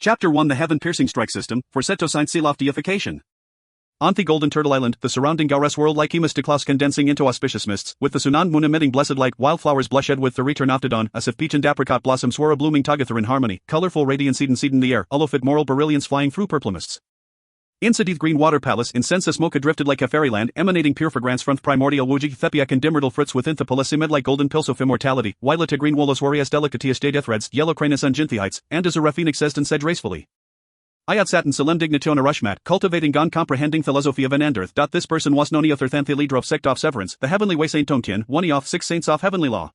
Chapter 1 The Heaven-Piercing Strike System, for Setosine Sealoft Deification. On the Golden Turtle Island, the surrounding Gaures world like Hemistoclaus condensing into auspicious mists, with the Sunan moon emitting blessed light, wildflowers blush red with the return of the dawn, as if peach and apricot blossoms were a blooming together in harmony, colorful radiance seed in the air, ulofit moral brilliance flying through purple mists. In Sadith Green Water Palace, incense smoke drifted like a fairyland, emanating pure fragrance from Primordial Wuji Thepiak and Dimmertal Fritz within the Palasimid like golden pills of immortality, Violet Green Wolos Warriors Delicateous Jade Threads, Yellow Cranus and Jinthiites, and as a Phoenix says and said gracefully. Ayat sat in solemn dignitione rushmat, cultivating gon comprehending philosophy of an enderth. This person was noni other than the leader of sect of severance, the heavenly way Saint Tongtian, one of 6 saints of heavenly law.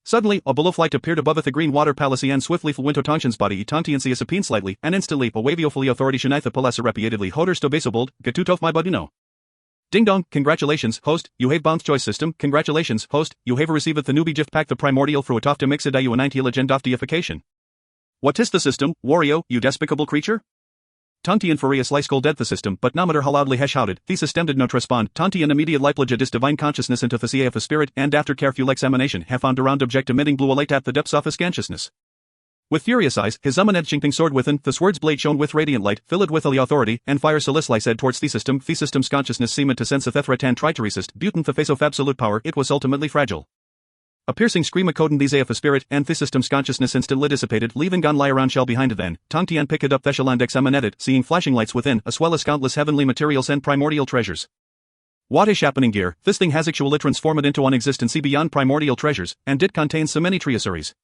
Suddenly, a below flight appeared above the green water palace and swiftly flew into Tongtian's body. Tongtian se appeared slightly, and instantly, a waviofully authority shenitha palasa repeatedly hoders to basobold, gatutof my budino. Ding dong, congratulations, host, you have bound choice system, congratulations, host, you have received the newbie gift pack the primordial fruit of to mix it you an legend of deification. What is the system, Wario, you despicable creature? Tongtian furious lie scolded the system, but no matter how loudly he shouted, the system did not respond. Tongtian immediate liplage his divine consciousness into the sea of a spirit, and after careful examination, he found around object emitting blue light at the depths of his consciousness. With furious eyes, his unedging sword within, the sword's blade shone with radiant light, filled with the authority, and fire solicitly said towards the system's consciousness seemed to sense a threat and tried to resist, butin the face of absolute power, it was ultimately fragile. A piercing scream echoed these of a spirit, and the system's consciousness instantly dissipated, leaving gon lie around shell behind then. Tongtian picked up Theshaland examined, seeing flashing lights within, as well as countless heavenly materials and primordial treasures. What is happening here? This thing has actually transformed into an existence beyond primordial treasures, and did contain so many Adversaries.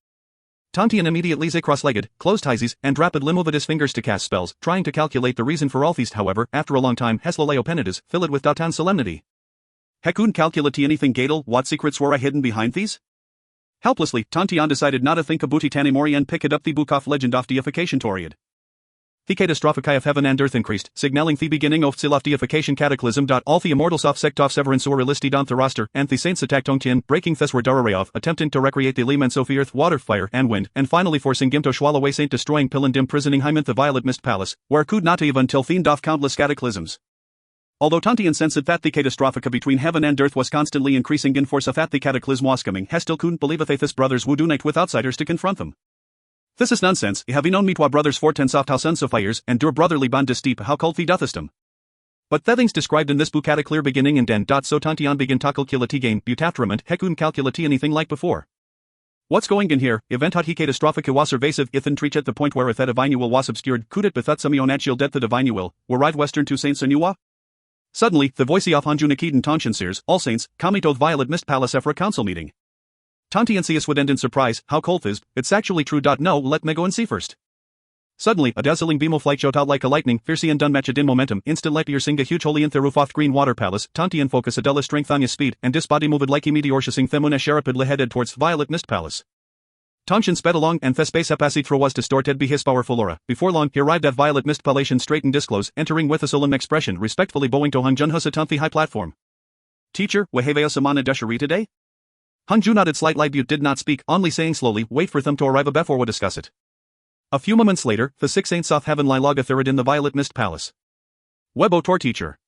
Tongtian immediately lay cross-legged, closed his and rapidly moved his fingers to cast spells, trying to calculate the reason for all these. However, after a long time, Hesloleo Penidas, filled with Datan solemnity. Hekun calculate anything Gadel, what secrets were hidden behind these? Helplessly, Tongtian decided not to think about it anymore and picked up the book of legend of deification toriad. The catastrophic of heaven and earth increased, signaling the beginning of Sealoft deification cataclysm. All the immortals of sect of severance were listed on the roster, and the saints attacked Tongtian, breaking Theswar Darareov, attempting to recreate the elements of earth, water, fire, and wind, and finally forcing him to swallow away Saint destroying Pill and imprisoning him in the violet mist palace, where could not even till fiend off countless cataclysms. Although Tongtian sensed that the catastrophic between heaven and earth was constantly increasing in force, that the cataclysm was coming, he still couldn't believe his brothers would unite with outsiders to confront them. This is nonsense, having known me twa brothers for 10 soft house of fires, and dur brotherly bond is steep how called the dothestum. But the things described in this book had a clear beginning and end. So Tongtian began to calculate gain, butaftrament, hekun calculate anything like before. What's going in here? Event hot he catastrophic was pervasive, ithin treach at the point where the divine will was obscured, could it bethut some onat det the divine will, were ride western to Saint Senua? Suddenly, the voice of Hanjunakid and Tongtian all saints, coming to the violet mist palace for a council meeting. Tongtian would end in surprise, how cold is, it's actually true. No, let me go and see first. Suddenly, a dazzling beam of light shot out like a lightning, fiercely and unmatched in momentum, instant light piercing a huge holy in the roof off green water palace. Tongtian focus Adela strength on his speed, and this body moved like a meteor shissing themuna sharapidly headed towards violet mist palace. Tongtian sped along, and the space apacity throw was distorted by his powerful aura. Before long, he arrived at violet mist palatian straight and disclose, entering with a solemn expression, respectfully bowing to Hanjun Husatanthi high platform. Teacher, waheveo samana deshari today? Hanju nodded slightly but did not speak, only saying slowly, wait for them to arrive before we discuss it. A few moments later, the 6 saints of heaven lie logathirad in the violet mist palace. Webo tor teacher.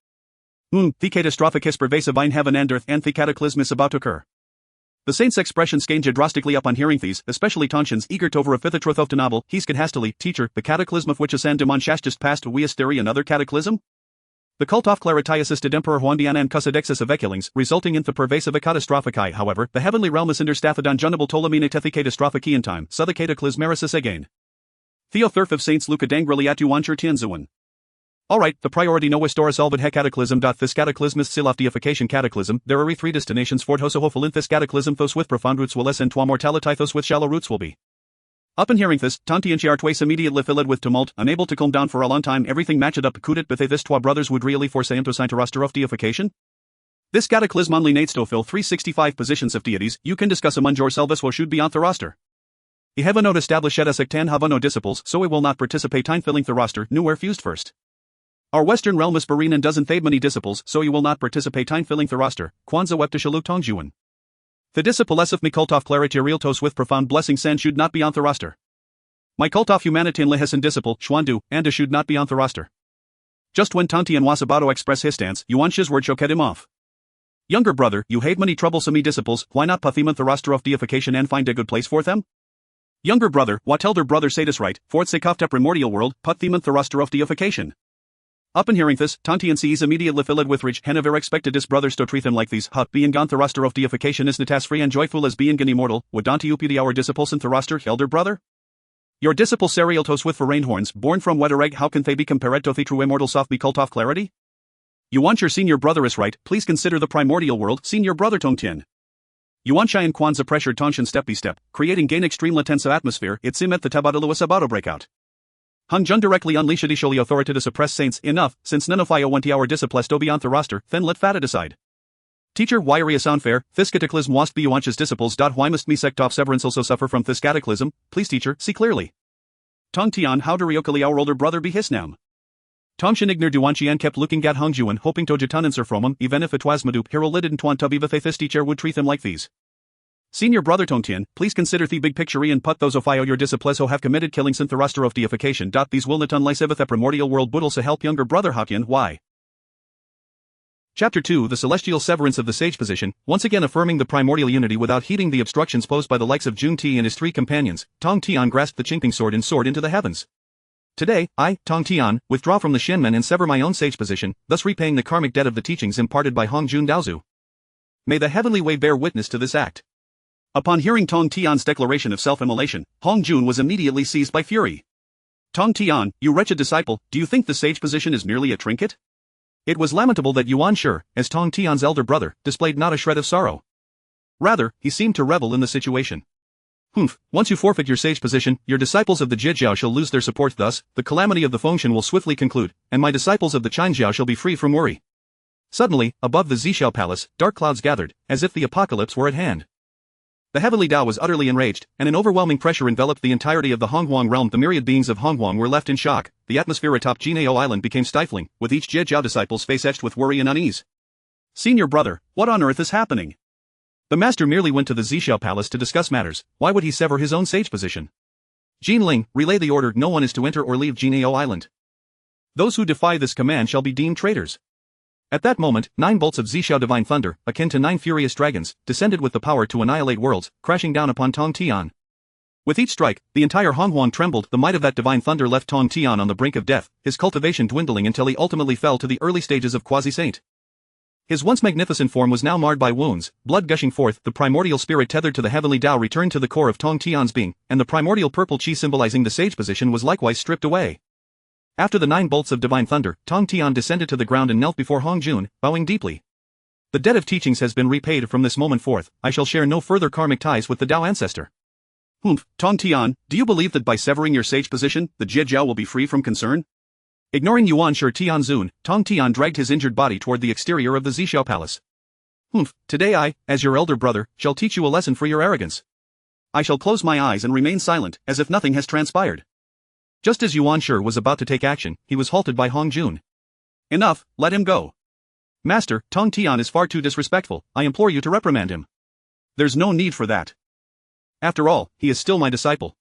The catastrophic is pervasive in heaven and earth, and the cataclysm is about to occur. The saints' expressions changed drastically upon hearing these, especially Tongtian's eager to over a fifth truth of the novel. He said hastily, teacher, the cataclysm of which ascend demon shash just passed, we is theory another cataclysm? The cult of clarity assisted Emperor Huandian and Cusadexis of Eculings, resulting in the pervasive catastrophic however, the heavenly realm is understaffed on Junable Ptolemine tethi catastrophic in time, so the cataclysmerisis again. Theo Thurf of Saints Luca Dangrili atu Wancher Tianzuan. Alright, the priority no historia solved he cataclysm. This cataclysm is Sealoft deification cataclysm. There are 3 destinations for hosohoful in this cataclysm. Those with profound roots will ascend to mortality, those with shallow roots will be. Upon hearing this, Tongtian Chiartwace immediately filled with tumult, unable to calm down for a long time. Everything matched up. Could it be this twa brothers would really force him to sign to roster of deification? This cataclysm only needs to fill 365 positions of deities. You can discuss among yourselves what should be on the roster. He have not established as sectan have no disciples, so he will not participate in filling the roster. Nowhere fused first. Our western realm is barren and doesn't have many disciples, so he will not participate in filling the roster. Kwanzaa wep to Shaluk Tongjuan. The disciples of me cult of clarity realtos with profound blessing san should not be on the roster. My cult of humanity and lehesan disciple, Schwandu, and should not be on the roster. Just when Tongtian was about to express his stance, Yuan's word choked him off. Younger brother, you have many troublesome disciples, why not put them on the roster of deification and find a good place for them? Younger brother, what elder brother satis right, fourth sekofta primordial world, put theman thruster of deification. Upon hearing this, Tontian sees immediately filled with rage, Henever expected his brothers to treat him like these, being gone thruster of deification is natas free and joyful as being gan immortal, would Danti upidi our disciples thruster, elder brother? Your disciple serialtos with for horns, born from wetter egg, how can they be compared to the true immortal soft be cult off clarity? You want your senior brother is right, please consider the primordial world, senior brother Tongtian. You want Chai and Kwanzaa pressure Tongshan step by step, creating gain extreme latensa atmosphere, it sim at the tabadaluas about a breakout. Hung Jun directly unleashed additionally authority to suppress saints enough, since none of I 20 hour disciples do beyond the roster, then let fata decide. Teacher, why are you sound fair, this cataclysm wast be you disciples. Why must me sect off severance also suffer from this cataclysm, please teacher, see clearly. Tong Tian, how do Ryokali our older brother be hisnam? Tongshan ignor duanchian kept looking at Hung Juan hoping to jatan answer from him, even if it was madup hero lidid and tuan tubiva this teacher would treat them like these. Senior brother Tongtian, please consider the big picture and put those of your disciples who have committed killings in the roster of deification. These will not unless the primordial world budel to help younger brother Hokkien why. Chapter 2 The Celestial Severance of the Sage Position, once again affirming the primordial unity without heeding the obstructions posed by the likes of Jun Ti and his three companions, Tong Tian grasped the chinking sword and soared into the heavens. Today, I, Tong Tian, withdraw from the Shinmen and sever my own sage position, thus repaying the karmic debt of the teachings imparted by Hong Jun Daozu. May the heavenly way bear witness to this act. Upon hearing Tong Tian's declaration of self-immolation, Hong Jun was immediately seized by fury. Tong Tian, you wretched disciple, do you think the sage position is merely a trinket? It was lamentable that Yuan Shi, as Tong Tian's elder brother, displayed not a shred of sorrow. Rather, he seemed to revel in the situation. Once you forfeit your sage position, your disciples of the Jijiao shall lose their support. Thus, the calamity of the Fengshan will swiftly conclude, and my disciples of the Qinjiao shall be free from worry. Suddenly, above the Zixiao palace, dark clouds gathered, as if the apocalypse were at hand. The heavenly Tao was utterly enraged, and an overwhelming pressure enveloped the entirety of the Honghuang realm. The myriad beings of Honghuang were left in shock. The atmosphere atop Jinao Island became stifling, with each Jijiao disciple's face etched with worry and unease. Senior brother, what on earth is happening? The master merely went to the Zixiao palace to discuss matters. Why would he sever his own sage position? Jin Ling, relay the order. No one is to enter or leave Jinao Island. Those who defy this command shall be deemed traitors. At that moment, 9 bolts of Zixiao divine thunder, akin to 9 furious dragons, descended with the power to annihilate worlds, crashing down upon Tong Tian. With each strike, the entire Honghuang trembled. The might of that divine thunder left Tong Tian on the brink of death, his cultivation dwindling until he ultimately fell to the early stages of quasi-saint. His once magnificent form was now marred by wounds, blood gushing forth. The primordial spirit tethered to the heavenly Tao returned to the core of Tong Tian's being, and the primordial purple chi symbolizing the sage position was likewise stripped away. After the 9 bolts of divine thunder, Tong Tian descended to the ground and knelt before Hong Jun, bowing deeply. The debt of teachings has been repaid. From this moment forth, I shall share no further karmic ties with the Tao ancestor. Tong Tian, do you believe that by severing your sage position, the Jijiao will be free from concern? Ignoring Yuan Shi Tianzun, Tong Tian dragged his injured body toward the exterior of the Zixiao palace. Today I, as your elder brother, shall teach you a lesson for your arrogance. I shall close my eyes and remain silent, as if nothing has transpired. Just as Yuan Shi was about to take action, he was halted by Hong Jun. Enough, let him go. Master, Tong Tian is far too disrespectful, I implore you to reprimand him. There's no need for that. After all, he is still my disciple.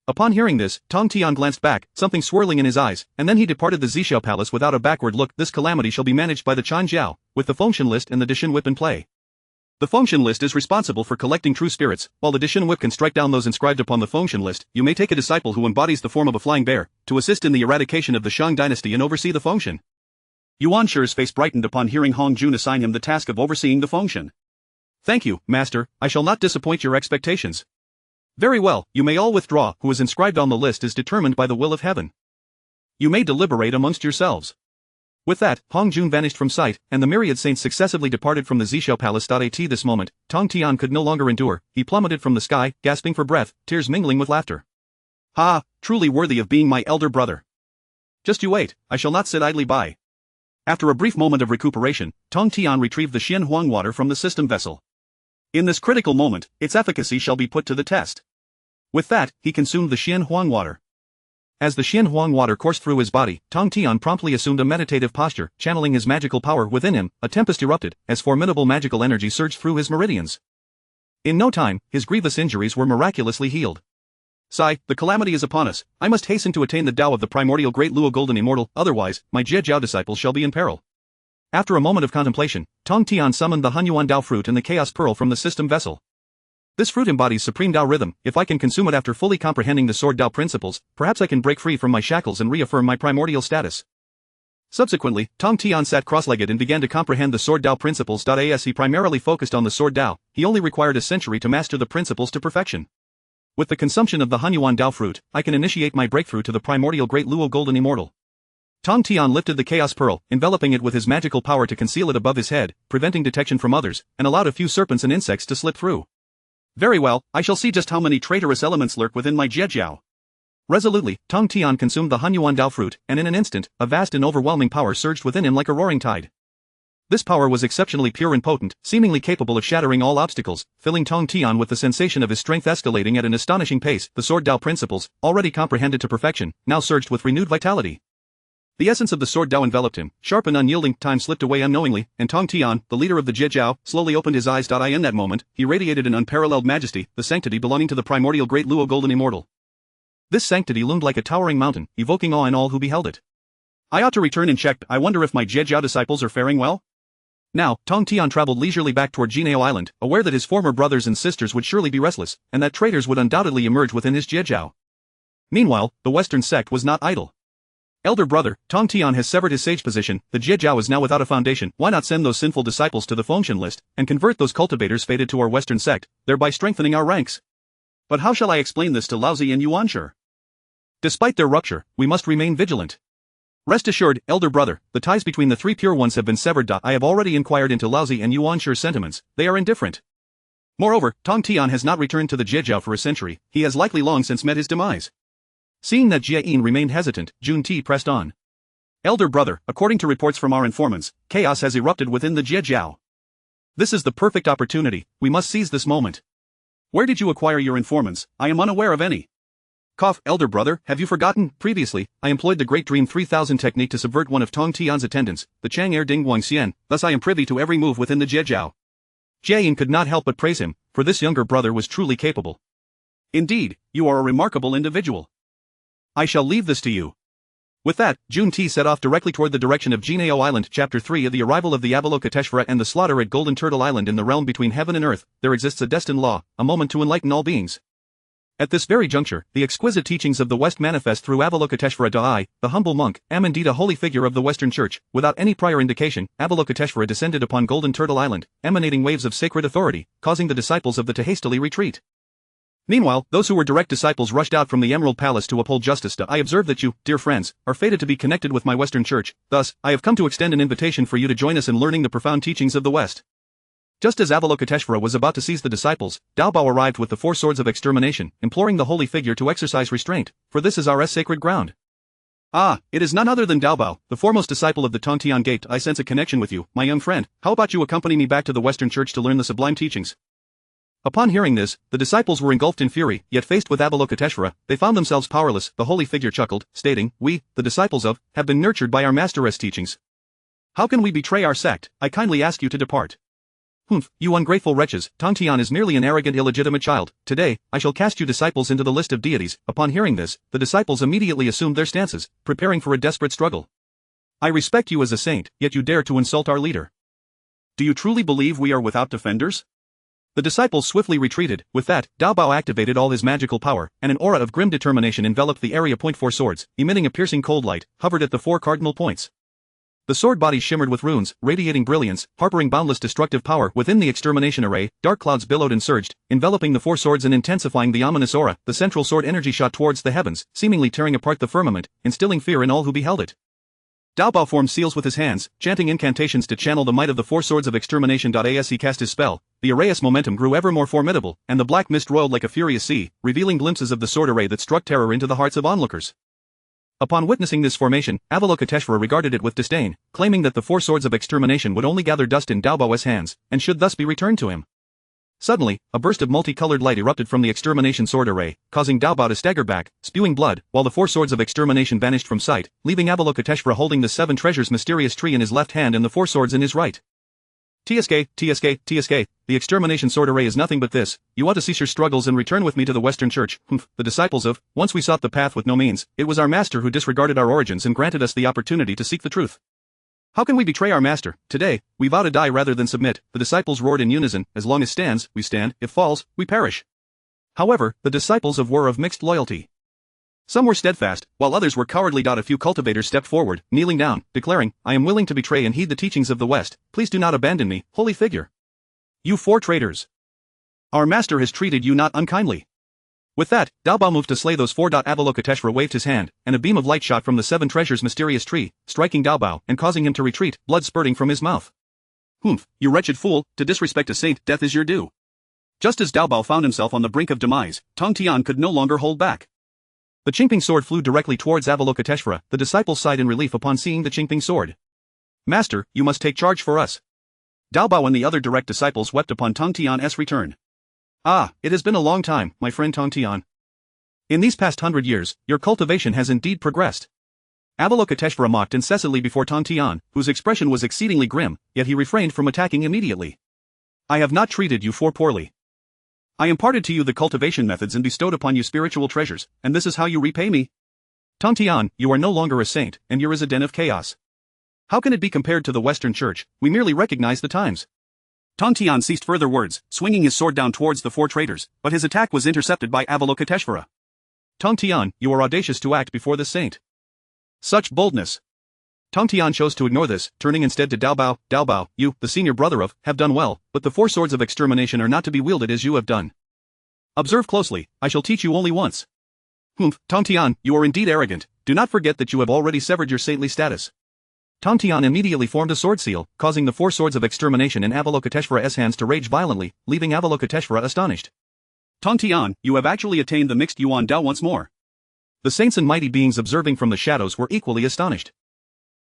Upon hearing this, Tong Tian glanced back, something swirling in his eyes, and then he departed the Zixiao palace without a backward look. This calamity shall be managed by the Qinjiao, with the Fengshan list and the Dishin whip in play. The Fengshan list is responsible for collecting true spirits, while the Dishin whip can strike down those inscribed upon the Fengshan list. You may take a disciple who embodies the form of a flying bear, to assist in the eradication of the Shang dynasty and oversee the Fengshan. Yuan Shi's face brightened upon hearing Hong Jun assign him the task of overseeing the Fengshan. Thank you, master, I shall not disappoint your expectations. Very well, you may all withdraw. Who is inscribed on the list is determined by the will of heaven. You may deliberate amongst yourselves. With that, Hong Jun vanished from sight, and the myriad saints successively departed from the Zixiao palace. At this moment, Tong Tian could no longer endure, he plummeted from the sky, gasping for breath, tears mingling with laughter. Ha, truly worthy of being my elder brother. Just you wait, I shall not sit idly by. After a brief moment of recuperation, Tong Tian retrieved the Xian Huang water from the system vessel. In this critical moment, its efficacy shall be put to the test. With that, he consumed the Xian Huang water. As the Xian Huang water coursed through his body, Tong Tian promptly assumed a meditative posture, channeling his magical power within him. A tempest erupted, as formidable magical energy surged through his meridians. In no time, his grievous injuries were miraculously healed. Sigh, the calamity is upon us. I must hasten to attain the Tao of the primordial great Luo Golden Immortal, otherwise, my Jijiao disciples shall be in peril. After a moment of contemplation, Tong Tian summoned the Hunyuan Dao fruit and the Chaos Pearl from the system vessel. This fruit embodies supreme Tao rhythm. If I can consume it after fully comprehending the sword Tao principles, perhaps I can break free from my shackles and reaffirm my primordial status. Subsequently, Tong Tian sat cross-legged and began to comprehend the sword Tao principles. As he primarily focused on the sword Tao, he only required a century to master the principles to perfection. With the consumption of the Hunyuan Tao fruit, I can initiate my breakthrough to the primordial Great Luo Golden Immortal. Tong Tian lifted the Chaos Pearl, enveloping it with his magical power to conceal it above his head, preventing detection from others, and allowed a few serpents and insects to slip through. Very well, I shall see just how many traitorous elements lurk within my Jiejiao. Resolutely, Tong Tian consumed the Hunyuan Tao fruit, and in an instant, a vast and overwhelming power surged within him like a roaring tide. This power was exceptionally pure and potent, seemingly capable of shattering all obstacles, filling Tong Tian with the sensation of his strength escalating at an astonishing pace. The sword Tao principles, already comprehended to perfection, now surged with renewed vitality. The essence of the sword Tao enveloped him, sharp and unyielding. Time slipped away unknowingly, and Tong Tian, the leader of the Jiejiao, slowly opened his eyes. In that moment, he radiated an unparalleled majesty, the sanctity belonging to the primordial Great Luo Golden Immortal. This sanctity loomed like a towering mountain, evoking awe in all who beheld it. I ought to return and check. I wonder if my Jiejiao disciples are faring well? Now, Tong Tian traveled leisurely back toward Jinao Island, aware that his former brothers and sisters would surely be restless, and that traitors would undoubtedly emerge within his Jiejiao. Meanwhile, the Western sect was not idle. Elder brother, Tong Tian has severed his sage position. The Jiejiao is now without a foundation. Why not send those sinful disciples to the Fengshen list, and convert those cultivators fated to our Western sect, thereby strengthening our ranks? But how shall I explain this to Laozi and Yuanshi? Despite their rupture, we must remain vigilant. Rest assured, elder brother, the ties between the three pure ones have been severed. I have already inquired into Laozi and Yuanshi's sentiments. They are indifferent. Moreover, Tong Tian has not returned to the Jiejiao for a century. He has likely long since met his demise. Seeing that Jie Yin remained hesitant, Jun Ti pressed on. Elder brother, according to reports from our informants, chaos has erupted within the Jiejiao. This is the perfect opportunity. We must seize this moment. Where did you acquire your informants? I am unaware of any. Cough, elder brother, have you forgotten? Previously, I employed the Great Dream 3000 technique to subvert one of Tong Tian's attendants, the Chang'er Dingguang Xian, thus I am privy to every move within the Jiejiao. Jie Yin could not help but praise him, for this younger brother was truly capable. Indeed, you are a remarkable individual. I shall leave this to you. With that, Jun Ti set off directly toward the direction of Jinao Island. Chapter 3 of the arrival of the Avalokiteshvara and the slaughter at Golden Turtle Island. In the realm between heaven and earth, there exists a destined law, a moment to enlighten all beings. At this very juncture, the exquisite teachings of the West manifest through Avalokiteshvara Dai, the humble monk, am indeed a holy figure of the Western Church. Without any prior indication, Avalokiteshvara descended upon Golden Turtle Island, emanating waves of sacred authority, causing the disciples of the to hastily retreat. Meanwhile, those who were direct disciples rushed out from the Emerald Palace to uphold justice. I observe that you, dear friends, are fated to be connected with my Western Church, thus, I have come to extend an invitation for you to join us in learning the profound teachings of the West. Just as Avalokiteshvara was about to seize the disciples, Daobao arrived with the 4 swords of extermination, imploring the holy figure to exercise restraint, for this is our sacred ground. Ah, it is none other than Daobao, the foremost disciple of the Tongtian Gate. I sense a connection with you, my young friend. How about you accompany me back to the Western Church to learn the sublime teachings? Upon hearing this, the disciples were engulfed in fury, yet faced with Avalokiteshvara, they found themselves powerless. The holy figure chuckled, stating, "We, the disciples of, have been nurtured by our master's teachings. How can we betray our sect? I kindly ask you to depart." "Humph, you ungrateful wretches, Tongtian is merely an arrogant illegitimate child. Today, I shall cast you disciples into the list of deities." Upon hearing this, the disciples immediately assumed their stances, preparing for a desperate struggle. "I respect you as a saint, yet you dare to insult our leader. Do you truly believe we are without defenders?" The disciples swiftly retreated. With that, Daobao activated all his magical power, and an aura of grim determination enveloped the area. 4 swords, emitting a piercing cold light, hovered at the 4 cardinal points. The sword body shimmered with runes, radiating brilliance, harboring boundless destructive power. Within the extermination array, dark clouds billowed and surged, enveloping the 4 swords and intensifying the ominous aura. The central sword energy shot towards the heavens, seemingly tearing apart the firmament, instilling fear in all who beheld it. Daobao formed seals with his hands, chanting incantations to channel the might of the 4 swords of extermination. As he cast his spell, the array's momentum grew ever more formidable, and the black mist roiled like a furious sea, revealing glimpses of the sword array that struck terror into the hearts of onlookers. Upon witnessing this formation, Avalokiteshvara regarded it with disdain, claiming that the 4 swords of extermination would only gather dust in Daobao's hands, and should thus be returned to him. Suddenly, a burst of multicolored light erupted from the extermination sword array, causing Daobao to stagger back, spewing blood, while the 4 swords of extermination vanished from sight, leaving Avalokiteshvara holding the 7 treasures mysterious tree in his left hand and the 4 swords in his right. "TSK, the extermination sword array is nothing but this. You ought to cease your struggles and return with me to the Western Church." "Humph, the disciples of, once we sought the path with no means, it was our master who disregarded our origins and granted us the opportunity to seek the truth. How can we betray our master? Today, we vow to die rather than submit, the disciples roared in unison, as long as stands, we stand, if falls, we perish. However, the disciples were of mixed loyalty. Some were steadfast, while others were cowardly. A few cultivators stepped forward, kneeling down, declaring, I am willing to betray and heed the teachings of the West, please do not abandon me, holy figure. You 4 traitors. Our master has treated you not unkindly. With that, Dao Bao moved to slay those 4. Avalokiteshvara waved his hand, and a beam of light shot from the 7 treasures mysterious tree, striking Dao Bao and causing him to retreat, blood spurting from his mouth. Humph, you wretched fool, to disrespect a saint, death is your due. Just as Dao Bao found himself on the brink of demise, Tong Tian could no longer hold back. The Qingping sword flew directly towards Avalokiteshvara. The disciples sighed in relief upon seeing the Qingping sword. Master, you must take charge for us. Dao Bao and the other direct disciples wept upon Tong Tian's return. Ah, it has been a long time, my friend Tong Tian. In these past 100 years, your cultivation has indeed progressed. Avalokiteshvara mocked incessantly before Tong Tian, whose expression was exceedingly grim, yet he refrained from attacking immediately. I have not treated you 4 poorly. I imparted to you the cultivation methods and bestowed upon you spiritual treasures, and this is how you repay me? Tong Tian, you are no longer a saint, and yours is a den of chaos. How can it be compared to the Western Church? We merely recognize the times. Tong Tian ceased further words, swinging his sword down towards the 4 traitors, but his attack was intercepted by Avalokiteshvara. Tong Tian, you are audacious to act before the saint. Such boldness. Tong Tian chose to ignore this, turning instead to Dao Bao. Dao Bao, you, the senior brother of, have done well, but the 4 swords of extermination are not to be wielded as you have done. Observe closely, I shall teach you only once. Humph, Tong Tian, you are indeed arrogant, do not forget that you have already severed your saintly status. Tong Tian immediately formed a sword seal, causing the 4 swords of extermination in Avalokiteshvara's hands to rage violently, leaving Avalokiteshvara astonished. Tong Tian, you have actually attained the mixed Yuan Dao once more. The saints and mighty beings observing from the shadows were equally astonished.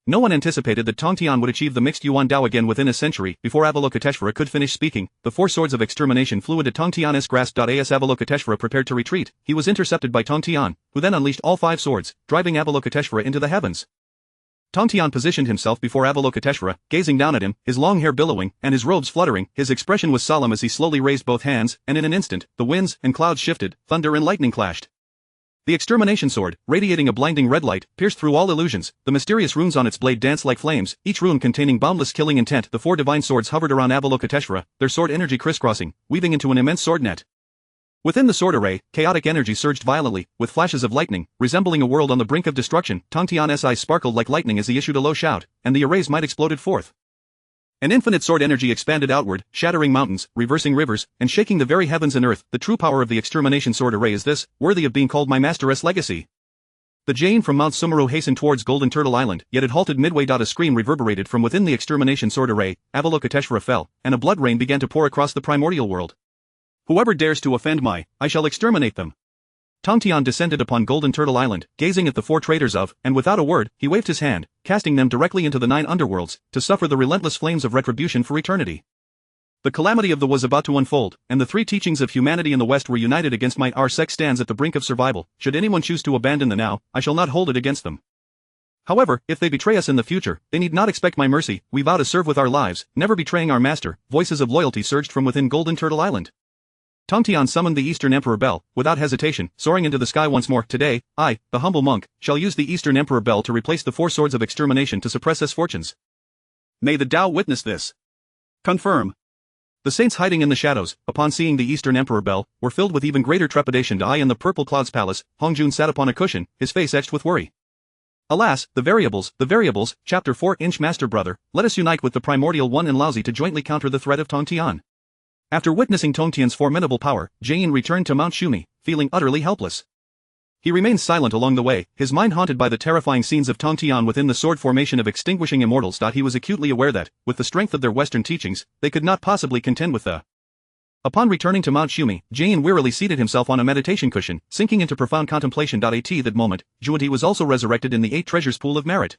No one anticipated that Tong Tian would achieve the mixed Yuan Dao again within a century. Before Avalokiteshvara could finish speaking, the 4 swords of extermination flew into Tong Tian's grasp. As Avalokiteshvara prepared to retreat, he was intercepted by Tong Tian, who then unleashed all 5 swords, driving Avalokiteshvara into the heavens. Tong Tian positioned himself before Avalokiteshvara, gazing down at him, his long hair billowing, and his robes fluttering. His expression was solemn as he slowly raised both hands, and in an instant, the winds and clouds shifted, thunder and lightning clashed. The extermination sword, radiating a blinding red light, pierced through all illusions. The mysterious runes on its blade danced like flames, each rune containing boundless killing intent. The 4 divine swords hovered around Avalokiteshvara, their sword energy crisscrossing, weaving into an immense sword net. Within the sword array, chaotic energy surged violently, with flashes of lightning, resembling a world on the brink of destruction. Tong Tian's eyes sparkled like lightning as he issued a low shout, and the array's might exploded forth. An infinite sword energy expanded outward, shattering mountains, reversing rivers, and shaking the very heavens and earth. The true power of the extermination sword array is this, worthy of being called my master's legacy. The Jain from Mount Sumeru hastened towards Golden Turtle Island, yet it halted midway. A scream reverberated from within the extermination sword array, Avalokiteshvara fell, and a blood rain began to pour across the primordial world. Whoever dares to offend I shall exterminate them. Tong Tian descended upon Golden Turtle Island, gazing at the 4 traitors and without a word, he waved his hand, casting them directly into the 9 underworlds, to suffer the relentless flames of retribution for eternity. The calamity of the was about to unfold, and the 3 teachings of humanity in the West were united against might. Our sect stands at the brink of survival. Should anyone choose to abandon the now, I shall not hold it against them. However, if they betray us in the future, they need not expect my mercy. We vow to serve with our lives, never betraying our master. Voices of loyalty surged from within Golden Turtle Island. Tong Tian summoned the Eastern Emperor Bell, without hesitation, soaring into the sky once more. Today, I, the humble monk, shall use the Eastern Emperor Bell to replace the 4 swords of extermination to suppress S fortunes. May the Tao witness this. Confirm. The saints hiding in the shadows, upon seeing the Eastern Emperor Bell, were filled with even greater trepidation. I in the Purple Cloud's palace, Hongjun sat upon a cushion, his face etched with worry. Alas, the variables, Chapter 4. Master brother, let us unite with the Primordial One and Laozi to jointly counter the threat of Tong Tian. After witnessing Tong Tian's formidable power, Jain returned to Mount Shumi, feeling utterly helpless. He remained silent along the way, his mind haunted by the terrifying scenes of Tong Tian within the sword formation of extinguishing immortals. He was acutely aware that, with the strength of their Western teachings, they could not possibly contend with the. Upon returning to Mount Shumi, Jain wearily seated himself on a meditation cushion, sinking into profound contemplation. At that moment, Zhuanti was also resurrected in the 8 treasures pool of merit.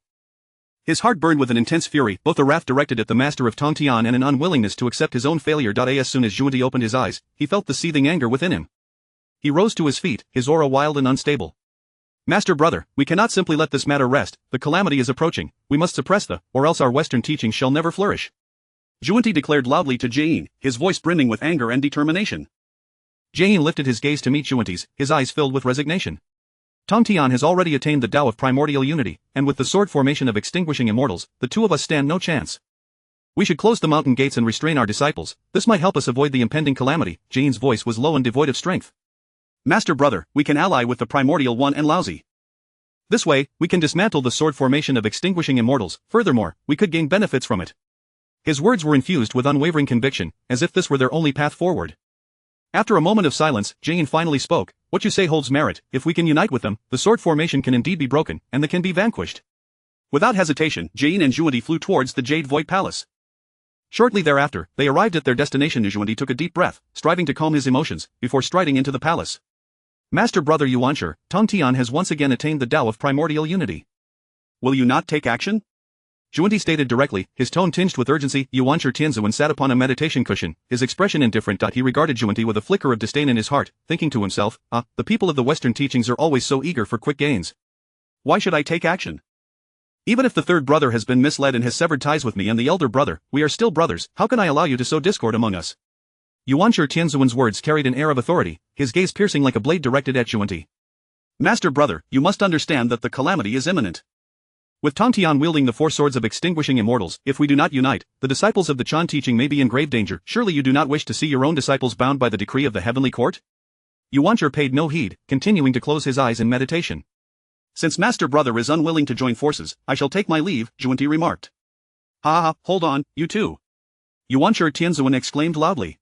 His heart burned with an intense fury, both a wrath directed at the master of Tong Tian and an unwillingness to accept his own failure. As soon as Zhuanti opened his eyes, he felt the seething anger within him. He rose to his feet, his aura wild and unstable. Master brother, we cannot simply let this matter rest, the calamity is approaching, we must suppress or else our Western teachings shall never flourish. Zhuanti declared loudly to Jain, his voice brimming with anger and determination. Jain lifted his gaze to meet Zhuanti's, his eyes filled with resignation. Tong Tian has already attained the Tao of Primordial Unity, and with the sword formation of extinguishing immortals, the two of us stand no chance. We should close the mountain gates and restrain our disciples. This might help us avoid the impending calamity. Jane's voice was low and devoid of strength. Master brother, we can ally with the Primordial One and Lousy. This way, we can dismantle the sword formation of extinguishing immortals. Furthermore, we could gain benefits from it. His words were infused with unwavering conviction, as if this were their only path forward. After a moment of silence, Jane finally spoke. What you say holds merit. If we can unite with them, the sword formation can indeed be broken, and they can be vanquished. Without hesitation, Jane and Juanti flew towards the Jade Void Palace. Shortly thereafter, they arrived at their destination. Juanti took a deep breath, striving to calm his emotions, before striding into the palace. Master brother Yuanshi, Tong Tian has once again attained the Tao of Primordial Unity. Will you not take action? Juanti stated directly, his tone tinged with urgency. Yuanshi Tianzuan sat upon a meditation cushion, his expression indifferent. He regarded Juanti with a flicker of disdain in his heart, thinking to himself, the people of the Western teachings are always so eager for quick gains. Why should I take action? Even if the third brother has been misled and has severed ties with me and the elder brother, we are still brothers. How can I allow you to sow discord among us? Yuanshi Tianzuan's words carried an air of authority, his gaze piercing like a blade directed at Juanti. Master brother, you must understand that the calamity is imminent. With Tong Tian wielding the four swords of extinguishing immortals, if we do not unite, the disciples of the Chan teaching may be in grave danger. Surely you do not wish to see your own disciples bound by the decree of the heavenly court? Yuanshi paid no heed, continuing to close his eyes in meditation. Since Master brother is unwilling to join forces, I shall take my leave, Juanti remarked. Ha, hold on, you two. Yuanshi Tianzuan exclaimed loudly.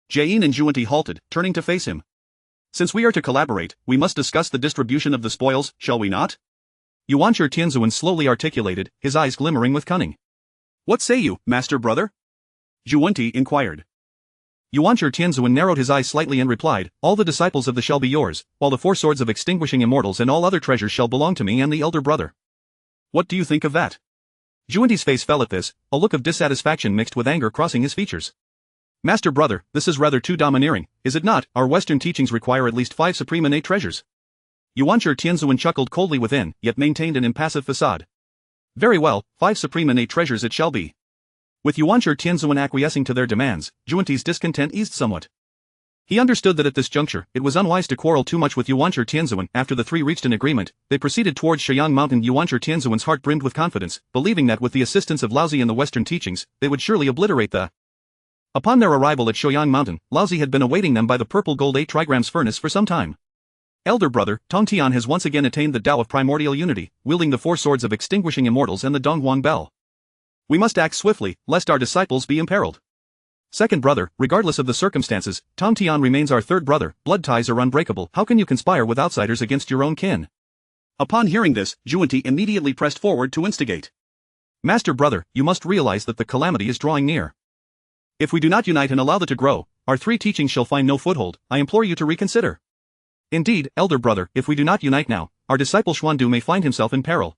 Jane and Juanti halted, turning to face him. Since we are to collaborate, we must discuss the distribution of the spoils, shall we not? Yuanshi Tianzuan slowly articulated, his eyes glimmering with cunning. What say you, Master brother? Juanti inquired. Yuanshi Tianzuan narrowed his eyes slightly and replied, all the disciples of the shall be yours, while the four swords of extinguishing immortals and all other treasures shall belong to me and the elder brother. What do you think of that? Juanti's face fell at this, a look of dissatisfaction mixed with anger crossing his features. Master brother, this is rather too domineering, is it not? Our Western teachings require at least 5 supreme innate treasures. Yuanshi Tianzuan chuckled coldly within, yet maintained an impassive facade. Very well, 5 supreme innate treasures it shall be. With Yuanshi Tianzuan acquiescing to their demands, Juanti's discontent eased somewhat. He understood that at this juncture, it was unwise to quarrel too much with Yuanshi Tianzuan. After the three reached an agreement, they proceeded towards Shiyang Mountain. Yuanshi Tianzuan's heart brimmed with confidence, believing that with the assistance of Laozi and the Western teachings, they would surely obliterate the. Upon their arrival at Shoyang Mountain, Laozi had been awaiting them by the purple gold 8 trigrams furnace for some time. Elder brother, Tong Tian has once again attained the Tao of Primordial Unity, wielding the four swords of extinguishing immortals and the Donghuang Bell. We must act swiftly, lest our disciples be imperiled. Second brother, regardless of the circumstances, Tong Tian remains our third brother, blood ties are unbreakable. How can you conspire with outsiders against your own kin? Upon hearing this, Juanti immediately pressed forward to instigate. Master brother, you must realize that the calamity is drawing near. If we do not unite and allow that to grow, our 3 teachings shall find no foothold. I implore you to reconsider. Indeed, elder brother, if we do not unite now, our disciple Xuandu may find himself in peril.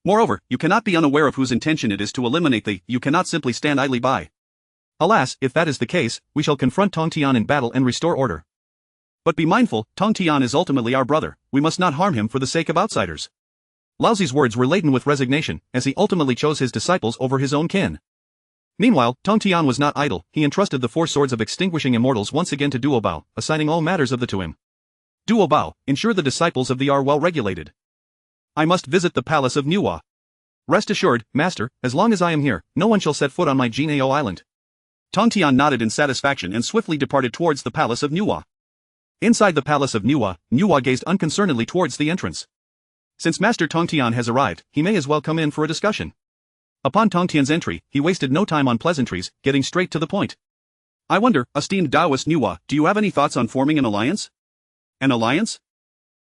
Moreover, you cannot be unaware of whose intention it is to eliminate the. You cannot simply stand idly by. Alas, if that is the case, we shall confront Tong Tian in battle and restore order. But be mindful, Tong Tian is ultimately our brother, we must not harm him for the sake of outsiders. Laozi's words were laden with resignation, as he ultimately chose his disciples over his own kin. Meanwhile, Tong Tian was not idle. He entrusted the four swords of extinguishing immortals once again to Duo Bao, assigning all matters of the to him. Duo Bao, ensure the disciples of the are well regulated. I must visit the palace of Nuwa. Rest assured, master, as long as I am here, no one shall set foot on my Jinao island. Tong Tian nodded in satisfaction and swiftly departed towards the palace of Nuwa. Inside the palace of Nuwa, Nuwa gazed unconcernedly towards the entrance. Since Master Tong Tian has arrived, he may as well come in for a discussion. Upon Tong Tian's entry, he wasted no time on pleasantries, getting straight to the point. I wonder, esteemed Taoist Nuwa, do you have any thoughts on forming an alliance? An alliance?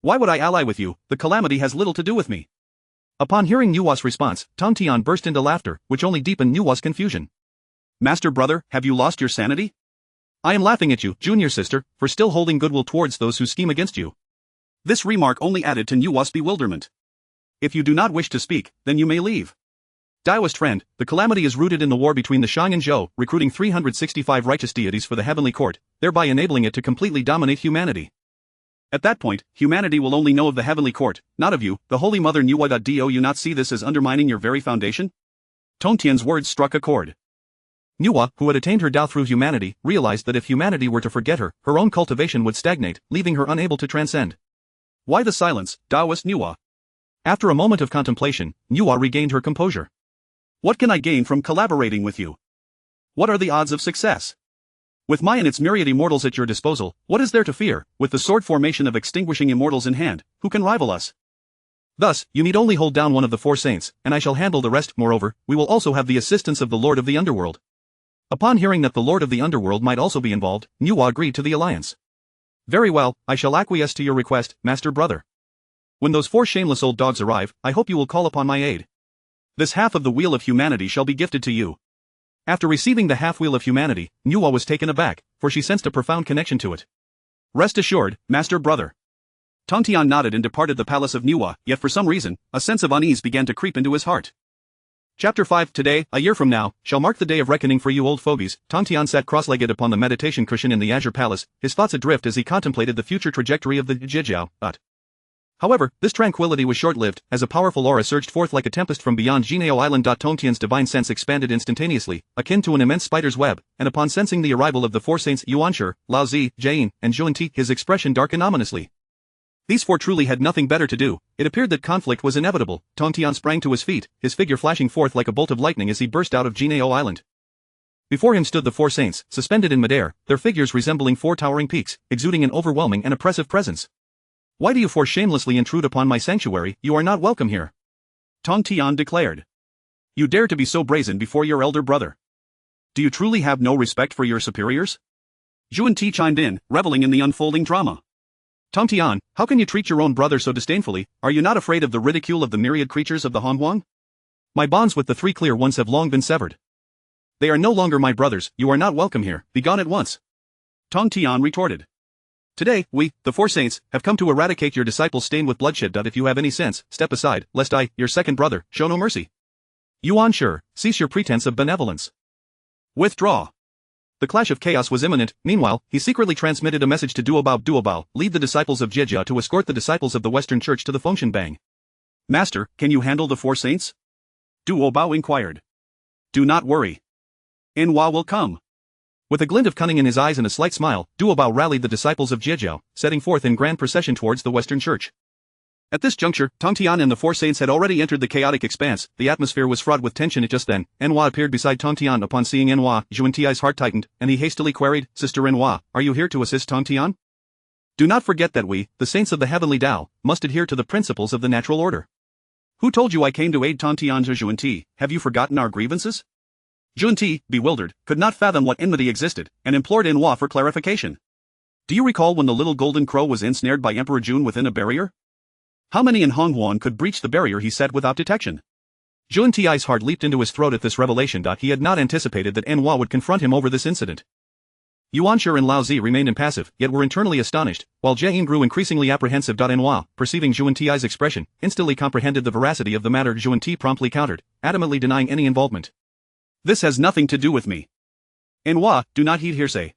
Why would I ally with you? The calamity has little to do with me. Upon hearing Nuwa's response, Tong Tian burst into laughter, which only deepened Nuwa's confusion. Master brother, have you lost your sanity? I am laughing at you, junior sister, for still holding goodwill towards those who scheme against you. This remark only added to Nuwa's bewilderment. If you do not wish to speak, then you may leave. Taoist friend, the calamity is rooted in the war between the Shang and Zhou, recruiting 365 righteous deities for the heavenly court, thereby enabling it to completely dominate humanity. At that point, humanity will only know of the heavenly court, not of you, the Holy Mother Nuwa. Do you not see this as undermining your very foundation? Tong Tian's words struck a chord. Nuwa, who had attained her Tao through humanity, realized that if humanity were to forget her, her own cultivation would stagnate, leaving her unable to transcend. Why the silence, Taoist Nuwa? After a moment of contemplation, Nuwa regained her composure. What can I gain from collaborating with you? What are the odds of success? With my and its myriad immortals at your disposal, what is there to fear? With the sword formation of extinguishing immortals in hand, who can rival us? Thus, you need only hold down one of the four saints, and I shall handle the rest. Moreover, we will also have the assistance of the Lord of the Underworld. Upon hearing that the Lord of the Underworld might also be involved, Nuwa agreed to the alliance. Very well, I shall acquiesce to your request, Master Brother. When those four shameless old dogs arrive, I hope you will call upon my aid. This half of the Wheel of Humanity shall be gifted to you. After receiving the half-wheel of humanity, Nuwa was taken aback, for she sensed a profound connection to it. Rest assured, Master Brother. Tong Tian nodded and departed the palace of Nuwa, yet for some reason, a sense of unease began to creep into his heart. Chapter 5 Today, a year from now, shall mark the day of reckoning for you old fogies. Tong Tian sat cross-legged upon the meditation cushion in the Azure Palace, his thoughts adrift as he contemplated the future trajectory of the Jijiao. However, this tranquility was short-lived, as a powerful aura surged forth like a tempest from beyond Jinao Island. Tong Tian's divine sense expanded instantaneously, akin to an immense spider's web, and upon sensing the arrival of the four saints Yuanshi, Lao Zi, Jian, and Zhuan-Ti, his expression darkened ominously. These four truly had nothing better to do. It appeared that conflict was inevitable. Tong Tian sprang to his feet, his figure flashing forth like a bolt of lightning as he burst out of Jinao Island. Before him stood the four saints, suspended in midair, their figures resembling four towering peaks, exuding an overwhelming and oppressive presence. Why do you four shamelessly intrude upon my sanctuary? You are not welcome here. Tong Tian declared. You dare to be so brazen before your elder brother. Do you truly have no respect for your superiors? Zhuan-Ti chimed in, reveling in the unfolding drama. Tong Tian, how can you treat your own brother so disdainfully? Are you not afraid of the ridicule of the myriad creatures of the Honghuang? My bonds with the three clear ones have long been severed. They are no longer my brothers. You are not welcome here. Be gone at once. Tong Tian retorted. Today, we, the four saints, have come to eradicate your disciples stained with bloodshed. If you have any sense, step aside, lest I, your second brother, show no mercy. Yuanshi, cease your pretense of benevolence. Withdraw. The clash of chaos was imminent. Meanwhile, he secretly transmitted a message to Duobao. Duobao, lead the disciples of Jijia to escort the disciples of the Western Church to the Fengshan Bang. Master, can you handle the four saints? Duobao inquired. Do not worry. Enhua will come. With a glint of cunning in his eyes and a slight smile, Duobao rallied the disciples of Jiejiao, setting forth in grand procession towards the Western Church. At this juncture, Tong Tian and the four saints had already entered the chaotic expanse. The atmosphere was fraught with tension. Just then, Enhua appeared beside Tong Tian. Upon seeing Enhua, Zhuan-Ti's heart tightened, and he hastily queried, Sister Enhua, are you here to assist Tong Tian? Do not forget that we, the saints of the heavenly Tao, must adhere to the principles of the natural order. Who told you I came to aid Tong Tian or Zhuan-Ti? Have you forgotten our grievances? Zhuan-Ti, bewildered, could not fathom what enmity existed, and implored Enhua for clarification. Do you recall when the little golden crow was ensnared by Emperor Jun within a barrier? How many in Honghuan could breach the barrier he set without detection? Zhuan-Ti's heart leaped into his throat at this revelation. He had not anticipated that Enhua would confront him over this incident. Yuanshi and Lao Zi remained impassive, yet were internally astonished, while Jian grew increasingly apprehensive. Enhua, perceiving Zhuan-Ti's expression, instantly comprehended the veracity of the matter. Zhuan-Ti promptly countered, adamantly denying any involvement. This has nothing to do with me. Enhua, do not heed hearsay.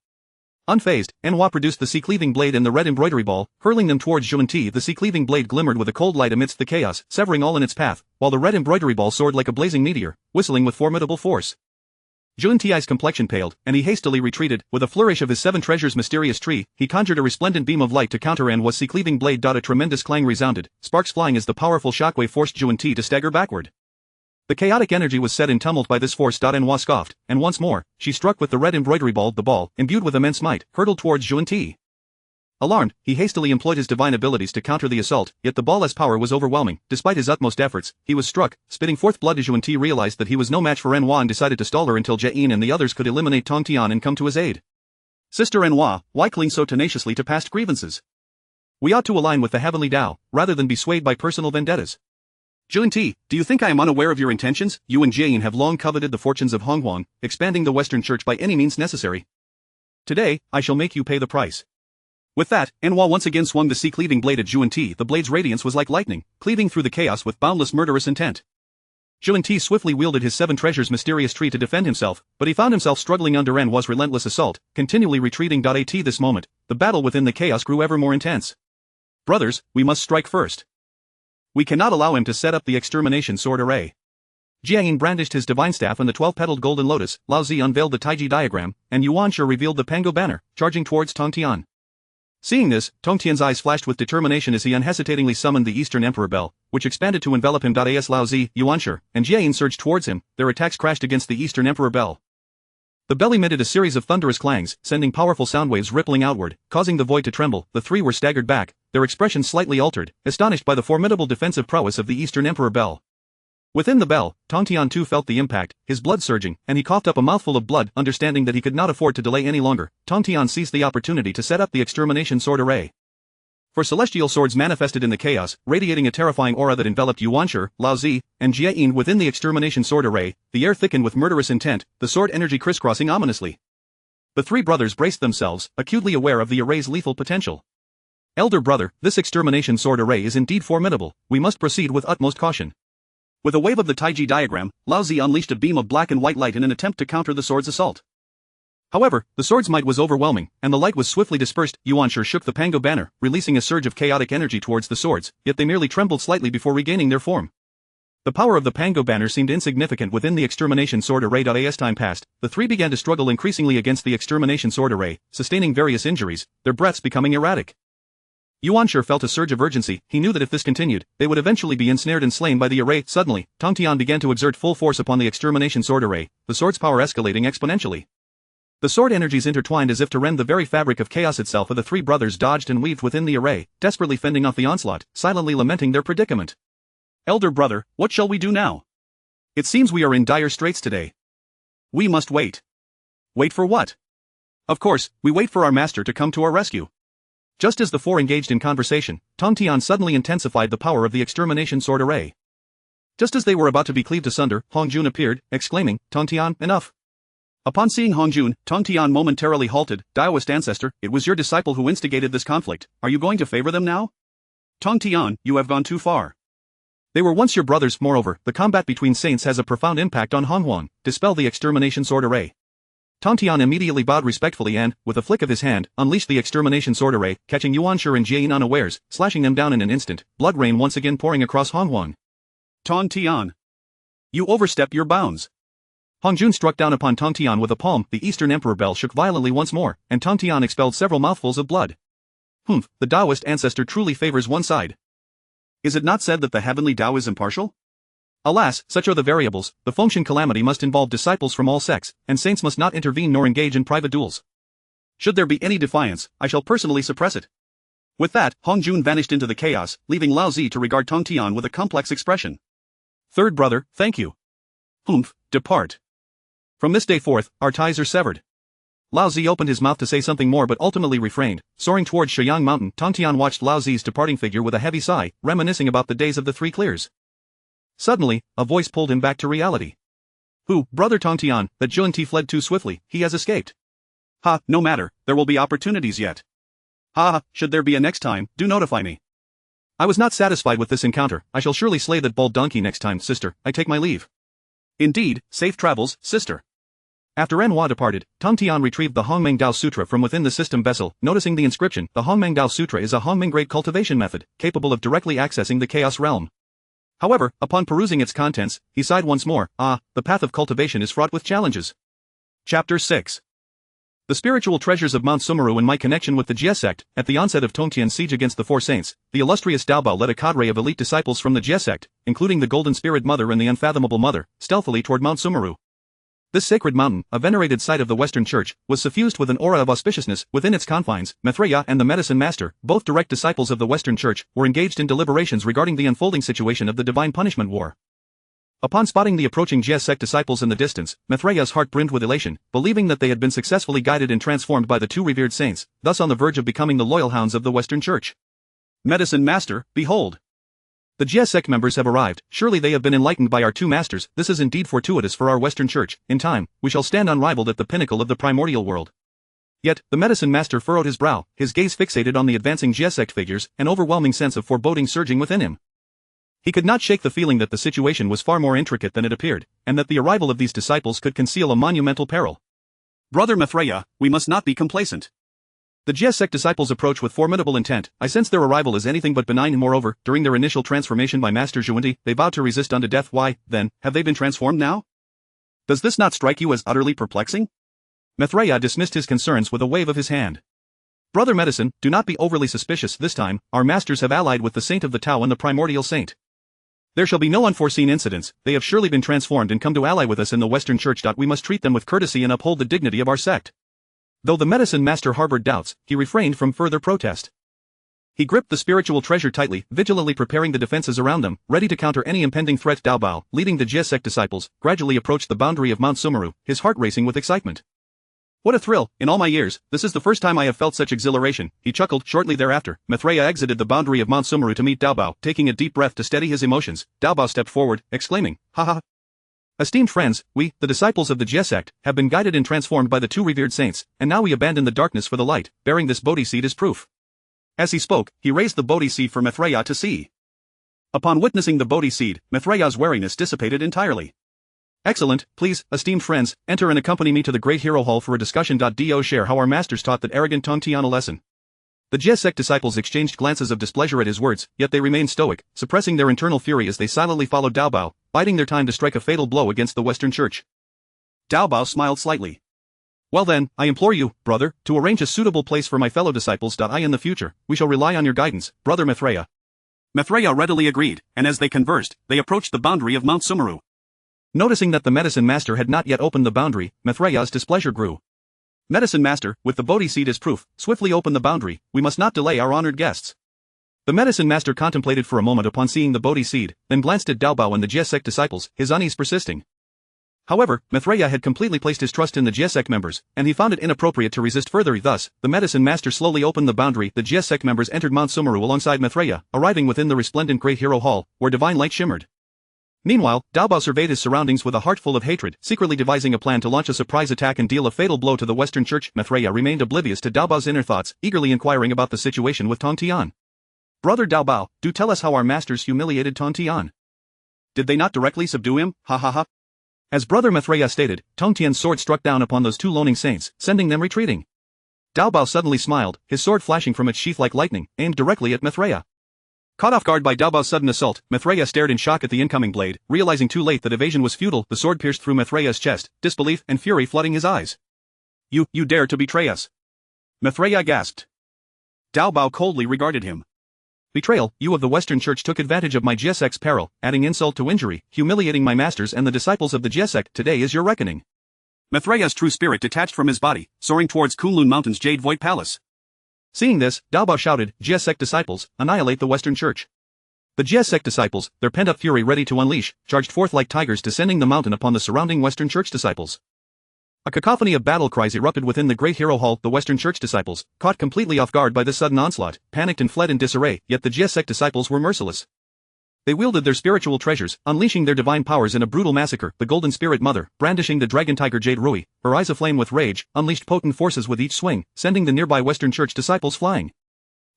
Unfazed, Enhua produced the sea-cleaving blade and the red embroidery ball, hurling them towards Zhuan-Ti. The sea-cleaving blade glimmered with a cold light amidst the chaos, severing all in its path, while the red embroidery ball soared like a blazing meteor, whistling with formidable force. Zhuan-Ti's complexion paled, and he hastily retreated. With a flourish of his seven treasures mysterious tree, he conjured a resplendent beam of light to counter Enhua's sea-cleaving blade. A tremendous clang resounded, sparks flying as the powerful shockwave forced Zhuan-Ti to stagger backward. The chaotic energy was set in tumult by this force. Enhua scoffed, and once more, she struck with the red embroidery ball. The ball, imbued with immense might, hurtled towards Zhuan-Ti. Alarmed, he hastily employed his divine abilities to counter the assault, yet the ball's power was overwhelming. Despite his utmost efforts, he was struck, spitting forth blood. Zhuan-Ti realized that he was no match for Enhua and decided to stall her until Jian and the others could eliminate Tong Tian and come to his aid. Sister Enhua, why cling so tenaciously to past grievances? We ought to align with the heavenly Tao, rather than be swayed by personal vendettas. Zhuan-Ti, do you think I am unaware of your intentions? You and Jian have long coveted the fortunes of Honghuang, expanding the Western Church by any means necessary. Today, I shall make you pay the price. With that, Enhua once again swung the sea-cleaving blade at Zhuan-Ti. The blade's radiance was like lightning, cleaving through the chaos with boundless murderous intent. Zhuan-Ti swiftly wielded his seven treasures mysterious tree to defend himself, but he found himself struggling under Enhua's relentless assault, continually retreating. At this moment, the battle within the chaos grew ever more intense. Brothers, we must strike first. We cannot allow him to set up the extermination sword array. Jiang brandished his divine staff and the 12-petaled golden lotus. Lao Zi unveiled the Taiji diagram, and Yuanshi revealed the Pango banner, charging towards Tong Tian. Seeing this, Tongtian's eyes flashed with determination as he unhesitatingly summoned the Eastern Emperor Bell, which expanded to envelop him. As Lao Zi, Yuanshi, and Jieyin surged towards him, their attacks crashed against the Eastern Emperor Bell. The bell emitted a series of thunderous clangs, sending powerful sound waves rippling outward, causing the void to tremble. The three were staggered back, their expressions slightly altered, astonished by the formidable defensive prowess of the Eastern Emperor Bell. Within the bell, Tongtian too felt the impact, his blood surging, and he coughed up a mouthful of blood. Understanding that he could not afford to delay any longer, Tongtian seized the opportunity to set up the extermination sword array. For celestial swords manifested in the chaos, radiating a terrifying aura that enveloped Yuanshi, Lao Zi, and Jieyin within the extermination sword array, the air thickened with murderous intent, the sword energy crisscrossing ominously. The three brothers braced themselves, acutely aware of the array's lethal potential. Elder brother, this extermination sword array is indeed formidable, we must proceed with utmost caution. With a wave of the Taiji diagram, Lao Zi unleashed a beam of black and white light in an attempt to counter the sword's assault. However, the sword's might was overwhelming, and the light was swiftly dispersed. Yuanshi shook the Pango banner, releasing a surge of chaotic energy towards the swords, yet they merely trembled slightly before regaining their form. The power of the Pango banner seemed insignificant within the extermination sword array. As time passed, the three began to struggle increasingly against the extermination sword array, sustaining various injuries, their breaths becoming erratic. Yuanshi felt a surge of urgency. He knew that if this continued, they would eventually be ensnared and slain by the array. Suddenly, Tongtian began to exert full force upon the extermination sword array, the sword's power escalating exponentially. The sword energies intertwined as if to rend the very fabric of chaos itself. The three brothers dodged and weaved within the array, desperately fending off the onslaught, silently lamenting their predicament. Elder brother, what shall we do now? It seems we are in dire straits today. We must wait. Wait for what? Of course, we wait for our master to come to our rescue. Just as the four engaged in conversation, Tongtian suddenly intensified the power of the extermination sword array. Just as they were about to be cleaved asunder, Hongjun appeared, exclaiming, "Tongtian, enough!" Upon seeing Hongjun, Tongtian momentarily halted. "Daoist ancestor, it was your disciple who instigated this conflict. Are you going to favor them now? Tongtian, you have gone too far. They were once your brothers. Moreover, the combat between saints has a profound impact on Honghuang. Dispel the extermination sword array." Tongtian immediately bowed respectfully and, with a flick of his hand, unleashed the extermination sword array, catching Yuanshi and Jieyin unawares, slashing them down in an instant, blood rain once again pouring across Honghuang. "Tongtian, you overstep your bounds." Hongjun struck down upon Tongtian with a palm. The Eastern Emperor Bell shook violently once more, and Tongtian expelled several mouthfuls of blood. The Taoist ancestor truly favors one side. Is it not said that the heavenly Tao is impartial? Alas, such are the variables. The Fengshen calamity must involve disciples from all sects, and saints must not intervene nor engage in private duels. Should there be any defiance, I shall personally suppress it. With that, Hongjun vanished into the chaos, leaving Lao Zi to regard Tongtian with a complex expression. "Third brother, thank you. Depart. From this day forth, our ties are severed." Lao Zi opened his mouth to say something more but ultimately refrained. Soaring towards Shiyang Mountain, Tongtian watched Lao Zi's departing figure with a heavy sigh, reminiscing about the days of the three clears. Suddenly, a voice pulled him back to reality. Brother Tongtian, that Zhilingti fled too swiftly, he has escaped." No matter, there will be opportunities yet. Should there be a next time, do notify me. I was not satisfied with this encounter. I shall surely slay that bold donkey next time. Sister, I take my leave. Indeed, safe travels, sister. After Anhua departed, Tongtian retrieved the Hongmeng Dao Sutra from within the system vessel, noticing the inscription. The Hongmeng Dao Sutra is a Hongmeng grade cultivation method, capable of directly accessing the chaos realm. However, upon perusing its contents, he sighed once more. The path of cultivation is fraught with challenges. Chapter 6. The spiritual treasures of Mount Sumeru. In my connection with the Jie sect, at the onset of Tongtian's siege against the Four Saints, the illustrious Daobao led a cadre of elite disciples from the Jie sect, including the Golden Spirit Mother and the Unfathomable Mother, stealthily toward Mount Sumeru. This sacred mountain, a venerated site of the Western Church, was suffused with an aura of auspiciousness. Within its confines, Maitreya and the Medicine Master, both direct disciples of the Western Church, were engaged in deliberations regarding the unfolding situation of the Divine Punishment War. Upon spotting the approaching Jie sect disciples in the distance, Maitreya's heart brimmed with elation, believing that they had been successfully guided and transformed by the two revered saints, thus on the verge of becoming the loyal hounds of the Western Church. "Medicine Master, behold! The Jie sect members have arrived. Surely they have been enlightened by our two masters. This is indeed fortuitous for our Western Church. In time, we shall stand unrivaled at the pinnacle of the primordial world." Yet, the Medicine Master furrowed his brow, his gaze fixated on the advancing Jie sect figures, an overwhelming sense of foreboding surging within him. He could not shake the feeling that the situation was far more intricate than it appeared, and that the arrival of these disciples could conceal a monumental peril. "Brother Maitreya, we must not be complacent. The Jie sect disciples approach with formidable intent. I sense their arrival as anything but benign, and moreover, during their initial transformation by Master Zhuanti, they vowed to resist unto death. Why, then, have they been transformed now? Does this not strike you as utterly perplexing?" Maitreya dismissed his concerns with a wave of his hand. Brother Medicine, do not be overly suspicious this time, our masters have allied with the Saint of the Tao and the Primordial Saint. There shall be no unforeseen incidents, they have surely been transformed and come to ally with us in the Western Church. We must treat them with courtesy and uphold the dignity of our sect. Though the Medicine Master harbored doubts, he refrained from further protest. He gripped the spiritual treasure tightly, vigilantly preparing the defenses around them, ready to counter any impending threat. Dao Bao, leading the Jie sect disciples, gradually approached the boundary of Mount Sumeru, his heart racing with excitement. What a thrill, in all my years, this is the first time I have felt such exhilaration, he chuckled. Shortly thereafter, Maitreya exited the boundary of Mount Sumeru to meet Dao Bao. Taking a deep breath to steady his emotions, Dao Bao stepped forward, exclaiming, "Ha ha! Esteemed friends, we, the disciples of the Jie sect, have been guided and transformed by the two revered saints, and now we abandon the darkness for the light, bearing this Bodhi seed as proof." As he spoke, he raised the Bodhi seed for Maitreya to see. Upon witnessing the Bodhi seed, Maitreya's wariness dissipated entirely. "Excellent, please, esteemed friends, enter and accompany me to the Great Hero Hall for a discussion. Do share how our masters taught that arrogant Tong Tian a lesson." The Jie sect disciples exchanged glances of displeasure at his words, yet they remained stoic, suppressing their internal fury as they silently followed Dao Bao, biding their time to strike a fatal blow against the Western Church. Dao Bao smiled slightly. "Well then, I implore you, brother, to arrange a suitable place for my fellow disciples. In the future, we shall rely on your guidance, brother Maitreya." Maitreya readily agreed, and as they conversed, they approached the boundary of Mount Sumeru. Noticing that the Medicine Master had not yet opened the boundary, Maitreya's displeasure grew. "Medicine Master, with the Bodhi seed as proof, swiftly open the boundary, we must not delay our honored guests." The Medicine Master contemplated for a moment upon seeing the Bodhi seed, then glanced at Dao Bao and the Jie sect disciples, his unease persisting. However, Maitreya had completely placed his trust in the Jie sect members, and he found it inappropriate to resist further. Thus, the Medicine Master slowly opened the boundary. The Jie sect members entered Mount Sumeru alongside Maitreya, arriving within the resplendent Great Hero Hall, where divine light shimmered. Meanwhile, Dao Bao surveyed his surroundings with a heart full of hatred, secretly devising a plan to launch a surprise attack and deal a fatal blow to the Western Church. Maitreya remained oblivious to Dao Bao's inner thoughts, eagerly inquiring about the situation with Tong Tian. "Brother Dao Bao, do tell us how our masters humiliated Tong Tian. Did they not directly subdue him? Ha ha ha." As Brother Maitreya stated, Tong Tian's sword struck down upon those two loaning saints, sending them retreating. Dao Bao suddenly smiled, his sword flashing from its sheath like lightning, aimed directly at Maitreya. Caught off guard by Dao Bao's sudden assault, Maitreya stared in shock at the incoming blade, realizing too late that evasion was futile. The sword pierced through Maitreya's chest, disbelief and fury flooding his eyes. You dare to betray us?" Maitreya gasped. Dao Bao coldly regarded him. "Betrayal, you of the Western Church took advantage of my Jie sect's peril, adding insult to injury, humiliating my masters and the disciples of the Jie sect. Today is your reckoning." Maitreya's true spirit detached from his body, soaring towards Kunlun Mountain's Jade Void Palace. Seeing this, Dao Bao shouted, "Jie sect disciples, annihilate the Western Church." The Jie sect disciples, their pent-up fury ready to unleash, charged forth like tigers descending the mountain upon the surrounding Western Church disciples. A cacophony of battle cries erupted within the Great Hero Hall. The Western Church disciples, caught completely off guard by this sudden onslaught, panicked and fled in disarray, yet the Jie sect disciples were merciless. They wielded their spiritual treasures, unleashing their divine powers in a brutal massacre. The Golden Spirit Mother, brandishing the dragon tiger Jade Rui, her eyes aflame with rage, unleashed potent forces with each swing, sending the nearby Western Church disciples flying.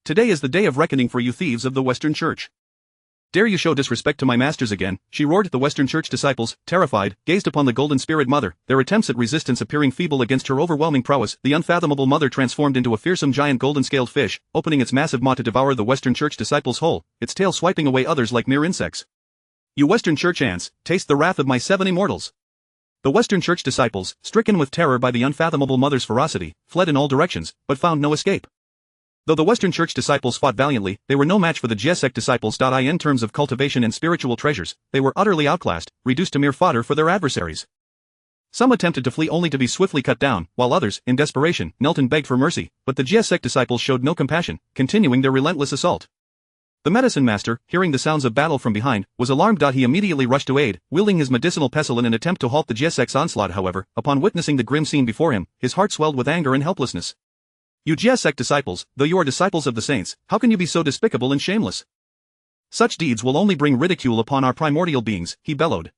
"Today is the day of reckoning for you thieves of the Western Church. Dare you show disrespect to my masters again?" she roared. The Western Church disciples, terrified, gazed upon the Golden Spirit Mother, their attempts at resistance appearing feeble against her overwhelming prowess. The unfathomable mother transformed into a fearsome giant golden-scaled fish, opening its massive maw to devour the Western Church disciples whole, its tail swiping away others like mere insects. "You Western Church ants, taste the wrath of my 7 immortals." The Western Church disciples, stricken with terror by the unfathomable mother's ferocity, fled in all directions, but found no escape. Though the Western Church disciples fought valiantly, they were no match for the Jie sect disciples. In terms of cultivation and spiritual treasures, they were utterly outclassed, reduced to mere fodder for their adversaries. Some attempted to flee only to be swiftly cut down, while others, in desperation, knelt and begged for mercy, but the Jie sect disciples showed no compassion, continuing their relentless assault. The Medicine Master, hearing the sounds of battle from behind, was alarmed. He immediately rushed to aid, wielding his medicinal pestle in an attempt to halt the Jie sect's onslaught. However, upon witnessing the grim scene before him, his heart swelled with anger and helplessness. "You Jie sect disciples, though you are disciples of the saints, how can you be so despicable and shameless? Such deeds will only bring ridicule upon our primordial beings," he bellowed.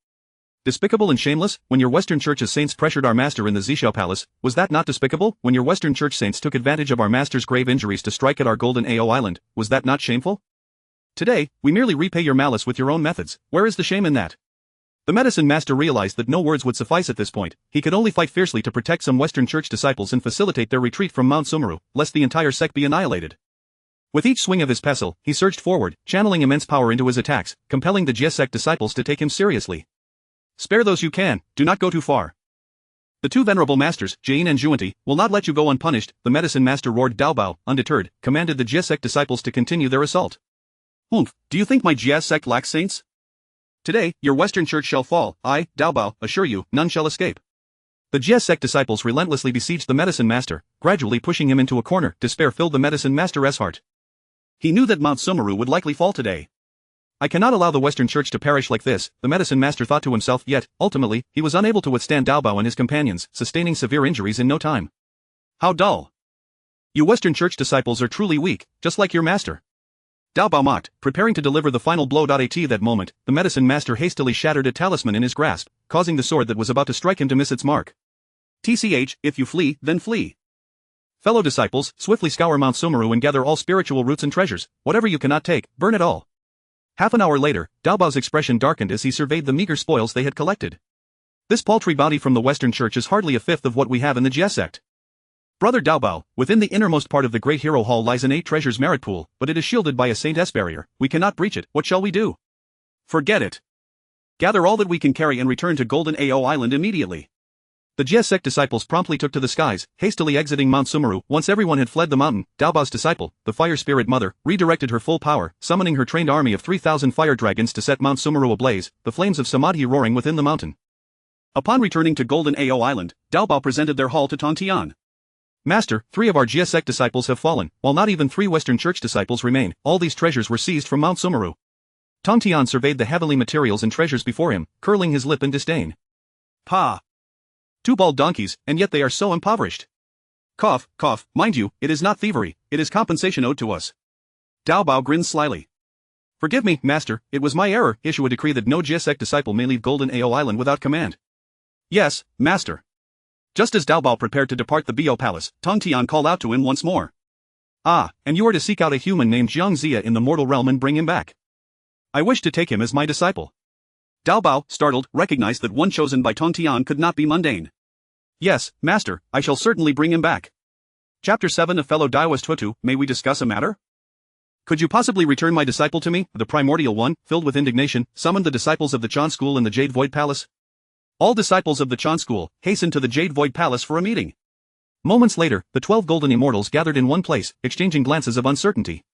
"Despicable and shameless? When your Western Church's saints pressured our master in the Zishao Palace, was that not despicable? When your Western Church saints took advantage of our master's grave injuries to strike at our Golden Ao Island, was that not shameful? Today, we merely repay your malice with your own methods. Where is the shame in that?" The Medicine Master realized that no words would suffice at this point. He could only fight fiercely to protect some Western Church disciples and facilitate their retreat from Mount Sumeru, lest the entire sect be annihilated. With each swing of his pestle, he surged forward, channeling immense power into his attacks, compelling the Jie sect disciples to take him seriously. "Spare those you can, do not go too far." The two venerable masters, Jane and Juanti, will not let you go unpunished, the medicine master roared. Dao Bao, undeterred, commanded the Jia sect disciples to continue their assault. Do you think my Jia sect lacks saints? Today, your Western church shall fall, I, Dao Bao, assure you, none shall escape. The Jia sect disciples relentlessly besieged the medicine master, gradually pushing him into a corner. Despair filled the medicine master's heart. He knew that Mount Sumeru would likely fall today. I cannot allow the Western church to perish like this, the medicine master thought to himself, yet, ultimately, he was unable to withstand Dao Bao and his companions, sustaining severe injuries in no time. How dull. You Western church disciples are truly weak, just like your master. Dao Bao mocked, preparing to deliver the final blow. At that moment, the medicine master hastily shattered a talisman in his grasp, causing the sword that was about to strike him to miss its mark. TCH, if you flee, then flee. Fellow disciples, swiftly scour Mount Sumeru and gather all spiritual roots and treasures, whatever you cannot take, burn it all. Half an hour later, Dao Bao's expression darkened as he surveyed the meager spoils they had collected. This paltry bounty from the Western church is hardly a fifth of what we have in the Jia sect. Brother Dao Bao, within the innermost part of the Great Hero Hall lies an 8 treasures merit pool, but it is shielded by a Saint's barrier. We cannot breach it. What shall we do? Forget it. Gather all that we can carry and return to Golden Ao Island immediately. The Jia sect disciples promptly took to the skies, hastily exiting Mount Sumeru. Once everyone had fled the mountain, Dao Bao's disciple, the Fire Spirit Mother, redirected her full power, summoning her trained army of 3,000 fire dragons to set Mount Sumeru ablaze, the flames of Samadhi roaring within the mountain. Upon returning to Golden Ao Island, Dao Bao presented their haul to Tong Tian. Master, 3 of our Jia sect disciples have fallen, while not even 3 Western church disciples remain. All these treasures were seized from Mount Sumeru. Tong Tian surveyed the heavenly materials and treasures before him, curling his lip in disdain. Pah! 2 bald donkeys, and yet they are so impoverished. Cough, cough, mind you, it is not thievery, it is compensation owed to us. Dao Bao grinned slyly. Forgive me, master, it was my error. Issue a decree that no Jia sect disciple may leave Golden Ao Island without command. Yes, master. Just as Dao Bao prepared to depart the Bo Palace, Tong Tian called out to him once more. Ah, and you are to seek out a human named Jiang Zia in the mortal realm and bring him back. I wish to take him as my disciple. Dao Bao, startled, recognized that one chosen by Tong Tian could not be mundane. Yes, master, I shall certainly bring him back. Chapter 7 of Fellow Daoist Hutu, may we discuss a matter? Could you possibly return my disciple to me? The Primordial One, filled with indignation, summoned the disciples of the Chan School in the Jade Void Palace. All disciples of the Chan School hastened to the Jade Void Palace for a meeting. Moments later, the 12 golden immortals gathered in one place, exchanging glances of uncertainty.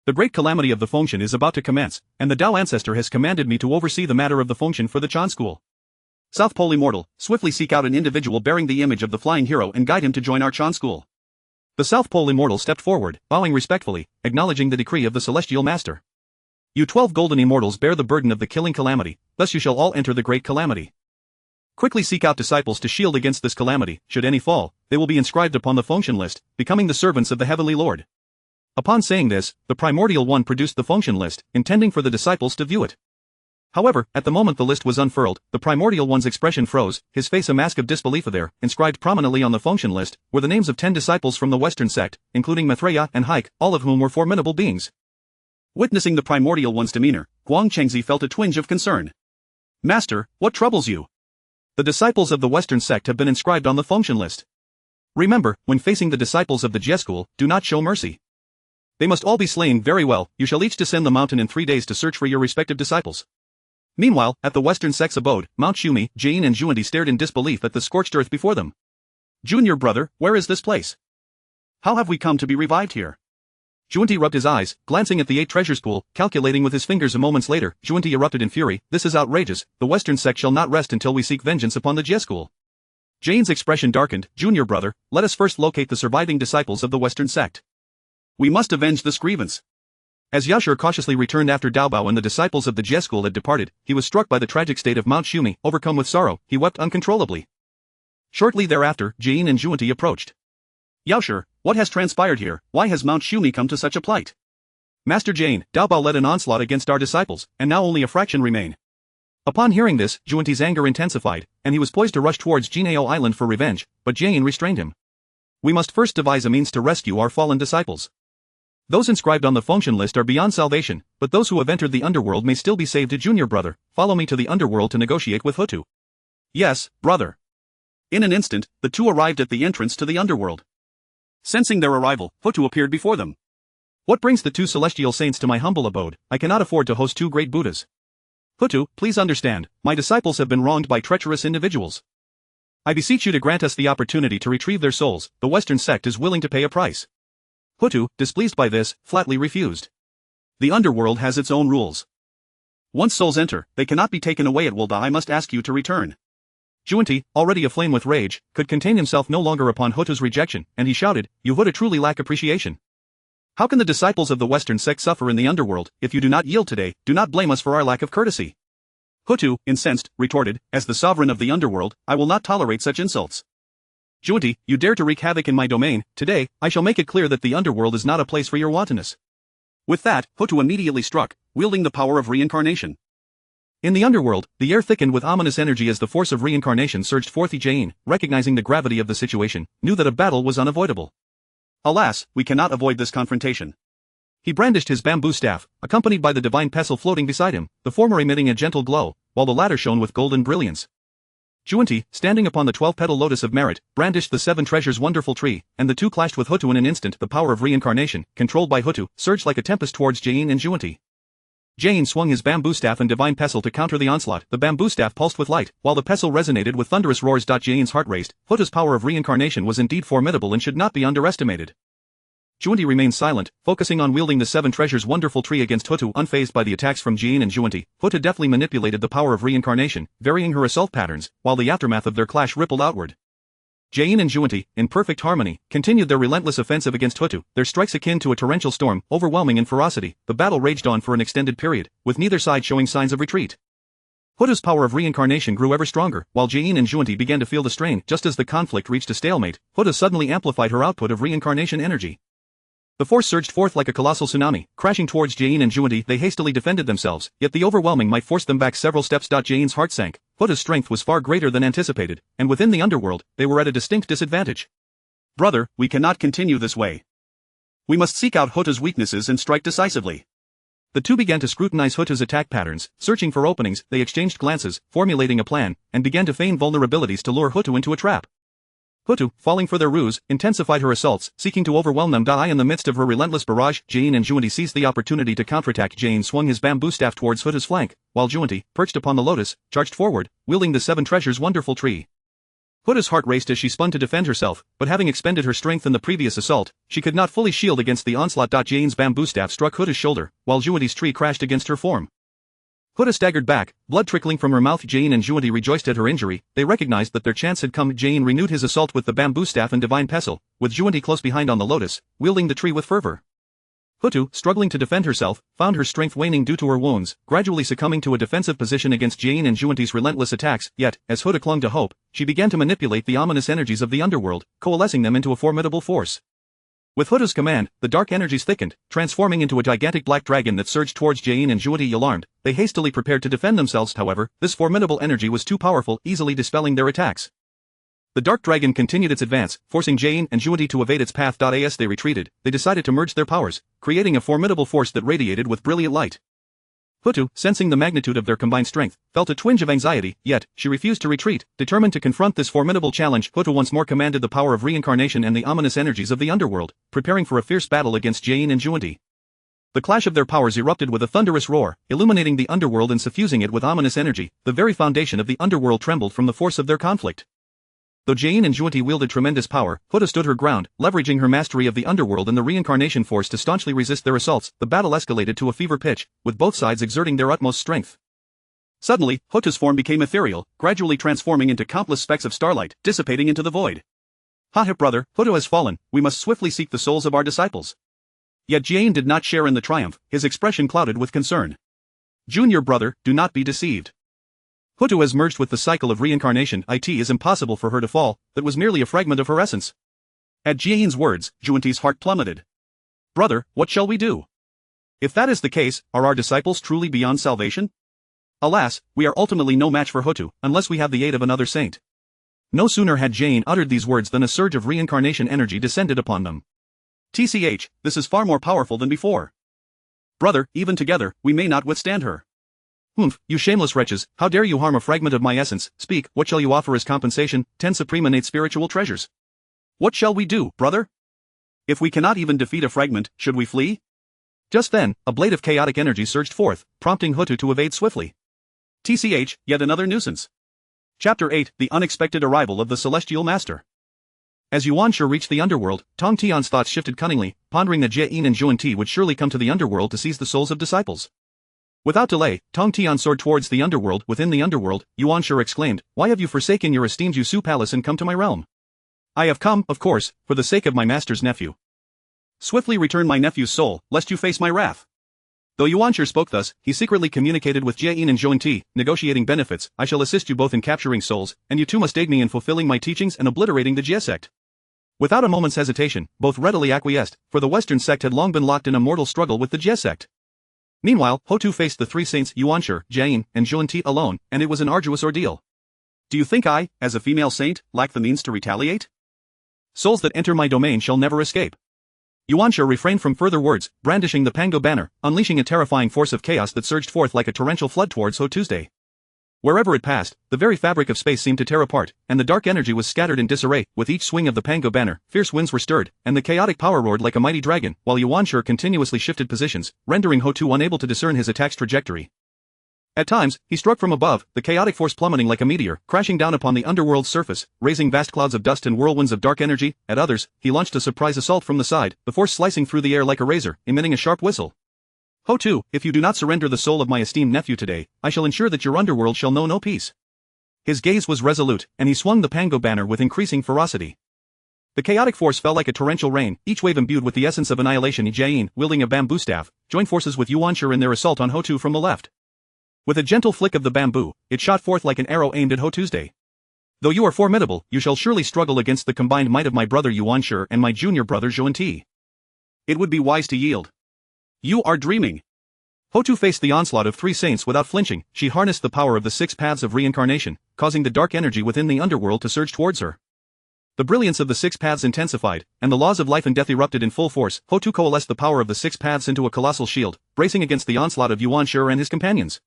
The great calamity of the function is about to commence, and the Dao ancestor has commanded me to oversee the matter of the function for the Chan School. South Pole Immortal, swiftly seek out an individual bearing the image of the flying hero and guide him to join our Chan School. The South Pole Immortal stepped forward, bowing respectfully, acknowledging the decree of the Celestial Master. You 12 golden immortals bear the burden of the killing calamity, thus you shall all enter the great calamity. Quickly seek out disciples to shield against this calamity. Should any fall, they will be inscribed upon the function list, becoming the servants of the Heavenly Lord. Upon saying this, the Primordial One produced the function list, intending for the disciples to view it. However, at the moment the list was unfurled, the Primordial One's expression froze, his face a mask of disbelief. There, inscribed prominently on the function list, were the names of 10 disciples from the Western sect, including Maitreya and Haik, all of whom were formidable beings. Witnessing the Primordial One's demeanor, Guang Chengzi felt a twinge of concern. Master, what troubles you? The disciples of the Western sect have been inscribed on the function list. Remember, when facing the disciples of the Jia School, do not show mercy. They must all be slain. Very well, you shall each descend the mountain in 3 days to search for your respective disciples. Meanwhile, at the Western sect's abode, Mount Shumi, Jane and Juanti stared in disbelief at the scorched earth before them. Junior brother, where is this place? How have we come to be revived here? Juanti rubbed his eyes, glancing at the 8 treasures pool, calculating with his fingers. Moments later, Juanti erupted in fury. This is outrageous. The Western sect shall not rest until we seek vengeance upon the Jia School. Jane's expression darkened. Junior brother, let us first locate the surviving disciples of the Western sect. We must avenge this grievance. As Yashur cautiously returned after Dao Bao and the disciples of the Jia School had departed, he was struck by the tragic state of Mount Shumi. Overcome with sorrow, he wept uncontrollably. Shortly thereafter, Jane and Juanti approached. Yashur, what has transpired here? Why has Mount Shumi come to such a plight? Master Jane, Dao Bao led an onslaught against our disciples, and now only a fraction remain. Upon hearing this, Juanti's anger intensified, and he was poised to rush towards Jinao Island for revenge, but Jane restrained him. We must first devise a means to rescue our fallen disciples. Those inscribed on the function list are beyond salvation, but those who have entered the underworld may still be saved. Junior brother, follow me to the underworld to negotiate with Hutu. Yes, brother. In an instant, the two arrived at the entrance to the underworld. Sensing their arrival, Hutu appeared before them. What brings the 2 celestial saints to my humble abode? I cannot afford to host 2 great Buddhas. Hutu, please understand, my disciples have been wronged by treacherous individuals. I beseech you to grant us the opportunity to retrieve their souls. The Western sect is willing to pay a price. Hutu, displeased by this, flatly refused. The underworld has its own rules. Once souls enter, they cannot be taken away at will. I must ask you to return. Juanti, already aflame with rage, could contain himself no longer upon Hutu's rejection, and he shouted, "You Hutu truly lack appreciation. How can the disciples of the Western sect suffer in the underworld? If you do not yield today, do not blame us for our lack of courtesy." Hutu, incensed, retorted, "As the sovereign of the underworld, I will not tolerate such insults. Juanti, you dare to wreak havoc in my domain. Today, I shall make it clear that the underworld is not a place for your wantonness." With that, Hutu immediately struck, wielding the power of reincarnation. In the underworld, the air thickened with ominous energy as the force of reincarnation surged forth. Jain, recognizing the gravity of the situation, knew that a battle was unavoidable. Alas, we cannot avoid this confrontation. He brandished his bamboo staff, accompanied by the divine pestle floating beside him, the former emitting a gentle glow, while the latter shone with golden brilliance. Juanti, standing upon the 12-petal lotus of merit, brandished the 7 treasures wonderful tree, and the two clashed with Hutu in an instant. The power of reincarnation, controlled by Hutu, surged like a tempest towards Jain and Juanti. Jain swung his bamboo staff and divine pestle to counter the onslaught. The bamboo staff pulsed with light, while the pestle resonated with thunderous roars. Jain's heart raced. Hutu's power of reincarnation was indeed formidable and should not be underestimated. Juanti remained silent, focusing on wielding the 7 treasures wonderful tree against Hutu. Unfazed by the attacks from Jain and Juanti, Hutu deftly manipulated the power of reincarnation, varying her assault patterns, while the aftermath of their clash rippled outward. Jain and Juanti, in perfect harmony, continued their relentless offensive against Hutu, their strikes akin to a torrential storm, overwhelming in ferocity. The battle raged on for an extended period, with neither side showing signs of retreat. Hutu's power of reincarnation grew ever stronger, while Jain and Juanti began to feel the strain. Just as the conflict reached a stalemate, Hutu suddenly amplified her output of reincarnation energy. The force surged forth like a colossal tsunami, crashing towards Jain and Juanti. They hastily defended themselves, yet the overwhelming might forced them back several steps. Jain's heart sank. Hutu's strength was far greater than anticipated, and within the underworld, they were at a distinct disadvantage. "Brother, we cannot continue this way. We must seek out Hutu's weaknesses and strike decisively." The two began to scrutinize Hutu's attack patterns, searching for openings. They exchanged glances, formulating a plan, and began to feign vulnerabilities to lure Hutu into a trap. Hutu, falling for their ruse, intensified her assaults, seeking to overwhelm them. In the midst of her relentless barrage, Jain and Juanti seized the opportunity to counterattack. Jain swung his bamboo staff towards Hutu's flank, while Juanti, perched upon the lotus, charged forward, wielding the 7 treasures wonderful tree. Hutu's heart raced as she spun to defend herself, but having expended her strength in the previous assault, she could not fully shield against the onslaught. Jain's bamboo staff struck Hutu's shoulder, while Juanti's tree crashed against her form. Hutu staggered back, blood trickling from her mouth. Jain and Juanti rejoiced at her injury. They recognized that their chance had come. Jain renewed his assault with the bamboo staff and divine pestle, with Juanti close behind on the lotus, wielding the tree with fervor. Hutu, struggling to defend herself, found her strength waning due to her wounds, gradually succumbing to a defensive position against Jain and Juanti's relentless attacks. Yet, as Hutu clung to hope, she began to manipulate the ominous energies of the underworld, coalescing them into a formidable force. With Hutu's command, the dark energies thickened, transforming into a gigantic black dragon that surged towards Jain and Juanti. Alarmed, they hastily prepared to defend themselves. However, this formidable energy was too powerful, easily dispelling their attacks. The dark dragon continued its advance, forcing Jain and Juanti to evade its path. As they retreated, they decided to merge their powers, creating a formidable force that radiated with brilliant light. Hutu, sensing the magnitude of their combined strength, felt a twinge of anxiety, yet, she refused to retreat, determined to confront this formidable challenge. Hutu once more commanded the power of reincarnation and the ominous energies of the underworld, preparing for a fierce battle against Jain and Juanti. The clash of their powers erupted with a thunderous roar, illuminating the underworld and suffusing it with ominous energy. The very foundation of the underworld trembled from the force of their conflict. Though Jain and Juanti wielded tremendous power, Hutu stood her ground, leveraging her mastery of the underworld and the reincarnation force to staunchly resist their assaults. The battle escalated to a fever pitch, with both sides exerting their utmost strength. Suddenly, Hutu's form became ethereal, gradually transforming into countless specks of starlight, dissipating into the void. "Ha, brother, Hutu has fallen. We must swiftly seek the souls of our disciples." Yet Jain did not share in the triumph, his expression clouded with concern. "Junior brother, do not be deceived. Hutu has merged with the cycle of reincarnation. It is impossible for her to fall, that was merely a fragment of her essence." At Jain's words, Juanti's heart plummeted. "Brother, what shall we do? If that is the case, are our disciples truly beyond salvation? Alas, we are ultimately no match for Hutu, unless we have the aid of another saint." No sooner had Jain uttered these words than a surge of reincarnation energy descended upon them. "Tch, this is far more powerful than before. Brother, even together, we may not withstand her." "Humph, you shameless wretches, how dare you harm a fragment of my essence? Speak, what shall you offer as compensation? 10 supreme innate spiritual treasures. What shall we do, brother? If we cannot even defeat a fragment, should we flee?" Just then, a blade of chaotic energy surged forth, prompting Hutu to evade swiftly. "Tch, yet another nuisance." Chapter 8: The Unexpected Arrival of the Celestial Master. As Yuanshi reached the underworld, Tong Tian's thoughts shifted cunningly, pondering that Jie Yin and Zhuan Ti would surely come to the underworld to seize the souls of disciples. Without delay, Tong Tian soared towards the underworld. Within the underworld, Yuanshi exclaimed, "Why have you forsaken your esteemed Yusu palace and come to my realm?" "I have come, of course, for the sake of my master's nephew. Swiftly return my nephew's soul, lest you face my wrath." Though Yuanshi spoke thus, he secretly communicated with Jie Yin and Zhuan Ti, negotiating benefits. "I shall assist you both in capturing souls, and you two must aid me in fulfilling my teachings and obliterating the Jie sect." Without a moment's hesitation, both readily acquiesced, for the Western sect had long been locked in a mortal struggle with the Jie sect. Meanwhile, Ho-Tu faced the three saints Yuanshi, Jie Yin, and Zhuan Ti alone, and it was an arduous ordeal. "Do you think I, as a female saint, lack the means to retaliate? Souls that enter my domain shall never escape." Yuanshi refrained from further words, brandishing the Pango banner, unleashing a terrifying force of chaos that surged forth like a torrential flood towards Ho-Tuesday. Wherever it passed, the very fabric of space seemed to tear apart, and the dark energy was scattered in disarray. With each swing of the Pango banner, fierce winds were stirred, and the chaotic power roared like a mighty dragon, while Yuanshi continuously shifted positions, rendering Ho-Tu unable to discern his attack's trajectory. At times, he struck from above, the chaotic force plummeting like a meteor, crashing down upon the underworld's surface, raising vast clouds of dust and whirlwinds of dark energy. At others, he launched a surprise assault from the side, the force slicing through the air like a razor, emitting a sharp whistle. "Ho-Tu, if you do not surrender the soul of my esteemed nephew today, I shall ensure that your underworld shall know no peace." His gaze was resolute, and he swung the Pango banner with increasing ferocity. The chaotic force fell like a torrential rain, each wave imbued with the essence of annihilation. Jie Yin, wielding a bamboo staff, joined forces with Yuanshi in their assault on Ho-Tu from the left. With a gentle flick of the bamboo, it shot forth like an arrow aimed at Ho-Tuesday. "Though you are formidable, you shall surely struggle against the combined might of my brother Yuanshi and my junior brother Zhuan Ti. It would be wise to yield." "You are dreaming." Ho-Tu faced the onslaught of three saints without flinching. She harnessed the power of the six paths of reincarnation, causing the dark energy within the underworld to surge towards her. The brilliance of the six paths intensified, and the laws of life and death erupted in full force. Ho-Tu coalesced the power of the six paths into a colossal shield, bracing against the onslaught of Yuanshi and his companions.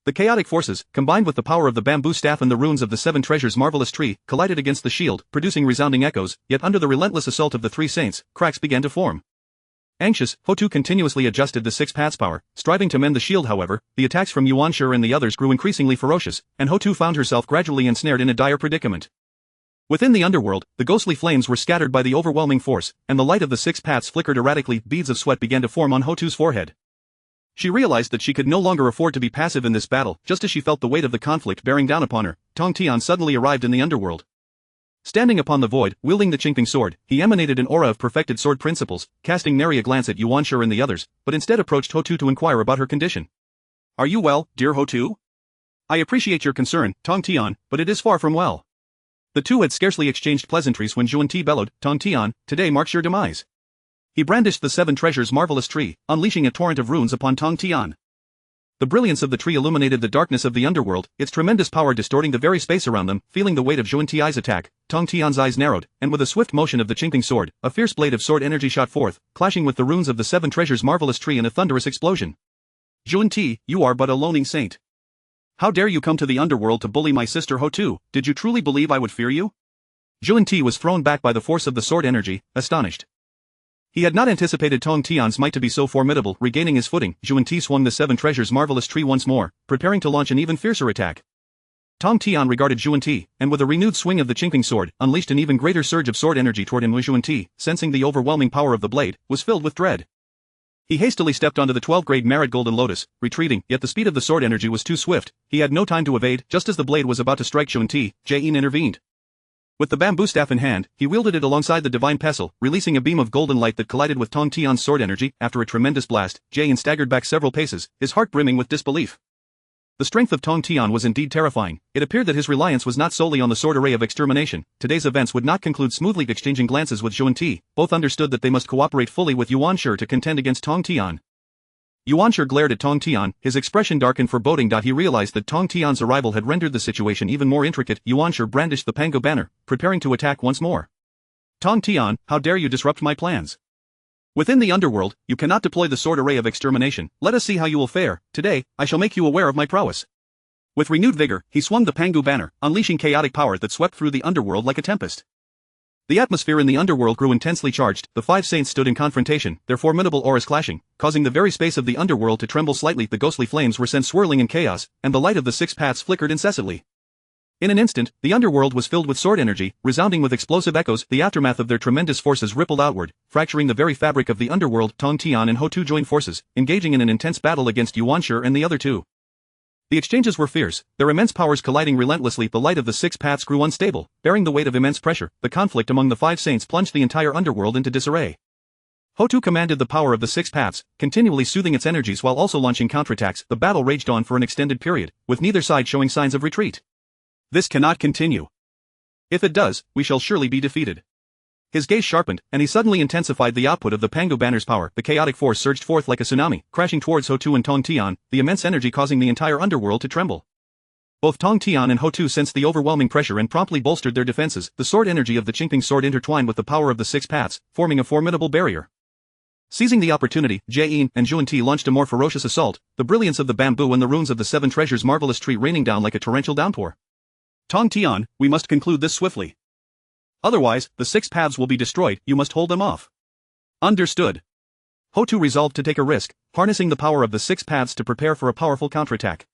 The chaotic forces, combined with the power of the bamboo staff and the runes of the seven treasures' marvelous tree, collided against the shield, producing resounding echoes. Yet under the relentless assault of the three saints, cracks began to form. Anxious, Ho-Tu continuously adjusted the six paths' power, striving to mend the shield. However, the attacks from Yuanshi and the others grew increasingly ferocious, and Ho-Tu found herself gradually ensnared in a dire predicament. Within the underworld, the ghostly flames were scattered by the overwhelming force, and the light of the six paths flickered erratically. Beads of sweat began to form on Ho-Tu's forehead. She realized that she could no longer afford to be passive in this battle. Just as she felt the weight of the conflict bearing down upon her, Tong Tian suddenly arrived in the underworld. Standing upon the void, wielding the Qingping sword, he emanated an aura of perfected sword principles, casting nary a glance at Yuanshi and the others, but instead approached Ho-Tu to inquire about her condition. "Are you well, dear Ho-Tu? I appreciate your concern, Tong Tian, but it is far from well." The two had scarcely exchanged pleasantries when Zhuan Ti bellowed, "Tong Tian, today marks your demise." He brandished the seven treasures' marvelous tree, unleashing a torrent of runes upon Tong Tian. The brilliance of the tree illuminated the darkness of the underworld, its tremendous power distorting the very space around them. Feeling the weight of Zhuan Ti's attack, Tong Tian's eyes narrowed, and with a swift motion of the Qingping sword, a fierce blade of sword energy shot forth, clashing with the runes of the seven treasures' marvelous tree in a thunderous explosion. "Zhuan Ti, you are but a loaning saint. How dare you come to the underworld to bully my sister Ho-Tu? Did you truly believe I would fear you?" Zhuan Ti was thrown back by the force of the sword energy, astonished. He had not anticipated Tong Tian's might to be so formidable. Regaining his footing, Zhuan Ti swung the seven treasures' marvelous tree once more, preparing to launch an even fiercer attack. Tong Tian regarded Zhuan Ti, and with a renewed swing of the Qingping sword, unleashed an even greater surge of sword energy toward him. Zhuan Ti, sensing the overwhelming power of the blade, was filled with dread. He hastily stepped onto the 12th-grade Merit Golden Lotus, retreating, yet the speed of the sword energy was too swift. He had no time to evade. Just as the blade was about to strike Zhuan Ti, Jie Yin intervened. With the bamboo staff in hand, he wielded it alongside the divine pestle, releasing a beam of golden light that collided with Tong Tian's sword energy. After a tremendous blast, Jie Yin staggered back several paces, his heart brimming with disbelief. The strength of Tong Tian was indeed terrifying. It appeared that his reliance was not solely on the sword array of extermination. Today's events would not conclude smoothly. Exchanging glances with Zhuan Ti, both understood that they must cooperate fully with Yuanshi to contend against Tong Tian. Yuanshi glared at Tong Tian, his expression dark and foreboding. He realized that Tong Tian's arrival had rendered the situation even more intricate. Yuanshi brandished the Pango banner, preparing to attack once more. "Tong Tian, how dare you disrupt my plans? Within the underworld, you cannot deploy the sword array of extermination. Let us see how you will fare. Today, I shall make you aware of my prowess." With renewed vigor, he swung the Pango banner, unleashing chaotic power that swept through the underworld like a tempest. The atmosphere in the underworld grew intensely charged. The five saints stood in confrontation, their formidable auras clashing, causing the very space of the underworld to tremble slightly. The ghostly flames were sent swirling in chaos, and the light of the six paths flickered incessantly. In an instant, the underworld was filled with sword energy, resounding with explosive echoes. The aftermath of their tremendous forces rippled outward, fracturing the very fabric of the underworld. Tong Tian and Ho Tu joined forces, engaging in an intense battle against Yuanshi and the other two. The exchanges were fierce, their immense powers colliding relentlessly. The light of the six paths grew unstable, bearing the weight of immense pressure. The conflict among the five saints plunged the entire underworld into disarray. Ho Tu commanded the power of the six paths, continually soothing its energies while also launching counterattacks. The battle raged on for an extended period, with neither side showing signs of retreat. This cannot continue. If it does, we shall surely be defeated. His gaze sharpened, and he suddenly intensified the output of the Pango Banner's power. The chaotic force surged forth like a tsunami, crashing towards Ho Tu and Tong Tian, the immense energy causing the entire underworld to tremble. Both Tong Tian and Ho Tu sensed the overwhelming pressure and promptly bolstered their defenses. The sword energy of the Qingping sword intertwined with the power of the six paths, forming a formidable barrier. Seizing the opportunity, Jie Yin and Zhuan Ti launched a more ferocious assault, the brilliance of the bamboo and the runes of the seven treasures' marvelous tree raining down like a torrential downpour. Tong Tian, we must conclude this swiftly. Otherwise, the six paths will be destroyed. You must hold them off. Understood. Ho Tu resolved to take a risk, harnessing the power of the six paths to prepare for a powerful counterattack.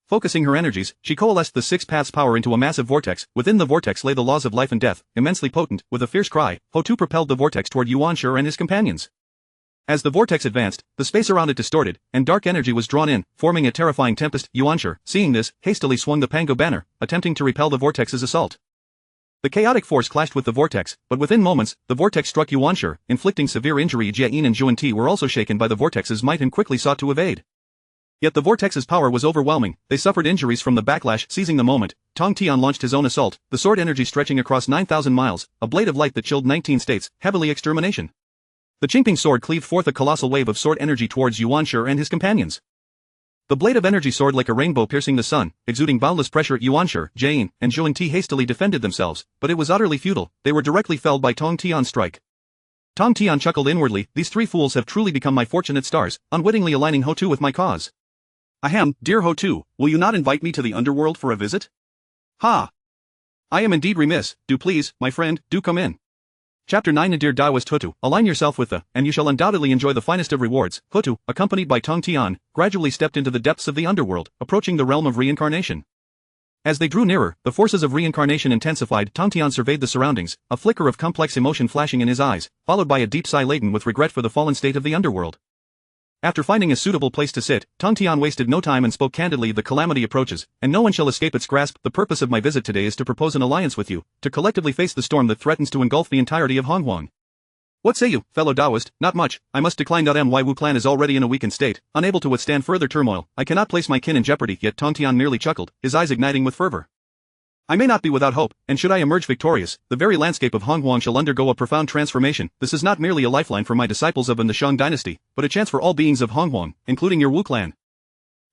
Focusing her energies, she coalesced the six paths' power into a massive vortex. Within the vortex lay the laws of life and death, immensely potent. With a fierce cry, Ho Tu propelled the vortex toward Yuanshi and his companions. As the vortex advanced, the space around it distorted, and dark energy was drawn in, forming a terrifying tempest. Yuanshi, seeing this, hastily swung the Pango Banner, attempting to repel the vortex's assault. The chaotic force clashed with the vortex, but within moments, the vortex struck Yuanshi, inflicting severe injury. Jie Yin and Zhuan Ti were also shaken by the vortex's might and quickly sought to evade. Yet the vortex's power was overwhelming. They suffered injuries from the backlash. Seizing the moment, Tong Tian launched his own assault, the sword energy stretching across 9,000 miles, a blade of light that chilled 19 states, heavily extermination. The Qingping sword cleaved forth a colossal wave of sword energy towards Yuanshi and his companions. The blade of energy soared like a rainbow piercing the sun, exuding boundless pressure. Yuanshi, Jie Yin, and Zhuan Ti hastily defended themselves, but it was utterly futile. They were directly felled by Tong Tian's strike. Tong Tian chuckled inwardly. These three fools have truly become my fortunate stars, unwittingly aligning Ho Tu with my cause. Ahem, dear Ho Tu, will you not invite me to the underworld for a visit? Ha! I am indeed remiss. Do please, my friend, do come in. Chapter 9. Dear Taoist Ho Tu, align yourself with and you shall undoubtedly enjoy the finest of rewards. Ho Tu, accompanied by Tong Tian, gradually stepped into the depths of the underworld, approaching the realm of reincarnation. As they drew nearer, the forces of reincarnation intensified. Tong Tian surveyed the surroundings, a flicker of complex emotion flashing in his eyes, followed by a deep sigh laden with regret for the fallen state of the underworld. After finding a suitable place to sit, Tong Tian wasted no time and spoke candidly. The calamity approaches, and no one shall escape its grasp. The purpose of my visit today is to propose an alliance with you, to collectively face the storm that threatens to engulf the entirety of Honghuang. What say you, fellow Taoist? Not much. I must decline. My Wu clan is already in a weakened state, unable to withstand further turmoil. I cannot place my kin in jeopardy. Yet Tong Tian merely chuckled, his eyes igniting with fervor. I may not be without hope, and should I emerge victorious, the very landscape of Honghuang shall undergo a profound transformation. This is not merely a lifeline for my disciples of the Shang dynasty, but a chance for all beings of Honghuang, including your Wu clan.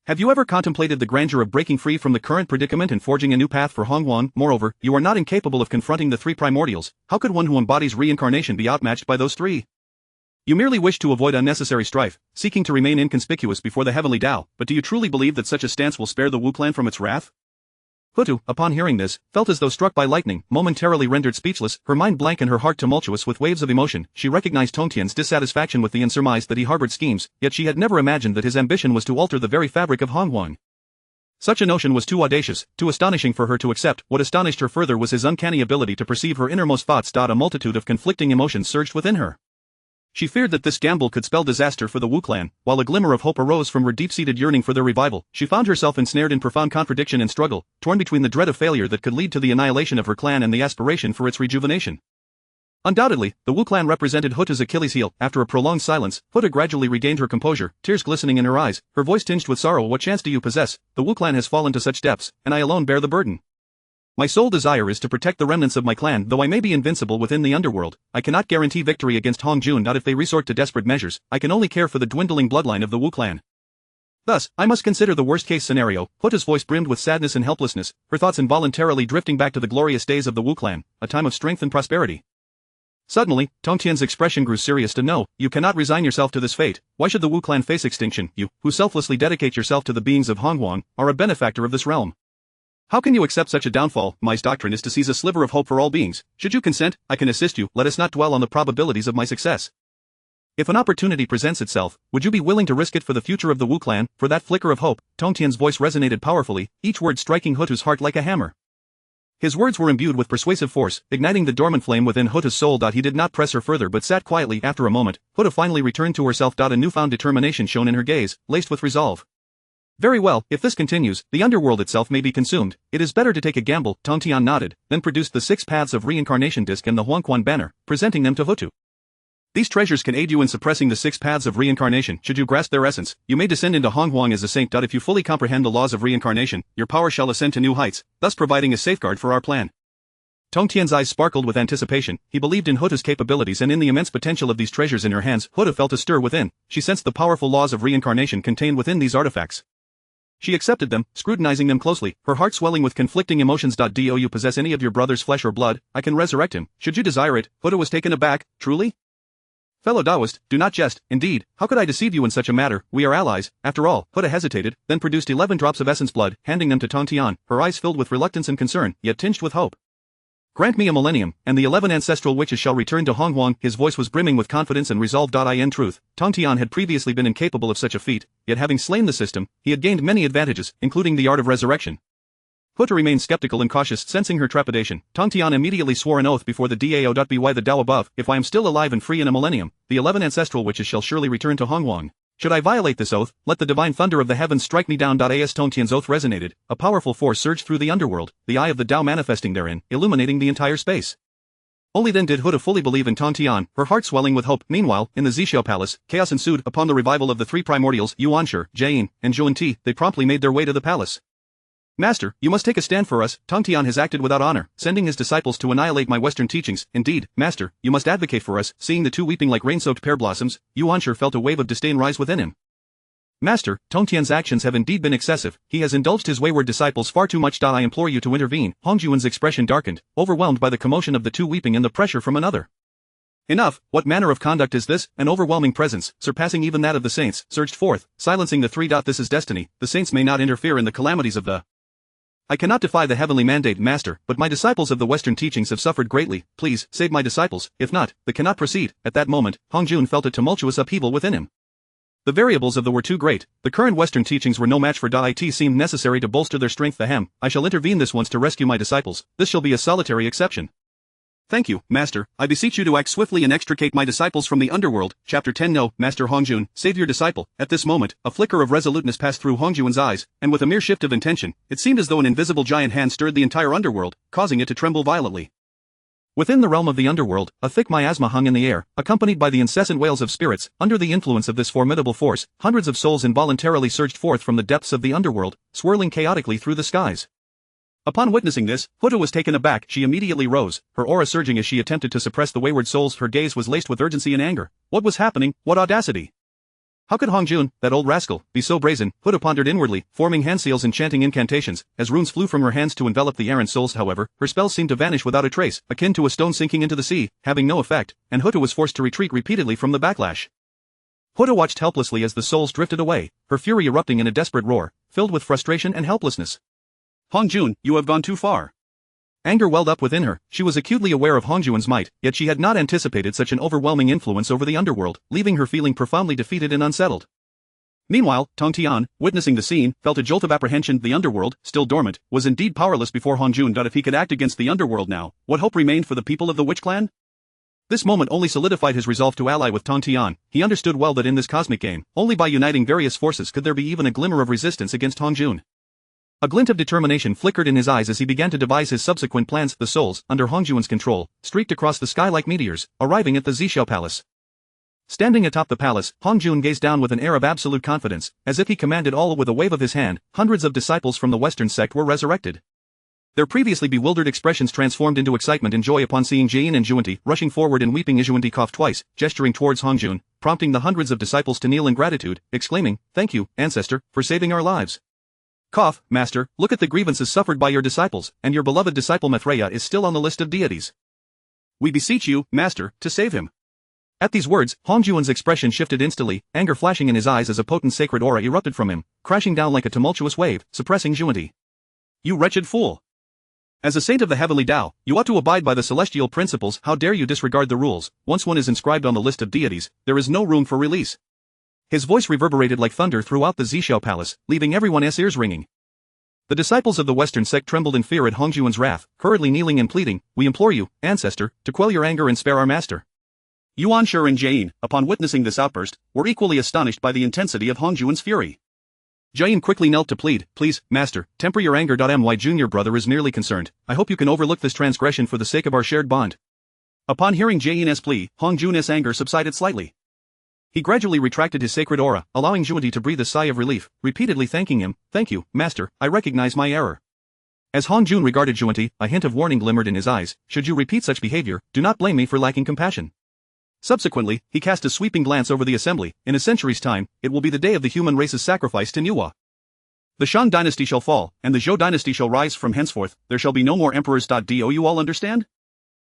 Have you ever contemplated the grandeur of breaking free from the current predicament and forging a new path for Honghuang? Moreover, you are not incapable of confronting the three primordials. How could one who embodies reincarnation be outmatched by those three? You merely wish to avoid unnecessary strife, seeking to remain inconspicuous before the heavenly Tao, but do you truly believe that such a stance will spare the Wu clan from its wrath? Ho Tu, upon hearing this, felt as though struck by lightning, momentarily rendered speechless, her mind blank and her heart tumultuous with waves of emotion. She recognized Tong Tian's dissatisfaction with the and surmised that he harbored schemes, yet she had never imagined that his ambition was to alter the very fabric of Honghuang. Such a notion was too audacious, too astonishing for her to accept. What astonished her further was his uncanny ability to perceive her innermost thoughts. A multitude of conflicting emotions surged within her. She feared that this gamble could spell disaster for the Wu clan, while a glimmer of hope arose from her deep-seated yearning for their revival. She found herself ensnared in profound contradiction and struggle, torn between the dread of failure that could lead to the annihilation of her clan and the aspiration for its rejuvenation. Undoubtedly, the Wu clan represented Ho Tu's Achilles heel. After a prolonged silence, Ho Tu gradually regained her composure, tears glistening in her eyes, her voice tinged with sorrow. What chance do you possess? The Wu clan has fallen to such depths, and I alone bear the burden. My sole desire is to protect the remnants of my clan. Though I may be invincible within the underworld, I cannot guarantee victory against Hong Jun. Not if they resort to desperate measures. I can only care for the dwindling bloodline of the Wu clan. Thus, I must consider the worst-case scenario. Ho Tu's voice brimmed with sadness and helplessness, her thoughts involuntarily drifting back to the glorious days of the Wu clan, a time of strength and prosperity. Suddenly, Tong Tian's expression grew serious. No, you cannot resign yourself to this fate. Why should the Wu clan face extinction? You, who selflessly dedicate yourself to the beings of Honghuang, are a benefactor of this realm. How can you accept such a downfall? My doctrine is to seize a sliver of hope for all beings. Should you consent, I can assist you. Let us not dwell on the probabilities of my success. If an opportunity presents itself, would you be willing to risk it for the future of the Wu clan? For that flicker of hope, Tong Tian's voice resonated powerfully, each word striking Ho Tu's heart like a hammer. His words were imbued with persuasive force, igniting the dormant flame within Hota's soul. He did not press her further but sat quietly. After a moment, Hota finally returned to herself. A newfound determination shone in her gaze, laced with resolve. Very well, if this continues, the underworld itself may be consumed. It is better to take a gamble. Tong Tian nodded, then produced the 6 paths of reincarnation disc and the Huangquan banner, presenting them to Hotu. These treasures can aid you in suppressing the 6 paths of reincarnation. Should you grasp their essence, you may descend into Honghuang as a saint. If you fully comprehend the laws of reincarnation, your power shall ascend to new heights, thus providing a safeguard for our plan. Tong Tian's eyes sparkled with anticipation. He believed in Hota's capabilities and in the immense potential of these treasures in her hands. Hota felt a stir within. She sensed the powerful laws of reincarnation contained within these artifacts. She accepted them, scrutinizing them closely, her heart swelling with conflicting emotions. Do you possess any of your brother's flesh or blood? I can resurrect him, should you desire it. Hota was taken aback. Truly? Fellow Taoist, do not jest. Indeed, how could I deceive you in such a matter? We are allies, after all. Hota hesitated, then produced 11 drops of essence blood, handing them to Tong Tian, her eyes filled with reluctance and concern, yet tinged with hope. Grant me a millennium, and the 11 ancestral witches shall return to Honghuang. His voice was brimming with confidence and resolve. In truth, Tong Tian had previously been incapable of such a feat, yet having slain the system, he had gained many advantages, including the art of resurrection. Hota remained skeptical and cautious, sensing her trepidation. Tong Tian immediately swore an oath before the Dao. By the Tao above, if I am still alive and free in a millennium, the 11 ancestral witches shall surely return to Honghuang. Should I violate this oath, let the divine thunder of the heavens strike me down. As Tong Tian's oath resonated, a powerful force surged through the underworld, the eye of the Tao manifesting therein, illuminating the entire space. Only then did Hota fully believe in Tong Tian, her heart swelling with hope. Meanwhile, in the Zhixiao Palace, chaos ensued. Upon the revival of the 3 primordials, Yuanshi, Jane, and Zhuan, they promptly made their way to the palace. Master, you must take a stand for us. Tong Tian has acted without honor, sending his disciples to annihilate my Western teachings. Indeed, Master, you must advocate for us. Seeing the 2 weeping like rain-soaked pear blossoms, Yuanshi felt a wave of disdain rise within him. Master, Tong Tian's actions have indeed been excessive. He has indulged his wayward disciples far too much. I implore you to intervene. Hongjuan's expression darkened, overwhelmed by the commotion of the 2 weeping and the pressure from another. Enough, what manner of conduct is this? An overwhelming presence, surpassing even that of the saints, surged forth, silencing the 3. This is destiny. The saints may not interfere in the calamities of the... I cannot defy the heavenly mandate, Master, but my disciples of the Western teachings have suffered greatly. Please, save my disciples. If not, they cannot proceed. At that moment, Hongjun felt a tumultuous upheaval within him. The variables of the were too great. The current Western teachings were no match for it seemed necessary to bolster their strength. I shall intervene this once to rescue my disciples. This shall be a solitary exception. Thank you, Master. I beseech you to act swiftly and extricate my disciples from the underworld. Chapter 10. No, Master Hongjun, save your disciple. At this moment, a flicker of resoluteness passed through Hongjun's eyes, and with a mere shift of intention, it seemed as though an invisible giant hand stirred the entire underworld, causing it to tremble violently. Within the realm of the underworld, a thick miasma hung in the air, accompanied by the incessant wails of spirits. Under the influence of this formidable force, hundreds of souls involuntarily surged forth from the depths of the underworld, swirling chaotically through the skies. Upon witnessing this, Hota was taken aback. She immediately rose, her aura surging as she attempted to suppress the wayward souls. Her gaze was laced with urgency and anger. What was happening? What audacity! How could Hongjun, that old rascal, be so brazen? Hota pondered inwardly, forming hand seals and chanting incantations. As runes flew from her hands to envelop the errant souls, however, her spells seemed to vanish without a trace, akin to a stone sinking into the sea, having no effect, and Hota was forced to retreat repeatedly from the backlash. Hota watched helplessly as the souls drifted away, her fury erupting in a desperate roar, filled with frustration and helplessness. Hongjun, you have gone too far. Anger welled up within her. She was acutely aware of Hongjuan's might, yet she had not anticipated such an overwhelming influence over the underworld, leaving her feeling profoundly defeated and unsettled. Meanwhile, Tong Tian, witnessing the scene, felt a jolt of apprehension. The underworld, still dormant, was indeed powerless before Hongjun. If he could act against the underworld now, what hope remained for the people of the Witch Clan? This moment only solidified his resolve to ally with Tong Tian. He understood well that in this cosmic game, only by uniting various forces could there be even a glimmer of resistance against Hongjun. A glint of determination flickered in his eyes as he began to devise his subsequent plans. The souls, under Hongjuan's control, streaked across the sky like meteors, arriving at the Zhixiao Palace. Standing atop the palace, Hongjun gazed down with an air of absolute confidence, as if he commanded all. With a wave of his hand, hundreds of disciples from the Western sect were resurrected. Their previously bewildered expressions transformed into excitement and joy upon seeing Jane and Zhuan rushing forward and weeping. Zhuan coughed twice, gesturing towards Hongjun, prompting the hundreds of disciples to kneel in gratitude, exclaiming, "Thank you, ancestor, for saving our lives." Cough, Master, look at the grievances suffered by your disciples, and your beloved disciple Maitreya is still on the list of deities. We beseech you, Master, to save him. At these words, Hongjuan's expression shifted instantly, anger flashing in his eyes as a potent sacred aura erupted from him, crashing down like a tumultuous wave, suppressing Zhuan. You wretched fool! As a saint of the heavenly Tao, you ought to abide by the celestial principles. How dare you disregard the rules? Once one is inscribed on the list of deities, there is no room for release. His voice reverberated like thunder throughout the Zhixiao Palace, leaving everyone's ears ringing. The disciples of the Western sect trembled in fear at Hongjuan's wrath, hurriedly kneeling and pleading, "We implore you, ancestor, to quell your anger and spare our master." Yuan Shi and Jane, upon witnessing this outburst, were equally astonished by the intensity of Hongjuan's fury. Jane quickly knelt to plead, "Please, master, temper your anger. My junior brother is merely concerned. I hope you can overlook this transgression for the sake of our shared bond." Upon hearing Jane's plea, Hongjuan's anger subsided slightly. He gradually retracted his sacred aura, allowing Zhuanti to breathe a sigh of relief, repeatedly thanking him, "Thank you, master, I recognize my error." As Hongjun regarded Zhuanti, a hint of warning glimmered in his eyes, "Should you repeat such behavior, do not blame me for lacking compassion." Subsequently, he cast a sweeping glance over the assembly. "In a century's time, it will be the day of the human race's sacrifice to Nuwa. The Shang dynasty shall fall, and the Zhou dynasty shall rise from henceforth. There shall be no more emperors. Do you all understand?"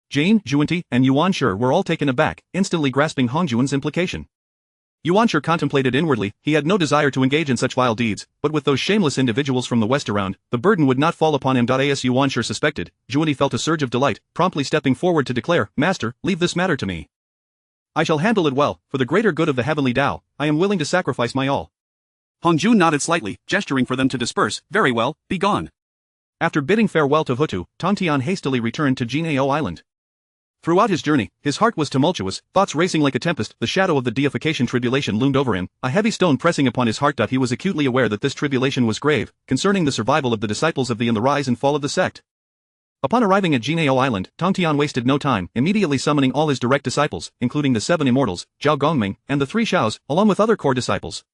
Jane, Zhuanti, and Yuan Shi were all taken aback, instantly grasping Hongjuan's implication. Yuan Shi contemplated inwardly. He had no desire to engage in such vile deeds, but with those shameless individuals from the west around, the burden would not fall upon him. As Yuan Shi suspected, Zhuanti felt a surge of delight, promptly stepping forward to declare, "Master, leave this matter to me. I shall handle it well. For the greater good of the heavenly Tao, I am willing to sacrifice my all." Hongjun nodded slightly, gesturing for them to disperse. "Very well, be gone." After bidding farewell to Hutu, Tongtian hastily returned to Jinao Island. Throughout his journey, his heart was tumultuous, thoughts racing like a tempest. The shadow of the deification tribulation loomed over him, a heavy stone pressing upon his heart. He was acutely aware that this tribulation was grave, concerning the survival of the disciples of the and the rise and fall of the sect. Upon arriving at Jinao Island, Tongtian wasted no time, immediately summoning all his direct disciples, including the 7 immortals, Zhao Gongming, and the 3 Shaos, along with other core disciples.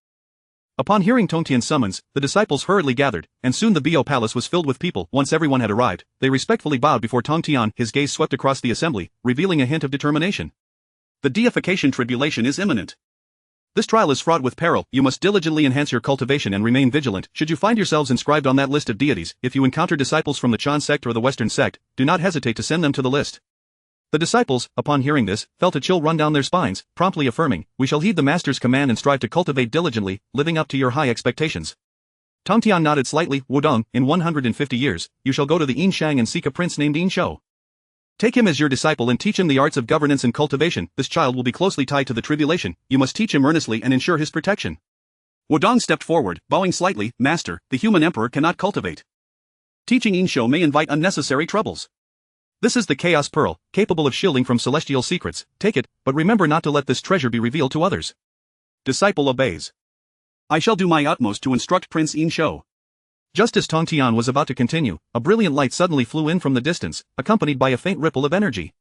Upon hearing Tongtian's summons, the disciples hurriedly gathered, and soon the Bio Palace was filled with people. Once everyone had arrived, they respectfully bowed before Tongtian. His gaze swept across the assembly, revealing a hint of determination. "The deification tribulation is imminent. This trial is fraught with peril. You must diligently enhance your cultivation and remain vigilant. Should you find yourselves inscribed on that list of deities, if you encounter disciples from the Chan sect or the Western sect, do not hesitate to send them to the list." The disciples, upon hearing this, felt a chill run down their spines, promptly affirming, "We shall heed the master's command and strive to cultivate diligently, living up to your high expectations." Tongtian nodded slightly. "Wudong, in 150 years, you shall go to the Yin Shang and seek a prince named Yin Shou. Take him as your disciple and teach him the arts of governance and cultivation. This child will be closely tied to the tribulation. You must teach him earnestly and ensure his protection." Wudong stepped forward, bowing slightly. "Master, the human emperor cannot cultivate. Teaching Yin Shou may invite unnecessary troubles. This is the Chaos Pearl, capable of shielding from celestial secrets. Take it, but remember not to let this treasure be revealed to others." Disciple obeys. "I shall do my utmost to instruct Prince Yin Shou." Just as Tongtian was about to continue, a brilliant light suddenly flew in from the distance, accompanied by a faint ripple of energy.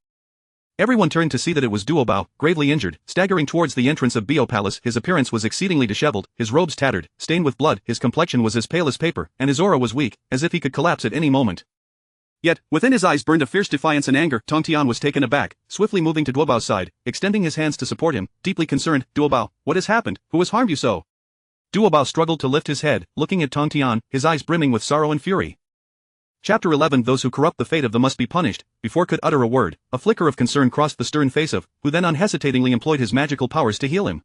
Everyone turned to see that it was Duobao, gravely injured, staggering towards the entrance of Bio Palace. His appearance was exceedingly disheveled, his robes tattered, stained with blood, his complexion was as pale as paper, and his aura was weak, as if he could collapse at any moment. Yet, within his eyes burned a fierce defiance and anger. Tongtian was taken aback, swiftly moving to Duobao's side, extending his hands to support him, deeply concerned. "Duobao, what has happened? Who has harmed you so?" Duobao struggled to lift his head, looking at Tongtian, his eyes brimming with sorrow and fury. Chapter 11. Those who corrupt the fate of the must be punished. Before could utter a word, a flicker of concern crossed the stern face of, who then unhesitatingly employed his magical powers to heal him.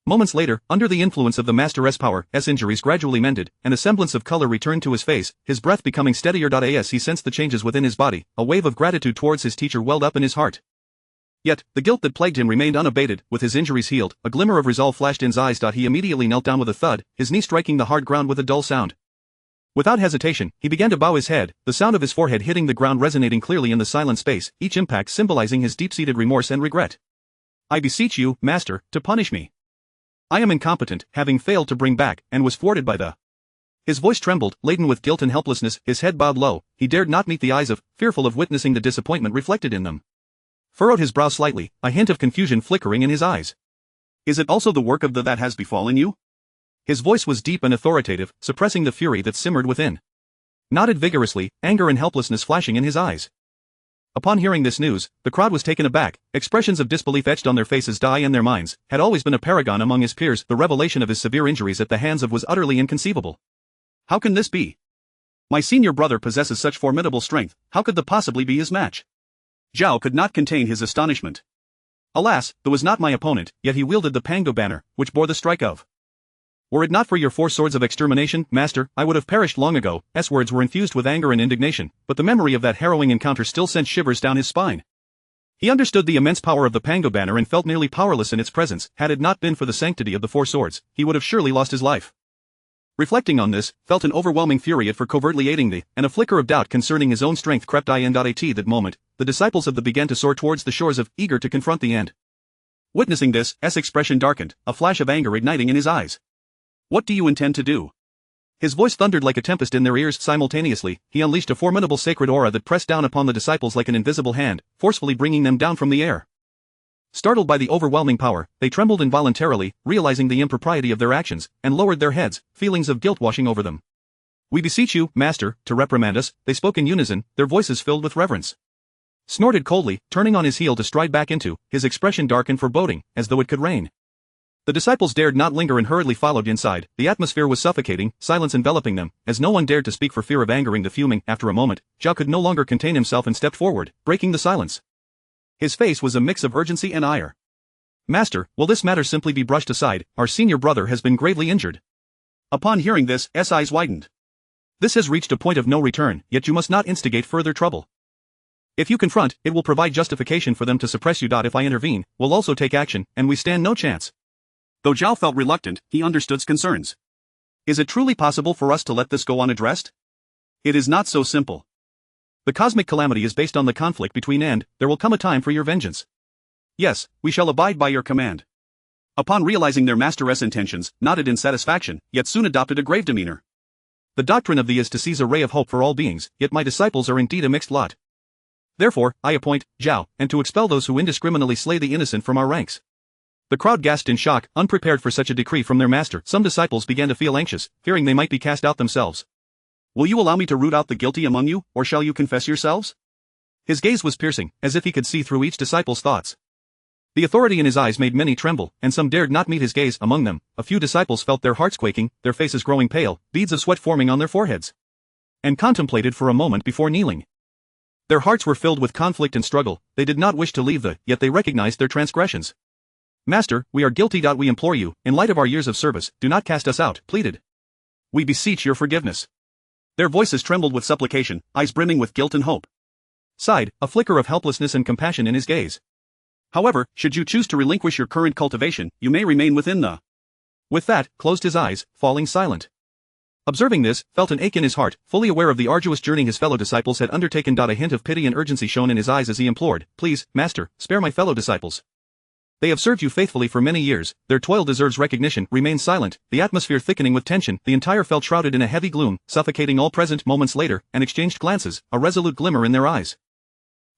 Moments later, under the influence of the Master's power, injuries gradually mended, and a semblance of color returned to his face, his breath becoming steadier. As he sensed the changes within his body, a wave of gratitude towards his teacher welled up in his heart. Yet, the guilt that plagued him remained unabated. With his injuries healed, a glimmer of resolve flashed in his eyes. He immediately knelt down with a thud, his knee striking the hard ground with a dull sound. Without hesitation, he began to bow his head, the sound of his forehead hitting the ground resonating clearly in the silent space, each impact symbolizing his deep-seated remorse and regret. "I beseech you, Master, to punish me. I am incompetent, having failed to bring back, and was thwarted by the..." His voice trembled, laden with guilt and helplessness, his head bowed low, he dared not meet the eyes of, fearful of witnessing the disappointment reflected in them. Furrowed his brow slightly, a hint of confusion flickering in his eyes. "Is it also the work of the that has befallen you?" His voice was deep and authoritative, suppressing the fury that simmered within. Nodded vigorously, anger and helplessness flashing in his eyes. Upon hearing this news, the crowd was taken aback, expressions of disbelief etched on their faces. In their minds, had always been a paragon among his peers. The revelation of his severe injuries at the hands of was utterly inconceivable. "How can this be? My senior brother possesses such formidable strength, how could the possibly be his match?" Zhao could not contain his astonishment. "Alas, that was not my opponent, yet he wielded the Pango banner, which bore the strike of. Were it not for your 4 swords of extermination, Master, I would have perished long ago." S words were infused with anger and indignation, but the memory of that harrowing encounter still sent shivers down his spine. He understood the immense power of the Pango banner and felt nearly powerless in its presence. Had it not been for the sanctity of the 4 swords, he would have surely lost his life. Reflecting on this, felt an overwhelming fury at for covertly aiding the, and a flicker of doubt concerning his own strength crept in. At that moment, the disciples of the began to soar towards the shores of, eager to confront the end. Witnessing this, S' expression darkened, a flash of anger igniting in his eyes. What do you intend to do? His voice thundered like a tempest in their ears. Simultaneously, he unleashed a formidable sacred aura that pressed down upon the disciples like an invisible hand, forcefully bringing them down from the air. Startled by the overwhelming power, they trembled involuntarily, realizing the impropriety of their actions, and lowered their heads, feelings of guilt washing over them. We beseech you, Master, to reprimand us, they spoke in unison, their voices filled with reverence. Snorted coldly, turning on his heel to stride back into, his expression darkened foreboding, as though it could rain. The disciples dared not linger and hurriedly followed inside. The atmosphere was suffocating, silence enveloping them, as no one dared to speak for fear of angering the fuming. After a moment, Zhao could no longer contain himself and stepped forward, breaking the silence. His face was a mix of urgency and ire. Master, will this matter simply be brushed aside? Our senior brother has been gravely injured. Upon hearing this, S' eyes widened. This has reached a point of no return, yet you must not instigate further trouble. If you confront, it will provide justification for them to suppress you. If I intervene, we'll also take action, and we stand no chance. Though Zhao felt reluctant, he understood concerns. Is it truly possible for us to let this go unaddressed? It is not so simple. The cosmic calamity is based on the conflict between and, there will come a time for your vengeance. Yes, we shall abide by your command. Upon realizing their master's intentions, nodded in satisfaction, yet soon adopted a grave demeanor. The doctrine of thee is to seize a ray of hope for all beings, yet my disciples are indeed a mixed lot. Therefore, I appoint, Zhao, and to expel those who indiscriminately slay the innocent from our ranks. The crowd gasped in shock, unprepared for such a decree from their master. Some disciples began to feel anxious, fearing they might be cast out themselves. Will you allow me to root out the guilty among you, or shall you confess yourselves? His gaze was piercing, as if he could see through each disciple's thoughts. The authority in his eyes made many tremble, and some dared not meet his gaze. Among them, a few disciples felt their hearts quaking, their faces growing pale, beads of sweat forming on their foreheads. And contemplated for a moment before kneeling. Their hearts were filled with conflict and struggle. They did not wish to leave yet they recognized their transgressions. Master, we are guilty. We implore you, in light of our years of service, do not cast us out, pleaded. We beseech your forgiveness. Their voices trembled with supplication, eyes brimming with guilt and hope. Sighed, a flicker of helplessness and compassion in his gaze. However, should you choose to relinquish your current cultivation, you may remain within the. With that, closed his eyes, falling silent. Observing this, felt an ache in his heart, fully aware of the arduous journey his fellow disciples had undertaken. A hint of pity and urgency shone in his eyes as he implored, please, Master, spare my fellow disciples. They have served you faithfully for many years, their toil deserves recognition. Remained silent, the atmosphere thickening with tension. The entire felt shrouded in a heavy gloom, suffocating all present. Moments later, and exchanged glances, a resolute glimmer in their eyes.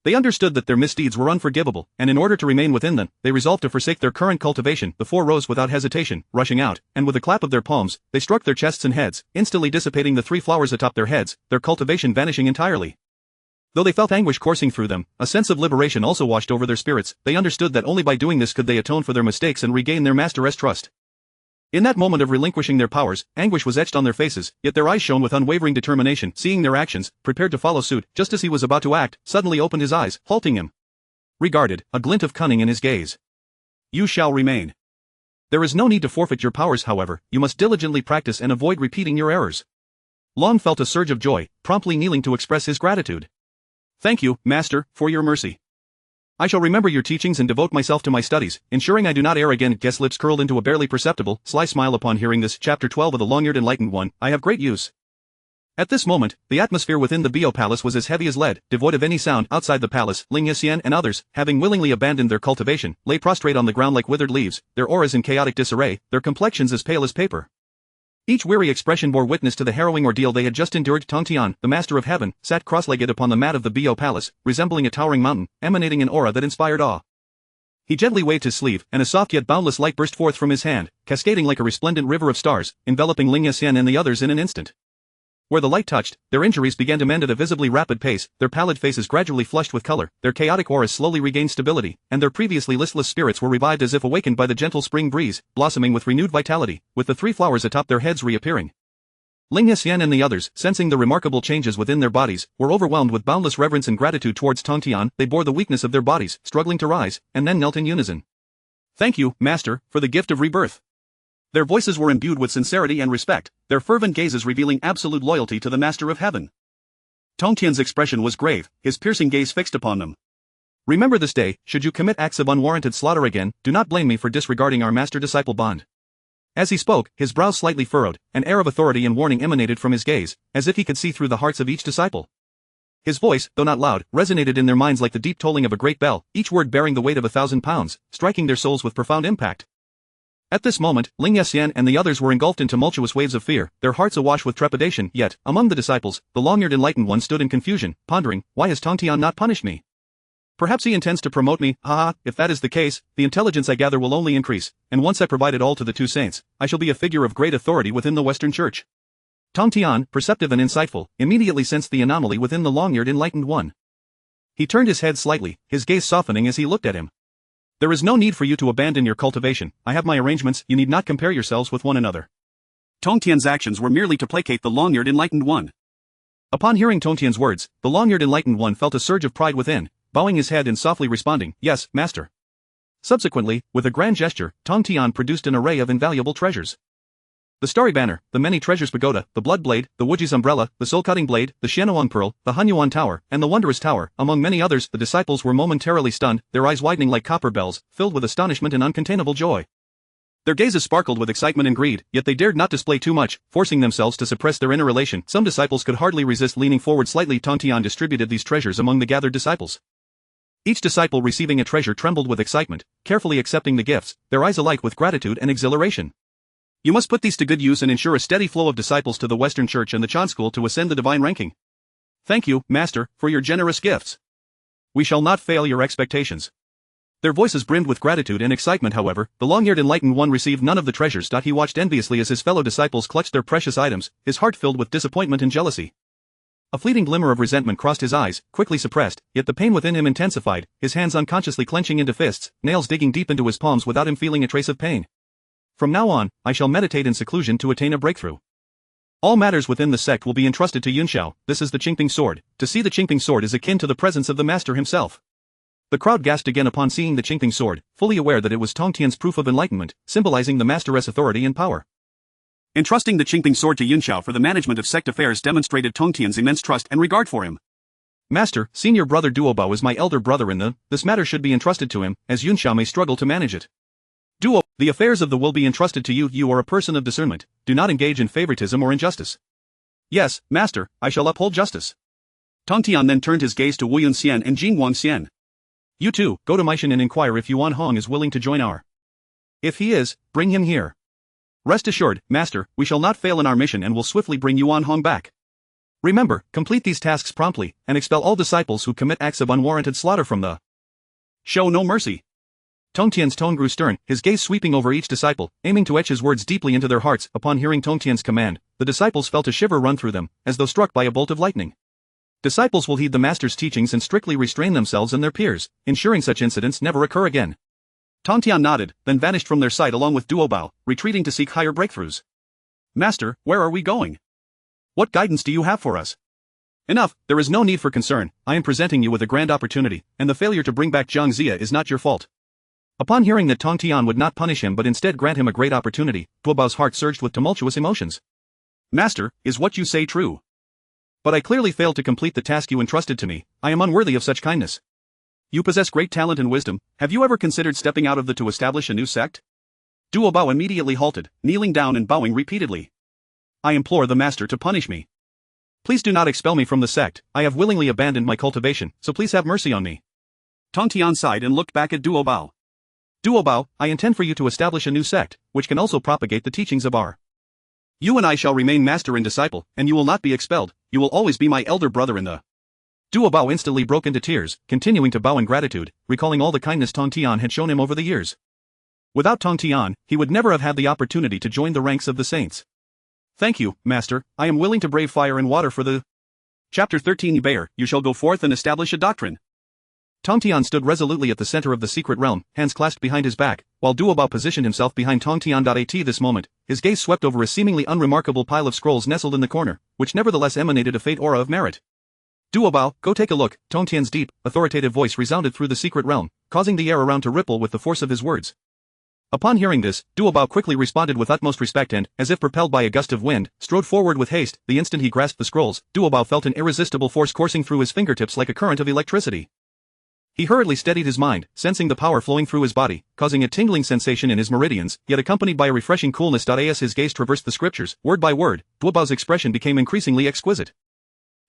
They understood that their misdeeds were unforgivable, and in order to remain within them, they resolved to forsake their current cultivation. The four rose without hesitation, rushing out, and with a clap of their palms, they struck their chests and heads, instantly dissipating the 3 flowers atop their heads, their cultivation vanishing entirely. Though they felt anguish coursing through them, a sense of liberation also washed over their spirits. They understood that only by doing this could they atone for their mistakes and regain their master's trust. In that moment of relinquishing their powers, anguish was etched on their faces, yet their eyes shone with unwavering determination. Seeing their actions, prepared to follow suit, just as he was about to act, suddenly opened his eyes, halting him. Regarded, a glint of cunning in his gaze. You shall remain. There is no need to forfeit your powers, however, you must diligently practice and avoid repeating your errors. Long felt a surge of joy, promptly kneeling to express his gratitude. Thank you, Master, for your mercy. I shall remember your teachings and devote myself to my studies, ensuring I do not err again. Guest's lips curled into a barely perceptible, sly smile upon hearing this. Chapter 12 of the Long-Eared Enlightened One, I have great use. At this moment, the atmosphere within the Bio Palace was as heavy as lead, devoid of any sound. Outside the palace, Ling Yixian and others, having willingly abandoned their cultivation, lay prostrate on the ground like withered leaves, their auras in chaotic disarray, their complexions as pale as paper. Each weary expression bore witness to the harrowing ordeal they had just endured. Tongtian, the Master of Heaven, sat cross-legged upon the mat of the Bio Palace, resembling a towering mountain, emanating an aura that inspired awe. He gently waved his sleeve, and a soft yet boundless light burst forth from his hand, cascading like a resplendent river of stars, enveloping Ling Yixian and the others in an instant. Where the light touched, their injuries began to mend at a visibly rapid pace, their pallid faces gradually flushed with color, their chaotic auras slowly regained stability, and their previously listless spirits were revived as if awakened by the gentle spring breeze, blossoming with renewed vitality, with the 3 flowers atop their heads reappearing. Ling Yixian and the others, sensing the remarkable changes within their bodies, were overwhelmed with boundless reverence and gratitude towards Tongtian. They bore the weakness of their bodies, struggling to rise, and then knelt in unison. Thank you, Master, for the gift of rebirth. Their voices were imbued with sincerity and respect, their fervent gazes revealing absolute loyalty to the Master of Heaven. Tongtian's expression was grave, his piercing gaze fixed upon them. Remember this day, should you commit acts of unwarranted slaughter again, do not blame me for disregarding our master-disciple bond. As he spoke, his brows slightly furrowed, an air of authority and warning emanated from his gaze, as if he could see through the hearts of each disciple. His voice, though not loud, resonated in their minds like the deep tolling of a great bell, each word bearing the weight of 1,000 pounds, striking their souls with profound impact. At this moment, Ling Yessian and the others were engulfed in tumultuous waves of fear, their hearts awash with trepidation, yet, among the disciples, the long-eared enlightened one stood in confusion, pondering, why has Tong Tian not punished me? Perhaps he intends to promote me, haha, if that is the case, the intelligence I gather will only increase, and once I provide it all to the two saints, I shall be a figure of great authority within the Western Church. Tong Tian, perceptive and insightful, immediately sensed the anomaly within the long-eared enlightened one. He turned his head slightly, his gaze softening as he looked at him. There is no need for you to abandon your cultivation, I have my arrangements, you need not compare yourselves with one another. Tong Tian's actions were merely to placate the long-eared enlightened one. Upon hearing Tong Tian's words, the long-eared enlightened one felt a surge of pride within, bowing his head and softly responding, yes, master. Subsequently, with a grand gesture, Tong Tian produced an array of invaluable treasures. The Starry Banner, the Many Treasures Pagoda, the Blood Blade, the Wuji's Umbrella, the Soul-Cutting Blade, the Xianuang Pearl, the Hunyuan Tower, and the Wondrous Tower, among many others. The disciples were momentarily stunned, their eyes widening like copper bells, filled with astonishment and uncontainable joy. Their gazes sparkled with excitement and greed, yet they dared not display too much, forcing themselves to suppress their inner elation. Some disciples could hardly resist leaning forward slightly. Tong Tian distributed these treasures among the gathered disciples. Each disciple receiving a treasure trembled with excitement, carefully accepting the gifts, their eyes alight with gratitude and exhilaration. You must put these to good use and ensure a steady flow of disciples to the Western Church and the Chan School to ascend the divine ranking. Thank you, Master, for your generous gifts. We shall not fail your expectations. Their voices brimmed with gratitude and excitement. However, the long-eared enlightened one received none of the treasures. He watched enviously as his fellow disciples clutched their precious items, his heart filled with disappointment and jealousy. A fleeting glimmer of resentment crossed his eyes, quickly suppressed, yet the pain within him intensified, his hands unconsciously clenching into fists, nails digging deep into his palms without him feeling a trace of pain. From now on, I shall meditate in seclusion to attain a breakthrough. All matters within the sect will be entrusted to Yunxiao. This is the Qingping sword. To see the Qingping sword is akin to the presence of the master himself. The crowd gasped again upon seeing the Qingping sword, fully aware that it was Tong Tian's proof of enlightenment, symbolizing the master's authority and power. Entrusting the Qingping sword to Yunxiao for the management of sect affairs demonstrated Tong Tian's immense trust and regard for him. Master, senior brother Duobao is my elder brother in this matter should be entrusted to him, as Yunxiao may struggle to manage it. Duo, the affairs of the will be entrusted to you. You are a person of discernment, do not engage in favoritism or injustice. Yes, master, I shall uphold justice. Tong Tian then turned his gaze to Wu Yunxian and Jing Wangxian. You two, go to Meishan and inquire if Yuan Hong is willing to join our. If he is, bring him here. Rest assured, master, we shall not fail in our mission and will swiftly bring Yuan Hong back. Remember, complete these tasks promptly, and expel all disciples who commit acts of unwarranted slaughter from the. Show no mercy. Tong Tian's tone grew stern, his gaze sweeping over each disciple, aiming to etch his words deeply into their hearts. Upon hearing Tong Tian's command, the disciples felt a shiver run through them, as though struck by a bolt of lightning. Disciples will heed the master's teachings and strictly restrain themselves and their peers, ensuring such incidents never occur again. Tong Tian nodded, then vanished from their sight along with Duobao, retreating to seek higher breakthroughs. Master, where are we going? What guidance do you have for us? Enough, there is no need for concern. I am presenting you with a grand opportunity, and the failure to bring back Zhang Zia is not your fault. Upon hearing that Tong Tian would not punish him but instead grant him a great opportunity, Duobao's heart surged with tumultuous emotions. Master, is what you say true? But I clearly failed to complete the task you entrusted to me. I am unworthy of such kindness. You possess great talent and wisdom. Have you ever considered stepping out of the to establish a new sect? Duobao immediately halted, kneeling down and bowing repeatedly. I implore the master to punish me. Please do not expel me from the sect. I have willingly abandoned my cultivation, so please have mercy on me. Tong Tian sighed and looked back at Duobao. Duobao, I intend for you to establish a new sect, which can also propagate the teachings of our. You and I shall remain master and disciple, and you will not be expelled. You will always be my elder brother in the. Duobao instantly broke into tears, continuing to bow in gratitude, recalling all the kindness Tong Tian had shown him over the years. Without Tong Tian, he would never have had the opportunity to join the ranks of the saints. Thank you, master, I am willing to brave fire and water for the. Chapter 13 Bayer, you shall go forth and establish a doctrine. Tong Tian stood resolutely at the center of the secret realm, hands clasped behind his back, while Duobao positioned himself behind Tong Tian. At this moment, his gaze swept over a seemingly unremarkable pile of scrolls nestled in the corner, which nevertheless emanated a faint aura of merit. Duobao, go take a look. Tong Tian's deep, authoritative voice resounded through the secret realm, causing the air around to ripple with the force of his words. Upon hearing this, Duobao quickly responded with utmost respect and, as if propelled by a gust of wind, strode forward with haste. The instant he grasped the scrolls, Duobao felt an irresistible force coursing through his fingertips like a current of electricity. He hurriedly steadied his mind, sensing the power flowing through his body, causing a tingling sensation in his meridians, yet accompanied by a refreshing coolness. As his gaze traversed the scriptures, word by word, Duobao's expression became increasingly exquisite.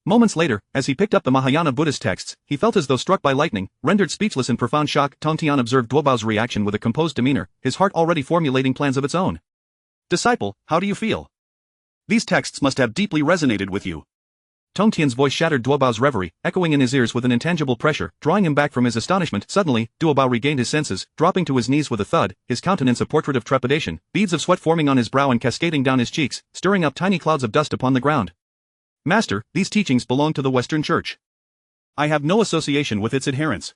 Moments later, as he picked up the Mahayana Buddhist texts, he felt as though struck by lightning, rendered speechless in profound shock. Tong Tian observed Duobao's reaction with a composed demeanor, his heart already formulating plans of its own. Disciple, how do you feel? These texts must have deeply resonated with you. Tong Tian's voice shattered Duobao's reverie, echoing in his ears with an intangible pressure, drawing him back from his astonishment. Suddenly, Duobao regained his senses, dropping to his knees with a thud, his countenance a portrait of trepidation, beads of sweat forming on his brow and cascading down his cheeks, stirring up tiny clouds of dust upon the ground. Master, these teachings belong to the Western Church. I have no association with its adherents.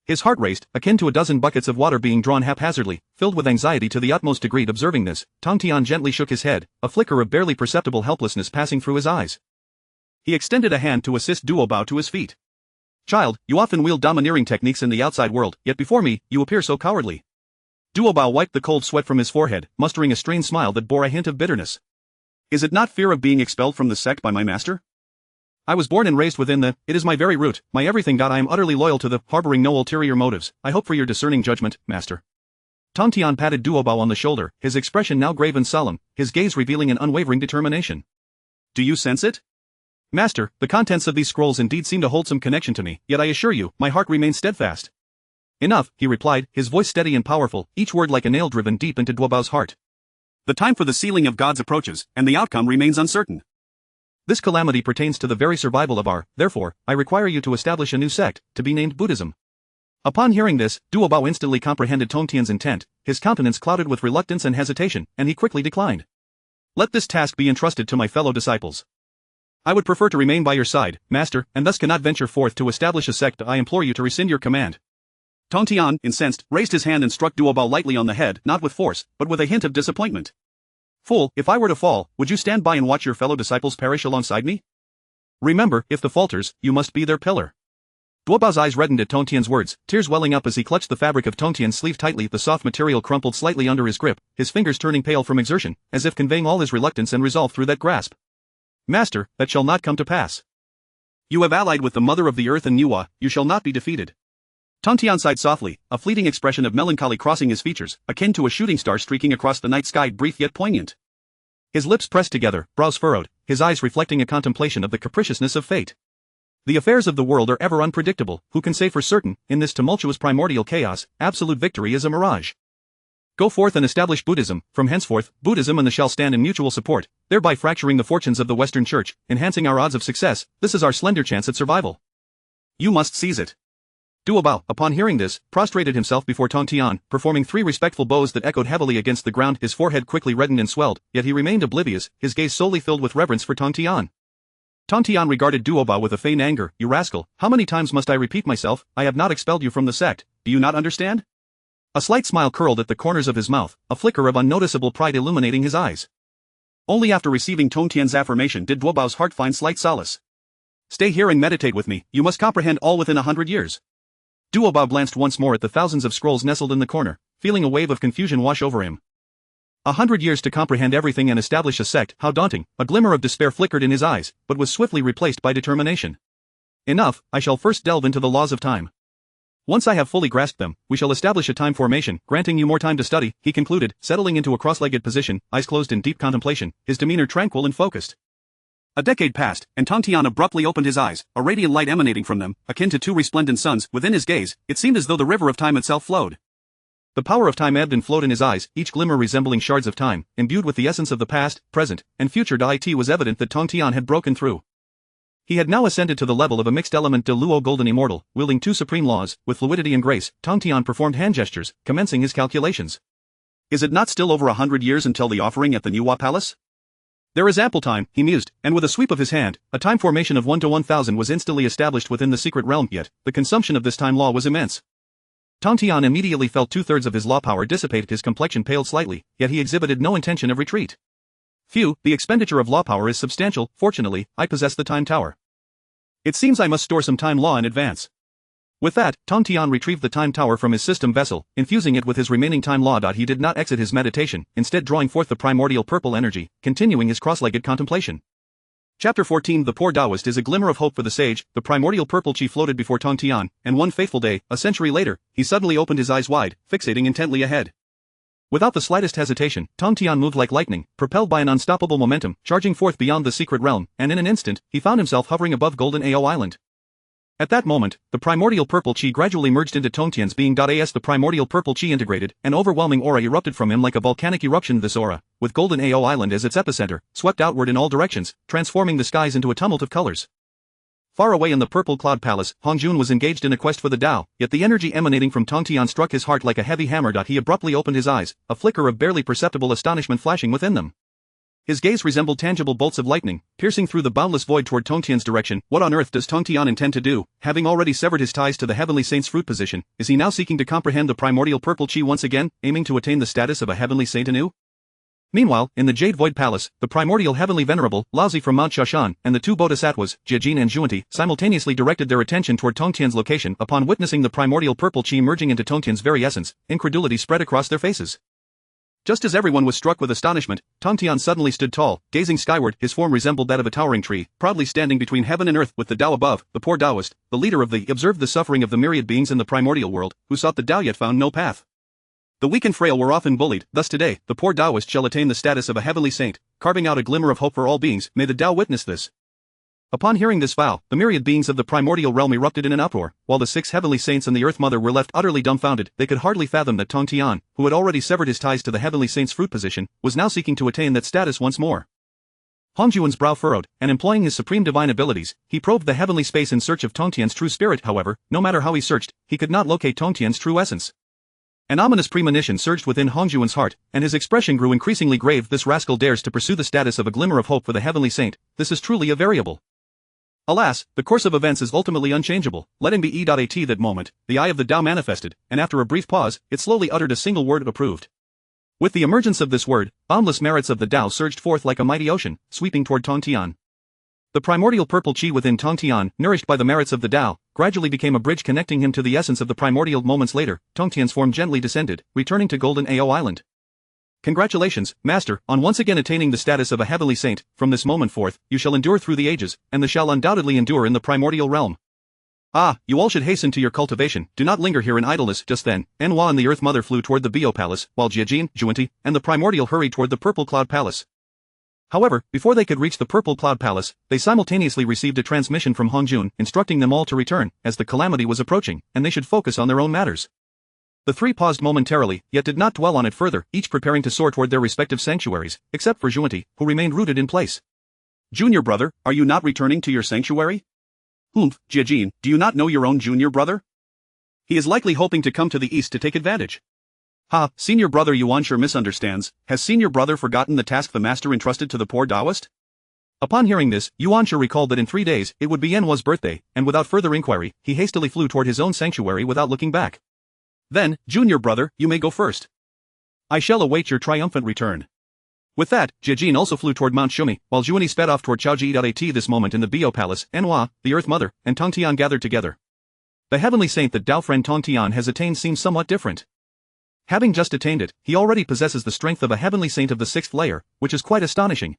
His heart raced, akin to a dozen buckets of water being drawn haphazardly, filled with anxiety to the utmost degree. Observing this, Tong Tian gently shook his head, a flicker of barely perceptible helplessness passing through his eyes. He extended a hand to assist Duobao to his feet. Child, you often wield domineering techniques in the outside world, yet before me, you appear so cowardly. Duobao wiped the cold sweat from his forehead, mustering a strained smile that bore a hint of bitterness. Is it not fear of being expelled from the sect by my master? I was born and raised within it is my very root, my everything. I am utterly loyal to harboring no ulterior motives. I hope for your discerning judgment, master. Tong Tian patted Duobao on the shoulder, his expression now grave and solemn, his gaze revealing an unwavering determination. Do you sense it? Master, the contents of these scrolls indeed seem to hold some connection to me, yet I assure you, my heart remains steadfast. Enough, he replied, his voice steady and powerful, each word like a nail driven deep into Duobao's heart. The time for the sealing of gods approaches, and the outcome remains uncertain. This calamity pertains to the very survival of our, therefore, I require you to establish a new sect, to be named Buddhism. Upon hearing this, Duobao instantly comprehended Tong Tian's intent, his countenance clouded with reluctance and hesitation, and he quickly declined. Let this task be entrusted to my fellow disciples. I would prefer to remain by your side, master, and thus cannot venture forth to establish a sect. I implore you to rescind your command. Tong Tian, incensed, raised his hand and struck Duobao lightly on the head, not with force, but with a hint of disappointment. Fool, if I were to fall, would you stand by and watch your fellow disciples perish alongside me? Remember, if the falters, you must be their pillar. Duobao's eyes reddened at Tong Tian's words, tears welling up as he clutched the fabric of Tong Tian's sleeve tightly. The soft material crumpled slightly under his grip, his fingers turning pale from exertion, as if conveying all his reluctance and resolve through that grasp. Master, that shall not come to pass. You have allied with the mother of the earth and Nuwa, you shall not be defeated. Tong Tian sighed softly, a fleeting expression of melancholy crossing his features, akin to a shooting star streaking across the night sky, brief yet poignant. His lips pressed together, brows furrowed, his eyes reflecting a contemplation of the capriciousness of fate. The affairs of the world are ever unpredictable, who can say for certain, in this tumultuous primordial chaos, absolute victory is a mirage. Go forth and establish Buddhism. From henceforth, Buddhism and the shall stand in mutual support, thereby fracturing the fortunes of the Western Church, enhancing our odds of success. This is our slender chance at survival. You must seize it. Duobao, upon hearing this, prostrated himself before Tong Tian, performing 3 respectful bows that echoed heavily against the ground. His forehead quickly reddened and swelled, yet he remained oblivious, his gaze solely filled with reverence for Tong Tian. Tong Tian regarded Duobao with a feigned anger. You rascal, how many times must I repeat myself? I have not expelled you from the sect. Do you not understand? A slight smile curled at the corners of his mouth, a flicker of unnoticeable pride illuminating his eyes. Only after receiving Tong Tian's affirmation did Duobao's heart find slight solace. Stay here and meditate with me, you must comprehend all within 100 years. Duobao glanced once more at the thousands of scrolls nestled in the corner, feeling a wave of confusion wash over him. 100 years to comprehend everything and establish a sect, how daunting. A glimmer of despair flickered in his eyes, but was swiftly replaced by determination. Enough, I shall first delve into the laws of time. Once I have fully grasped them, we shall establish a time formation, granting you more time to study, he concluded, settling into a cross-legged position, eyes closed in deep contemplation, his demeanor tranquil and focused. A decade passed, and Tong Tian abruptly opened his eyes, a radiant light emanating from them, akin to 2 resplendent suns. Within his gaze, it seemed as though the river of time itself flowed. The power of time ebbed and flowed in his eyes, each glimmer resembling shards of time, imbued with the essence of the past, present, and future. It was evident that Tong Tian had broken through. He had now ascended to the level of a mixed-element de luo golden immortal, wielding 2 supreme laws, with fluidity and grace. Tong Tian performed hand gestures, commencing his calculations. Is it not still over 100 years until the offering at the Nuwa Palace? There is ample time, he mused, and with a sweep of his hand, a time formation of 1 to 1,000 was instantly established within the secret realm. Yet, the consumption of this time law was immense. Tong Tian immediately felt 2/3 of his law power dissipate. His complexion paled slightly, yet he exhibited no intention of retreat. Phew, the expenditure of law power is substantial. Fortunately, I possess the time tower. It seems I must store some time law in advance. With that, Tong Tian retrieved the time tower from his system vessel, infusing it with his remaining time law. He did not exit his meditation, instead drawing forth the primordial purple energy, continuing his cross-legged contemplation. Chapter 14 The Poor Taoist is a glimmer of hope for the sage. The primordial purple chi floated before Tong Tian, and one fateful day, a century later, he suddenly opened his eyes wide, fixating intently ahead. Without the slightest hesitation, Tong Tian moved like lightning, propelled by an unstoppable momentum, charging forth beyond the secret realm, and in an instant, he found himself hovering above Golden Ao Island. At that moment, the primordial purple chi gradually merged into Tong Tian's being. As the primordial purple chi integrated, an overwhelming aura erupted from him like a volcanic eruption. This aura, with Golden Ao Island as its epicenter, swept outward in all directions, transforming the skies into a tumult of colors. Far away in the purple cloud palace, Hongjun was engaged in a quest for the Tao, yet the energy emanating from Tong Tian struck his heart like a heavy hammer. He abruptly opened his eyes, a flicker of barely perceptible astonishment flashing within them. His gaze resembled tangible bolts of lightning, piercing through the boundless void toward Tong Tian's direction. What on earth does Tong Tian intend to do? Having already severed his ties to the Heavenly Saint's fruit position, is he now seeking to comprehend the primordial purple chi once again, aiming to attain the status of a Heavenly Saint anew? Meanwhile, in the Jade Void Palace, the primordial Heavenly Venerable, Laozi from Mount Shashan, and the two bodhisattvas, Jiajin and Zhuanti, simultaneously directed their attention toward Tong Tian's location. Upon witnessing the primordial purple chi merging into Tong Tian's very essence, incredulity spread across their faces. Just as everyone was struck with astonishment, Tong Tian suddenly stood tall, gazing skyward. His form resembled that of a towering tree, proudly standing between heaven and earth. With the Tao above, the poor Taoist, the leader of the, observed the suffering of the myriad beings in the primordial world, who sought the Tao yet found no path. The weak and frail were often bullied, thus today, the poor Taoist shall attain the status of a heavenly saint, carving out a glimmer of hope for all beings. May the Tao witness this. Upon hearing this vow, the myriad beings of the primordial realm erupted in an uproar, while the 6 heavenly saints and the Earth Mother were left utterly dumbfounded. They could hardly fathom that Tong Tian, who had already severed his ties to the heavenly saint's fruit position, was now seeking to attain that status once more. Hongjuan's brow furrowed, and employing his supreme divine abilities, he probed the heavenly space in search of Tong Tian's true spirit. However, no matter how he searched, he could not locate Tong Tian's true essence. An ominous premonition surged within Hongjuan's heart, and his expression grew increasingly grave. This rascal dares to pursue the status of a glimmer of hope for the heavenly saint. This is truly a variable. Alas, the course of events is ultimately unchangeable. Let him be. At that moment, the eye of the Tao manifested, and after a brief pause, it slowly uttered a single word: approved. With the emergence of this word, boundless merits of the Tao surged forth like a mighty ocean, sweeping toward Tong Tian. The primordial purple chi within Tong Tian, nourished by the merits of the Tao, gradually became a bridge connecting him to the essence of the primordial. Moments later, Tong Tian's form gently descended, returning to Golden Ao Island. Congratulations, Master, on once again attaining the status of a heavenly saint. From this moment forth, you shall endure through the ages, and the shall undoubtedly endure in the primordial realm. Ah, you all should hasten to your cultivation. Do not linger here in idleness. Just then, Enhua and the Earth Mother flew toward the Bio Palace, while Jiajin, Zhuanti, and the primordial hurried toward the Purple Cloud Palace. However, before they could reach the Purple Cloud Palace, they simultaneously received a transmission from Hongjun, instructing them all to return, as the calamity was approaching, and they should focus on their own matters. The three paused momentarily, yet did not dwell on it further, each preparing to soar toward their respective sanctuaries, except for Zhuanti, who remained rooted in place. Junior brother, are you not returning to your sanctuary? Humph, Jiajin, do you not know your own junior brother? He is likely hoping to come to the east to take advantage. Ha, senior brother Yuan sure misunderstands. Has senior brother forgotten the task the master entrusted to the poor Taoist? Upon hearing this, Yuan sure recalled that in 3 days, it would be Enhua's birthday, and without further inquiry, he hastily flew toward his own sanctuary without looking back. Then, junior brother, you may go first. I shall await your triumphant return. With that, Jiajin also flew toward Mount Shumi, while Zhuanti sped off toward Chaoji. At this moment in the Bio Palace, Enhua, the Earth Mother, and Tong Tian gathered together. The heavenly saint that Tao friend Tong Tian has attained seems somewhat different. Having just attained it, he already possesses the strength of a heavenly saint of the 6th layer, which is quite astonishing.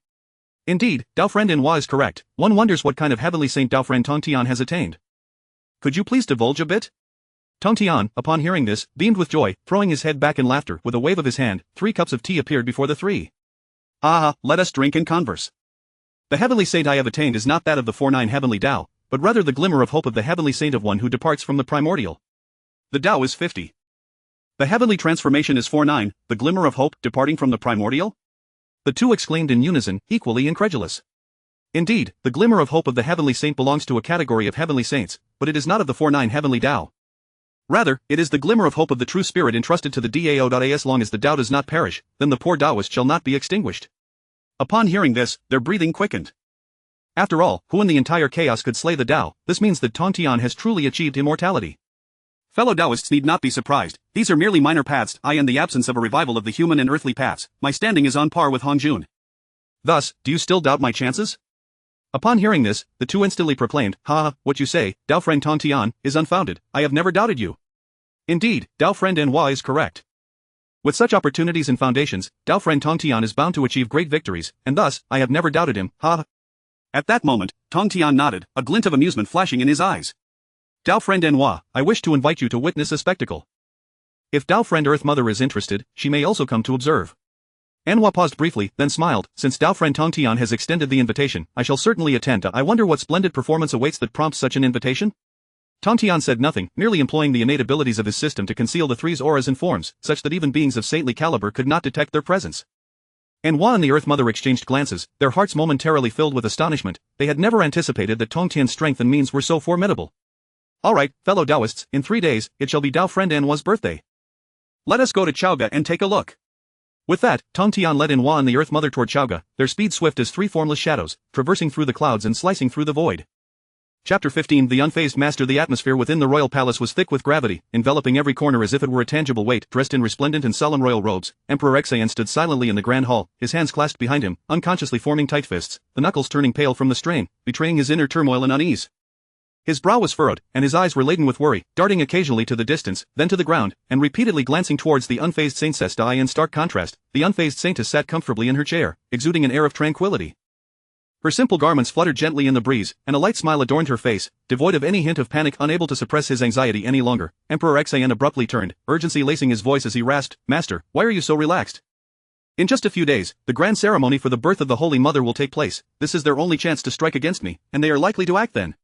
Indeed, Tao friend Enhua is correct. One wonders what kind of heavenly saint Tao friend Tong Tian has attained. Could you please divulge a bit? Tong Tian, upon hearing this, beamed with joy, throwing his head back in laughter. With a wave of his hand, 3 cups of tea appeared before the three. Ah, let us drink and converse. The heavenly saint I have attained is not that of the 49 heavenly Tao, but rather the glimmer of hope of the heavenly saint of one who departs from the primordial. The Tao is 50. The heavenly transformation is 49, the glimmer of hope departing from the primordial? The two exclaimed in unison, equally incredulous. Indeed, the glimmer of hope of the heavenly saint belongs to a category of heavenly saints, but it is not of the 49 heavenly Tao. Rather, it is the glimmer of hope of the true spirit entrusted to the Dao. As long as the Tao does not perish, then the poor Taoist shall not be extinguished. Upon hearing this, their breathing quickened. After all, who in the entire chaos could slay the Tao? This means that Tong Tian has truly achieved immortality. Fellow Taoists need not be surprised. These are merely minor paths. In the absence of a revival of the human and earthly paths, my standing is on par with Hongjun. Thus, do you still doubt my chances? Upon hearing this, the two instantly proclaimed, Ha, what you say, Tao friend Tong Tian, is unfounded. I have never doubted you. Indeed, Tao friend Enhua is correct. With such opportunities and foundations, Tao friend Tong Tian is bound to achieve great victories, and thus, I have never doubted him. Ha. At that moment, Tong Tian nodded, a glint of amusement flashing in his eyes. Dao friend Enhua, I wish to invite you to witness a spectacle. If Dao friend Earth Mother is interested, she may also come to observe. Enhua paused briefly, then smiled. Since Dao friend Tong Tian has extended the invitation, I shall certainly attend. I wonder what splendid performance awaits that prompts such an invitation? Tong Tian said nothing, merely employing the innate abilities of his system to conceal the three's auras and forms, such that even beings of saintly caliber could not detect their presence. Enhua and the Earth Mother exchanged glances, their hearts momentarily filled with astonishment. They had never anticipated that Tong Tian's strength and means were so formidable. Alright, fellow Taoists, in 3 days, it shall be Dao friend Enhua's birthday. Let us go to Chaoga and take a look. With that, Tong Tian led Enhua and the Earth Mother toward Chaoga, their speed swift as 3 formless shadows, traversing through the clouds and slicing through the void. Chapter 15 The Unfazed Master. The atmosphere within the royal palace was thick with gravity, enveloping every corner as if it were a tangible weight. Dressed in resplendent and solemn royal robes, Emperor Xian stood silently in the grand hall, his hands clasped behind him, unconsciously forming tight fists, the knuckles turning pale from the strain, betraying his inner turmoil and unease. His brow was furrowed, and his eyes were laden with worry, darting occasionally to the distance, then to the ground, and repeatedly glancing towards the unfazed Saintess. In stark contrast, the unfazed Saintess sat comfortably in her chair, exuding an air of tranquility. Her simple garments fluttered gently in the breeze, and a light smile adorned her face, devoid of any hint of panic. Unable to suppress his anxiety any longer, Emperor Xian abruptly turned, urgency lacing his voice as he rasped, "Master, why are you so relaxed? In just a few days, the grand ceremony for the birth of the Holy Mother will take place. This is their only chance to strike against me, and they are likely to act then."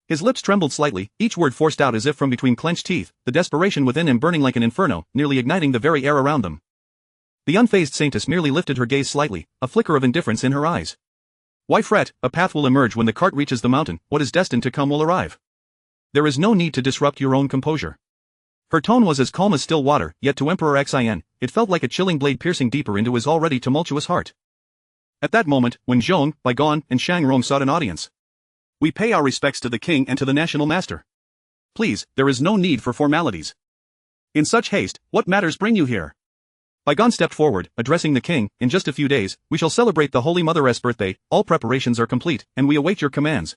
His lips trembled slightly, each word forced out as if from between clenched teeth, the desperation within him burning like an inferno, nearly igniting the very air around them. The unfazed Saintess merely lifted her gaze slightly, a flicker of indifference in her eyes. "Why fret? A path will emerge when the cart reaches the mountain. What is destined to come will arrive. There is no need to disrupt your own composure." Her tone was as calm as still water, yet to Emperor Xian, it felt like a chilling blade piercing deeper into his already tumultuous heart. At that moment, when Zhong, Baigon, and Shang Rong sought an audience. "We pay our respects to the king and to the national master. Please, there is no need for formalities. In such haste, what matters bring you here?" Baigon stepped forward, addressing the king. "In just a few days, we shall celebrate the Holy Mother's birthday. All preparations are complete, and we await your commands."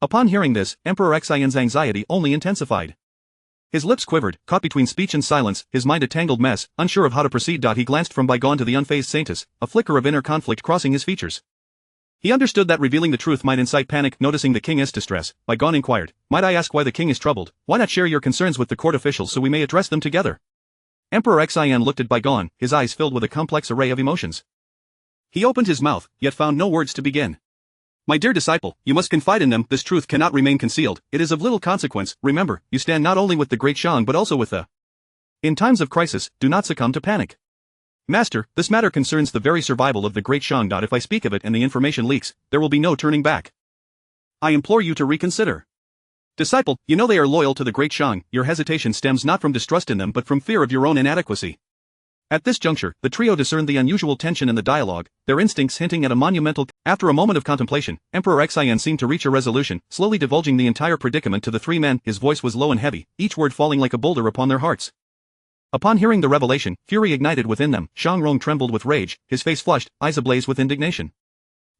Upon hearing this, Emperor Xian's anxiety only intensified. His lips quivered, caught between speech and silence, his mind a tangled mess, unsure of how to proceed. He glanced from Baigon to the unfazed Saintess, a flicker of inner conflict crossing his features. He understood that revealing the truth might incite panic. Noticing the king's distress, Baigon inquired, "Might I ask why the king is troubled? Why not share your concerns with the court officials so we may address them together?" Emperor Xian looked at Baigon, his eyes filled with a complex array of emotions. He opened his mouth, yet found no words to begin. "My dear disciple, you must confide in them. This truth cannot remain concealed. It is of little consequence. Remember, you stand not only with the great Shang but also with the... In times of crisis, do not succumb to panic. Master, this matter concerns the very survival of the great Shang. If I speak of it and the information leaks, there will be no turning back. I implore you to reconsider. Disciple, you know they are loyal to the great Shang. Your hesitation stems not from distrust in them but from fear of your own inadequacy." At this juncture, the trio discerned the unusual tension in the dialogue, their instincts hinting at a monumental... After a moment of contemplation, Emperor Xian seemed to reach a resolution, slowly divulging the entire predicament to the 3 men. His voice was low and heavy, each word falling like a boulder upon their hearts. Upon hearing the revelation, fury ignited within them. Shang Rong trembled with rage, his face flushed, eyes ablaze with indignation.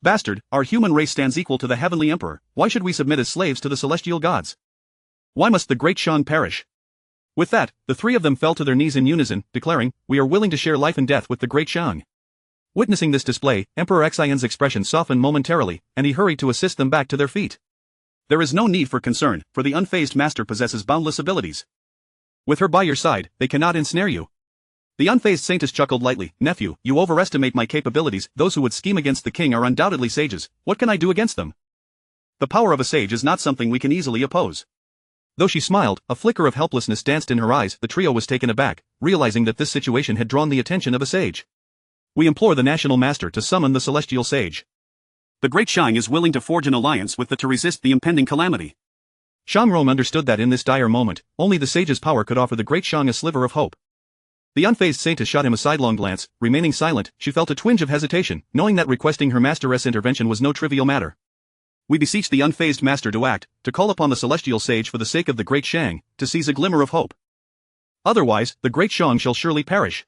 "Bastard, our human race stands equal to the heavenly emperor. Why should we submit as slaves to the celestial gods? Why must the great Shang perish?" With that, the 3 of them fell to their knees in unison, declaring, "We are willing to share life and death with the great Shang." Witnessing this display, Emperor Xian's expression softened momentarily, and he hurried to assist them back to their feet. "There is no need for concern, for the unfazed master possesses boundless abilities. With her by your side, they cannot ensnare you." The unfazed Saintess chuckled lightly, "Nephew, you overestimate my capabilities. Those who would scheme against the king are undoubtedly sages. What can I do against them? The power of a sage is not something we can easily oppose." Though she smiled, a flicker of helplessness danced in her eyes. The trio was taken aback, realizing that this situation had drawn the attention of a sage. "We implore the national master to summon the celestial sage. The great Shang is willing to forge an alliance with the to resist the impending calamity." Shang Rong understood that in this dire moment, only the sage's power could offer the great Shang a sliver of hope. The unfazed Saintess shot him a sidelong glance. Remaining silent, she felt a twinge of hesitation, knowing that requesting her master's intervention was no trivial matter. "We beseech the unfazed master to act, to call upon the celestial sage for the sake of the great Shang, to seize a glimmer of hope. Otherwise, the great Shang shall surely perish.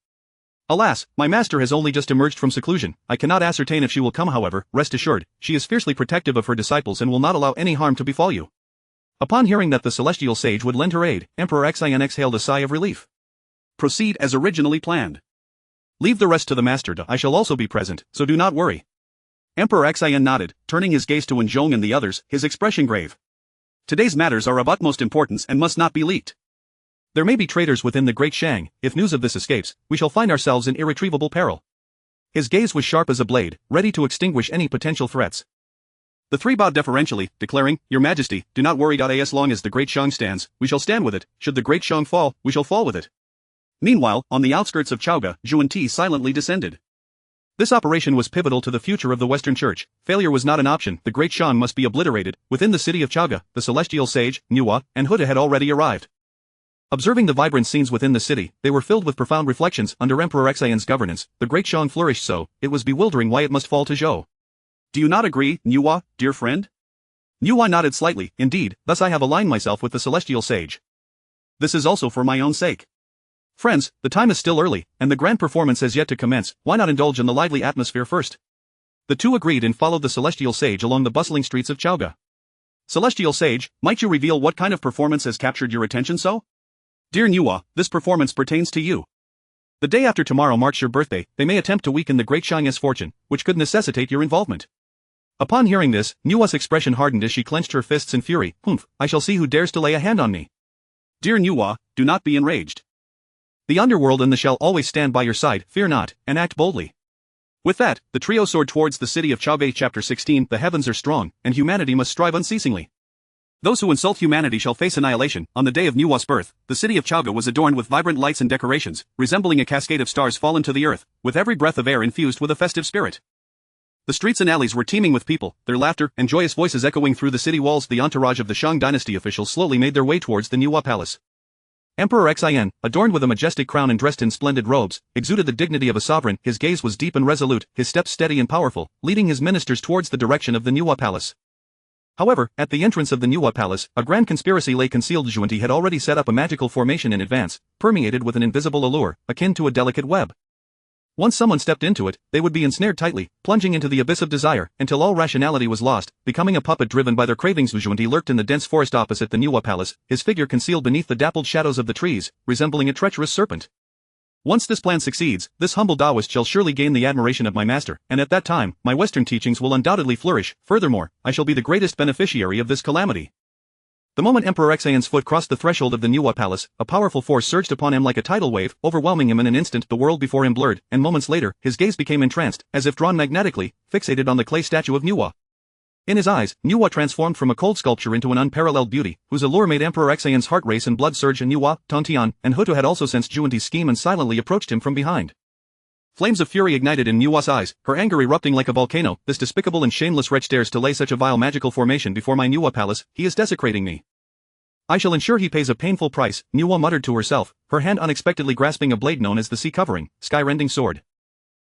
Alas, my master has only just emerged from seclusion. I cannot ascertain if she will come. However, rest assured, she is fiercely protective of her disciples and will not allow any harm to befall you." Upon hearing that the celestial sage would lend her aid, Emperor Xian exhaled a sigh of relief. "Proceed as originally planned. Leave the rest to the master. I shall also be present, so do not worry." Emperor Xian nodded, turning his gaze to Wen Zhong and the others, his expression grave. Today's matters are of utmost importance and must not be leaked. There may be traitors within the Great Shang. If news of this escapes, we shall find ourselves in irretrievable peril. His gaze was sharp as a blade, ready to extinguish any potential threats. The three bowed deferentially, declaring, "Your Majesty, do not worry. As long as the Great Shang stands, we shall stand with it. Should the Great Shang fall, we shall fall with it." Meanwhile, on the outskirts of Chaoga, Zhuan Ti silently descended. This operation was pivotal to the future of the Western Church. Failure was not an option. The Great Shang must be obliterated. Within the city of Chaoga, the celestial sage, Nuwa, and Huda had already arrived. Observing the vibrant scenes within the city, they were filled with profound reflections. Under Emperor Xian's governance, the Great Shang flourished so, it was bewildering why it must fall to Zhou. "Do you not agree, Nuwa, dear friend?" Nuwa nodded slightly. "Indeed, thus I have aligned myself with the celestial sage. This is also for my own sake. Friends, the time is still early, and the grand performance has yet to commence. Why not indulge in the lively atmosphere first?" The two agreed and followed the celestial sage along the bustling streets of Chaoga. "Celestial sage, might you reveal what kind of performance has captured your attention so?" "Dear Nuwa, this performance pertains to you. The day after tomorrow marks your birthday. They may attempt to weaken the Great Shang's fortune, which could necessitate your involvement." Upon hearing this, Nuwa's expression hardened as she clenched her fists in fury. "I shall see who dares to lay a hand on me." "Dear Nuwa, do not be enraged. The underworld and the shall always stand by your side. Fear not, and act boldly." With that, the trio soared towards the city of Chaoga. Chapter 16. The heavens are strong, and humanity must strive unceasingly. Those who insult humanity shall face annihilation. On the day of Nuwa's birth, the city of Chaoga was adorned with vibrant lights and decorations, resembling a cascade of stars fallen to the earth, with every breath of air infused with a festive spirit. The streets and alleys were teeming with people, their laughter and joyous voices echoing through the city walls. The entourage of the Shang dynasty officials slowly made their way towards the Nuwa palace. Emperor Xian, adorned with a majestic crown and dressed in splendid robes, exuded the dignity of a sovereign. His gaze was deep and resolute, his steps steady and powerful, leading his ministers towards the direction of the Nuwa palace. However, at the entrance of the Nuwa palace, a grand conspiracy lay concealed. Zhuan Ti had already set up a magical formation in advance, permeated with an invisible allure, akin to a delicate web. Once someone stepped into it, they would be ensnared tightly, plunging into the abyss of desire, until all rationality was lost, becoming a puppet driven by their cravings. Zhuan Ti lurked in the dense forest opposite the Nuwa palace, his figure concealed beneath the dappled shadows of the trees, resembling a treacherous serpent. Once this plan succeeds, this humble Taoist shall surely gain the admiration of my master, and at that time, my Western teachings will undoubtedly flourish. Furthermore, I shall be the greatest beneficiary of this calamity. The moment Emperor Xian's foot crossed the threshold of the Nuwa palace, a powerful force surged upon him like a tidal wave, overwhelming him in an instant. The world before him blurred, and moments later, his gaze became entranced, as if drawn magnetically, fixated on the clay statue of Nuwa. In his eyes, Nuwa transformed from a cold sculpture into an unparalleled beauty, whose allure made Emperor Xian's heart race and blood surge. And Nuwa, Tontian, and Hutu had also sensed Zhuan Ti's scheme and silently approached him from behind. Flames of fury ignited in Nuwa's eyes, her anger erupting like a volcano. "This despicable and shameless wretch dares to lay such a vile magical formation before my Nuwa palace. He is desecrating me. I shall ensure he pays a painful price," Nuwa muttered to herself, her hand unexpectedly grasping a blade known as the Sea Covering, Sky-rending sword.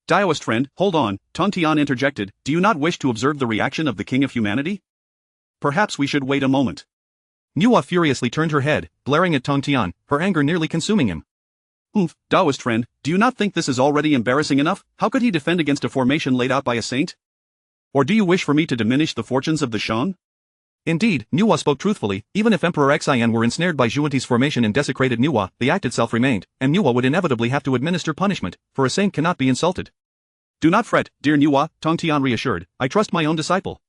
"Daoist friend, hold on," Tontian interjected. "Do you not wish to observe the reaction of the King of Humanity? Perhaps we should wait a moment." Nuwa furiously turned her head, glaring at Tontian, her anger nearly consuming him. Daoist friend, do you not think this is already embarrassing enough? How could he defend against a formation laid out by a saint? Or do you wish for me to diminish the fortunes of the Shang?" Indeed, Nuwa spoke truthfully. Even if Emperor Xian were ensnared by Zhuan Ti's formation and desecrated Nuwa, the act itself remained, and Nuwa would inevitably have to administer punishment, for a saint cannot be insulted. "Do not fret, dear Nuwa," Tongtian reassured. "I trust my own disciple.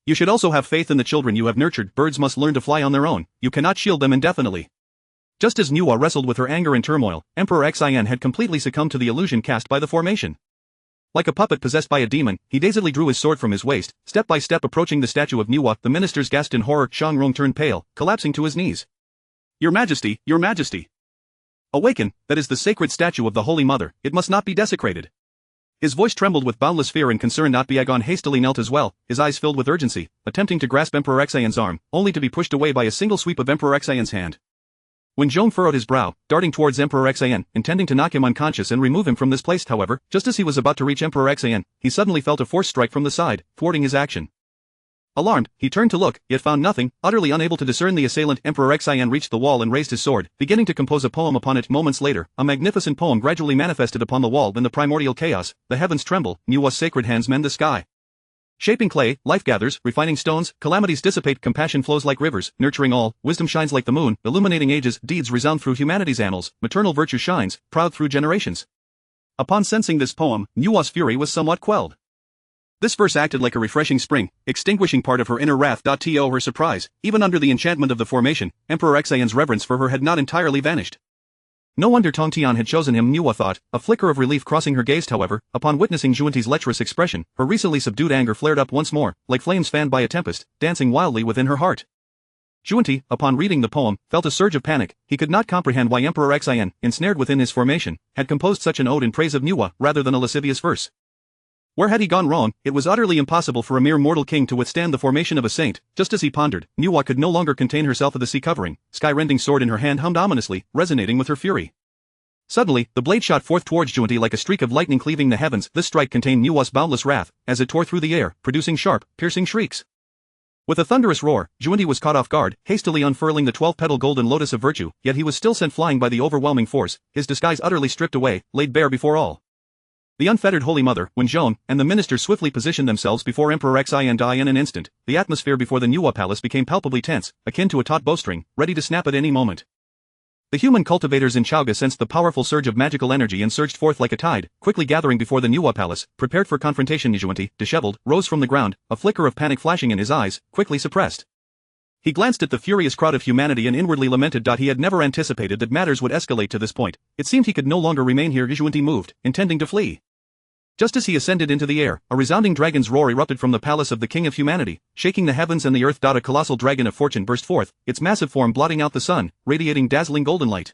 You should also have faith in the children you have nurtured. Birds must learn to fly on their own. You cannot shield them indefinitely." Just as Nuwa wrestled with her anger and turmoil, Emperor Xian had completely succumbed to the illusion cast by the formation. Like a puppet possessed by a demon, he dazedly drew his sword from his waist, step by step approaching the statue of Nuwa. The ministers gasped in horror. Shang Rong turned pale, collapsing to his knees. Your Majesty, Your Majesty! Awaken, that is the sacred statue of the Holy Mother, it must not be desecrated." His voice trembled with boundless fear and concern. Biagon hastily knelt as well, his eyes filled with urgency, attempting to grasp Emperor Xian's arm, only to be pushed away by a single sweep of Emperor Xian's hand. Wen Zhong furrowed his brow, darting towards Emperor Xian, intending to knock him unconscious and remove him from this place. However, just as he was about to reach Emperor Xian, he suddenly felt a force strike from the side, thwarting his action. Alarmed, he turned to look, yet found nothing. Utterly unable to discern the assailant, Emperor Xian reached the wall and raised his sword, beginning to compose a poem upon it. Moments later, a magnificent poem gradually manifested upon the wall. In the primordial chaos, the heavens tremble, Nuwa's sacred hands mend the sky. Shaping clay, life gathers, refining stones, calamities dissipate, compassion flows like rivers, nurturing all, wisdom shines like the moon, illuminating ages, deeds resound through humanity's annals, maternal virtue shines, proud through generations. Upon sensing this poem, Nuwa's fury was somewhat quelled. This verse acted like a refreshing spring, extinguishing part of her inner wrath. To her surprise, even under the enchantment of the formation, Emperor Xian's reverence for her had not entirely vanished. No wonder Tong Tian had chosen him, Nuwa thought, a flicker of relief crossing her gaze. However, upon witnessing Zhuanti's lecherous expression, her recently subdued anger flared up once more, like flames fanned by a tempest, dancing wildly within her heart. Zhuanti, upon reading the poem, felt a surge of panic. He could not comprehend why Emperor Xian, ensnared within his formation, had composed such an ode in praise of Nuwa rather than a lascivious verse. Where had he gone wrong? It was utterly impossible for a mere mortal king to withstand the formation of a saint. Just as he pondered, Nuwa could no longer contain herself of the sea covering. Sky-rending sword in her hand hummed ominously, resonating with her fury. Suddenly, the blade shot forth towards Zhuanti like a streak of lightning cleaving the heavens. This strike contained Nuwa's boundless wrath, as it tore through the air, producing sharp, piercing shrieks. With a thunderous roar, Zhuanti was caught off guard, hastily unfurling the 12-petal golden lotus of virtue, yet he was still sent flying by the overwhelming force, his disguise utterly stripped away, laid bare before all. The unfettered Holy Mother, Wen Zhong, and the ministers swiftly positioned themselves before Emperor Xian. In an instant, the atmosphere before the Nuwa palace became palpably tense, akin to a taut bowstring, ready to snap at any moment. The human cultivators in Chaoga sensed the powerful surge of magical energy and surged forth like a tide, quickly gathering before the Nuwa palace, prepared for confrontation. Zhuanti, disheveled, rose from the ground, a flicker of panic flashing in his eyes, quickly suppressed. He glanced at the furious crowd of humanity and inwardly lamented. He had never anticipated that matters would escalate to this point. It seemed he could no longer remain here. Zhuanti moved, intending to flee. Just as he ascended into the air, a resounding dragon's roar erupted from the palace of the King of Humanity, shaking the heavens and the earth. A colossal dragon of fortune burst forth, its massive form blotting out the sun, radiating dazzling golden light.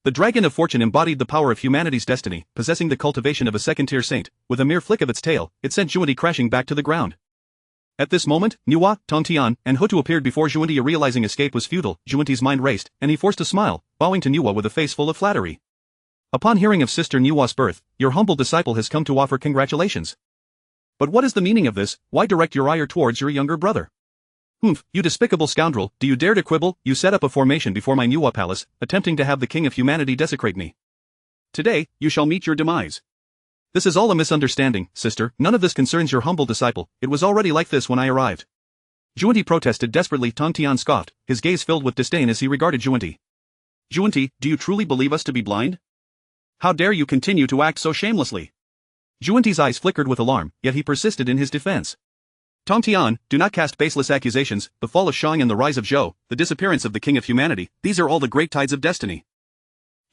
The dragon of fortune embodied the power of humanity's destiny, possessing the cultivation of a second-tier saint. With a mere flick of its tail, it sent Zhuanti crashing back to the ground. At this moment, Nuwa, Tong Tian, and Hutu appeared before Zhuanti. Realizing escape was futile, Zhuanti's mind raced, and he forced a smile, bowing to Nuwa with a face full of flattery. Upon hearing of Sister Nuwa's birth, your humble disciple has come to offer congratulations. But what is the meaning of this? Why direct your ire towards your younger brother? Humph, you despicable scoundrel, do you dare to quibble? You set up a formation before my Nuwa palace, attempting to have the King of Humanity desecrate me. Today, you shall meet your demise. This is all a misunderstanding, sister, none of this concerns your humble disciple, it was already like this when I arrived. Zhuanti protested desperately. Tong Tian scoffed, his gaze filled with disdain as he regarded Zhuanti. Zhuanti, do you truly believe us to be blind? How dare you continue to act so shamelessly? Zhuanti's eyes flickered with alarm, yet he persisted in his defense. Tong Tian, do not cast baseless accusations. The fall of Shang and the rise of Zhou, the disappearance of the King of Humanity, these are all the great tides of destiny.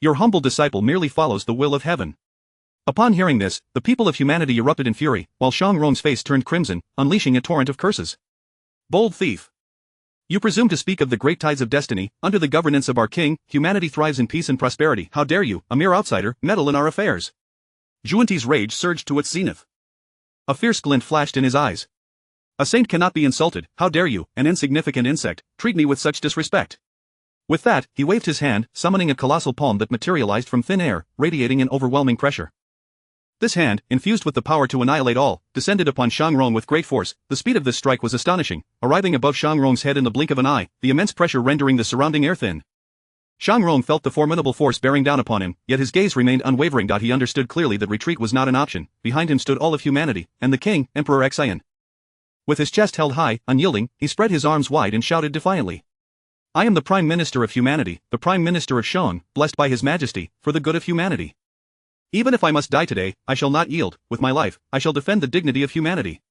Your humble disciple merely follows the will of heaven. Upon hearing this, the people of humanity erupted in fury, while Shang Rong's face turned crimson, unleashing a torrent of curses. Bold thief! You presume to speak of the great tides of destiny. Under the governance of our king, humanity thrives in peace and prosperity. How dare you, a mere outsider, meddle in our affairs? Zhuanti's rage surged to its zenith. A fierce glint flashed in his eyes. A saint cannot be insulted. How dare you, an insignificant insect, treat me with such disrespect? With that, he waved his hand, summoning a colossal palm that materialized from thin air, radiating an overwhelming pressure. This hand, infused with the power to annihilate all, descended upon Shang Rong with great force. The speed of this strike was astonishing, arriving above Shang Rong's head in the blink of an eye, the immense pressure rendering the surrounding air thin. Shang Rong felt the formidable force bearing down upon him, yet his gaze remained unwavering. He understood clearly that retreat was not an option. Behind him stood all of humanity, and the king, Emperor Xian. With his chest held high, unyielding, he spread his arms wide and shouted defiantly. I am the Prime Minister of Humanity, the Prime Minister of Shang, blessed by His Majesty, for the good of humanity. Even if I must die today, I shall not yield. With my life, I shall defend the dignity of humanity.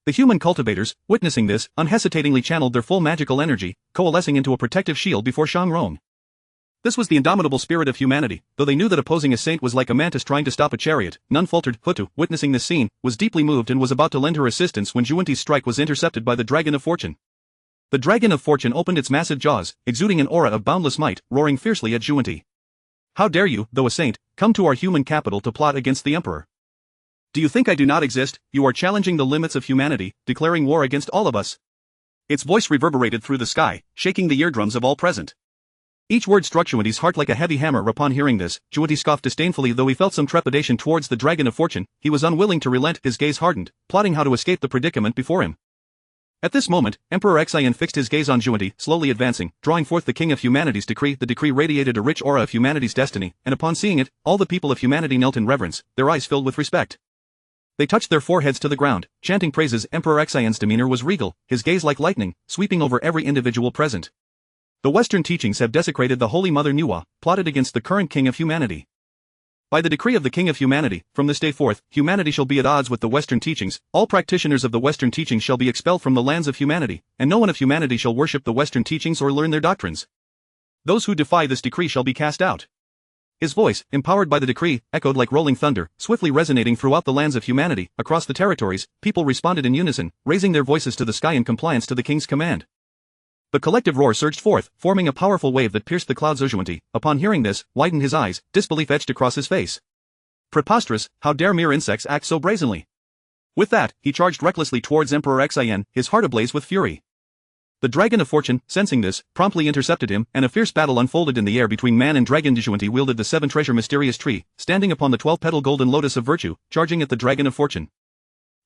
The human cultivators, witnessing this, unhesitatingly channeled their full magical energy, coalescing into a protective shield before Shang Rong. This was the indomitable spirit of humanity. Though they knew that opposing a saint was like a mantis trying to stop a chariot, none faltered. Hutu, witnessing this scene, was deeply moved and was about to lend her assistance when Zhuanti's strike was intercepted by the Dragon of Fortune. The Dragon of Fortune opened its massive jaws, exuding an aura of boundless might, roaring fiercely at Zhuanti. How dare you, though a saint, come to our human capital to plot against the Emperor? Do you think I do not exist? You are challenging the limits of humanity, declaring war against all of us. Its voice reverberated through the sky, shaking the eardrums of all present. Each word struck Zhuanti's heart like a heavy hammer. Upon hearing this, Zhuanti scoffed disdainfully. Though he felt some trepidation towards the Dragon of Fortune, he was unwilling to relent. His gaze hardened, plotting how to escape the predicament before him. At this moment, Emperor Xian fixed his gaze on Zhuanti, slowly advancing, drawing forth the King of Humanity's decree. The decree radiated a rich aura of humanity's destiny, and upon seeing it, all the people of humanity knelt in reverence, their eyes filled with respect. They touched their foreheads to the ground, chanting praises. Emperor Xian's demeanor was regal, his gaze like lightning, sweeping over every individual present. The Western teachings have desecrated the Holy Mother Nuwa, plotted against the current King of Humanity. By the decree of the King of Humanity, from this day forth, humanity shall be at odds with the Western teachings, all practitioners of the Western teachings shall be expelled from the lands of humanity, and no one of humanity shall worship the Western teachings or learn their doctrines. Those who defy this decree shall be cast out. His voice, empowered by the decree, echoed like rolling thunder, swiftly resonating throughout the lands of humanity. Across the territories, people responded in unison, raising their voices to the sky in compliance to the king's command. The collective roar surged forth, forming a powerful wave that pierced the clouds. Urgenty, upon hearing this, widened his eyes, disbelief etched across his face. Preposterous, how dare mere insects act so brazenly? With that, he charged recklessly towards Emperor Xin, his heart ablaze with fury. The Dragon of Fortune, sensing this, promptly intercepted him, and a fierce battle unfolded in the air between man and dragon. Junti wielded the 7-treasure mysterious tree, standing upon the 12-petal golden lotus of virtue, charging at the Dragon of Fortune.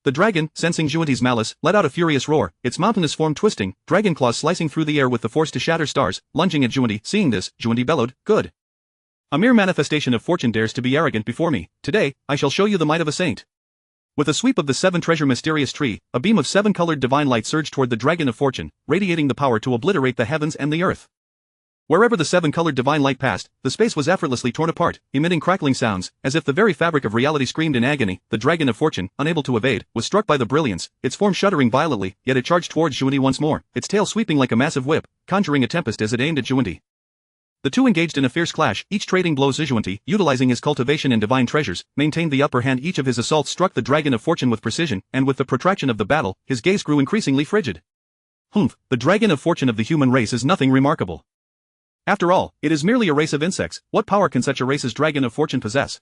The dragon, sensing Junti's malice, let out a furious roar, its mountainous form twisting, dragon claws slicing through the air with the force to shatter stars. Lunging at Junti. Seeing this, Junti bellowed, "Good! A mere manifestation of fortune dares to be arrogant before me. Today, I shall show you the might of a saint." With a sweep of the 7-treasure mysterious tree, a beam of 7-colored divine light surged toward the Dragon of Fortune, radiating the power to obliterate the heavens and the earth. Wherever the 7-colored divine light passed, the space was effortlessly torn apart, emitting crackling sounds, as if the very fabric of reality screamed in agony. The Dragon of Fortune, unable to evade, was struck by the brilliance, its form shuddering violently, yet it charged towards Junti once more, its tail sweeping like a massive whip, conjuring a tempest as it aimed at Junti. The two engaged in a fierce clash, each trading blows. Junti, utilizing his cultivation and divine treasures, maintained the upper hand. Each of his assaults struck the Dragon of Fortune with precision, and with the protraction of the battle, his gaze grew increasingly frigid. The Dragon of Fortune of the human race is nothing remarkable. After all, it is merely a race of insects. What power can such a race as Dragon of Fortune possess?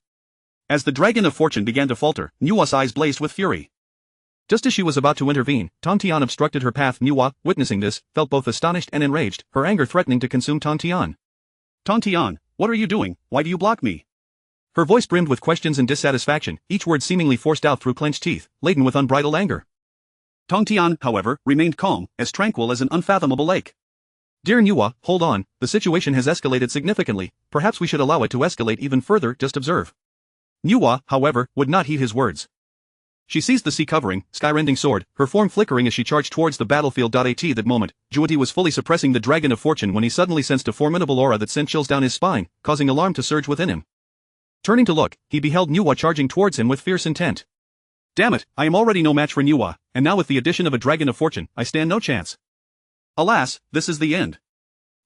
As the Dragon of Fortune began to falter, Nua's eyes blazed with fury. Just as she was about to intervene, Tong Tian obstructed her path. Nua, witnessing this, felt both astonished and enraged, her anger threatening to consume Tong Tian. "Tong Tian, what are you doing? Why do you block me?" Her voice brimmed with questions and dissatisfaction, each word seemingly forced out through clenched teeth, laden with unbridled anger. Tong Tian, however, remained calm, as tranquil as an unfathomable lake. "Dear Nua, hold on, the situation has escalated significantly, perhaps we should allow it to escalate even further, just observe." Nua, however, would not heed his words. She seized the sea-covering, sky-rending sword, her form flickering as she charged towards the battlefield. At that moment, Junti was fully suppressing the Dragon of Fortune when he suddenly sensed a formidable aura that sent chills down his spine, causing alarm to surge within him. Turning to look, he beheld Nua charging towards him with fierce intent. "Damn it, I am already no match for Nua, and now with the addition of a Dragon of Fortune, I stand no chance. Alas, this is the end."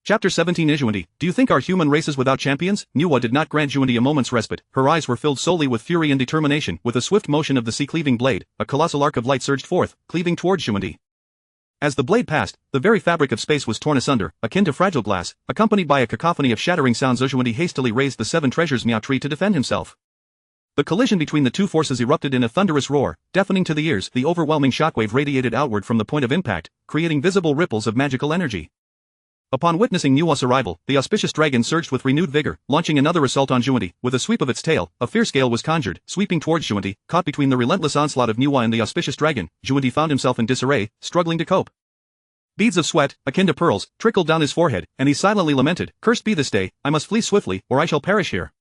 Chapter 17. Junti, do you think our human race is without champions? Nua did not grant Junti a moment's respite, her eyes were filled solely with fury and determination. With a swift motion of the sea-cleaving blade, a colossal arc of light surged forth, cleaving towards Junti. As the blade passed, the very fabric of space was torn asunder, akin to fragile glass, accompanied by a cacophony of shattering sounds. Junti hastily raised the 7 treasures Miao tree to defend himself. The collision between the two forces erupted in a thunderous roar, deafening to the ears. The overwhelming shockwave radiated outward from the point of impact, creating visible ripples of magical energy. Upon witnessing Nua's arrival, the auspicious dragon surged with renewed vigor, launching another assault on Junti. With a sweep of its tail, a fierce gale was conjured, sweeping towards Junti. Caught between the relentless onslaught of Nua and the auspicious dragon, Junti found himself in disarray, struggling to cope. Beads of sweat, akin to pearls, trickled down his forehead, and he silently lamented, "Cursed be this day, I must flee swiftly, or I shall perish here."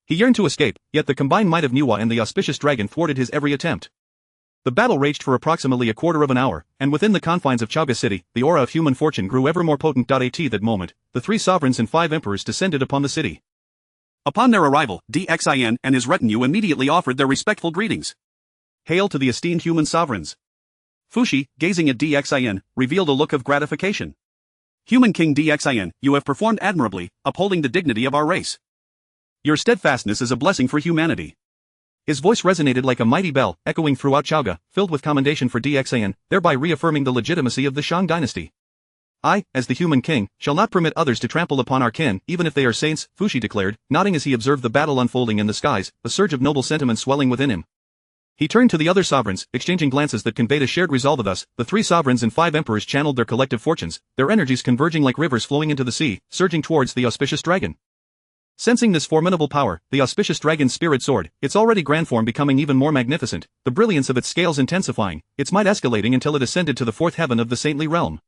He yearned to escape, yet the combined might of Nua and the auspicious dragon thwarted his every attempt. The battle raged for approximately a quarter of an hour, and within the confines of Chaoga City, the aura of human fortune grew ever more potent. At that moment, the 3 sovereigns and 5 emperors descended upon the city. Upon their arrival, Xin and his retinue immediately offered their respectful greetings. "Hail to the esteemed human sovereigns." Fushi, gazing at Xin, revealed a look of gratification. "Human King Xin, you have performed admirably, upholding the dignity of our race. Your steadfastness is a blessing for humanity." His voice resonated like a mighty bell, echoing throughout Chaoga, filled with commendation for Xin, thereby reaffirming the legitimacy of the Shang dynasty. "I, as the human king, shall not permit others to trample upon our kin, even if they are saints," Fushi declared, nodding as he observed the battle unfolding in the skies, a surge of noble sentiment swelling within him. He turned to the other sovereigns, exchanging glances that conveyed a shared resolve. Thus, the 3 sovereigns and 5 emperors channeled their collective fortunes, their energies converging like rivers flowing into the sea, surging towards the auspicious dragon. Sensing this formidable power, the auspicious dragon's spirit soared, its already grand form becoming even more magnificent, the brilliance of its scales intensifying, its might escalating until it ascended to the 4th heaven of the saintly realm.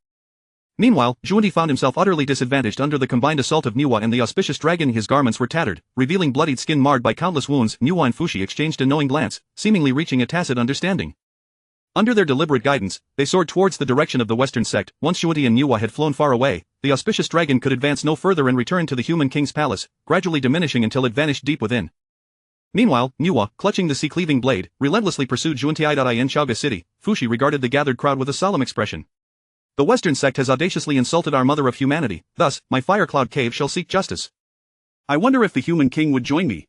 Meanwhile, Junti found himself utterly disadvantaged under the combined assault of Nua and the auspicious dragon. His garments were tattered, revealing bloodied skin marred by countless wounds. Nua and Fushi exchanged a knowing glance, seemingly reaching a tacit understanding. Under their deliberate guidance, they soared towards the direction of the western sect. Once Junti and Nua had flown far away, the auspicious dragon could advance no further and return to the human king's palace, gradually diminishing until it vanished deep within. Meanwhile, Nuwa, clutching the sea-cleaving blade, relentlessly pursued Junti in Chaoga City. Fushi regarded the gathered crowd with a solemn expression. The Western sect has audaciously insulted our mother of humanity, thus, my Fire Cloud Cave shall seek justice. I wonder if the human king would join me.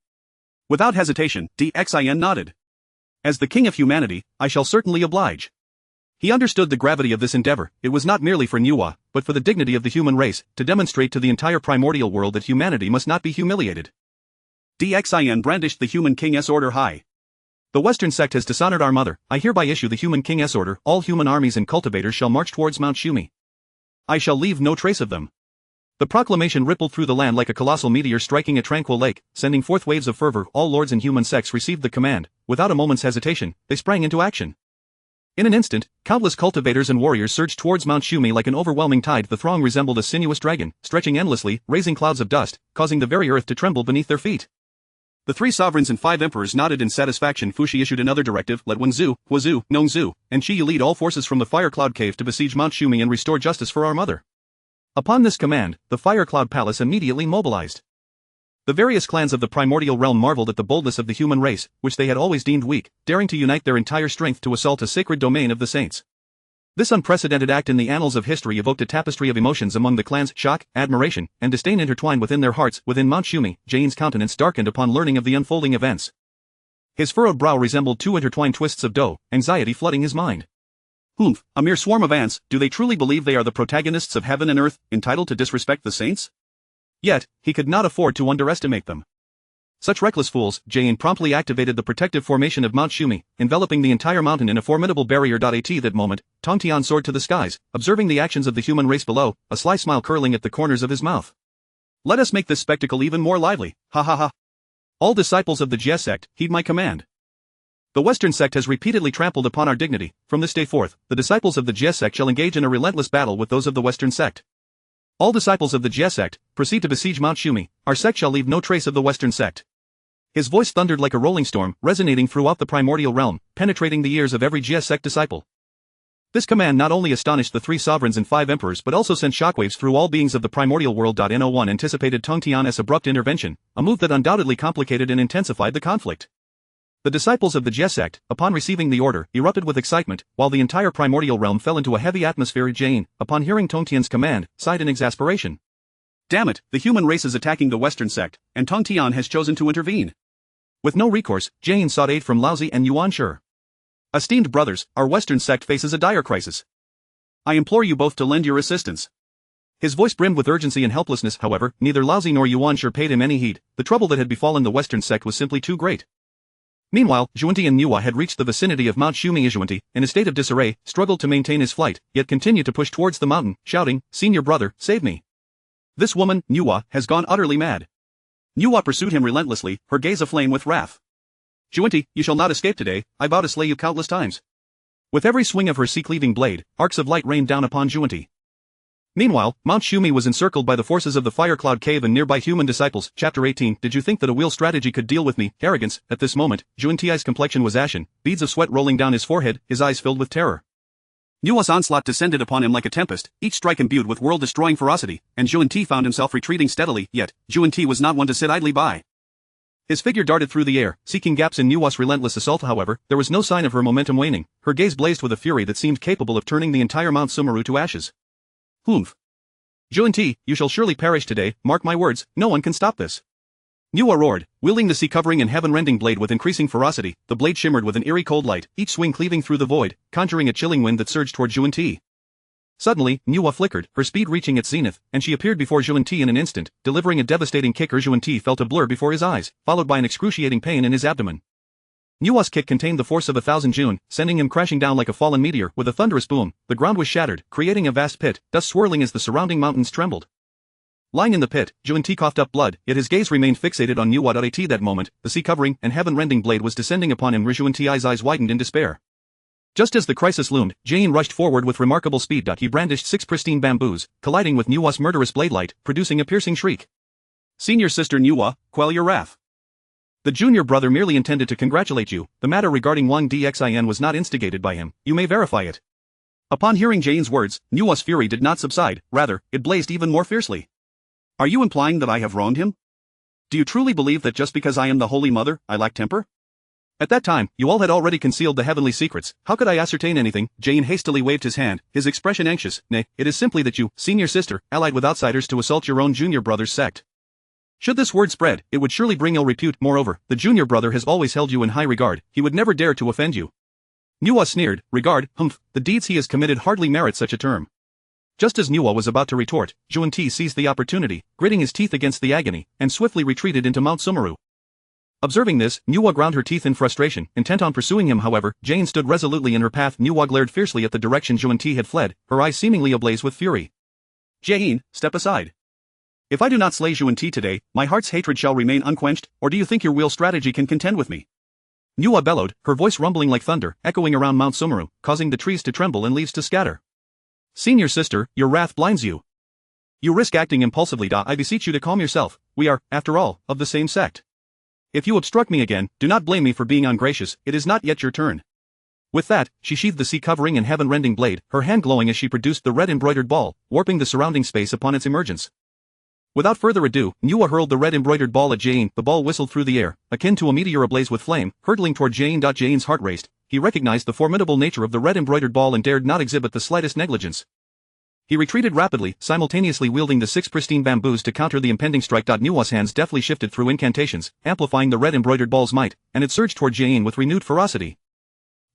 Without hesitation, DXIN nodded. As the king of humanity, I shall certainly oblige. He understood the gravity of this endeavor. It was not merely for Nuwa, but for the dignity of the human race, to demonstrate to the entire primordial world that humanity must not be humiliated. DXIN brandished the human king's order high. The Western sect has dishonored our mother. I hereby issue the human king's order. All human armies and cultivators shall march towards Mount Shumi. I shall leave no trace of them. The proclamation rippled through the land like a colossal meteor striking a tranquil lake, sending forth waves of fervor. All lords and human sects received the command. Without a moment's hesitation, they sprang into action. In an instant, countless cultivators and warriors surged towards Mount Shumi like an overwhelming tide. The throng resembled a sinuous dragon, stretching endlessly, raising clouds of dust, causing the very earth to tremble beneath their feet. The 3 sovereigns and 5 emperors nodded in satisfaction. Fushi issued another directive: let Wenzu, Huazu, Nongzu, and Shi lead all forces from the Fire Cloud Cave to besiege Mount Shumi and restore justice for our mother. Upon this command, the Fire Cloud Palace immediately mobilized. The various clans of the primordial realm marveled at the boldness of the human race, which they had always deemed weak, daring to unite their entire strength to assault a sacred domain of the saints. This unprecedented act in the annals of history evoked a tapestry of emotions among the clans. Shock, admiration, and disdain intertwined within their hearts. Within Mount Shumi, Jane's countenance darkened upon learning of the unfolding events. His furrowed brow resembled 2 intertwined twists of dough, anxiety flooding his mind. Humph, a mere swarm of ants. Do they truly believe they are the protagonists of heaven and earth, entitled to disrespect the saints? Yet, he could not afford to underestimate them. Such reckless fools. Jane promptly activated the protective formation of Mount Shumi, enveloping the entire mountain in a formidable barrier. At that moment, Tongtian soared to the skies, observing the actions of the human race below, a sly smile curling at the corners of his mouth. Let us make this spectacle even more lively, ha ha ha. All disciples of the Jie sect, heed my command. The Western sect has repeatedly trampled upon our dignity. From this day forth, the disciples of the Jie sect shall engage in a relentless battle with those of the Western sect. All disciples of the Jie sect, proceed to besiege Mount Shumi. Our sect shall leave no trace of the Western sect. His voice thundered like a rolling storm, resonating throughout the primordial realm, penetrating the ears of every Jie sect disciple. This command not only astonished the 3 sovereigns and 5 emperors but also sent shockwaves through all beings of the primordial world. No one anticipated Tongtian's abrupt intervention, a move that undoubtedly complicated and intensified the conflict. The disciples of the Jie sect, upon receiving the order, erupted with excitement, while the entire primordial realm fell into a heavy atmosphere. Jane, upon hearing Tongtian's command, sighed in exasperation. Damn it, the human race is attacking the Western sect, and Tongtian has chosen to intervene. With no recourse, Jane sought aid from Laozi and Yuan Shi. Esteemed brothers, our Western sect faces a dire crisis. I implore you both to lend your assistance. His voice brimmed with urgency and helplessness. However, neither Laozi nor Yuan Shi paid him any heed. The trouble that had befallen the Western sect was simply too great. Meanwhile, Zhuanti and Nuwa had reached the vicinity of Mount Shumi. Zhuanti, in a state of disarray, struggled to maintain his flight, yet continued to push towards the mountain, shouting, "Senior brother, save me. This woman, Nuwa, has gone utterly mad." Nuwa pursued him relentlessly, her gaze aflame with wrath. "Zhuanti, you shall not escape today. I vow to slay you countless times." With every swing of her sea-cleaving blade, arcs of light rained down upon Zhuanti. Meanwhile, Mount Shumi was encircled by the forces of the Fire Cloud Cave and nearby human disciples. Chapter 18. Did you think that a wheel strategy could deal with me? Arrogance. At this moment, Zhuanti's complexion was ashen, beads of sweat rolling down his forehead, his eyes filled with terror. Nuwa's onslaught descended upon him like a tempest, each strike imbued with world-destroying ferocity, and Zhuanti found himself retreating steadily. Yet, Zhuanti was not one to sit idly by. His figure darted through the air, seeking gaps in Nuwa's relentless assault. However, there was no sign of her momentum waning. Her gaze blazed with a fury that seemed capable of turning the entire Mount Sumeru to ashes. Humph. Zhuanti, you shall surely perish today, mark my words, no one can stop this. Nuwa roared, wielding the sea-covering and heaven-rending blade with increasing ferocity. The blade shimmered with an eerie cold light, each swing cleaving through the void, conjuring a chilling wind that surged toward Zhuanti. Suddenly, Nuwa flickered, her speed reaching its zenith, and she appeared before Zhuanti in an instant, delivering a devastating kick. Zhuanti felt a blur before his eyes, followed by an excruciating pain in his abdomen. Nuwa's kick contained the force of 1,000 Jun, sending him crashing down like a fallen meteor. With a thunderous boom, the ground was shattered, creating a vast pit, dust swirling as the surrounding mountains trembled. Lying in the pit, Zhuanti coughed up blood, yet his gaze remained fixated on Nuwa. At that moment, the sea-covering and heaven-rending blade was descending upon him. Zhuanti's eyes widened in despair. Just as the crisis loomed, Jane rushed forward with remarkable speed. He brandished 6 pristine bamboos, colliding with Nuwa's murderous blade light, producing a piercing shriek. Senior sister Nuwa, quell your wrath. The junior brother merely intended to congratulate you. The matter regarding Wang Dxin was not instigated by him. You may verify it. Upon hearing Jane's words, Nuwa's fury did not subside, rather, it blazed even more fiercely. Are you implying that I have wronged him? Do you truly believe that just because I am the Holy Mother, I lack temper? At that time, you all had already concealed the heavenly secrets. How could I ascertain anything? Jain hastily waved his hand, his expression anxious. Nay, it is simply that you, senior sister, allied with outsiders to assault your own junior brother's sect. Should this word spread, it would surely bring ill repute. Moreover, the junior brother has always held you in high regard. He would never dare to offend you. Nuwa sneered. Regard, humph, the deeds he has committed hardly merit such a term. Just as Nuwa was about to retort, Juan-Ti seized the opportunity, gritting his teeth against the agony, and swiftly retreated into Mount Sumeru. Observing this, Nuwa ground her teeth in frustration. Intent on pursuing him, however, Jain stood resolutely in her path. Nuwa glared fiercely at the direction Juan-Ti had fled, her eyes seemingly ablaze with fury. Jain, step aside. If I do not slay Juan-Ti today, my heart's hatred shall remain unquenched, or do you think your wheel strategy can contend with me? Nuwa bellowed, her voice rumbling like thunder, echoing around Mount Sumeru, causing the trees to tremble and leaves to scatter. Senior sister, your wrath blinds you. You risk acting impulsively. I beseech you to calm yourself. We are, after all, of the same sect. If you obstruct me again, do not blame me for being ungracious, it is not yet your turn. With that, she sheathed the sea-covering and heaven-rending blade, her hand glowing as she produced the red embroidered ball, warping the surrounding space upon its emergence. Without further ado, Nuwa hurled the red embroidered ball at Jain. The ball whistled through the air, akin to a meteor ablaze with flame, hurtling toward Jain. Jain's heart raced. He recognized the formidable nature of the red embroidered ball and dared not exhibit the slightest negligence. He retreated rapidly, simultaneously wielding the 6 pristine bamboos to counter the impending strike. Nuwa's hands deftly shifted through incantations, amplifying the red embroidered ball's might, and it surged toward Jain with renewed ferocity.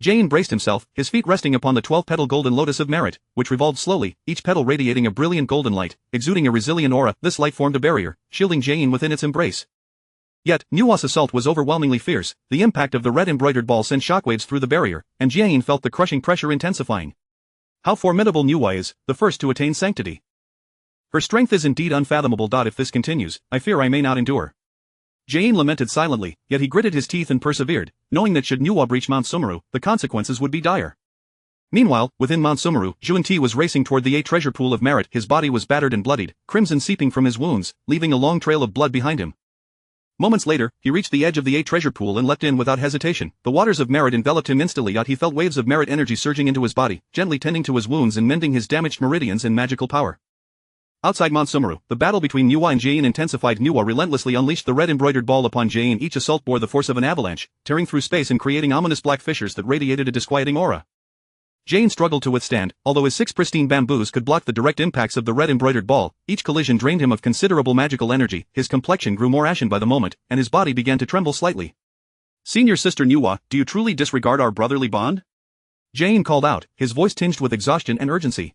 Jain braced himself, his feet resting upon the 12-petal golden lotus of merit, which revolved slowly, each petal radiating a brilliant golden light, exuding a resilient aura. This light formed a barrier, shielding Jain within its embrace. Yet, Nuwa's assault was overwhelmingly fierce. The impact of the red embroidered ball sent shockwaves through the barrier, and Jain felt the crushing pressure intensifying. How formidable Nuwa is, the first to attain sanctity. Her strength is indeed unfathomable. If this continues, I fear I may not endure. Jain lamented silently, yet he gritted his teeth and persevered, knowing that should Nuwa breach Mount Sumeru, the consequences would be dire. Meanwhile, within Mount Sumeru, Juan-Ti was racing toward the 8 treasure pool of merit. His body was battered and bloodied, crimson seeping from his wounds, leaving a long trail of blood behind him. Moments later, he reached the edge of the 8 treasure pool and leapt in without hesitation. The waters of merit enveloped him instantly. He felt waves of merit energy surging into his body, gently tending to his wounds and mending his damaged meridians and magical power. Outside Mount Sumeru, the battle between Nuwa and Jain intensified. Nuwa relentlessly unleashed the red embroidered ball upon Jain. Each assault bore the force of an avalanche, tearing through space and creating ominous black fissures that radiated a disquieting aura. Jain struggled to withstand, although his 6 pristine bamboos could block the direct impacts of the red embroidered ball. Each collision drained him of considerable magical energy. His complexion grew more ashen by the moment, and his body began to tremble slightly. Senior sister Nuwa, do you truly disregard our brotherly bond? Jain called out, his voice tinged with exhaustion and urgency.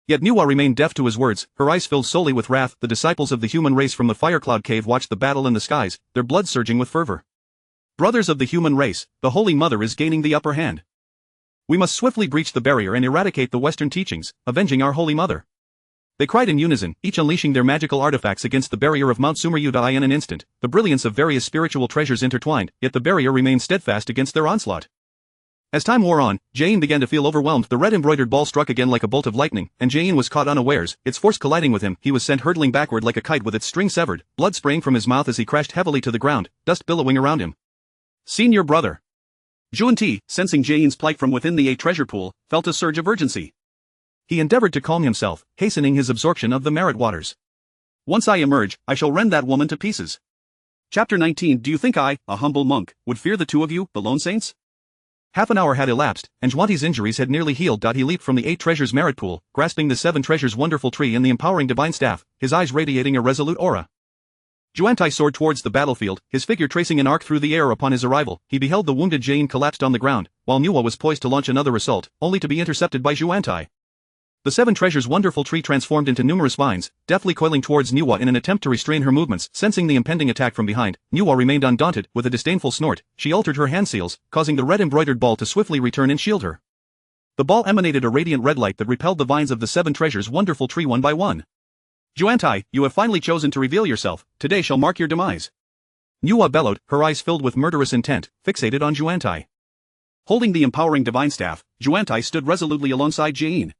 Yet Nuwa remained deaf to his words, her eyes filled solely with wrath. The disciples of the human race from the Firecloud Cave watched the battle in the skies, their blood surging with fervor. Brothers of the human race, the Holy Mother is gaining the upper hand. We must swiftly breach the barrier and eradicate the Western teachings, avenging our Holy Mother. They cried in unison, each unleashing their magical artifacts against the barrier of Mount Sumeru. In an instant, the brilliance of various spiritual treasures intertwined, yet the barrier remained steadfast against their onslaught. As time wore on, Jain began to feel overwhelmed. The red embroidered ball struck again like a bolt of lightning, and Jain was caught unawares, its force colliding with him. He was sent hurtling backward like a kite with its string severed, blood spraying from his mouth as he crashed heavily to the ground, dust billowing around him. Senior brother. Juan-Ti, sensing Jain's plight from within the 8 treasure pool, felt a surge of urgency. He endeavored to calm himself, hastening his absorption of the merit waters. Once I emerge, I shall rend that woman to pieces. Chapter 19. Do you think I, a humble monk, would fear the two of you, the lone saints? Half an hour had elapsed, and Juan-Ti's injuries had nearly healed. He leaped from the 8 treasures merit pool, grasping the 7 treasures wonderful tree and the empowering divine staff, his eyes radiating a resolute aura. Juan-Ti soared towards the battlefield, his figure tracing an arc through the air. Upon his arrival, he beheld the wounded Jain collapsed on the ground, while Nuwa was poised to launch another assault, only to be intercepted by Juan-Ti. The 7 treasures wonderful tree transformed into numerous vines, deftly coiling towards Nuwa in an attempt to restrain her movements. Sensing the impending attack from behind, Nuwa remained undaunted. With a disdainful snort, she altered her hand seals, causing the red embroidered ball to swiftly return and shield her. The ball emanated a radiant red light that repelled the vines of the 7 treasures wonderful tree one by one. Juan-Ti, you have finally chosen to reveal yourself. Today shall mark your demise. Nuwa bellowed, her eyes filled with murderous intent, fixated on Juan-Ti. Holding the empowering divine staff, Juan-Ti stood resolutely alongside Jain.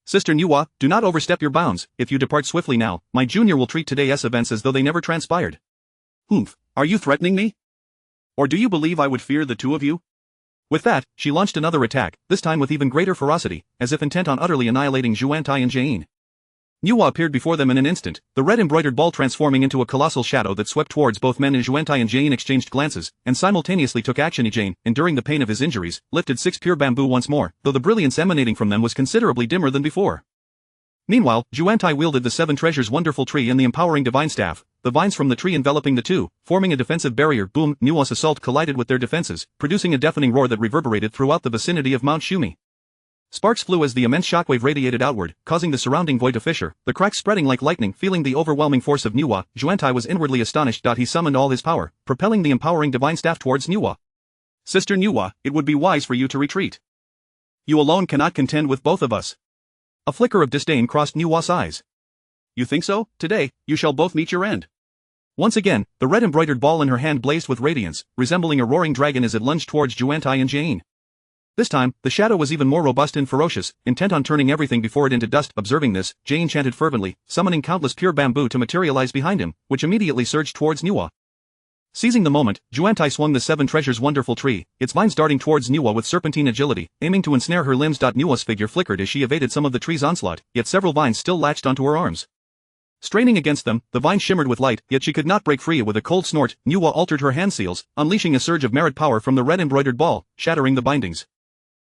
Sister Nuwa, do not overstep your bounds. If you depart swiftly now, my junior will treat today's events as though they never transpired. Humph, are you threatening me? Or do you believe I would fear the two of you? With that, she launched another attack, this time with even greater ferocity, as if intent on utterly annihilating Juan-Ti and Jain. Nuwa appeared before them in an instant, the red embroidered ball transforming into a colossal shadow that swept towards both men. Juantai and Jane exchanged glances, and simultaneously took action. Jane, enduring the pain of his injuries, lifted 6 pure bamboo once more, though the brilliance emanating from them was considerably dimmer than before. Meanwhile, Juantai wielded the 7 treasures wonderful tree and the empowering divine staff, the vines from the tree enveloping the two, forming a defensive barrier. Boom! Nuwa's assault collided with their defenses, producing a deafening roar that reverberated throughout the vicinity of Mount Shumi. Sparks flew as the immense shockwave radiated outward, causing the surrounding void to fissure, the cracks spreading like lightning. Feeling the overwhelming force of Nuwa, Juantai was inwardly astonished. He summoned all his power, propelling the empowering divine staff towards Nuwa. Sister Nuwa, it would be wise for you to retreat. You alone cannot contend with both of us. A flicker of disdain crossed Nuwa's eyes. You think so? Today, you shall both meet your end. Once again, the red embroidered ball in her hand blazed with radiance, resembling a roaring dragon as it lunged towards Juantai and Jane. This time, the shadow was even more robust and ferocious, intent on turning everything before it into dust. Observing this, Jane chanted fervently, summoning countless pure bamboo to materialize behind him, which immediately surged towards Nuwa. Seizing the moment, Juantai swung the 7 treasures wonderful tree, its vines darting towards Nuwa with serpentine agility, aiming to ensnare her limbs. Nuwa's figure flickered as she evaded some of the tree's onslaught, yet several vines still latched onto her arms. Straining against them, the vine shimmered with light, yet she could not break free. With a cold snort, Nuwa altered her hand seals, unleashing a surge of merit power from the red embroidered ball, shattering the bindings.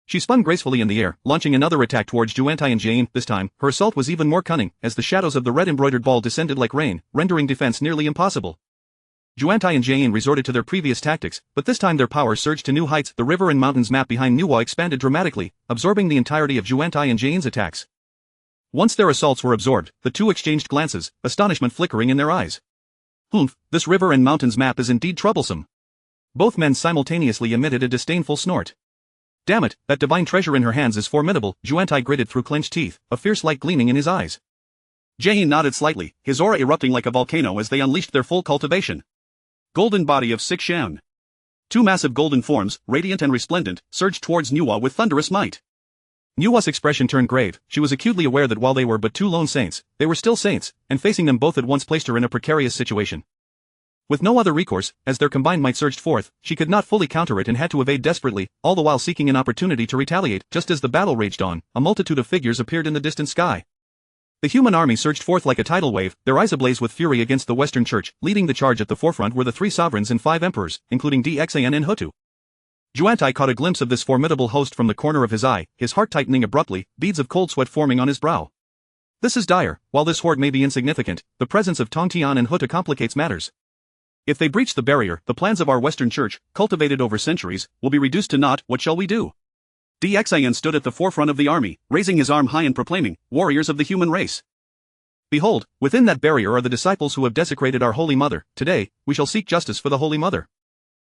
She spun gracefully in the air, launching another attack towards Juantai and Jane. This time, her assault was even more cunning, as the shadows of the red embroidered ball descended like rain, rendering defense nearly impossible. Juantai and Jane resorted to their previous tactics, but this time their power surged to new heights. The river and mountains map behind Nuwa expanded dramatically, absorbing the entirety of Juantai and Jane's attacks. Once their assaults were absorbed, the two exchanged glances, astonishment flickering in their eyes. Humph, this river and mountains map is indeed troublesome. Both men simultaneously emitted a disdainful snort. Damn it, that divine treasure in her hands is formidable. Juantai gritted through clenched teeth, a fierce light gleaming in his eyes. Jane nodded slightly, his aura erupting like a volcano as they unleashed their full cultivation. Golden body of 6 Shan. 2 massive golden forms, radiant and resplendent, surged towards Nuwa with thunderous might. Nuwa's expression turned grave. She was acutely aware that while they were but 2 lone saints, they were still saints, and facing them both at once placed her in a precarious situation. With no other recourse, as their combined might surged forth, she could not fully counter it and had to evade desperately, all the while seeking an opportunity to retaliate. Just as the battle raged on, a multitude of figures appeared in the distant sky. The human army surged forth like a tidal wave, their eyes ablaze with fury against the Western Church. Leading the charge at the forefront were the 3 sovereigns and 5 emperors, including Dxan and Hutu. Juantai caught a glimpse of this formidable host from the corner of his eye, his heart tightening abruptly, beads of cold sweat forming on his brow. This is dire. While this horde may be insignificant, the presence of Tongtian and Hutu complicates matters. If they breach the barrier, the plans of our Western Church, cultivated over centuries, will be reduced to naught. What shall we do? Dxan stood at the forefront of the army, raising his arm high and proclaiming, warriors of the human race. Behold, within that barrier are the disciples who have desecrated our Holy Mother. Today, we shall seek justice for the Holy Mother.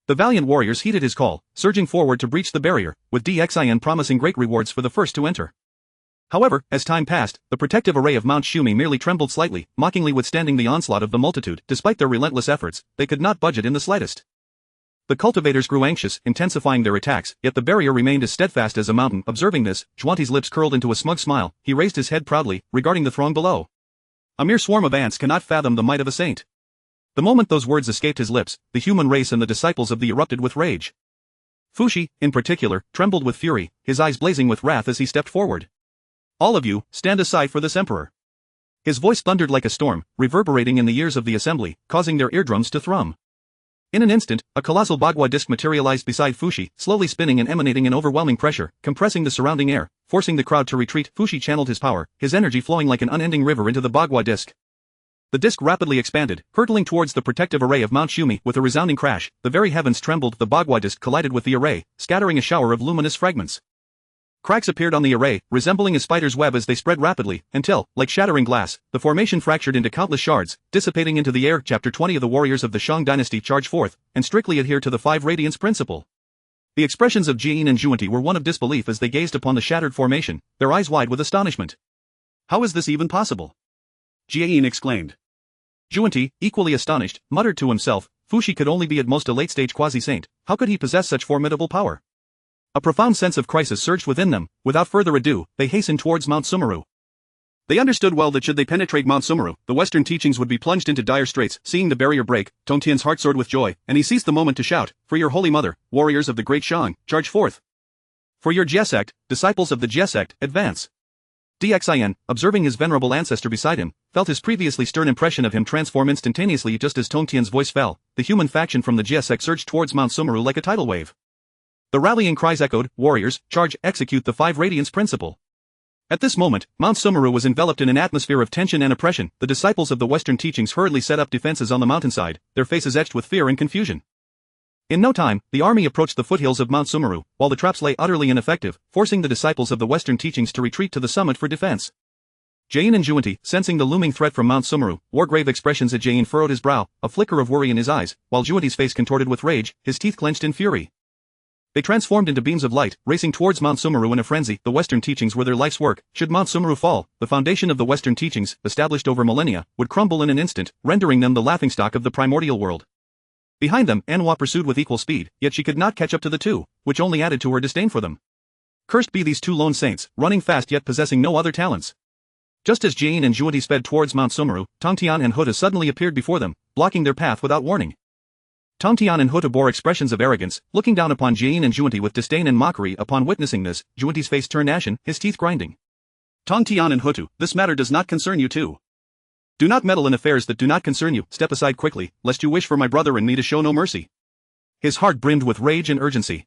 The valiant warriors heeded his call, surging forward to breach the barrier, with Dxan promising great rewards for the first to enter. However, as time passed, the protective array of Mount Shumi merely trembled slightly, mockingly withstanding the onslaught of the multitude. Despite their relentless efforts, they could not budge it in the slightest. The cultivators grew anxious, intensifying their attacks, yet the barrier remained as steadfast as a mountain. Observing this, Juantai's lips curled into a smug smile. He raised his head proudly, regarding the throng below. A mere swarm of ants cannot fathom the might of a saint. The moment those words escaped his lips, the human race and the disciples of the erupted with rage. Fushi, in particular, trembled with fury, his eyes blazing with wrath as he stepped forward. All of you, stand aside for this emperor. His voice thundered like a storm, reverberating in the ears of the assembly, causing their eardrums to thrum. In an instant, a colossal bagua disc materialized beside Fushi, slowly spinning and emanating an overwhelming pressure, compressing the surrounding air, forcing the crowd to retreat. Fushi channeled his power, his energy flowing like an unending river into the bagua disc. The disc rapidly expanded, hurtling towards the protective array of Mount Shumi. With a resounding crash, the very heavens trembled. The bagua disc collided with the array, scattering a shower of luminous fragments. Cracks appeared on the array, resembling a spider's web as they spread rapidly, until, like shattering glass, the formation fractured into countless shards, dissipating into the air. Chapter 20 of the warriors of the Shang dynasty charge forth, and strictly adhere to the 5 radiance principle. The expressions of Jin and Juantai were one of disbelief as they gazed upon the shattered formation, their eyes wide with astonishment. How is this even possible? Jin exclaimed. Juantai, equally astonished, muttered to himself, Fushi could only be at most a late-stage quasi-saint. How could he possess such formidable power? A profound sense of crisis surged within them. Without further ado, they hastened towards Mount Sumeru. They understood well that should they penetrate Mount Sumeru, the Western teachings would be plunged into dire straits. Seeing the barrier break, Tongtian's heart soared with joy, and he seized the moment to shout, For your Holy Mother, warriors of the Great Shang, charge forth! For your Jia sect, disciples of the Jia sect, advance! Dxin, observing his venerable ancestor beside him, felt his previously stern impression of him transform instantaneously just as Tongtian's voice fell. The human faction from the GSEC surged towards Mount Sumeru like a tidal wave. The rallying cries echoed, "Warriors, charge, execute the 5 Radiance Principle." At this moment, Mount Sumeru was enveloped in an atmosphere of tension and oppression. The disciples of the Western teachings hurriedly set up defenses on the mountainside, their faces etched with fear and confusion. In no time, the army approached the foothills of Mount Sumeru, while the traps lay utterly ineffective, forcing the disciples of the Western teachings to retreat to the summit for defense. Jain and Juanti, sensing the looming threat from Mount Sumeru, wore grave expressions. As Jain furrowed his brow, a flicker of worry in his eyes, while Juanti's face contorted with rage, his teeth clenched in fury. They transformed into beams of light, racing towards Mount Sumeru in a frenzy. The Western teachings were their life's work. Should Mount Sumeru fall, the foundation of the Western teachings, established over millennia, would crumble in an instant, rendering them the laughingstock of the primordial world. Behind them, Anhua pursued with equal speed, yet she could not catch up to the two, which only added to her disdain for them. Cursed be these 2 lone saints, running fast yet possessing no other talents. Just as Jain and Juanti sped towards Mount Sumeru, Tongtian and Huta suddenly appeared before them, blocking their path without warning. Tongtian and Huta bore expressions of arrogance, looking down upon Jain and Juanti with disdain and mockery. Upon witnessing this, Juanti's face turned ashen, his teeth grinding. "Tongtian and Hutu, this matter does not concern you too. Do not meddle in affairs that do not concern you. Step aside quickly, lest you wish for my brother and me to show no mercy." His heart brimmed with rage and urgency.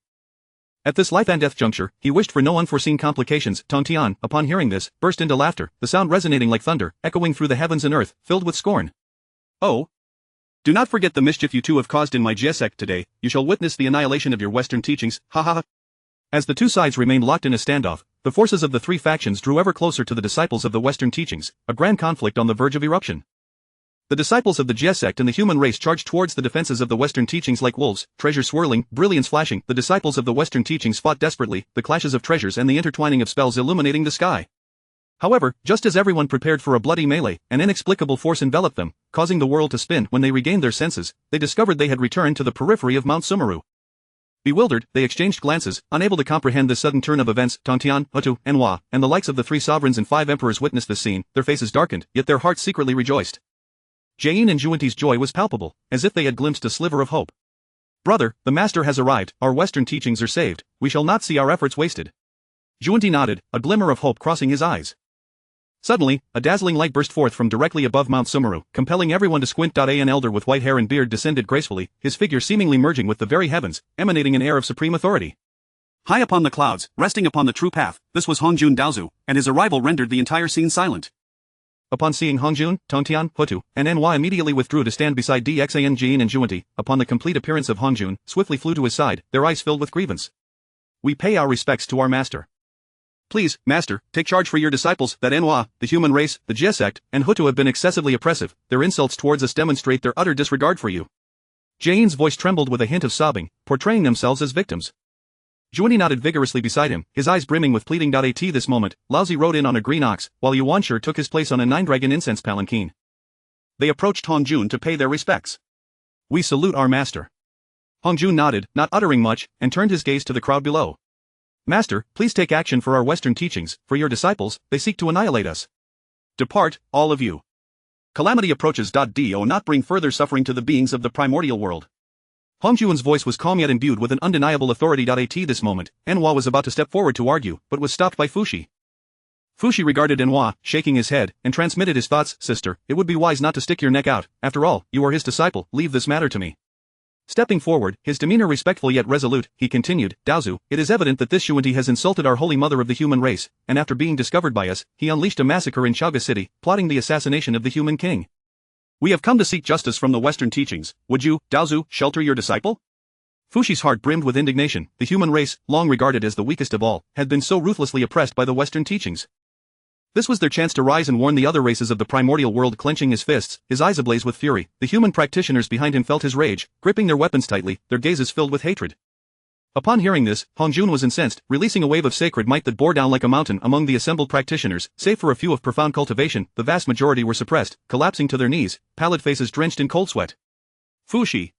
At this life and death juncture, he wished for no unforeseen complications. Tongtian, upon hearing this, burst into laughter, the sound resonating like thunder, echoing through the heavens and earth, filled with scorn. "Oh! Do not forget the mischief you two have caused in my GSEC today. You shall witness the annihilation of your Western teachings, ha ha ha." As the two sides remained locked in a standoff, the forces of the 3 factions drew ever closer to the disciples of the Western teachings, a grand conflict on the verge of eruption. The disciples of the GSEC and the human race charged towards the defenses of the Western teachings like wolves, treasure swirling, brilliance flashing. The disciples of the Western teachings fought desperately, the clashes of treasures and the intertwining of spells illuminating the sky. However, just as everyone prepared for a bloody melee, an inexplicable force enveloped them, causing the world to spin. When they regained their senses, they discovered they had returned to the periphery of Mount Sumeru. Bewildered, they exchanged glances, unable to comprehend this sudden turn of events. Tongtian, Hutu, Anhua, and the likes of the 3 sovereigns and 5 emperors witnessed this scene. Their faces darkened, yet their hearts secretly rejoiced. Jain and Juanti's joy was palpable, as if they had glimpsed a sliver of hope. "Brother, the master has arrived, our Western teachings are saved, we shall not see our efforts wasted." Juanti nodded, a glimmer of hope crossing his eyes. Suddenly, a dazzling light burst forth from directly above Mount Sumeru, compelling everyone to squint. An elder with white hair and beard descended gracefully, his figure seemingly merging with the very heavens, emanating an air of supreme authority. High upon the clouds, resting upon the true path, this was Hongjun Daozu, and his arrival rendered the entire scene silent. Upon seeing Hongjun, Tongtian, Hutu, and Anhua immediately withdrew to stand beside Dxan. Jain and Juanti, upon the complete appearance of Hongjun, swiftly flew to his side, their eyes filled with grievance. "We pay our respects to our master. Please, master, take charge for your disciples. That Anhua, the human race, the GSEC, and Hutu have been excessively oppressive. Their insults towards us demonstrate their utter disregard for you." Jain's voice trembled with a hint of sobbing, portraying themselves as victims. Juanti nodded vigorously beside him, his eyes brimming with pleading. At this moment, Laozi rode in on a green ox, while Yuanshi took his place on a 9-dragon incense palanquin. They approached Hongjun to pay their respects. "We salute our master." Hongjun nodded, not uttering much, and turned his gaze to the crowd below. "Master, please take action for our Western teachings. For your disciples, they seek to annihilate us. Depart, all of you. Calamity approaches. Do not bring further suffering to the beings of the primordial world." Hongjun's voice was calm yet imbued with an undeniable authority. At this moment, Anhua was about to step forward to argue, but was stopped by Fushi. Fushi regarded Anhua, shaking his head, and transmitted his thoughts. "Sister, it would be wise not to stick your neck out. After all, you are his disciple. Leave this matter to me." Stepping forward, his demeanor respectful yet resolute, he continued, "Daozu, it is evident that this Juanti has insulted our holy mother of the human race, and after being discovered by us, he unleashed a massacre in Chaga City, plotting the assassination of the human king. We have come to seek justice from the Western teachings. Would you, Daozu, shelter your disciple?" Fushi's heart brimmed with indignation. The human race, long regarded as the weakest of all, had been so ruthlessly oppressed by the Western teachings. This was their chance to rise and warn the other races of the primordial world. Clenching his fists, his eyes ablaze with fury, the human practitioners behind him felt his rage, gripping their weapons tightly, their gazes filled with hatred. Upon hearing this, Hongjun was incensed, releasing a wave of sacred might that bore down like a mountain among the assembled practitioners. Save for a few of profound cultivation, the vast majority were suppressed, collapsing to their knees, pallid faces drenched in cold sweat. "Fushi.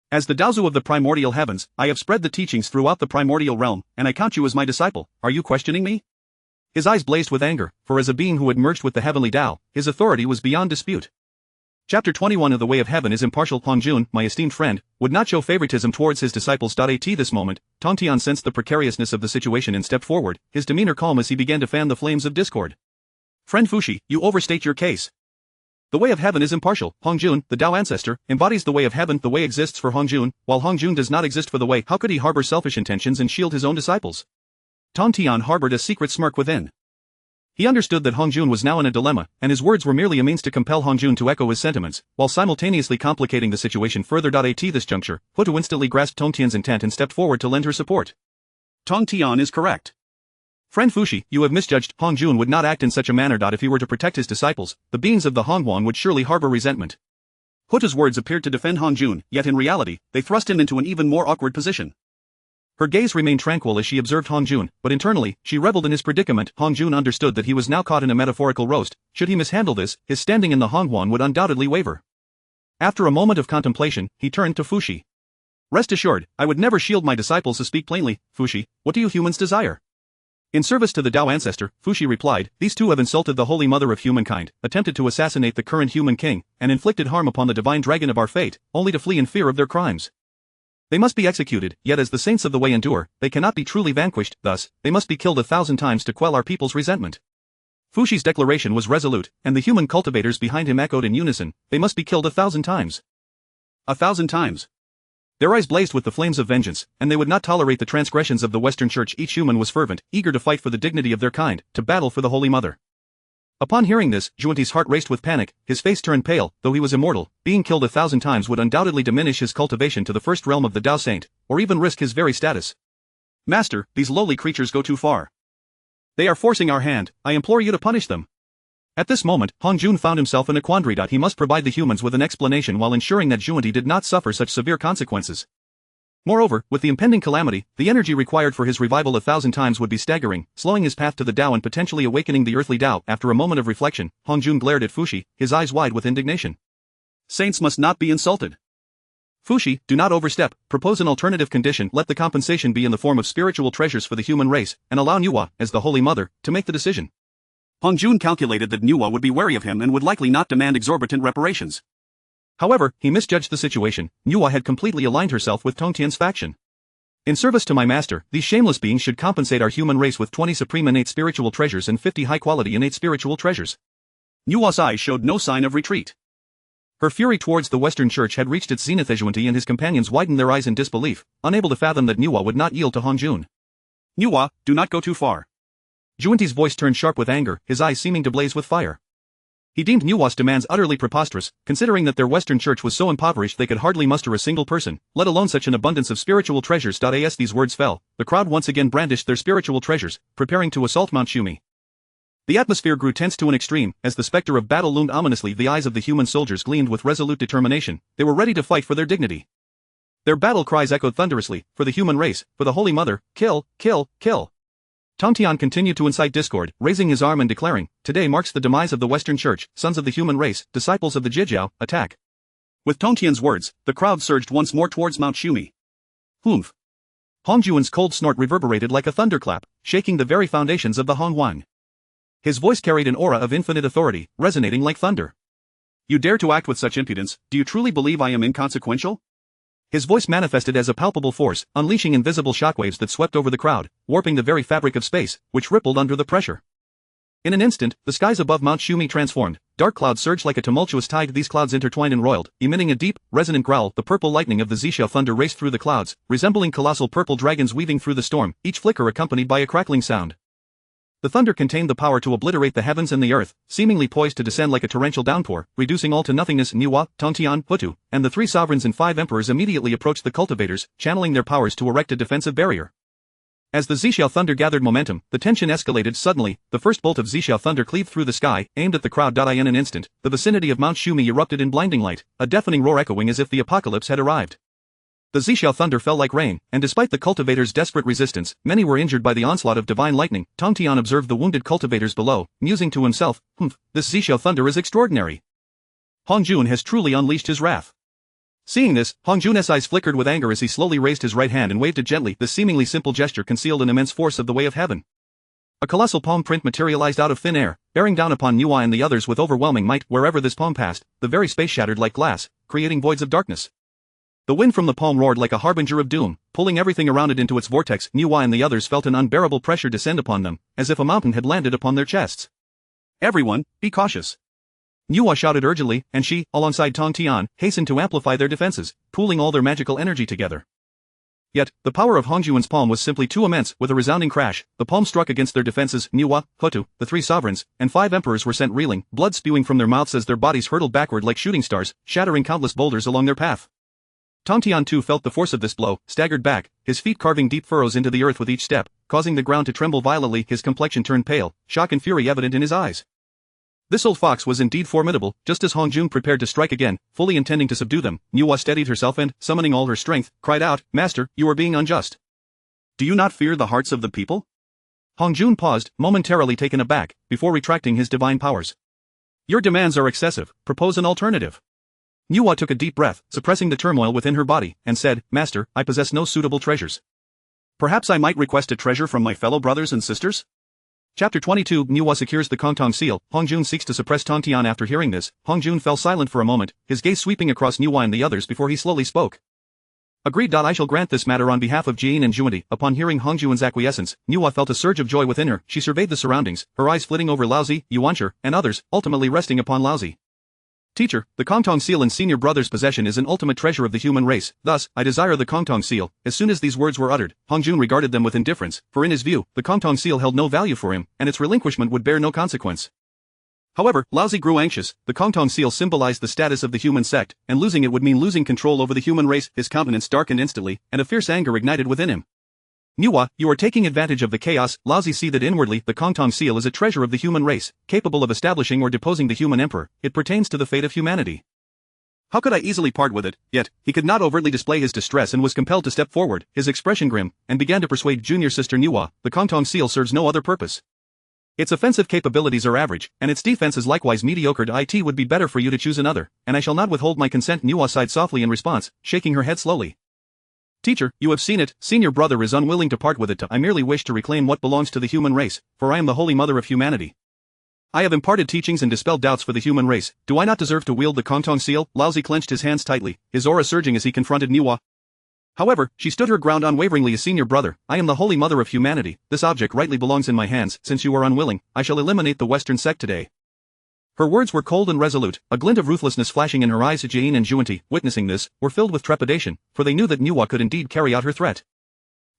As the Daozu of the primordial heavens, I have spread the teachings throughout the primordial realm, and I count you as my disciple. Are you questioning me?" His eyes blazed with anger, for as a being who had merged with the heavenly Tao, his authority was beyond dispute. Chapter 21 of The Way of Heaven is impartial. Hong Jun, my esteemed friend, would not show favoritism towards his disciples. At this moment, Tong Tian sensed the precariousness of the situation and stepped forward, his demeanor calm as he began to fan the flames of discord. Friend Fushi, you overstate your case. The way of heaven is impartial. Hong Jun, the Tao ancestor, embodies the way of heaven. The way exists for Hong Jun, while Hong Jun does not exist for the way. How could he harbor selfish intentions and shield his own disciples? Tong Tian harbored a secret smirk within. He understood that Hong Jun was now in a dilemma, and his words were merely a means to compel Hong Jun to echo his sentiments, while simultaneously complicating the situation further. At this juncture, Hutu instantly grasped Tong Tian's intent and stepped forward to lend her support. Tong Tian is correct. Friend Fushi, you have misjudged. Hong Jun would not act in such a manner. If he were to protect his disciples, the beings of the Honghuan would surely harbor resentment. Hutu's words appeared to defend Hong Jun, yet in reality, they thrust him into an even more awkward position. Her gaze remained tranquil as she observed Hong Jun, but internally, she reveled in his predicament. Hong Jun understood that he was now caught in a metaphorical roast. Should he mishandle this, his standing in the Honghuan would undoubtedly waver. After a moment of contemplation, he turned to Fushi. Rest assured, I would never shield my disciples. To speak plainly, Fushi, what do you humans desire? In service to the Tao ancestor, Fushi replied, these two have insulted the Holy Mother of humankind, attempted to assassinate the current human king, and inflicted harm upon the divine dragon of our fate, only to flee in fear of their crimes. They must be executed, yet as the saints of the way endure, they cannot be truly vanquished. Thus, they must be killed 1,000 times to quell our people's resentment. Fushi's declaration was resolute, and the human cultivators behind him echoed in unison, they must be killed 1,000 times. 1,000 times. Their eyes blazed with the flames of vengeance, and they would not tolerate the transgressions of the Western Church. Each human was fervent, eager to fight for the dignity of their kind, to battle for the Holy Mother. Upon hearing this, Zhuanti's heart raced with panic, his face turned pale. Though he was immortal, being killed 1,000 times would undoubtedly diminish his cultivation to the first realm of the Tao Saint, or even risk his very status. Master, these lowly creatures go too far. They are forcing our hand, I implore you to punish them. At this moment, Hong Jun found himself in a quandary. He must provide the humans with an explanation while ensuring that Zhuanti did not suffer such severe consequences. Moreover, with the impending calamity, the energy required for his revival 1,000 times would be staggering, slowing his path to the Tao and potentially awakening the earthly Tao. After a moment of reflection, Hong Jun glared at Fushi, his eyes wide with indignation. Saints must not be insulted. Fushi, do not overstep, propose an alternative condition. Let the compensation be in the form of spiritual treasures for the human race, and allow Nuwa, as the Holy Mother, to make the decision. Hong Jun calculated that Nuwa would be wary of him and would likely not demand exorbitant reparations. However, he misjudged the situation. Nuwa had completely aligned herself with Tong Tian's faction. In service to my master, these shameless beings should compensate our human race with 20 supreme innate spiritual treasures and 50 high-quality innate spiritual treasures. Nuwa's eyes showed no sign of retreat. Her fury towards the Western Church had reached its zenith. Zhuanti and his companions widened their eyes in disbelief, unable to fathom that Nuwa would not yield to Hong Jun. Nuwa, do not go too far. Zhuanti's voice turned sharp with anger, his eyes seeming to blaze with fire. He deemed Nuwa's demands utterly preposterous, considering that their Western Church was so impoverished they could hardly muster a single person, let alone such an abundance of spiritual treasures. As these words fell, the crowd once again brandished their spiritual treasures, preparing to assault Mount Shumi. The atmosphere grew tense to an extreme, as the specter of battle loomed ominously. The eyes of the human soldiers gleamed with resolute determination, they were ready to fight for their dignity. Their battle cries echoed thunderously, for the human race, for the Holy Mother, kill, kill, kill. Tong Tian continued to incite discord, raising his arm and declaring, today marks the demise of the Western Church, sons of the human race, disciples of the Jijiao, attack. With Tong Tian's words, the crowd surged once more towards Mount Shumi. Humph. Hong Jun's cold snort reverberated like a thunderclap, shaking the very foundations of the Honghuan. His voice carried an aura of infinite authority, resonating like thunder. You dare to act with such impudence, do you truly believe I am inconsequential? His voice manifested as a palpable force, unleashing invisible shockwaves that swept over the crowd, warping the very fabric of space, which rippled under the pressure. In an instant, the skies above Mount Shumi transformed, dark clouds surged like a tumultuous tide. These clouds intertwined and roiled, emitting a deep, resonant growl. The purple lightning of the Zhixiao thunder raced through the clouds, resembling colossal purple dragons weaving through the storm, each flicker accompanied by a crackling sound. The thunder contained the power to obliterate the heavens and the earth, seemingly poised to descend like a torrential downpour, reducing all to nothingness. Nuwa, Tongtian, Hutu, and the 3 sovereigns and 5 emperors immediately approached the cultivators, channeling their powers to erect a defensive barrier. As the Zhixiao thunder gathered momentum, the tension escalated suddenly. The first bolt of Zhixiao thunder cleaved through the sky, aimed at the crowd. In an instant, the vicinity of Mount Shumi erupted in blinding light, a deafening roar echoing as if the apocalypse had arrived. The Zhixiao thunder fell like rain, and despite the cultivators' desperate resistance, many were injured by the onslaught of divine lightning. Tongtian observed the wounded cultivators below, musing to himself, this Zhixiao thunder is extraordinary. Hong Jun has truly unleashed his wrath. Seeing this, Hong Jun's eyes flickered with anger as he slowly raised his right hand and waved it gently. This seemingly simple gesture concealed an immense force of the way of heaven. A colossal palm print materialized out of thin air, bearing down upon Nuwa and the others with overwhelming might. Wherever this palm passed, the very space shattered like glass, creating voids of darkness. The wind from the palm roared like a harbinger of doom, pulling everything around it into its vortex. Nuwa and the others felt an unbearable pressure descend upon them, as if a mountain had landed upon their chests. Everyone, be cautious. Nuwa shouted urgently, and she, alongside Tong Tian, hastened to amplify their defenses, pooling all their magical energy together. Yet, the power of Hongjuan's palm was simply too immense. With a resounding crash, the palm struck against their defenses. Nuwa, Hotu, the 3 sovereigns, and 5 emperors were sent reeling, blood spewing from their mouths as their bodies hurtled backward like shooting stars, shattering countless boulders along their path. Tong Tian too felt the force of this blow, staggered back, his feet carving deep furrows into the earth with each step, causing the ground to tremble violently. His complexion turned pale, shock and fury evident in his eyes. This old fox was indeed formidable. Just as Hongjun prepared to strike again, fully intending to subdue them, Nuwa steadied herself and, summoning all her strength, cried out, "Master, you are being unjust. Do you not fear the hearts of the people?" Hongjun paused, momentarily taken aback, before retracting his divine powers. "Your demands are excessive. Propose an alternative." Nuwa took a deep breath, suppressing the turmoil within her body, and said, "Master, I possess no suitable treasures. Perhaps I might request a treasure from my fellow brothers and sisters?" Chapter 22 Nuwa secures the Kongtong seal. Hongjun seeks to suppress Tong Tian. After hearing this, Hongjun fell silent for a moment, his gaze sweeping across Nuwa and the others before he slowly spoke. "Agreed. I shall grant this matter on behalf of Jin and Juanti." Upon hearing Hongjun's acquiescence, Nuwa felt a surge of joy within her. She surveyed the surroundings, her eyes flitting over Laozi, Yuancher, and others, ultimately resting upon Laozi. "Teacher, the Kongtong seal in senior brother's possession is an ultimate treasure of the human race, thus, I desire the Kongtong seal." As soon as these words were uttered, Hongjun regarded them with indifference, for in his view, the Kongtong seal held no value for him, and its relinquishment would bear no consequence. However, Laozi grew anxious. The Kongtong seal symbolized the status of the human sect, and losing it would mean losing control over the human race. His countenance darkened instantly, and a fierce anger ignited within him. "Nuwa, you are taking advantage of the chaos." Laozi see that inwardly the Kongtong seal is a treasure of the human race, capable of establishing or deposing the human emperor. It pertains to the fate of humanity. How could I easily part with it? Yet, he could not overtly display his distress and was compelled to step forward, his expression grim, and began to persuade junior sister Nuwa, the Kongtong seal serves no other purpose. Its offensive capabilities are average, and its defense is likewise mediocre. It would be better for you to choose another, and I shall not withhold my consent. Nuwa sighed softly in response, shaking her head slowly. "Teacher, you have seen it, senior brother is unwilling to part with it. I merely wish to reclaim what belongs to the human race, for I am the holy mother of humanity. I have imparted teachings and dispelled doubts for the human race. Do I not deserve to wield the Kongtong seal?" Laozi clenched his hands tightly, his aura surging as he confronted Nuwa. However, she stood her ground unwaveringly. "As senior brother, I am the holy mother of humanity. This object rightly belongs in my hands. Since you are unwilling, I shall eliminate the Western sect today." Her words were cold and resolute, a glint of ruthlessness flashing in her eyes. Jin and Juanti, witnessing this, were filled with trepidation, for they knew that Nuwa could indeed carry out her threat.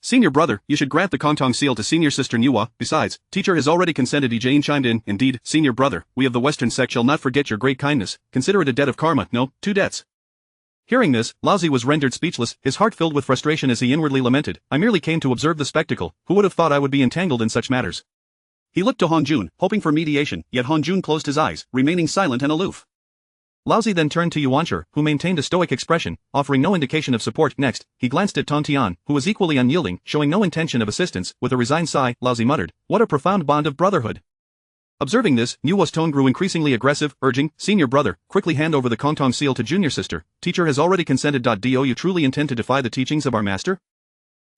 "Senior brother, you should grant the Kongtong seal to senior sister Nuwa. Besides, teacher has already consented." Jin chimed in. "Indeed, senior brother, we of the Western sect shall not forget your great kindness. Consider it a debt of karma. No, 2 debts. Hearing this, Laozi was rendered speechless, his heart filled with frustration as he inwardly lamented, "I merely came to observe the spectacle. Who would have thought I would be entangled in such matters?" He looked to Hongjun, hoping for mediation, yet Hongjun closed his eyes, remaining silent and aloof. Laozi then turned to Yuancher, who maintained a stoic expression, offering no indication of support. Next, he glanced at Tong Tian, who was equally unyielding, showing no intention of assistance. With a resigned sigh, Laozi muttered, "What a profound bond of brotherhood." Observing this, Nuwa's tone grew increasingly aggressive, urging, "Senior brother, quickly hand over the Kongtong seal to junior sister. Teacher has already consented. Do you truly intend to defy the teachings of our master?"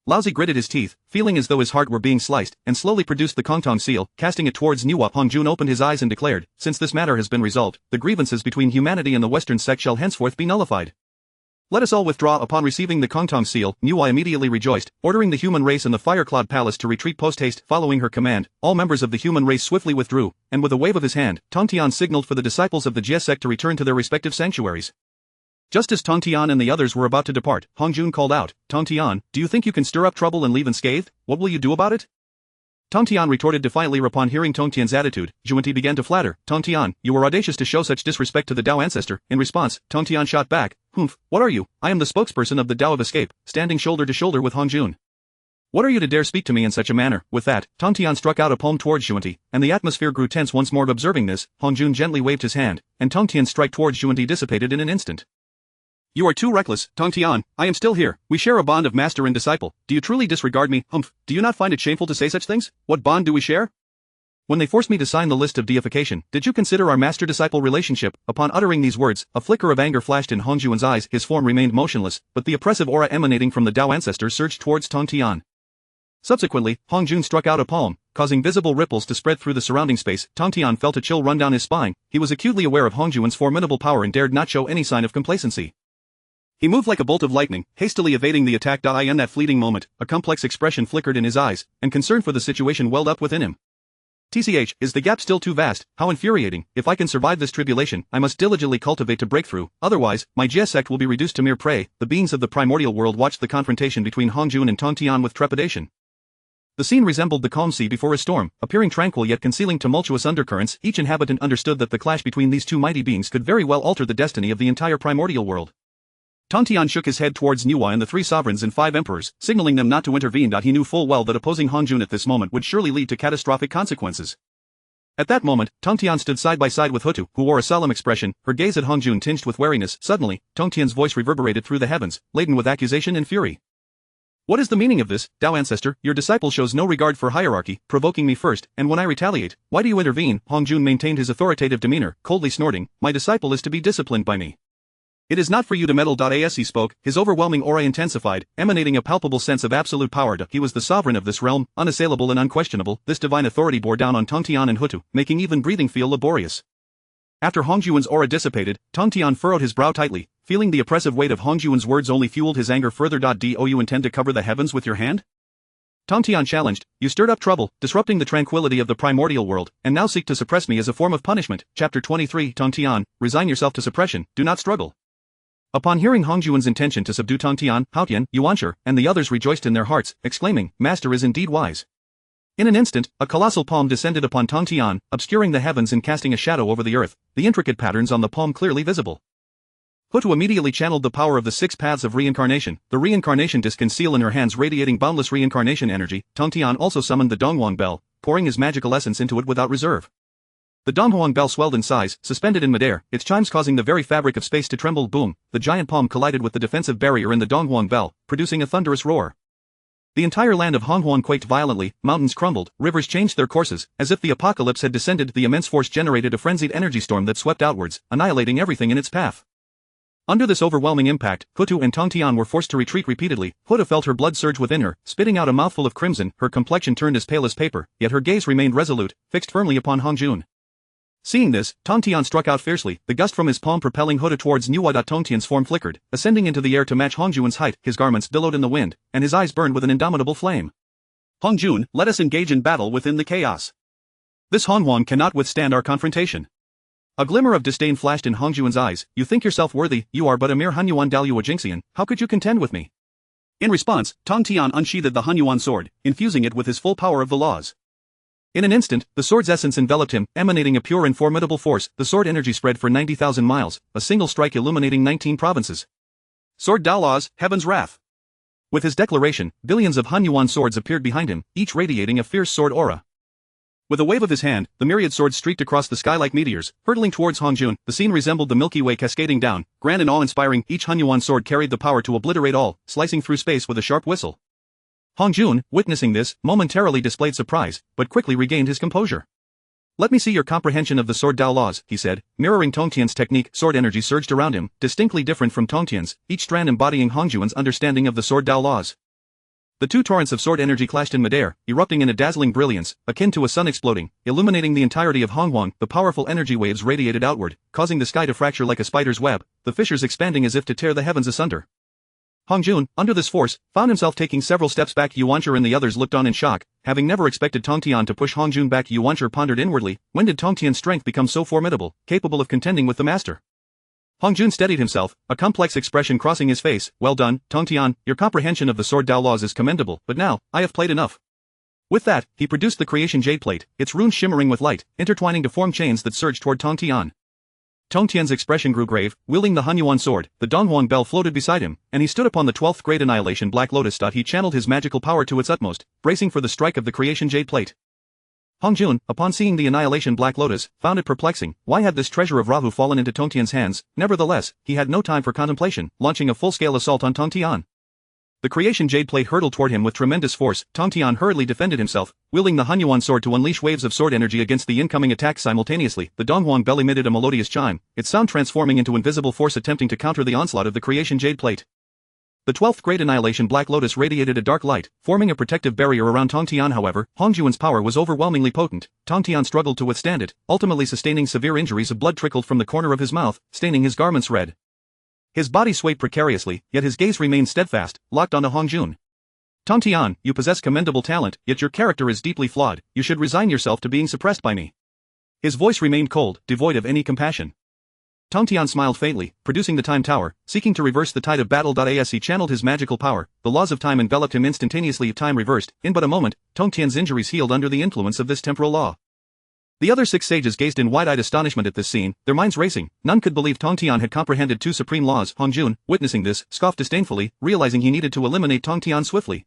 Laozi gritted his teeth, feeling as though his heart were being sliced, and slowly produced the Kongtong seal, casting it towards Nuwa. Hongjun opened his eyes and declared, "Since this matter has been resolved, the grievances between humanity and the Western sect shall henceforth be nullified. Let us all withdraw." Upon receiving the Kongtong seal, Nuwa immediately rejoiced, ordering the human race and the Firecloud Palace to retreat post-haste. Following her command, all members of the human race swiftly withdrew, and with a wave of his hand, Tong Tian signaled for the disciples of the Jie sect to return to their respective sanctuaries. Just as Tong Tian and the others were about to depart, Hongjun called out, "Tong Tian, do you think you can stir up trouble and leave unscathed? What will you do about it?" Tong Tian retorted defiantly. Upon hearing Tong Tian's attitude, Juanti began to flatter, "Tong Tian, you were audacious to show such disrespect to the Dao ancestor." In response, Tong Tian shot back, "Humph, what are you? I am the spokesperson of the Dao of Escape," standing shoulder to shoulder with Hongjun. "What are you to dare speak to me in such a manner?" With that, Tong Tian struck out a palm towards Juanti, and the atmosphere grew tense once more. Observing this, Hongjun gently waved his hand, and Tong Tian's strike towards Juanti dissipated in an instant. "You are too reckless, Tong Tian. I am still here. We share a bond of master and disciple. Do you truly disregard me? Humph, do you not find it shameful to say such things? What bond do we share? When they forced me to sign the list of deification, did you consider our master-disciple relationship?" Upon uttering these words, a flicker of anger flashed in Hongjun's eyes. His form remained motionless, but the oppressive aura emanating from the Dao ancestor surged towards Tong Tian. Subsequently, Hong Jun struck out a palm, causing visible ripples to spread through the surrounding space. Tong Tian felt a chill run down his spine. He was acutely aware of Hong Jun's formidable power and dared not show any sign of complacency. He moved like a bolt of lightning, hastily evading the attack. In that fleeting moment, a complex expression flickered in his eyes, and concern for the situation welled up within him. TCH, is the gap still too vast? How infuriating! If I can survive this tribulation, I must diligently cultivate to break through, otherwise, my GS sect will be reduced to mere prey. The beings of the primordial world watched the confrontation between Hong Jun and Tong Tian with trepidation. The scene resembled the calm sea before a storm, appearing tranquil yet concealing tumultuous undercurrents. Each inhabitant understood that the clash between these two mighty beings could very well alter the destiny of the entire primordial world. Tong Tian shook his head towards Nuwa and the 3 sovereigns and 5 emperors, signaling them not to intervene. He knew full well that opposing Hong Jun at this moment would surely lead to catastrophic consequences. At that moment, Tong Tian stood side by side with Hutu, who wore a solemn expression, her gaze at Hong Jun tinged with wariness. Suddenly, Tong Tian's voice reverberated through the heavens, laden with accusation and fury. What is the meaning of this, Tao ancestor? Your disciple shows no regard for hierarchy, provoking me first, and when I retaliate, why do you intervene? Hong Jun maintained his authoritative demeanor, coldly snorting, my disciple is to be disciplined by me. It is not for you to meddle. As he spoke, his overwhelming aura intensified, emanating a palpable sense of absolute power. He was the sovereign of this realm, unassailable and unquestionable. This divine authority bore down on Tong Tian and Hutu, making even breathing feel laborious. After Hong Jun's aura dissipated, Tong Tian furrowed his brow tightly, feeling the oppressive weight of Hong Jun's words only fueled his anger further. Do you intend to cover the heavens with your hand? Tong Tian challenged, you stirred up trouble, disrupting the tranquility of the primordial world, and now seek to suppress me as a form of punishment. Chapter 23 Tong Tian, resign yourself to suppression, do not struggle. Upon hearing Hong Jun's intention to subdue Tong Tian, Haotian, Yuanshi, and the others rejoiced in their hearts, exclaiming, Master is indeed wise. In an instant, a colossal palm descended upon Tong Tian, obscuring the heavens and casting a shadow over the earth, the intricate patterns on the palm clearly visible. Hutu immediately channeled the power of the 6 paths of reincarnation, the reincarnation disc concealed in her hands radiating boundless reincarnation energy. Tong Tian also summoned the Donghuang bell, pouring his magical essence into it without reserve. The Donghuang bell swelled in size, suspended in midair, its chimes causing the very fabric of space to tremble. Boom, the giant palm collided with the defensive barrier in the Donghuang bell, producing a thunderous roar. The entire land of Honghuang quaked violently, mountains crumbled, rivers changed their courses, as if the apocalypse had descended. The immense force generated a frenzied energy storm that swept outwards, annihilating everything in its path. Under this overwhelming impact, Hutu and Tong Tian were forced to retreat repeatedly. Hutu felt her blood surge within her, spitting out a mouthful of crimson. Her complexion turned as pale as paper, yet her gaze remained resolute, fixed firmly upon Hong Jun. Seeing this, Tong Tian struck out fiercely, the gust from his palm propelling Hutu towards Nuwa. Tong Tian's form flickered, ascending into the air to match Hong Jun's height. His garments billowed in the wind, and his eyes burned with an indomitable flame. Hong Jun, let us engage in battle within the chaos. This Honghuang cannot withstand our confrontation. A glimmer of disdain flashed in Hong Jun's eyes. You think yourself worthy, you are but a mere Hunyuan Daluo Jinxian, how could you contend with me? In response, Tong Tian unsheathed the Hunyuan sword, infusing it with his full power of the laws. In an instant, the sword's essence enveloped him, emanating a pure and formidable force. The sword energy spread for 90,000 miles, a single strike illuminating 19 provinces. Sword Dao Laws, Heaven's Wrath. With his declaration, billions of Hunyuan swords appeared behind him, each radiating a fierce sword aura. With a wave of his hand, the myriad swords streaked across the sky like meteors, hurtling towards Hong Jun. The scene resembled the Milky Way cascading down, grand and awe-inspiring. Each Hunyuan sword carried the power to obliterate all, slicing through space with a sharp whistle. Hong Jun, witnessing this, momentarily displayed surprise, but quickly regained his composure. Let me see your comprehension of the Sword Dao Laws, he said, mirroring Tong Tian's technique. Sword energy surged around him, distinctly different from Tong Tian's, each strand embodying Hong Jun's understanding of the Sword Dao Laws. The 2 torrents of sword energy clashed in midair, erupting in a dazzling brilliance, akin to a sun exploding, illuminating the entirety of Honghuang. The powerful energy waves radiated outward, causing the sky to fracture like a spider's web, the fissures expanding as if to tear the heavens asunder. Hong Jun, under this force, found himself taking several steps back. Yuanshi and the others looked on in shock, having never expected Tong Tian to push Hong Jun back. Yuanshi pondered inwardly, when did Tong Tian's strength become so formidable, capable of contending with the master? Hong Jun steadied himself, a complex expression crossing his face. Well done, Tong Tian, your comprehension of the Sword Dao Laws is commendable, but now, I have played enough. With that, he produced the creation jade plate, its runes shimmering with light, intertwining to form chains that surged toward Tong Tian. Tong Tian's expression grew grave, wielding the Hunyuan sword. The Donghuang bell floated beside him, and he stood upon the 12th grade annihilation Black Lotus. He channeled his magical power to its utmost, bracing for the strike of the creation jade plate. Hong Jun, upon seeing the annihilation Black Lotus, found it perplexing. Why had this treasure of Rahu fallen into Tong Tian's hands? Nevertheless, he had no time for contemplation, launching a full-scale assault on Tong Tian. The creation jade plate hurtled toward him with tremendous force. Tong Tian hurriedly defended himself, wielding the Hunyuan sword to unleash waves of sword energy against the incoming attack simultaneously. The Donghuang bell emitted a melodious chime, its sound transforming into invisible force attempting to counter the onslaught of the creation jade plate. The 12th Great Annihilation Black Lotus radiated a dark light, forming a protective barrier around Tong Tian. However, Hongjuan's power was overwhelmingly potent. Tong Tian struggled to withstand it, ultimately sustaining severe injuries. Blood trickled from the corner of his mouth, staining his garments red. His body swayed precariously, yet his gaze remained steadfast, locked onto Hongjun. Tong Tian, you possess commendable talent, yet your character is deeply flawed. You should resign yourself to being suppressed by me. His voice remained cold, devoid of any compassion. Tong Tian smiled faintly, producing the Time Tower, seeking to reverse the tide of battle. As he channeled his magical power, the laws of time enveloped him instantaneously. Time reversed. In but a moment, Tong Tian's injuries healed under the influence of this temporal law. The other 6 sages gazed in wide-eyed astonishment at this scene, their minds racing. None could believe Tong Tian had comprehended 2 supreme laws. Hongjun, witnessing this, scoffed disdainfully, realizing he needed to eliminate Tong Tian swiftly.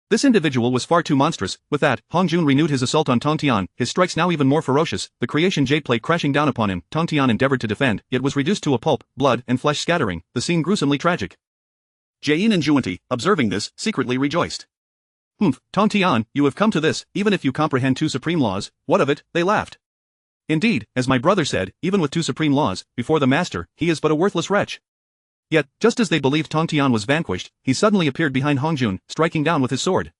This individual was far too monstrous. With that, Hongjun renewed his assault on Tong Tian, his strikes now even more ferocious, the creation jade plate crashing down upon him. Tong Tian endeavored to defend, yet was reduced to a pulp, blood and flesh scattering, the scene gruesomely tragic. Jain and Juanti, observing this, secretly rejoiced. Tong Tian, you have come to this, even if you comprehend 2 supreme laws, what of it? They laughed. Indeed, as my brother said, even with 2 supreme laws, before the master, he is but a worthless wretch. Yet, just as they believed Tong Tian was vanquished, he suddenly appeared behind Hongjun, striking down with his sword.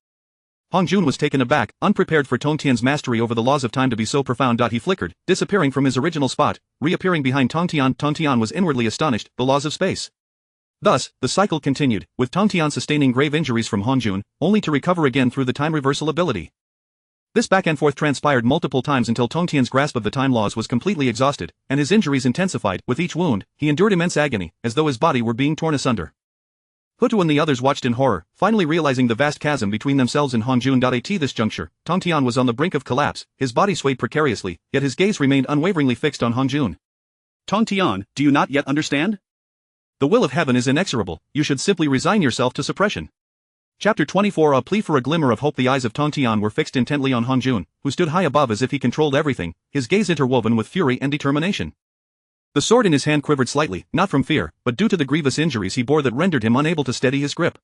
Hongjun was taken aback, unprepared for Tong Tian's mastery over the laws of time to be so profound. He flickered, disappearing from his original spot, reappearing behind Tong Tian. Tong Tian was inwardly astonished, the laws of space. Thus, the cycle continued, with Tong Tian sustaining grave injuries from Hongjun, only to recover again through the time reversal ability. This back and forth transpired multiple times until Tong Tian's grasp of the time laws was completely exhausted, and his injuries intensified. With each wound, he endured immense agony, as though his body were being torn asunder. Hutu and the others watched in horror, finally realizing the vast chasm between themselves and Hongjun. At this juncture, Tong Tian was on the brink of collapse, his body swayed precariously, yet his gaze remained unwaveringly fixed on Hongjun. Tong Tian, do you not yet understand? The will of heaven is inexorable, you should simply resign yourself to suppression. Chapter 24. A plea for a glimmer of hope. The eyes of Tong Tian were fixed intently on Hongjun, who stood high above as if he controlled everything, his gaze interwoven with fury and determination. The sword in his hand quivered slightly, not from fear, but due to the grievous injuries he bore that rendered him unable to steady his grip.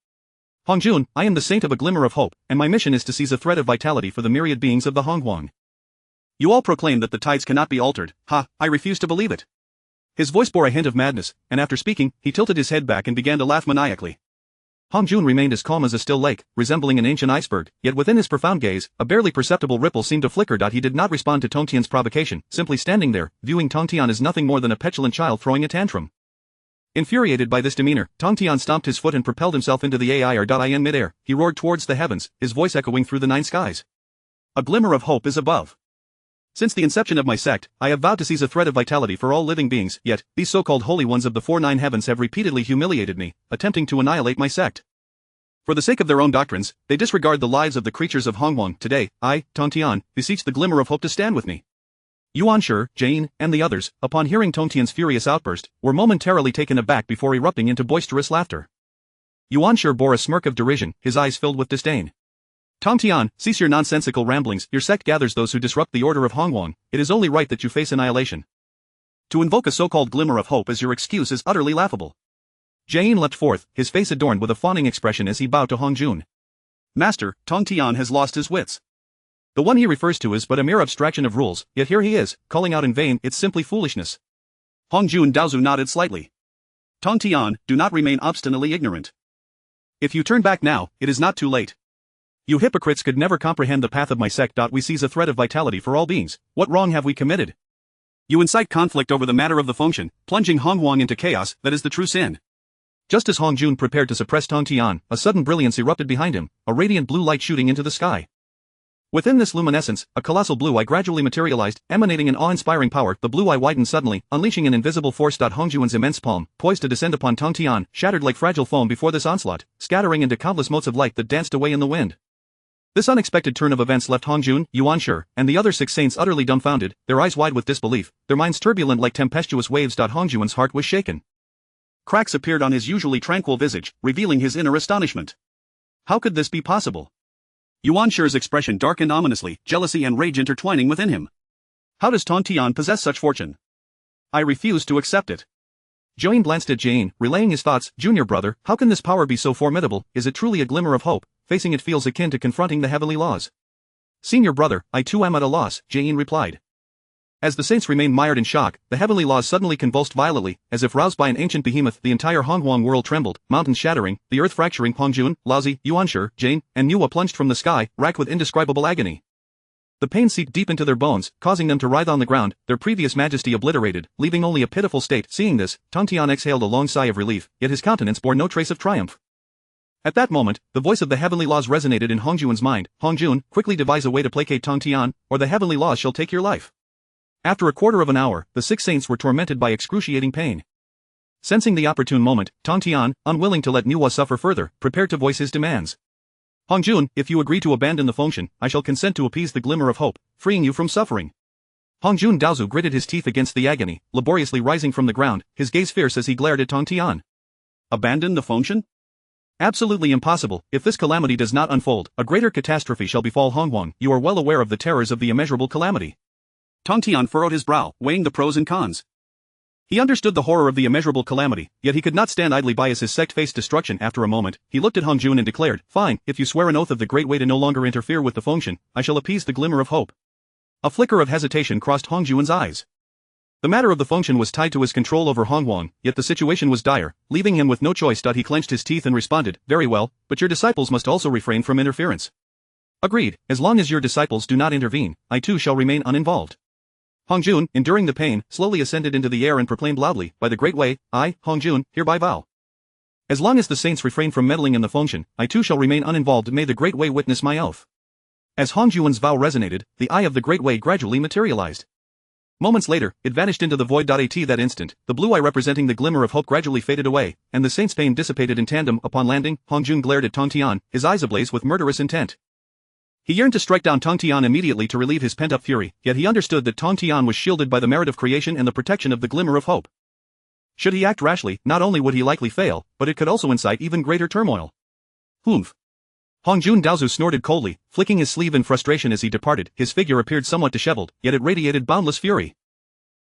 Hongjun, I am the saint of a glimmer of hope, and my mission is to seize a thread of vitality for the myriad beings of the Honghuang. You all proclaim that the tides cannot be altered. I refuse to believe it. His voice bore a hint of madness, and after speaking, he tilted his head back and began to laugh maniacally. Hongjun remained as calm as a still lake, resembling an ancient iceberg, yet within his profound gaze, a barely perceptible ripple seemed to flicker. He did not respond to Tong Tian's provocation, simply standing there, viewing Tong Tian as nothing more than a petulant child throwing a tantrum. Infuriated by this demeanor, Tong Tian stomped his foot and propelled himself into the air. In midair, he roared towards the heavens, his voice echoing through the 9 skies. A glimmer of hope is above. Since the inception of my sect, I have vowed to seize a thread of vitality for all living beings, yet, these so-called holy ones of the 9 heavens have repeatedly humiliated me, attempting to annihilate my sect. For the sake of their own doctrines, they disregard the lives of the creatures of Honghuang. Today, I, Tong Tian, beseech the glimmer of hope to stand with me. Yuan Shi, Jain, and the others, upon hearing Tong Tian's furious outburst, were momentarily taken aback before erupting into boisterous laughter. Yuan Shi bore a smirk of derision, his eyes filled with disdain. Tong Tian, cease your nonsensical ramblings. Your sect gathers those who disrupt the order of Honghuang. It is only right that you face annihilation. To invoke a so-called glimmer of hope as your excuse is utterly laughable. Jain leapt forth, his face adorned with a fawning expression as he bowed to Hongjun. Master, Tong Tian has lost his wits. The one he refers to is but a mere abstraction of rules, yet here he is, calling out in vain. It's simply foolishness. Hongjun Daozu nodded slightly. Tong Tian, do not remain obstinately ignorant. If you turn back now, it is not too late. You hypocrites could never comprehend the path of my sect. We seize a thread of vitality for all beings. What wrong have we committed? You incite conflict over the matter of the function, plunging Honghuang into chaos. That is the true sin. Just as Hongjun prepared to suppress Tong Tian, a sudden brilliance erupted behind him, a radiant blue light shooting into the sky. Within this luminescence, a colossal blue eye gradually materialized, emanating an awe-inspiring power. The blue eye widened suddenly, unleashing an invisible force. Hongjuan's immense palm, poised to descend upon Tong Tian, shattered like fragile foam before this onslaught, scattering into countless motes of light that danced away in the wind. This unexpected turn of events left Hongjun, Yuan Shi, and the other 6 saints utterly dumbfounded, their eyes wide with disbelief, their minds turbulent like tempestuous waves. Hongjuan's heart was shaken. Cracks appeared on his usually tranquil visage, revealing his inner astonishment. How could this be possible? Yuan Shi's expression darkened ominously, jealousy and rage intertwining within him. How does Tong Tian possess such fortune? I refuse to accept it. Jain glanced at Jain, relaying his thoughts. Junior brother, how can this power be so formidable? Is it truly a glimmer of hope? Facing it feels akin to confronting the heavenly laws. Senior brother, I too am at a loss, Jain replied. As the saints remained mired in shock, the heavenly laws suddenly convulsed violently, as if roused by an ancient behemoth. The entire Honghuang world trembled, mountains shattering, the earth fracturing. Hongjun, Laozi, Yuanshi, Jane, and Nuwa plunged from the sky, racked with indescribable agony. The pain seeped deep into their bones, causing them to writhe on the ground, their previous majesty obliterated, leaving only a pitiful state. Seeing this, Tongtian exhaled a long sigh of relief, yet his countenance bore no trace of triumph. At that moment, the voice of the heavenly laws resonated in Hongjun's mind. Hongjun, quickly devise a way to placate Tongtian, or the heavenly laws shall take your life. After a quarter of an hour, the 6 saints were tormented by excruciating pain. Sensing the opportune moment, Tongtian, unwilling to let Nuwa suffer further, prepared to voice his demands. Hongjun, if you agree to abandon the function, I shall consent to appease the glimmer of hope, freeing you from suffering. Hongjun Daozu gritted his teeth against the agony, laboriously rising from the ground, his gaze fierce as he glared at Tongtian. Abandon the function? Absolutely impossible. If this calamity does not unfold, a greater catastrophe shall befall Honghuang. You are well aware of the terrors of the immeasurable calamity. Tongtian furrowed his brow, weighing the pros and cons. He understood the horror of the immeasurable calamity, yet he could not stand idly by as his sect faced destruction. After a moment, he looked at Hongjun and declared, "Fine, if you swear an oath of the Great Way to no longer interfere with the function, I shall appease the glimmer of hope." A flicker of hesitation crossed Hongjun's eyes. The matter of the function was tied to his control over Honghuang, yet the situation was dire, leaving him with no choice. He clenched his teeth and responded, "Very well, but your disciples must also refrain from interference." "Agreed, as long as your disciples do not intervene, I too shall remain uninvolved." Hongjun, enduring the pain, slowly ascended into the air and proclaimed loudly, "By the Great Way, I, Hongjun, hereby vow. As long as the saints refrain from meddling in the function, I too shall remain uninvolved. May the Great Way witness my oath." As Hongjun's vow resonated, the eye of the Great Way gradually materialized. Moments later, it vanished into the void. At that instant, the blue eye representing the glimmer of hope gradually faded away, and the saint's pain dissipated in tandem. Upon landing, Hongjun glared at Tongtian, his eyes ablaze with murderous intent. He yearned to strike down Tongtian immediately to relieve his pent-up fury, yet he understood that Tongtian was shielded by the merit of creation and the protection of the glimmer of hope. Should he act rashly, not only would he likely fail, but it could also incite even greater turmoil. Humph. Hongjun Daozu snorted coldly, flicking his sleeve in frustration as he departed. His figure appeared somewhat disheveled, yet it radiated boundless fury.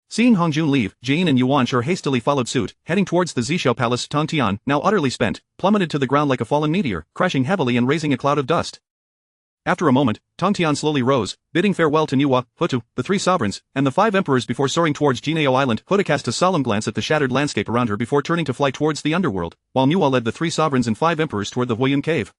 Seeing Hongjun leave, Jane and Yuanshi hastily followed suit, heading towards the Zishou Palace. Tongtian, now utterly spent, plummeted to the ground like a fallen meteor, crashing heavily and raising a cloud of dust. After a moment, Tongtian slowly rose, bidding farewell to Nuwa, Hutu, the 3 sovereigns, and the 5 emperors before soaring towards Jinao Island. Hutu cast a solemn glance at the shattered landscape around her before turning to fly towards the underworld, while Nuwa led the 3 sovereigns and 5 emperors toward the Huiyun cave.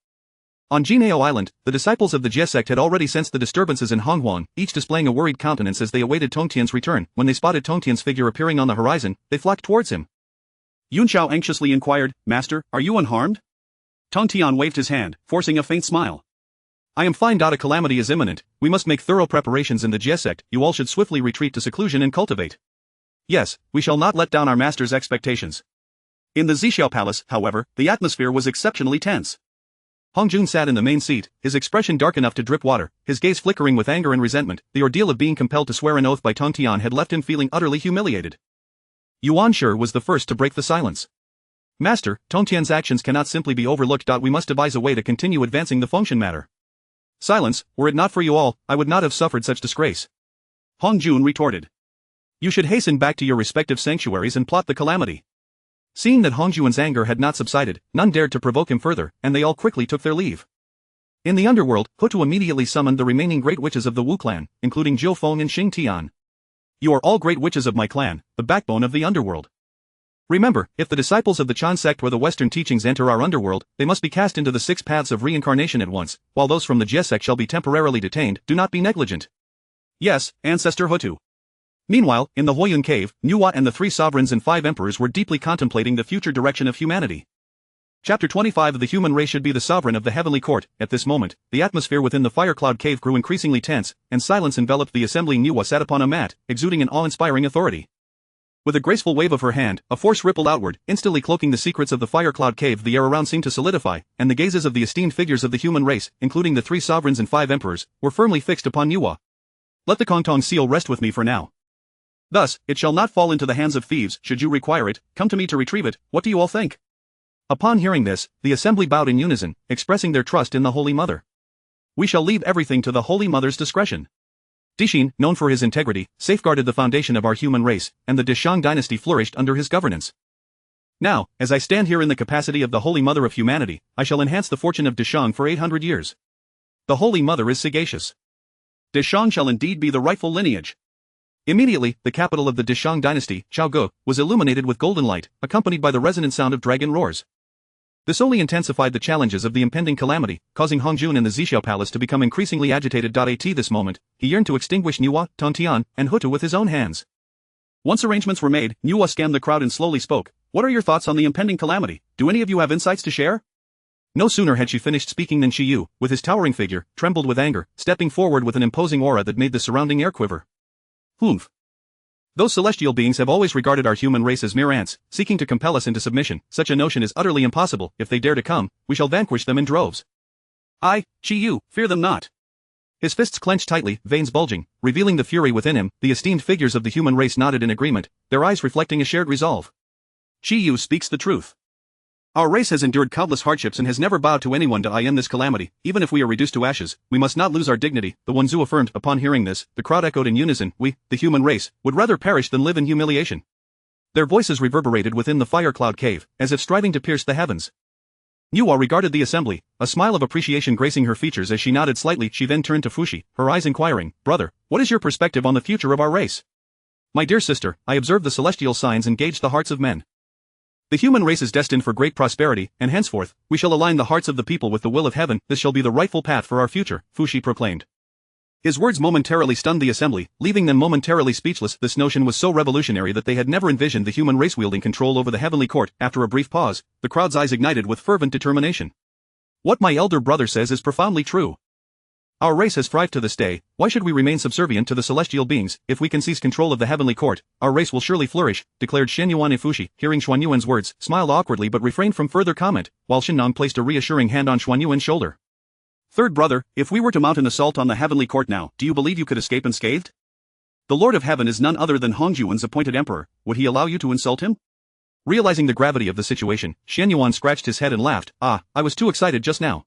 On Jinao Island, the disciples of the Jie sect had already sensed the disturbances in Honghuang, each displaying a worried countenance as they awaited Tongtian's return. When they spotted Tongtian's figure appearing on the horizon, they flocked towards him. Yunxiao anxiously inquired, "Master, are you unharmed?" Tongtian waved his hand, forcing a faint smile. "I am fine. A calamity is imminent. We must make thorough preparations in the Jie sect. You all should swiftly retreat to seclusion and cultivate. Yes, we shall not let down our master's expectations." In the Zishou Palace, however, the atmosphere was exceptionally tense. Hongjun sat in the main seat, his expression dark enough to drip water, his gaze flickering with anger and resentment. The ordeal of being compelled to swear an oath by Tongtian had left him feeling utterly humiliated. Yuanshi was the first to break the silence. "Master, Tongtian's actions cannot simply be overlooked. We must devise a way to continue advancing the function matter." "Silence, were it not for you all, I would not have suffered such disgrace," Hongjun retorted. "You should hasten back to your respective sanctuaries and plot the calamity." Seeing that Hongjun's anger had not subsided, none dared to provoke him further, and they all quickly took their leave. In the underworld, Hutu immediately summoned the remaining great witches of the Wu clan, including Jiu Feng and Xing Tian. "You are all great witches of my clan, the backbone of the underworld. Remember, if the disciples of the Chan sect or the Western teachings enter our underworld, they must be cast into the 6 paths of reincarnation at once, while those from the Jie sect shall be temporarily detained. Do not be negligent." "Yes, Ancestor Hutu." Meanwhile, in the Huiyun cave, Nuwa and the 3 sovereigns and 5 emperors were deeply contemplating the future direction of humanity. Chapter 25 of the human race should be the sovereign of the heavenly court. At this moment, the atmosphere within the fire cloud cave grew increasingly tense, and silence enveloped the assembly. Nuwa sat upon a mat, exuding an awe-inspiring authority. With a graceful wave of her hand, a force rippled outward, instantly cloaking the secrets of the fire cloud cave. The air around seemed to solidify, and the gazes of the esteemed figures of the human race, including the 3 sovereigns and 5 emperors, were firmly fixed upon Nuwa. "Let the Kongtong seal rest with me for now. Thus, it shall not fall into the hands of thieves. Should you require it, come to me to retrieve it. What do you all think?" Upon hearing this, the assembly bowed in unison, expressing their trust in the Holy Mother. "We shall leave everything to the Holy Mother's discretion." Dixin, known for his integrity, safeguarded the foundation of our human race, and the Deshang dynasty flourished under his governance. Now, as I stand here in the capacity of the Holy Mother of humanity, I shall enhance the fortune of Deshang for 800 years. The Holy Mother is sagacious. Deshang shall indeed be the rightful lineage. Immediately, the capital of the Dishang dynasty, Chaogu, was illuminated with golden light, accompanied by the resonant sound of dragon roars. This only intensified the challenges of the impending calamity, causing Hongjun and the Zixiao palace to become increasingly agitated. At this moment, he yearned to extinguish Nuwa, Tongtian, and Hutu with his own hands. Once arrangements were made, Nuwa scanned the crowd and slowly spoke. What are your thoughts on the impending calamity? Do any of you have insights to share? No sooner had she finished speaking than Shiyu, with his towering figure, trembled with anger, stepping forward with an imposing aura that made the surrounding air quiver. Humph. Those celestial beings have always regarded our human race as mere ants, seeking to compel us into submission. Such a notion is utterly impossible. If they dare to come, we shall vanquish them in droves. Shiyu, fear them not. His fists clenched tightly, veins bulging, revealing the fury within him. The esteemed figures of the human race nodded in agreement, their eyes reflecting a shared resolve. Shiyu speaks the truth. Our race has endured countless hardships and has never bowed to anyone to end this calamity. Even if we are reduced to ashes, we must not lose our dignity, the Wanzu affirmed. Upon hearing this, the crowd echoed in unison. We, the human race, would rather perish than live in humiliation. Their voices reverberated within the fire cloud cave, as if striving to pierce the heavens. Nuwa regarded the assembly, a smile of appreciation gracing her features as she nodded slightly. She then turned to Fushi, her eyes inquiring, Brother, what is your perspective on the future of our race? My dear sister, I observe the celestial signs and gauge the hearts of men. The human race is destined for great prosperity, and henceforth, we shall align the hearts of the people with the will of heaven. This shall be the rightful path for our future, Fushi proclaimed. His words momentarily stunned the assembly, leaving them momentarily speechless. This notion was so revolutionary that they had never envisioned the human race wielding control over the heavenly court. After a brief pause, the crowd's eyes ignited with fervent determination. What my elder brother says is profoundly true. Our race has thrived to this day. Why should we remain subservient to the celestial beings? If we can seize control of the heavenly court, our race will surely flourish, declared Shenyuan Ifushi. Hearing Xuanyuan's words, smiled awkwardly but refrained from further comment, while Shinnong placed a reassuring hand on Xuanyuan's shoulder. Third brother, if we were to mount an assault on the heavenly court now, do you believe you could escape unscathed? The Lord of Heaven is none other than Hongjuan's appointed emperor. Would he allow you to insult him? Realizing the gravity of the situation, Shenyuan scratched his head and laughed. I was too excited just now.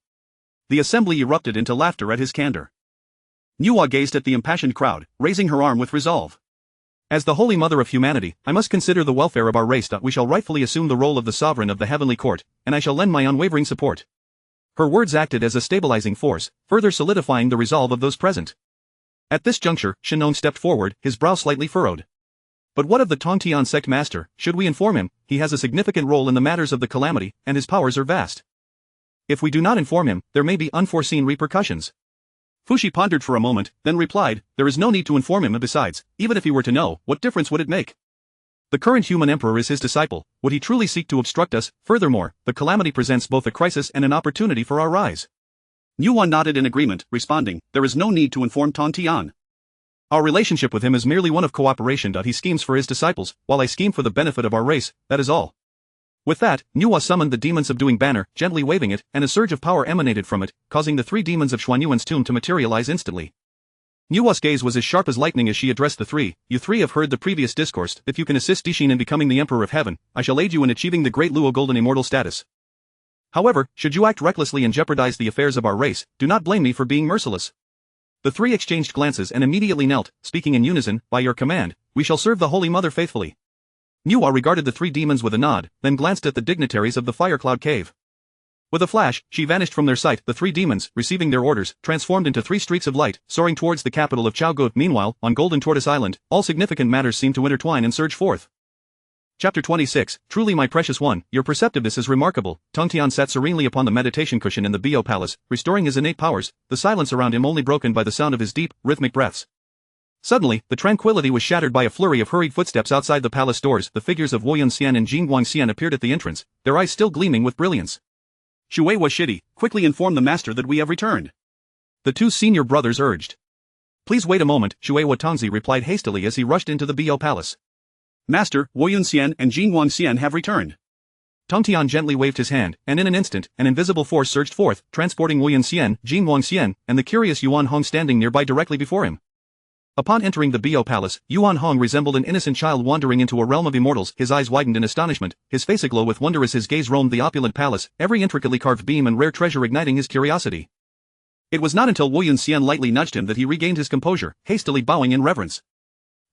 The assembly erupted into laughter at his candor. Nuwa gazed at the impassioned crowd, raising her arm with resolve. As the Holy Mother of Humanity, I must consider the welfare of our race. We shall rightfully assume the role of the sovereign of the heavenly court, and I shall lend my unwavering support. Her words acted as a stabilizing force, further solidifying the resolve of those present. At this juncture, Shinnong stepped forward, his brow slightly furrowed. But what of the Tongtian sect master? Should we inform him? He has a significant role in the matters of the calamity, and his powers are vast. If we do not inform him, there may be unforeseen repercussions. Fushi pondered for a moment, then replied, there is no need to inform him, and besides, even if he were to know, what difference would it make? The current human emperor is his disciple. Would he truly seek to obstruct us? Furthermore, the calamity presents both a crisis and an opportunity for our rise. Yuan nodded in agreement, responding, there is no need to inform Tongtian. Our relationship with him is merely one of cooperation. He schemes for his disciples, while I scheme for the benefit of our race, that is all. With that, Nuwa summoned the demon subduing banner, gently waving it, and a surge of power emanated from it, causing the three demons of Xuanyuan's tomb to materialize instantly. Nuwa's gaze was as sharp as lightning as she addressed the three. You three have heard the previous discourse. If you can assist Dishin in becoming the Emperor of Heaven, I shall aid you in achieving the great Luo Golden Immortal status. However, should you act recklessly and jeopardize the affairs of our race, do not blame me for being merciless. The three exchanged glances and immediately knelt, speaking in unison, by your command, we shall serve the Holy Mother faithfully. Nuwa regarded the three demons with a nod, then glanced at the dignitaries of the Fire Cloud Cave. With a flash, she vanished from their sight. The three demons, receiving their orders, transformed into three streaks of light, soaring towards the capital of Chaogu. Meanwhile, on Golden Tortoise Island, all significant matters seemed to intertwine and surge forth. Chapter 26, Truly my precious one, your perceptiveness is remarkable. Tongtian sat serenely upon the meditation cushion in the Bio Palace, restoring his innate powers, the silence around him only broken by the sound of his deep, rhythmic breaths. Suddenly, the tranquility was shattered by a flurry of hurried footsteps outside the palace doors. The figures of Wu Yunxian and Jing Guangxian appeared at the entrance, their eyes still gleaming with brilliance. Shui Washidi, quickly inform the master that we have returned. The two senior brothers urged. Please wait a moment, Shui Watangzi replied hastily as he rushed into the Bio Palace. Master, Wu Yunxian and Jing Guangxian have returned. Tongtian gently waved his hand, and in an instant, an invisible force surged forth, transporting Wu Yunxian, Jing Guangxian, and the curious Yuan Hong standing nearby directly before him. Upon entering the Bio Palace, Yuan Hong resembled an innocent child wandering into a realm of immortals. His eyes widened in astonishment, his face aglow with wonder as his gaze roamed the opulent palace, every intricately carved beam and rare treasure igniting his curiosity. It was not until Wu Yunxian lightly nudged him that he regained his composure, hastily bowing in reverence.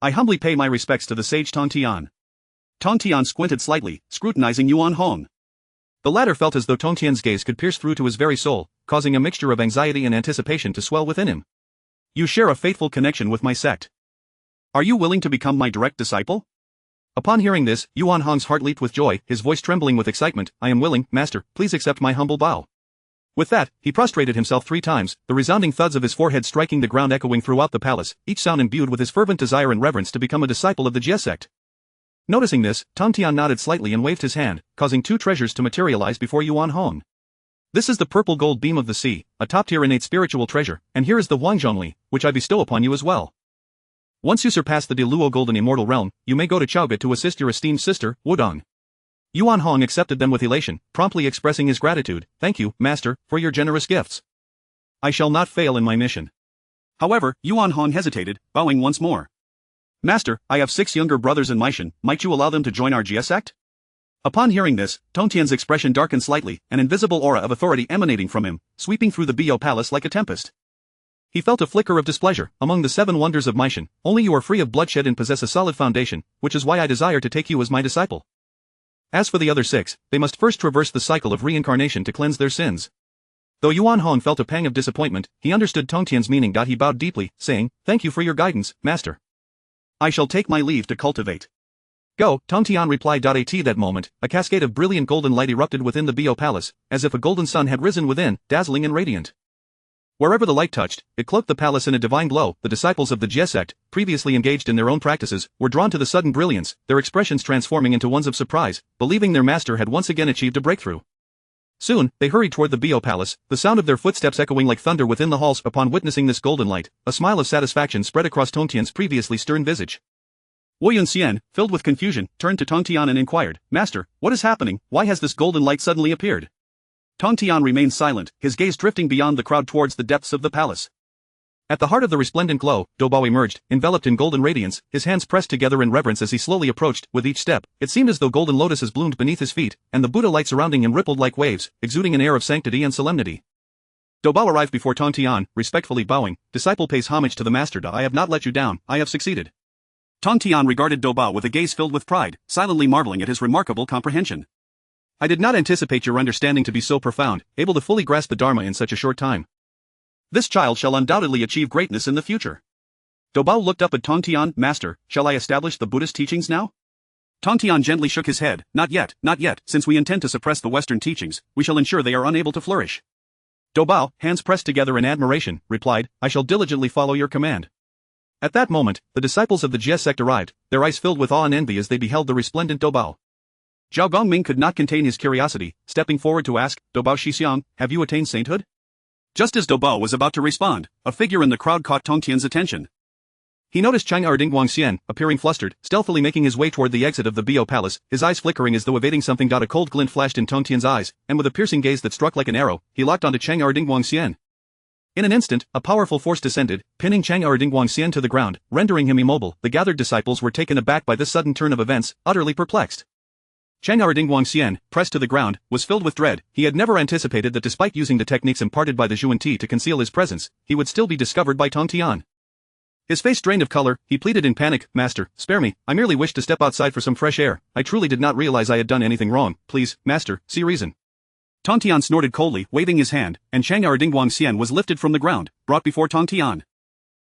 I humbly pay my respects to the sage Tongtian. Tongtian squinted slightly, scrutinizing Yuan Hong. The latter felt as though Tongtian's gaze could pierce through to his very soul, causing a mixture of anxiety and anticipation to swell within him. You share a fateful connection with my sect. Are you willing to become my direct disciple? Upon hearing this, Yuan Hong's heart leaped with joy, his voice trembling with excitement. I am willing, master, please accept my humble bow. With that, he prostrated himself 3 times, the resounding thuds of his forehead striking the ground echoing throughout the palace, each sound imbued with his fervent desire and reverence to become a disciple of the Jie sect. Noticing this, Tong Tian nodded slightly and waved his hand, causing 2 treasures to materialize before Yuan Hong. This is the purple gold beam of the sea, a top-tier innate spiritual treasure, and here is the Huangjongli, which I bestow upon you as well. Once you surpass the Diluo Golden Immortal Realm, you may go to Chaoge to assist your esteemed sister, Wudong. Yuan Hong accepted them with elation, promptly expressing his gratitude. Thank you, master, for your generous gifts. I shall not fail in my mission. However, Yuan Hong hesitated, bowing once more. Master, I have 6 younger brothers in Meishan, might you allow them to join our Jie sect? Upon hearing this, Tong Tian's expression darkened slightly, an invisible aura of authority emanating from him, sweeping through the Bo Palace like a tempest. He felt a flicker of displeasure. Among the 7 wonders of Meishan, only you are free of bloodshed and possess a solid foundation, which is why I desire to take you as my disciple. As for the other 6, they must first traverse the cycle of reincarnation to cleanse their sins. Though Yuan Hong felt a pang of disappointment, he understood Tong Tian's meaning. He bowed deeply, saying, Thank you for your guidance, master. I shall take my leave to cultivate. Go, Tong Tian replied. At that moment, a cascade of brilliant golden light erupted within the Bo Palace, as if a golden sun had risen within, dazzling and radiant. Wherever the light touched, it cloaked the palace in a divine glow. The disciples of the Jie sect, previously engaged in their own practices, were drawn to the sudden brilliance, their expressions transforming into ones of surprise, believing their master had once again achieved a breakthrough. Soon, they hurried toward the Bo Palace, the sound of their footsteps echoing like thunder within the halls. Upon witnessing this golden light, a smile of satisfaction spread across Tong Tian's previously stern visage. Wu Yunxian, filled with confusion, turned to Tong Tian and inquired, Master, what is happening? Why has this golden light suddenly appeared? Tong Tian remained silent, his gaze drifting beyond the crowd towards the depths of the palace. At the heart of the resplendent glow, Doubao emerged, enveloped in golden radiance, his hands pressed together in reverence as he slowly approached. With each step, it seemed as though golden lotuses bloomed beneath his feet, and the Buddha light surrounding him rippled like waves, exuding an air of sanctity and solemnity. Doubao arrived before Tong Tian, respectfully bowing. Disciple pays homage to the master. I have not let you down, I have succeeded. Tong Tian regarded Doubao with a gaze filled with pride, silently marveling at his remarkable comprehension. I did not anticipate your understanding to be so profound, able to fully grasp the Dharma in such a short time. This child shall undoubtedly achieve greatness in the future. Doubao looked up at Tong Tian. Master, shall I establish the Buddhist teachings now? Tong Tian gently shook his head. Not yet, since we intend to suppress the Western teachings, we shall ensure they are unable to flourish. Doubao, hands pressed together in admiration, replied, I shall diligently follow your command. At that moment, the disciples of the Jie sect arrived, their eyes filled with awe and envy as they beheld the resplendent Doubao. Zhao Gongming could not contain his curiosity, stepping forward to ask, Doubao Shixiang, have you attained sainthood? Just as Doubao was about to respond, a figure in the crowd caught Tong Tian's attention. He noticed Chang Erding appearing flustered, stealthily making his way toward the exit of the Bo Palace, his eyes flickering as though evading something. A cold glint flashed in Tong Tian's eyes, and with a piercing gaze that struck like an arrow, he locked onto Chang Erding. In an instant, a powerful force descended, pinning Chang Erding to the ground, rendering him immobile. The gathered disciples were taken aback by this sudden turn of events, utterly perplexed. Chang Erding, pressed to the ground, was filled with dread. He had never anticipated that despite using the techniques imparted by the Zhuan Ti to conceal his presence, he would still be discovered by Tong Tian. His face drained of color, he pleaded in panic, Master, spare me, I merely wished to step outside for some fresh air, I truly did not realize I had done anything wrong, please, Master, see reason. Tong Tian snorted coldly, waving his hand, and Chang Erding was lifted from the ground, brought before Tong Tian.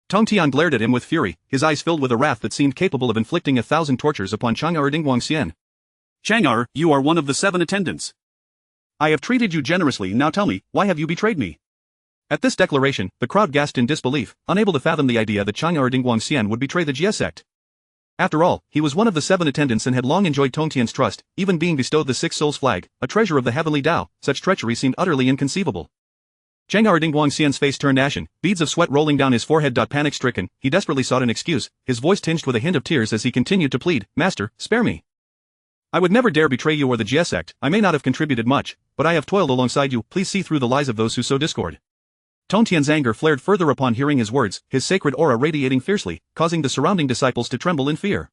Tong Tian glared at him with fury, his eyes filled with a wrath that seemed capable of inflicting 1,000 tortures upon Chang Erding. Chang'er, you are one of the 7 attendants. I have treated you generously, now tell me, why have you betrayed me? At this declaration, the crowd gasped in disbelief, unable to fathom the idea that Chang Erding would betray the Jie sect. After all, he was one of the 7 attendants and had long enjoyed Tong Tian's trust, even being bestowed the 6 Souls flag, a treasure of the heavenly Tao. Such treachery seemed utterly inconceivable. Chang Erding face turned ashen, beads of sweat rolling down his forehead. Panic-stricken, he desperately sought an excuse, his voice tinged with a hint of tears as he continued to plead, Master, spare me. I would never dare betray you or the Jie sect. I may not have contributed much, but I have toiled alongside you. Please see through the lies of those who sow discord. Tong Tian's anger flared further upon hearing his words, his sacred aura radiating fiercely, causing the surrounding disciples to tremble in fear.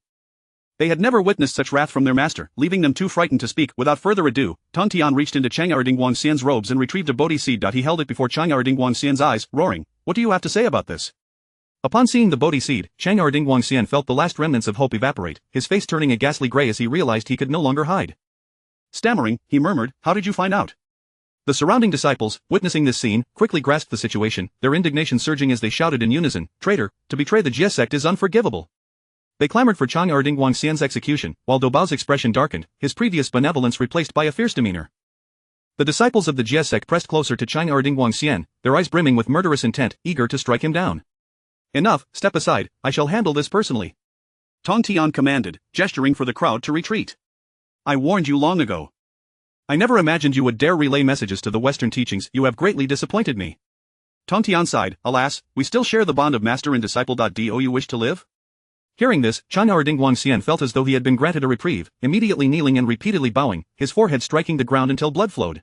They had never witnessed such wrath from their master, leaving them too frightened to speak. Without further ado, Tong Tian reached into Chang Erding robes and retrieved a Bodhi seed. He held it before Chang Erding eyes, roaring, What do you have to say about this? Upon seeing the Bodhi seed, Chang Erding felt the last remnants of hope evaporate, his face turning a ghastly gray as he realized he could no longer hide. Stammering, he murmured, How did you find out? The surrounding disciples, witnessing this scene, quickly grasped the situation, their indignation surging as they shouted in unison, Traitor, to betray the Jie sect is unforgivable. They clamored for Chang Erdingwang execution, while Duobao's expression darkened, his previous benevolence replaced by a fierce demeanor. The disciples of the Jie sect pressed closer to Chang Erdingwang, their eyes brimming with murderous intent, eager to strike him down. Enough, step aside, I shall handle this personally. Tong Tian commanded, gesturing for the crowd to retreat. I warned you long ago. I never imagined you would dare relay messages to the Western teachings. You have greatly disappointed me. Tong Tian sighed, alas, we still share the bond of master and disciple. Do you wish to live? Hearing this, Chang Erdingwang felt as though he had been granted a reprieve, immediately kneeling and repeatedly bowing, his forehead striking the ground until blood flowed.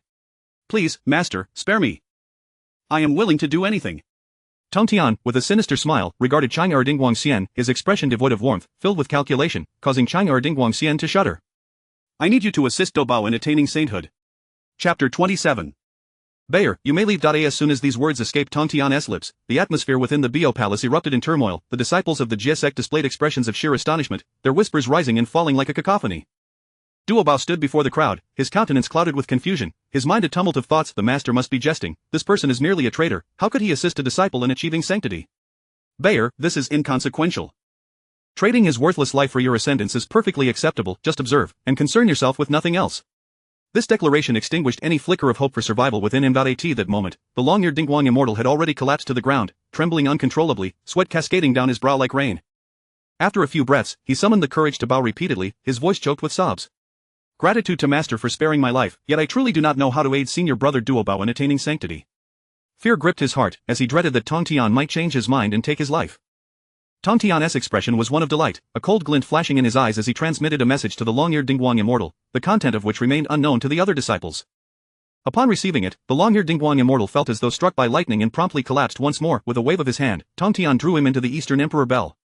Please, master, spare me. I am willing to do anything. Tong Tian, with a sinister smile, regarded Chang Erdingwang, his expression devoid of warmth, filled with calculation, causing Chang Erdingwang to shudder. I need you to assist Duobao in attaining sainthood. Chapter 27. Bayer, you may leave. As soon as these words escaped Tong Tian's lips, the atmosphere within the Bio Palace erupted in turmoil. The disciples of the Jie sect displayed expressions of sheer astonishment, their whispers rising and falling like a cacophony. Duobao stood before the crowd, his countenance clouded with confusion, his mind a tumult of thoughts. The master must be jesting, this person is merely a traitor, how could he assist a disciple in achieving sanctity? Bayer, this is inconsequential. Trading his worthless life for your ascendance is perfectly acceptable, just observe, and concern yourself with nothing else. This declaration extinguished any flicker of hope for survival within him. At that moment, the long-eared Dingguang immortal had already collapsed to the ground, trembling uncontrollably, sweat cascading down his brow like rain. After a few breaths, he summoned the courage to bow repeatedly, his voice choked with sobs. Gratitude to master for sparing my life, yet I truly do not know how to aid senior brother Duobao in attaining sanctity. Fear gripped his heart, as he dreaded that Tong Tian might change his mind and take his life. Tong Tian's expression was one of delight, a cold glint flashing in his eyes as he transmitted a message to the long-eared Dingguang immortal, the content of which remained unknown to the other disciples. Upon receiving it, the long-eared Dingguang immortal felt as though struck by lightning and promptly collapsed once more. With a wave of his hand, Tong Tian drew him into the Eastern Emperor Bell.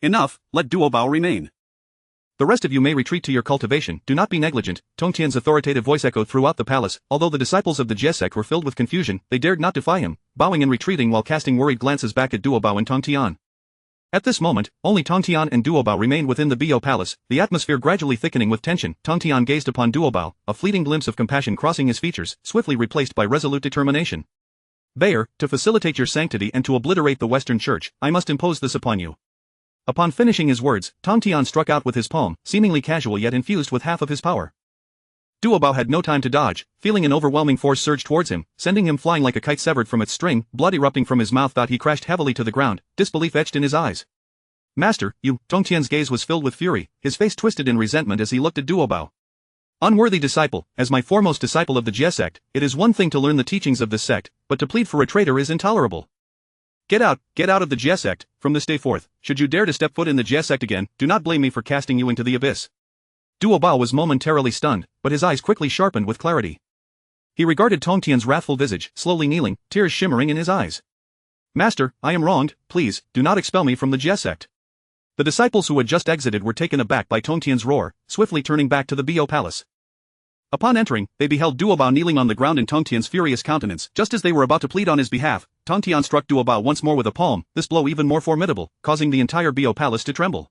Enough, let Duobao remain. The rest of you may retreat to your cultivation, do not be negligent. Tong Tian's authoritative voice echoed throughout the palace. Although the disciples of the Jie sect were filled with confusion, they dared not defy him, bowing and retreating while casting worried glances back at Duobao and Tong Tian. At this moment, only Tong Tian and Duobao remained within the Bio Palace, the atmosphere gradually thickening with tension. Tong Tian gazed upon Duobao, a fleeting glimpse of compassion crossing his features, swiftly replaced by resolute determination. Bayer, to facilitate your sanctity and to obliterate the Western Church, I must impose this upon you. Upon finishing his words, Tong Tian struck out with his palm, seemingly casual yet infused with half of his power. Duobao had no time to dodge, feeling an overwhelming force surge towards him, sending him flying like a kite severed from its string, blood erupting from his mouth. He crashed heavily to the ground, disbelief etched in his eyes. Master, you. Tong Tian's gaze was filled with fury, his face twisted in resentment as he looked at Duobao. Unworthy disciple, as my foremost disciple of the Jie sect, it is one thing to learn the teachings of this sect, but to plead for a traitor is intolerable. Get out of the Jie sect. From this day forth, should you dare to step foot in the Jie sect again, do not blame me for casting you into the abyss. Duobao was momentarily stunned, but his eyes quickly sharpened with clarity. He regarded Tong Tian's wrathful visage, slowly kneeling, tears shimmering in his eyes. Master, I am wronged, please, do not expel me from the Jie sect. The disciples who had just exited were taken aback by Tong Tian's roar, swiftly turning back to the Bio Palace. Upon entering, they beheld Duobao kneeling on the ground in Tong Tian's furious countenance. Just as they were about to plead on his behalf, Tong Tian struck Duobao once more with a palm, this blow even more formidable, causing the entire Bio Palace to tremble.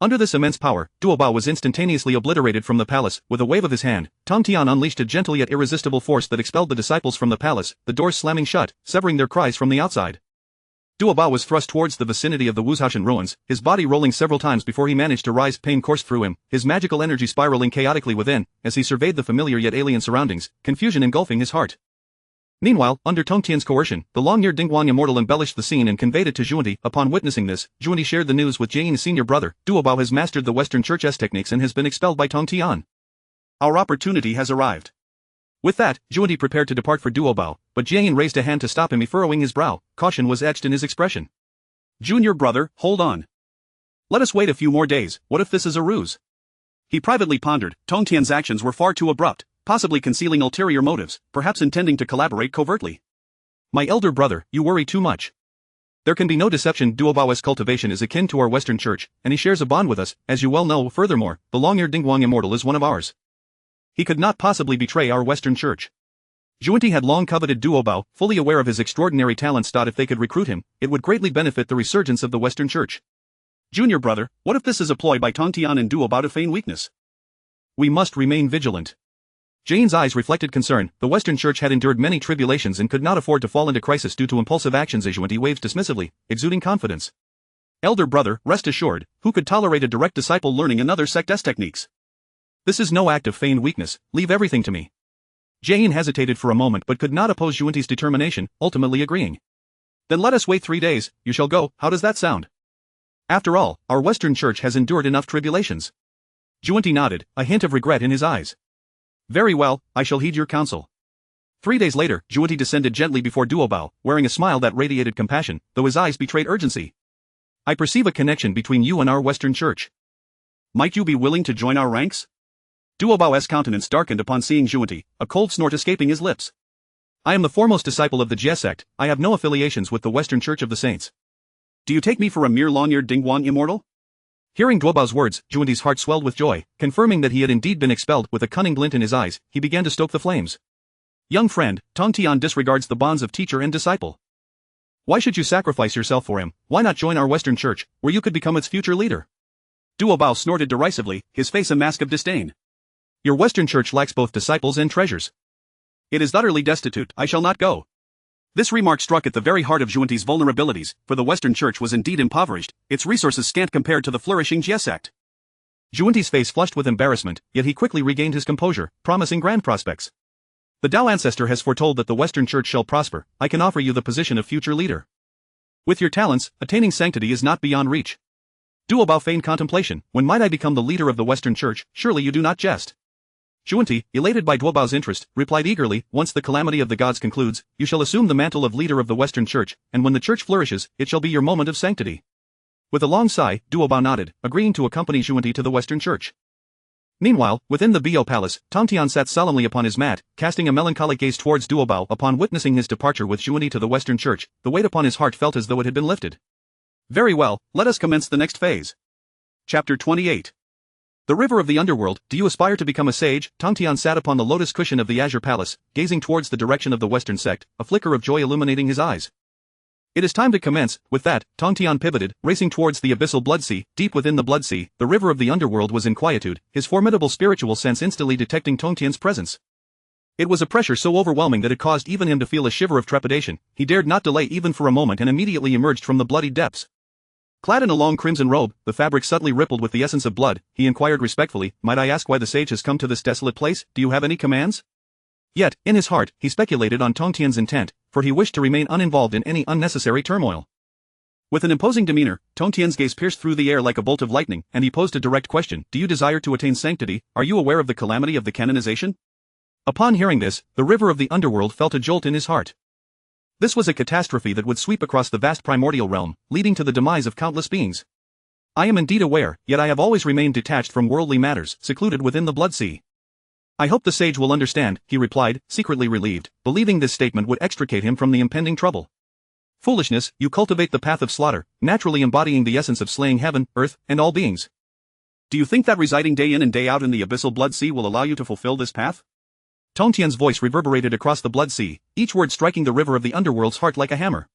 Under this immense power, Duobao was instantaneously obliterated from the palace. With a wave of his hand, Tong Tian unleashed a gentle yet irresistible force that expelled the disciples from the palace, the doors slamming shut, severing their cries from the outside. Duobao was thrust towards the vicinity of the Wuhaoshan ruins, his body rolling several times before he managed to rise. Pain coursed through him, his magical energy spiraling chaotically within, as he surveyed the familiar yet alien surroundings, confusion engulfing his heart. Meanwhile, under Tong Tian's coercion, the long-eared Dingguang immortal embellished the scene and conveyed it to Zhuanti. Upon witnessing this, Zhuanti shared the news with Jian's senior brother. Duobao has mastered the Western Church's techniques and has been expelled by Tong Tian. Our opportunity has arrived. With that, Zhuanti prepared to depart for Duobao, but Jian raised a hand to stop him. He furrowing his brow, caution was etched in his expression. Junior brother, hold on. Let us wait a few more days. What if this is a ruse? He privately pondered. Tong Tian's actions were far too abrupt, possibly concealing ulterior motives, perhaps intending to collaborate covertly. My elder brother, you worry too much. There can be no deception. Duobao's cultivation is akin to our Western Church, and he shares a bond with us, as you well know. Furthermore, the long-eared Dingguang immortal is one of ours. He could not possibly betray our Western Church. Zhuanti had long coveted Duobao, fully aware of his extraordinary talents. If they could recruit him, it would greatly benefit the resurgence of the Western Church. Junior brother, what if this is a ploy by Tong Tian and Duobao to feign weakness? We must remain vigilant. Jane's eyes reflected concern. The Western Church had endured many tribulations and could not afford to fall into crisis due to impulsive actions. Zhuanti waved dismissively, exuding confidence. Elder brother, rest assured, who could tolerate a direct disciple learning another sect's techniques? This is no act of feigned weakness, leave everything to me. Jane hesitated for a moment but could not oppose Yuanti's determination, ultimately agreeing. Then let us wait 3 days, you shall go, how does that sound? After all, our Western Church has endured enough tribulations. Yuanti nodded, a hint of regret in his eyes. Very well, I shall heed your counsel. 3 days later, Yuanti descended gently before Duobao, wearing a smile that radiated compassion, though his eyes betrayed urgency. I perceive a connection between you and our Western Church. Might you be willing to join our ranks? Duobao's countenance darkened upon seeing Yuanti, a cold snort escaping his lips. I am the foremost disciple of the Jie sect, I have no affiliations with the Western Church of the Saints. Do you take me for a mere long-eared Dingguan immortal? Hearing Duobao's words, Yuanti's heart swelled with joy, confirming that he had indeed been expelled. With a cunning glint in his eyes, he began to stoke the flames. Young friend, Tong Tian disregards the bonds of teacher and disciple. Why should you sacrifice yourself for him? Why not join our Western Church, where you could become its future leader? Duobao snorted derisively, his face a mask of disdain. Your Western Church lacks both disciples and treasures. It is utterly destitute, I shall not go. This remark struck at the very heart of Yuanti's vulnerabilities, for the Western Church was indeed impoverished, its resources scant compared to the flourishing Jie sect. Yuanti's face flushed with embarrassment, yet he quickly regained his composure, promising grand prospects. The Tao ancestor has foretold that the Western Church shall prosper, I can offer you the position of future leader. With your talents, attaining sanctity is not beyond reach. Duobao feigned contemplation, when might I become the leader of the Western Church, surely you do not jest. Yuanti, elated by Duobao's interest, replied eagerly, once the calamity of the gods concludes, you shall assume the mantle of leader of the Western Church, and when the Church flourishes, it shall be your moment of sanctity. With a long sigh, Duobao nodded, agreeing to accompany Yuanti to the Western Church. Meanwhile, within the Bo Palace, Tong Tian sat solemnly upon his mat, casting a melancholic gaze towards Duobao. Upon witnessing his departure with Yuanti to the Western Church, the weight upon his heart felt as though it had been lifted. Very well, let us commence the next phase. Chapter 28. The River of the Underworld. Do you aspire to become a sage? Tong Tian sat upon the lotus cushion of the Azure Palace, gazing towards the direction of the Western sect, a flicker of joy illuminating his eyes. It is time to commence. With that, Tong Tian pivoted, racing towards the abyssal Blood Sea. Deep within the Blood Sea, the river of the underworld was in quietude, his formidable spiritual sense instantly detecting Tong Tian's presence. It was a pressure so overwhelming that it caused even him to feel a shiver of trepidation. He dared not delay even for a moment and immediately emerged from the bloody depths. Clad in a long crimson robe, the fabric subtly rippled with the essence of blood, he inquired respectfully, might I ask why the sage has come to this desolate place? Do you have any commands? Yet, in his heart, he speculated on Tong Tian's intent, for he wished to remain uninvolved in any unnecessary turmoil. With an imposing demeanor, Tong Tian's gaze pierced through the air like a bolt of lightning, and he posed a direct question, do you desire to attain sanctity? Are you aware of the calamity of the canonization? Upon hearing this, the river of the underworld felt a jolt in his heart. This was a catastrophe that would sweep across the vast primordial realm, leading to the demise of countless beings. I am indeed aware, yet I have always remained detached from worldly matters, secluded within the Blood Sea. I hope the sage will understand, he replied, secretly relieved, believing this statement would extricate him from the impending trouble. Foolishness, you cultivate the path of slaughter, naturally embodying the essence of slaying heaven, earth, and all beings. Do you think that residing day in and day out in the abyssal Blood Sea will allow you to fulfill this path? Tong Tian's voice reverberated across the Blood Sea, each word striking the river of the underworld's heart like a hammer.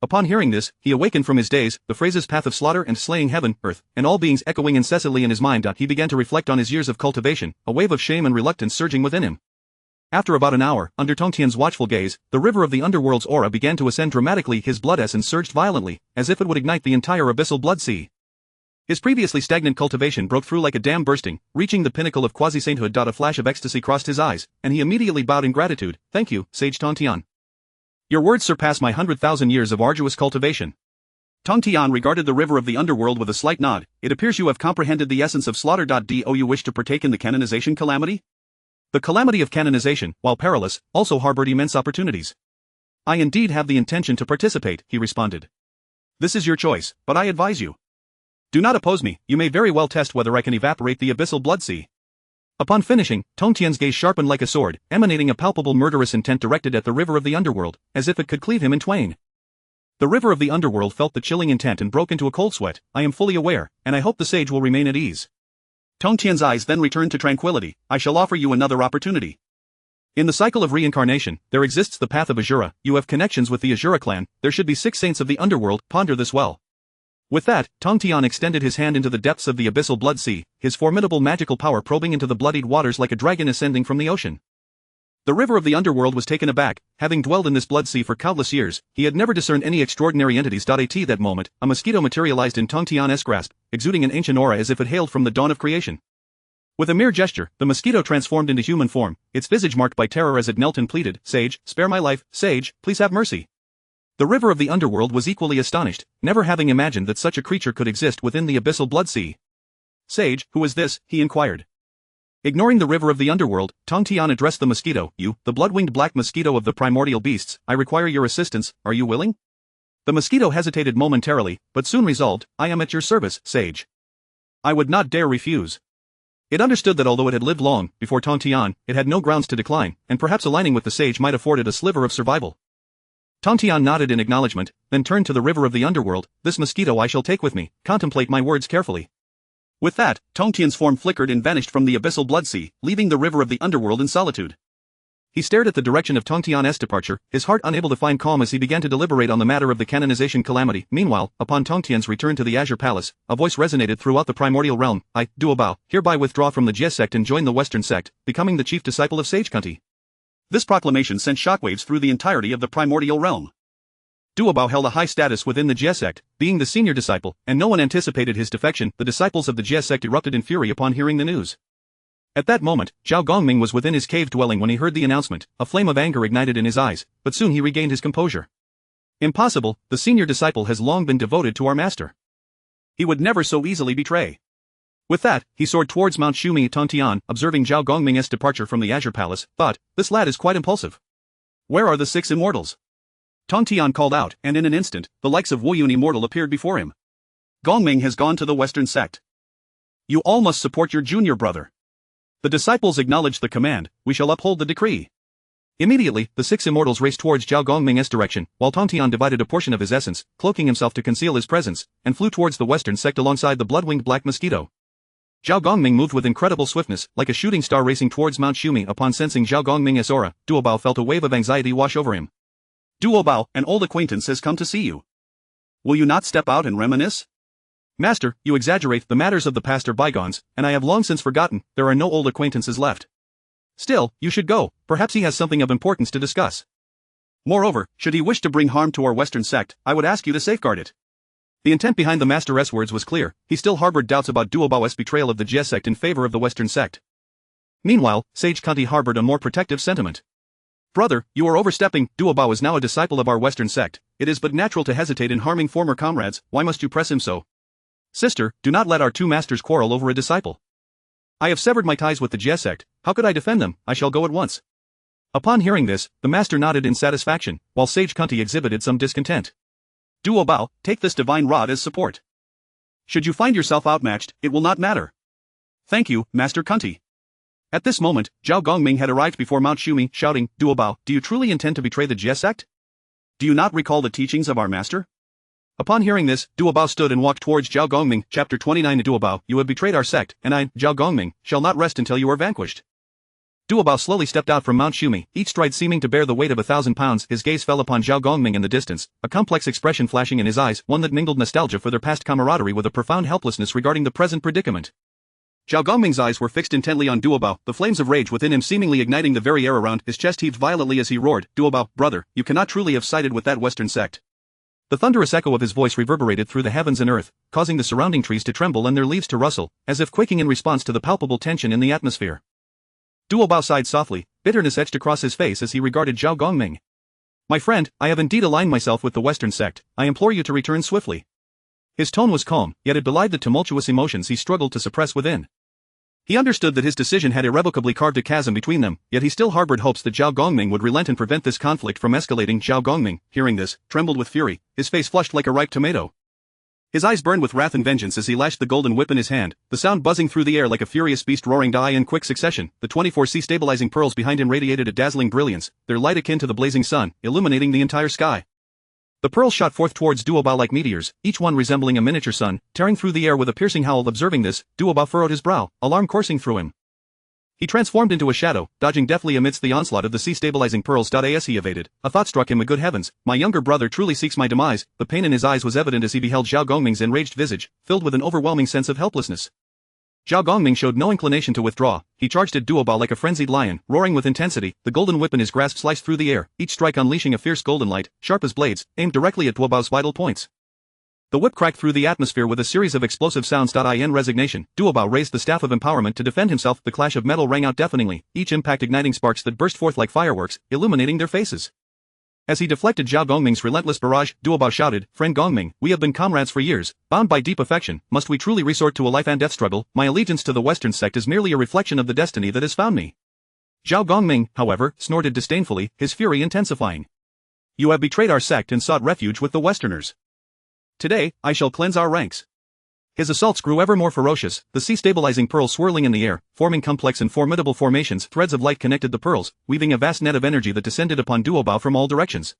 Upon hearing this, he awakened from his daze, the phrases path of slaughter and slaying heaven, earth, and all beings echoing incessantly in his mind. He began to reflect on his years of cultivation, a wave of shame and reluctance surging within him. After about an hour, under Tong Tian's watchful gaze, the river of the underworld's aura began to ascend dramatically. His blood essence surged violently, as if it would ignite the entire abyssal Blood Sea. His previously stagnant cultivation broke through like a dam bursting, reaching the pinnacle of quasi-sainthood. A flash of ecstasy crossed his eyes, and he immediately bowed in gratitude. Thank you, Sage Tong Tian. Your words surpass my 100,000 years of arduous cultivation. Tong Tian regarded the river of the underworld with a slight nod. It appears you have comprehended the essence of slaughter. Do you wish to partake in the canonization calamity? The calamity of canonization, while perilous, also harbored immense opportunities. I indeed have the intention to participate, he responded. This is your choice, but I advise you. Do not oppose me, you may very well test whether I can evaporate the abyssal Blood Sea. Upon finishing, Tong Tian's gaze sharpened like a sword, emanating a palpable murderous intent directed at the river of the underworld, as if it could cleave him in twain. The river of the underworld felt the chilling intent and broke into a cold sweat. I am fully aware, and I hope the sage will remain at ease. Tong Tian's eyes then returned to tranquility. I shall offer you another opportunity. In the cycle of reincarnation, there exists the path of Azura. You have connections with the Azura clan. There should be 6 saints of the underworld. Ponder this well. With that, Tong Tian extended his hand into the depths of the abyssal Blood Sea, his formidable magical power probing into the bloodied waters like a dragon ascending from the ocean. The river of the underworld was taken aback. Having dwelled in this blood sea for countless years, he had never discerned any extraordinary entities. At that moment, a mosquito materialized in Tong Tian's grasp, exuding an ancient aura as if it hailed from the dawn of creation. With a mere gesture, the mosquito transformed into human form, its visage marked by terror as it knelt and pleaded, "Sage, spare my life, Sage, please have mercy." The river of the underworld was equally astonished, never having imagined that such a creature could exist within the abyssal blood sea. "Sage, who is this?" he inquired. Ignoring the river of the underworld, Tong Tian addressed the mosquito, "You, the blood-winged black mosquito of the primordial beasts, I require your assistance, are you willing?" The mosquito hesitated momentarily, but soon resolved, "I am at your service, Sage." I would not dare refuse. It understood that although it had lived long before Tong Tian, it had no grounds to decline, and perhaps aligning with the sage might afford it a sliver of survival. Tong Tian nodded in acknowledgement, then turned to the river of the underworld. "This mosquito I shall take with me, contemplate my words carefully." With that, Tong Tian's form flickered and vanished from the abyssal blood sea, leaving the river of the underworld in solitude. He stared at the direction of Tong Tian's departure, his heart unable to find calm as he began to deliberate on the matter of the canonization calamity. Meanwhile, upon Tong Tian's return to the Azure Palace, a voice resonated throughout the primordial realm. "I, Duobao, hereby withdraw from the Jie sect and join the Western sect, becoming the chief disciple of Sage Kunti." This proclamation sent shockwaves through the entirety of the primordial realm. Duobao held a high status within the Jie sect, being the senior disciple, and no one anticipated his defection. The disciples of the Jie sect erupted in fury upon hearing the news. At that moment, Zhao Gongming was within his cave dwelling when he heard the announcement. A flame of anger ignited in his eyes, but soon he regained his composure. "Impossible, the senior disciple has long been devoted to our master. He would never so easily betray." With that, he soared towards Mount Shumi. Tong Tian, observing Zhao Gongming's departure from the Azure Palace, thought, "This lad is quite impulsive. Where are the 6 immortals?" Tong Tian called out, and in an instant, the likes of Wu Yun immortal appeared before him. "Gongming has gone to the Western sect. You all must support your junior brother." The disciples acknowledged the command. "We shall uphold the decree." Immediately, the 6 immortals raced towards Zhao Gongming's direction, while Tong Tian divided a portion of his essence, cloaking himself to conceal his presence, and flew towards the Western sect alongside the blood-winged black mosquito. Zhao Gongming moved with incredible swiftness, like a shooting star racing towards Mount Shumi. Upon sensing Zhao Gongming's aura, Duobao felt a wave of anxiety wash over him. "Duobao, an old acquaintance has come to see you. Will you not step out and reminisce?" "Master, you exaggerate. The matters of the past are bygones, and I have long since forgotten. There are no old acquaintances left." "Still, you should go. Perhaps he has something of importance to discuss. Moreover, should he wish to bring harm to our Western sect, I would ask you to safeguard it." The intent behind the master's words was clear. He still harbored doubts about Duobao's betrayal of the Jie sect in favor of the Western sect. Meanwhile, Sage Kunti harbored a more protective sentiment. "Brother, you are overstepping. Duobao is now a disciple of our Western sect. It is but natural to hesitate in harming former comrades. Why must you press him so?" "Sister, do not let our 2 masters quarrel over a disciple. I have severed my ties with the Jie sect. How could I defend them? I shall go at once." Upon hearing this, the master nodded in satisfaction, while Sage Kunti exhibited some discontent. "Duobao, take this divine rod as support. Should you find yourself outmatched, it will not matter." "Thank you, Master Kunti." At this moment, Zhao Gongming had arrived before Mount Shumi, shouting, "Duobao, do you truly intend to betray the Jie sect? Do you not recall the teachings of our master?" Upon hearing this, Duobao stood and walked towards Zhao Gongming. Chapter 29. "Duobao, you have betrayed our sect, and I, Zhao Gongming, shall not rest until you are vanquished." Duobao slowly stepped out from Mount Shumi, each stride seeming to bear the weight of 1,000 pounds. His gaze fell upon Zhao Gongming in the distance, a complex expression flashing in his eyes, one that mingled nostalgia for their past camaraderie with a profound helplessness regarding the present predicament. Zhao Gongming's eyes were fixed intently on Duobao, the flames of rage within him seemingly igniting the very air around. His chest heaved violently as he roared, "Duobao, brother, you cannot truly have sided with that Western sect." The thunderous echo of his voice reverberated through the heavens and earth, causing the surrounding trees to tremble and their leaves to rustle, as if quaking in response to the palpable tension in the atmosphere. Duobao sighed softly, bitterness etched across his face as he regarded Zhao Gongming. "My friend, I have indeed aligned myself with the Western sect. I implore you to return swiftly." His tone was calm, yet it belied the tumultuous emotions he struggled to suppress within. He understood that his decision had irrevocably carved a chasm between them, yet he still harbored hopes that Zhao Gongming would relent and prevent this conflict from escalating. Zhao Gongming, hearing this, trembled with fury, his face flushed like a ripe tomato. His eyes burned with wrath and vengeance as he lashed the golden whip in his hand, the sound buzzing through the air like a furious beast roaring die in quick succession. The 24C stabilizing pearls behind him radiated a dazzling brilliance, their light akin to the blazing sun, illuminating the entire sky. The pearls shot forth towards Duobao like meteors, each one resembling a miniature sun, tearing through the air with a piercing howl. Observing this, Duobao furrowed his brow, alarm coursing through him. He transformed into a shadow, dodging deftly amidst the onslaught of the sea-stabilizing pearls. As he evaded, a thought struck him. Good heavens, my younger brother truly seeks my demise. The pain in his eyes was evident as he beheld Zhao Gongming's enraged visage, filled with an overwhelming sense of helplessness. Zhao Gongming showed no inclination to withdraw. He charged at Duobao like a frenzied lion, roaring with intensity. The golden whip in his grasp sliced through the air, each strike unleashing a fierce golden light, sharp as blades, aimed directly at Duobao's vital points. The whip cracked through the atmosphere with a series of explosive sounds. In resignation, Duobao raised the staff of empowerment to defend himself. The clash of metal rang out deafeningly, each impact igniting sparks that burst forth like fireworks, illuminating their faces. As he deflected Zhao Gongming's relentless barrage, Duobao shouted, "Friend Gongming, we have been comrades for years, bound by deep affection. Must we truly resort to a life and death struggle? My allegiance to the Western sect is merely a reflection of the destiny that has found me." Zhao Gongming, however, snorted disdainfully, his fury intensifying. "You have betrayed our sect and sought refuge with the Westerners. Today, I shall cleanse our ranks." His assaults grew ever more ferocious, the sea-stabilizing pearls swirling in the air, forming complex and formidable formations. Threads of light connected the pearls, weaving a vast net of energy that descended upon Duobao from all directions.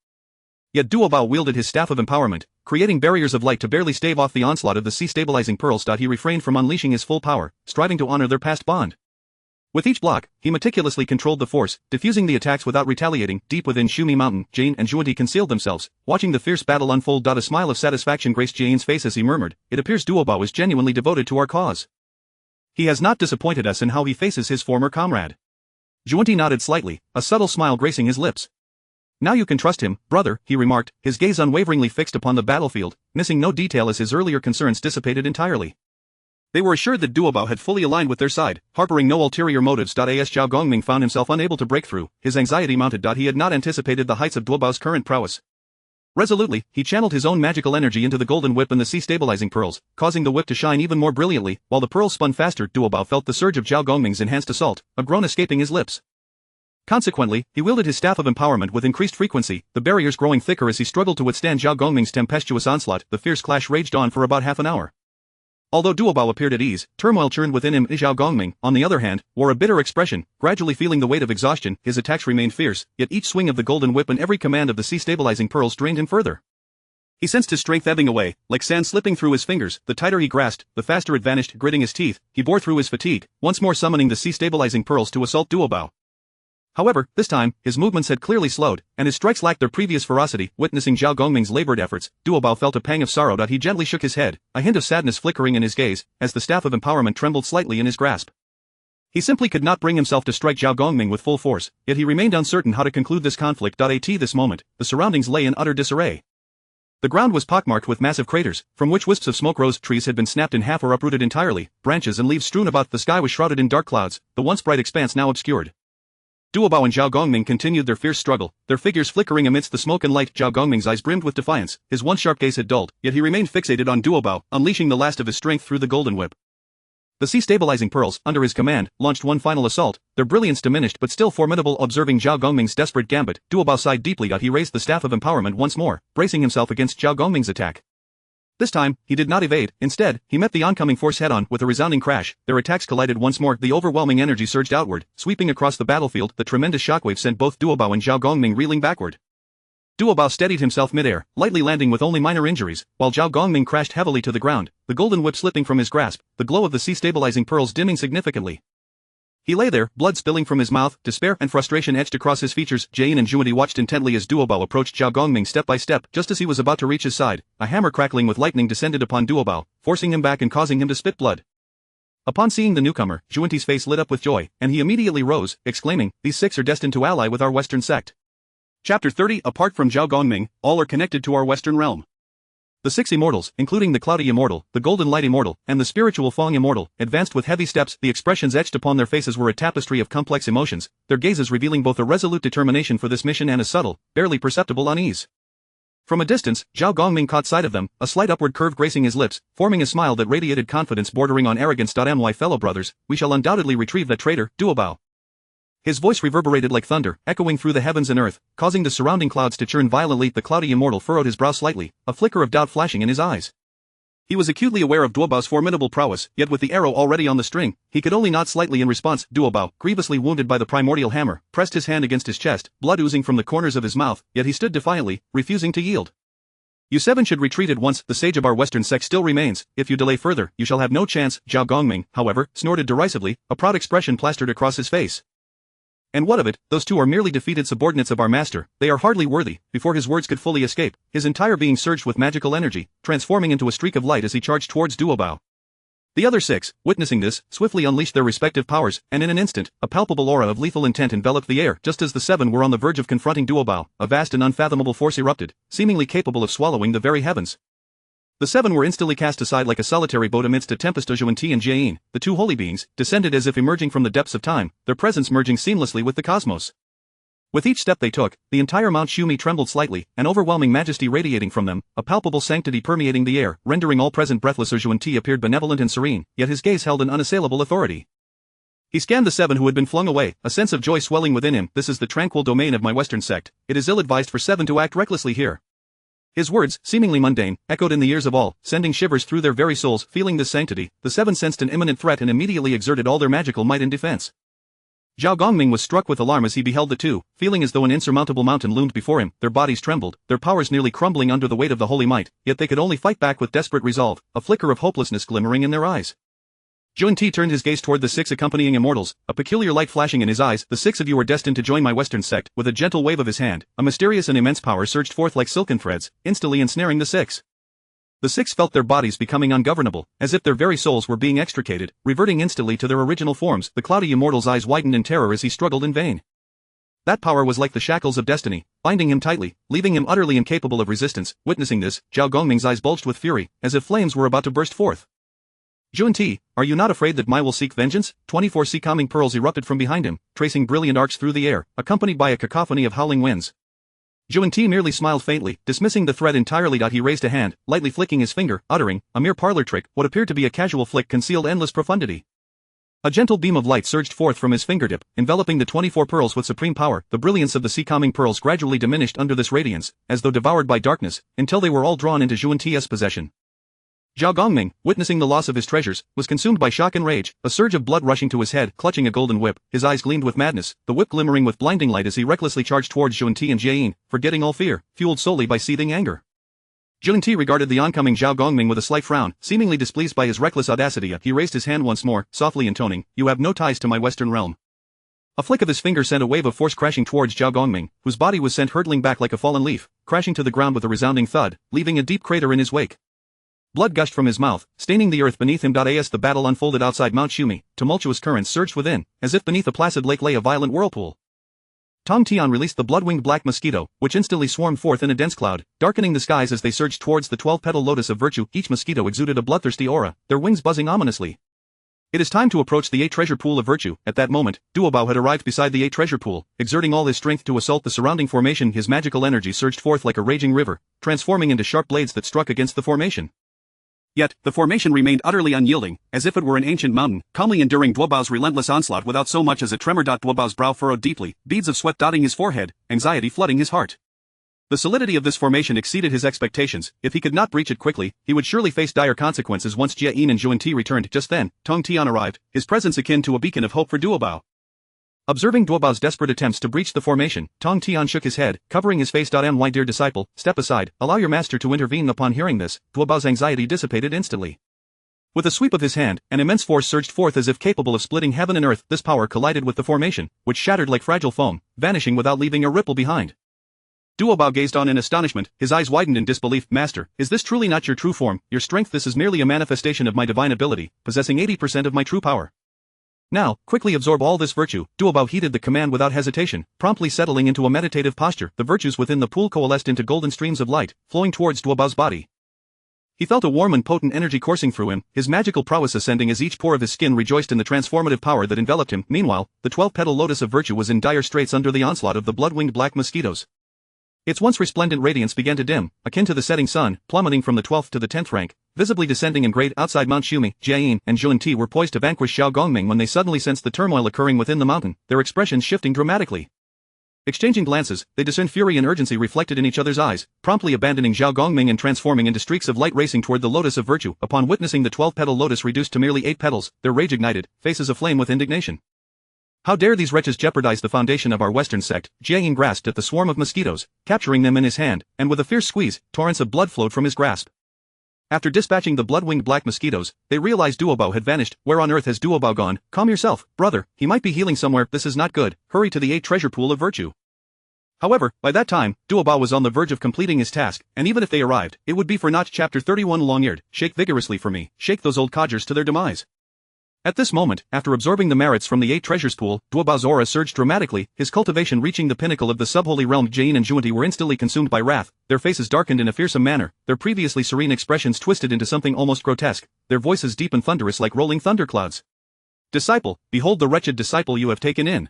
Yet Duobao wielded his staff of empowerment, creating barriers of light to barely stave off the onslaught of the sea-stabilizing pearls. He refrained from unleashing his full power, striving to honor their past bond. With each block, he meticulously controlled the force, diffusing the attacks without retaliating. Deep within Shumi Mountain, Jane and Zhuanti concealed themselves, watching the fierce battle unfold. A smile of satisfaction graced Jane's face as he murmured, "It appears Duobao is genuinely devoted to our cause. He has not disappointed us in how he faces his former comrade." Zhuanti nodded slightly, a subtle smile gracing his lips. "Now you can trust him, brother," he remarked, his gaze unwaveringly fixed upon the battlefield, missing no detail as his earlier concerns dissipated entirely. They were assured that Duobao had fully aligned with their side, harboring no ulterior motives. As Zhao Gongming found himself unable to break through, his anxiety mounted. He had not anticipated the heights of Duobao's current prowess. Resolutely, he channeled his own magical energy into the golden whip and the sea-stabilizing pearls, causing the whip to shine even more brilliantly. While the pearls spun faster, Duobao felt the surge of Zhao Gongming's enhanced assault, a groan escaping his lips. Consequently, he wielded his staff of empowerment with increased frequency, the barriers growing thicker as he struggled to withstand Zhao Gongming's tempestuous onslaught. The fierce clash raged on for about half an hour. Although Duobao appeared at ease, turmoil churned within him. Zhao Gongming, on the other hand, wore a bitter expression, gradually feeling the weight of exhaustion. His attacks remained fierce, yet each swing of the golden whip and every command of the sea-stabilizing pearls drained him further. He sensed his strength ebbing away, like sand slipping through his fingers. The tighter he grasped, the faster it vanished. Gritting his teeth, he bore through his fatigue, once more summoning the sea-stabilizing pearls to assault Duobao. However, this time, his movements had clearly slowed, and his strikes lacked their previous ferocity. Witnessing Zhao Gongming's labored efforts, Duobao felt a pang of sorrow. He gently shook his head, a hint of sadness flickering in his gaze, as the staff of empowerment trembled slightly in his grasp. He simply could not bring himself to strike Zhao Gongming with full force, yet he remained uncertain how to conclude this conflict. At this moment, the surroundings lay in utter disarray. The ground was pockmarked with massive craters, from which wisps of smoke rose. Trees had been snapped in half or uprooted entirely, branches and leaves strewn about. The sky was shrouded in dark clouds, the once bright expanse now obscured. Duobao and Zhao Gongming continued their fierce struggle, their figures flickering amidst the smoke and light. Zhao Gongming's eyes brimmed with defiance, his once sharp gaze had dulled, yet he remained fixated on Duobao, unleashing the last of his strength through the golden whip. The sea-stabilizing pearls, under his command, launched one final assault, their brilliance diminished but still formidable. Observing Zhao Gongming's desperate gambit, Duobao sighed deeply. He raised the staff of empowerment once more, bracing himself against Zhao Gongming's attack. This time, he did not evade. Instead, he met the oncoming force head-on. With a resounding crash, their attacks collided once more. The overwhelming energy surged outward, sweeping across the battlefield. The tremendous shockwave sent both Duobao and Zhao Gongming reeling backward. Duobao steadied himself mid-air, lightly landing with only minor injuries, while Zhao Gongming crashed heavily to the ground, the golden whip slipping from his grasp, the glow of the sea-stabilizing pearls dimming significantly. He lay there, blood spilling from his mouth, despair and frustration etched across his features. Jane and Zhuanti watched intently as Duobao approached Zhao Gongming step by step. Just as he was about to reach his side, a hammer crackling with lightning descended upon Duobao, forcing him back and causing him to spit blood. Upon seeing the newcomer, Zhuanti's face lit up with joy, and he immediately rose, exclaiming, "These six are destined to ally with our Western sect." Chapter 30. Apart from Zhao Gongming, all are connected to our Western realm. The six immortals, including the Cloudy Immortal, the Golden Light Immortal, and the Spiritual Fong Immortal, advanced with heavy steps. The expressions etched upon their faces were a tapestry of complex emotions, their gazes revealing both a resolute determination for this mission and a subtle, barely perceptible unease. From a distance, Zhao Gongming caught sight of them, a slight upward curve gracing his lips, forming a smile that radiated confidence bordering on arrogance. My fellow brothers, we shall undoubtedly retrieve that traitor, Duobao. His voice reverberated like thunder, echoing through the heavens and earth, causing the surrounding clouds to churn violently. The Cloudy Immortal furrowed his brow slightly, a flicker of doubt flashing in his eyes. He was acutely aware of Duobao's formidable prowess, yet with the arrow already on the string, he could only nod slightly in response. Duobao, grievously wounded by the primordial hammer, pressed his hand against his chest, blood oozing from the corners of his mouth, yet he stood defiantly, refusing to yield. "You seven should retreat at once. The sage of our Western sect still remains. If you delay further, you shall have no chance." Zhao Gongming, however, snorted derisively, a proud expression plastered across his face. "And what of it? Those two are merely defeated subordinates of our master. They are hardly worthy." Before his words could fully escape, his entire being surged with magical energy, transforming into a streak of light as he charged towards Duobao. The other 6, witnessing this, swiftly unleashed their respective powers, and in an instant, a palpable aura of lethal intent enveloped the air just as the 7 were on the verge of confronting Duobao. A vast and unfathomable force erupted, seemingly capable of swallowing the very heavens. The 7 were instantly cast aside like a solitary boat amidst a tempest. Zhuan-Ti and Jiayin, the 2 holy beings, descended as if emerging from the depths of time, their presence merging seamlessly with the cosmos. With each step they took, the entire Mount Shumi trembled slightly, an overwhelming majesty radiating from them, a palpable sanctity permeating the air, rendering all present breathless. Zhuan-Ti appeared benevolent and serene, yet his gaze held an unassailable authority. He scanned the 7 who had been flung away, a sense of joy swelling within him. This is the tranquil domain of my Western sect. It is ill-advised for 7 to act recklessly here. His words, seemingly mundane, echoed in the ears of all, sending shivers through their very souls. Feeling this sanctity, the 7 sensed an imminent threat and immediately exerted all their magical might in defense. Zhao Gongming was struck with alarm as he beheld the 2, feeling as though an insurmountable mountain loomed before him. Their bodies trembled, their powers nearly crumbling under the weight of the holy might, yet they could only fight back with desperate resolve, a flicker of hopelessness glimmering in their eyes. Zhuan-Ti turned his gaze toward the 6 accompanying immortals, a peculiar light flashing in his eyes. The 6 of you are destined to join my Western sect. With a gentle wave of his hand, a mysterious and immense power surged forth like silken threads, instantly ensnaring the 6. The 6 felt their bodies becoming ungovernable, as if their very souls were being extricated, reverting instantly to their original forms. The cloudy immortal's eyes widened in terror as he struggled in vain. That power was like the shackles of destiny, binding him tightly, leaving him utterly incapable of resistance. Witnessing this, Zhao Gongming's eyes bulged with fury, as if flames were about to burst forth. Zhuan-Ti, are you not afraid that Mai will seek vengeance? 24 sea-calming pearls erupted from behind him, tracing brilliant arcs through the air, accompanied by a cacophony of howling winds. Zhuan-Ti merely smiled faintly, dismissing the threat entirely. He raised a hand, lightly flicking his finger, uttering, a mere parlor trick. What appeared to be a casual flick concealed endless profundity. A gentle beam of light surged forth from his fingertip, enveloping the 24 pearls with supreme power. The brilliance of the sea-calming pearls gradually diminished under this radiance, as though devoured by darkness, until they were all drawn into Zhuan-Ti's possession. Zhao Gongming, witnessing the loss of his treasures, was consumed by shock and rage, a surge of blood rushing to his head. Clutching a golden whip, his eyes gleamed with madness, the whip glimmering with blinding light as he recklessly charged towards Zhuan-Ti and Jiayin, forgetting all fear, fueled solely by seething anger. Zhuan-Ti regarded the oncoming Zhao Gongming with a slight frown, seemingly displeased by his reckless audacity. He raised his hand once more, softly intoning, "You have no ties to my Western realm." A flick of his finger sent a wave of force crashing towards Zhao Gongming, whose body was sent hurtling back like a fallen leaf, crashing to the ground with a resounding thud, leaving a deep crater in his wake. Blood gushed from his mouth, staining the earth beneath him. As the battle unfolded outside Mount Shumi, tumultuous currents surged within, as if beneath a placid lake lay a violent whirlpool. Tong Tian released the blood-winged black mosquito, which instantly swarmed forth in a dense cloud, darkening the skies as they surged towards the 12-petal lotus of virtue. Each mosquito exuded a bloodthirsty aura, their wings buzzing ominously. It is time to approach the 8 treasure pool of virtue. At that moment, Duobao had arrived beside the 8 treasure pool, exerting all his strength to assault the surrounding formation. His magical energy surged forth like a raging river, transforming into sharp blades that struck against the formation. Yet, the formation remained utterly unyielding, as if it were an ancient mountain, calmly enduring Duobao's relentless onslaught without so much as a tremor. Duobao's brow furrowed deeply, beads of sweat dotting his forehead, anxiety flooding his heart. The solidity of this formation exceeded his expectations. If he could not breach it quickly, he would surely face dire consequences. Once Jiayin and Zhuan-Ti returned. Just then, Tong Tian arrived, his presence akin to a beacon of hope for Duobao. Observing Duobao's desperate attempts to breach the formation, Tong Tian shook his head, covering his face. My dear disciple, step aside, allow your master to intervene. Upon hearing this, Duobao's anxiety dissipated instantly. With a sweep of his hand, an immense force surged forth as if capable of splitting heaven and earth. This power collided with the formation, which shattered like fragile foam, vanishing without leaving a ripple behind. Duobao gazed on in astonishment, his eyes widened in disbelief. Master, is this truly not your true form, your strength? This is merely a manifestation of my divine ability, possessing 80% of my true power. Now, quickly absorb all this virtue. Duobao heeded the command without hesitation, promptly settling into a meditative posture. The virtues within the pool coalesced into golden streams of light, flowing towards Duobao's body. He felt a warm and potent energy coursing through him, his magical prowess ascending as each pore of his skin rejoiced in the transformative power that enveloped him. Meanwhile, the 12-petal lotus of virtue was in dire straits under the onslaught of the blood-winged black mosquitoes. Its once resplendent radiance began to dim, akin to the setting sun, plummeting from the 12th to the 10th rank, visibly descending in grade. Outside Mount Shumi, Jiayin and Zhuan-Ti were poised to vanquish Zhao Gongming when they suddenly sensed the turmoil occurring within the mountain, their expressions shifting dramatically. Exchanging glances, they discerned fury and urgency reflected in each other's eyes, promptly abandoning Zhao Gongming and transforming into streaks of light racing toward the lotus of virtue. Upon witnessing the 12-petal lotus reduced to merely 8 petals, their rage ignited, faces aflame with indignation. How dare these wretches jeopardize the foundation of our Western sect? Jiayin grasped at the swarm of mosquitoes, capturing them in his hand, and with a fierce squeeze, torrents of blood flowed from his grasp. After dispatching the blood-winged black mosquitoes, they realized Duobao had vanished. Where on earth has Duobao gone? Calm yourself, brother, he might be healing somewhere. This is not good. Hurry to the 8 treasure pool of virtue. However, by that time, Duobao was on the verge of completing his task, and even if they arrived, it would be for not chapter 31 long-eared, shake vigorously for me, shake those old codgers to their demise. At this moment, after absorbing the merits from the 8 treasures pool, Duobao's aura surged dramatically, his cultivation reaching the pinnacle of the sub-holy realm. Jane and Juanti were instantly consumed by wrath, their faces darkened in a fearsome manner, their previously serene expressions twisted into something almost grotesque, their voices deep and thunderous like rolling thunderclouds. Disciple, behold the wretched disciple you have taken in.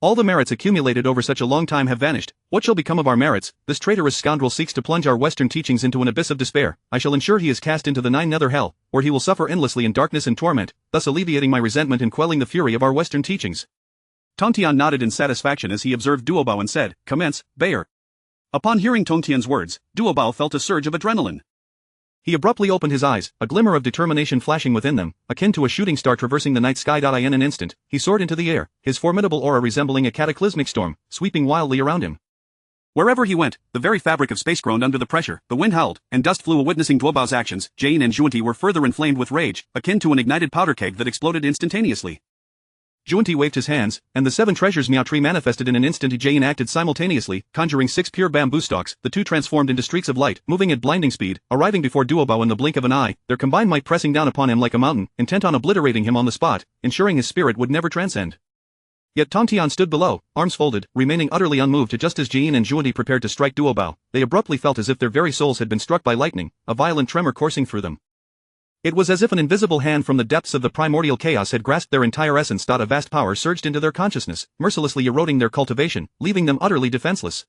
All the merits accumulated over such a long time have vanished. What shall become of our merits? This traitorous scoundrel seeks to plunge our Western teachings into an abyss of despair. I shall ensure he is cast into the 9 nether hell, where he will suffer endlessly in darkness and torment, thus alleviating my resentment and quelling the fury of our Western teachings. Tongtian nodded in satisfaction as he observed Duobao and said, "Commence, Bayer." Upon hearing Tongtian's words, Duobao felt a surge of adrenaline. He abruptly opened his eyes, a glimmer of determination flashing within them, akin to a shooting star traversing the night sky. In an instant, he soared into the air, his formidable aura resembling a cataclysmic storm, sweeping wildly around him. Wherever he went, the very fabric of space groaned under the pressure, the wind howled, and dust flew. Witnessing Duobao's actions, Jane and Juanti were further inflamed with rage, akin to an ignited powder keg that exploded instantaneously. Juanti waved his hands, and the 7 treasures Miao tree manifested in an instant. Jane acted simultaneously, conjuring 6 pure bamboo stalks, the 2 transformed into streaks of light, moving at blinding speed, arriving before Duobao in the blink of an eye, their combined might pressing down upon him like a mountain, intent on obliterating him on the spot, ensuring his spirit would never transcend. Yet Tongtian stood below, arms folded, remaining utterly unmoved. Just as Jane and Juanti prepared to strike Duobao, they abruptly felt as if their very souls had been struck by lightning, a violent tremor coursing through them. It was as if an invisible hand from the depths of the primordial chaos had grasped their entire essence. A vast power surged into their consciousness, mercilessly eroding their cultivation, leaving them utterly defenseless.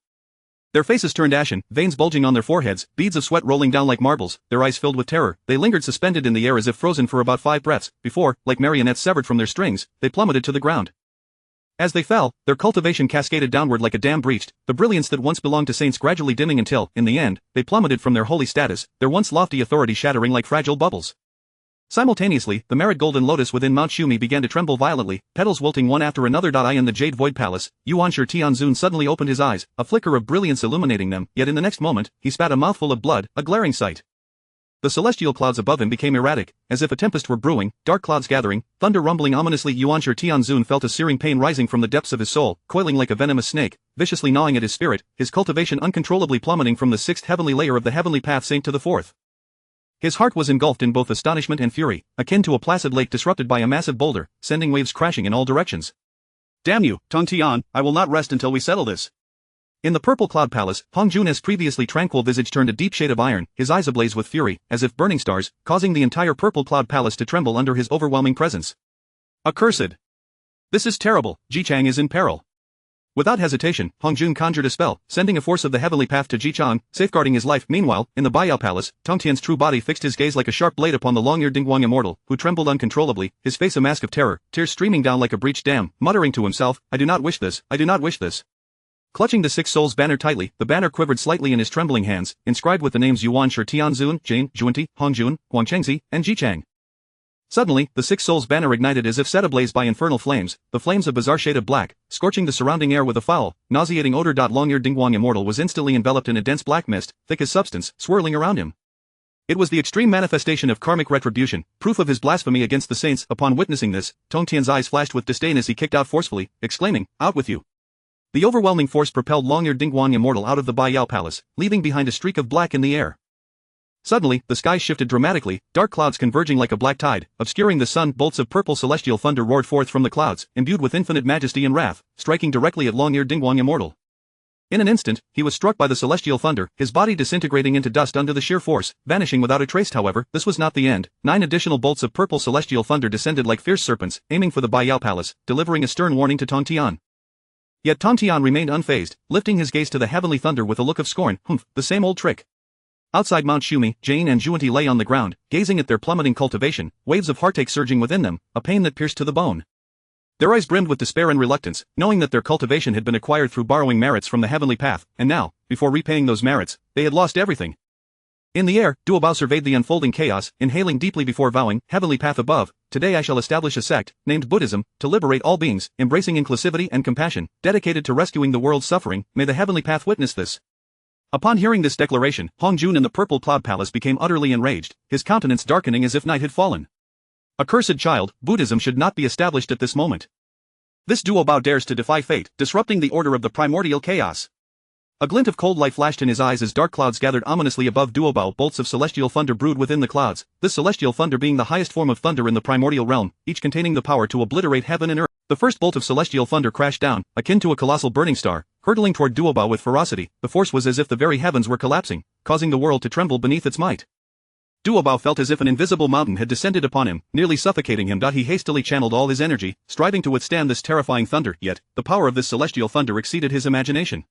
Their faces turned ashen, veins bulging on their foreheads, beads of sweat rolling down like marbles, their eyes filled with terror. They lingered suspended in the air as if frozen for about 5 breaths, before, like marionettes severed from their strings, they plummeted to the ground. As they fell, their cultivation cascaded downward like a dam breached, the brilliance that once belonged to saints gradually dimming until, in the end, they plummeted from their holy status, their once lofty authority shattering like fragile bubbles. Simultaneously, the merit golden lotus within Mount Shumi began to tremble violently, petals wilting one after another. In the Jade Void Palace, Yuanshi Tianzun suddenly opened his eyes, a flicker of brilliance illuminating them, yet in the next moment, he spat a mouthful of blood, a glaring sight. The celestial clouds above him became erratic, as if a tempest were brewing, dark clouds gathering, thunder rumbling ominously. Yuanshi Tianzun felt a searing pain rising from the depths of his soul, coiling like a venomous snake, viciously gnawing at his spirit, his cultivation uncontrollably plummeting from the 6th heavenly layer of the heavenly path sank to the 4th. His heart was engulfed in both astonishment and fury, akin to a placid lake disrupted by a massive boulder, sending waves crashing in all directions. Damn you, Tongtian, I will not rest until we settle this. In the purple cloud palace, Hong Jun's previously tranquil visage turned a deep shade of iron, his eyes ablaze with fury, as if burning stars, causing the entire purple cloud palace to tremble under his overwhelming presence. Accursed! This is terrible, Jichang is in peril. Without hesitation, Hong Jun conjured a spell, sending a force of the heavenly path to Jichang, safeguarding his life. Meanwhile, in the Baiyao Palace, Tongtian's true body fixed his gaze like a sharp blade upon the long-eared Dingguang immortal, who trembled uncontrollably, his face a mask of terror, tears streaming down like a breached dam, muttering to himself, I do not wish this, I do not wish this. Clutching the 6 souls banner tightly, the banner quivered slightly in his trembling hands, inscribed with the names Yuanshi Tianzun, Jane, Juanti, Hongjun, Guangchengzi, and Jichang. Suddenly, the 6 souls banner ignited as if set ablaze by infernal flames, the flames a bizarre shade of black, scorching the surrounding air with a foul, nauseating odor. Long-eared Dingguang immortal was instantly enveloped in a dense black mist, thick as substance, swirling around him. It was the extreme manifestation of karmic retribution, proof of his blasphemy against the saints. Upon witnessing this, Tongtian's eyes flashed with disdain as he kicked out forcefully, exclaiming, Out with you! The overwhelming force propelled long-eared Dingguang immortal out of the Baiyao Palace, leaving behind a streak of black in the air. Suddenly, the sky shifted dramatically, dark clouds converging like a black tide, obscuring the sun. Bolts of purple celestial thunder roared forth from the clouds, imbued with infinite majesty and wrath, striking directly at long-eared Dingguang immortal. In an instant, he was struck by the celestial thunder, his body disintegrating into dust under the sheer force, vanishing without a trace. However, this was not the end. 9 additional bolts of purple celestial thunder descended like fierce serpents, aiming for the Baiyao Palace, delivering a stern warning to Tongtian. Yet Tongtian remained unfazed, lifting his gaze to the heavenly thunder with a look of scorn. The same old trick. Outside Mount Shumi, Jane and Juanti lay on the ground, gazing at their plummeting cultivation, waves of heartache surging within them, a pain that pierced to the bone. Their eyes brimmed with despair and reluctance, knowing that their cultivation had been acquired through borrowing merits from the heavenly path, and now, before repaying those merits, they had lost everything. In the air, Duobao surveyed the unfolding chaos, inhaling deeply before vowing, Heavenly path above, today I shall establish a sect, named Buddhism, to liberate all beings, embracing inclusivity and compassion, dedicated to rescuing the world's suffering. May the heavenly path witness this. Upon hearing this declaration, Hong Jun in the purple cloud palace became utterly enraged, his countenance darkening as if night had fallen. Accursed child, Buddhism should not be established at this moment. This Duobao dares to defy fate, disrupting the order of the primordial chaos. A glint of cold light flashed in his eyes as dark clouds gathered ominously above Duobao. Bolts of celestial thunder brewed within the clouds, this celestial thunder being the highest form of thunder in the primordial realm, each containing the power to obliterate heaven and earth. The first bolt of celestial thunder crashed down, akin to a colossal burning star, hurtling toward Duobao with ferocity. The force was as if the very heavens were collapsing, causing the world to tremble beneath its might. Duobao felt as if an invisible mountain had descended upon him, nearly suffocating him. He hastily channeled all his energy, striving to withstand this terrifying thunder, yet, the power of this celestial thunder exceeded his imagination.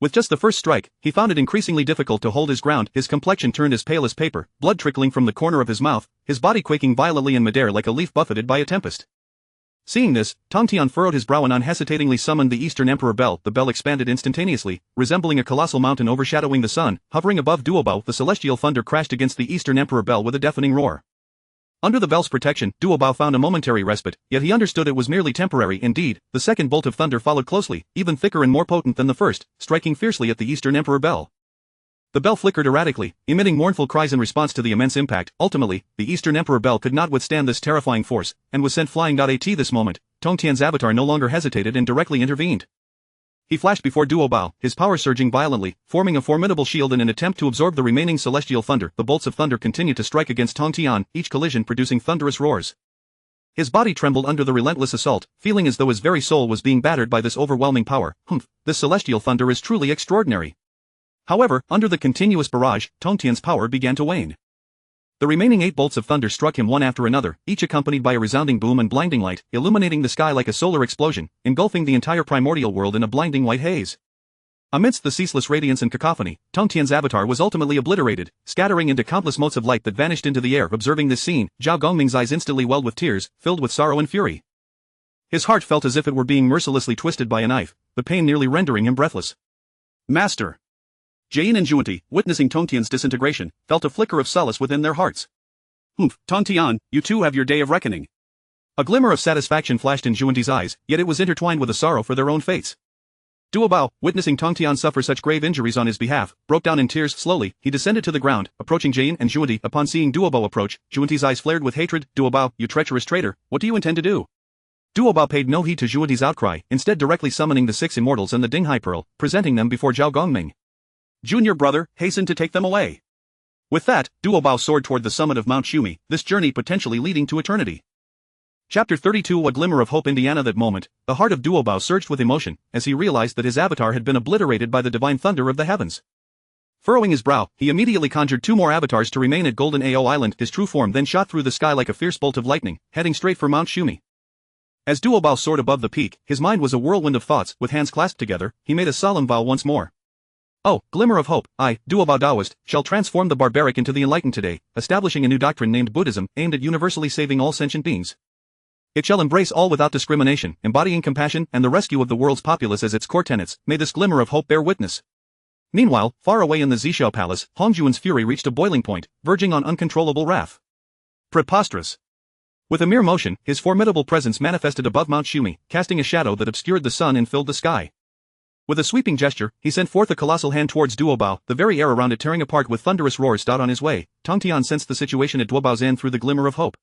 With just the first strike, he found it increasingly difficult to hold his ground. His complexion turned as pale as paper, blood trickling from the corner of his mouth, his body quaking violently in midair like a leaf buffeted by a tempest. Seeing this, Tongtian furrowed his brow and unhesitatingly summoned the Eastern Emperor Bell. The bell expanded instantaneously, resembling a colossal mountain overshadowing the sun. Hovering above Duobao, the celestial thunder crashed against the Eastern Emperor Bell with a deafening roar. Under the bell's protection, Duobao found a momentary respite, yet he understood it was merely temporary. Indeed, the second bolt of thunder followed closely, even thicker and more potent than the first, striking fiercely at the Eastern Emperor Bell. The bell flickered erratically, emitting mournful cries in response to the immense impact. Ultimately, the Eastern Emperor Bell could not withstand this terrifying force, and was sent flying. At this moment, Tongtian's avatar no longer hesitated and directly intervened. He flashed before Duobao, his power surging violently, forming a formidable shield in an attempt to absorb the remaining celestial thunder. The bolts of thunder continued to strike against Tongtian, each collision producing thunderous roars. His body trembled under the relentless assault, feeling as though his very soul was being battered by this overwhelming power. This celestial thunder is truly extraordinary. However, under the continuous barrage, Tongtian's power began to wane. The remaining 8 bolts of thunder struck him one after another, each accompanied by a resounding boom and blinding light, illuminating the sky like a solar explosion, engulfing the entire primordial world in a blinding white haze. Amidst the ceaseless radiance and cacophony, Tongtian's avatar was ultimately obliterated, scattering into countless motes of light that vanished into the air. Observing this scene, Zhao Gongming's eyes instantly welled with tears, filled with sorrow and fury. His heart felt as if it were being mercilessly twisted by a knife, the pain nearly rendering him breathless. Master! Jane and Juanti, witnessing Tongtian's disintegration, felt a flicker of solace within their hearts. Tongtian, you too have your day of reckoning. A glimmer of satisfaction flashed in Juanti's eyes, yet it was intertwined with a sorrow for their own fates. Duobao, witnessing Tongtian suffer such grave injuries on his behalf, broke down in tears. Slowly, he descended to the ground, approaching Jane and Juanti. Upon seeing Duobao approach, Juanti's eyes flared with hatred. Duobao, you treacherous traitor, what do you intend to do? Duobao paid no heed to Juanti's outcry, instead directly summoning the 6 immortals and the Dinghai Pearl, presenting them before Zhao Gongming. Junior brother, hasten to take them away. With that, Duobao soared toward the summit of Mount Shumi, this journey potentially leading to eternity. Chapter 32 A Glimmer of Hope. Indiana. That moment, the heart of Duobao surged with emotion, as he realized that his avatar had been obliterated by the divine thunder of the heavens. Furrowing his brow, he immediately conjured 2 more avatars to remain at Golden Ao Island. His true form then shot through the sky like a fierce bolt of lightning, heading straight for Mount Shumi. As Duobao soared above the peak, his mind was a whirlwind of thoughts. With hands clasped together, he made a solemn vow once more. Oh, glimmer of hope, I, Duobao Taoist, shall transform the barbaric into the enlightened today, establishing a new doctrine named Buddhism, aimed at universally saving all sentient beings. It shall embrace all without discrimination, embodying compassion and the rescue of the world's populace as its core tenets. May this glimmer of hope bear witness. Meanwhile, far away in the Zishao Palace, Hongjuan's fury reached a boiling point, verging on uncontrollable wrath. Preposterous. With a mere motion, his formidable presence manifested above Mount Shumi, casting a shadow that obscured the sun and filled the sky. With a sweeping gesture, he sent forth a colossal hand towards Duobao, the very air around it tearing apart with thunderous roars. On his way, Tongtian sensed the situation at Duobao's end through the glimmer of hope.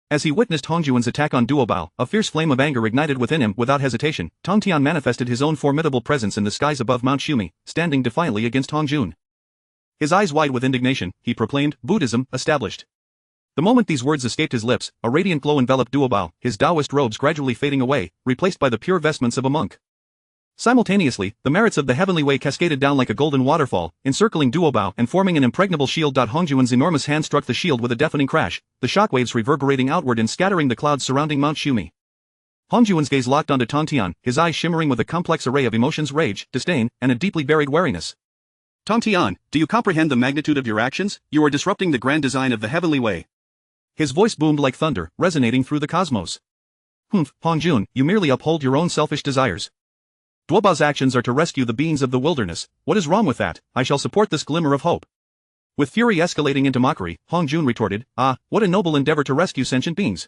As he witnessed Hongjuan's attack on Duobao, a fierce flame of anger ignited within him. Without hesitation, Tongtian manifested his own formidable presence in the skies above Mount Shumi, standing defiantly against Hongjuan. His eyes wide with indignation, he proclaimed, Buddhism, established. The moment these words escaped his lips, a radiant glow enveloped Duobao, his Taoist robes gradually fading away, replaced by the pure vestments of a monk. Simultaneously, the merits of the heavenly way cascaded down like a golden waterfall, encircling Duobao and forming an impregnable shield. Hongjuan's enormous hand struck the shield with a deafening crash, the shockwaves reverberating outward and scattering the clouds surrounding Mount Shumi. Hongjuan's gaze locked onto Tongtian, his eyes shimmering with a complex array of emotions: rage, disdain, and a deeply buried wariness. Tongtian, do you comprehend the magnitude of your actions? You are disrupting the grand design of the heavenly way. His voice boomed like thunder, resonating through the cosmos. Hongjuan, you merely uphold your own selfish desires. Duobao's actions are to rescue the beings of the wilderness. What is wrong with that? I shall support this glimmer of hope. With fury escalating into mockery, Hongjun retorted, what a noble endeavor to rescue sentient beings.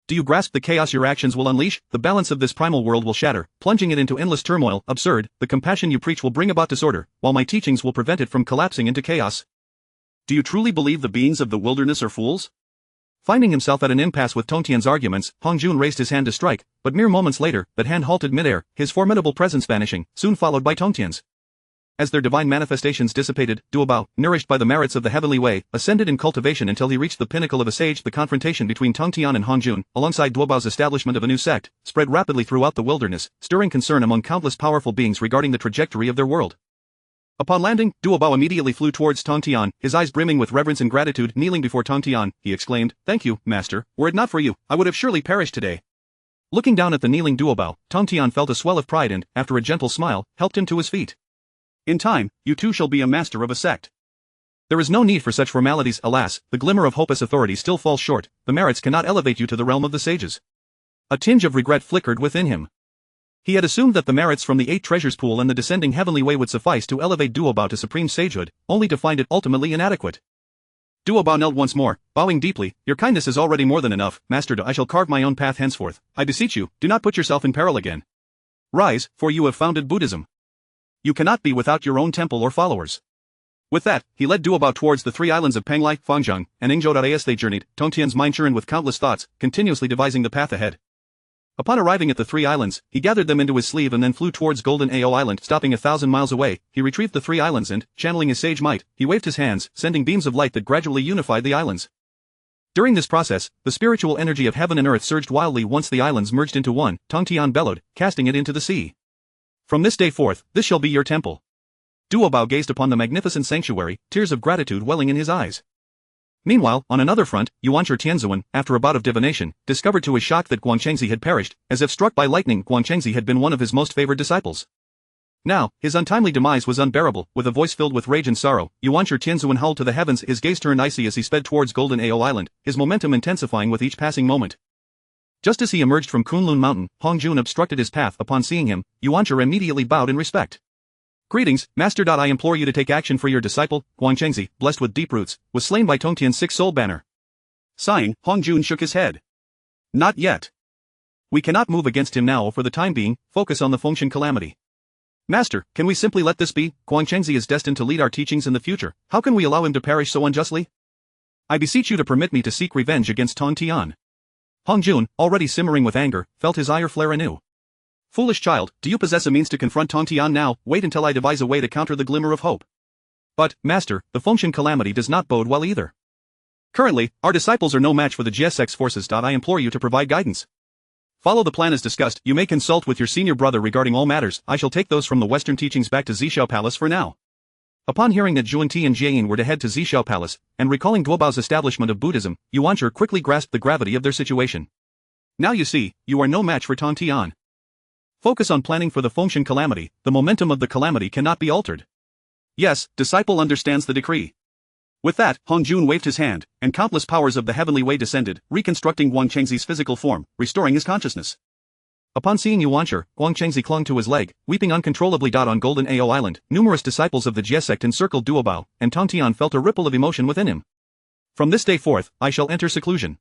Do you grasp the chaos your actions will unleash? The balance of this primal world will shatter, plunging it into endless turmoil. Absurd, the compassion you preach will bring about disorder, while my teachings will prevent it from collapsing into chaos. Do you truly believe the beings of the wilderness are fools? Finding himself at an impasse with Tongtian's arguments, Hongjun raised his hand to strike, but mere moments later, that hand halted midair, his formidable presence vanishing, soon followed by Tongtian's. As their divine manifestations dissipated, Duobao, nourished by the merits of the heavenly way, ascended in cultivation until he reached the pinnacle of a sage. The confrontation between Tongtian and Hongjun, alongside Duobao's establishment of a new sect, spread rapidly throughout the wilderness, stirring concern among countless powerful beings regarding the trajectory of their world. Upon landing, Duobao immediately flew towards Tongtian, his eyes brimming with reverence and gratitude. Kneeling before Tongtian, he exclaimed, "Thank you, master. Were it not for you, I would have surely perished today." Looking down at the kneeling Duobao, Tongtian felt a swell of pride and, after a gentle smile, helped him to his feet. "In time, you too shall be a master of a sect. There is no need for such formalities. Alas, the glimmer of hope as authority still falls short. The merits cannot elevate you to the realm of the sages." A tinge of regret flickered within him. He had assumed that the merits from the 8 treasures pool and the descending heavenly way would suffice to elevate Duobao to supreme sagehood, only to find it ultimately inadequate. Duobao knelt once more, bowing deeply. "Your kindness is already more than enough, Master Da. I shall carve my own path henceforth. I beseech you, do not put yourself in peril again. Rise, for you have founded Buddhism. You cannot be without your own temple or followers." With that, he led Duobao towards the 3 islands of Penglai, Fangzhang, and Yingzhou. As they journeyed, Tongtian's mind churned with countless thoughts, continuously devising the path ahead. Upon arriving at the 3 islands, he gathered them into his sleeve and then flew towards Golden Ao Island. Stopping 1,000 miles away, he retrieved the 3 islands and, channeling his sage might, he waved his hands, sending beams of light that gradually unified the islands. During this process, the spiritual energy of heaven and earth surged wildly. Once the islands merged into one, Tongtian bellowed, casting it into the sea. "From this day forth, this shall be your temple." Duobao gazed upon the magnificent sanctuary, tears of gratitude welling in his eyes. Meanwhile, on another front, Yuanzhi Tianzuan, after a bout of divination, discovered to his shock that Guangchengzi had perished. As if struck by lightning, Guangchengzi had been one of his most favored disciples. Now, his untimely demise was unbearable. With a voice filled with rage and sorrow, Yuanzhi Tianzuan howled to the heavens. His gaze turned icy as he sped towards Golden Ao Island, his momentum intensifying with each passing moment. Just as he emerged from Kunlun Mountain, Hongjun obstructed his path. Upon seeing him, Yuanzhi immediately bowed in respect. "Greetings, Master. I implore you to take action, for your disciple, Guangchengzi, blessed with deep roots, was slain by Tongtian's 6-soul banner." Sighing, Hongjun shook his head. "Not yet. We cannot move against him now. For the time being, focus on the Fengshen calamity. Master, can we simply let this be? Guangchengzi is destined to lead our teachings in the future. How can we allow him to perish so unjustly? I beseech you to permit me to seek revenge against Tongtian." Hongjun, already simmering with anger, felt his ire flare anew. "Foolish child, do you possess a means to confront Tongtian now? Wait until I devise a way to counter the glimmer of hope." "But, Master, the Fengshen calamity does not bode well either. Currently, our disciples are no match for the GSX forces. I implore you to provide guidance. Follow the plan as discussed. You may consult with your senior brother regarding all matters. I shall take those from the Western teachings back to Zishao Palace for now." Upon hearing that Zhuanti and Jiayin were to head to Zishao Palace, and recalling Duobao's establishment of Buddhism, Yuanzhi quickly grasped the gravity of their situation. "Now you see, you are no match for Tongtian. Focus on planning for the Fengshen calamity. The momentum of the calamity cannot be altered." "Yes, disciple understands the decree." With that, Hongjun waved his hand, and countless powers of the heavenly way descended, reconstructing Guangchengzi's physical form, restoring his consciousness. Upon seeing Yuanzhi, Guangchengzi clung to his leg, weeping uncontrollably. On Golden Ao Island, numerous disciples of the Jie sect encircled Duobao, and Tongtian felt a ripple of emotion within him. "From this day forth, I shall enter seclusion.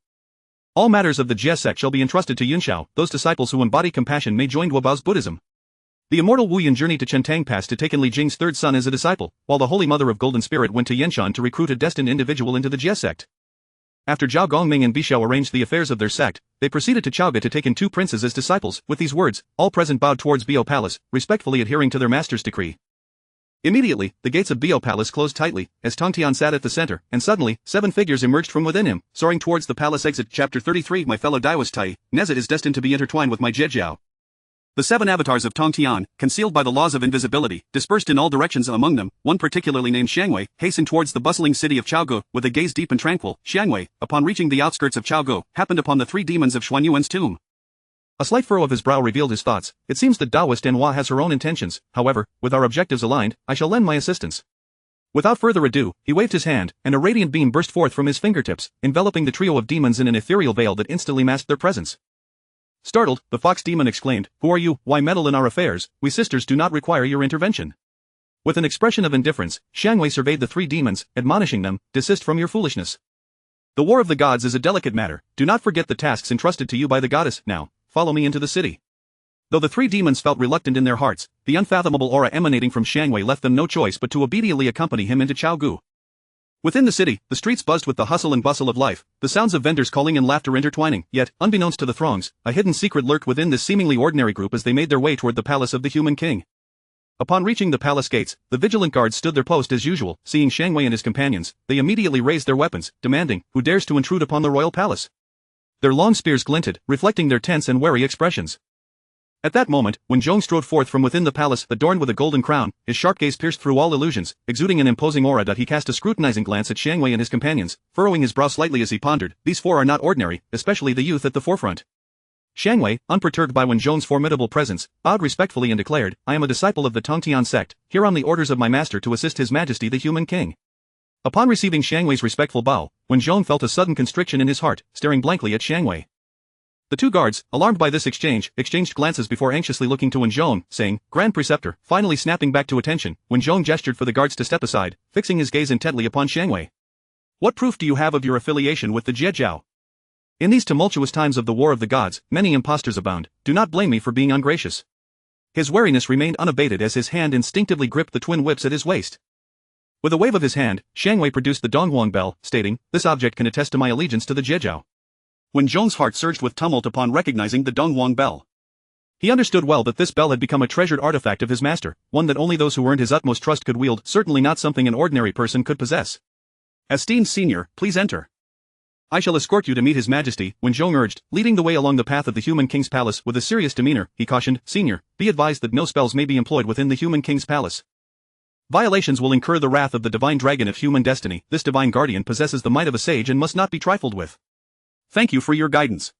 All matters of the Jie sect shall be entrusted to Yunshao. Those disciples who embody compassion may join Duobao's Buddhism." The immortal Wu Yun journeyed to Chentang Pass to take in Li Jing's 3rd son as a disciple, while the Holy Mother of Golden Spirit went to Yenshan to recruit a destined individual into the Jie sect. After Zhao Gongming and Bishao arranged the affairs of their sect, they proceeded to Chaoga to take in 2 princes as disciples. With these words, all present bowed towards Bio Palace, respectfully adhering to their master's decree. Immediately, the gates of Bio Palace closed tightly, as Tongtian sat at the center, and suddenly, 7 figures emerged from within him, soaring towards the palace exit. Chapter 33. My fellow Daiwas Tai, Nezet is destined to be intertwined with my Jejiao. The 7 avatars of Tongtian, concealed by the laws of invisibility, dispersed in all directions. Among them, one particularly named Xiangwei, hastened towards the bustling city of Chaogu, with a gaze deep and tranquil. Xiangwei, upon reaching the outskirts of Chaogu, happened upon the 3 demons of Xuanyuan's tomb. A slight furrow of his brow revealed his thoughts. It seems that Daoist Anhua has her own intentions. However, with our objectives aligned, I shall lend my assistance. Without further ado, he waved his hand, and a radiant beam burst forth from his fingertips, enveloping the trio of demons in an ethereal veil that instantly masked their presence. Startled, the fox demon exclaimed, "Who are you? Why meddle in our affairs? We sisters do not require your intervention." With an expression of indifference, Xiangwei surveyed the 3 demons, admonishing them, "Desist from your foolishness. The war of the gods is a delicate matter. Do not forget the tasks entrusted to you by the goddess. Now, follow me into the city." Though the 3 demons felt reluctant in their hearts, the unfathomable aura emanating from Xiangwei left them no choice but to obediently accompany him into Chaogu. Within the city, the streets buzzed with the hustle and bustle of life, the sounds of vendors calling and laughter intertwining. Yet, unbeknownst to the throngs, a hidden secret lurked within this seemingly ordinary group as they made their way toward the palace of the human king. Upon reaching the palace gates, the vigilant guards stood their post as usual. Seeing Xiang Wei and his companions, they immediately raised their weapons, demanding, "Who dares to intrude upon the royal palace?" Their long spears glinted, reflecting their tense and wary expressions. At that moment, when Zhong strode forth from within the palace adorned with a golden crown, his sharp gaze pierced through all illusions, exuding an imposing aura that he cast a scrutinizing glance at Xiang Wei and his companions, furrowing his brow slightly as he pondered, "These four are not ordinary, especially the youth at the forefront." Xiang Wei, unperturbed by Wen Zhong's formidable presence, bowed respectfully and declared, "I am a disciple of the Tongtian sect, here on the orders of my master to assist His Majesty the Human King." Upon receiving Xiang Wei's respectful bow, Wen Zhong felt a sudden constriction in his heart, staring blankly at Xiang Wei. The two guards, alarmed by this exchange, exchanged glances before anxiously looking to Wen Zhong, saying, "Grand Preceptor." Finally snapping back to attention, Wen Zhong gestured for the guards to step aside, fixing his gaze intently upon Xiang Wei. "What proof do you have of your affiliation with the Jiejiao? In these tumultuous times of the War of the Gods, many impostors abound. Do not blame me for being ungracious." His wariness remained unabated as his hand instinctively gripped the twin whips at his waist. With a wave of his hand, Xiang Wei produced the Donghuang bell, stating, "This object can attest to my allegiance to the Jiejiao." Wen Zhong's heart surged with tumult upon recognizing the Donghuang bell. He understood well that this bell had become a treasured artifact of his master, one that only those who earned his utmost trust could wield, certainly not something an ordinary person could possess. "Esteemed senior, please enter." "I shall escort you to meet His Majesty," Wen Zhong urged, leading the way along the path of the Human King's palace with a serious demeanor. He cautioned, "Senior, be advised that no spells may be employed within the Human King's palace. Violations will incur the wrath of the divine dragon of human destiny. This divine guardian possesses the might of a sage and must not be trifled with. Thank you for your guidance."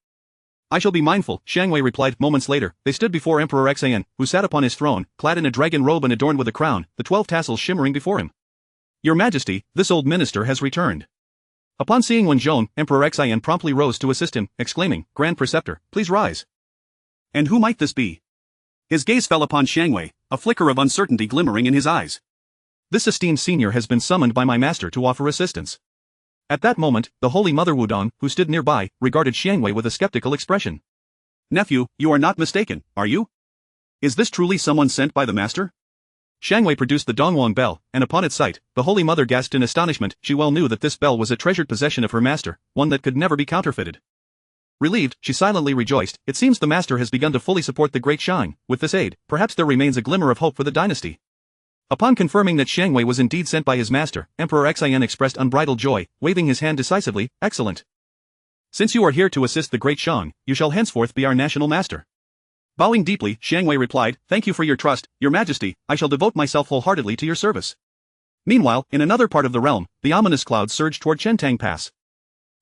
"I shall be mindful," Xiang Wei replied. Moments later, they stood before Emperor Xian, who sat upon his throne, clad in a dragon robe and adorned with a crown, the 12 tassels shimmering before him. "Your Majesty, this old minister has returned." Upon seeing Wen Zhong, Emperor Xian promptly rose to assist him, exclaiming, "Grand Preceptor, please rise." "And who might this be?" His gaze fell upon Xiang Wei, a flicker of uncertainty glimmering in his eyes. "This esteemed senior has been summoned by my master to offer assistance." At that moment, the Holy Mother Wudong, who stood nearby, regarded Xiang Wei with a skeptical expression. "Nephew, you are not mistaken, are you? Is this truly someone sent by the master?" Xiang Wei produced the Donghuang bell, and upon its sight, the Holy Mother gasped in astonishment. She well knew that this bell was a treasured possession of her master, one that could never be counterfeited. Relieved, she silently rejoiced. "It seems the master has begun to fully support the great Shang. With this aid, perhaps there remains a glimmer of hope for the dynasty." Upon confirming that Xiang Wei was indeed sent by his master, Emperor Xian expressed unbridled joy, waving his hand decisively, "Excellent. Since you are here to assist the great Shang, you shall henceforth be our national master." Bowing deeply, Xiang Wei replied, "Thank you for your trust, Your Majesty. I shall devote myself wholeheartedly to your service." Meanwhile, in another part of the realm, the ominous clouds surged toward Chentang Pass.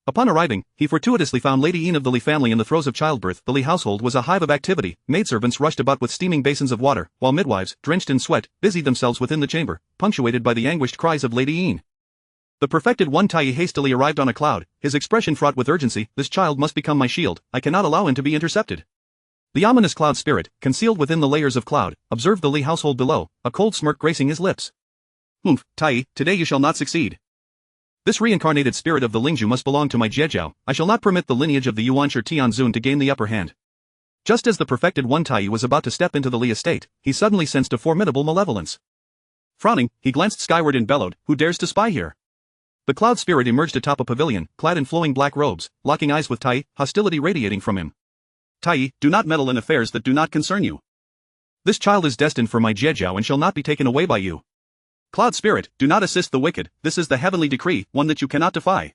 Upon arriving, he fortuitously found Lady Yin of the Li family in the throes of childbirth. The Li household was a hive of activity. Maidservants rushed about with steaming basins of water, while midwives, drenched in sweat, busied themselves within the chamber, punctuated by the anguished cries of Lady Yin. The perfected one Tai hastily arrived on a cloud, his expression fraught with urgency. "This child must become my shield. I cannot allow him to be intercepted." The ominous cloud spirit, concealed within the layers of cloud, observed the Li household below, a cold smirk gracing his lips. "Humph, Tai, today you shall not succeed. This reincarnated spirit of the Lingzhu must belong to my Jiejiao. I shall not permit the lineage of the Yuanshi Tianzun to gain the upper hand." Just as the perfected one Tai was about to step into the Li estate, he suddenly sensed a formidable malevolence. Frowning, he glanced skyward and bellowed, "Who dares to spy here?" The cloud spirit emerged atop a pavilion, clad in flowing black robes, locking eyes with Tai, hostility radiating from him. "Tai, do not meddle in affairs that do not concern you. This child is destined for my Jiejiao and shall not be taken away by you. Cloud spirit, do not assist the wicked. This is the heavenly decree, one that you cannot defy.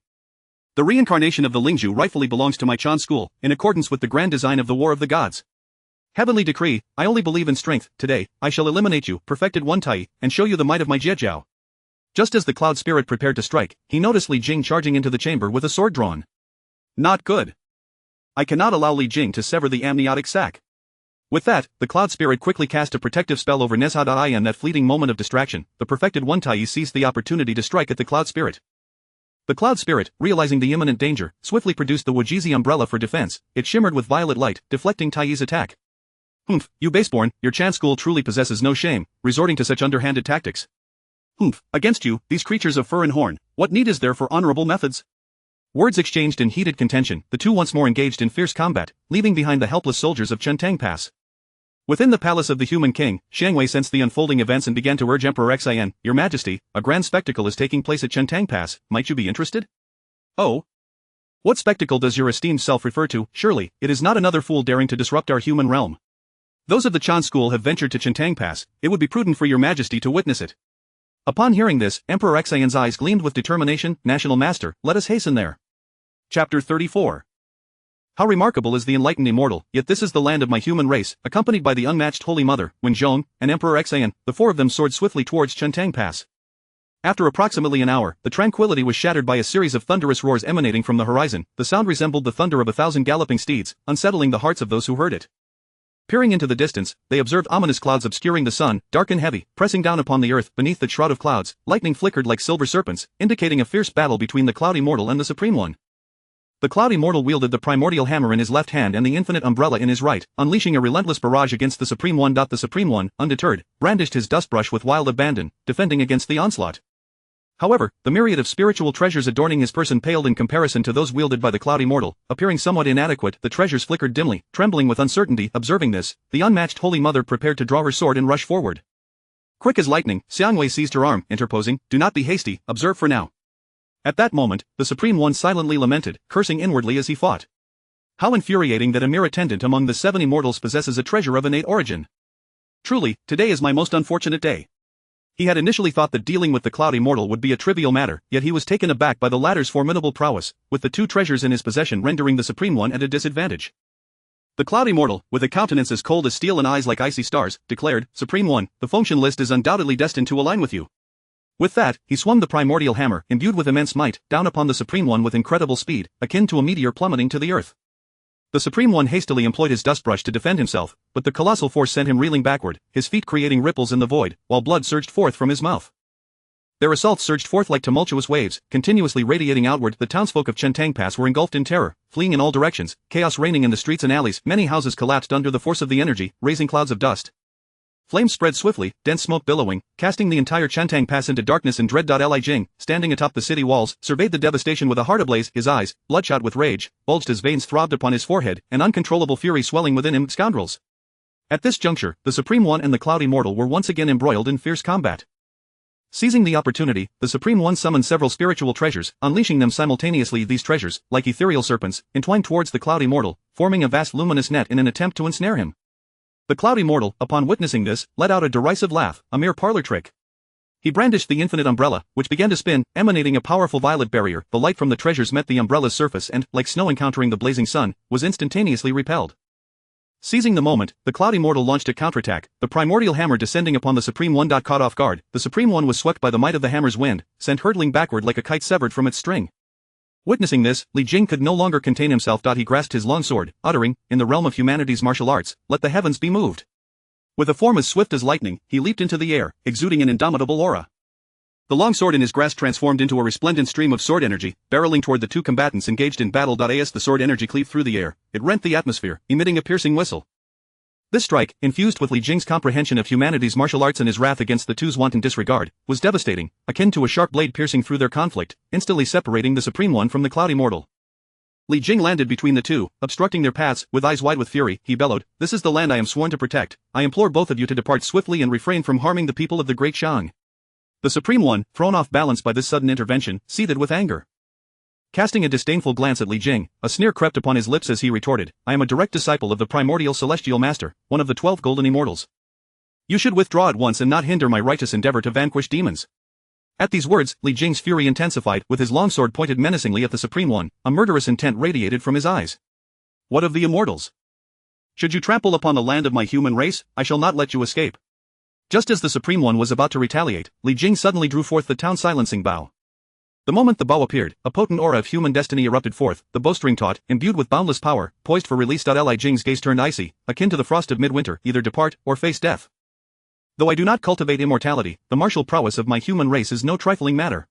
The reincarnation of the Lingzhu rightfully belongs to my Chan school, in accordance with the grand design of the War of the Gods. Heavenly decree, I only believe in strength. Today, I shall eliminate you, perfected one Tai, and show you the might of my Jiejiao." Just as the cloud spirit prepared to strike, he noticed Li Jing charging into the chamber with a sword drawn. "Not good. I cannot allow Li Jing to sever the amniotic sac." With that, the cloud spirit quickly cast a protective spell over Nezhada. In that fleeting moment of distraction, the perfected one Tai seized the opportunity to strike at the cloud spirit. The cloud spirit, realizing the imminent danger, swiftly produced the Wujizi umbrella for defense. It shimmered with violet light, deflecting Tai's attack. "Humph, you baseborn, your Chan school truly possesses no shame, resorting to such underhanded tactics. Humph, against you, these creatures of fur and horn, what need is there for honorable methods?" Words exchanged in heated contention, the two once more engaged in fierce combat, leaving behind the helpless soldiers of Chentang Pass. Within the palace of the Human King, Xiang Wei sensed the unfolding events and began to urge Emperor Xian, "Your Majesty, a grand spectacle is taking place at Chentang Pass, might you be interested?" "Oh? What spectacle does your esteemed self refer to? Surely, it is not another fool daring to disrupt our human realm." Those of the Chan school have ventured to Chintang Pass, it would be prudent for your majesty to witness it. Upon hearing this, Emperor Xayan's eyes gleamed with determination. National master, let us hasten there. Chapter 34. How remarkable is the enlightened immortal, yet this is the land of my human race, accompanied by the unmatched Holy Mother, Wenzhong, and Emperor Xayan, the four of them soared swiftly towards Chintang Pass. After approximately an hour, the tranquility was shattered by a series of thunderous roars emanating from the horizon. The sound resembled the thunder of 1,000 galloping steeds, unsettling the hearts of those who heard it. Peering into the distance, they observed ominous clouds obscuring the sun, dark and heavy, pressing down upon the earth. Beneath the shroud of clouds, lightning flickered like silver serpents, indicating a fierce battle between the Cloudy Mortal and the Supreme One. The Cloudy Mortal wielded the Primordial hammer in his left hand and the Infinite Umbrella in his right, unleashing a relentless barrage against the Supreme One. The Supreme One, undeterred, brandished his dustbrush with wild abandon, defending against the onslaught. However, the myriad of spiritual treasures adorning his person paled in comparison to those wielded by the Cloudy Mortal, appearing somewhat inadequate. The treasures flickered dimly, trembling with uncertainty. Observing this, the unmatched Holy Mother prepared to draw her sword and rush forward. Quick as lightning, Xiangwei seized her arm, interposing, "Do not be hasty, observe for now." At that moment, the Supreme One silently lamented, cursing inwardly as he fought. How infuriating that a mere attendant among the 7 immortals possesses a treasure of innate origin. Truly, today is my most unfortunate day. He had initially thought that dealing with the Cloudy Mortal would be a trivial matter, yet he was taken aback by the latter's formidable prowess, with the 2 treasures in his possession rendering the Supreme One at a disadvantage. The Cloudy Mortal, with a countenance as cold as steel and eyes like icy stars, declared, "Supreme One, the function list is undoubtedly destined to align with you." With that, he swung the Primordial hammer, imbued with immense might, down upon the Supreme One with incredible speed, akin to a meteor plummeting to the earth. The Supreme One hastily employed his dustbrush to defend himself, but the colossal force sent him reeling backward, his feet creating ripples in the void, while blood surged forth from his mouth. Their assaults surged forth like tumultuous waves, continuously radiating outward. The townsfolk of Chintang Pass were engulfed in terror, fleeing in all directions, chaos reigning in the streets and alleys. Many houses collapsed under the force of the energy, raising clouds of dust. Flames spread swiftly, dense smoke billowing, casting the entire Chintang Pass into darkness and dread. Li Jing, standing atop the city walls, surveyed the devastation with a heart ablaze. His eyes, bloodshot with rage, bulged as veins throbbed upon his forehead, an uncontrollable fury swelling within him. Scoundrels! At this juncture, the Supreme One and the Cloudy Mortal were once again embroiled in fierce combat. Seizing the opportunity, the Supreme One summoned several spiritual treasures, unleashing them simultaneously. These treasures, like ethereal serpents, entwined towards the Cloudy Mortal, forming a vast luminous net in an attempt to ensnare him. The Cloudy Mortal, upon witnessing this, let out a derisive laugh, a mere parlor trick. He brandished the Infinite Umbrella, which began to spin, emanating a powerful violet barrier. The light from the treasures met the umbrella's surface and, like snow encountering the blazing sun, was instantaneously repelled. Seizing the moment, the Cloudy Mortal launched a counterattack, the Primordial hammer descending upon the Supreme One. Caught off guard, the Supreme One was swept by the might of the hammer's wind, sent hurtling backward like a kite severed from its string. Witnessing this, Li Jing could no longer contain himself. He grasped his long sword, uttering, in the realm of humanity's martial arts, "Let the heavens be moved." With a form as swift as lightning, he leaped into the air, exuding an indomitable aura. The long sword in his grasp transformed into a resplendent stream of sword energy, barreling toward the 2 combatants engaged in battle. As the sword energy cleaved through the air, it rent the atmosphere, emitting a piercing whistle. This strike, infused with Li Jing's comprehension of humanity's martial arts and his wrath against the two's wanton disregard, was devastating, akin to a sharp blade piercing through their conflict, instantly separating the Supreme One from the Cloudy Mortal. Li Jing landed between the 2, obstructing their paths. With eyes wide with fury, he bellowed, "This is the land I am sworn to protect. I implore both of you to depart swiftly and refrain from harming the people of the Great Shang." The Supreme One, thrown off balance by this sudden intervention, seethed with anger. Casting a disdainful glance at Li Jing, a sneer crept upon his lips as he retorted, "I am a direct disciple of the Primordial Celestial Master, one of the 12 Golden Immortals. You should withdraw at once and not hinder my righteous endeavor to vanquish demons." At these words, Li Jing's fury intensified. With his longsword pointed menacingly at the Supreme One, a murderous intent radiated from his eyes. "What of the immortals? Should you trample upon the land of my human race, I shall not let you escape." Just as the Supreme One was about to retaliate, Li Jing suddenly drew forth the town-silencing bow. The moment the bow appeared, a potent aura of human destiny erupted forth, the bowstring taut, imbued with boundless power, poised for release. Li Jing's gaze turned icy, akin to the frost of midwinter, either depart, or face death. Though I do not cultivate immortality, the martial prowess of my human race is no trifling matter.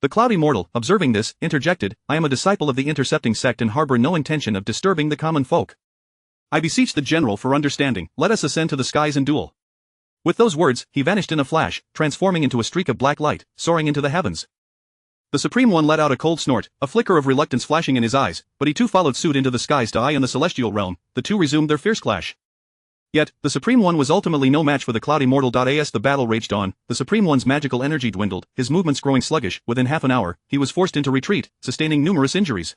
The Cloudy Mortal, observing this, interjected, "I am a disciple of the intercepting sect and harbor no intention of disturbing the common folk. I beseech the general for understanding, let us ascend to the skies and duel." With those words, he vanished in a flash, transforming into a streak of black light, soaring into the heavens. The Supreme One let out a cold snort, a flicker of reluctance flashing in his eyes, but he too followed suit into the skies. In the celestial realm, the 2 resumed their fierce clash. Yet, the Supreme One was ultimately no match for the Cloudy Mortal. As the battle raged on, the Supreme One's magical energy dwindled, his movements growing sluggish. Within half an hour, he was forced into retreat, sustaining numerous injuries.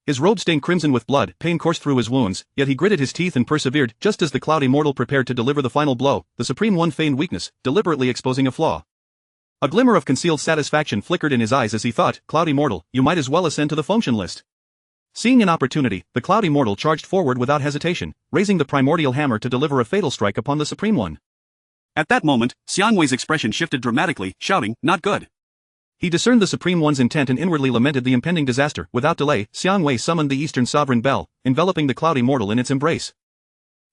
His robe stained crimson with blood, pain coursed through his wounds, yet he gritted his teeth and persevered. Just as the cloud immortal prepared to deliver the final blow, the Supreme One feigned weakness, deliberately exposing a flaw. A glimmer of concealed satisfaction flickered in his eyes as he thought, Cloud Immortal, you might as well ascend to the function list. Seeing an opportunity, the Cloud Immortal charged forward without hesitation, raising the primordial hammer to deliver a fatal strike upon the Supreme One. At that moment, Xiangwei's expression shifted dramatically, shouting, not good. He discerned the Supreme One's intent and inwardly lamented the impending disaster. Without delay, Xiangwei summoned the Eastern Sovereign Bell, enveloping the Cloud Immortal in its embrace.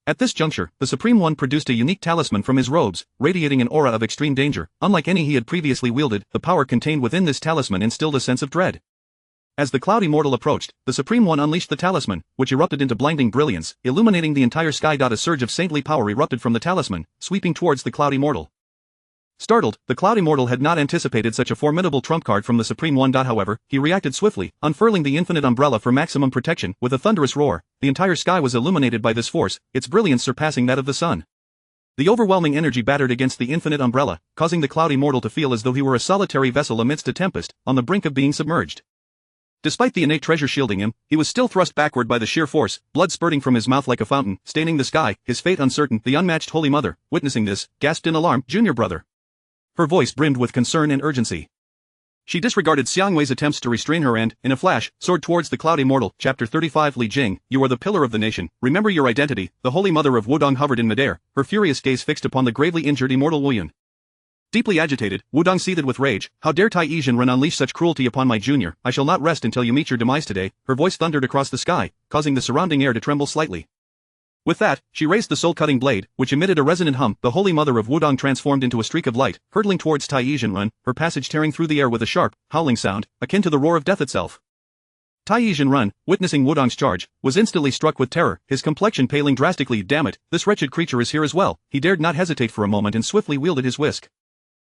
At this juncture, the Supreme One produced a unique talisman from his robes, radiating an aura of extreme danger. Unlike any he had previously wielded, the power contained within this talisman instilled a sense of dread. As the Cloud Immortal approached, the Supreme One unleashed the talisman, which erupted into blinding brilliance, illuminating the entire sky. A surge of saintly power erupted from the talisman, sweeping towards the Cloud Immortal. Startled, the Cloud Immortal had not anticipated such a formidable trump card from the Supreme One. However, he reacted swiftly, unfurling the infinite umbrella for maximum protection. With a thunderous roar, the entire sky was illuminated by this force, its brilliance surpassing that of the sun. The overwhelming energy battered against the infinite umbrella, causing the Cloud Immortal to feel as though he were a solitary vessel amidst a tempest, on the brink of being submerged. Despite the innate treasure shielding him, he was still thrust backward by the sheer force, blood spurting from his mouth like a fountain, staining the sky, his fate uncertain. The unmatched Holy Mother, witnessing this, gasped in alarm, Junior brother. Her voice brimmed with concern and urgency. She disregarded Xiangwei's attempts to restrain her and, in a flash, soared towards the Cloud Immortal. Chapter 35 Li Jing, you are the pillar of the nation, remember your identity. The Holy Mother of Wudong hovered in midair, her furious gaze fixed upon the gravely injured Immortal Wuyun. Deeply agitated, Wudong seethed with rage. How dare Tai Yizhen unleash such cruelty upon my junior? I shall not rest until you meet your demise today. Her voice thundered across the sky, causing the surrounding air to tremble slightly. With that, she raised the soul-cutting blade, which emitted a resonant hum. The Holy Mother of Wudong transformed into a streak of light, hurtling towards Tai Yizhen, her passage tearing through the air with a sharp, howling sound, akin to the roar of death itself. Tai Yizhen, witnessing Wudong's charge, was instantly struck with terror, his complexion paling drastically. Damn it, this wretched creature is here as well. He dared not hesitate for a moment and swiftly wielded his whisk.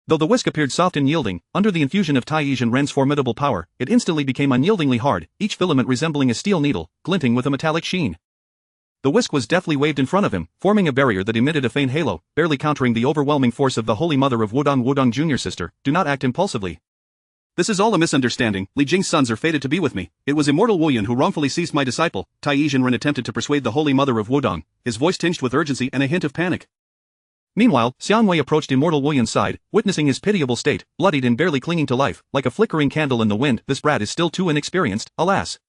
Though the whisk appeared soft and yielding, under the infusion of Tai Yizhen's formidable power, it instantly became unyieldingly hard, each filament resembling a steel needle, glinting with a metallic sheen. The whisk was deftly waved in front of him, forming a barrier that emitted a faint halo, barely countering the overwhelming force of the Holy Mother of Wudong. Wudong Junior sister, do not act impulsively. This is all a misunderstanding. Li Jing's sons are fated to be with me. It was Immortal Wuyun who wrongfully seized my disciple. Tai Yizhen attempted to persuade the Holy Mother of Wudong, his voice tinged with urgency and a hint of panic. Meanwhile, Xiangwei approached Immortal Wuyun's side, witnessing his pitiable state, bloodied and barely clinging to life, like a flickering candle in the wind. This brat is still too inexperienced, alas.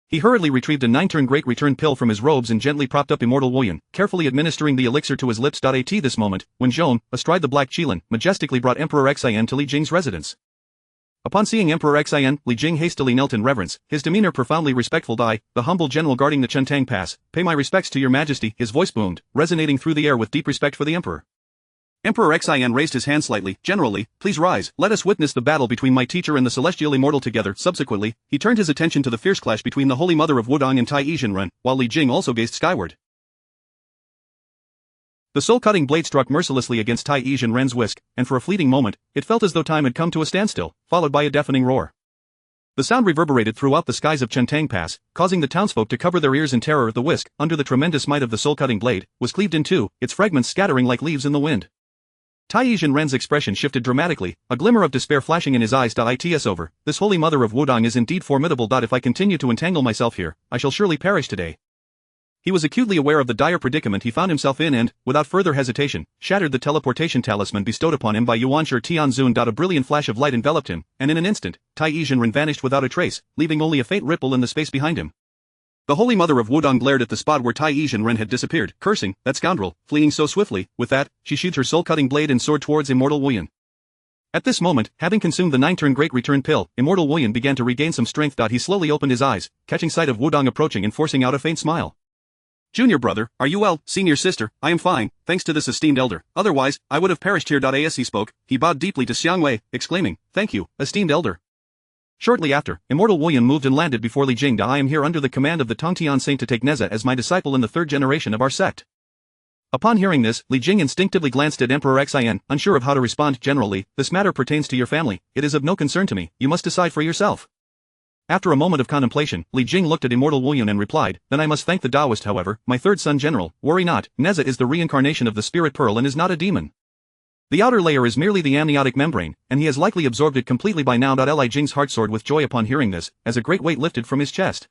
He hurriedly retrieved a 9-turn great return pill from his robes and gently propped up Immortal Wuyun, carefully administering the elixir to his lips. At this moment, when Zhong, astride the black Qilin, majestically brought Emperor Xian to Li Jing's residence. Upon seeing Emperor Xian, Li Jing hastily knelt in reverence, his demeanor profoundly respectful. I, the humble general guarding the Chentang Pass, pay my respects to your majesty. His voice boomed, resonating through the air with deep respect for the emperor. Emperor Xian raised his hand slightly. Generally, please rise, let us witness the battle between my teacher and the celestial immortal together. Subsequently, he turned his attention to the fierce clash between the Holy Mother of Wudong and Tai Yizhen, while Li Jing also gazed skyward. The soul-cutting blade struck mercilessly against Tai Yizhen's whisk, and for a fleeting moment, it felt as though time had come to a standstill, followed by a deafening roar. The sound reverberated throughout the skies of Chentang Pass, causing the townsfolk to cover their ears in terror. The whisk, under the tremendous might of the soul-cutting blade, was cleaved in two, its fragments scattering like leaves in the wind. Tai Yizhen's expression shifted dramatically, a glimmer of despair flashing in his eyes. It's over, this Holy Mother of Wudong is indeed formidable. If I continue to entangle myself here, I shall surely perish today. He was acutely aware of the dire predicament he found himself in and, without further hesitation, shattered the teleportation talisman bestowed upon him by Yuanshi Tianzun. A brilliant flash of light enveloped him, and in an instant, Tai Yizhen vanished without a trace, leaving only a faint ripple in the space behind him. The Holy Mother of Wudong glared at the spot where Tai Yizhen had disappeared, cursing, that scoundrel, fleeing so swiftly. With that, she sheathed her soul-cutting blade and soared towards Immortal Wuyun. At this moment, having consumed the 9-turn great return pill, Immortal Wuyun began to regain some strength. He slowly opened his eyes, catching sight of Wudong approaching and forcing out a faint smile. Junior brother, are you well? Senior sister, I am fine, thanks to this esteemed elder, otherwise, I would have perished here. As he spoke, he bowed deeply to Xiangwei, exclaiming, thank you, esteemed elder. Shortly after, Immortal Wuyun moved and landed before Li Jing. I am here under the command of the Tongtian Saint to take Neza as my disciple in the 3rd generation of our sect. Upon hearing this, Li Jing instinctively glanced at Emperor Xian, unsure of how to respond. Generally, this matter pertains to your family, it is of no concern to me, you must decide for yourself. After a moment of contemplation, Li Jing looked at Immortal Wuyun and replied, then I must thank the Taoist. However, my 3rd son general, worry not, Neza is the reincarnation of the spirit pearl and is not a demon. The outer layer is merely the amniotic membrane, and he has likely absorbed it completely by now. Li Jing's heart soared with joy upon hearing this, as a great weight lifted from his chest.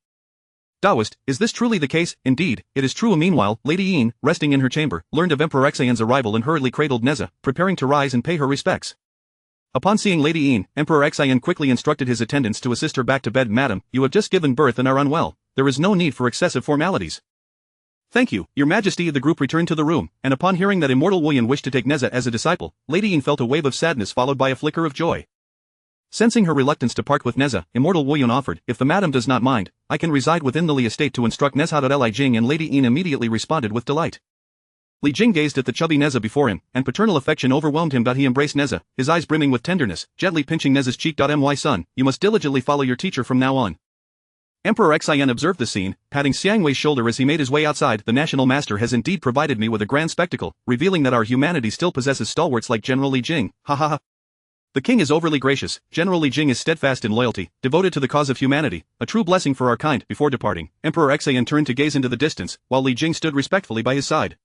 Taoist, is this truly the case? Indeed, it is true. Meanwhile, Lady Yin, resting in her chamber, learned of Emperor Xian's arrival and hurriedly cradled Neza, preparing to rise and pay her respects. Upon seeing Lady Yin, Emperor Xian quickly instructed his attendants to assist her back to bed. Madam, you have just given birth and are unwell. There is no need for excessive formalities. Thank you, Your Majesty. The group returned to the room, and upon hearing that Immortal Wuyan wished to take Neza as a disciple, Lady Yin felt a wave of sadness followed by a flicker of joy. Sensing her reluctance to part with Neza, Immortal Wuyan offered, if the madam does not mind, I can reside within the Li estate to instruct Neza. Li Jing and Lady Yin immediately responded with delight. Li Jing gazed at the chubby Neza before him, and paternal affection overwhelmed him. He embraced Neza, his eyes brimming with tenderness, gently pinching Neza's cheek. My son, you must diligently follow your teacher from now on. Emperor Xian observed the scene, patting Xiang Wei's shoulder as he made his way outside. The national master has indeed provided me with a grand spectacle, revealing that our humanity still possesses stalwarts like General Li Jing. Ha ha ha. The king is overly gracious. General Li Jing is steadfast in loyalty, devoted to the cause of humanity, a true blessing for our kind. Before departing, Emperor Xian turned to gaze into the distance, while Li Jing stood respectfully by his side.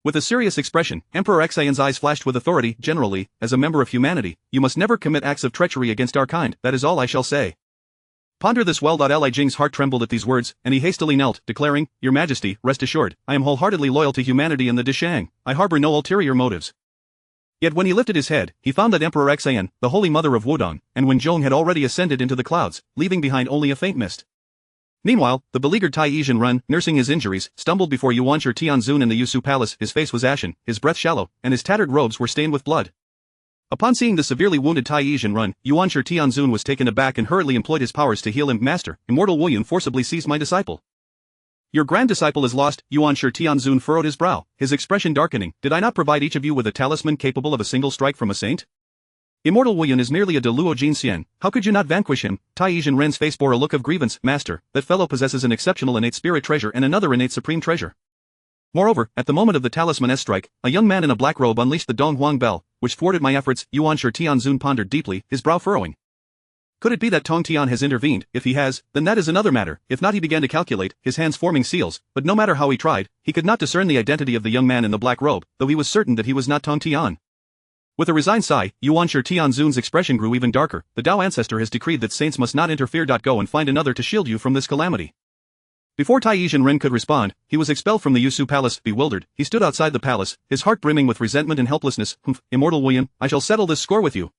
With a serious expression, Emperor Xian's eyes flashed with authority. General Li, as a member of humanity, you must never commit acts of treachery against our kind. That is all I shall say. Ponder this well. Li Jing's heart trembled at these words, and he hastily knelt, declaring, Your Majesty, rest assured, I am wholeheartedly loyal to humanity and the Dishang. I harbor no ulterior motives. Yet when he lifted his head, he found that Emperor Xian, the holy mother of Wudong, and Wenzhong had already ascended into the clouds, leaving behind only a faint mist. Meanwhile, the beleaguered Tai Yizhen, nursing his injuries, stumbled before Yuanshi Tianzun in the Yusu Palace. His face was ashen, his breath shallow, and his tattered robes were stained with blood. Upon seeing the severely wounded Tai Yizhen, Yuanshi Tianzun was taken aback and hurriedly employed his powers to heal him. Master, Immortal Wuyan forcibly seized my disciple. Your grand disciple is lost. Yuanshi Tianzun furrowed his brow, his expression darkening. Did I not provide each of you with a talisman capable of a single strike from a saint? Immortal Wuyan is merely a Deluo Jin Xian. How could you not vanquish him? Tai Yizhen's face bore a look of grievance. Master, that fellow possesses an exceptional innate spirit treasure and another innate supreme treasure. Moreover, at the moment of the talisman's strike, a young man in a black robe unleashed the Dong Huang bell, which thwarted my efforts. Yuanshi Tianzun pondered deeply, his brow furrowing. Could it be that Tong Tian has intervened? If he has, then that is another matter. If not, he began to calculate, his hands forming seals, but no matter how he tried, he could not discern the identity of the young man in the black robe, though he was certain that he was not Tong Tian. With a resigned sigh, Yuanshi Tianzun's expression grew even darker. The Tao ancestor has decreed that saints must not interfere. Go and find another to shield you from this calamity. Before Tai Yizhen could respond, he was expelled from the Yusu Palace. Bewildered, he stood outside the palace, his heart brimming with resentment and helplessness. Immortal Wuyan, I shall settle this score with you.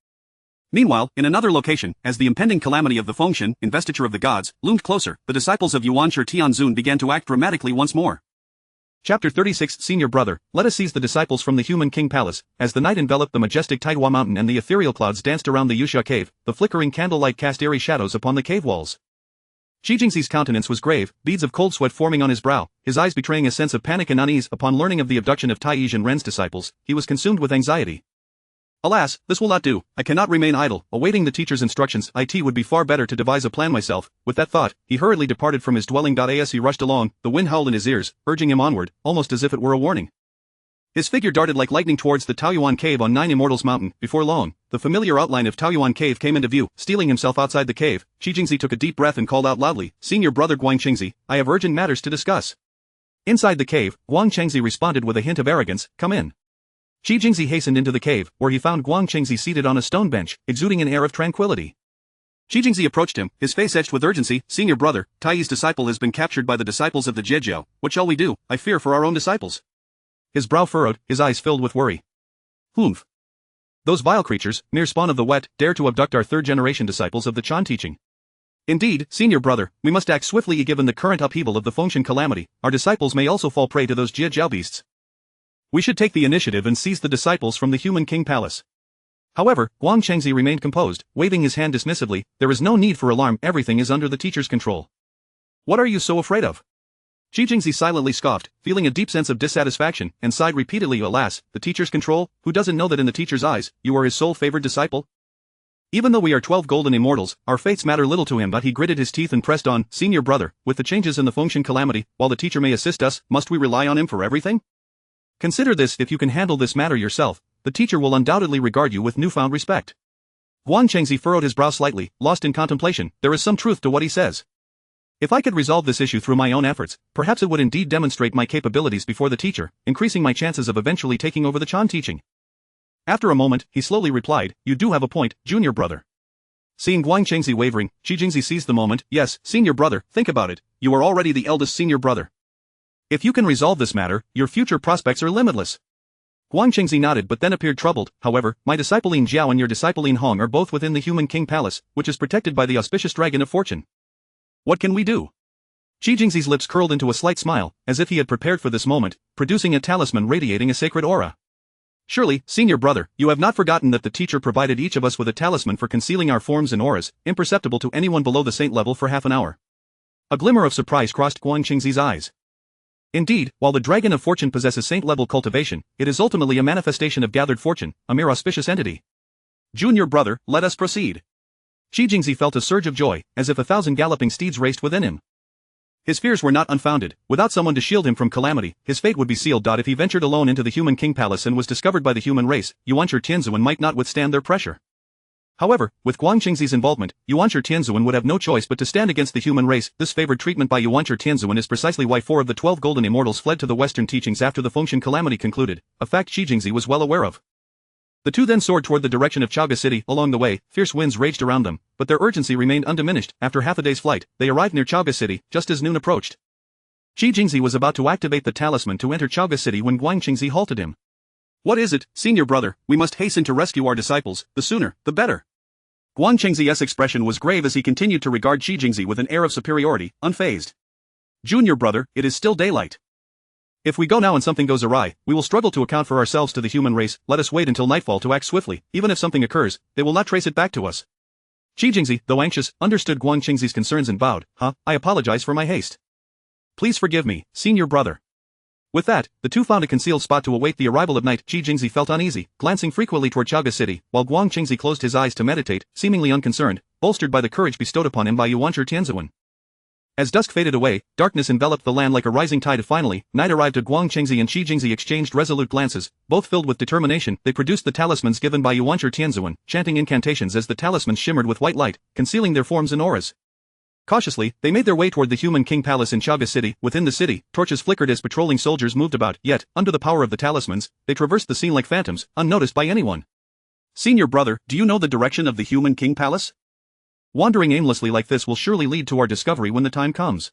Meanwhile, in another location, as the impending calamity of the Fengshen, investiture of the gods, loomed closer, the disciples of Yuanshi Tianzun began to act dramatically once more. Chapter 36 Senior Brother, let us seize the disciples from the Human King Palace. As the night enveloped the majestic Taihua Mountain and the ethereal clouds danced around the Yusha Cave, the flickering candlelight cast eerie shadows upon the cave walls. Xi Jingxi's countenance was grave, beads of cold sweat forming on his brow, his eyes betraying a sense of panic and unease. Upon learning of the abduction of Tai Yizhen's disciples, he was consumed with anxiety. Alas, this will not do. I cannot remain idle, awaiting the teacher's instructions. It would be far better to devise a plan myself. With that thought, he hurriedly departed from his dwelling. As he rushed along, the wind howled in his ears, urging him onward, almost as if it were a warning. His figure darted like lightning towards the Taoyuan Cave on Nine Immortals Mountain. Before long, the familiar outline of Taoyuan Cave came into view. Stealing himself outside the cave, Xi Jingxi took a deep breath and called out loudly, Senior Brother Guangqingzi, I have urgent matters to discuss. Inside the cave, Guangqingzi responded with a hint of arrogance, come in. Xi Jingxi hastened into the cave, where he found Guangqingzi seated on a stone bench, exuding an air of tranquility. Xi Jingxi approached him, his face etched with urgency. Senior brother, Taiyi's disciple has been captured by the disciples of the Zhejiao. What shall we do? I fear for our own disciples. His brow furrowed, his eyes filled with worry. Humph. Those vile creatures, mere spawn of the wet, dare to abduct our third-generation disciples of the Chan teaching. Indeed, senior brother, we must act swiftly given the current upheaval of the Fengshen calamity. Our disciples may also fall prey to those Zhejiao beasts. We should take the initiative and seize the disciples from the Human King Palace. However, Guangqingzi remained composed, waving his hand dismissively. There is no need for alarm, everything is under the teacher's control. What are you so afraid of? Xi Jingxi silently scoffed, feeling a deep sense of dissatisfaction, and sighed repeatedly. Alas, the teacher's control? Who doesn't know that in the teacher's eyes, you are his sole favored disciple? Even though we are 12 golden immortals, our fates matter little to him. But he gritted his teeth and pressed on. Senior brother, with the changes in the Fengshen calamity, while the teacher may assist us, must we rely on him for everything? Consider this, if you can handle this matter yourself, the teacher will undoubtedly regard you with newfound respect. Guangqingzi furrowed his brow slightly, lost in contemplation. There is some truth to what he says. If I could resolve this issue through my own efforts, perhaps it would indeed demonstrate my capabilities before the teacher, increasing my chances of eventually taking over the Chan teaching. After a moment, he slowly replied, you do have a point, junior brother. Seeing Guang Chengzi wavering, Xi Jingzi seized the moment. Yes, senior brother, think about it, you are already the eldest senior brother. If you can resolve this matter, your future prospects are limitless. Guang Chengzi nodded but then appeared troubled. However, my disciple Lin Jiao and your disciple Lin Hong are both within the Human King Palace, which is protected by the auspicious Dragon of Fortune. What can we do? Xi Jingzi's lips curled into a slight smile, as if he had prepared for this moment, producing a talisman radiating a sacred aura. Surely, senior brother, you have not forgotten that the teacher provided each of us with a talisman for concealing our forms and auras, imperceptible to anyone below the saint level for half an hour. A glimmer of surprise crossed Guang Chengzi's eyes. Indeed, while the Dragon of Fortune possesses saint-level cultivation, it is ultimately a manifestation of gathered fortune, a mere auspicious entity. Junior brother, let us proceed. Xi Jingzi felt a surge of joy, as if 1,000 galloping steeds raced within him. His fears were not unfounded. Without someone to shield him from calamity, his fate would be sealed. If he ventured alone into the Human King Palace and was discovered by the human race, Yuanshi Tianzuan might not withstand their pressure. However, with Guang Chengzi's involvement, Yuanshi Tianzuan would have no choice but to stand against the human race. This favored treatment by Yuanshi Tianzuan is precisely why 4 of the 12 golden immortals fled to the Western teachings after the Fengshan calamity concluded, a fact Xi Jingzi was well aware of. The two then soared toward the direction of Chaga City. Along the way, fierce winds raged around them, but their urgency remained undiminished. After half a day's flight, they arrived near Chaga City, just as noon approached. Xi Jingzi was about to activate the talisman to enter Chaga City when Guang Chengzi halted him. What is it, senior brother? We must hasten to rescue our disciples, the sooner, the better. Guang Chengzi's expression was grave as he continued to regard Xi Jingzi with an air of superiority, unfazed. Junior brother, it is still daylight. If we go now and something goes awry, we will struggle to account for ourselves to the human race. Let us wait until nightfall to act swiftly. Even if something occurs, they will not trace it back to us. Xi Jingzi, though anxious, understood Guang Chengzi's concerns and bowed. I apologize for my haste. Please forgive me, senior brother. With that, the two found a concealed spot to await the arrival of night. Xi Jingzi felt uneasy, glancing frequently toward Chaga City, while Guang Chengzi closed his eyes to meditate, seemingly unconcerned, bolstered by the courage bestowed upon him by Yuanshi Tianzuan. As dusk faded away, darkness enveloped the land like a rising tide. Finally, night arrived. Guang Chengzi and Xi Jingzi exchanged resolute glances, both filled with determination. They produced the talismans given by Yuanshi Tianzuan, chanting incantations as the talismans shimmered with white light, concealing their forms and auras. Cautiously, they made their way toward the Human King Palace in Chaga City. Within the city, torches flickered as patrolling soldiers moved about, yet, under the power of the talismans, they traversed the scene like phantoms, unnoticed by anyone. Senior brother, do you know the direction of the Human King Palace? Wandering aimlessly like this will surely lead to our discovery when the time comes.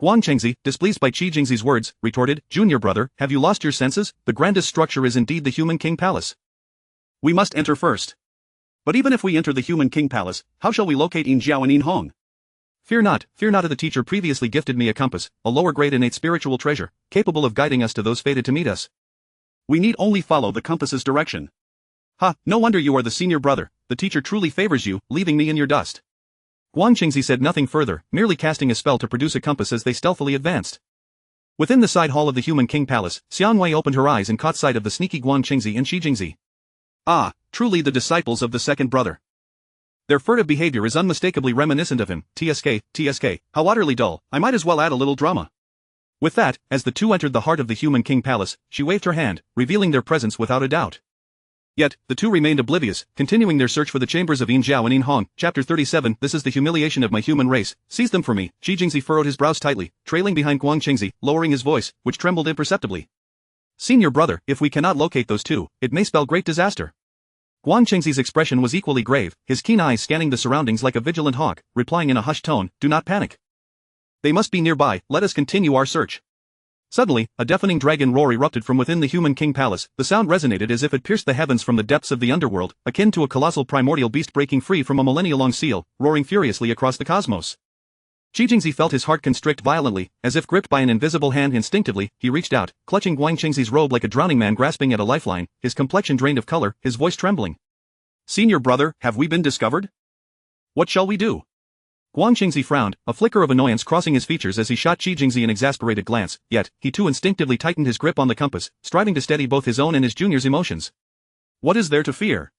Guang Chengzi, displeased by Xi Jingzi's words, retorted, Junior brother, have you lost your senses? The grandest structure is indeed the Human King Palace. We must enter first. But even if we enter the Human King Palace, how shall we locate Yin Jiao and Yin Hong? Fear not, the teacher previously gifted me a compass, a lower grade innate spiritual treasure, capable of guiding us to those fated to meet us. We need only follow the compass's direction. No wonder you are the senior brother, the teacher truly favors you, leaving me in your dust. Guang Chengzi said nothing further, merely casting a spell to produce a compass as they stealthily advanced. Within the side hall of the Human King Palace, Xiang Wei opened her eyes and caught sight of the sneaky Guang Chengzi and Xi Jingzi. Truly the disciples of the second brother. Their furtive behavior is unmistakably reminiscent of him. TSK, how utterly dull, I might as well add a little drama. With that, as the two entered the heart of the Human King Palace, she waved her hand, revealing their presence without a doubt. Yet, the two remained oblivious, continuing their search for the chambers of Yin Jiao and Yin Hong. Chapter 37. This is the humiliation of my human race. Seize them for me. Xi Jingzi furrowed his brows tightly, trailing behind Guang Chengzi, lowering his voice, which trembled imperceptibly. Senior brother, if we cannot locate those two, it may spell great disaster. Guang Chengzi's expression was equally grave, his keen eyes scanning the surroundings like a vigilant hawk, replying in a hushed tone, do not panic. They must be nearby, let us continue our search. Suddenly, a deafening dragon roar erupted from within the Human King Palace. The sound resonated as if it pierced the heavens from the depths of the underworld, akin to a colossal primordial beast breaking free from a millennia-long seal, roaring furiously across the cosmos. Xi Jingzi felt his heart constrict violently, as if gripped by an invisible hand. Instinctively, he reached out, clutching Guang Chengzi's robe like a drowning man grasping at a lifeline, his complexion drained of color, his voice trembling. Senior brother, have we been discovered? What shall we do? Guang Chengzi frowned, a flicker of annoyance crossing his features as he shot Xi Jingzi an exasperated glance, yet, he too instinctively tightened his grip on the compass, striving to steady both his own and his junior's emotions. What is there to fear?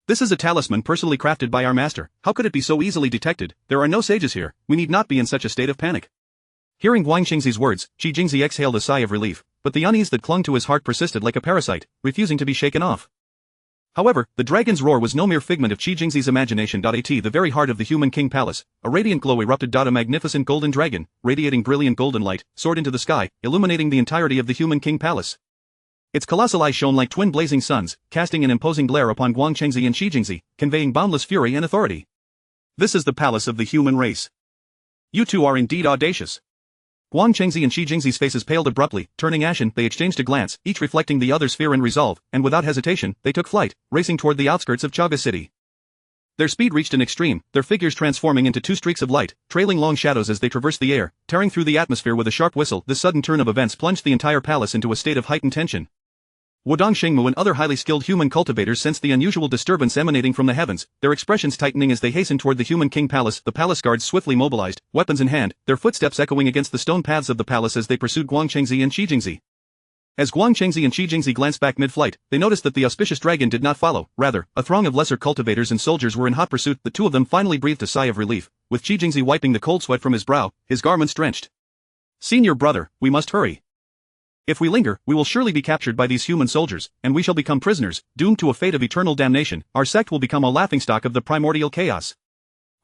This is a talisman personally crafted by our master. How could it be so easily detected? There are no sages here, we need not be in such a state of panic. Hearing Guang Chengzi's words, Xi Jingzi exhaled a sigh of relief, but the unease that clung to his heart persisted like a parasite, refusing to be shaken off. However, the dragon's roar was no mere figment of Xi Jingzi's imagination. At the very heart of the Human King Palace, a radiant glow erupted. A magnificent golden dragon, radiating brilliant golden light, soared into the sky, illuminating the entirety of the Human King Palace. Its colossal eyes shone like twin blazing suns, casting an imposing glare upon Guang Chengzi and Xi Jingzi, conveying boundless fury and authority. This is the palace of the human race. You two are indeed audacious. Guang Chengzi and Shi Jingzi's faces paled abruptly, turning ashen. They exchanged a glance, each reflecting the other's fear and resolve, and without hesitation, they took flight, racing toward the outskirts of Chaga City. Their speed reached an extreme, their figures transforming into two streaks of light, trailing long shadows as they traversed the air, tearing through the atmosphere with a sharp whistle. This sudden turn of events plunged the entire palace into a state of heightened tension. Wudong Shengmu and other highly skilled human cultivators sensed the unusual disturbance emanating from the heavens, their expressions tightening as they hastened toward the human king palace. The palace guards swiftly mobilized, weapons in hand, their footsteps echoing against the stone paths of the palace as they pursued Guang Chengzi and Shi Jingzi. As Guang Chengzi and Shi Jingzi glanced back mid-flight, they noticed that the auspicious dragon did not follow. Rather, a throng of lesser cultivators and soldiers were in hot pursuit. The two of them finally breathed a sigh of relief, with Shi Jingzi wiping the cold sweat from his brow, his garments drenched. "Senior brother, we must hurry. If we linger, we will surely be captured by these human soldiers, and we shall become prisoners, doomed to a fate of eternal damnation. Our sect will become a laughingstock of the primordial chaos."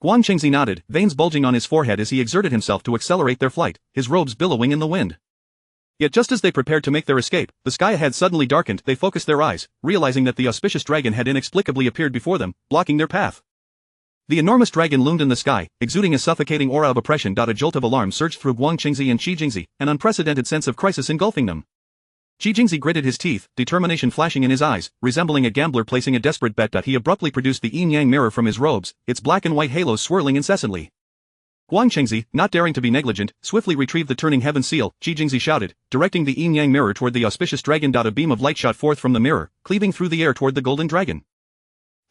Guang Chengzi nodded, veins bulging on his forehead as he exerted himself to accelerate their flight, his robes billowing in the wind. Yet just as they prepared to make their escape, the sky ahead suddenly darkened. They focused their eyes, realizing that the auspicious dragon had inexplicably appeared before them, blocking their path. The enormous dragon loomed in the sky, exuding a suffocating aura of oppression. A jolt of alarm surged through Guang Chengzi and Shi Jingzi, an unprecedented sense of crisis engulfing them. Shi Jingzi gritted his teeth, determination flashing in his eyes, resembling a gambler placing a desperate bet. He abruptly produced the yin-yang mirror from his robes, its black and white halos swirling incessantly. Guang Chengzi, not daring to be negligent, swiftly retrieved the turning heaven seal. Shi Jingzi shouted, directing the yin-yang mirror toward the auspicious dragon. A beam of light shot forth from the mirror, cleaving through the air toward the golden dragon.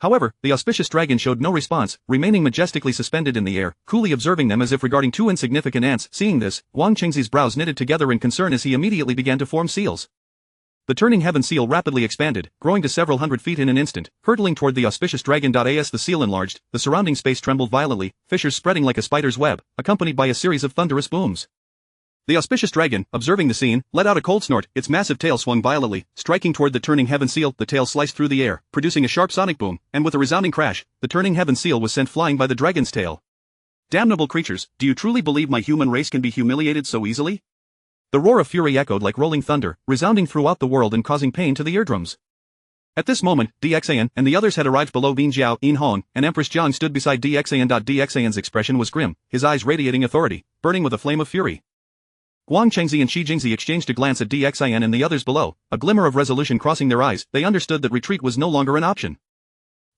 However, the auspicious dragon showed no response, remaining majestically suspended in the air, coolly observing them as if regarding two insignificant ants. Seeing this, Guang Chengzi's brows knitted together in concern as he immediately began to form seals. The turning heaven seal rapidly expanded, growing to several hundred feet in an instant, hurtling toward the auspicious dragon. As the seal enlarged, the surrounding space trembled violently, fissures spreading like a spider's web, accompanied by a series of thunderous booms. The auspicious dragon, observing the scene, let out a cold snort. Its massive tail swung violently, striking toward the turning heaven seal. The tail sliced through the air, producing a sharp sonic boom, and with a resounding crash, the turning heaven seal was sent flying by the dragon's tail. "Damnable creatures, do you truly believe my human race can be humiliated so easily?" The roar of fury echoed like rolling thunder, resounding throughout the world and causing pain to the eardrums. At this moment, DXAN and the others had arrived below. Lin Jiao, Yin Hong, and Empress Jiang stood beside DXAN. DXAN's expression was grim, his eyes radiating authority, burning with a flame of fury. Guang Chengzi and Shi Jingzi exchanged a glance at DXAN and the others below, a glimmer of resolution crossing their eyes. They understood that retreat was no longer an option.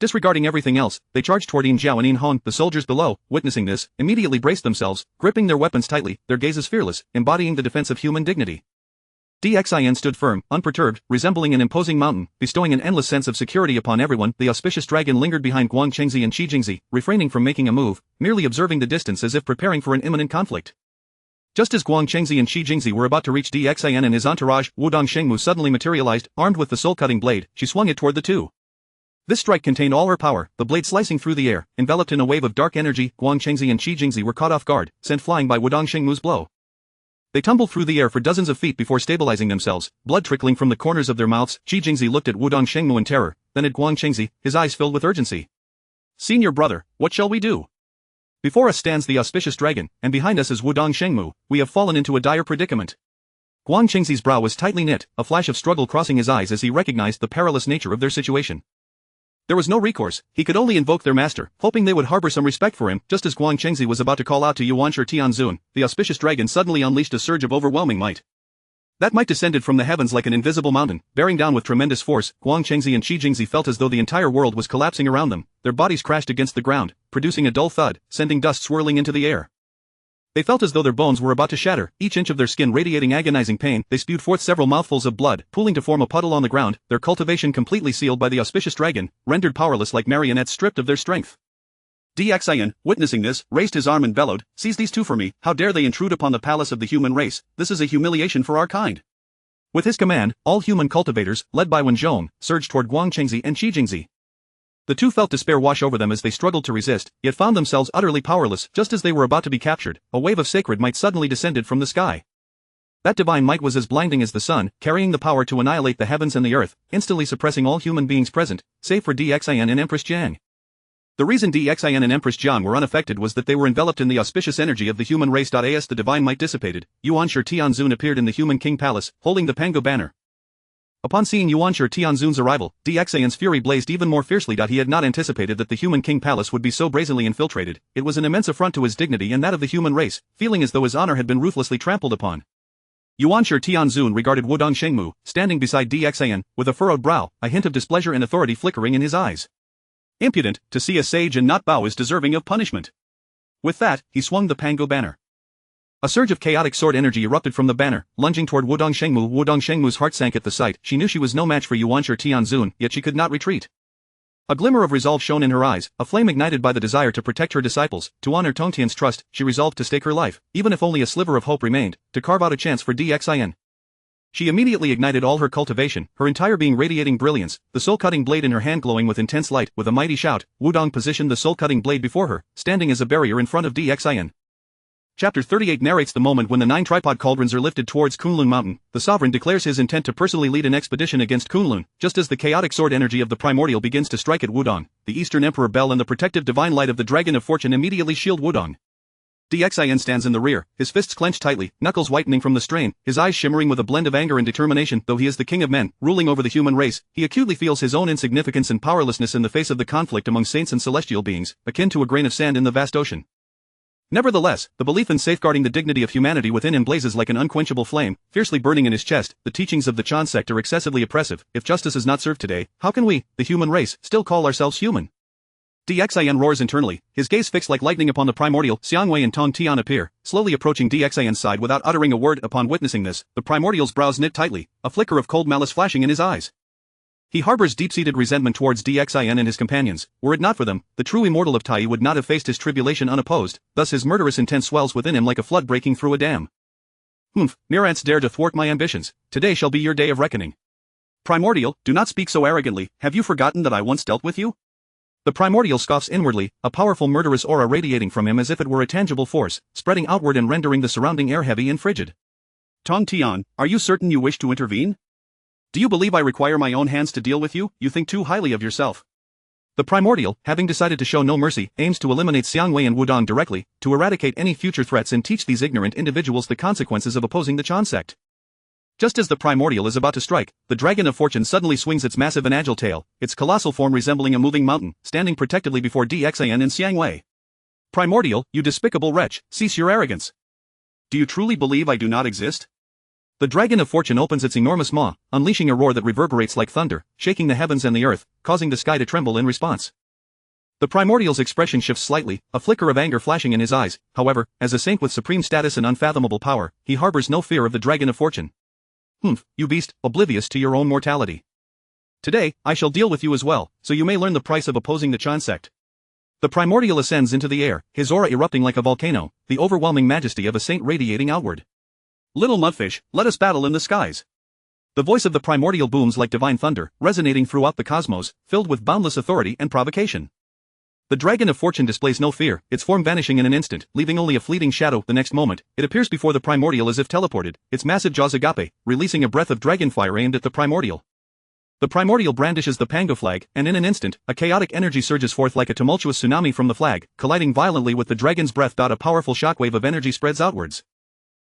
Disregarding everything else, they charged toward Yin Jiao and Yin Hong. The soldiers below, witnessing this, immediately braced themselves, gripping their weapons tightly, their gazes fearless, embodying the defense of human dignity. DXIN stood firm, unperturbed, resembling an imposing mountain, bestowing an endless sense of security upon everyone. The auspicious dragon lingered behind Guang Chengzi and Shi Jingzi, refraining from making a move, merely observing the distance as if preparing for an imminent conflict. Just as Guang Chengzi and Shi Jingzi were about to reach DXIN and his entourage, Wudong Shengmu suddenly materialized, armed with the soul-cutting blade. She swung it toward the two. This strike contained all her power, the blade slicing through the air, enveloped in a wave of dark energy. Guang Chengzi and Shi Jingzi were caught off guard, sent flying by Wudong Shengmu's blow. They tumbled through the air for dozens of feet before stabilizing themselves, blood trickling from the corners of their mouths. Shi Jingzi looked at Wudong Shengmu in terror, then at Guang Chengzi, his eyes filled with urgency. "Senior brother, what shall we do? Before us stands the auspicious dragon, and behind us is Wudong Shengmu. We have fallen into a dire predicament." Guang Chengzi's brow was tightly knit, a flash of struggle crossing his eyes as he recognized the perilous nature of their situation. There was no recourse, he could only invoke their master, hoping they would harbor some respect for him. Just as Guang Chengzi was about to call out to Yuanshi Tianzun, the auspicious dragon suddenly unleashed a surge of overwhelming might. That might descended from the heavens like an invisible mountain, bearing down with tremendous force. Guang Chengzi and Shi Jingzi felt as though the entire world was collapsing around them, their bodies crashed against the ground, producing a dull thud, sending dust swirling into the air. They felt as though their bones were about to shatter, each inch of their skin radiating agonizing pain. They spewed forth several mouthfuls of blood, pooling to form a puddle on the ground, their cultivation completely sealed by the auspicious dragon, rendered powerless like marionettes stripped of their strength. DXIN, witnessing this, raised his arm and bellowed, "Seize these two for me, how dare they intrude upon the palace of the human race, this is a humiliation for our kind." With his command, all human cultivators, led by Wen Zhong, surged toward Guang Chengzi and Shi Jingzi. The two felt despair wash over them as they struggled to resist, yet found themselves utterly powerless. Just as they were about to be captured, a wave of sacred might suddenly descended from the sky. That divine might was as blinding as the sun, carrying the power to annihilate the heavens and the earth, instantly suppressing all human beings present, save for DXIN and Empress Jiang. The reason DXIN and Empress Jiang were unaffected was that they were enveloped in the auspicious energy of the human race. As the divine might dissipated, Yuanshi Tianzun appeared in the human king palace, holding the Pango banner. Upon seeing Yuanshi Tianzun's arrival, DXAN's fury blazed even more fiercely. He had not anticipated that the human king palace would be so brazenly infiltrated. It was an immense affront to his dignity and that of the human race, feeling as though his honor had been ruthlessly trampled upon. Yuanshi Tianzun regarded Wudong Shengmu, standing beside DXAN, with a furrowed brow, a hint of displeasure and authority flickering in his eyes. Impudent, to see a sage and not bow is deserving of punishment. With that, he swung the Pango banner. A surge of chaotic sword energy erupted from the banner, lunging toward Wudong Shengmu. Wudong Shengmu's heart sank at the sight. She knew she was no match for Yuanshi Tianzun, yet she could not retreat. A glimmer of resolve shone in her eyes, a flame ignited by the desire to protect her disciples. To honor Tongtian's trust, she resolved to stake her life, even if only a sliver of hope remained, to carve out a chance for DXIN. She immediately ignited all her cultivation, her entire being radiating brilliance, the soul-cutting blade in her hand glowing with intense light. With a mighty shout, Wudong positioned the soul-cutting blade before her, standing as a barrier in front of DXIN. Chapter 38 narrates the moment when the 9 tripod cauldrons are lifted towards Kunlun Mountain. The sovereign declares his intent to personally lead an expedition against Kunlun, just as the chaotic sword energy of the Primordial begins to strike at Wudong. The Eastern Emperor Bell and the protective divine light of the Dragon of Fortune immediately shield Wudong. DXIN stands in the rear, his fists clenched tightly, knuckles whitening from the strain, his eyes shimmering with a blend of anger and determination. Though he is the king of men, ruling over the human race, he acutely feels his own insignificance and powerlessness in the face of the conflict among saints and celestial beings, akin to a grain of sand in the vast ocean. Nevertheless, the belief in safeguarding the dignity of humanity within him blazes like an unquenchable flame, fiercely burning in his chest. The teachings of the Chan sect are excessively oppressive. If justice is not served today, how can we, the human race, still call ourselves human? DXIN roars internally, his gaze fixed like lightning upon the Primordial. Xiangwei and Tong Tian appear, slowly approaching DXIN's side without uttering a word. Upon witnessing this, the Primordial's brows knit tightly, a flicker of cold malice flashing in his eyes. He harbors deep-seated resentment towards DXIN and his companions. Were it not for them, the true immortal of Tai would not have faced his tribulation unopposed, thus his murderous intent swells within him like a flood breaking through a dam. Humph, mere ants dare to thwart my ambitions. Today shall be your day of reckoning. Primordial, do not speak so arrogantly. Have you forgotten that I once dealt with you? The Primordial scoffs inwardly, a powerful murderous aura radiating from him as if it were a tangible force, spreading outward and rendering the surrounding air heavy and frigid. Tong Tian, are you certain you wish to intervene? Do you believe I require my own hands to deal with you? You think too highly of yourself. The Primordial, having decided to show no mercy, aims to eliminate Xiangwei and Wudong directly, to eradicate any future threats and teach these ignorant individuals the consequences of opposing the Chan sect. Just as the Primordial is about to strike, the Dragon of Fortune suddenly swings its massive and agile tail, its colossal form resembling a moving mountain, standing protectively before DXIN and Xiangwei. Primordial, you despicable wretch, cease your arrogance. Do you truly believe I do not exist? The Dragon of Fortune opens its enormous maw, unleashing a roar that reverberates like thunder, shaking the heavens and the earth, causing the sky to tremble in response. The Primordial's expression shifts slightly, a flicker of anger flashing in his eyes. However, as a saint with supreme status and unfathomable power, he harbors no fear of the Dragon of Fortune. Humph, you beast, oblivious to your own mortality. Today, I shall deal with you as well, so you may learn the price of opposing the Chan sect. The Primordial ascends into the air, his aura erupting like a volcano, the overwhelming majesty of a saint radiating outward. Little mudfish, let us battle in the skies. The voice of the Primordial booms like divine thunder, resonating throughout the cosmos, filled with boundless authority and provocation. The Dragon of Fortune displays no fear, its form vanishing in an instant, leaving only a fleeting shadow. The next moment, it appears before the Primordial as if teleported, its massive jaws agape, releasing a breath of dragonfire aimed at the Primordial. The Primordial brandishes the Pango flag, and in an instant, a chaotic energy surges forth like a tumultuous tsunami from the flag, colliding violently with the dragon's breath. A powerful shockwave of energy spreads outwards.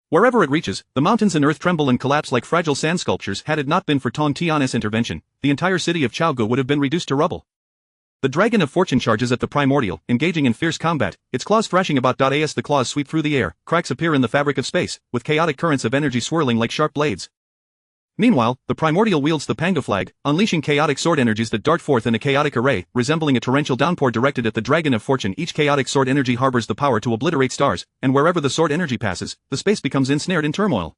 Wherever it reaches, the mountains and earth tremble and collapse like fragile sand sculptures. Had it not been for Tong Tian's intervention, the entire city of Chaogu would have been reduced to rubble. The Dragon of Fortune charges at the Primordial, engaging in fierce combat, its claws thrashing about. As the claws sweep through the air, cracks appear in the fabric of space, with chaotic currents of energy swirling like sharp blades. Meanwhile, the Primordial wields the Pango flag, unleashing chaotic sword energies that dart forth in a chaotic array, resembling a torrential downpour directed at the Dragon of Fortune. Each chaotic sword energy harbors the power to obliterate stars, and wherever the sword energy passes, the space becomes ensnared in turmoil.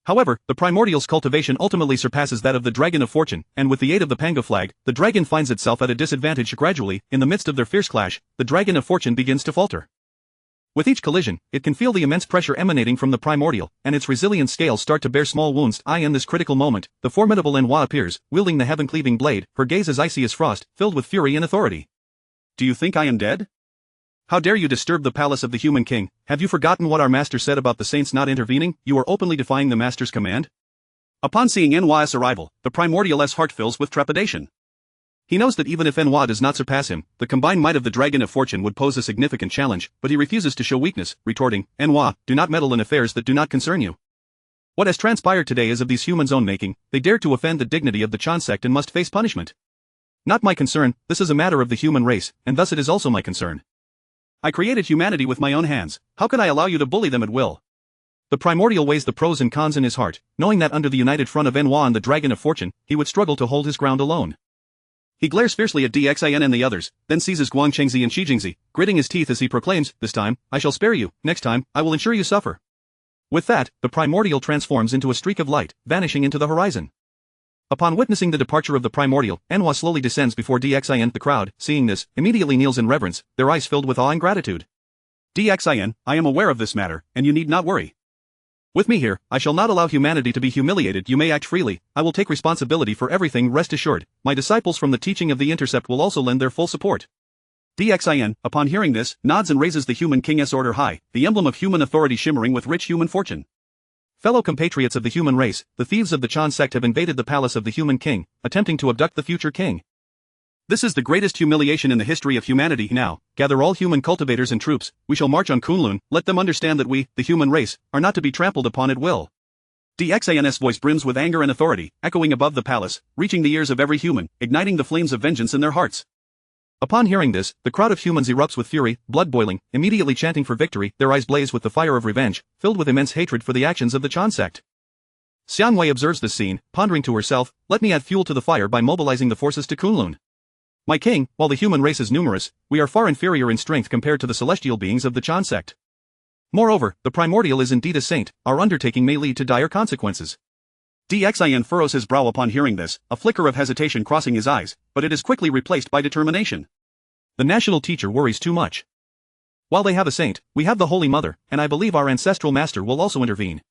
However, the Primordial's cultivation ultimately surpasses that of the Dragon of Fortune, and with the aid of the Pango flag, the dragon finds itself at a disadvantage. Gradually, in the midst of their fierce clash, the Dragon of Fortune begins to falter. With each collision, it can feel the immense pressure emanating from the Primordial, and its resilient scales start to bear small wounds. In this critical moment, the formidable Enhua appears, wielding the heaven-cleaving blade, her gaze as icy as frost, filled with fury and authority. Do you think I am dead? How dare you disturb the palace of the human king? Have you forgotten what our master said about the saints not intervening? You are openly defying the master's command. Upon seeing Enhua's arrival, the Primordial's heart fills with trepidation. He knows that even if Enhua does not surpass him, the combined might of the Dragon of Fortune would pose a significant challenge, but he refuses to show weakness, retorting, Enhua, do not meddle in affairs that do not concern you. What has transpired today is of these humans' own making. They dared to offend the dignity of the Chan sect and must face punishment. Not my concern, this is a matter of the human race, and thus it is also my concern. I created humanity with my own hands, how can I allow you to bully them at will? The Primordial weighs the pros and cons in his heart, knowing that under the united front of Enwa and the Dragon of Fortune, he would struggle to hold his ground alone. He glares fiercely at DXIN and the others, then seizes Guangchengzi and Shijingzi, gritting his teeth as he proclaims, "This time, I shall spare you, next time, I will ensure you suffer." With that, the Primordial transforms into a streak of light, vanishing into the horizon. Upon witnessing the departure of the Primordial, Enwa slowly descends before DXIN. The crowd, seeing this, immediately kneels in reverence, their eyes filled with awe and gratitude. DXIN, I am aware of this matter, and you need not worry. With me here, I shall not allow humanity to be humiliated. You may act freely, I will take responsibility for everything, rest assured. My disciples from the teaching of the Intercept will also lend their full support. DXIN, upon hearing this, nods and raises the Human King's order high, the emblem of human authority shimmering with rich human fortune. Fellow compatriots of the human race, the thieves of the Chan sect have invaded the palace of the Human King, attempting to abduct the future king. This is the greatest humiliation in the history of humanity. Now, gather all human cultivators and troops, we shall march on Kunlun, let them understand that we, the human race, are not to be trampled upon at will. DXIN's voice brims with anger and authority, echoing above the palace, reaching the ears of every human, igniting the flames of vengeance in their hearts. Upon hearing this, the crowd of humans erupts with fury, blood boiling, immediately chanting for victory, their eyes blaze with the fire of revenge, filled with immense hatred for the actions of the Chan sect. Xiang Wei observes this scene, pondering to herself, let me add fuel to the fire by mobilizing the forces to Kunlun. My king, while the human race is numerous, we are far inferior in strength compared to the celestial beings of the Chan sect. Moreover, the Primordial is indeed a saint, our undertaking may lead to dire consequences. DXIN furrows his brow upon hearing this, a flicker of hesitation crossing his eyes, but it is quickly replaced by determination. The national teacher worries too much. While they have a saint, we have the Holy Mother, and I believe our ancestral master will also intervene.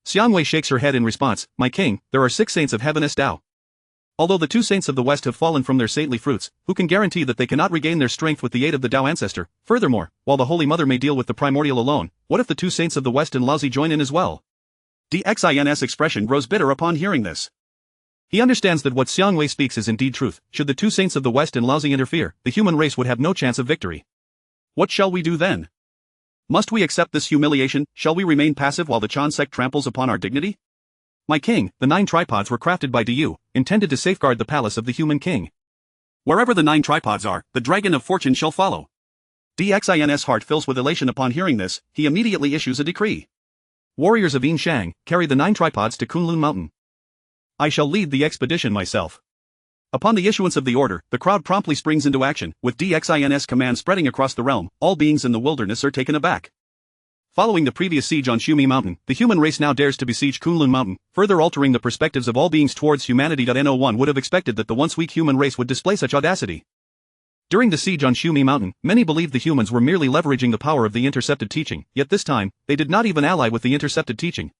Xiang Wei shakes her head in response, my king, there are 6 saints of heaven as Tao. Although the 2 saints of the West have fallen from their saintly fruits, who can guarantee that they cannot regain their strength with the aid of the Tao ancestor? Furthermore, while the Holy Mother may deal with the Primordial alone, what if the 2 saints of the West and Laozi join in as well? DXIN's expression grows bitter upon hearing this. He understands that what Xiang Wei speaks is indeed truth. Should the 2 saints of the West and Laozi interfere, the human race would have no chance of victory. What shall we do then? Must we accept this humiliation? Shall we remain passive while the Chan sect tramples upon our dignity? My king, the 9 tripods were crafted by Du, intended to safeguard the palace of the Human King. Wherever the 9 tripods are, the Dragon of Fortune shall follow. DXIN's heart fills with elation upon hearing this, he immediately issues a decree. Warriors of Yin Shang, carry the 9 tripods to Kunlun Mountain. I shall lead the expedition myself. Upon the issuance of the order, the crowd promptly springs into action, with DXIN's command spreading across the realm, all beings in the wilderness are taken aback. Following the previous siege on Shumi Mountain, the human race now dares to besiege Kunlun Mountain, further altering the perspectives of all beings towards humanity. No one would have expected that the once weak human race would display such audacity. During the siege on Shumi Mountain, many believed the humans were merely leveraging the power of the intercepted teaching, yet this time, they did not even ally with the intercepted teaching.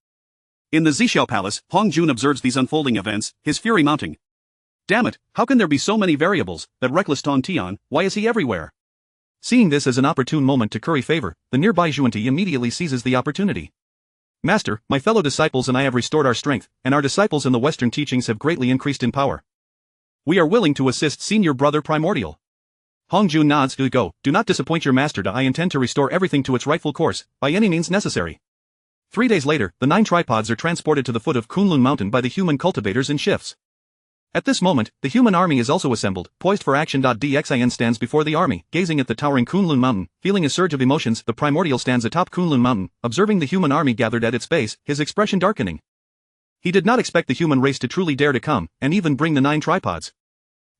In the Zixiao Palace, Hong Jun observes these unfolding events, his fury mounting. Damn it, how can there be so many variables? That reckless Tong Tian, why is he everywhere? Seeing this as an opportune moment to curry favor, the nearby Zhuanti immediately seizes the opportunity. Master, my fellow disciples and I have restored our strength, and our disciples in the Western teachings have greatly increased in power. We are willing to assist senior brother Primordial. Hong Jun nods, go, do not disappoint your master. I intend to restore everything to its rightful course, by any means necessary. 3 days later, the 9 tripods are transported to the foot of Kunlun Mountain by the human cultivators in shifts. At this moment, the human army is also assembled, poised for action. DXIN stands before the army, gazing at the towering Kunlun Mountain, feeling a surge of emotions. The Primordial stands atop Kunlun Mountain, observing the human army gathered at its base, his expression darkening. He did not expect the human race to truly dare to come, and even bring the 9 tripods.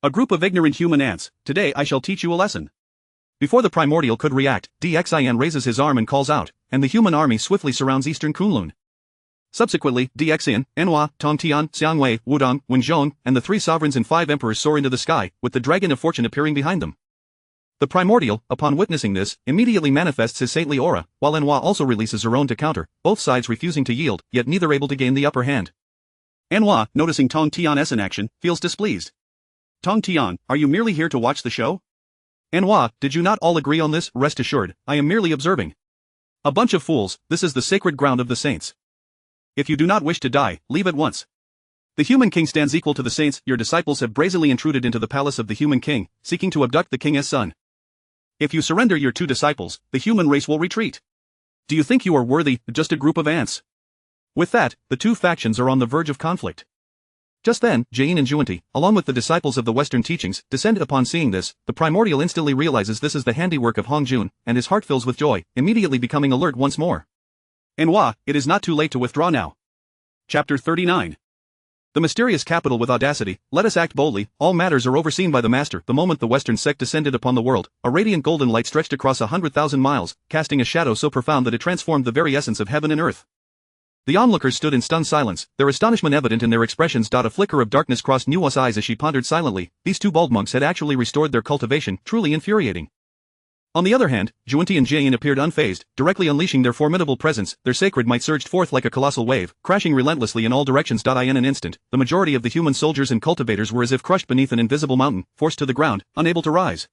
A group of ignorant human ants, today I shall teach you a lesson. Before the Primordial could react, DXIN raises his arm and calls out, and the human army swiftly surrounds eastern Kunlun. Subsequently, DXIN, Enwa, Tongtian, Xiang Wei, Wudong, Wenzhong, and the 3 sovereigns and 5 emperors soar into the sky, with the Dragon of Fortune appearing behind them. The Primordial, upon witnessing this, immediately manifests his saintly aura, while Enwa also releases her own to counter, both sides refusing to yield, yet neither able to gain the upper hand. Enwa, noticing Tongtian's in action, feels displeased. Tongtian, are you merely here to watch the show? Enwa, did you not all agree on this? Rest assured, I am merely observing. A bunch of fools, this is the sacred ground of the saints. If you do not wish to die, leave at once. The Human King stands equal to the saints. Your disciples have brazenly intruded into the palace of the Human King, seeking to abduct the King's son. If you surrender your 2 disciples, the human race will retreat. Do you think you are worthy, just a group of ants? With that, the two factions are on the verge of conflict. Just then, Jain and Juanti, along with the disciples of the Western teachings, descended. Upon seeing this, the Primordial instantly realizes this is the handiwork of Hong Jun, and his heart fills with joy, immediately becoming alert once more. Enwa, it is not too late to withdraw now. Chapter 39. The mysterious capital with audacity, let us act boldly, all matters are overseen by the Master. The moment the Western sect descended upon the world, a radiant golden light stretched across 100,000 miles, casting a shadow so profound that it transformed the very essence of heaven and earth. The onlookers stood in stunned silence, their astonishment evident in their expressions. A flicker of darkness crossed Nuwa's eyes as she pondered silently. These two bald monks had actually restored their cultivation, truly infuriating. On the other hand, Juanti and Jain appeared unfazed, directly unleashing their formidable presence. Their sacred might surged forth like a colossal wave, crashing relentlessly in all directions. In an instant, the majority of the human soldiers and cultivators were as if crushed beneath an invisible mountain, forced to the ground, unable to rise.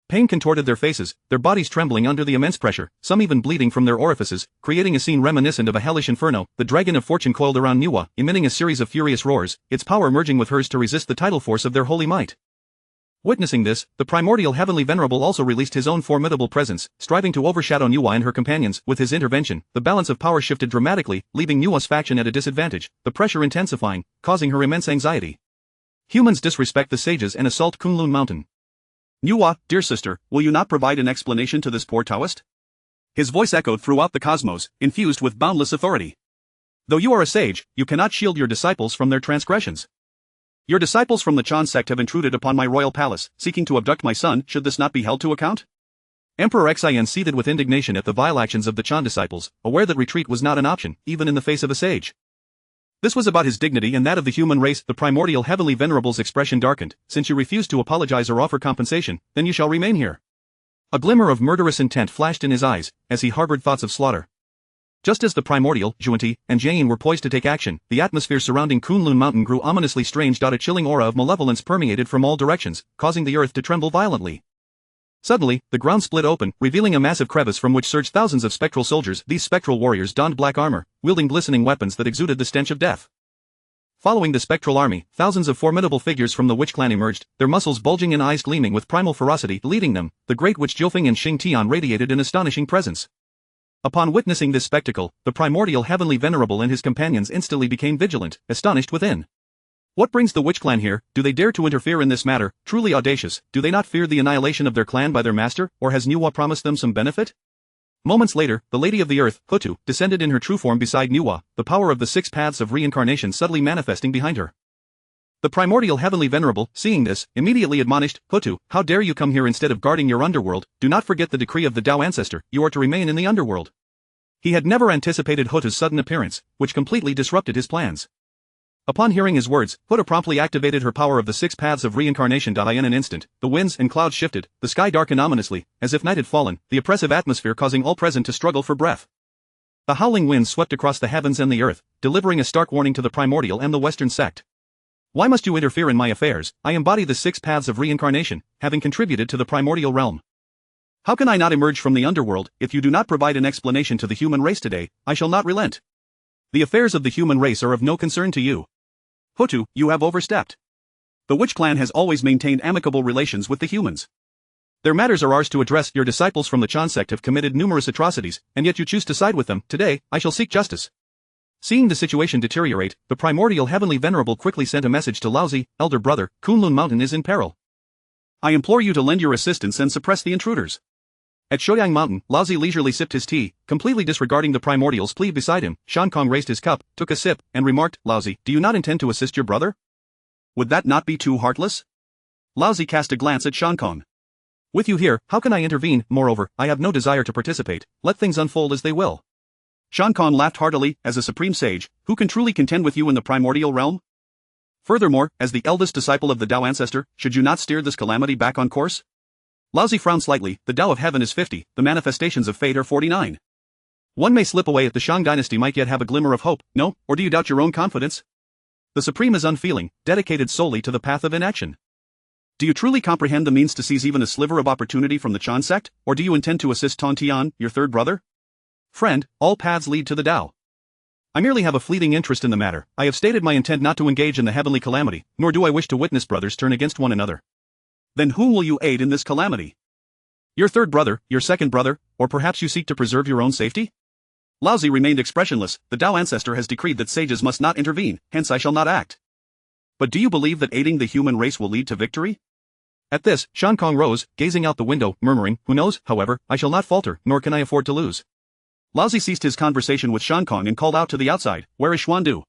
Pain contorted their faces, their bodies trembling under the immense pressure, some even bleeding from their orifices, creating a scene reminiscent of a hellish inferno. The dragon of fortune coiled around Nuwa, emitting a series of furious roars, its power merging with hers to resist the tidal force of their holy might. Witnessing this, the Primordial Heavenly Venerable also released his own formidable presence, striving to overshadow Nuwa and her companions. With his intervention, the balance of power shifted dramatically, leaving Nuwa's faction at a disadvantage, the pressure intensifying, causing her immense anxiety. Humans disrespect the sages and assault Kunlun Mountain. Nuwa, dear sister, will you not provide an explanation to this poor Taoist? His voice echoed throughout the cosmos, infused with boundless authority. Though you are a sage, you cannot shield your disciples from their transgressions. Your disciples from the Chan sect have intruded upon my royal palace, seeking to abduct my son. Should this not be held to account? Emperor Xian seethed with indignation at the vile actions of the Chan disciples, aware that retreat was not an option, even in the face of a sage. This was about his dignity and that of the human race. The Primordial Heavenly Venerable's expression darkened. Since you refuse to apologize or offer compensation, then you shall remain here. A glimmer of murderous intent flashed in his eyes, as he harbored thoughts of slaughter. Just as the Primordial, Juanti, and Jain were poised to take action, the atmosphere surrounding Kunlun Mountain grew ominously strange. A chilling aura of malevolence permeated from all directions, causing the earth to tremble violently. Suddenly, the ground split open, revealing a massive crevice from which surged thousands of spectral soldiers. These spectral warriors donned black armor, wielding glistening weapons that exuded the stench of death. Following the spectral army, thousands of formidable figures from the Witch Clan emerged, their muscles bulging and eyes gleaming with primal ferocity. Leading them, the great Witch Jiufeng and Xing Tian radiated an astonishing presence. Upon witnessing this spectacle, the Primordial Heavenly Venerable and his companions instantly became vigilant, astonished within. What brings the Witch Clan here? Do they dare to interfere in this matter? Truly audacious. Do they not fear the annihilation of their clan by their master, or has Nuwa promised them some benefit? Moments later, the Lady of the Earth, Hutu, descended in her true form beside Nuwa, the power of the 6 paths of reincarnation subtly manifesting behind her. The Primordial Heavenly Venerable, seeing this, immediately admonished, Hutu, how dare you come here instead of guarding your underworld? Do not forget the decree of the Tao Ancestor, you are to remain in the underworld. He had never anticipated Hutu's sudden appearance, which completely disrupted his plans. Upon hearing his words, Hutu promptly activated her power of the 6 paths of reincarnation. In an instant, the winds and clouds shifted, the sky darkened ominously, as if night had fallen, the oppressive atmosphere causing all present to struggle for breath. The howling winds swept across the heavens and the earth, delivering a stark warning to the Primordial and the Western sect. Why must you interfere in my affairs? I embody the 6 paths of reincarnation, having contributed to the primordial realm. How can I not emerge from the underworld? If you do not provide an explanation to the human race today, I shall not relent. The affairs of the human race are of no concern to you. Hutu, you have overstepped. The Witch Clan has always maintained amicable relations with the humans. Their matters are ours to address. Your disciples from the Chan sect have committed numerous atrocities, and yet you choose to side with them. Today, I shall seek justice. Seeing the situation deteriorate, the Primordial Heavenly Venerable quickly sent a message to Laozi, elder brother, Kunlun Mountain is in peril. I implore you to lend your assistance and suppress the intruders. At Shoyang Mountain, Laozi leisurely sipped his tea, completely disregarding the Primordial's plea beside him. Shan Kong raised his cup, took a sip, and remarked, Laozi, do you not intend to assist your brother? Would that not be too heartless? Laozi cast a glance at Shan Kong. With you here, how can I intervene? Moreover, I have no desire to participate. Let things unfold as they will. Shan Kong laughed heartily. As a supreme sage, who can truly contend with you in the primordial realm? Furthermore, as the eldest disciple of the Tao Ancestor, should you not steer this calamity back on course? Laozi frowned slightly. The Tao of Heaven is 50, the manifestations of fate are 49. One may slip away. The Shang dynasty might yet have a glimmer of hope, no? Or do you doubt your own confidence? The Supreme is unfeeling, dedicated solely to the path of inaction. Do you truly comprehend the means to seize even a sliver of opportunity from the Chan sect, or do you intend to assist Ton Tian, your third brother? Friend, all paths lead to the Tao. I merely have a fleeting interest in the matter. I have stated my intent not to engage in the heavenly calamity, nor do I wish to witness brothers turn against one another. Then whom will you aid in this calamity? Your third brother, your second brother, or perhaps you seek to preserve your own safety? Laozi remained expressionless. The Tao ancestor has decreed that sages must not intervene, hence I shall not act. But do you believe that aiding the human race will lead to victory? At this, Shan Kong rose, gazing out the window, murmuring, who knows, however, I shall not falter, nor can I afford to lose. Laozi ceased his conversation with Shan Kong and called out to the outside, where is Xuandu?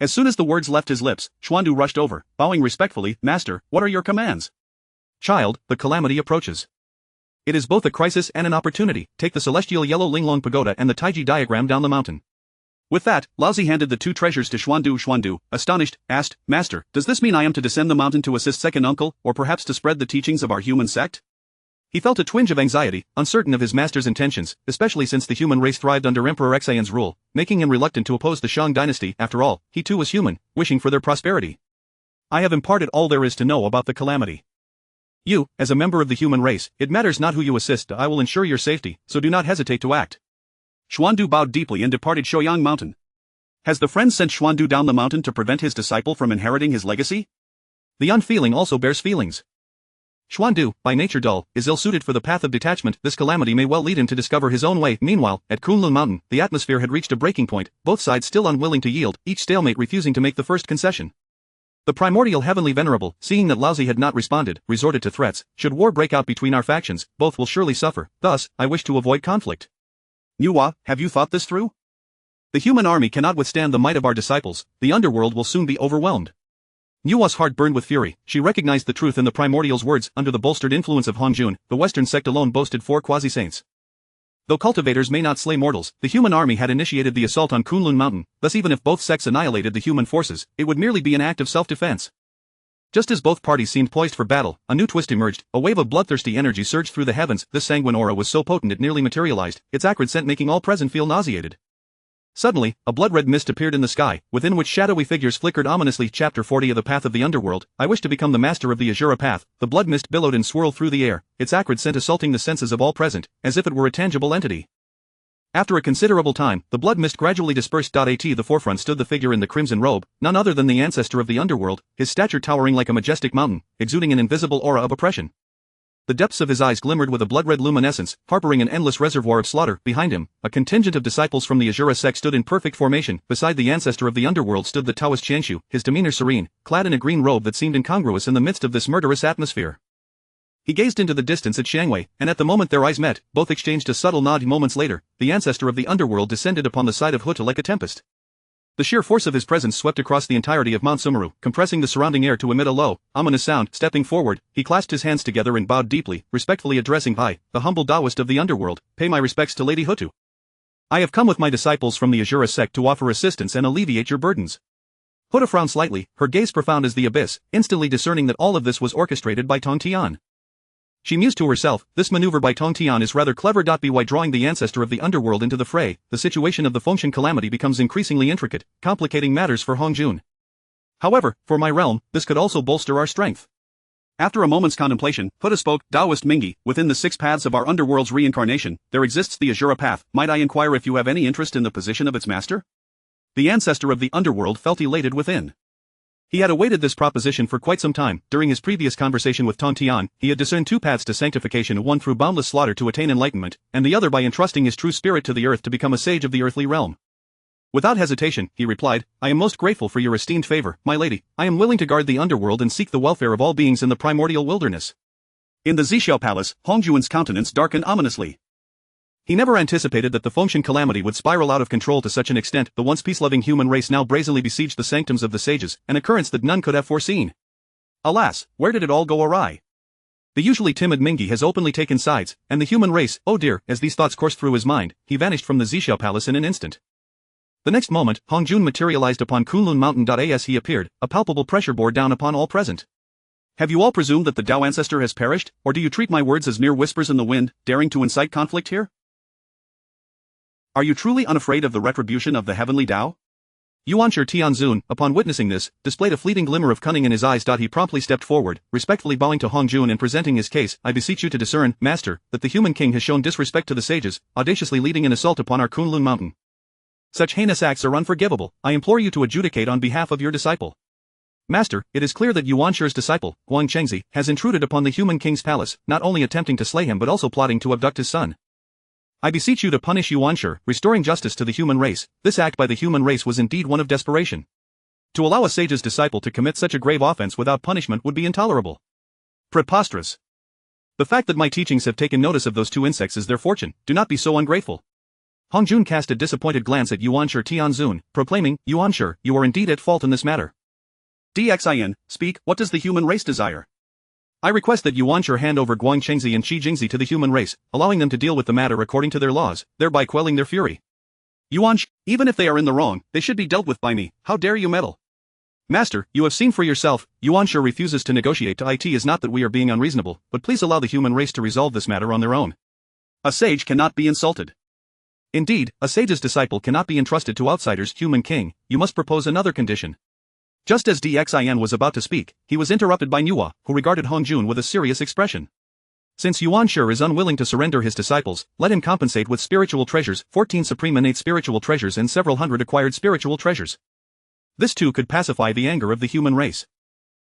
As soon as the words left his lips, Xuandu rushed over, bowing respectfully, Master, what are your commands? Child, the calamity approaches. It is both a crisis and an opportunity. Take the celestial yellow Linglong pagoda and the Taiji diagram down the mountain. With that, Laozi handed the two treasures to Xuandu. Xuandu, astonished, asked, Master, does this mean I am to descend the mountain to assist second uncle, or perhaps to spread the teachings of our human sect? He felt a twinge of anxiety, uncertain of his master's intentions, especially since the human race thrived under Emperor Xian's rule, making him reluctant to oppose the Shang dynasty. After all, he too was human, wishing for their prosperity. I have imparted all there is to know about the calamity. You, as a member of the human race, it matters not who you assist, I will ensure your safety, so do not hesitate to act. Xuandu bowed deeply and departed Shouyang Mountain. Has the friend sent Xuandu down the mountain to prevent his disciple from inheriting his legacy? The unfeeling also bears feelings. Xuandu, by nature dull, is ill-suited for the path of detachment. This calamity may well lead him to discover his own way. Meanwhile, at Kunlun Mountain, the atmosphere had reached a breaking point, both sides still unwilling to yield, each stalemate refusing to make the first concession. The Primordial Heavenly Venerable, seeing that Laozi had not responded, resorted to threats. Should war break out between our factions, both will surely suffer. Thus, I wish to avoid conflict. Nuwa, have you thought this through? The human army cannot withstand the might of our disciples. The underworld will soon be overwhelmed. Nuwa's heart burned with fury. She recognized the truth in the Primordial's words. Under the bolstered influence of Hongjun, the Western sect alone boasted 4 quasi-saints. Though cultivators may not slay mortals, the human army had initiated the assault on Kunlun Mountain, thus even if both sects annihilated the human forces, it would merely be an act of self-defense. Just as both parties seemed poised for battle, a new twist emerged. A wave of bloodthirsty energy surged through the heavens. This sanguine aura was so potent it nearly materialized, its acrid scent making all present feel nauseated. Suddenly, a blood-red mist appeared in the sky, within which shadowy figures flickered ominously. Chapter 40 of the Path of the Underworld. I wish to become the master of the Azura Path. The blood mist billowed and swirled through the air, its acrid scent assaulting the senses of all present, as if it were a tangible entity. After a considerable time, the blood mist gradually dispersed. At the forefront stood the figure in the crimson robe, none other than the ancestor of the underworld, his stature towering like a majestic mountain, exuding an invisible aura of oppression. The depths of his eyes glimmered with a blood-red luminescence, harboring an endless reservoir of slaughter. Behind him, a contingent of disciples from the Azura sect stood in perfect formation. Beside the ancestor of the underworld stood the Taoist Qianshu, his demeanor serene, clad in a green robe that seemed incongruous in the midst of this murderous atmosphere. He gazed into the distance at Xiangwei, and at the moment their eyes met, both exchanged a subtle nod. Moments later, the ancestor of the underworld descended upon the side of Huta like a tempest. The sheer force of his presence swept across the entirety of Mount Sumeru, compressing the surrounding air to emit a low, ominous sound. Stepping forward, he clasped his hands together and bowed deeply, respectfully addressing I, the humble Taoist of the underworld, pay my respects to Lady Hutu. I have come with my disciples from the Azura sect to offer assistance and alleviate your burdens. Huta frowned slightly, her gaze profound as the abyss, instantly discerning that all of this was orchestrated by Tong Tian. She mused to herself, this maneuver by Tong Tian is rather clever. By drawing the ancestor of the underworld into the fray, the situation of the Fengshen calamity becomes increasingly intricate, complicating matters for Hongjun. However, for my realm, this could also bolster our strength. After a moment's contemplation, Huta spoke, Taoist Mingi, within the 6 paths of our underworld's reincarnation, there exists the Azura path. Might I inquire if you have any interest in the position of its master? The ancestor of the underworld felt elated within. He had awaited this proposition for quite some time. During his previous conversation with Tong Tian, he had discerned 2 paths to sanctification, one through boundless slaughter to attain enlightenment, and the other by entrusting his true spirit to the earth to become a sage of the earthly realm. Without hesitation, he replied, I am most grateful for your esteemed favor, my lady. I am willing to guard the underworld and seek the welfare of all beings in the primordial wilderness. In the Zixiao Palace, Hongjuan's countenance darkened ominously. He never anticipated that the Fengshen calamity would spiral out of control to such an extent. The once peace-loving human race now brazenly besieged the sanctums of the sages, an occurrence that none could have foreseen. Alas, where did it all go awry? The usually timid Mingi has openly taken sides, and the human race, oh dear, as these thoughts coursed through his mind, he vanished from the Zixiao Palace in an instant. The next moment, Hongjun materialized upon Kunlun Mountain. As he appeared, a palpable pressure bore down upon all present. Have you all presumed that the Tao ancestor has perished, or do you treat my words as mere whispers in the wind, daring to incite conflict here? Are you truly unafraid of the retribution of the heavenly Tao? Yuanshi Tianzun, upon witnessing this, displayed a fleeting glimmer of cunning in his eyes. He promptly stepped forward, respectfully bowing to Hongjun and presenting his case. I beseech you to discern, master, that the human king has shown disrespect to the sages, audaciously leading an assault upon our Kunlun Mountain. Such heinous acts are unforgivable. I implore you to adjudicate on behalf of your disciple. Master, it is clear that Yuanshi's disciple, Guang Chengzi, has intruded upon the human king's palace, not only attempting to slay him but also plotting to abduct his son. I beseech you to punish Yuanshi, restoring justice to the human race. This act by the human race was indeed one of desperation. To allow a sage's disciple to commit such a grave offense without punishment would be intolerable. Preposterous. The fact that my teachings have taken notice of those two insects is their fortune. Do not be so ungrateful. Hongjun cast a disappointed glance at Yuanshi Tianzun, proclaiming, Yuanshi, you are indeed at fault in this matter. Dxin, speak, what does the human race desire? I request that Yuanshi hand over Guang Chengzi and Qi Jingzi to the human race, allowing them to deal with the matter according to their laws, thereby quelling their fury. Yuanshi, even if they are in the wrong, they should be dealt with by me. How dare you meddle? Master, you have seen for yourself, Yuanshi refuses to negotiate. It is not that we are being unreasonable, but please allow the human race to resolve this matter on their own. A sage cannot be insulted. Indeed, a sage's disciple cannot be entrusted to outsiders. Human king, you must propose another condition. Just as Dxin was about to speak, he was interrupted by Nuwa, who regarded Hongjun with a serious expression. Since Yuanshi is unwilling to surrender his disciples, let him compensate with spiritual treasures, 14 supreme innate spiritual treasures and several hundred acquired spiritual treasures. This too could pacify the anger of the human race.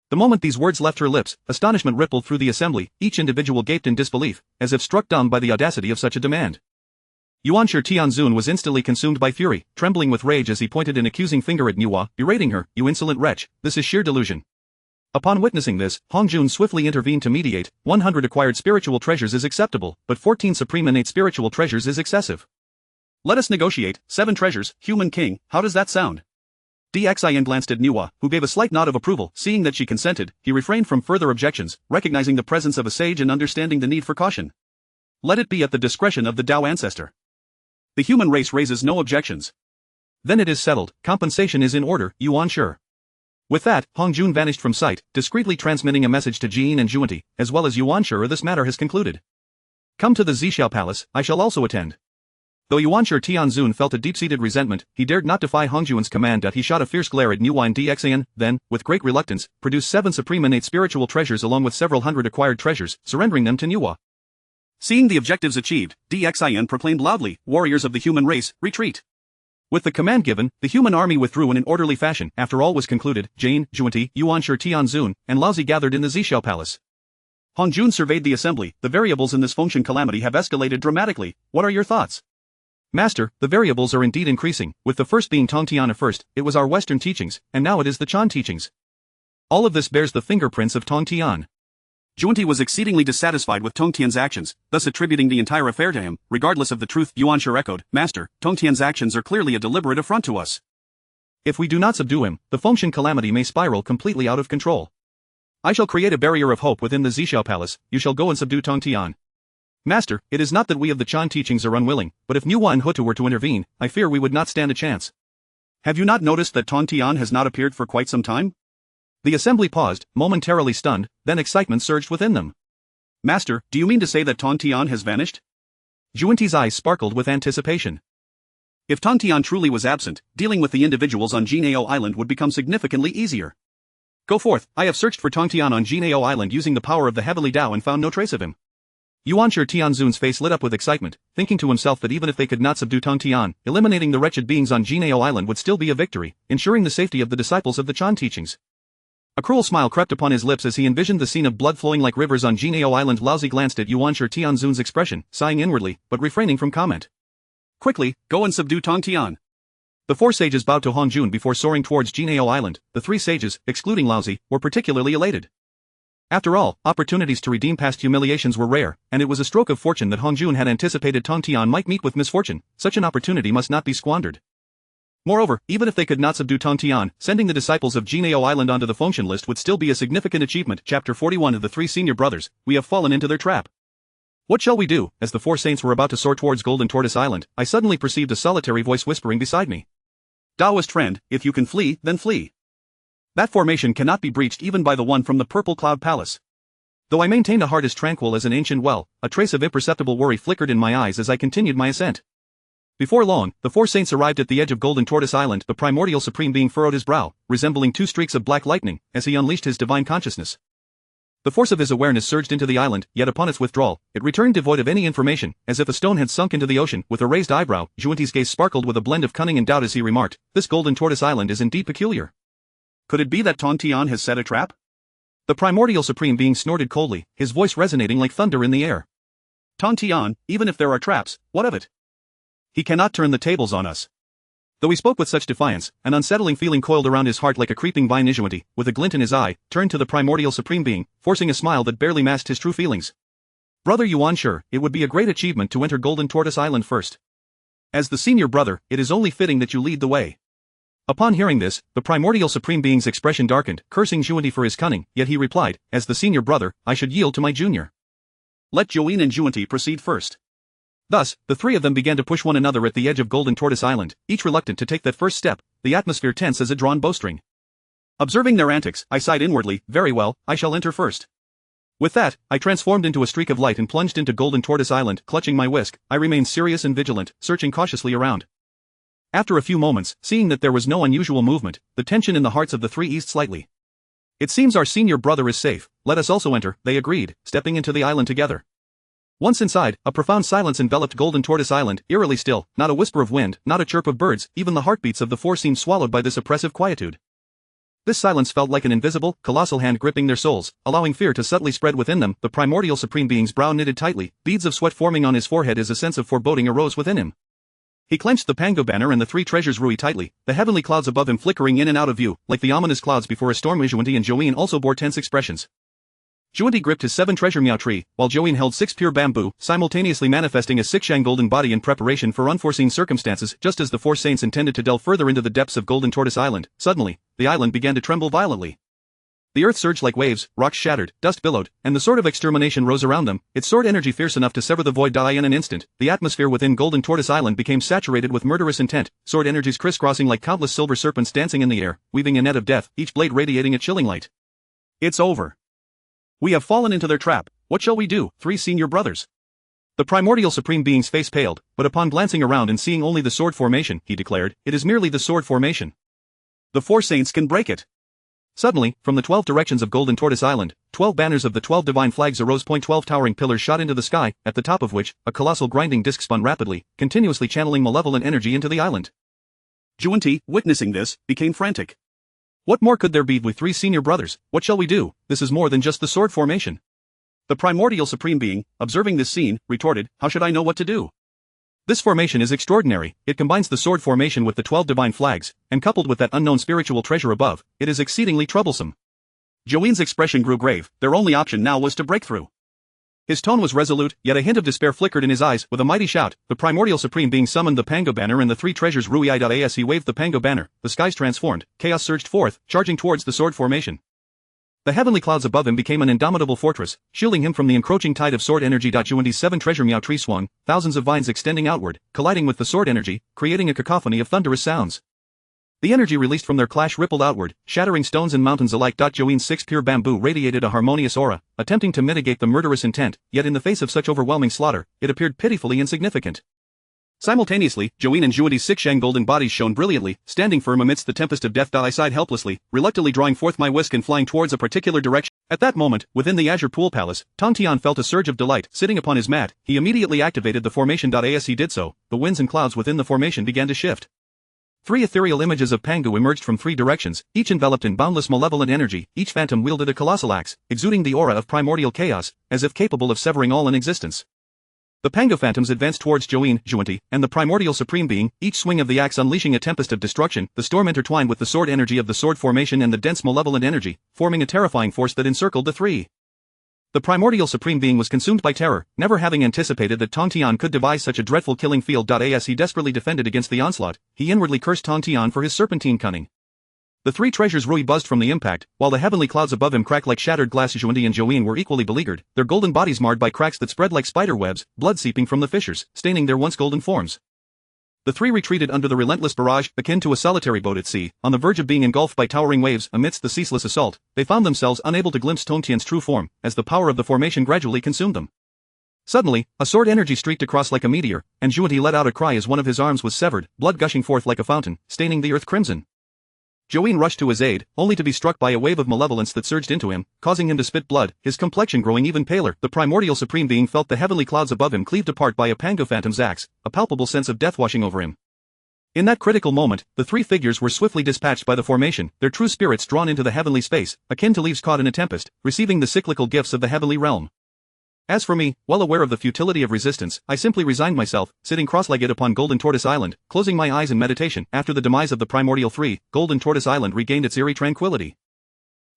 The moment these words left her lips, astonishment rippled through the assembly. Each individual gaped in disbelief, as if struck dumb by the audacity of such a demand. Yuanshi Tianzun was instantly consumed by fury, trembling with rage as he pointed an accusing finger at Nuwa, berating her, you insolent wretch, this is sheer delusion. Upon witnessing this, Hongjun swiftly intervened to mediate. 100 acquired spiritual treasures is acceptable, but 14 supreme innate spiritual treasures is excessive. Let us negotiate, 7 treasures, human king, how does that sound? Dxin glanced at Nuwa, who gave a slight nod of approval. Seeing that she consented, he refrained from further objections, recognizing the presence of a sage and understanding the need for caution. Let it be at the discretion of the Tao ancestor. The human race raises no objections. Then it is settled, compensation is in order, Yuanshi. With that, Hongjun vanished from sight, discreetly transmitting a message to Jin and Juanti, as well as Yuanshi. This matter has concluded. Come to the Zhixiao Palace, I shall also attend. Though Yuanshi Tianzun felt a deep-seated resentment, he dared not defy Hongjun's command. He shot a fierce glare at Nuwa and Dxin, then, with great reluctance, produced 7 supreme innate spiritual treasures along with several hundred acquired treasures, surrendering them to Nuwa. Seeing the objectives achieved, Dxin proclaimed loudly, warriors of the human race, retreat. With the command given, the human army withdrew in an orderly fashion. After all was concluded, Jin, Juanti, Yuanshi Tianzun, and Laozi gathered in the Zhixiao Palace. Hongjun surveyed the assembly. The variables in this function calamity have escalated dramatically. What are your thoughts? Master, the variables are indeed increasing, with the first being Tongtian. At first, it was our Western teachings, and now it is the Chan teachings. All of this bears the fingerprints of Tongtian. Juanti was exceedingly dissatisfied with Tongtian's actions, thus attributing the entire affair to him. Regardless of the truth, Yuanshi echoed, Master, Tongtian's actions are clearly a deliberate affront to us. If we do not subdue him, the function calamity may spiral completely out of control. I shall create a barrier of hope within the Zhixiao Palace. You shall go and subdue Tongtian. Master, it is not that we of the Chan teachings are unwilling, but if Nuwa and Hutu were to intervene, I fear we would not stand a chance. Have you not noticed that Tongtian has not appeared for quite some time? The assembly paused, momentarily stunned, then excitement surged within them. Master, do you mean to say that Tongtian has vanished? Juanti's eyes sparkled with anticipation. If Tongtian truly was absent, dealing with the individuals on Jinao Island would become significantly easier. Go forth, I have searched for Tongtian on Jinao Island using the power of the Heavenly Tao and found no trace of him. Yuanshi Tianzun's face lit up with excitement, thinking to himself that even if they could not subdue Tongtian, eliminating the wretched beings on Jinao Island would still be a victory, ensuring the safety of the disciples of the Chan teachings. A cruel smile crept upon his lips as he envisioned the scene of blood flowing like rivers on Jinao Island. Laozi glanced at Yuanshi Tianzun's expression, sighing inwardly, but refraining from comment. Quickly, go and subdue Tongtian. The 4 sages bowed to Hongjun before soaring towards Jinao Island. The 3 sages, excluding Laozi, were particularly elated. After all, opportunities to redeem past humiliations were rare, and it was a stroke of fortune that Hongjun had anticipated Tongtian might meet with misfortune. Such an opportunity must not be squandered. Moreover, even if they could not subdue Tongtian, sending the disciples of Jinao Island onto the function list would still be a significant achievement. Chapter 41 of the 3 senior brothers, we have fallen into their trap. What shall we do? As the 4 saints were about to soar towards Golden Tortoise Island, I suddenly perceived a solitary voice whispering beside me. Taoist friend, if you can flee, then flee. That formation cannot be breached even by the one from the Purple Cloud Palace. Though I maintained a heart as tranquil as an ancient well, a trace of imperceptible worry flickered in my eyes as I continued my ascent. Before long, the 4 saints arrived at the edge of Golden Tortoise Island. The Primordial Supreme Being furrowed his brow, resembling 2 streaks of black lightning, as he unleashed his divine consciousness. The force of his awareness surged into the island, yet upon its withdrawal, it returned devoid of any information, as if a stone had sunk into the ocean. With a raised eyebrow, Juanti's gaze sparkled with a blend of cunning and doubt as he remarked, this Golden Tortoise Island is indeed peculiar. Could it be that Tongtian has set a trap? The Primordial Supreme Being snorted coldly, his voice resonating like thunder in the air. Tong Tian, even if there are traps, what of it? He cannot turn the tables on us. Though he spoke with such defiance, an unsettling feeling coiled around his heart like a creeping vine. Nijuanti, with a glint in his eye, turned to the primordial supreme being, forcing a smile that barely masked his true feelings. Brother Yuan, sure, it would be a great achievement to enter Golden Tortoise Island first. As the senior brother, it is only fitting that you lead the way. Upon hearing this, the primordial supreme being's expression darkened, cursing Juanti for his cunning, yet he replied, as the senior brother, I should yield to my junior. Let Join and Juanti proceed first. Thus, the three of them began to push one another at the edge of Golden Tortoise Island, each reluctant to take that first step, the atmosphere tense as a drawn bowstring. Observing their antics, I sighed inwardly, very well, I shall enter first. With that, I transformed into a streak of light and plunged into Golden Tortoise Island, clutching my whisk. I remained serious and vigilant, searching cautiously around. After a few moments, seeing that there was no unusual movement, the tension in the hearts of the three eased slightly. It seems our senior brother is safe, let us also enter, they agreed, stepping into the island together. Once inside, a profound silence enveloped Golden Tortoise Island, eerily still, not a whisper of wind, not a chirp of birds, even the heartbeats of the four seemed swallowed by this oppressive quietude. This silence felt like an invisible, colossal hand gripping their souls, allowing fear to subtly spread within them. The primordial supreme being's brow knitted tightly, beads of sweat forming on his forehead as a sense of foreboding arose within him. He clenched the Pango banner and the three treasures Rui tightly, the heavenly clouds above him flickering in and out of view, like the ominous clouds before a storm. Juanti and Join also bore tense expressions. Juanti gripped his 7 treasure Miao tree, while Join held 6 pure bamboo, simultaneously manifesting a Sixshang golden body in preparation for unforeseen circumstances. Just as the four saints intended to delve further into the depths of Golden Tortoise Island, suddenly, the island began to tremble violently. The earth surged like waves, rocks shattered, dust billowed, and the sword of extermination rose around them, its sword energy fierce enough to sever the void. In an instant, the atmosphere within Golden Tortoise Island became saturated with murderous intent, sword energies crisscrossing like countless silver serpents dancing in the air, weaving a net of death, each blade radiating a chilling light. It's over. We have fallen into their trap, what shall we do, three senior brothers? The primordial supreme being's face paled, but upon glancing around and seeing only the sword formation, he declared, it is merely the sword formation. The four saints can break it. Suddenly, from the 12 directions of Golden Tortoise Island, 12 banners of the 12 divine flags arose. 12 towering pillars shot into the sky, at the top of which, a colossal grinding disc spun rapidly, continuously channeling malevolent energy into the island. Juanti, witnessing this, became frantic. What more could there be with three senior brothers? What shall we do? This is more than just the sword formation. The primordial supreme being, observing this scene, retorted, how should I know what to do? This formation is extraordinary, it combines the sword formation with the 12 divine flags, and coupled with that unknown spiritual treasure above, it is exceedingly troublesome. Join's expression grew grave, their only option now was to break through. His tone was resolute, yet a hint of despair flickered in his eyes. With a mighty shout, the primordial supreme being summoned the Pango banner and the 3 treasures Rui. As he waved the Pango banner, the skies transformed, chaos surged forth, charging towards the sword formation. The heavenly clouds above him became an indomitable fortress, shielding him from the encroaching tide of sword energy. Juanti's 7 treasure Miao tree swung, thousands of vines extending outward, colliding with the sword energy, creating a cacophony of thunderous sounds. The energy released from their clash rippled outward, shattering stones and mountains alike. Join's 6 pure bamboo radiated a harmonious aura, attempting to mitigate the murderous intent, yet in the face of such overwhelming slaughter, it appeared pitifully insignificant. Simultaneously, Join and Juanti's Sixshang golden bodies shone brilliantly, standing firm amidst the tempest of death. I sighed helplessly, reluctantly drawing forth my whisk and flying towards a particular direction. At that moment, within the Azure Pool Palace, Tong Tian felt a surge of delight. Sitting upon his mat, he immediately activated the formation. As he did so, the winds and clouds within the formation began to shift. 3 ethereal images of Pangu emerged from 3 directions, each enveloped in boundless malevolent energy. Each phantom wielded a colossal axe, exuding the aura of primordial chaos, as if capable of severing all in existence. The Pango phantoms advanced towards Join, Juanti, and the primordial supreme being, each swing of the axe unleashing a tempest of destruction. The storm intertwined with the sword energy of the sword formation and the dense malevolent energy, forming a terrifying force that encircled the 3. The primordial supreme being was consumed by terror, never having anticipated that Tong Tian could devise such a dreadful killing field. As he desperately defended against the onslaught, he inwardly cursed Tong Tian for his serpentine cunning. The 3 treasures Rui buzzed from the impact, while the heavenly clouds above him cracked like shattered glass. Juanti and Join were equally beleaguered, their golden bodies marred by cracks that spread like spider webs, blood seeping from the fissures, staining their once golden forms. The 3 retreated under the relentless barrage, akin to a solitary boat at sea, on the verge of being engulfed by towering waves. Amidst the ceaseless assault, they found themselves unable to glimpse Tong Tian's true form, as the power of the formation gradually consumed them. Suddenly, a sword energy streaked across like a meteor, and Juanti let out a cry as one of his arms was severed, blood gushing forth like a fountain, staining the earth crimson. Join rushed to his aid, only to be struck by a wave of malevolence that surged into him, causing him to spit blood, his complexion growing even paler. The primordial supreme being felt the heavenly clouds above him cleaved apart by a Pango phantom's axe, a palpable sense of death washing over him. In that critical moment, the 3 figures were swiftly dispatched by the formation, their true spirits drawn into the heavenly space, akin to leaves caught in a tempest, receiving the cyclical gifts of the heavenly realm. As for me, well aware of the futility of resistance, I simply resigned myself, sitting cross-legged upon Golden Tortoise Island, closing my eyes in meditation. After the demise of the Primordial 3, Golden Tortoise Island regained its eerie tranquility.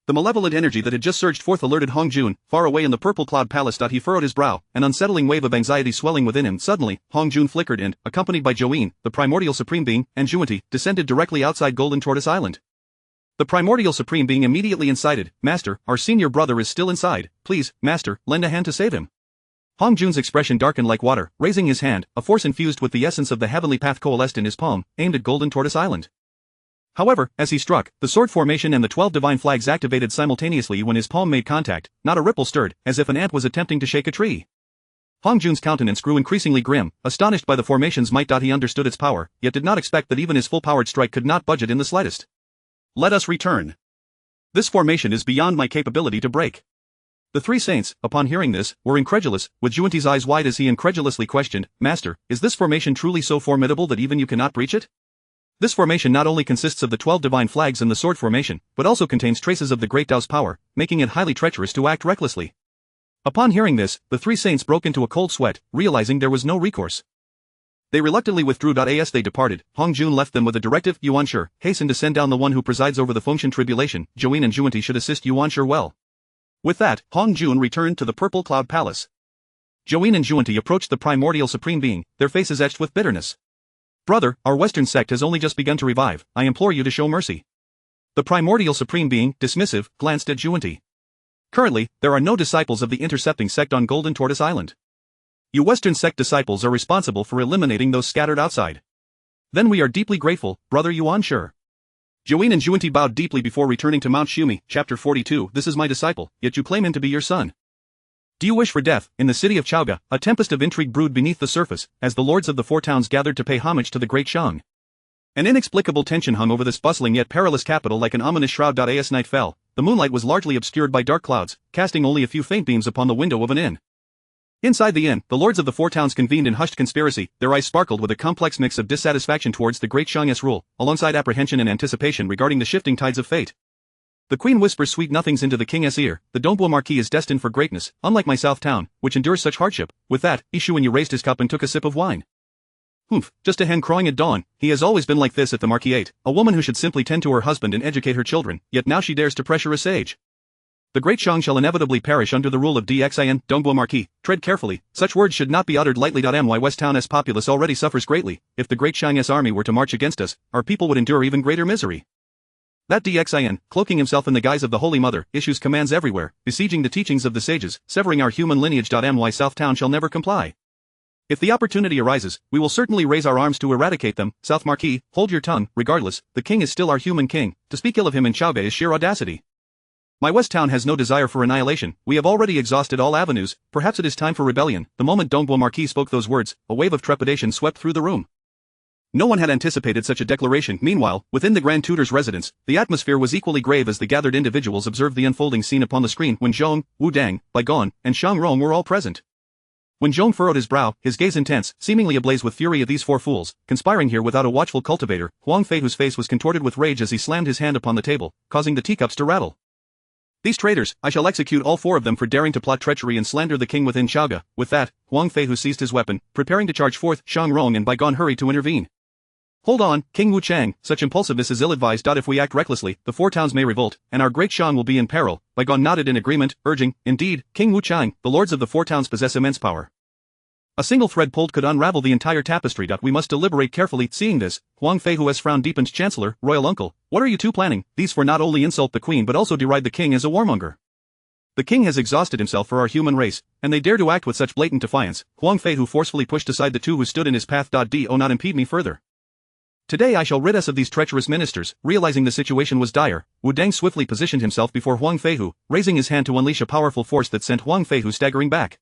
The malevolent energy that had just surged forth alerted Hong Jun, far away in the purple cloud palace. He furrowed his brow, an unsettling wave of anxiety swelling within him. Suddenly, Hong Jun flickered and, accompanied by Joeen, the Primordial Supreme Being, and Juanti, descended directly outside Golden Tortoise Island. The Primordial Supreme Being immediately incited, "Master, our senior brother is still inside. Please, Master, lend a hand to save him." Hong Jun's expression darkened like water. Raising his hand, a force infused with the essence of the heavenly path coalesced in his palm, aimed at Golden Tortoise Island. However, as he struck, the sword formation and the 12 divine flags activated simultaneously when his palm made contact. Not a ripple stirred, as if an ant was attempting to shake a tree. Hong Jun's countenance grew increasingly grim, astonished by the formation's might. He understood its power, yet did not expect that even his full-powered strike could not budge it in the slightest. "Let us return. This formation is beyond my capability to break." The three saints, upon hearing this, were incredulous, with Juanti's eyes wide as he incredulously questioned, "Master, is this formation truly so formidable that even you cannot breach it?" This formation not only consists of the 12 divine flags and the sword formation, but also contains traces of the Great Tao's power, making it highly treacherous to act recklessly. Upon hearing this, the three saints broke into a cold sweat, realizing there was no recourse. They reluctantly withdrew. As they departed, Hong Jun left them with a directive. "Yuanshi, hasten to send down the one who presides over the Fengshan tribulation. Joeen and Juanti should assist Yuanshi well." With that, Hong Jun returned to the Purple Cloud Palace. Joeen and Juanti approached the Primordial Supreme Being, their faces etched with bitterness. "Brother, our Western sect has only just begun to revive. I implore you to show mercy." The Primordial Supreme Being, dismissive, glanced at Juanti. "Currently, there are no disciples of the intercepting sect on Golden Tortoise Island. You Western sect disciples are responsible for eliminating those scattered outside. Then we are deeply grateful, Brother Yuanshi." Joeen and Juanti bowed deeply before returning to Mount Shumi. Chapter 42. This is my disciple, yet you claim him to be your son. Do you wish for death? In the city of Chaoga, a tempest of intrigue brewed beneath the surface, as the lords of the four towns gathered to pay homage to the great Shang. An inexplicable tension hung over this bustling yet perilous capital like an ominous shroud. As night fell, the moonlight was largely obscured by dark clouds, casting only a few faint beams upon the window of an inn. Inside the inn, the lords of the four towns convened in hushed conspiracy. Their eyes sparkled with a complex mix of dissatisfaction towards the great Shang's rule, alongside apprehension and anticipation regarding the shifting tides of fate. The queen whispers sweet nothings into the king's ear. "The Dongbo Marquis is destined for greatness, unlike my South town, which endures such hardship." With that, Ishuanyu raised his cup and took a sip of wine. "Humph, just a hen crowing at dawn. He has always been like this at the Marquisate, a woman who should simply tend to her husband and educate her children, yet now she dares to pressure a sage. The great Shang shall inevitably perish under the rule of Xin, Dongbo Marquis. Tread carefully, such words should not be uttered lightly. My West Town's populace already suffers greatly. If the great Shang's army were to march against us, our people would endure even greater misery. That Xin, cloaking himself in the guise of the Holy Mother, issues commands everywhere, besieging the teachings of the sages, severing our human lineage. My South Town shall never comply. If the opportunity arises, we will certainly raise our arms to eradicate them. South Marquis, hold your tongue. Regardless, the king is still our human king. To speak ill of him in Chaoga is sheer audacity. My West Town has no desire for annihilation. We have already exhausted all avenues. Perhaps it is time for rebellion." The moment Dongbo Marquis spoke those words, a wave of trepidation swept through the room. No one had anticipated such a declaration. Meanwhile, within the Grand Tutor's residence, the atmosphere was equally grave as the gathered individuals observed the unfolding scene upon the screen. When Zhong, Wu Dang, Bai Gong, and Shang Rong were all present. When Zhong furrowed his brow, his gaze intense, seemingly ablaze with fury at these four fools, conspiring here without a watchful cultivator, Huang Fei whose face was contorted with rage as he slammed his hand upon the table, causing the teacups to rattle. "These traitors, I shall execute all four of them for daring to plot treachery and slander the king within Chaoga." With that, Huang Fei who seized his weapon, preparing to charge forth, Shang Rong and Bai Gong hurried to intervene. "Hold on, King Wu Chang, such impulsiveness is ill-advised. If we act recklessly, the four towns may revolt, and our great Shang will be in peril." Bai Gong nodded in agreement, urging, "Indeed, King Wu Chang, the lords of the four towns possess immense power. A single thread pulled could unravel the entire tapestry. We must deliberate carefully." Seeing this, Huang Fei who has frowned deepened. "Chancellor, royal uncle, what are you two planning?" "These four not only insult the queen but also deride the king as a warmonger. The king has exhausted himself for our human race, and they dare to act with such blatant defiance." Huang Fei who forcefully pushed aside the two who stood in his path. "Do not impede me further. Today I shall rid us of these treacherous ministers." Realizing the situation was dire, Wu Dang swiftly positioned himself before Huang Fei who, raising his hand to unleash a powerful force that sent Huang Fei who staggering back.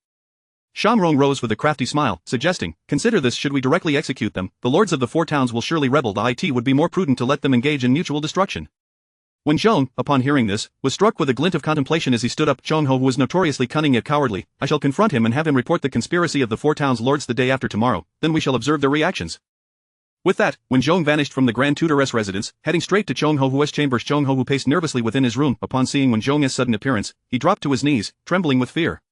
Shang Rong rose with a crafty smile, suggesting, "Consider this: should we directly execute them, the lords of the four towns will surely rebel. It would be more prudent to let them engage in mutual destruction." When Zhong, upon hearing this, was struck with a glint of contemplation as he stood up. Zhong Ho who was notoriously cunning yet cowardly, "I shall confront him and have him report the conspiracy of the four towns lords the day after tomorrow, then we shall observe their reactions." With that, when Zhong vanished from the Grand Tutoress residence, heading straight to Zhong Ho's chambers, Zhong Ho who paced nervously within his room, upon seeing when Zhong's sudden appearance, he dropped to his knees, trembling with fear.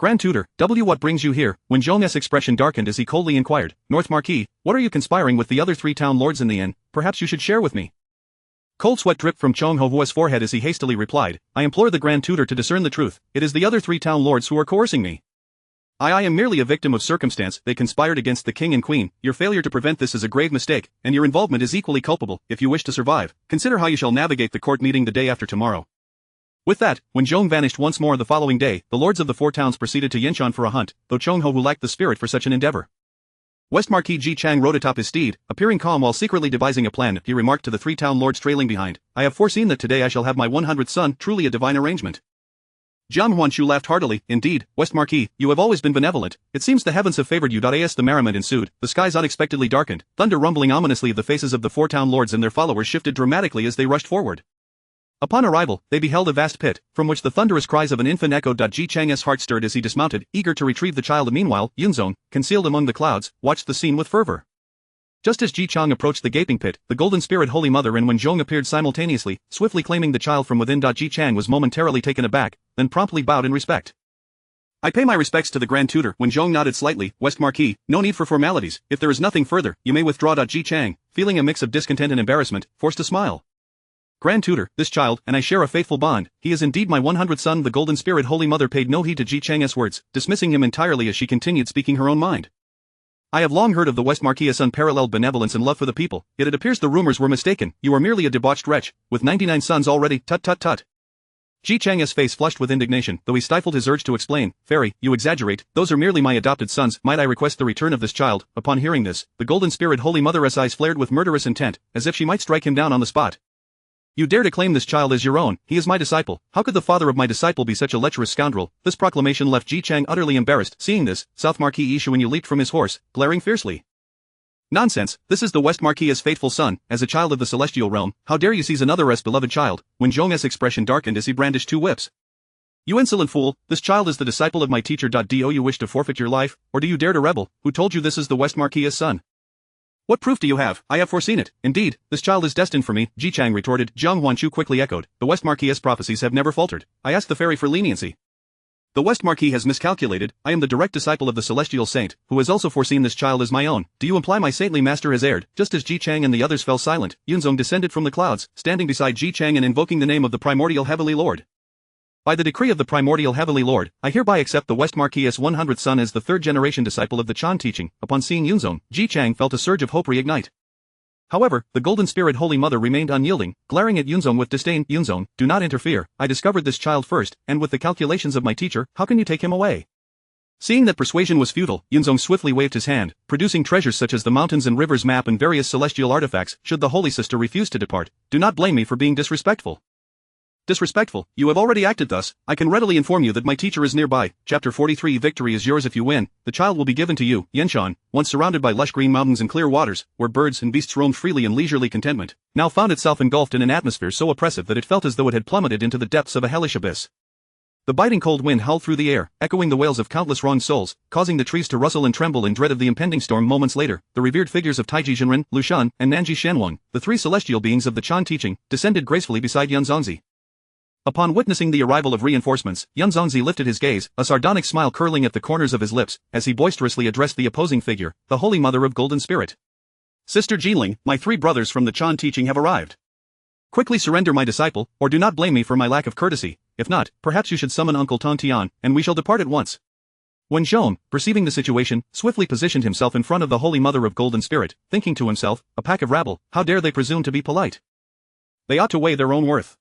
Grand Tutor, what brings you here? When Zhong's expression darkened as he coldly inquired, North Marquis, what are you conspiring with the other 3 town lords in the inn? Perhaps you should share with me. Cold sweat dripped from Chong Huo's forehead as he hastily replied, I implore the Grand Tutor to discern the truth, it is the other 3 town lords who are coercing me. I am merely a victim of circumstance, they conspired against the king and queen, your failure to prevent this is a grave mistake, and your involvement is equally culpable, if you wish to survive, consider how you shall navigate the court meeting the day after tomorrow. With that, when Zhong vanished once more the following day, the lords of the 4 towns proceeded to Yinshan for a hunt, though Chong Hu lacked the spirit for such an endeavor. West Marquis Ji Chang rode atop his steed, appearing calm while secretly devising a plan. He remarked to the 3 town lords trailing behind, I have foreseen that today I shall have my 100th son, truly a divine arrangement. Jiang Huanshu laughed heartily, indeed, West Marquis, you have always been benevolent, it seems the heavens have favored you. As the merriment ensued, the skies unexpectedly darkened, thunder rumbling ominously, the faces of the 4 town lords and their followers shifted dramatically as they rushed forward. Upon arrival, they beheld a vast pit, from which the thunderous cries of an infant echoed. Ji Chang's heart stirred as he dismounted, eager to retrieve the child. Meanwhile, Yunzong, concealed among the clouds, watched the scene with fervor. Just as Ji Chang approached the gaping pit, the Golden Spirit Holy Mother and Wen Zhong appeared simultaneously, swiftly claiming the child from within. Ji Chang was momentarily taken aback, then promptly bowed in respect. I pay my respects to the Grand Tutor. Wen Zhong nodded slightly, West Marquis, no need for formalities, if there is nothing further, you may withdraw. Ji Chang, feeling a mix of discontent and embarrassment, forced a smile. Grand Tutor, this child, and I share a faithful bond, he is indeed my 100th son. The Golden Spirit Holy Mother paid no heed to Ji Chang's words, dismissing him entirely as she continued speaking her own mind. I have long heard of the West Marquis' unparalleled benevolence and love for the people, yet it appears the rumors were mistaken, you are merely a debauched wretch, with 99 sons already, tut tut tut. Ji Chang's face flushed with indignation, though he stifled his urge to explain, Fairy, you exaggerate, those are merely my adopted sons, might I request the return of this child? Upon hearing this, the Golden Spirit Holy Mother's eyes flared with murderous intent, as if she might strike him down on the spot. You dare to claim this child as your own, he is my disciple, how could the father of my disciple be such a lecherous scoundrel? This proclamation left Ji Chang utterly embarrassed. Seeing this, South Marquis Yishuanyu leaped from his horse, glaring fiercely. Nonsense, this is the West Marquis' faithful son, as a child of the celestial realm, how dare you seize another's beloved child? When Zhong's expression darkened as he brandished 2 whips. You insolent fool, this child is the disciple of my teacher. Do you wish to forfeit your life, or do you dare to rebel? Who told you this is the West Marquis' son? What proof do you have? I have foreseen it. Indeed, this child is destined for me, Ji Chang retorted. Jiang Huanshu quickly echoed, the West Marquis' prophecies have never faltered. I ask the fairy for leniency. The West Marquis has miscalculated, I am the direct disciple of the celestial saint, who has also foreseen this child as my own. Do you imply my saintly master has erred? Just as Ji Chang and the others fell silent, Yunzong descended from the clouds, standing beside Ji Chang and invoking the name of the Primordial Heavenly Lord. By the decree of the Primordial Heavenly Lord, I hereby accept the West Marquis' 100th son as the 3rd generation disciple of the Chan teaching. Upon seeing Yunzong, Ji Chang felt a surge of hope reignite. However, the Golden Spirit Holy Mother remained unyielding, glaring at Yunzong with disdain. Yunzong, do not interfere, I discovered this child first, and with the calculations of my teacher, how can you take him away? Seeing that persuasion was futile, Yunzong swiftly waved his hand, producing treasures such as the mountains and rivers map and various celestial artifacts. Should the Holy Sister refuse to depart, do not blame me for being disrespectful. Disrespectful, you have already acted thus, I can readily inform you that my teacher is nearby. Chapter 43 Victory is yours if you win, the child will be given to you. Yinshan, once surrounded by lush green mountains and clear waters, where birds and beasts roamed freely in leisurely contentment, now found itself engulfed in an atmosphere so oppressive that it felt as though it had plummeted into the depths of a hellish abyss. The biting cold wind howled through the air, echoing the wails of countless wronged souls, causing the trees to rustle and tremble in dread of the impending storm. Moments later, the revered figures of Taiji Jinren, Lushan, and Nanji Shenwang, the 3 celestial beings of the Chan teaching, descended gracefully beside Yunzongzi. Upon witnessing the arrival of reinforcements, Yunzongzi lifted his gaze, a sardonic smile curling at the corners of his lips, as he boisterously addressed the opposing figure, the Holy Mother of Golden Spirit. Sister Jinling, my 3 brothers from the Chan teaching have arrived. Quickly surrender my disciple, or do not blame me for my lack of courtesy, if not, perhaps you should summon Uncle Tong Tian, and we shall depart at once. Wen Zhong, perceiving the situation, swiftly positioned himself in front of the Holy Mother of Golden Spirit, thinking to himself, a pack of rabble, how dare they presume to be polite? They ought to weigh their own worth.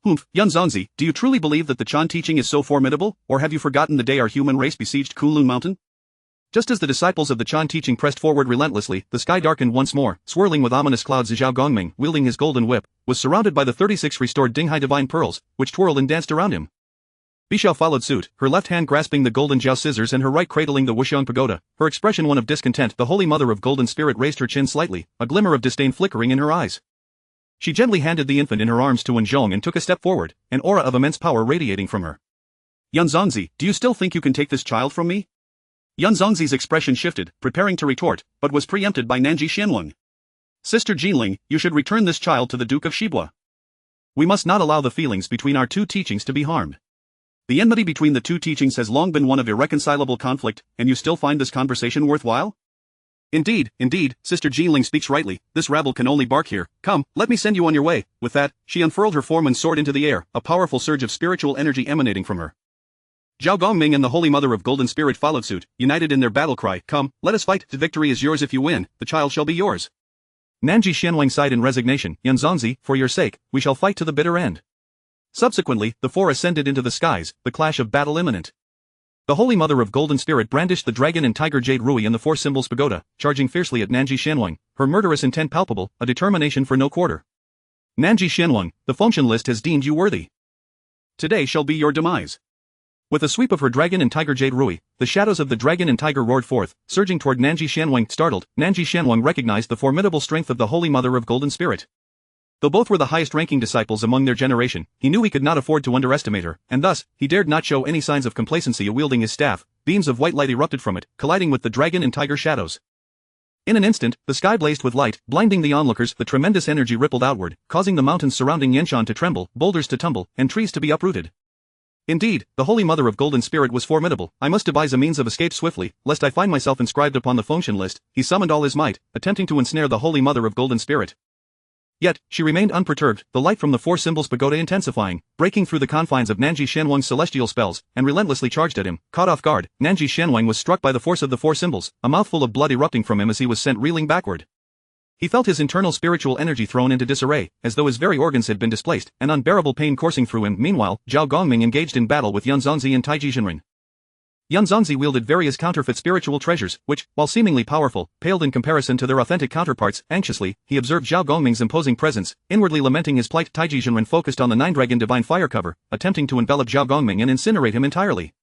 Humph, Yunzongzi, do you truly believe that the Chan teaching is so formidable, or have you forgotten the day our human race besieged Kunlun Mountain? Just as the disciples of the Chan teaching pressed forward relentlessly, the sky darkened once more, swirling with ominous clouds. Zhao Gongming, wielding his golden whip, was surrounded by the 36 restored Dinghai divine pearls, which twirled and danced around him. Bixiao followed suit, her left hand grasping the golden Jiao scissors and her right cradling the Wuxiang pagoda, her expression one of discontent. The Holy Mother of Golden Spirit raised her chin slightly, a glimmer of disdain flickering in her eyes. She gently handed the infant in her arms to Wen Zhong and took a step forward, an aura of immense power radiating from her. Yunzongzi, do you still think you can take this child from me? Yunzongzi's expression shifted, preparing to retort, but was preempted by Nanji Xianlong. Sister Jinling, you should return this child to the Duke of Shibua. We must not allow the feelings between our 2 teachings to be harmed. The enmity between the two teachings has long been one of irreconcilable conflict, and you still find this conversation worthwhile? Indeed, Sister Jinling speaks rightly, this rabble can only bark here. Come, let me send you on your way. With that, she unfurled her form and soared into the air, a powerful surge of spiritual energy emanating from her. Zhao Gongming and the Holy Mother of Golden Spirit followed suit, united in their battle cry, "Come, let us fight, the victory is yours if you win, the child shall be yours." Nanji Xianwang sighed in resignation, "Yanzonzi, for your sake, we shall fight to the bitter end." Subsequently, the four ascended into the skies, the clash of battle imminent. The Holy Mother of Golden Spirit brandished the dragon and tiger jade Rui in the four symbols pagoda, charging fiercely at Nanji Xianwang, her murderous intent palpable, a determination for no quarter. "Nanji Xianwang, the function list has deemed you worthy. Today shall be your demise." With a sweep of her dragon and tiger jade Rui, the shadows of the dragon and tiger roared forth, surging toward Nanji Xianwang. Startled, Nanji Xianwang recognized the formidable strength of the Holy Mother of Golden Spirit. Though both were the highest-ranking disciples among their generation, he knew he could not afford to underestimate her, and thus, he dared not show any signs of complacency. Wielding his staff, beams of white light erupted from it, colliding with the dragon and tiger shadows. In an instant, the sky blazed with light, blinding the onlookers. The tremendous energy rippled outward, causing the mountains surrounding Yanshan to tremble, boulders to tumble, and trees to be uprooted. Indeed, the Holy Mother of Golden Spirit was formidable. "I must devise a means of escape swiftly, lest I find myself inscribed upon the function list." He summoned all his might, attempting to ensnare the Holy Mother of Golden Spirit. Yet, she remained unperturbed, the light from the four symbols pagoda intensifying, breaking through the confines of Nanji Xianwang's celestial spells, and relentlessly charged at him. Caught off guard, Nanji Xianwang was struck by the force of the four symbols, a mouthful of blood erupting from him as he was sent reeling backward. He felt his internal spiritual energy thrown into disarray, as though his very organs had been displaced, an unbearable pain coursing through him. Meanwhile, Zhao Gongming engaged in battle with Yanzonzi and Taiji Jinren. Yanzonzi wielded various counterfeit spiritual treasures, which, while seemingly powerful, paled in comparison to their authentic counterparts. Anxiously, he observed Zhao Gongming's imposing presence, inwardly lamenting his plight. Taiji Jinren focused on the nine-dragon divine fire cover, attempting to envelop Zhao Gongming and incinerate him entirely.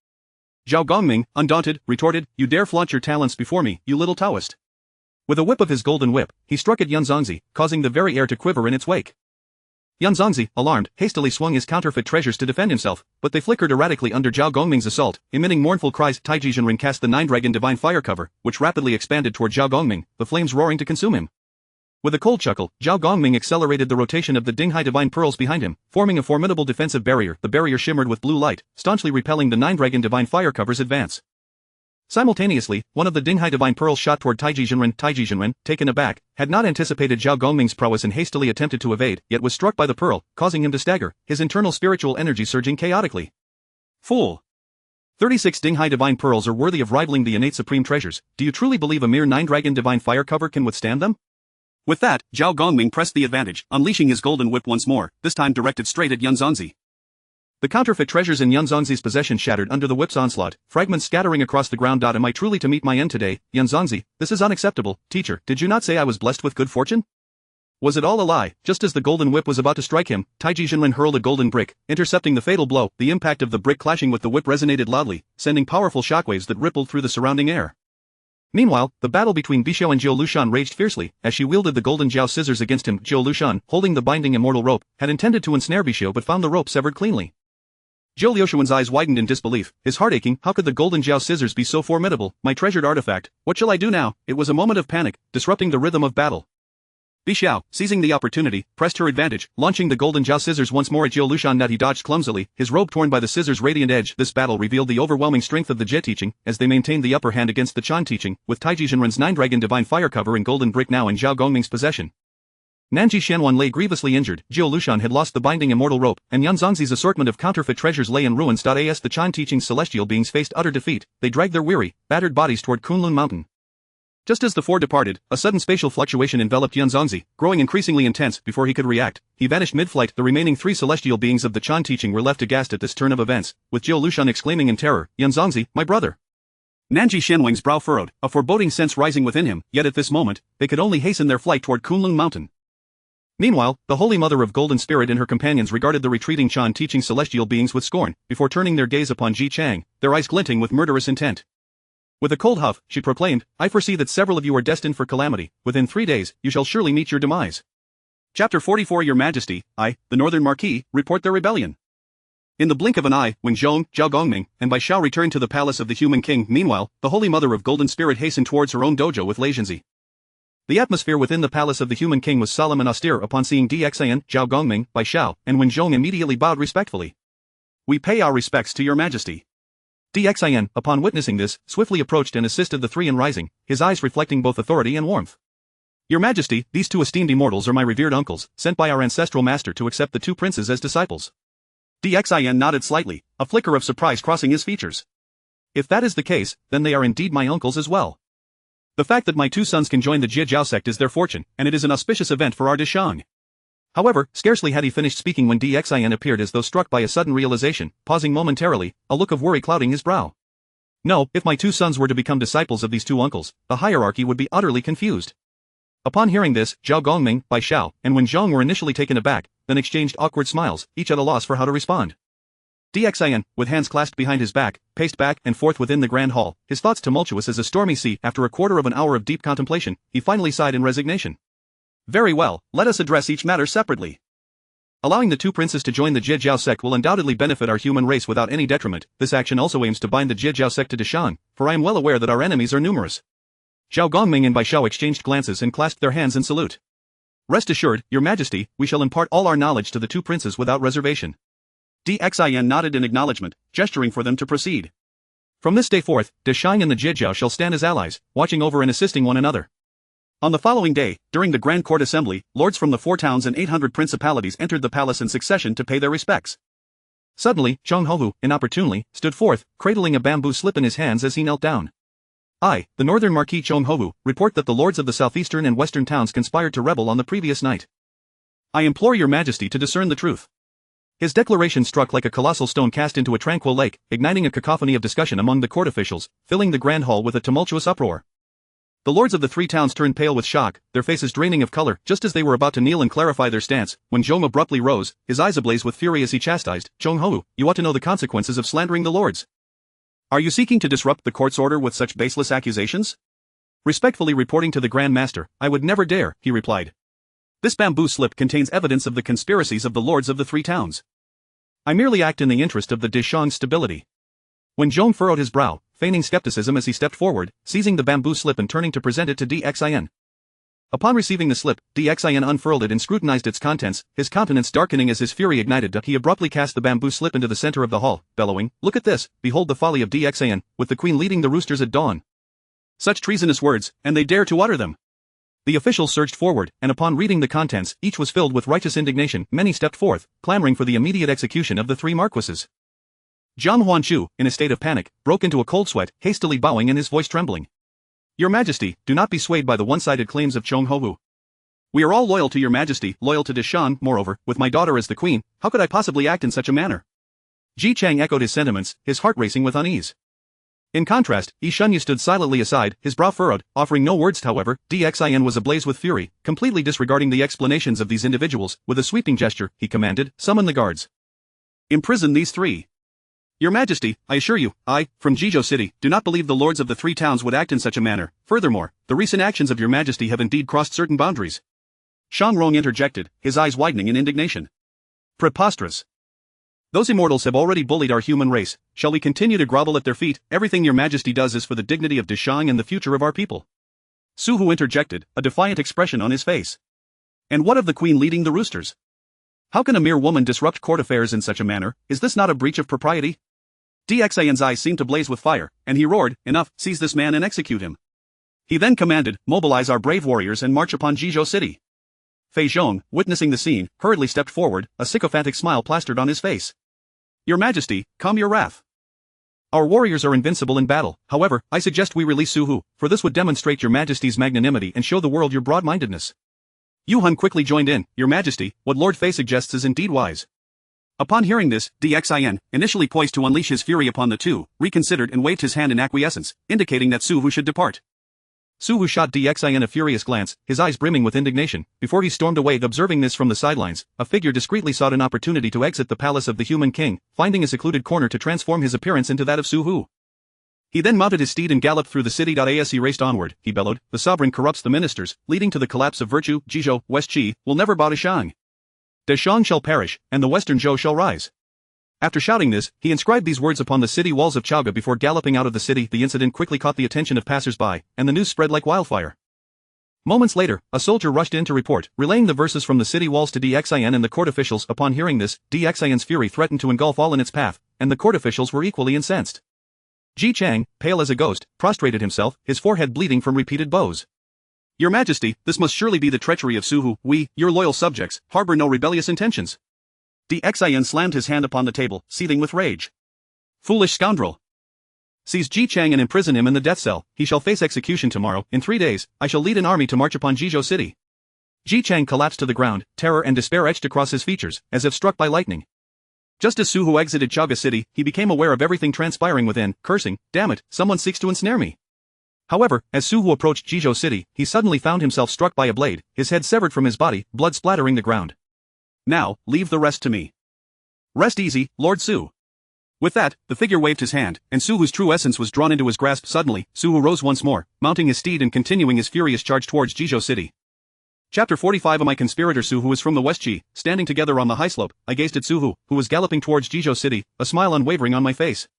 Zhao Gongming, undaunted, retorted, "You dare flaunt your talents before me, you little Taoist." With a whip of his golden whip, he struck at Yanzonzi, causing the very air to quiver in its wake. Yanzonzi, alarmed, hastily swung his counterfeit treasures to defend himself, but they flickered erratically under Zhao Gongming's assault, emitting mournful cries. Taiji Jinren cast the nine-dragon divine fire cover, which rapidly expanded toward Zhao Gongming, the flames roaring to consume him. With a cold chuckle, Zhao Gongming accelerated the rotation of the Dinghai divine pearls behind him, forming a formidable defensive barrier. The barrier shimmered with blue light, staunchly repelling the nine-dragon divine fire cover's advance. Simultaneously, one of the Dinghai divine pearls shot toward Taiji Jinren. Taiji Jinren, taken aback, had not anticipated Zhao Gongming's prowess and hastily attempted to evade, yet was struck by the pearl, causing him to stagger, his internal spiritual energy surging chaotically. Fool! 36 Dinghai divine pearls are worthy of rivaling the innate supreme treasures. Do you truly believe a mere nine-dragon divine fire cover can withstand them? With that, Zhao Gongming pressed the advantage, unleashing his golden whip once more, this time directed straight at Yanzonzi. The counterfeit treasures in Yanzonzi's possession shattered under the whip's onslaught, fragments scattering across the ground. Am I truly to meet my end today, Yanzonzi? This is unacceptable. Teacher, did you not say I was blessed with good fortune? Was it all a lie? Just as the golden whip was about to strike him, Taiji Jinren hurled a golden brick, intercepting the fatal blow. The impact of the brick clashing with the whip resonated loudly, sending powerful shockwaves that rippled through the surrounding air. Meanwhile, the battle between Bixiao and Zhou Lushan raged fiercely, as she wielded the golden Jiao scissors against him. Zhou Lushan, holding the binding immortal rope, had intended to ensnare Bixiao but found the rope severed cleanly. Zhou Liushuan's eyes widened in disbelief, his heart aching. How could the golden Jiao scissors be so formidable? My treasured artifact. What shall I do now? It was a moment of panic, disrupting the rhythm of battle. Bixiao, seizing the opportunity, pressed her advantage, launching the golden Jiao scissors once more at Zhou Lushan. That he dodged clumsily, his robe torn by the scissors' radiant edge. This battle revealed the overwhelming strength of the Jie teaching, as they maintained the upper hand against the Chan teaching, with Taiji Jinren's nine-dragon divine fire cover and golden brick now in Zhao Gongming's possession. Nanji Xianwan lay grievously injured, Zhou Lushan had lost the binding immortal rope, and Yanzonzi's assortment of counterfeit treasures lay in ruins. As the Chan teaching's celestial beings faced utter defeat, they dragged their weary, battered bodies toward Kunlun Mountain. Just as the four departed, a sudden spatial fluctuation enveloped Yanzonzi, growing increasingly intense. Before he could react, he vanished mid-flight. The remaining three celestial beings of the Chan teaching were left aghast at this turn of events, with Zhou Lushan exclaiming in terror, "Yanzonzi, my brother!" Nanji Xianwang's brow furrowed, a foreboding sense rising within him, yet at this moment, they could only hasten their flight toward Kunlun Mountain. Meanwhile, the Holy Mother of Golden Spirit and her companions regarded the retreating Chan teaching celestial beings with scorn, before turning their gaze upon Ji Chang, their eyes glinting with murderous intent. With a cold huff, she proclaimed, "I foresee that several of you are destined for calamity. Within 3 days, you shall surely meet your demise." Chapter 44. Your Majesty, I, the Northern Marquis, report their rebellion. In the blink of an eye, Wen Zhong, Zhao Gongming, and Bai Shao returned to the palace of the Human King. Meanwhile, the Holy Mother of Golden Spirit hastened towards her own dojo with Lei Zhenzi. The atmosphere within the palace of the Human King was solemn and austere. Upon seeing DXAN, Zhao Gongming, Bai Shao, and Wen Zhong immediately bowed respectfully. We pay our respects to your majesty. Xin, upon witnessing this, swiftly approached and assisted the three in rising, his eyes reflecting both authority and warmth. Your majesty, these two esteemed immortals are my revered uncles, sent by our ancestral master to accept the two princes as disciples. Xin nodded slightly, a flicker of surprise crossing his features. If that is the case, then they are indeed my uncles as well. The fact that my two sons can join the Jiajiao sect is their fortune, and it is an auspicious event for our Deshang. However, scarcely had he finished speaking when Xin appeared as though struck by a sudden realization, pausing momentarily, a look of worry clouding his brow. No, if my two sons were to become disciples of these two uncles, the hierarchy would be utterly confused. Upon hearing this, Zhao Gongming, Bai Xiao, and Wen Zhong were initially taken aback, then exchanged awkward smiles, each at a loss for how to respond. Xin, with hands clasped behind his back, paced back and forth within the grand hall, his thoughts tumultuous as a stormy sea. After a quarter of an hour of deep contemplation, he finally sighed in resignation. Very well, let us address each matter separately. Allowing the two princes to join the Jiajiao sect will undoubtedly benefit our human race without any detriment. This action also aims to bind the Jiajiao sect to Deshang, for I am well aware that our enemies are numerous. Zhao Gongming and Bai Xiao exchanged glances and clasped their hands in salute. Rest assured, your majesty, we shall impart all our knowledge to the two princes without reservation. Xin nodded in acknowledgement, gesturing for them to proceed. From this day forth, Deshang and the Jiajiao shall stand as allies, watching over and assisting one another. On the following day, during the Grand Court Assembly, lords from the 4 towns and 800 principalities entered the palace in succession to pay their respects. Suddenly, Zhong Houhu, inopportunely, stood forth, cradling a bamboo slip in his hands as he knelt down. I, the Northern Marquis Zhong Houhu, report that the lords of the southeastern and western towns conspired to rebel on the previous night. I implore your majesty to discern the truth. His declaration struck like a colossal stone cast into a tranquil lake, igniting a cacophony of discussion among the court officials, filling the grand hall with a tumultuous uproar. The lords of the 3 towns turned pale with shock, their faces draining of color, just as they were about to kneel and clarify their stance, when Zhong abruptly rose, his eyes ablaze with fury as he chastised, Zhong Houhu, you ought to know the consequences of slandering the lords. Are you seeking to disrupt the court's order with such baseless accusations? Respectfully reporting to the Grand Master, I would never dare, he replied. This bamboo slip contains evidence of the conspiracies of the lords of the 3 towns. I merely act in the interest of the Deshang's stability. When Zhong furrowed his brow, feigning skepticism as he stepped forward, seizing the bamboo slip and turning to present it to Xin. Upon receiving the slip, Xin unfurled it and scrutinized its contents, his countenance darkening as his fury ignited. He abruptly cast the bamboo slip into the center of the hall, bellowing, "Look at this, behold the folly of Xin, with the queen leading the roosters at dawn." Such treasonous words, and they dare to utter them. The officials surged forward, and upon reading the contents, each was filled with righteous indignation. Many stepped forth, clamoring for the immediate execution of the 3 marquises. Jiang Huanchu, in a state of panic, broke into a cold sweat, hastily bowing and his voice trembling. Your majesty, do not be swayed by the one-sided claims of Zhong Houhu. We are all loyal to your majesty, loyal to Deshang. Moreover, with my daughter as the queen, how could I possibly act in such a manner? Ji Chang echoed his sentiments, his heart racing with unease. In contrast, Yi Shunyu stood silently aside, his brow furrowed, offering no words. However, Xin was ablaze with fury, completely disregarding the explanations of these individuals. With a sweeping gesture, he commanded, "Summon the guards. Imprison these 3. Your majesty, I assure you, I, from Jizhou City, do not believe the lords of the 3 towns would act in such a manner. Furthermore, the recent actions of your majesty have indeed crossed certain boundaries." Shang Rong interjected, his eyes widening in indignation. Preposterous. Those immortals have already bullied our human race. Shall we continue to grovel at their feet? Everything your majesty does is for the dignity of Deshang and the future of our people. Su Hu interjected, a defiant expression on his face. And what of the queen leading the roosters? How can a mere woman disrupt court affairs in such a manner? Is this not a breach of propriety? Xin's eyes seemed to blaze with fire, and he roared, "Enough, seize this man and execute him." He then commanded, "Mobilize our brave warriors and march upon Jizhou City." Fei Zhong, witnessing the scene, hurriedly stepped forward, a sycophantic smile plastered on his face. Your majesty, calm your wrath. Our warriors are invincible in battle. However, I suggest we release Su Hu, for this would demonstrate your majesty's magnanimity and show the world your broad-mindedness. Yu Hun quickly joined in, "Your majesty, what Lord Fei suggests is indeed wise." Upon hearing this, Xin, initially poised to unleash his fury upon the two, reconsidered and waved his hand in acquiescence, indicating that Su Hu should depart. Su Hu shot Xin a furious glance, his eyes brimming with indignation, before he stormed away. Observing this from the sidelines, a figure discreetly sought an opportunity to exit the palace of the human king, finding a secluded corner to transform his appearance into that of Su Hu. He then mounted his steed and galloped through the city. As he raced onward, he bellowed, "The sovereign corrupts the ministers, leading to the collapse of virtue. Jizhou, West Qi, will never bow to Shang. Deshang shall perish, and the western Zhou shall rise." After shouting this, he inscribed these words upon the city walls of Chaoga before galloping out of the city. The incident quickly caught the attention of passers-by, and the news spread like wildfire. Moments later, a soldier rushed in to report, relaying the verses from the city walls to Dxin and the court officials. Upon hearing this, Dxin's fury threatened to engulf all in its path, and the court officials were equally incensed. Ji Chang, pale as a ghost, prostrated himself, his forehead bleeding from repeated blows. Your Majesty, this must surely be the treachery of Suhu. We, your loyal subjects, harbor no rebellious intentions. Dxin slammed his hand upon the table, seething with rage. Foolish scoundrel! Seize Ji Chang and imprison him in the death cell. He shall face execution tomorrow. In 3 days, I shall lead an army to march upon Jizhou City. Ji Chang collapsed to the ground, terror and despair etched across his features, as if struck by lightning. Just as Suhu exited Chaga City, he became aware of everything transpiring within, cursing, "Damn it, someone seeks to ensnare me." However, as Suhu approached Jizhou City, he suddenly found himself struck by a blade, his head severed from his body, blood splattering the ground. Now, leave the rest to me. Rest easy, Lord Su. With that, the figure waved his hand, and Suhu's true essence was drawn into his grasp. Suddenly, Suhu rose once more, mounting his steed and continuing his furious charge towards Jizhou City. Chapter 45. My conspirator Suhu was from the West Ji. Standing together on the high slope, I gazed at Suhu, who was galloping towards Jizhou City, a smile unwavering on my face.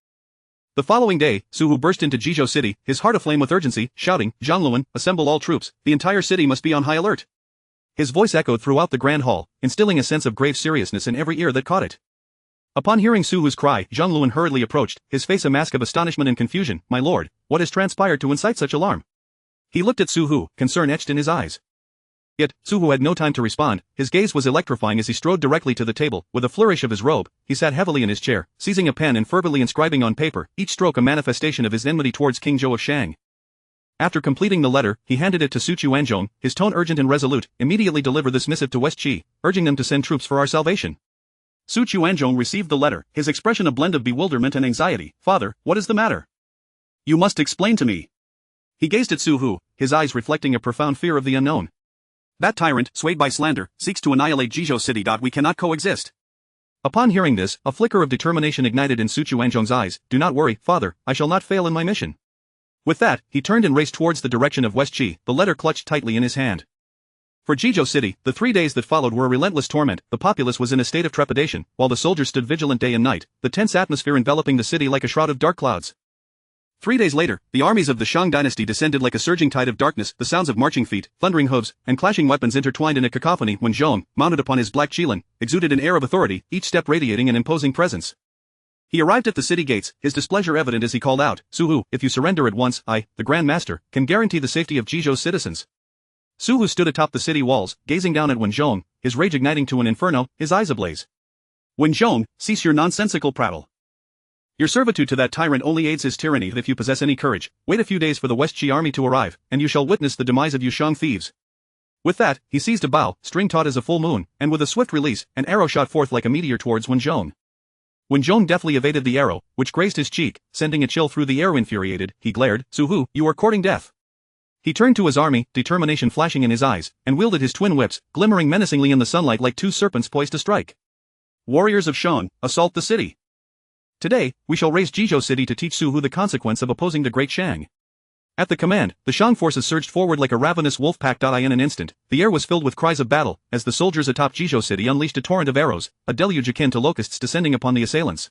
The following day, Suhu burst into Jizhou City, his heart aflame with urgency, shouting, "Zhangluan, assemble all troops, the entire city must be on high alert." His voice echoed throughout the grand hall, instilling a sense of grave seriousness in every ear that caught it. Upon hearing Suhu's cry, Zhang Luan hurriedly approached, his face a mask of astonishment and confusion. "My lord, what has transpired to incite such alarm?" He looked at Suhu, concern etched in his eyes. Yet, Suhu had no time to respond, his gaze was electrifying as he strode directly to the table. With a flourish of his robe, he sat heavily in his chair, seizing a pen and fervently inscribing on paper, each stroke a manifestation of his enmity towards King Zhou of Shang. After completing the letter, he handed it to Su Chuanzhong, his tone urgent and resolute. "Immediately deliver this missive to West Qi, urging them to send troops for our salvation." Su Chuanzhong received the letter, his expression a blend of bewilderment and anxiety. "Father, what is the matter? You must explain to me." He gazed at Suhu, his eyes reflecting a profound fear of the unknown. "That tyrant, swayed by slander, seeks to annihilate Jizhou City. We cannot coexist." Upon hearing this, a flicker of determination ignited in Su Chuanzhong's eyes. "Do not worry, father, I shall not fail in my mission." With that, he turned and raced towards the direction of West Qi, the letter clutched tightly in his hand. For Jizhou City, the 3 days that followed were a relentless torment. The populace was in a state of trepidation, while the soldiers stood vigilant day and night, the tense atmosphere enveloping the city like a shroud of dark clouds. 3 days later, the armies of the Shang dynasty descended like a surging tide of darkness, the sounds of marching feet, thundering hooves, and clashing weapons intertwined in a cacophony when Zhong, mounted upon his black Qilin, exuded an air of authority, each step radiating an imposing presence. He arrived at the city gates, his displeasure evident as he called out, "Suhu, if you surrender at once, I, the Grand Master, can guarantee the safety of Jizhou's citizens." Suhu stood atop the city walls, gazing down at Wen Zhong, his rage igniting to an inferno, his eyes ablaze. "Wen Zhong, cease your nonsensical prattle. Your servitude to that tyrant only aids his tyranny. If you possess any courage, wait a few days for the West Qi army to arrive, and you shall witness the demise of you Shang thieves." With that, he seized a bow, string taut as a full moon, and with a swift release, an arrow shot forth like a meteor towards Wen Zhong. Wen Zhong deftly evaded the arrow, which grazed his cheek, sending a chill through the air. Infuriated, he glared, "Suhu, you are courting death." He turned to his army, determination flashing in his eyes, and wielded his twin whips, glimmering menacingly in the sunlight like two serpents poised to strike. "Warriors of Shang, assault the city. Today, we shall raise Jizhou City to teach Suhu the consequence of opposing the great Shang." At the command, the Shang forces surged forward like a ravenous wolf pack. In an instant, the air was filled with cries of battle, as the soldiers atop Jizhou City unleashed a torrent of arrows, a deluge akin to locusts descending upon the assailants.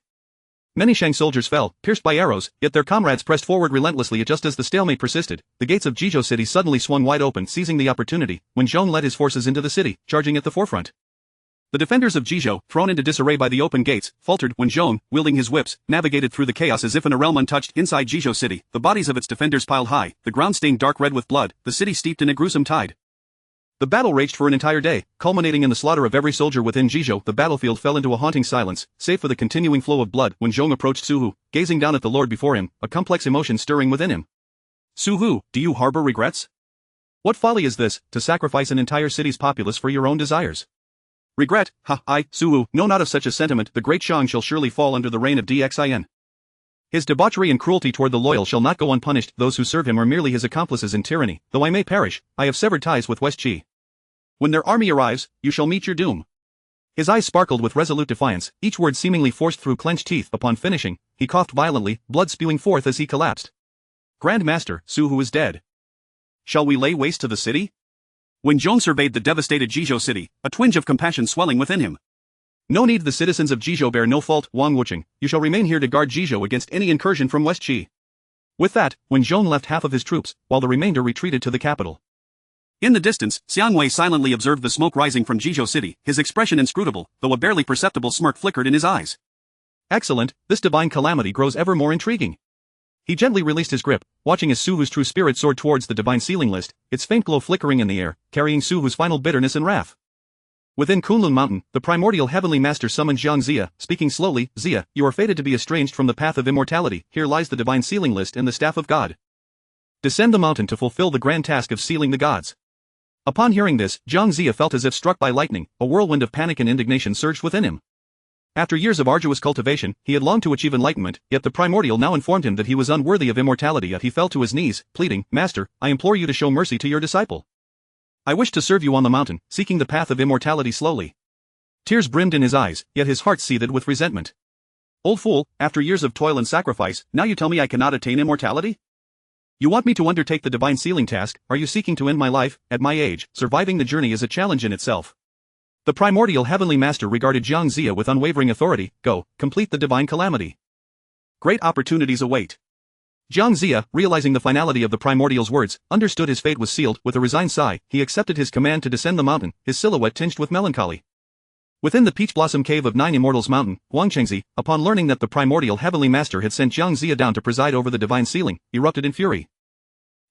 Many Shang soldiers fell, pierced by arrows, yet their comrades pressed forward relentlessly. Just as the stalemate persisted, the gates of Jizhou City suddenly swung wide open. Seizing the opportunity, Wen Zhong led his forces into the city, charging at the forefront. The defenders of Jizhou, thrown into disarray by the open gates, faltered when Zhong, wielding his whips, navigated through the chaos as if in a realm untouched. Inside Jizhou City, the bodies of its defenders piled high, the ground stained dark red with blood, the city steeped in a gruesome tide. The battle raged for an entire day, culminating in the slaughter of every soldier within Jizhou. The battlefield fell into a haunting silence, save for the continuing flow of blood. When Zhong approached Suhu, gazing down at the lord before him, a complex emotion stirring within him. "Suhu, do you harbor regrets? What folly is this, to sacrifice an entire city's populace for your own desires?" "Regret? Suhu, know not of such a sentiment. The great Shang shall surely fall under the reign of Dxin. His debauchery and cruelty toward the loyal shall not go unpunished. Those who serve him are merely his accomplices in tyranny. Though I may perish, I have severed ties with West Qi. When their army arrives, you shall meet your doom." His eyes sparkled with resolute defiance, each word seemingly forced through clenched teeth. Upon finishing, he coughed violently, blood spewing forth as he collapsed. "Grand Master, Suhu is dead. Shall we lay waste to the city?" When Zhong surveyed the devastated Jizhou City, a twinge of compassion swelling within him. "No need, the citizens of Jizhou bear no fault. Wang Wucheng, you shall remain here to guard Jizhou against any incursion from West Qi." With that, Wen Zhong left half of his troops, while the remainder retreated to the capital. In the distance, Xiang Wei silently observed the smoke rising from Jizhou City, his expression inscrutable, though a barely perceptible smirk flickered in his eyes. Excellent, this divine calamity grows ever more intriguing. He gently released his grip, watching as Su Hu's true spirit soared towards the divine ceiling list, its faint glow flickering in the air, carrying Su Hu's final bitterness and wrath. Within Kunlun Mountain, the primordial heavenly master summoned Jiang Zia, speaking slowly, Zia, you are fated to be estranged from the path of immortality, here lies the divine sealing list and the staff of God. Descend the mountain to fulfill the grand task of sealing the gods. Upon hearing this, Jiang Zia felt as if struck by lightning, a whirlwind of panic and indignation surged within him. After years of arduous cultivation, he had longed to achieve enlightenment, yet the primordial now informed him that he was unworthy of immortality. Yet he fell to his knees, pleading, Master, I implore you to show mercy to your disciple. I wish to serve you on the mountain, seeking the path of immortality slowly. Tears brimmed in his eyes, yet his heart seethed with resentment. Old fool, after years of toil and sacrifice, now you tell me I cannot attain immortality? You want me to undertake the divine sealing task? Are you seeking to end my life? At my age, surviving the journey is a challenge in itself. The primordial heavenly master regarded Jiang Zia with unwavering authority. Go, complete the divine calamity. Great opportunities await. Jiang Zia, realizing the finality of the primordial's words, understood his fate was sealed. With a resigned sigh, he accepted his command to descend the mountain, his silhouette tinged with melancholy. Within the Peach Blossom Cave of Nine Immortals Mountain, Wang Chengzi, upon learning that the primordial heavenly master had sent Jiang Zia down to preside over the divine sealing, erupted in fury.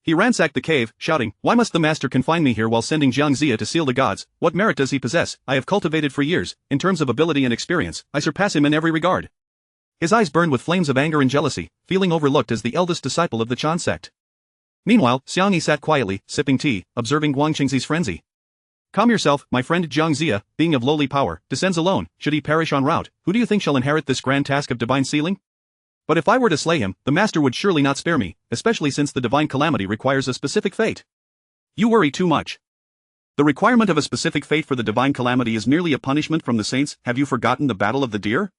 He ransacked the cave, shouting, Why must the master confine me here while sending Jiang Zia to seal the gods? What merit does he possess? I have cultivated for years. In terms of ability and experience, I surpass him in every regard. His eyes burned with flames of anger and jealousy, feeling overlooked as the eldest disciple of the Chan sect. Meanwhile, Xiang Yi sat quietly, sipping tea, observing Wang Chengzi's frenzy. Calm yourself, my friend. Jiang Zia, being of lowly power, descends alone. Should he perish en route, who do you think shall inherit this grand task of divine sealing? But if I were to slay him, the master would surely not spare me, especially since the divine calamity requires a specific fate. You worry too much. The requirement of a specific fate for the divine calamity is merely a punishment from the saints. Have you forgotten the battle of the deer?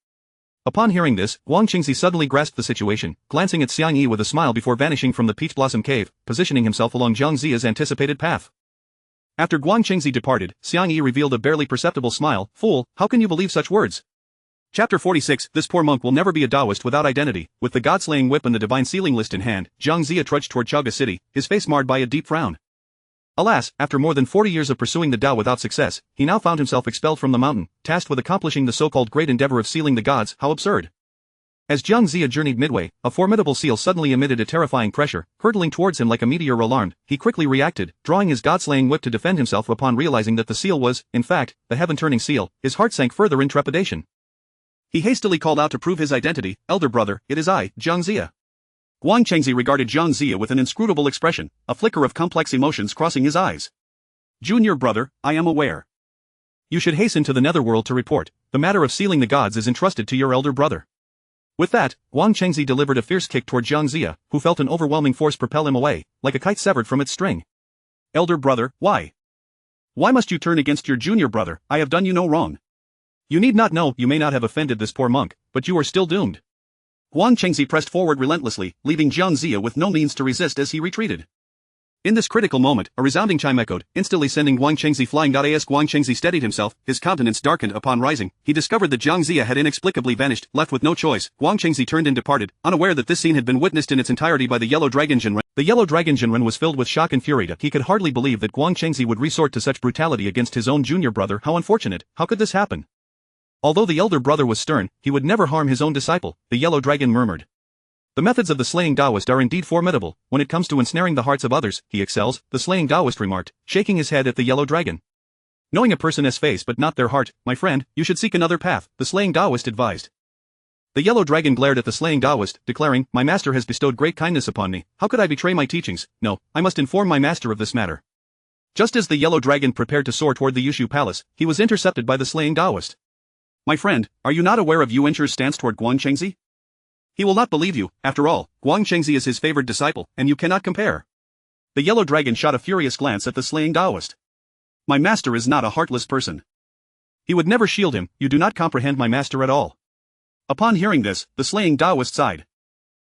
Upon hearing this, Wang Qingzi suddenly grasped the situation, glancing at Xiang Yi with a smile before vanishing from the Peach Blossom Cave, positioning himself along Jiang Zia's anticipated path. After Guang Qingzi departed, Xiang Yi revealed a barely perceptible smile. Fool, how can you believe such words? Chapter 46. This poor monk will never be a Taoist without identity. With the god-slaying whip and the divine sealing list in hand, Jiang Zia trudged toward Chaga City, his face marred by a deep frown. Alas, after more than 40 years of pursuing the Tao without success, he now found himself expelled from the mountain, tasked with accomplishing the so-called great endeavor of sealing the gods. How absurd. As Jiang Zia journeyed midway, a formidable seal suddenly emitted a terrifying pressure, hurtling towards him like a meteor. Alarmed, he quickly reacted, drawing his god-slaying whip to defend himself. Upon realizing that the seal was, in fact, the heaven-turning seal, his heart sank further in trepidation. He hastily called out to prove his identity, Elder brother, it is I, Jiang Zia. Guang Chengzi regarded Jiang Zia with an inscrutable expression, a flicker of complex emotions crossing his eyes. Junior brother, I am aware. You should hasten to the netherworld to report. The matter of sealing the gods is entrusted to your elder brother. With that, Guang Chengzi delivered a fierce kick toward Jiang Zia, who felt an overwhelming force propel him away, like a kite severed from its string. Elder brother, why? Why must you turn against your junior brother? I have done you no wrong. You need not know. You may not have offended this poor monk, but you are still doomed. Guang Chengzi pressed forward relentlessly, leaving Jiang Zia with no means to resist as he retreated. In this critical moment, a resounding chime echoed, instantly sending Guang Chengzi flying. As Guang Chengzi steadied himself, his countenance darkened. Upon rising, he discovered that Jiang Zia had inexplicably vanished. Left with no choice, Guang Chengzi turned and departed, unaware that this scene had been witnessed in its entirety by the Yellow Dragon Jinren. The Yellow Dragon Jinren was filled with shock and fury. He could hardly believe that Guang Chengzi would resort to such brutality against his own junior brother. How unfortunate, how could this happen? Although the elder brother was stern, he would never harm his own disciple, the Yellow Dragon murmured. The methods of the slaying Taoist are indeed formidable. When it comes to ensnaring the hearts of others, he excels, the slaying Taoist remarked, shaking his head at the Yellow Dragon. Knowing a person's face but not their heart, my friend, you should seek another path, the slaying Taoist advised. The Yellow Dragon glared at the slaying Taoist, declaring, my master has bestowed great kindness upon me. How could I betray my teachings? No, I must inform my master of this matter. Just as the Yellow Dragon prepared to soar toward the Yushu Palace, he was intercepted by the slaying Taoist. My friend, are you not aware of Yuanchu's stance toward Guang Chengzi? He will not believe you. After all, Guang Chengzi is his favored disciple, and you cannot compare. The Yellow Dragon shot a furious glance at the slaying Taoist. My master is not a heartless person. He would never shield him. You do not comprehend my master at all. Upon hearing this, the slaying Taoist sighed.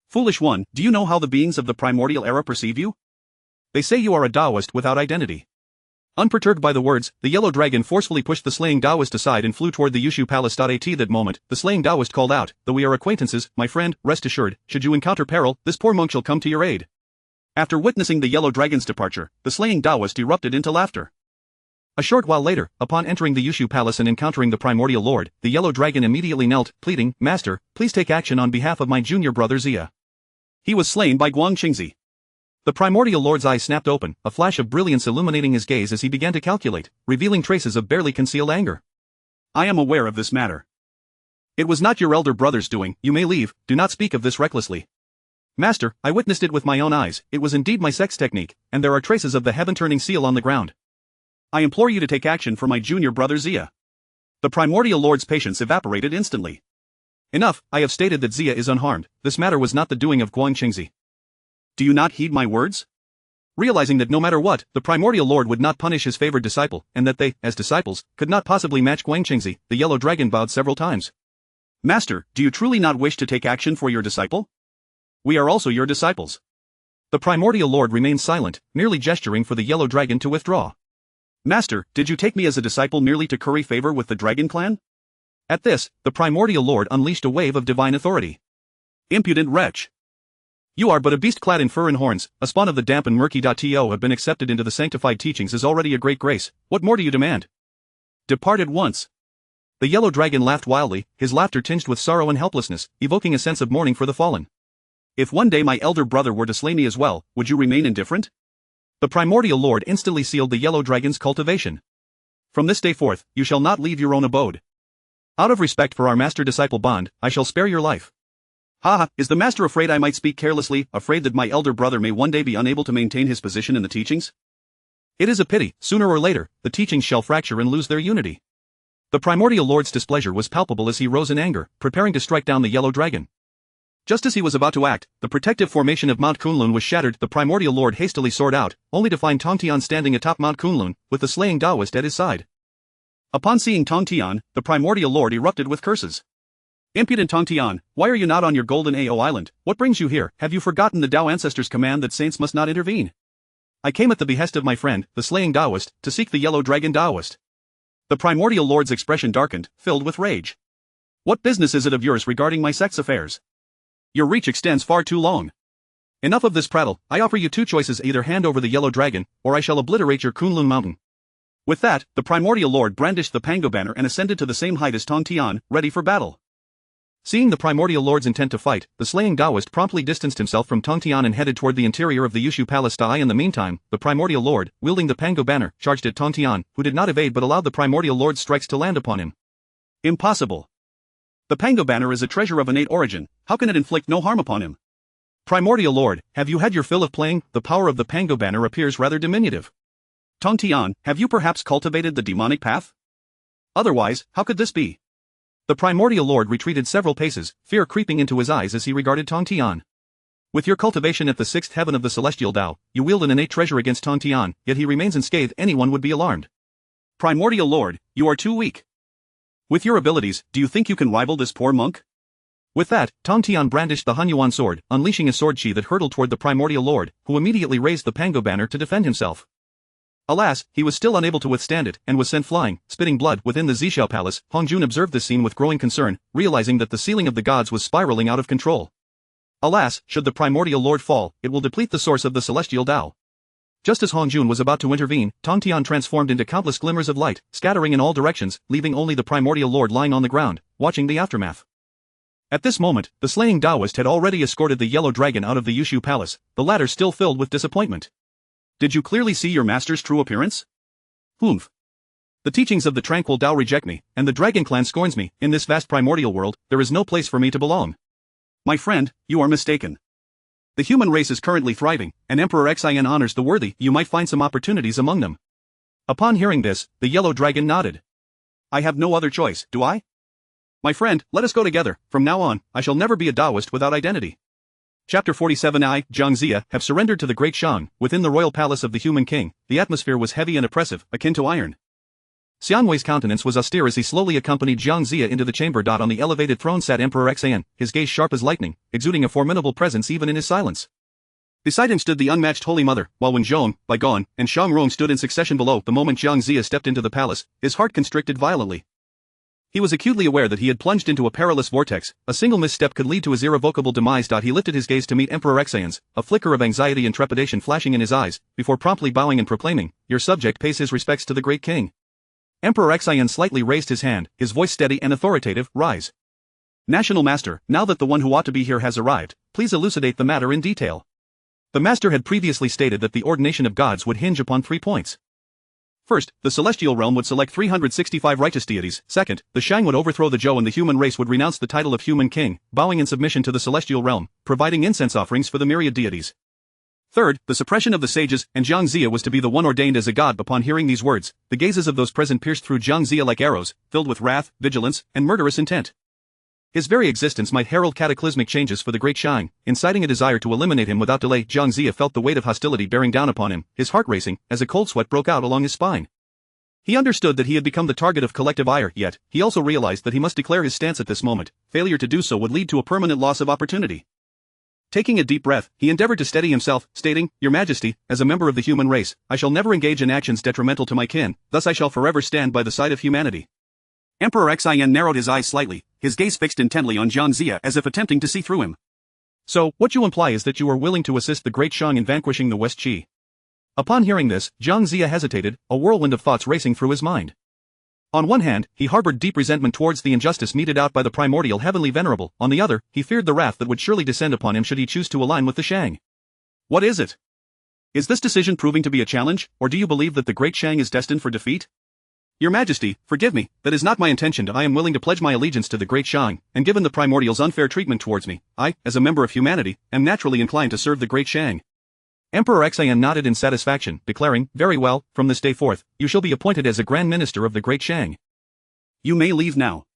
Foolish one, do you know how the beings of the primordial era perceive you? They say you are a Taoist without identity. Unperturbed by the words, the Yellow Dragon forcefully pushed the slaying Taoist aside and flew toward the Yushu Palace. At that moment, the slaying Taoist called out, though we are acquaintances, my friend, rest assured, should you encounter peril, this poor monk shall come to your aid. After witnessing the yellow dragon's departure, the slaying Taoist erupted into laughter. A short while later, upon entering the Yushu Palace and encountering the Primordial Lord, the yellow dragon immediately knelt, pleading, "Master, please take action on behalf of my junior brother Xia." He was slain by Guang Qingzi. The Primordial Lord's eyes snapped open, a flash of brilliance illuminating his gaze as he began to calculate, revealing traces of barely concealed anger. "I am aware of this matter. It was not your elder brother's doing, you may leave, do not speak of this recklessly." "Master, I witnessed it with my own eyes, it was indeed my sex technique, and there are traces of the heaven-turning seal on the ground. I implore you to take action for my junior brother Xia." The Primordial Lord's patience evaporated instantly. "Enough, I have stated that Xia is unharmed, this matter was not the doing of Guang Qingzi. Do you not heed my words?" Realizing that no matter what, the Primordial Lord would not punish his favored disciple, and that they, as disciples, could not possibly match Guang Qingzi, the yellow dragon bowed several times. "Master, do you truly not wish to take action for your disciple? We are also your disciples." The Primordial Lord remained silent, merely gesturing for the yellow dragon to withdraw. "Master, did you take me as a disciple merely to curry favor with the dragon clan?" At this, the Primordial Lord unleashed a wave of divine authority. "Impudent wretch! You are but a beast clad in fur and horns, a spawn of the damp and murky. To have been accepted into the sanctified teachings is already a great grace, what more do you demand? Depart at once." The yellow dragon laughed wildly, his laughter tinged with sorrow and helplessness, evoking a sense of mourning for the fallen. "If one day my elder brother were to slay me as well, would you remain indifferent?" The Primordial Lord instantly sealed the yellow dragon's cultivation. "From this day forth, you shall not leave your own abode. Out of respect for our master-disciple bond, I shall spare your life." "Ha, is the master afraid I might speak carelessly, afraid that my elder brother may one day be unable to maintain his position in the teachings? It is a pity, sooner or later, the teachings shall fracture and lose their unity." The Primordial Lord's displeasure was palpable as he rose in anger, preparing to strike down the yellow dragon. Just as he was about to act, the protective formation of Mount Kunlun was shattered. The Primordial Lord hastily soared out, only to find Tong Tian standing atop Mount Kunlun, with the slaying Taoist at his side. Upon seeing Tong Tian, the Primordial Lord erupted with curses. "Impudent Tong Tian, why are you not on your golden Ao island? What brings you here? Have you forgotten the Tao ancestors' command that saints must not intervene? I came at the behest of my friend, the slaying Taoist, to seek the yellow dragon Taoist." The Primordial Lord's expression darkened, filled with rage. "What business is it of yours regarding my sex affairs? Your reach extends far too long. Enough of this prattle, I offer you two choices: either hand over the yellow dragon, or I shall obliterate your Kunlun mountain." With that, the Primordial Lord brandished the Pango banner and ascended to the same height as Tong Tian, ready for battle. Seeing the Primordial Lord's intent to fight, the slaying Taoist promptly distanced himself from Tong Tian and headed toward the interior of the Yushu Palace. In the meantime, the Primordial Lord, wielding the Pango banner, charged at Tong Tian, who did not evade but allowed the Primordial Lord's strikes to land upon him. "Impossible. The Pango banner is a treasure of innate origin, how can it inflict no harm upon him?" "Primordial Lord, have you had your fill of playing? The power of the Pango banner appears rather diminutive." "Tong Tian, have you perhaps cultivated the demonic path? Otherwise, how could this be?" The Primordial Lord retreated several paces, fear creeping into his eyes as he regarded Tong Tian. "With your cultivation at the sixth heaven of the celestial Tao, you wield an innate treasure against Tong Tian, yet he remains unscathed. Anyone would be alarmed." "Primordial Lord, you are too weak. With your abilities, do you think you can rival this poor monk?" With that, Tong Tian brandished the Hunyuan sword, unleashing a sword chi that hurtled toward the Primordial Lord, who immediately raised the Pango banner to defend himself. Alas, he was still unable to withstand it, and was sent flying, spitting blood, within the Zhixiao Palace. Hongjun observed this scene with growing concern, realizing that the ceiling of the gods was spiraling out of control. Alas, should the Primordial Lord fall, it will deplete the source of the celestial Tao. Just as Hongjun was about to intervene, Tong Tian transformed into countless glimmers of light, scattering in all directions, leaving only the Primordial Lord lying on the ground, watching the aftermath. At this moment, the slaying Taoist had already escorted the yellow dragon out of the Yushu Palace, the latter still filled with disappointment. "Did you clearly see your master's true appearance?" "Humph. The teachings of the tranquil Tao reject me, and the dragon clan scorns me. In this vast primordial world, there is no place for me to belong." "My friend, you are mistaken. The human race is currently thriving, and Emperor Xin honors the worthy. You might find some opportunities among them." Upon hearing this, the yellow dragon nodded. "I have no other choice, do I? My friend, let us go together. From now on, I shall never be a Taoist without identity." Chapter 47. I, Zhang Xia, have surrendered to the Great Shang. Within the royal palace of the human king, the atmosphere was heavy and oppressive, akin to iron. Xianwei's countenance was austere as he slowly accompanied Zhang Xia into the chamber. On the elevated throne sat Emperor Xin, his gaze sharp as lightning, exuding a formidable presence even in his silence. Beside him stood the unmatched Holy Mother, while Wen Zhong, Bai Gong, and Shang Rong stood in succession below. The moment Zhang Xia stepped into the palace, his heart constricted violently. He was acutely aware that he had plunged into a perilous vortex. A single misstep could lead to his irrevocable demise. He lifted his gaze to meet Emperor Xian's, a flicker of anxiety and trepidation flashing in his eyes, before promptly bowing and proclaiming, "Your subject pays his respects to the great king." Emperor Xian slightly raised his hand, his voice steady and authoritative. "Rise. National Master, now that the one who ought to be here has arrived, please elucidate the matter in detail." The Master had previously stated that the ordination of gods would hinge upon 3 points. First, the celestial realm would select 365 righteous deities. Second, the Shang would overthrow the Zhou and the human race would renounce the title of human king, bowing in submission to the celestial realm, providing incense offerings for the myriad deities. Third, the suppression of the sages, and Jiang Ziya was to be the one ordained as a god. Upon hearing these words, the gazes of those present pierced through Jiang Ziya like arrows, filled with wrath, vigilance, and murderous intent. His very existence might herald cataclysmic changes for the great Shang, inciting a desire to eliminate him without delay. Jiang Ziya felt the weight of hostility bearing down upon him, his heart racing, as a cold sweat broke out along his spine. He understood that he had become the target of collective ire, yet, he also realized that he must declare his stance at this moment. Failure to do so would lead to a permanent loss of opportunity. Taking a deep breath, he endeavored to steady himself, stating, "Your Majesty, as a member of the human race, I shall never engage in actions detrimental to my kin, thus I shall forever stand by the side of humanity." Emperor Xian narrowed his eyes slightly, his gaze fixed intently on Jiang Ziya as if attempting to see through him. "So, what you imply is that you are willing to assist the great Shang in vanquishing the West Qi?" Upon hearing this, Jiang Ziya hesitated, a whirlwind of thoughts racing through his mind. On one hand, he harbored deep resentment towards the injustice meted out by the primordial heavenly venerable. On the other, he feared the wrath that would surely descend upon him should he choose to align with the Shang. What is it? Is this decision proving to be a challenge, or do you believe that the great Shang is destined for defeat? Your Majesty, forgive me, that is not my intention. I am willing to pledge my allegiance to the great Shang, and given the primordial's unfair treatment towards me, I, as a member of humanity, am naturally inclined to serve the great Shang. Emperor Xian nodded in satisfaction, declaring, "Very well, from this day forth, you shall be appointed as a Grand Minister of the great Shang. You may leave now."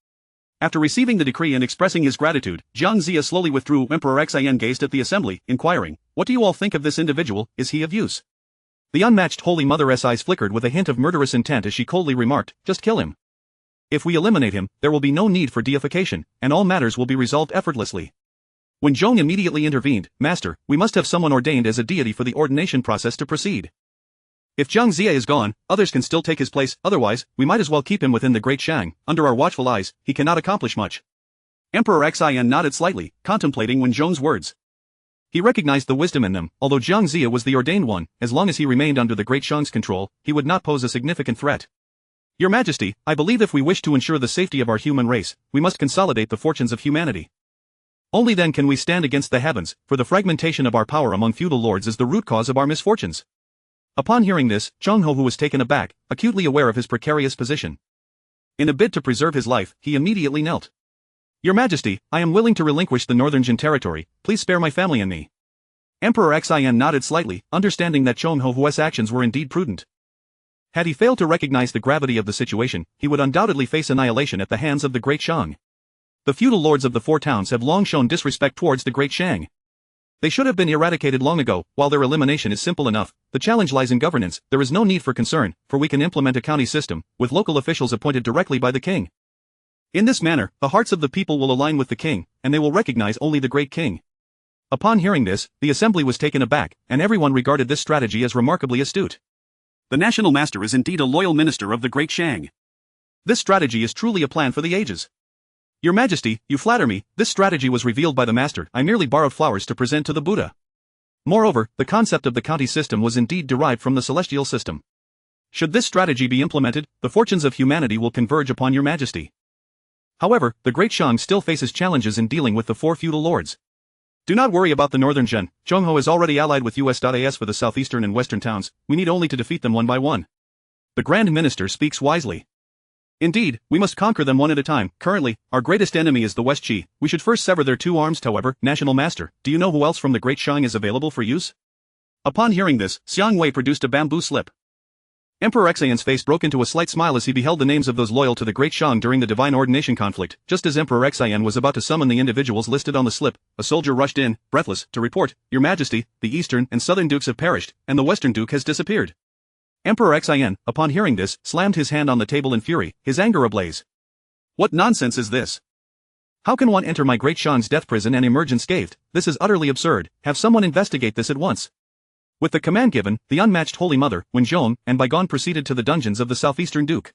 After receiving the decree and expressing his gratitude, Jiang Ziya slowly withdrew. Emperor Xian gazed at the assembly, inquiring, "What do you all think of this individual? Is he of use?" The unmatched Holy Mother's eyes flickered with a hint of murderous intent as she coldly remarked, "Just kill him. If we eliminate him, there will be no need for deification, and all matters will be resolved effortlessly." When Zhong immediately intervened, "Master, we must have someone ordained as a deity for the ordination process to proceed. If Jiang Ziya is gone, others can still take his place, otherwise, we might as well keep him within the great Shang. Under our watchful eyes, he cannot accomplish much." Emperor Xian nodded slightly, contemplating Wen Zhong's words. He recognized the wisdom in them. Although Jiang Ziya was the ordained one, as long as he remained under the great Shang's control, he would not pose a significant threat. "Your Majesty, I believe if we wish to ensure the safety of our human race, we must consolidate the fortunes of humanity. Only then can we stand against the heavens, for the fragmentation of our power among feudal lords is the root cause of our misfortunes." Upon hearing this, Zhang Ho, who was taken aback, acutely aware of his precarious position. In a bid to preserve his life, he immediately knelt. "Your Majesty, I am willing to relinquish the northern Jin territory, please spare my family and me." Emperor Xian nodded slightly, understanding that Zhang Ho's actions were indeed prudent. Had he failed to recognize the gravity of the situation, he would undoubtedly face annihilation at the hands of the great Shang. The feudal lords of the 4 towns have long shown disrespect towards the great Shang. They should have been eradicated long ago. While their elimination is simple enough, the challenge lies in governance. There is no need for concern, for we can implement a county system, with local officials appointed directly by the king. In this manner, the hearts of the people will align with the king, and they will recognize only the great king. Upon hearing this, the assembly was taken aback, and everyone regarded this strategy as remarkably astute. The national master is indeed a loyal minister of the great Shang. This strategy is truly a plan for the ages. Your Majesty, you flatter me. This strategy was revealed by the master. I merely borrowed flowers to present to the Buddha. Moreover, the concept of the county system was indeed derived from the celestial system. Should this strategy be implemented, the fortunes of humanity will converge upon your Majesty. However, the great Shang still faces challenges in dealing with the 4 feudal lords. Do not worry about the northern Jin. Zhang Ho is already allied with US.AS for the southeastern and western towns. We need only to defeat them one by one. The Grand Minister speaks wisely. Indeed, we must conquer them one at a time. Currently, our greatest enemy is the West Qi. We should first sever their 2 arms. However, National Master, do you know who else from the Great Shang is available for use? Upon hearing this, Xiang Wei produced a bamboo slip. Emperor Xian's face broke into a slight smile as he beheld the names of those loyal to the Great Shang during the divine ordination conflict. Just as Emperor Xian was about to summon the individuals listed on the slip, a soldier rushed in, breathless, to report, "Your Majesty, the eastern and southern dukes have perished, and the western duke has disappeared." Emperor Xian, upon hearing this, slammed his hand on the table in fury, his anger ablaze. "What nonsense is this? How can one enter my great Shang's death prison and emerge unscathed? This is utterly absurd. Have someone investigate this at once." With the command given, the unmatched Holy Mother, Wen Zhong, and Bygone proceeded to the dungeons of the southeastern duke.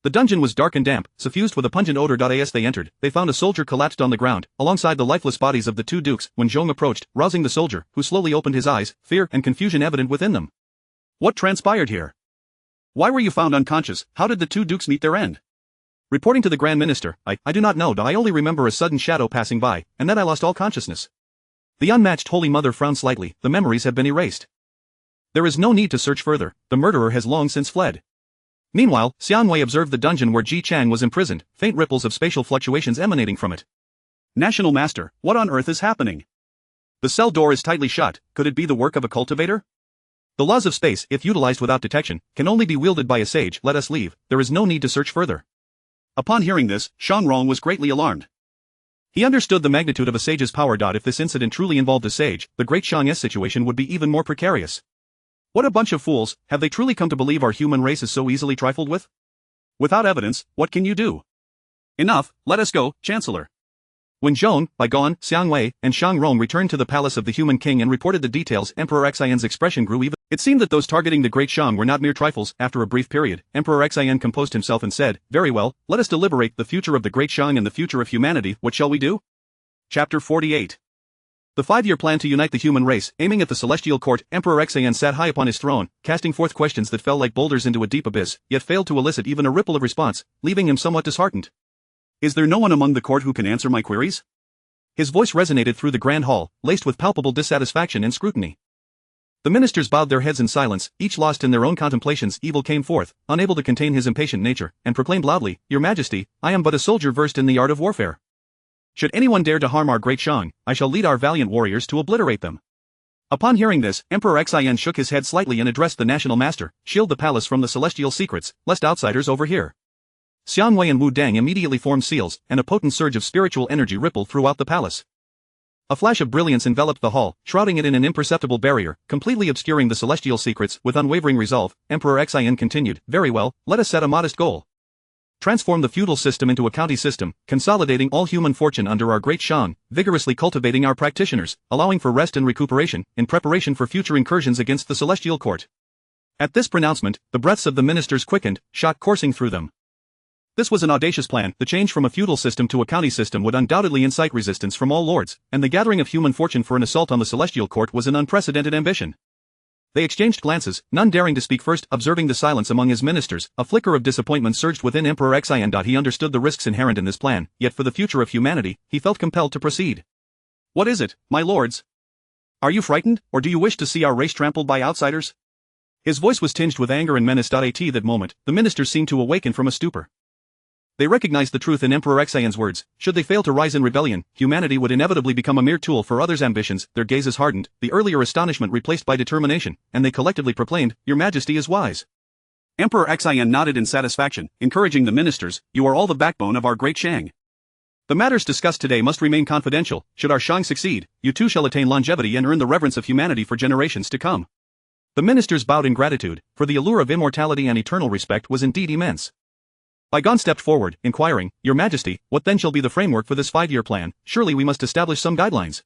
The dungeon was dark and damp, suffused with a pungent odor. As they entered, they found a soldier collapsed on the ground, alongside the lifeless bodies of the two dukes. When Zhong approached, rousing the soldier, who slowly opened his eyes, fear and confusion evident within them. What transpired here? Why were you found unconscious? How did the two dukes meet their end? Reporting to the Grand Minister, I do not know. I only remember a sudden shadow passing by, and then I lost all consciousness. The unmatched Holy Mother frowned slightly. The memories have been erased. There is no need to search further. The murderer has long since fled. Meanwhile, Xianwei observed the dungeon where Ji Chang was imprisoned, faint ripples of spatial fluctuations emanating from it. National Master, what on earth is happening? The cell door is tightly shut. Could it be the work of a cultivator? The laws of space, if utilized without detection, can only be wielded by a sage. Let us leave. There is no need to search further. Upon hearing this, Shang Rong was greatly alarmed. He understood the magnitude of a sage's power. If this incident truly involved a sage, the Great Shang's situation would be even more precarious. What a bunch of fools. Have they truly come to believe our human race is so easily trifled with? Without evidence, what can you do? Enough, let us go, Chancellor. When Zhong, Baigon, Xiangwei, and Shang Rong returned to the palace of the Human King and reported the details, Emperor Xian's expression grew even. It seemed that those targeting the Great Shang were not mere trifles. After a brief period, Emperor Xian composed himself and said, "Very well, let us deliberate. The future of the Great Shang and the future of humanity. What shall we do?" Chapter 48. The 5-year plan to unite the human race. Aiming at the celestial court, Emperor Xian sat high upon his throne, casting forth questions that fell like boulders into a deep abyss, yet failed to elicit even a ripple of response, leaving him somewhat disheartened. Is there no one among the court who can answer my queries? His voice resonated through the grand hall, laced with palpable dissatisfaction and scrutiny. The ministers bowed their heads in silence, each lost in their own contemplations. Evil came forth, unable to contain his impatient nature, and proclaimed loudly, "Your Majesty, I am but a soldier versed in the art of warfare. Should anyone dare to harm our Great Shang, I shall lead our valiant warriors to obliterate them." Upon hearing this, Emperor Xian shook his head slightly and addressed the National Master, "Shield the palace from the celestial secrets, lest outsiders overhear." Xianwei and Wu Dang immediately formed seals, and a potent surge of spiritual energy rippled throughout the palace. A flash of brilliance enveloped the hall, shrouding it in an imperceptible barrier, completely obscuring the celestial secrets. With unwavering resolve, Emperor Xian continued, "Very well, let us set a modest goal. Transform the feudal system into a county system, consolidating all human fortune under our Great Shang, vigorously cultivating our practitioners, allowing for rest and recuperation, in preparation for future incursions against the celestial court." At this pronouncement, the breaths of the ministers quickened, shot coursing through them. This was an audacious plan. The change from a feudal system to a county system would undoubtedly incite resistance from all lords, and the gathering of human fortune for an assault on the celestial court was an unprecedented ambition. They exchanged glances, none daring to speak first. Observing the silence among his ministers, a flicker of disappointment surged within Emperor Xian. He understood the risks inherent in this plan, yet for the future of humanity, he felt compelled to proceed. "What is it, my lords? Are you frightened, or do you wish to see our race trampled by outsiders?" His voice was tinged with anger and menace. At that moment, the ministers seemed to awaken from a stupor. They recognized the truth in Emperor Xian's words. Should they fail to rise in rebellion, humanity would inevitably become a mere tool for others' ambitions. Their gazes hardened, the earlier astonishment replaced by determination, and they collectively proclaimed, "Your Majesty is wise." Emperor Xian nodded in satisfaction, encouraging the ministers, "You are all the backbone of our Great Shang. The matters discussed today must remain confidential. Should our Shang succeed, you too shall attain longevity and earn the reverence of humanity for generations to come." The ministers bowed in gratitude, for the allure of immortality and eternal respect was indeed immense. Baigon stepped forward, inquiring, "Your Majesty, what then shall be the framework for this 5-year plan? Surely we must establish some guidelines.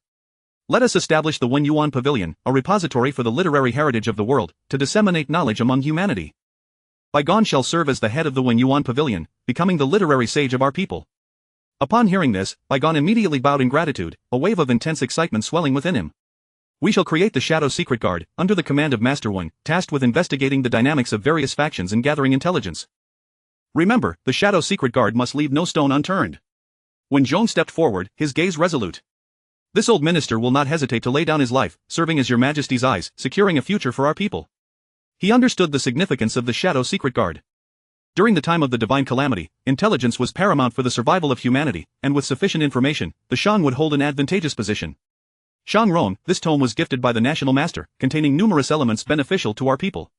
Let us establish the Wen Yuan Pavilion, a repository for the literary heritage of the world, to disseminate knowledge among humanity. Baigon shall serve as the head of the Wen Yuan Pavilion, becoming the literary sage of our people." Upon hearing this, Baigon immediately bowed in gratitude, a wave of intense excitement swelling within him. "We shall create the Shadow Secret Guard, under the command of Master Wen, tasked with investigating the dynamics of various factions and gathering intelligence. Remember, the Shadow Secret Guard must leave no stone unturned." When Zhong stepped forward, his gaze resolute. "This old minister will not hesitate to lay down his life, serving as your Majesty's eyes, securing a future for our people." He understood the significance of the Shadow Secret Guard. During the time of the Divine Calamity, intelligence was paramount for the survival of humanity, and with sufficient information, the Shang would hold an advantageous position. Shang Rong, this tome was gifted by the National Master, containing numerous elements beneficial to our people.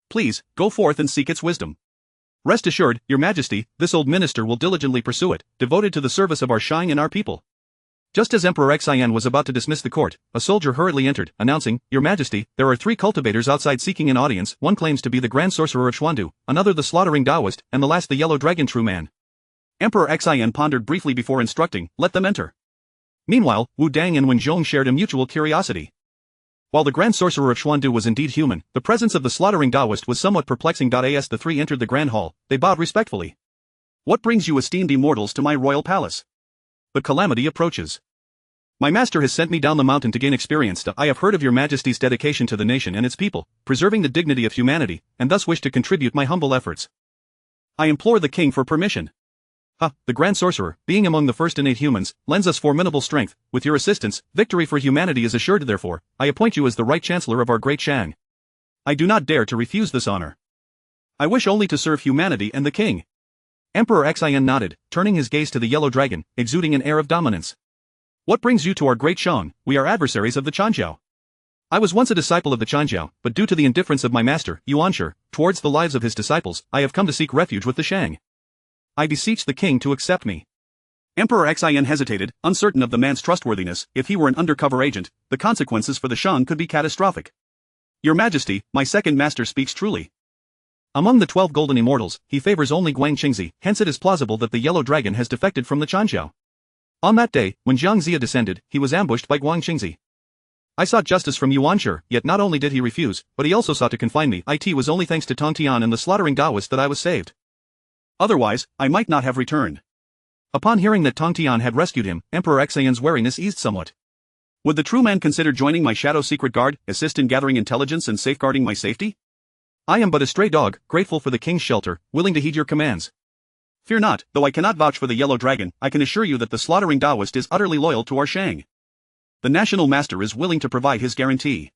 Please, go forth and seek its wisdom. Rest assured, Your Majesty, this old minister will diligently pursue it, devoted to the service of our Shang and our people. Just as Emperor Xian was about to dismiss the court, a soldier hurriedly entered, announcing, "Your Majesty, there are 3 cultivators outside seeking an audience. One claims to be the Grand Sorcerer of Xuandu, another the Slaughtering Taoist, and the last the Yellow Dragon True Man." Emperor Xian pondered briefly before instructing, "Let them enter." Meanwhile, Wu Dang and Wen Zhong shared a mutual curiosity. While the Grand Sorcerer of Xuandu was indeed human, the presence of the slaughtering Taoist was somewhat perplexing. As the three entered the Grand Hall, they bowed respectfully. What brings you esteemed immortals to my royal palace? The calamity approaches. My master has sent me down the mountain to gain experience. I have heard of your majesty's dedication to the nation and its people, preserving the dignity of humanity, and thus wish to contribute my humble efforts. I implore the king for permission. The Grand Sorcerer, being among the first innate humans, lends us formidable strength. With your assistance, victory for humanity is assured. Therefore, I appoint you as the right chancellor of our great Shang. I do not dare to refuse this honor. I wish only to serve humanity and the king. Emperor Xian nodded, turning his gaze to the yellow dragon, exuding an air of dominance. What brings you to our great Shang? We are adversaries of the Quanzhou. I was once a disciple of the Quanzhou, but due to the indifference of my master, Yuanshi, towards the lives of his disciples, I have come to seek refuge with the Shang. I beseech the king to accept me. Emperor Xian hesitated, uncertain of the man's trustworthiness. If he were an undercover agent, the consequences for the Shang could be catastrophic. Your Majesty, my second master speaks truly. Among the 12 golden immortals, he favors only Guang Qingzi, hence it is plausible that the yellow dragon has defected from the Quanzhou. On that day, when Jiang Zia descended, he was ambushed by Guang Qingzi. I sought justice from Yuanshi, yet not only did he refuse, but he also sought to confine me. It was only thanks to Tong Tian and the slaughtering Taoist that I was saved. Otherwise, I might not have returned. Upon hearing that Tong Tian had rescued him, Emperor Xian's wariness eased somewhat. Would the true man consider joining my shadow secret guard, assist in gathering intelligence and safeguarding my safety? I am but a stray dog, grateful for the king's shelter, willing to heed your commands. Fear not, though I cannot vouch for the yellow dragon, I can assure you that the slaughtering Taoist is utterly loyal to our Shang. The national master is willing to provide his guarantee.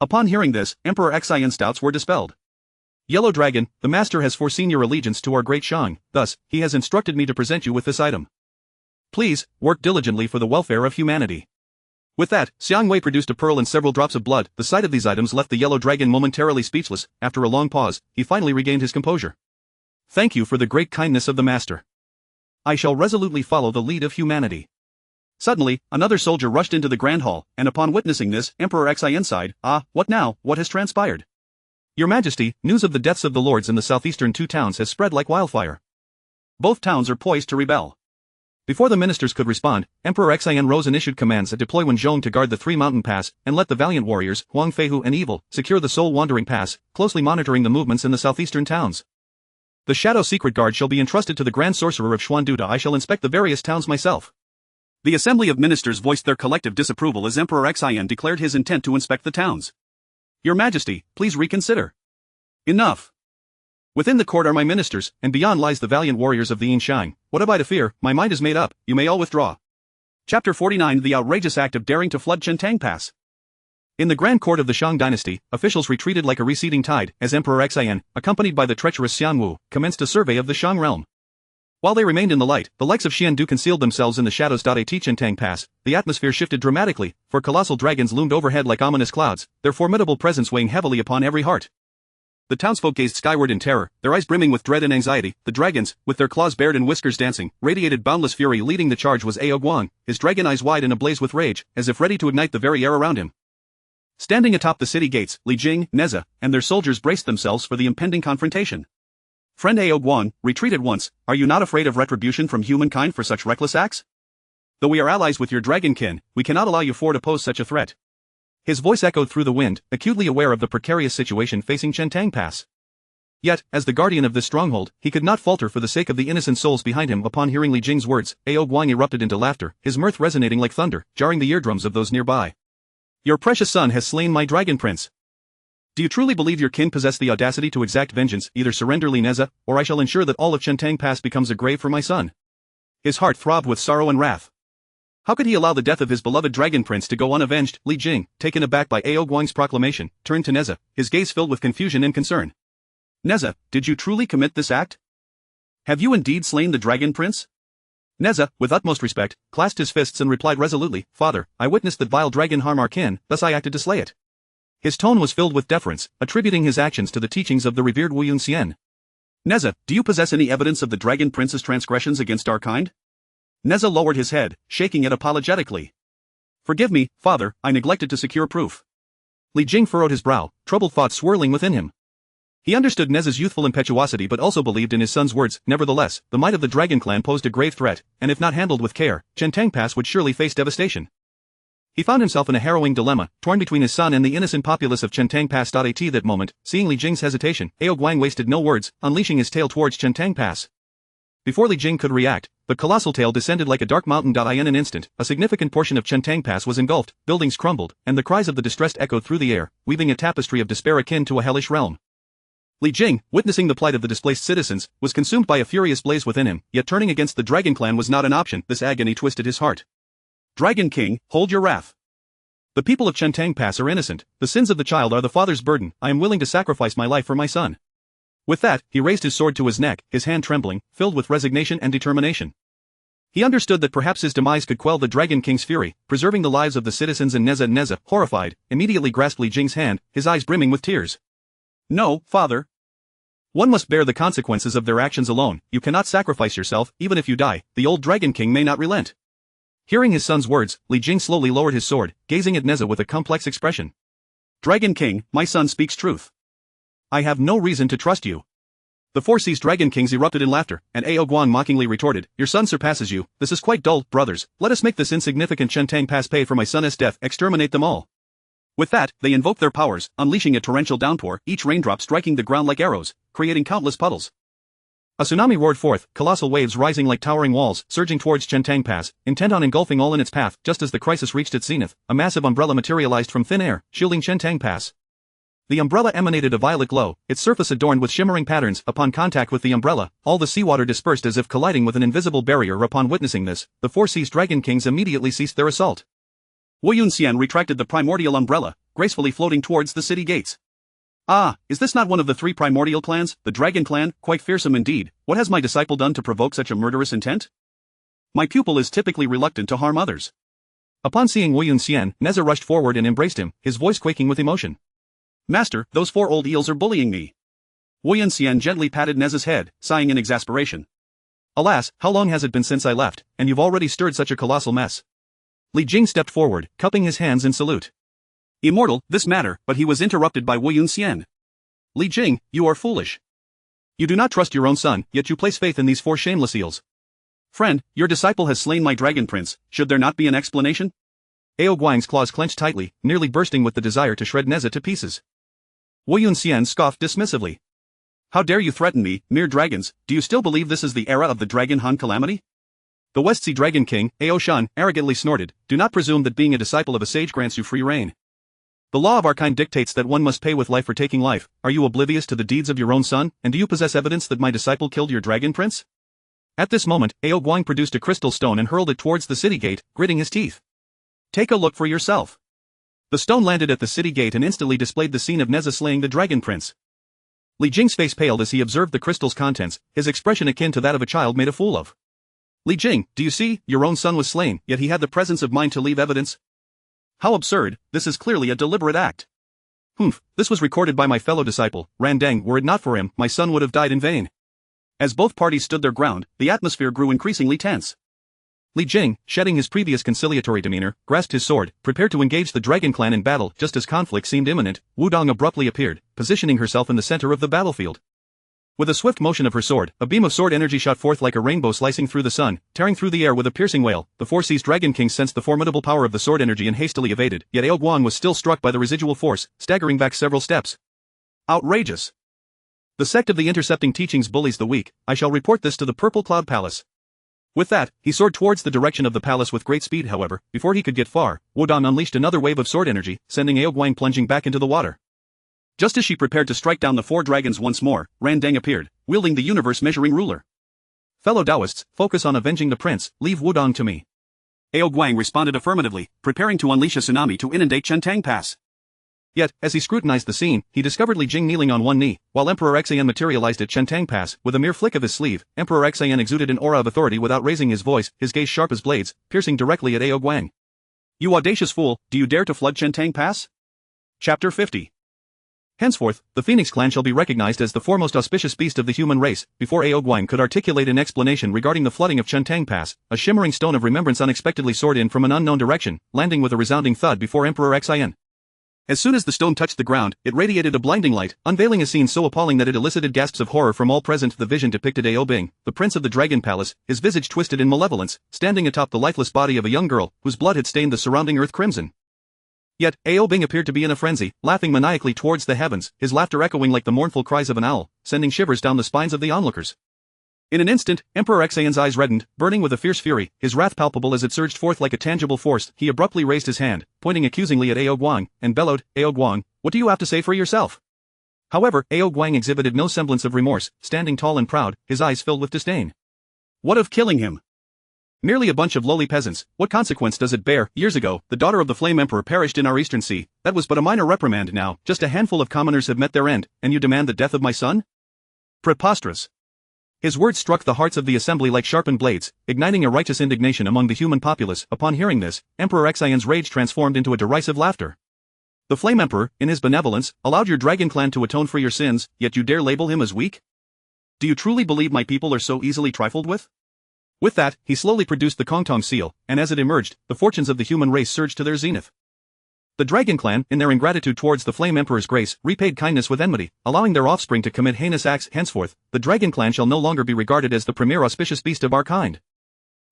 Upon hearing this, Emperor Xian's doubts were dispelled. Yellow Dragon, the master has foreseen your allegiance to our great Shang, thus, he has instructed me to present you with this item. Please, work diligently for the welfare of humanity. With that, Xiang Wei produced a pearl and several drops of blood. The sight of these items left the yellow dragon momentarily speechless. After a long pause, he finally regained his composure. Thank you for the great kindness of the master. I shall resolutely follow the lead of humanity. Suddenly, another soldier rushed into the Grand Hall, and upon witnessing this, Emperor Xian sighed, what now, what has transpired? Your Majesty, news of the deaths of the lords in the southeastern 2 towns has spread like wildfire. Both towns are poised to rebel. Before the ministers could respond, Emperor Xian rose and issued commands to deploy Wenzhong to guard the 3 mountain pass, and let the valiant warriors, Huang Feihu and Evil, secure the Soul Wandering Pass, closely monitoring the movements in the southeastern towns. The Shadow Secret Guard shall be entrusted to the Grand Sorcerer of Xuandu. I shall inspect the various towns myself. The Assembly of Ministers voiced their collective disapproval as Emperor Xian declared his intent to inspect the towns. Your Majesty, please reconsider. Enough. Within the court are my ministers, and beyond lies the valiant warriors of the Yinshang. What have I to fear? My mind is made up, you may all withdraw. Chapter 49 The outrageous act of daring to flood Chentang Pass. In the Grand Court of the Shang dynasty, officials retreated like a receding tide, as Emperor Xian, accompanied by the treacherous Xiangwu, commenced a survey of the Shang realm. While they remained in the light, the likes of Xiandu concealed themselves in the shadows. At Chentang Pass, the atmosphere shifted dramatically, for colossal dragons loomed overhead like ominous clouds, their formidable presence weighing heavily upon every heart. The townsfolk gazed skyward in terror, their eyes brimming with dread and anxiety. The dragons, with their claws bared and whiskers dancing, radiated boundless fury. Leading the charge was Ao Guang, his dragon eyes wide and ablaze with rage, as if ready to ignite the very air around him. Standing atop the city gates, Li Jing, Neza, and their soldiers braced themselves for the impending confrontation. Friend Ao Guang, retreat at once. Are you not afraid of retribution from humankind for such reckless acts? Though we are allies with your dragon kin, we cannot allow you to oppose such a threat. His voice echoed through the wind, acutely aware of the precarious situation facing Chentang Pass. Yet, as the guardian of this stronghold, he could not falter for the sake of the innocent souls behind him. Upon hearing Li Jing's words, Ao Guang erupted into laughter, his mirth resonating like thunder, jarring the eardrums of those nearby. Your precious son has slain my dragon prince. Do you truly believe your kin possess the audacity to exact vengeance? Either surrender Li Neza, or I shall ensure that all of Chentang Pass becomes a grave for my son. His heart throbbed with sorrow and wrath. How could he allow the death of his beloved dragon prince to go unavenged? Li Jing, taken aback by Ao Guang's proclamation, turned to Neza, his gaze filled with confusion and concern. Neza, did you truly commit this act? Have you indeed slain the dragon prince? Neza, with utmost respect, clasped his fists and replied resolutely, Father, I witnessed that vile dragon harm our kin, thus I acted to slay it. His tone was filled with deference, attributing his actions to the teachings of the revered Wu Yunxian. Neza, do you possess any evidence of the dragon prince's transgressions against our kind? Neza lowered his head, shaking it apologetically. Forgive me, father, I neglected to secure proof. Li Jing furrowed his brow, troubled thoughts swirling within him. He understood Neza's youthful impetuosity but also believed in his son's words. Nevertheless, the might of the dragon clan posed a grave threat, and if not handled with care, Chentang Pass would surely face devastation. He found himself in a harrowing dilemma, torn between his son and the innocent populace of Chentang Pass. At that moment, seeing Li Jing's hesitation, Ao Guang wasted no words, unleashing his tail towards Chentang Pass. Before Li Jing could react, the colossal tail descended like a dark mountain. In an instant, a significant portion of Chentang Pass was engulfed, buildings crumbled, and the cries of the distressed echoed through the air, weaving a tapestry of despair akin to a hellish realm. Li Jing, witnessing the plight of the displaced citizens, was consumed by a furious blaze within him, yet turning against the Dragon Clan was not an option. This agony twisted his heart. Dragon King, hold your wrath. The people of Chentang Pass are innocent, the sins of the child are the father's burden, I am willing to sacrifice my life for my son. With that, he raised his sword to his neck, his hand trembling, filled with resignation and determination. He understood that perhaps his demise could quell the Dragon King's fury, preserving the lives of the citizens, and Neza, horrified, immediately grasped Li Jing's hand, his eyes brimming with tears. No, father. One must bear the consequences of their actions alone, you cannot sacrifice yourself, even if you die, the old Dragon King may not relent. Hearing his son's words, Li Jing slowly lowered his sword, gazing at Neza with a complex expression. Dragon King, my son speaks truth. I have no reason to trust you. The four seized Dragon Kings erupted in laughter, and Ao Guang mockingly retorted, your son surpasses you, this is quite dull, brothers, let us make this insignificant Chentang Pass pay for my son's death, exterminate them all. With that, they invoked their powers, unleashing a torrential downpour, each raindrop striking the ground like arrows, creating countless puddles. A tsunami roared forth, colossal waves rising like towering walls, surging towards Chentang Pass, intent on engulfing all in its path. Just as the crisis reached its zenith, a massive umbrella materialized from thin air, shielding Chentang Pass. The umbrella emanated a violet glow, its surface adorned with shimmering patterns. Upon contact with the umbrella, all the seawater dispersed as if colliding with an invisible barrier. Upon witnessing this, the four seized Dragon Kings immediately ceased their assault. Wu Yunxian retracted the primordial umbrella, gracefully floating towards the city gates. Ah, is this not one of the three primordial clans, the Dragon Clan? Quite fearsome indeed. What has my disciple done to provoke such a murderous intent? My pupil is typically reluctant to harm others. Upon seeing Wu Yunxian, Neza rushed forward and embraced him, his voice quaking with emotion. Master, those four old eels are bullying me. Wu Yunxian gently patted Neza's head, sighing in exasperation. Alas, how long has it been since I left, and you've already stirred such a colossal mess? Li Jing stepped forward, cupping his hands in salute. Immortal, this matter, but he was interrupted by Wu Yunxian. Li Jing, you are foolish. You do not trust your own son, yet you place faith in these four shameless eels. Friend, your disciple has slain my dragon prince, should there not be an explanation? Ao Guang's claws clenched tightly, nearly bursting with the desire to shred Neza to pieces. Wu Yunxian scoffed dismissively. How dare you threaten me, mere dragons, do you still believe this is the era of the Dragon Han calamity? The West Sea Dragon King, Ao Shan, arrogantly snorted, do not presume that being a disciple of a sage grants you free reign. The law of our kind dictates that one must pay with life for taking life. Are you oblivious to the deeds of your own son, and do you possess evidence that my disciple killed your dragon prince? At this moment, Ao Guang produced a crystal stone and hurled it towards the city gate, gritting his teeth. Take a look for yourself. The stone landed at the city gate and instantly displayed the scene of Neza slaying the dragon prince. Li Jing's face paled as he observed the crystal's contents, his expression akin to that of a child made a fool of. Li Jing, do you see, your own son was slain, yet he had the presence of mind to leave evidence? How absurd, this is clearly a deliberate act. Humph, this was recorded by my fellow disciple, Randang. Were it not for him, my son would have died in vain. As both parties stood their ground, the atmosphere grew increasingly tense. Li Jing, shedding his previous conciliatory demeanor, grasped his sword, prepared to engage the Dragon Clan in battle. Just as conflict seemed imminent, Wudong abruptly appeared, positioning herself in the center of the battlefield. With a swift motion of her sword, a beam of sword energy shot forth like a rainbow slicing through the sun, tearing through the air with a piercing wail. The four seized Dragon Kings sensed the formidable power of the sword energy and hastily evaded, yet Ao Guang was still struck by the residual force, staggering back several steps. Outrageous! The sect of the intercepting teachings bullies the weak, I shall report this to the Purple Cloud Palace. With that, he soared towards the direction of the palace with great speed. However, before he could get far, Wudong unleashed another wave of sword energy, sending Ao Guang plunging back into the water. Just as she prepared to strike down the four dragons once more, Randang appeared, wielding the universe-measuring ruler. Fellow Taoists, focus on avenging the prince, leave Wudong to me. Ao Guang responded affirmatively, preparing to unleash a tsunami to inundate Chentang Pass. Yet, as he scrutinized the scene, he discovered Li Jing kneeling on one knee, while Emperor Xian materialized at Chentang Pass. With a mere flick of his sleeve, Emperor Xian exuded an aura of authority without raising his voice, his gaze sharp as blades, piercing directly at Ao Guang. You audacious fool, do you dare to flood Chentang Pass? Chapter 50. Henceforth, the Phoenix clan shall be recognized as the foremost auspicious beast of the human race. Before Ao Guang could articulate an explanation regarding the flooding of Chentang Pass, a shimmering stone of remembrance unexpectedly soared in from an unknown direction, landing with a resounding thud before Emperor Xian. As soon as the stone touched the ground, it radiated a blinding light, unveiling a scene so appalling that it elicited gasps of horror from all present. The vision depicted Ao Bing, the prince of the Dragon Palace, his visage twisted in malevolence, standing atop the lifeless body of a young girl, whose blood had stained the surrounding earth crimson. Yet, Ao Bing appeared to be in a frenzy, laughing maniacally towards the heavens, his laughter echoing like the mournful cries of an owl, sending shivers down the spines of the onlookers. In an instant, Emperor Xian's eyes reddened, burning with a fierce fury, his wrath palpable as it surged forth like a tangible force. He abruptly raised his hand, pointing accusingly at Ao Guang, and bellowed, "Ao Guang, what do you have to say for yourself?" However, Ao Guang exhibited no semblance of remorse, standing tall and proud, his eyes filled with disdain. "What of killing him? Merely a bunch of lowly peasants, what consequence does it bear? Years ago, the daughter of the Flame Emperor perished in our eastern sea, that was but a minor reprimand. Now, just a handful of commoners have met their end, and you demand the death of my son? Preposterous." His words struck the hearts of the assembly like sharpened blades, igniting a righteous indignation among the human populace. Upon hearing this, Emperor Xian's rage transformed into a derisive laughter. "The Flame Emperor, in his benevolence, allowed your dragon clan to atone for your sins, yet you dare label him as weak? Do you truly believe my people are so easily trifled with?" With that, he slowly produced the Kongtong seal, and as it emerged, the fortunes of the human race surged to their zenith. The Dragon Clan, in their ingratitude towards the Flame Emperor's grace, repaid kindness with enmity, allowing their offspring to commit heinous acts. Henceforth, the Dragon Clan shall no longer be regarded as the premier auspicious beast of our kind.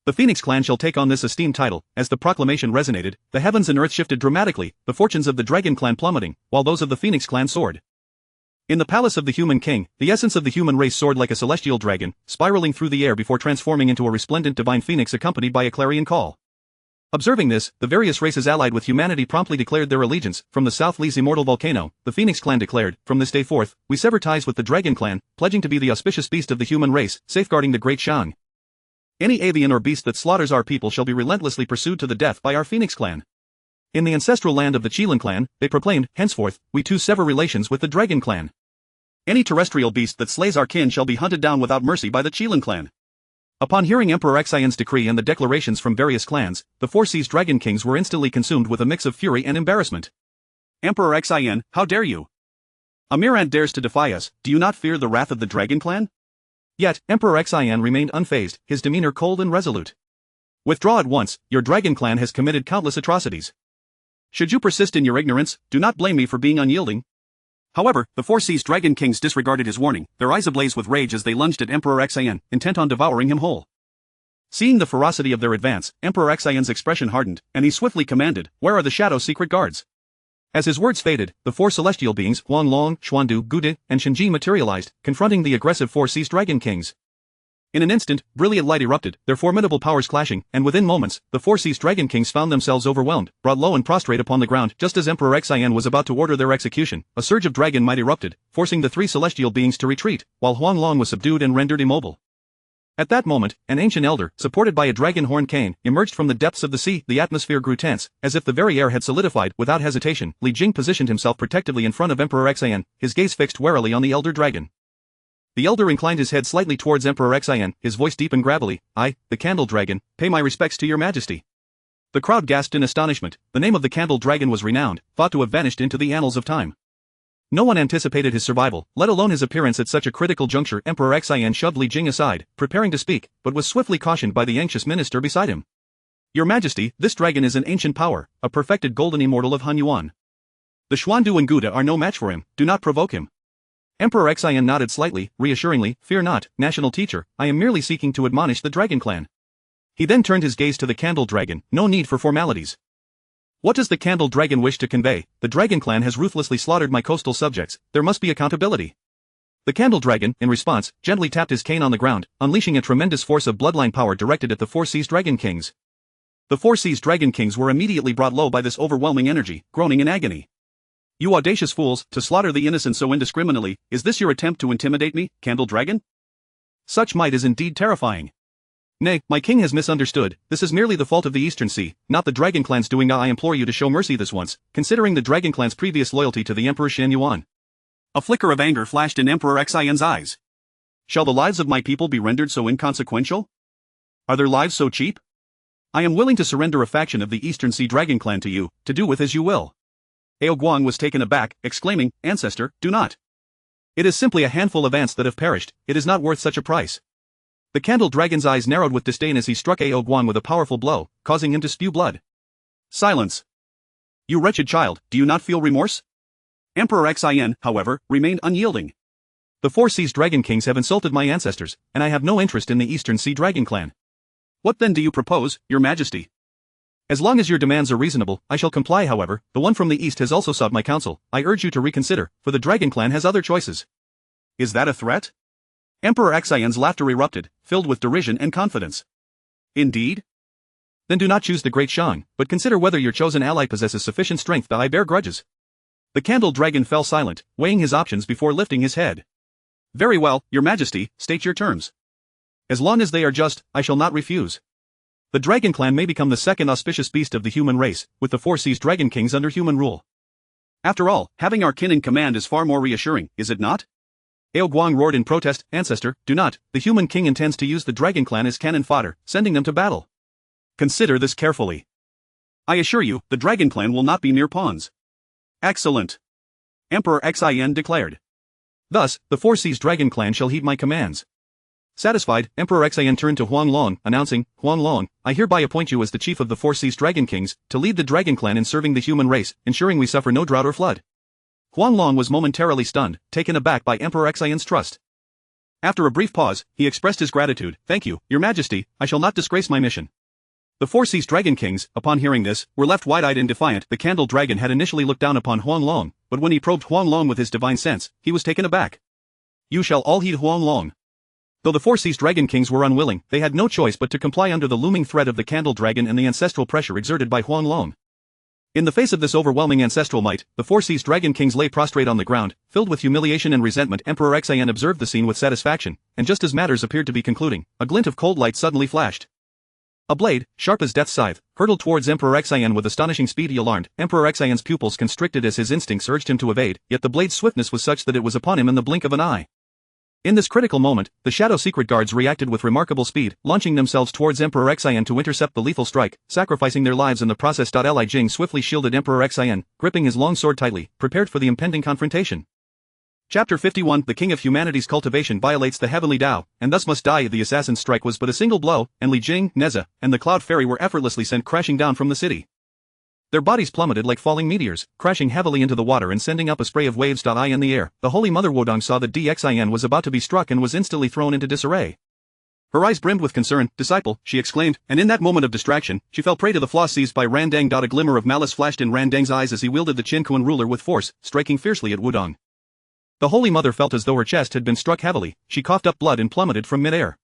The Phoenix Clan shall take on this esteemed title. As the proclamation resonated, the heavens and earth shifted dramatically, the fortunes of the Dragon Clan plummeting, while those of the Phoenix Clan soared. In the palace of the human king, the essence of the human race soared like a celestial dragon, spiraling through the air before transforming into a resplendent divine phoenix accompanied by a clarion call. Observing this, the various races allied with humanity promptly declared their allegiance. From the South Lee's immortal volcano, the Phoenix Clan declared, "From this day forth, we sever ties with the Dragon Clan, pledging to be the auspicious beast of the human race, safeguarding the great Shang. Any avian or beast that slaughters our people shall be relentlessly pursued to the death by our Phoenix Clan." In the ancestral land of the Qilin Clan, they proclaimed, "Henceforth, we too sever relations with the Dragon Clan. Any terrestrial beast that slays our kin shall be hunted down without mercy by the Qilin Clan." Upon hearing Emperor Xian's decree and the declarations from various clans, the Four Seas Dragon Kings were instantly consumed with a mix of fury and embarrassment. "Emperor Xian, how dare you? A mere ant dares to defy us. Do you not fear the wrath of the Dragon Clan?" Yet, Emperor Xian remained unfazed, his demeanor cold and resolute. "Withdraw at once, your Dragon Clan has committed countless atrocities. Should you persist in your ignorance, do not blame me for being unyielding." However, the Four Seas Dragon Kings disregarded his warning, their eyes ablaze with rage as they lunged at Emperor Xian, intent on devouring him whole. Seeing the ferocity of their advance, Emperor Xian's expression hardened, and he swiftly commanded, "Where are the Shadow's secret guards?" As his words faded, the four celestial beings, Huang Long, Xuandu, Gude, and Shenji materialized, confronting the aggressive Four Seas Dragon Kings. In an instant, brilliant light erupted, their formidable powers clashing, and within moments, the Four Seas Dragon Kings found themselves overwhelmed, brought low and prostrate upon the ground. Just as Emperor Xian was about to order their execution, a surge of dragon might erupted, forcing the three celestial beings to retreat, while Huang Long was subdued and rendered immobile. At that moment, an ancient elder, supported by a dragon horn cane, emerged from the depths of the sea. The atmosphere grew tense, as if the very air had solidified. Without hesitation, Li Jing positioned himself protectively in front of Emperor Xian, his gaze fixed warily on the elder dragon. The elder inclined his head slightly towards Emperor Xian, his voice deep and gravelly, "I, the Candle Dragon, pay my respects to your majesty." The crowd gasped in astonishment. The name of the Candle Dragon was renowned, thought to have vanished into the annals of time. No one anticipated his survival, let alone his appearance at such a critical juncture. Emperor Xian shoved Li Jing aside, preparing to speak, but was swiftly cautioned by the anxious minister beside him. "Your majesty, this dragon is an ancient power, a perfected golden immortal of Han Yuan. The Xuandu and Guda are no match for him, do not provoke him." Emperor Xian nodded slightly, reassuringly, "Fear not, national teacher, I am merely seeking to admonish the Dragon Clan." He then turned his gaze to the Candle Dragon, "No need for formalities. What does the Candle Dragon wish to convey? The Dragon Clan has ruthlessly slaughtered my coastal subjects, there must be accountability." The Candle Dragon, in response, gently tapped his cane on the ground, unleashing a tremendous force of bloodline power directed at the Four Seas Dragon Kings. The Four Seas Dragon Kings were immediately brought low by this overwhelming energy, groaning in agony. "You audacious fools, to slaughter the innocent so indiscriminately, is this your attempt to intimidate me, Candle Dragon? Such might is indeed terrifying. Nay, my king has misunderstood, this is merely the fault of the Eastern Sea, not the Dragon Clan's doing. I implore you to show mercy this once, considering the Dragon Clan's previous loyalty to the Emperor Shen Yuan." A flicker of anger flashed in Emperor Xian's eyes. "Shall the lives of my people be rendered so inconsequential? Are their lives so cheap? I am willing to surrender a faction of the Eastern Sea Dragon Clan to you, to do with as you will." Ao Guang was taken aback, exclaiming, "Ancestor, do not. It is simply a handful of ants that have perished, it is not worth such a price." The Candle Dragon's eyes narrowed with disdain as he struck Ao Guang with a powerful blow, causing him to spew blood. "Silence! You wretched child, do you not feel remorse? Emperor Xin, however, remained unyielding. The 4 Seas Dragon Kings have insulted my ancestors, and I have no interest in the Eastern Sea Dragon clan. What then do you propose, your majesty? As long as your demands are reasonable, I shall comply. However, the one from the east has also sought my counsel. I urge you to reconsider, for the Dragon clan has other choices. Is that a threat? Emperor Xion's laughter erupted, filled with derision and confidence. Indeed? Then do not choose the Great Shang, but consider whether your chosen ally possesses sufficient strength that I bear grudges. The Candle Dragon fell silent, weighing his options before lifting his head. Very well, your majesty, state your terms. As long as they are just, I shall not refuse. The Dragon clan may become the second auspicious beast of the human race, with the 4 Seas Dragon Kings under human rule. After all, having our kin in command is far more reassuring, is it not? Ao Guang roared in protest. Ancestor, do not. The human king intends to use the Dragon clan as cannon fodder, sending them to battle. Consider this carefully. I assure you, the Dragon clan will not be mere pawns. Excellent. Emperor Xin declared. Thus, the 4 Seas Dragon clan shall heed my commands. Satisfied, Emperor Xin turned to Huang Long, announcing, Huang Long, I hereby appoint you as the chief of the 4 Seas Dragon Kings, to lead the Dragon clan in serving the human race, ensuring we suffer no drought or flood. Huang Long was momentarily stunned, taken aback by Emperor Xion's trust. After a brief pause, he expressed his gratitude. Thank you, your majesty, I shall not disgrace my mission. The 4 Seas Dragon Kings, upon hearing this, were left wide-eyed and defiant. The Candle Dragon had initially looked down upon Huang Long, but when he probed Huang Long with his divine sense, he was taken aback. You shall all heed Huang Long. Though the 4 Seas Dragon Kings were unwilling, they had no choice but to comply under the looming threat of the Candle Dragon and the ancestral pressure exerted by Huang Long. In the face of this overwhelming ancestral might, the 4 Seas Dragon Kings lay prostrate on the ground, filled with humiliation and resentment. Emperor Xian observed the scene with satisfaction, and just as matters appeared to be concluding, a glint of cold light suddenly flashed. A blade, sharp as death's scythe, hurtled towards Emperor Xian with astonishing speed. He alarmed. Emperor Xian's pupils constricted as his instincts urged him to evade, yet the blade's swiftness was such that it was upon him in the blink of an eye. In this critical moment, the Shadow Secret Guards reacted with remarkable speed, launching themselves towards Emperor Xian to intercept the lethal strike, sacrificing their lives in the process. Li Jing swiftly shielded Emperor Xian, gripping his long sword tightly, prepared for the impending confrontation. Chapter 51 The King of Humanity's cultivation violates the heavenly Tao, and thus must die. The assassin's strike was but a single blow, and Li Jing, Neza, and the Cloud Fairy were effortlessly sent crashing down from the city. Their bodies plummeted like falling meteors, crashing heavily into the water and sending up a spray of waves. In the air, the Holy Mother Wodong saw that Xin was about to be struck and was instantly thrown into disarray. Her eyes brimmed with concern. Disciple, she exclaimed, and in that moment of distraction, she fell prey to the flaw seized by Randang. A glimmer of malice flashed in Randang's eyes as he wielded the Qin ruler with force, striking fiercely at Wudong. The Holy Mother felt as though her chest had been struck heavily. She coughed up blood and plummeted from midair.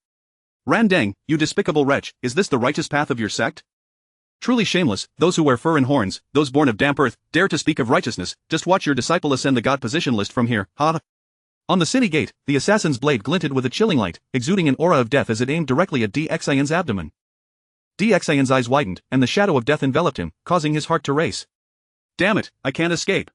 Randang, you despicable wretch, is this the righteous path of your sect? Truly shameless, those who wear fur and horns, those born of damp earth, dare to speak of righteousness. Just watch your disciple ascend the god position list from here, ha! On the city gate, the assassin's blade glinted with a chilling light, exuding an aura of death as it aimed directly at Xion's abdomen. Xion's eyes widened, and the shadow of death enveloped him, causing his heart to race. Damn it, I can't escape.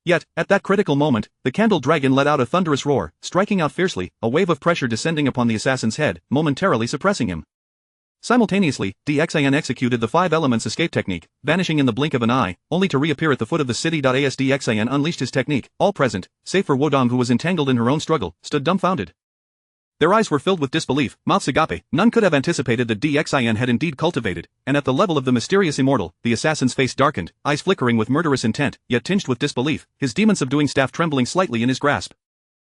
Yet, at that critical moment, the Candle Dragon let out a thunderous roar, striking out fiercely, a wave of pressure descending upon the assassin's head, momentarily suppressing him. Simultaneously, Xian executed the 5 elements escape technique, vanishing in the blink of an eye, only to reappear at the foot of the city. As Xian unleashed his technique, all present, save for Wodong who was entangled in her own struggle, stood dumbfounded. Their eyes were filled with disbelief. Mouths agape, none could have anticipated that Xian had indeed cultivated, and at the level of the mysterious immortal, the assassin's face darkened, eyes flickering with murderous intent, yet tinged with disbelief, his demon-subduing staff trembling slightly in his grasp.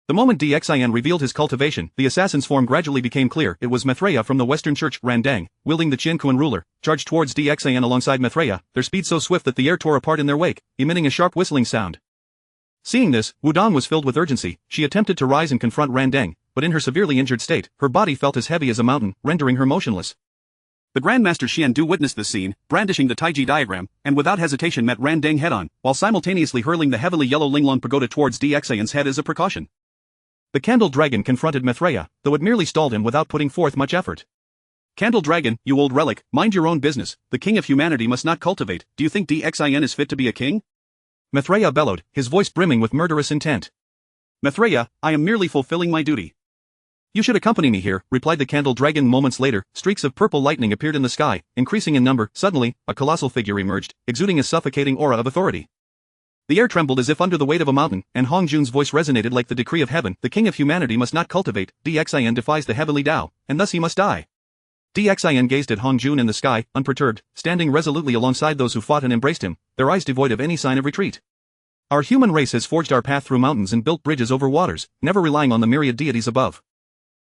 The moment Xian revealed his cultivation, the assassin's form gradually became clear. It was Maitreya from the Western Church. Randang, wielding the Qin ruler, charged towards Xian alongside Maitreya, their speed so swift that the air tore apart in their wake, emitting a sharp whistling sound. Seeing this, Wudong was filled with urgency. She attempted to rise and confront Randang, but in her severely injured state, her body felt as heavy as a mountain, rendering her motionless. The Grandmaster Xiandu witnessed this scene, brandishing the Taiji diagram, and without hesitation met Randang head-on, while simultaneously hurling the heavily yellow Linglong Pagoda towards Xian's head as a precaution. The Candle Dragon confronted Maitreya, though it merely stalled him without putting forth much effort. Candle Dragon, you old relic, mind your own business. The king of humanity must not cultivate. Do you think Xian is fit to be a king? Maitreya bellowed, his voice brimming with murderous intent. Maitreya, I am merely fulfilling my duty. You should accompany me here, replied the Candle Dragon. Moments later, streaks of purple lightning appeared in the sky, increasing in number. Suddenly, a colossal figure emerged, exuding a suffocating aura of authority. The air trembled as if under the weight of a mountain, and Hong Jun's voice resonated like the decree of heaven. The king of humanity must not cultivate. Xian defies the heavenly Tao, and thus he must die. DXIN gazed at Hong Jun in the sky, unperturbed, standing resolutely alongside those who fought and embraced him, their eyes devoid of any sign of retreat. Our human race has forged our path through mountains and built bridges over waters, never relying on the myriad deities above.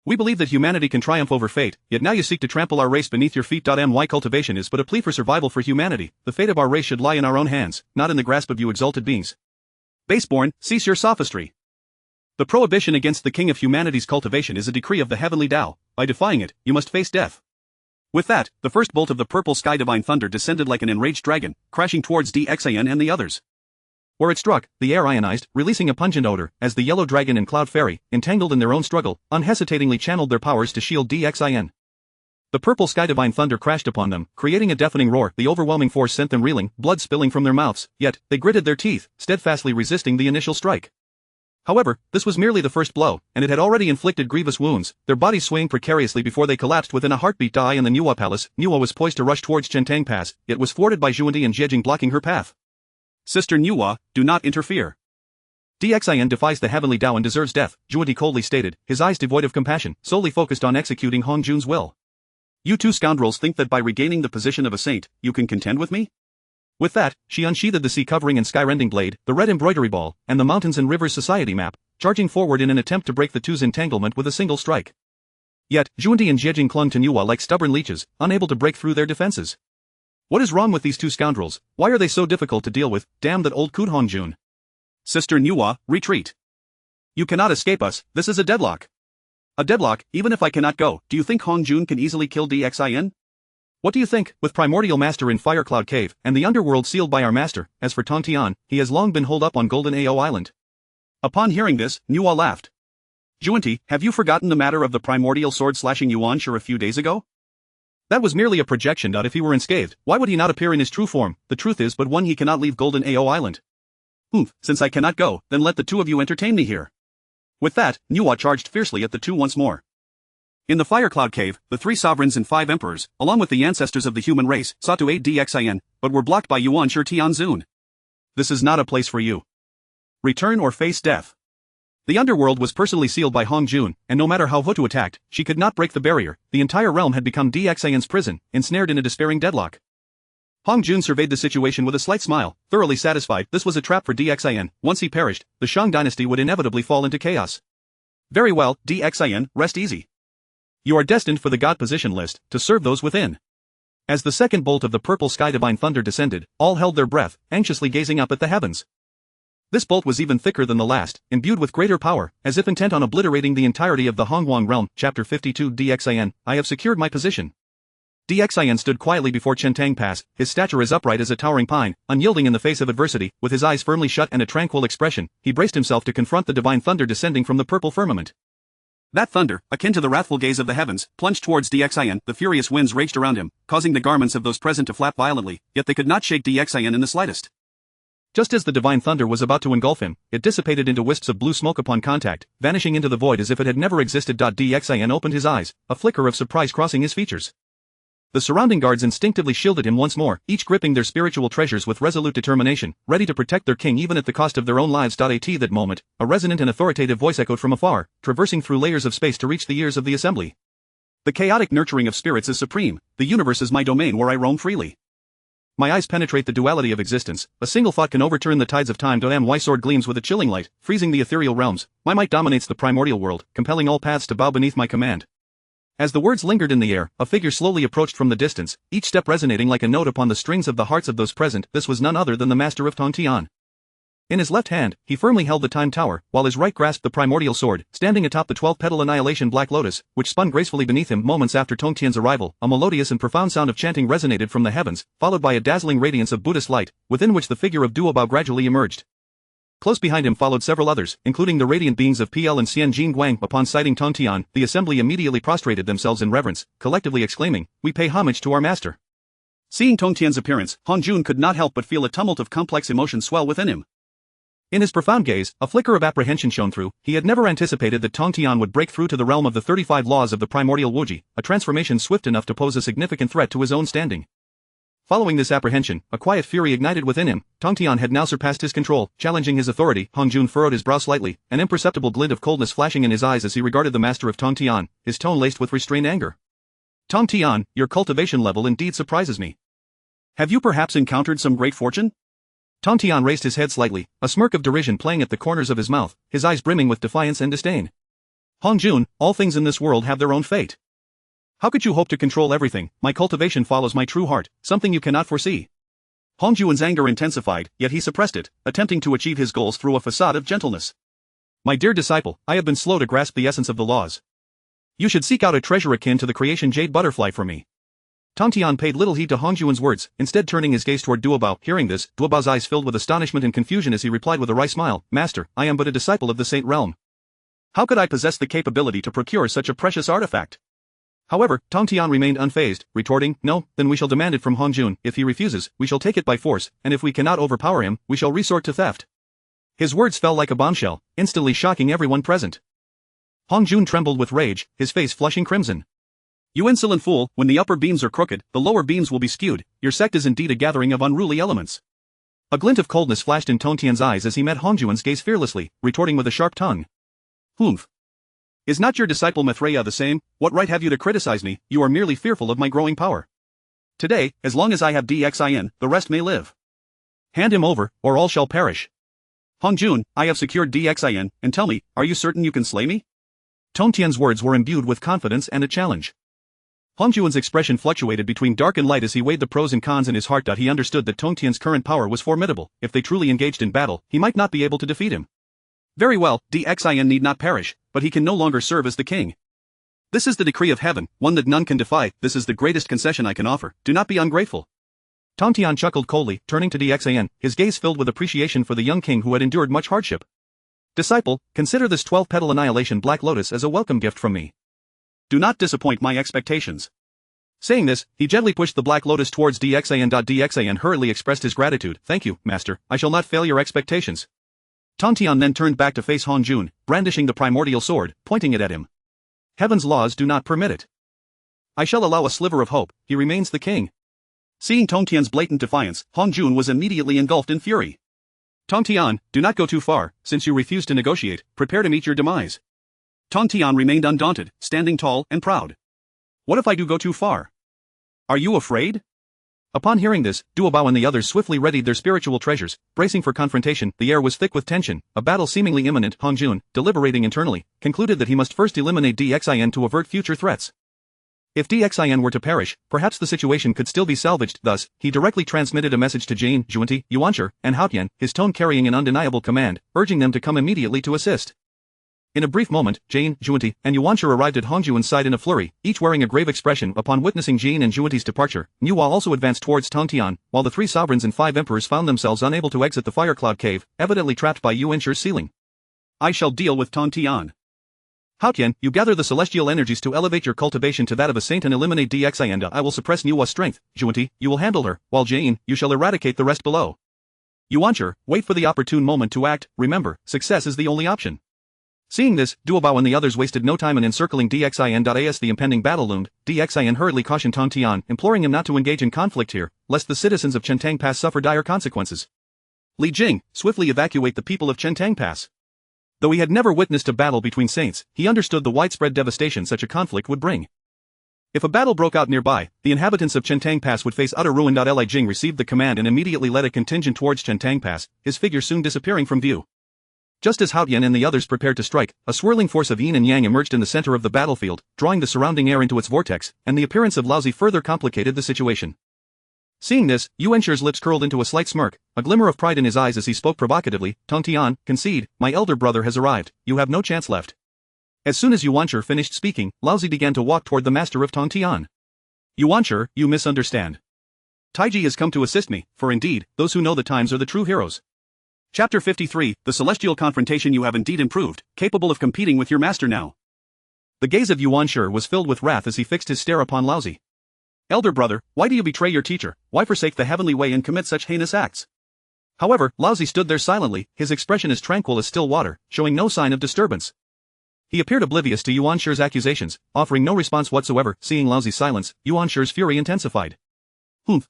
We believe that humanity can triumph over fate, yet now you seek to trample our race beneath your feet. My cultivation is but a plea for survival for humanity. The fate of our race should lie in our own hands, not in the grasp of you exalted beings. Baseborn, cease your sophistry. The prohibition against the king of humanity's cultivation is a decree of the heavenly Tao. By defying it, you must face death. With that, the first bolt of the purple sky divine thunder descended like an enraged dragon, crashing towards DXIN and the others. Where it struck, the air ionized, releasing a pungent odor, as the yellow dragon and cloud fairy, entangled in their own struggle, unhesitatingly channeled their powers to shield DXIN. The purple sky divine thunder crashed upon them, creating a deafening roar. The overwhelming force sent them reeling, blood spilling from their mouths, yet, they gritted their teeth, steadfastly resisting the initial strike. However, this was merely the first blow, and it had already inflicted grievous wounds, their bodies swaying precariously before they collapsed within a heartbeat. In the Nuwa Palace, Nuwa was poised to rush towards Chentang Pass, yet was thwarted by Zhuandi and Jiejing blocking her path. Sister Nuwa, do not interfere. DXIN defies the heavenly Tao and deserves death, Zhuandi coldly stated, his eyes devoid of compassion, solely focused on executing Hong Jun's will. You two scoundrels think that by regaining the position of a saint, you can contend with me? With that, she unsheathed the sea-covering and sky-rending blade, the red embroidery ball, and the mountains and rivers society map, charging forward in an attempt to break the two's entanglement with a single strike. Yet, Zhuandi and Jiejing clung to Nuwa like stubborn leeches, unable to break through their defenses. What is wrong with these two scoundrels? Why are they so difficult to deal with? Damn that old coot Hong Jun. Sister Nuwa, retreat. You cannot escape us, this is a deadlock. A deadlock, even if I cannot go. Do you think Hong Jun can easily kill DXIN? What do you think, with Primordial Master in Firecloud Cave, and the underworld sealed by our master? As for Tong Tian, he has long been holed up on Golden Ao Island. Upon hearing this, Nuwa laughed. Zhuandi, have you forgotten the matter of the primordial sword slashing Yuan Shi a few days ago? That was merely a projection. If he were unscathed, why would he not appear in his true form? The truth is but one, he cannot leave Golden Ao Island. Since I cannot go, then let the two of you entertain me here. With that, Nuwa charged fiercely at the two once more. In the Firecloud Cave, the 3 sovereigns and 5 emperors, along with the ancestors of the human race, sought to aid DXIN, but were blocked by Yuan Shi Tianzun. This is not a place for you. Return or face death. The underworld was personally sealed by Hong Jun, and no matter how Hutu attacked, she could not break the barrier. The entire realm had become DXIN's prison, ensnared in a despairing deadlock. Hong Jun surveyed the situation with a slight smile, thoroughly satisfied this was a trap for DXIN. Once he perished, the Shang dynasty would inevitably fall into chaos. Very well, DXIN, rest easy. You are destined for the God position list, to serve those within. As the second bolt of the purple sky divine thunder descended, all held their breath, anxiously gazing up at the heavens. This bolt was even thicker than the last, imbued with greater power, as if intent on obliterating the entirety of the Hongwang realm. Chapter 52 DXIN, I have secured my position. DXIN stood quietly before Chentang Pass, his stature as upright as a towering pine, unyielding in the face of adversity, with his eyes firmly shut and a tranquil expression. He braced himself to confront the divine thunder descending from the purple firmament. That thunder, akin to the wrathful gaze of the heavens, plunged towards DXIN. The furious winds raged around him, causing the garments of those present to flap violently, yet they could not shake DXIN in the slightest. Just as the divine thunder was about to engulf him, it dissipated into wisps of blue smoke upon contact, vanishing into the void as if it had never existed. DXIN opened his eyes, a flicker of surprise crossing his features. The surrounding guards instinctively shielded him once more, each gripping their spiritual treasures with resolute determination, ready to protect their king even at the cost of their own lives. At that moment, a resonant and authoritative voice echoed from afar, traversing through layers of space to reach the ears of the assembly. The chaotic nurturing of spirits is supreme. The universe is my domain where I roam freely. My eyes penetrate the duality of existence. A single thought can overturn the tides of time. My sword gleams with a chilling light, freezing the ethereal realms. My might dominates the primordial world, compelling all paths to bow beneath my command. As the words lingered in the air, a figure slowly approached from the distance, each step resonating like a note upon the strings of the hearts of those present. This was none other than the master of Tong Tian. In his left hand, he firmly held the time tower, while his right grasped the primordial sword, standing atop the 12-petal annihilation black lotus, which spun gracefully beneath him. Moments after Tong Tian's arrival, a melodious and profound sound of chanting resonated from the heavens, followed by a dazzling radiance of Buddhist light, within which the figure of Duobao gradually emerged. Close behind him followed several others, including the radiant beings of PL and Xian Jing Guang. Upon sighting Tong Tian, the assembly immediately prostrated themselves in reverence, collectively exclaiming, "We pay homage to our master." Seeing Tong Tian's appearance, Hong Jun could not help but feel a tumult of complex emotions swell within him. In his profound gaze, a flicker of apprehension shone through. He had never anticipated that Tong Tian would break through to the realm of the 35 laws of the primordial Wuji, a transformation swift enough to pose a significant threat to his own standing. Following this apprehension, a quiet fury ignited within him. Tong Tian had now surpassed his control, challenging his authority. Hong Jun furrowed his brow slightly, an imperceptible glint of coldness flashing in his eyes as he regarded the master of Tong Tian, his tone laced with restrained anger. Tong Tian, your cultivation level indeed surprises me. Have you perhaps encountered some great fortune? Tong Tian raised his head slightly, a smirk of derision playing at the corners of his mouth, his eyes brimming with defiance and disdain. Hong Jun, all things in this world have their own fate. How could you hope to control everything? My cultivation follows my true heart, something you cannot foresee. Hong Jun's anger intensified, yet he suppressed it, attempting to achieve his goals through a facade of gentleness. My dear disciple, I have been slow to grasp the essence of the laws. You should seek out a treasure akin to the creation jade butterfly for me. Tong Tian paid little heed to Hong Jun's words, instead turning his gaze toward Duobao. Hearing this, Duobao's eyes filled with astonishment and confusion as he replied with a wry smile, Master, I am but a disciple of the Saint Realm. How could I possess the capability to procure such a precious artifact? However, Tong Tian remained unfazed, retorting, No, then we shall demand it from Hong Jun. If he refuses, we shall take it by force, and if we cannot overpower him, we shall resort to theft. His words fell like a bombshell, instantly shocking everyone present. Hong Jun trembled with rage, his face flushing crimson. You insolent fool, when the upper beams are crooked, the lower beams will be skewed. Your sect is indeed a gathering of unruly elements. A glint of coldness flashed in Tong Tian's eyes as he met Hong Jun's gaze fearlessly, retorting with a sharp tongue. Humph. Is not your disciple Mithraea the same? What right have you to criticize me? You are merely fearful of my growing power. Today, as long as I have DXIN, the rest may live. Hand him over, or all shall perish. Hong Jun, I have secured DXIN, and tell me, are you certain you can slay me? Tong Tian's words were imbued with confidence and a challenge. Hong Jun's expression fluctuated between dark and light as he weighed the pros and cons in his heart. He understood that Tong Tian's current power was formidable. If they truly engaged in battle, he might not be able to defeat him. Very well, DXIN need not perish, but he can no longer serve as the king. This is the decree of heaven, one that none can defy. This is the greatest concession I can offer. Do not be ungrateful. Tong Tian chuckled coldly, turning to DXIN, his gaze filled with appreciation for the young king who had endured much hardship. Disciple, consider this 12-petal annihilation black lotus as a welcome gift from me. Do not disappoint my expectations. Saying this, he gently pushed the black lotus towards DXIN. DXIN hurriedly expressed his gratitude. Thank you, master, I shall not fail your expectations. Tong Tian then turned back to face Hong Jun, brandishing the primordial sword, pointing it at him. Heaven's laws do not permit it. I shall allow a sliver of hope, he remains the king. Seeing Tong Tian's blatant defiance, Hong Jun was immediately engulfed in fury. Tong Tian, do not go too far, since you refuse to negotiate, prepare to meet your demise. Tong Tian remained undaunted, standing tall and proud. What if I do go too far? Are you afraid? Upon hearing this, Duobao and the others swiftly readied their spiritual treasures, bracing for confrontation. The air was thick with tension, a battle seemingly imminent. Hong Jun, deliberating internally, concluded that he must first eliminate DXIN to avert future threats. If DXIN were to perish, perhaps the situation could still be salvaged. Thus, he directly transmitted a message to Jane, Junti, Yuanshi, and Haotian, his tone carrying an undeniable command, urging them to come immediately to assist. In a brief moment, Jane, Junti, and Yuanshi arrived at Hong Jun's side in a flurry, each wearing a grave expression. Upon witnessing Jane and Junti's departure, Nuwa also advanced towards Tong Tian, while the 3 sovereigns and 5 emperors found themselves unable to exit the Firecloud Cave, evidently trapped by Yuanshi's ceiling. I shall deal with Tong Tian. Haotian, you gather the celestial energies to elevate your cultivation to that of a saint and eliminate DXIN. I will suppress Nuwa's strength. Junti, you will handle her, while Jane, you shall eradicate the rest below. Yuanshi, wait for the opportune moment to act. Remember, success is the only option. Seeing this, Duobao and the others wasted no time in encircling DXIN. As the impending battle loomed, DXIN hurriedly cautioned Tong Tian, imploring him not to engage in conflict here, lest the citizens of Chentang Pass suffer dire consequences. Li Jing, swiftly evacuate the people of Chentang Pass. Though he had never witnessed a battle between saints, he understood the widespread devastation such a conflict would bring. If a battle broke out nearby, the inhabitants of Chentang Pass would face utter ruin. Li Jing received the command and immediately led a contingent towards Chentang Pass, his figure soon disappearing from view. Just as Haotian and the others prepared to strike, a swirling force of yin and yang emerged in the center of the battlefield, drawing the surrounding air into its vortex, and the appearance of Laozi further complicated the situation. Seeing this, Yuanshi's lips curled into a slight smirk, a glimmer of pride in his eyes as he spoke provocatively. Tong Tian, concede, my elder brother has arrived, you have no chance left. As soon as Yuanshi finished speaking, Laozi began to walk toward the master of Tong Tian. Yuanshi, you misunderstand. Taiji has come to assist me, for indeed, those who know the times are the true heroes. Chapter 53, The Celestial Confrontation. You have indeed improved, capable of competing with your master now. The gaze of Yuanshi was filled with wrath as he fixed his stare upon Laozi. Elder brother, why do you betray your teacher? Why forsake the heavenly way and commit such heinous acts? However, Laozi stood there silently, his expression as tranquil as still water, showing no sign of disturbance. He appeared oblivious to Yuanshi's accusations, offering no response whatsoever. Seeing Laozi's silence, Yuanshi's fury intensified.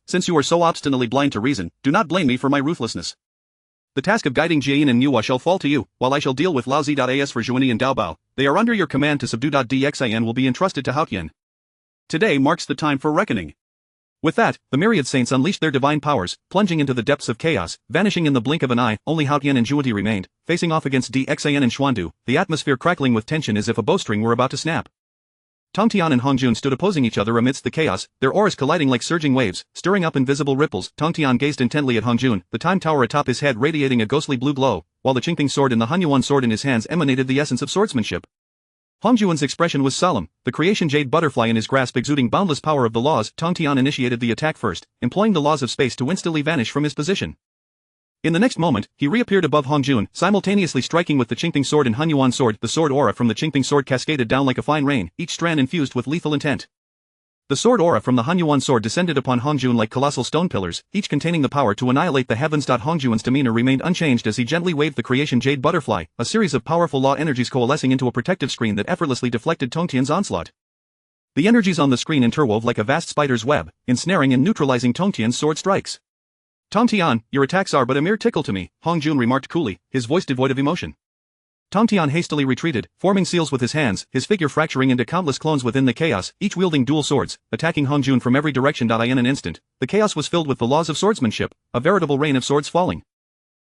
Since you are so obstinately blind to reason, do not blame me for my ruthlessness. The task of guiding Jian and Nuwa shall fall to you, while I shall deal with Laozi. As for Zhuani and Daobao, they are under your command to subdue. DXIN will be entrusted to Haotian. Today marks the time for reckoning. With that, the myriad saints unleashed their divine powers, plunging into the depths of chaos, vanishing in the blink of an eye. Only Haotian and Jueti remained, facing off against DXAN and Xuandu, the atmosphere crackling with tension as if a bowstring were about to snap. Tongtian and Hongjun stood opposing each other amidst the chaos, their auras colliding like surging waves, stirring up invisible ripples. Tongtian gazed intently at Hongjun, the time tower atop his head radiating a ghostly blue glow, while the Qingping sword and the Hanyuan sword in his hands emanated the essence of swordsmanship. Hongjun's expression was solemn, the creation jade butterfly in his grasp exuding boundless power of the laws. Tongtian initiated the attack first, employing the laws of space to instantly vanish from his position. In the next moment, he reappeared above Hongjun, simultaneously striking with the Qingping sword and Hanyuan sword. The sword aura from the Qingping sword cascaded down like a fine rain, each strand infused with lethal intent. The sword aura from the Hanyuan sword descended upon Hongjun like colossal stone pillars, each containing the power to annihilate the heavens. Hongjun's demeanor remained unchanged as he gently waved the creation jade butterfly, a series of powerful law energies coalescing into a protective screen that effortlessly deflected Tongtian's onslaught. The energies on the screen interwove like a vast spider's web, ensnaring and neutralizing Tongtian's sword strikes. Tongtian, your attacks are but a mere tickle to me, Hongjun remarked coolly, his voice devoid of emotion. Tongtian hastily retreated, forming seals with his hands, his figure fracturing into countless clones within the chaos, each wielding dual swords, attacking Hongjun from every direction. In an instant, the chaos was filled with the laws of swordsmanship, a veritable rain of swords falling.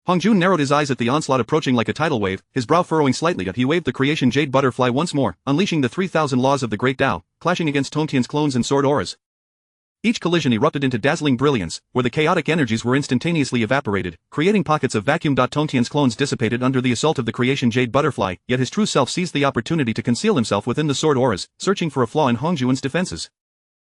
Hongjun narrowed his eyes at the onslaught approaching like a tidal wave, his brow furrowing slightly as he waved the creation jade butterfly once more, unleashing the 3,000 laws of the Great Tao, clashing against Tongtian's clones and sword auras. Each collision erupted into dazzling brilliance, where the chaotic energies were instantaneously evaporated, creating pockets of vacuum. Tongtian's clones dissipated under the assault of the creation jade butterfly, yet his true self seized the opportunity to conceal himself within the sword auras, searching for a flaw in Hongjun's defenses.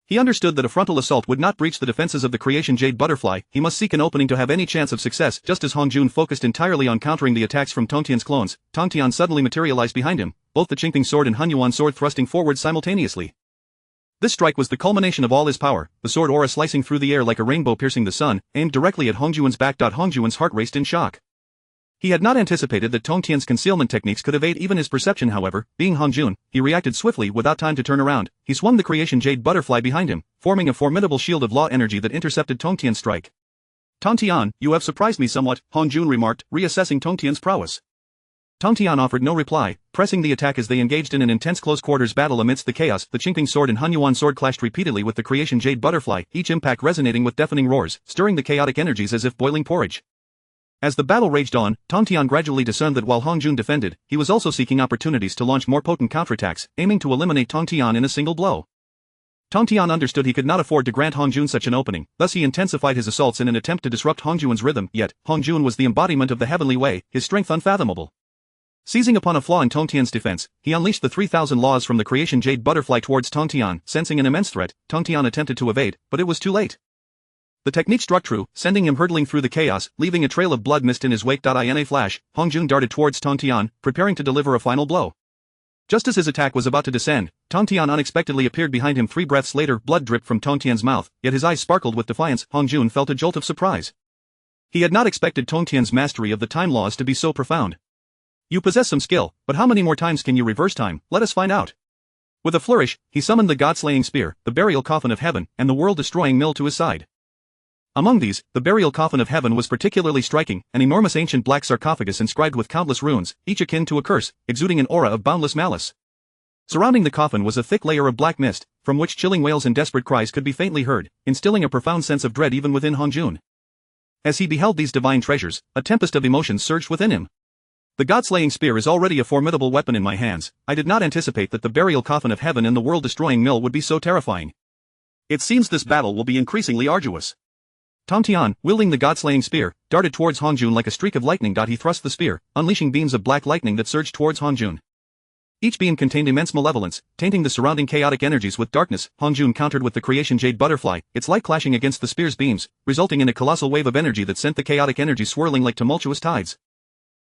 He understood that a frontal assault would not breach the defenses of the creation jade butterfly. He must seek an opening to have any chance of success. Just as Hongjun focused entirely on countering the attacks from Tongtian's clones, Tongtian suddenly materialized behind him, both the Qingping sword and Hanyuan sword thrusting forward simultaneously. This strike was the culmination of all his power, the sword aura slicing through the air like a rainbow piercing the sun, aimed directly at Hongjun's back. Hongjun's heart raced in shock. He had not anticipated that Tongtian's concealment techniques could evade even his perception. However, being Hongjun, he reacted swiftly. Without time to turn around, he swung the creation jade butterfly behind him, forming a formidable shield of law energy that intercepted Tongtian's strike. Tongtian, you have surprised me somewhat, Hongjun remarked, reassessing Tongtian's prowess. Tongtian offered no reply, pressing the attack as they engaged in an intense close-quarters battle amidst the chaos. The Qingping sword and Hanyuan sword clashed repeatedly with the creation jade butterfly, each impact resonating with deafening roars, stirring the chaotic energies as if boiling porridge. As the battle raged on, Tongtian gradually discerned that while Hongjun defended, he was also seeking opportunities to launch more potent counterattacks, aiming to eliminate Tongtian in a single blow. Tongtian understood he could not afford to grant Hongjun such an opening, thus he intensified his assaults in an attempt to disrupt Hongjun's rhythm. Yet, Hongjun was the embodiment of the heavenly way, his strength unfathomable. Seizing upon a flaw in Tongtian's defense, he unleashed the 3,000 laws from the creation jade butterfly towards Tongtian. Sensing an immense threat, Tongtian attempted to evade, but it was too late. The technique struck true, sending him hurtling through the chaos, leaving a trail of blood mist in his wake. In a flash, Hongjun darted towards Tongtian, preparing to deliver a final blow. Just as his attack was about to descend, Tongtian unexpectedly appeared behind him. 3 breaths later, blood dripped from Tongtian's mouth, yet his eyes sparkled with defiance. Hongjun felt a jolt of surprise. He had not expected Tongtian's mastery of the time laws to be so profound. You possess some skill, but how many more times can you reverse time? Let us find out. With a flourish, he summoned the god-slaying spear, the burial coffin of heaven, and the world-destroying mill to his side. Among these, the burial coffin of heaven was particularly striking, an enormous ancient black sarcophagus inscribed with countless runes, each akin to a curse, exuding an aura of boundless malice. Surrounding the coffin was a thick layer of black mist, from which chilling wails and desperate cries could be faintly heard, instilling a profound sense of dread even within Hongjun. As he beheld these divine treasures, a tempest of emotions surged within him. The god-slaying spear is already a formidable weapon in my hands. I did not anticipate that the burial coffin of heaven and the world-destroying mill would be so terrifying. It seems this battle will be increasingly arduous. Tongtian, wielding the god-slaying spear, darted towards Hongjun like a streak of lightning. He thrust the spear, unleashing beams of black lightning that surged towards Hongjun. Each beam contained immense malevolence, tainting the surrounding chaotic energies with darkness. Hongjun countered with the creation jade butterfly, its light clashing against the spear's beams, resulting in a colossal wave of energy that sent the chaotic energy swirling like tumultuous tides.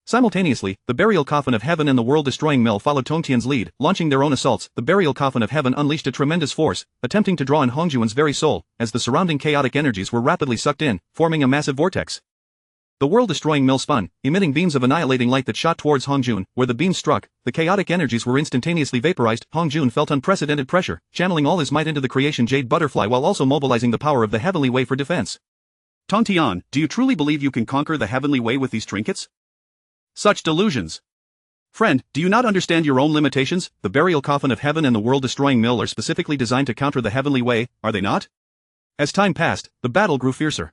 Simultaneously, the burial coffin of heaven and the world-destroying mill followed Tongtian's lead, launching their own assaults. The burial coffin of heaven unleashed a tremendous force, attempting to draw in Hongjun's very soul, as the surrounding chaotic energies were rapidly sucked in, forming a massive vortex. The world-destroying mill spun, emitting beams of annihilating light that shot towards Hongjun. Where the beams struck, the chaotic energies were instantaneously vaporized. Hongjun felt unprecedented pressure, channeling all his might into the creation jade butterfly while also mobilizing the power of the heavenly way for defense. Tongtian, do you truly believe you can conquer the heavenly way with these trinkets? Such delusions. Friend, do you not understand your own limitations? The burial coffin of heaven and the world-destroying mill are specifically designed to counter the heavenly way, are they not? As time passed, the battle grew fiercer.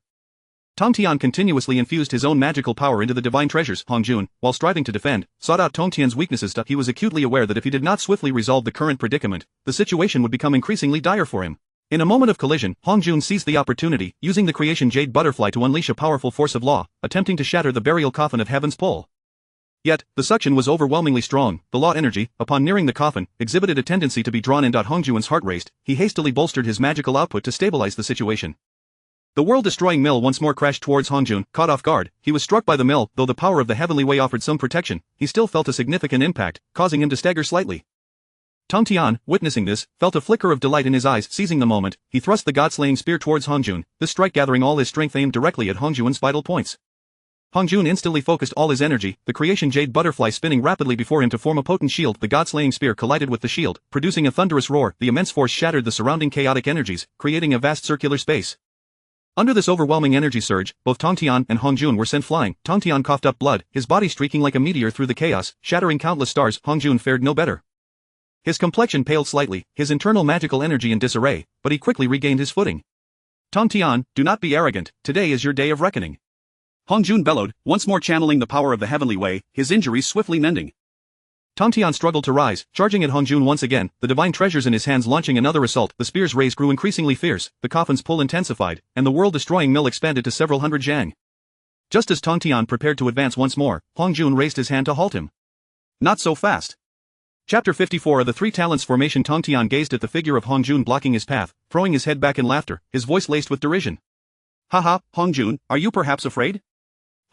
Tong Tian continuously infused his own magical power into the divine treasures. Hong Jun, while striving to defend, sought out Tong Tian's weaknesses. He was acutely aware that if he did not swiftly resolve the current predicament, the situation would become increasingly dire for him. In a moment of collision, Hong Jun seized the opportunity, using the creation Jade Butterfly to unleash a powerful force of law, attempting to shatter the burial coffin of heaven's pole. Yet, the suction was overwhelmingly strong. The law energy, upon nearing the coffin, exhibited a tendency to be drawn in. Hong Jun's heart raced. He hastily bolstered his magical output to stabilize the situation. The world-destroying mill once more crashed towards Hong Jun. Caught off guard, he was struck by the mill. Though the power of the heavenly way offered some protection, he still felt a significant impact, causing him to stagger slightly. Tong Tian, witnessing this, felt a flicker of delight in his eyes. Seizing the moment, he thrust the god-slaying spear towards Hong Jun, this strike gathering all his strength aimed directly at Hong Jun's vital points. Hong Jun instantly focused all his energy, the creation Jade Butterfly spinning rapidly before him to form a potent shield. The god-slaying spear collided with the shield, producing a thunderous roar. The immense force shattered the surrounding chaotic energies, creating a vast circular space. Under this overwhelming energy surge, both Tong Tian and Hong Jun were sent flying. Tong Tian coughed up blood, his body streaking like a meteor through the chaos, shattering countless stars. Hong Jun fared no better. His complexion paled slightly, his internal magical energy in disarray, but he quickly regained his footing. Tong Tian, do not be arrogant, today is your day of reckoning. Hong Jun bellowed, once more channeling the power of the heavenly way, his injuries swiftly mending. Tong Tian struggled to rise, charging at Hong Jun once again, the divine treasures in his hands launching another assault. The spear's rays grew increasingly fierce, the coffin's pull intensified, and the world-destroying mill expanded to several hundred zhang. Just as Tong Tian prepared to advance once more, Hong Jun raised his hand to halt him. Not so fast. Chapter 54 of the Three Talents Formation. Tong Tian gazed at the figure of Hong Jun blocking his path, throwing his head back in laughter, his voice laced with derision. Haha, Hong Jun, are you perhaps afraid?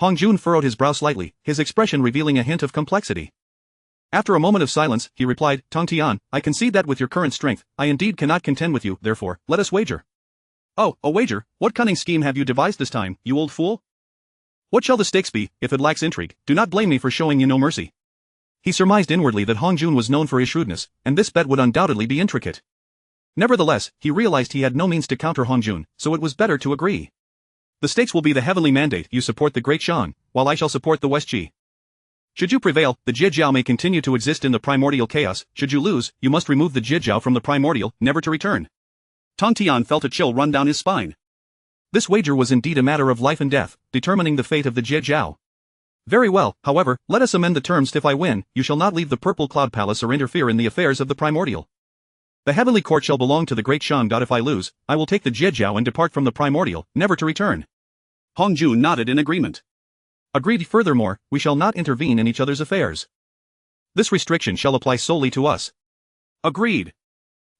Hong Jun furrowed his brow slightly, his expression revealing a hint of complexity. After a moment of silence, he replied, Tong Tian, I concede that with your current strength, I indeed cannot contend with you, therefore, let us wager. Oh, a wager? What cunning scheme have you devised this time, you old fool? What shall the stakes be? If it lacks intrigue, do not blame me for showing you no mercy. He surmised inwardly that Hong Jun was known for his shrewdness, and this bet would undoubtedly be intricate. Nevertheless, he realized he had no means to counter Hong Jun, so it was better to agree. The stakes will be the heavenly mandate. You support the Great Shan, while I shall support the West Ji. Should you prevail, the Jijiao may continue to exist in the primordial chaos. Should you lose, you must remove the Jijiao from the primordial, never to return. Tong Tian felt a chill run down his spine. This wager was indeed a matter of life and death, determining the fate of the Jijiao. Very well, however, let us amend the terms. If I win, you shall not leave the Purple Cloud Palace or interfere in the affairs of the primordial. The heavenly court shall belong to the Great Shan. If I lose, I will take the Jijiao and depart from the primordial, never to return. Hong Jun nodded in agreement. Agreed. Furthermore, we shall not intervene in each other's affairs. This restriction shall apply solely to us. Agreed.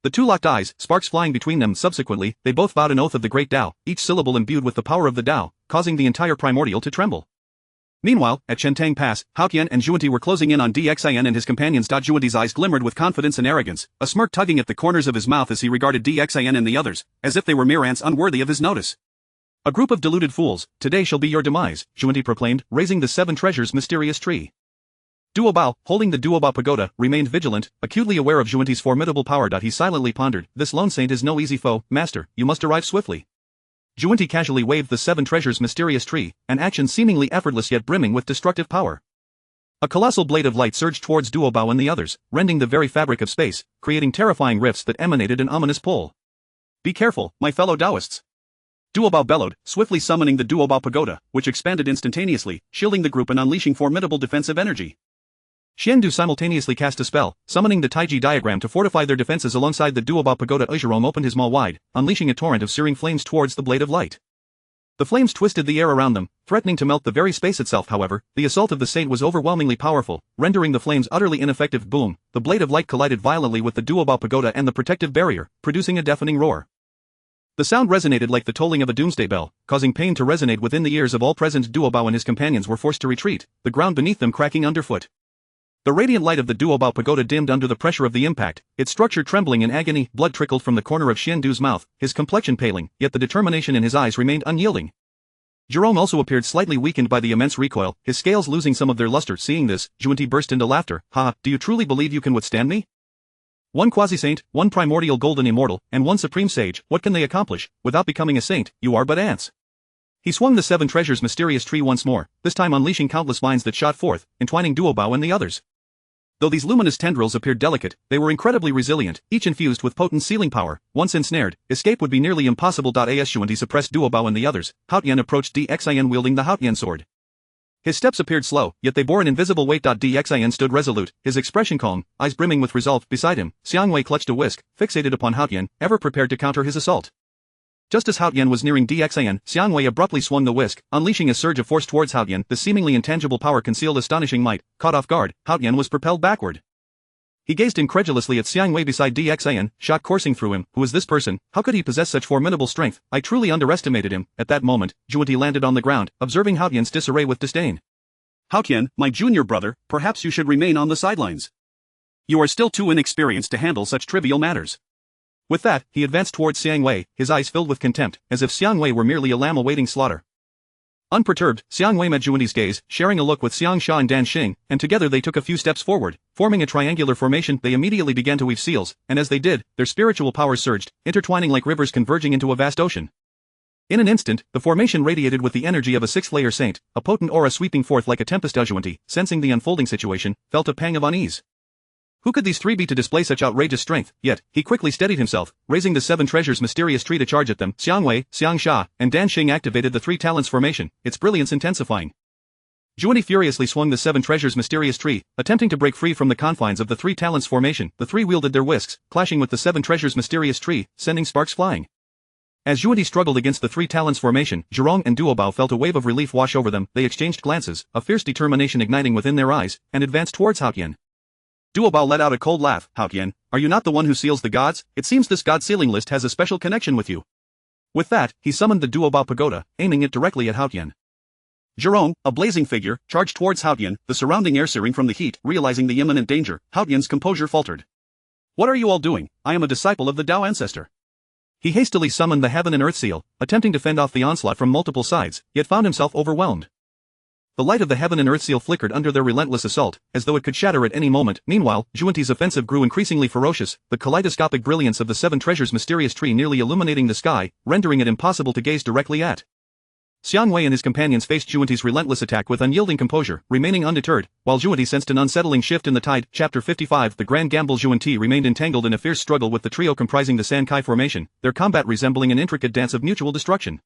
The two locked eyes, sparks flying between them. Subsequently, they both vowed an oath of the great Tao, each syllable imbued with the power of the Tao, causing the entire primordial to tremble. Meanwhile, at Shentang Pass, Haotian and Zhuanti were closing in on Dxin and his companions. Zhuanti's eyes glimmered with confidence and arrogance, a smirk tugging at the corners of his mouth as he regarded Dxin and the others, as if they were mere ants unworthy of his notice. A group of deluded fools, today shall be your demise, Zhuanti proclaimed, raising the seven treasures mysterious tree. Duobao, holding the Duobao pagoda, remained vigilant, acutely aware of Zhuanti's formidable power. He silently pondered, this lone saint is no easy foe, master, you must arrive swiftly. Zhuanti casually waved the seven treasures mysterious tree, an action seemingly effortless yet brimming with destructive power. A colossal blade of light surged towards Duobao and the others, rending the very fabric of space, creating terrifying rifts that emanated an ominous pull. Be careful, my fellow Taoists. Duobao bellowed, swiftly summoning the Duobao pagoda, which expanded instantaneously, shielding the group and unleashing formidable defensive energy. Xiandu simultaneously cast a spell, summoning the Taiji diagram to fortify their defenses alongside the Duobao pagoda. Jerome opened his maw wide, unleashing a torrent of searing flames towards the blade of light. The flames twisted the air around them, threatening to melt the very space itself. However, the assault of the saint was overwhelmingly powerful, rendering the flames utterly ineffective. Boom, the blade of light collided violently with the Duobao pagoda and the protective barrier, producing a deafening roar. The sound resonated like the tolling of a doomsday bell, causing pain to resonate within the ears of all present. Duobao and his companions were forced to retreat, the ground beneath them cracking underfoot. The radiant light of the Duobao pagoda dimmed under the pressure of the impact, its structure trembling in agony. Blood trickled from the corner of Xiandu's mouth, his complexion paling, yet the determination in his eyes remained unyielding. Jerome also appeared slightly weakened by the immense recoil, his scales losing some of their luster. Seeing this, Zhuanti burst into laughter. Ha, do you truly believe you can withstand me? One quasi-saint, one primordial golden immortal, and one supreme sage, what can they accomplish? Without becoming a saint, you are but ants. He swung the seven treasures mysterious tree once more, this time unleashing countless vines that shot forth, entwining Duobao and the others. Though these luminous tendrils appeared delicate, they were incredibly resilient, each infused with potent sealing power. Once ensnared, escape would be nearly impossible. As Xuanti suppressed Duobao and the others, Haotian approached Dxian wielding the Haotian sword. His steps appeared slow, yet they bore an invisible weight. Dxian stood resolute, his expression calm, eyes brimming with resolve. Beside him, Xiangwei clutched a whisk, fixated upon Haotian, ever prepared to counter his assault. Just as Haotian was nearing Dxian, Xiangwei abruptly swung the whisk, unleashing a surge of force towards Haotian. The seemingly intangible power concealed astonishing might. Caught off guard, Haotian was propelled backward. He gazed incredulously at Xiangwei beside Dxian, shock coursing through him. Who is this person? How could he possess such formidable strength? I truly underestimated him. At that moment, Xuanti landed on the ground, observing Haotian's disarray with disdain. Haotian, my junior brother, perhaps you should remain on the sidelines. You are still too inexperienced to handle such trivial matters. With that, he advanced towards Xiangwei, his eyes filled with contempt, as if Xiangwei were merely a lamb awaiting slaughter. Unperturbed, Xiangwei met Xuanti's gaze, sharing a look with Xiangsha and Dan Xing, and together they took a few steps forward, forming a triangular formation. They immediately began to weave seals, and as they did, their spiritual powers surged, intertwining like rivers converging into a vast ocean. In an instant, the formation radiated with the energy of a sixth-layer saint, a potent aura sweeping forth like a tempest. Xuanti, sensing the unfolding situation, felt a pang of unease. Who could these three be to display such outrageous strength? Yet, he quickly steadied himself, raising the seven treasures mysterious tree to charge at them. Xiangwei, Xiangsha, and Dan Xing activated the three talents formation, its brilliance intensifying. Xuanti furiously swung the seven treasures mysterious tree, attempting to break free from the confines of the three talents formation. The three wielded their whisks, clashing with the seven treasures mysterious tree, sending sparks flying. As Xuanti struggled against the three talents formation, Zhirong and Duobao felt a wave of relief wash over them. They exchanged glances, a fierce determination igniting within their eyes, and advanced towards Haotian. Duobao let out a cold laugh. Haotian, are you not the one who seals the gods? It seems this god sealing list has a special connection with you. With that, he summoned the Duobao pagoda, aiming it directly at Haotian. Zhirong, a blazing figure, charged towards Haotian, the surrounding air searing from the heat. Realizing the imminent danger, Haotian's composure faltered. What are you all doing? I am a disciple of the Tao ancestor. He hastily summoned the heaven and earth seal, attempting to fend off the onslaught from multiple sides, yet found himself overwhelmed. The light of the heaven and earth seal flickered under their relentless assault, as though it could shatter at any moment. Meanwhile, Xuanti's offensive grew increasingly ferocious, the kaleidoscopic brilliance of the seven treasures mysterious tree nearly illuminating the sky, rendering it impossible to gaze directly at. Xiangwei and his companions faced Xuanti's relentless attack with unyielding composure, remaining undeterred, while Xuanti sensed an unsettling shift in the tide. Chapter 55 The Grand Gamble. Xuanti remained entangled in a fierce struggle with the trio comprising the Sankai formation, their combat resembling an intricate dance of mutual destruction.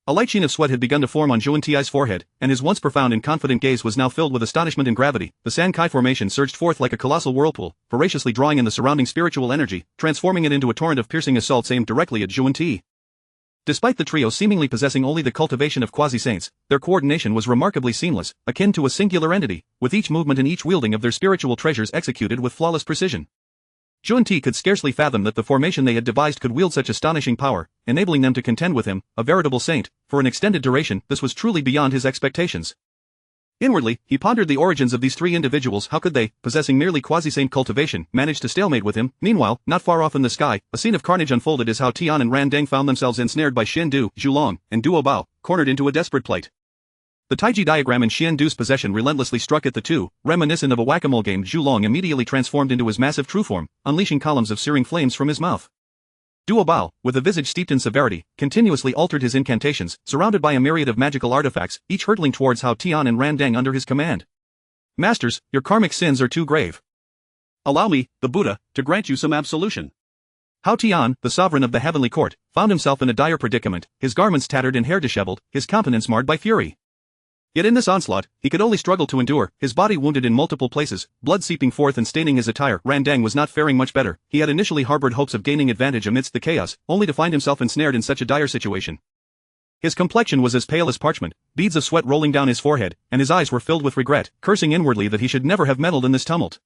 A light sheen of sweat had begun to form on Xuanti's forehead, and his once profound and confident gaze was now filled with astonishment and gravity. The Sankai formation surged forth like a colossal whirlpool, voraciously drawing in the surrounding spiritual energy, transforming it into a torrent of piercing assaults aimed directly at Xuanti. Despite the trio seemingly possessing only the cultivation of quasi-saints, their coordination was remarkably seamless, akin to a singular entity, with each movement and each wielding of their spiritual treasures executed with flawless precision. Xuanti could scarcely fathom that the formation they had devised could wield such astonishing power, enabling them to contend with him, a veritable saint, for an extended duration. This was truly beyond his expectations. Inwardly, he pondered the origins of these three individuals. How could they, possessing merely quasi-saint cultivation, manage to stalemate with him? Meanwhile, not far off in the sky, a scene of carnage unfolded as Hao Tian and Ran Deng found themselves ensnared by Xian Du, Zhulong, and Duo Bao, cornered into a desperate plight. The Taiji diagram in Xian Du's possession relentlessly struck at the two, reminiscent of a whack-a-mole game. Zhulong immediately transformed into his massive true form, unleashing columns of searing flames from his mouth. Duo Bao, with a visage steeped in severity, continuously altered his incantations, surrounded by a myriad of magical artifacts, each hurtling towards Hao Tian and Ran Deng under his command. Masters, your karmic sins are too grave. Allow me, the Buddha, to grant you some absolution. Hao Tian, the sovereign of the heavenly court, found himself in a dire predicament, his garments tattered and hair disheveled, his countenance marred by fury. Yet in this onslaught, he could only struggle to endure, his body wounded in multiple places, blood seeping forth and staining his attire. Ran Deng was not faring much better. He had initially harbored hopes of gaining advantage amidst the chaos, only to find himself ensnared in such a dire situation. His complexion was as pale as parchment, beads of sweat rolling down his forehead, and his eyes were filled with regret, cursing inwardly that he should never have meddled in this tumult.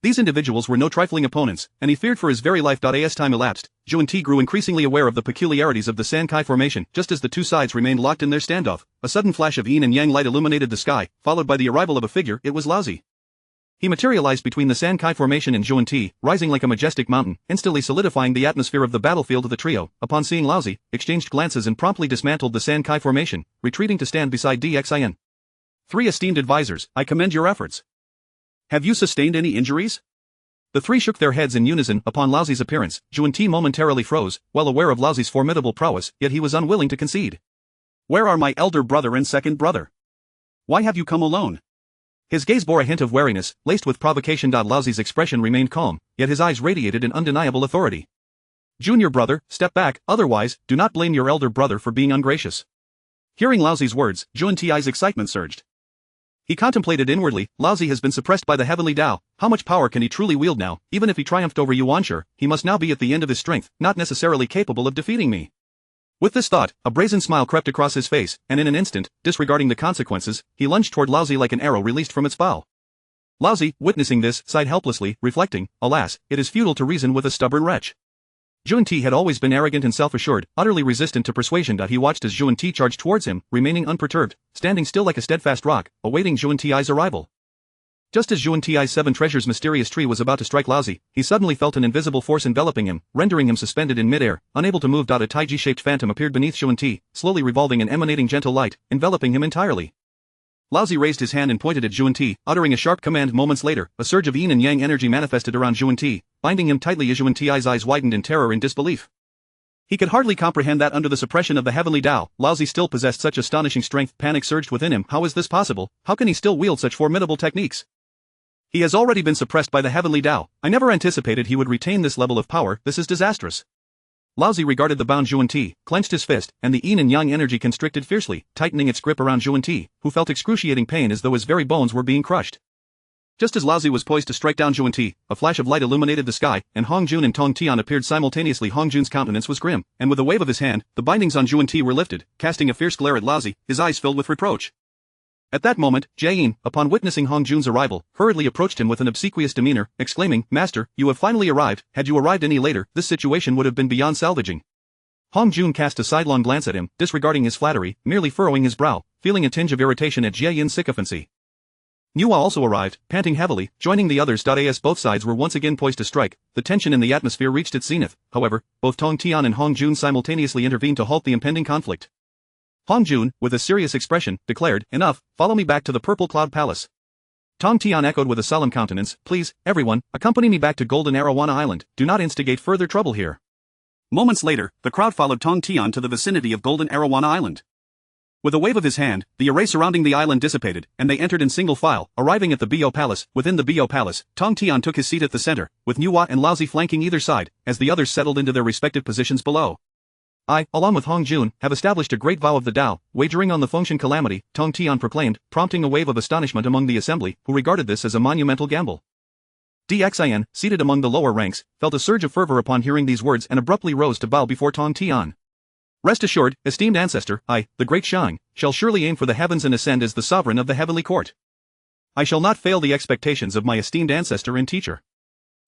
These individuals were no trifling opponents, and he feared for his very life. As time elapsed, Xuanti grew increasingly aware of the peculiarities of the Sankai formation. Just as the two sides remained locked in their standoff, a sudden flash of yin and yang light illuminated the sky, followed by the arrival of a figure. It was Laozi. He materialized between the Sankai formation and Xuanti, rising like a majestic mountain, instantly solidifying the atmosphere of the battlefield. The trio, upon seeing Laozi, exchanged glances and promptly dismantled the Sankai formation, retreating to stand beside Dxian. Three esteemed advisors, I commend your efforts. Have you sustained any injuries? The three shook their heads in unison. Upon Laozi's appearance, Xuanti momentarily froze, well aware of Laozi's formidable prowess, yet he was unwilling to concede. Where are my elder brother and second brother? Why have you come alone? His gaze bore a hint of wariness, laced with provocation. Laozi's expression remained calm, yet his eyes radiated an undeniable authority. Junior brother, step back, otherwise, do not blame your elder brother for being ungracious. Hearing Laozi's words, Jun Ti's excitement surged. He contemplated inwardly, Laozi has been suppressed by the heavenly Tao, how much power can he truly wield now? Even if he triumphed over Yuanshi, he must now be at the end of his strength, not necessarily capable of defeating me. With this thought, a brazen smile crept across his face, and in an instant, disregarding the consequences, he lunged toward Laozi like an arrow released from its bow. Laozi, witnessing this, sighed helplessly, reflecting, alas, it is futile to reason with a stubborn wretch. Jun Ti had always been arrogant and self-assured, utterly resistant to persuasion. He watched as Jun Ti charged towards him, remaining unperturbed, standing still like a steadfast rock, awaiting Jun Ti's arrival. Just as Jun Ti's seven treasures mysterious tree was about to strike Laozi, he suddenly felt an invisible force enveloping him, rendering him suspended in midair, unable to move. A taiji-shaped phantom appeared beneath Jun Ti, slowly revolving and emanating gentle light, enveloping him entirely. Laozi raised his hand and pointed at Jun Ti, uttering a sharp command. Moments later, a surge of yin and yang energy manifested around Jun Ti, binding him tightly as Jun Ti's eyes widened in terror and disbelief. He could hardly comprehend that under the suppression of the heavenly Tao, Laozi still possessed such astonishing strength. Panic surged within him. How is this possible? How can he still wield such formidable techniques? He has already been suppressed by the heavenly Tao. I never anticipated he would retain this level of power. This is disastrous. Laozi regarded the bound Jun Ti, clenched his fist, and the yin and yang energy constricted fiercely, tightening its grip around Jun Ti, who felt excruciating pain as though his very bones were being crushed. Just as Laozi was poised to strike down Jun Ti, a flash of light illuminated the sky, and Hong Jun and Tong Tian appeared simultaneously. Hong Jun's countenance was grim, and with a wave of his hand, the bindings on Jun Ti were lifted, casting a fierce glare at Laozi, his eyes filled with reproach. At that moment, Jie, upon witnessing Hong Jun's arrival, hurriedly approached him with an obsequious demeanor, exclaiming, "Master, you have finally arrived. Had you arrived any later, this situation would have been beyond salvaging." Hong Jun cast a sidelong glance at him, disregarding his flattery, merely furrowing his brow, feeling a tinge of irritation at Jie Yin's sycophancy. Nuwa also arrived, panting heavily, joining the others. As both sides were once again poised to strike, the tension in the atmosphere reached its zenith. However, both Tong Tian and Hong Jun simultaneously intervened to halt the impending conflict. Hong Jun, with a serious expression, declared, "Enough, follow me back to the Purple Cloud Palace." Tong Tian echoed with a solemn countenance, "Please, everyone, accompany me back to Golden Arowana Island, do not instigate further trouble here." Moments later, the crowd followed Tong Tian to the vicinity of Golden Arowana Island. With a wave of his hand, the array surrounding the island dissipated, and they entered in single file, arriving at the Bo Palace. Within the Bo Palace, Tong Tian took his seat at the center, with Nuwa and Laozi flanking either side, as the others settled into their respective positions below. "I, along with Hong Jun, have established a great vow of the Tao, wagering on the Fengshan calamity," Tong Tian proclaimed, prompting a wave of astonishment among the assembly, who regarded this as a monumental gamble. Xin, seated among the lower ranks, felt a surge of fervor upon hearing these words and abruptly rose to bow before Tong Tian. "Rest assured, esteemed ancestor, I, the great Shang, shall surely aim for the heavens and ascend as the sovereign of the heavenly court. I shall not fail the expectations of my esteemed ancestor and teacher."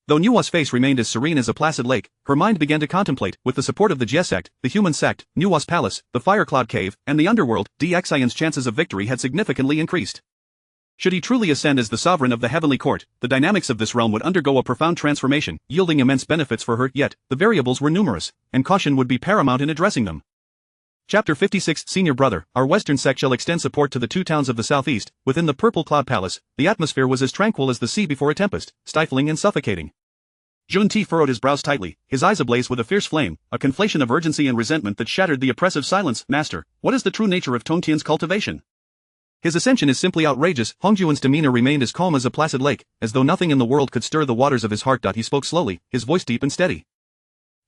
Though Nuwa's face remained as serene as a placid lake, her mind began to contemplate, with the support of the Jie sect, the human sect, Nuwa's palace, the Fire Cloud Cave, and the underworld. Xin's chances of victory had significantly increased. Should he truly ascend as the sovereign of the heavenly court, the dynamics of this realm would undergo a profound transformation, yielding immense benefits for her. Yet, the variables were numerous, and caution would be paramount in addressing them. Chapter 56 Senior Brother, our western sect shall extend support to the two towns of the southeast. Within the Purple Cloud Palace, the atmosphere was as tranquil as the sea before a tempest, stifling and suffocating. Jun Ti furrowed his brows tightly, his eyes ablaze with a fierce flame, a conflation of urgency and resentment that shattered the oppressive silence. "Master, what is the true nature of Tong Tian's cultivation? His ascension is simply outrageous." Hong Jun's demeanor remained as calm as a placid lake, as though nothing in the world could stir the waters of his heart. He spoke slowly, his voice deep and steady.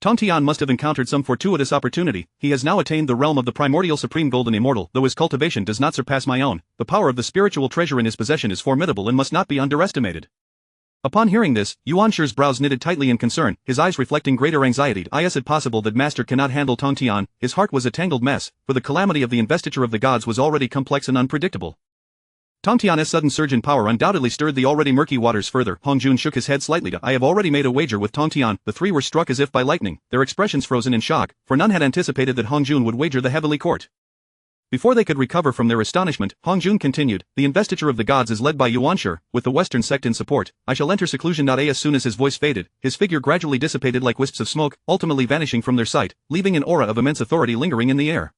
"Tong Tian must have encountered some fortuitous opportunity. He has now attained the realm of the primordial supreme golden immortal. Though his cultivation does not surpass my own, the power of the spiritual treasure in his possession is formidable and must not be underestimated." Upon hearing this, Yuanshi's brows knitted tightly in concern, his eyes reflecting greater anxiety. Is it possible that Master cannot handle Tong Tian? His heart was a tangled mess, for the calamity of the investiture of the gods was already complex and unpredictable. Tong Tian's sudden surge in power undoubtedly stirred the already murky waters further. Hong Jun shook his head slightly. "I have already made a wager with Tong Tian." The three were struck as if by lightning, their expressions frozen in shock, for none had anticipated that Hong Jun would wager the heavenly court. Before they could recover from their astonishment, Hong Jun continued, "The investiture of the gods is led by Yuanshi, with the western sect in support. I shall enter seclusion." As soon as his voice faded, his figure gradually dissipated like wisps of smoke, ultimately vanishing from their sight, leaving an aura of immense authority lingering in the air.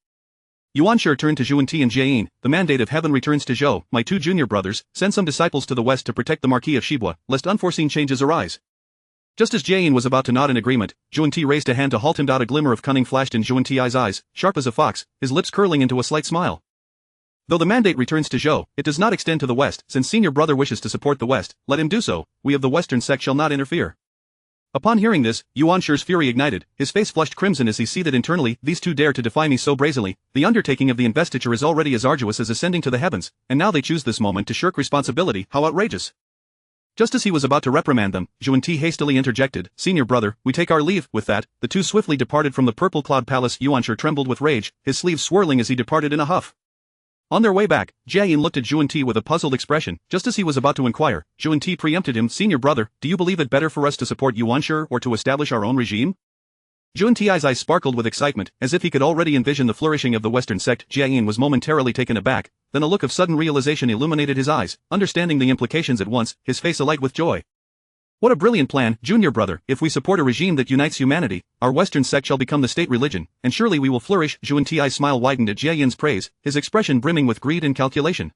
Yuanshi turned to Jun Ti and Jie. "The mandate of heaven returns to Zhou, my two junior brothers. Send some disciples to the west to protect the Marquis of Shibua, lest unforeseen changes arise." Just as Jie was about to nod in agreement, Jun Ti raised a hand to halt him. A glimmer of cunning flashed in Jun Ti's eyes, sharp as a fox, his lips curling into a slight smile. Though the mandate returns to Zhou, it does not extend to the west. Since senior brother wishes to support the west, let him do so. We of the western sect shall not interfere. Upon hearing this, Yuan Shi's fury ignited, his face flushed crimson as he seethed internally. These two dare to defy me so brazenly. The undertaking of the investiture is already as arduous as ascending to the heavens, and now they choose this moment to shirk responsibility. How outrageous! Just as he was about to reprimand them, Zhuan Ti hastily interjected, "Senior brother, we take our leave." With that, the two swiftly departed from the purple cloud palace. Yuan Shi trembled with rage, his sleeves swirling as he departed in a huff. On their way back, Jia Yin looked at Zhuan Ti with a puzzled expression. Just as he was about to inquire, Zhuan Ti preempted him. "Senior brother, do you believe it better for us to support Yuan Shi or to establish our own regime?" Zhuan Ti's eyes sparkled with excitement, as if he could already envision the flourishing of the western sect. Jia Yin was momentarily taken aback, then a look of sudden realization illuminated his eyes. Understanding the implications at once, his face alight with joy. "What a brilliant plan, junior brother! If we support a regime that unites humanity, our western sect shall become the state religion, and surely we will flourish." Zhuan Ti's smile widened at Jia Yin's praise, his expression brimming with greed and calculation.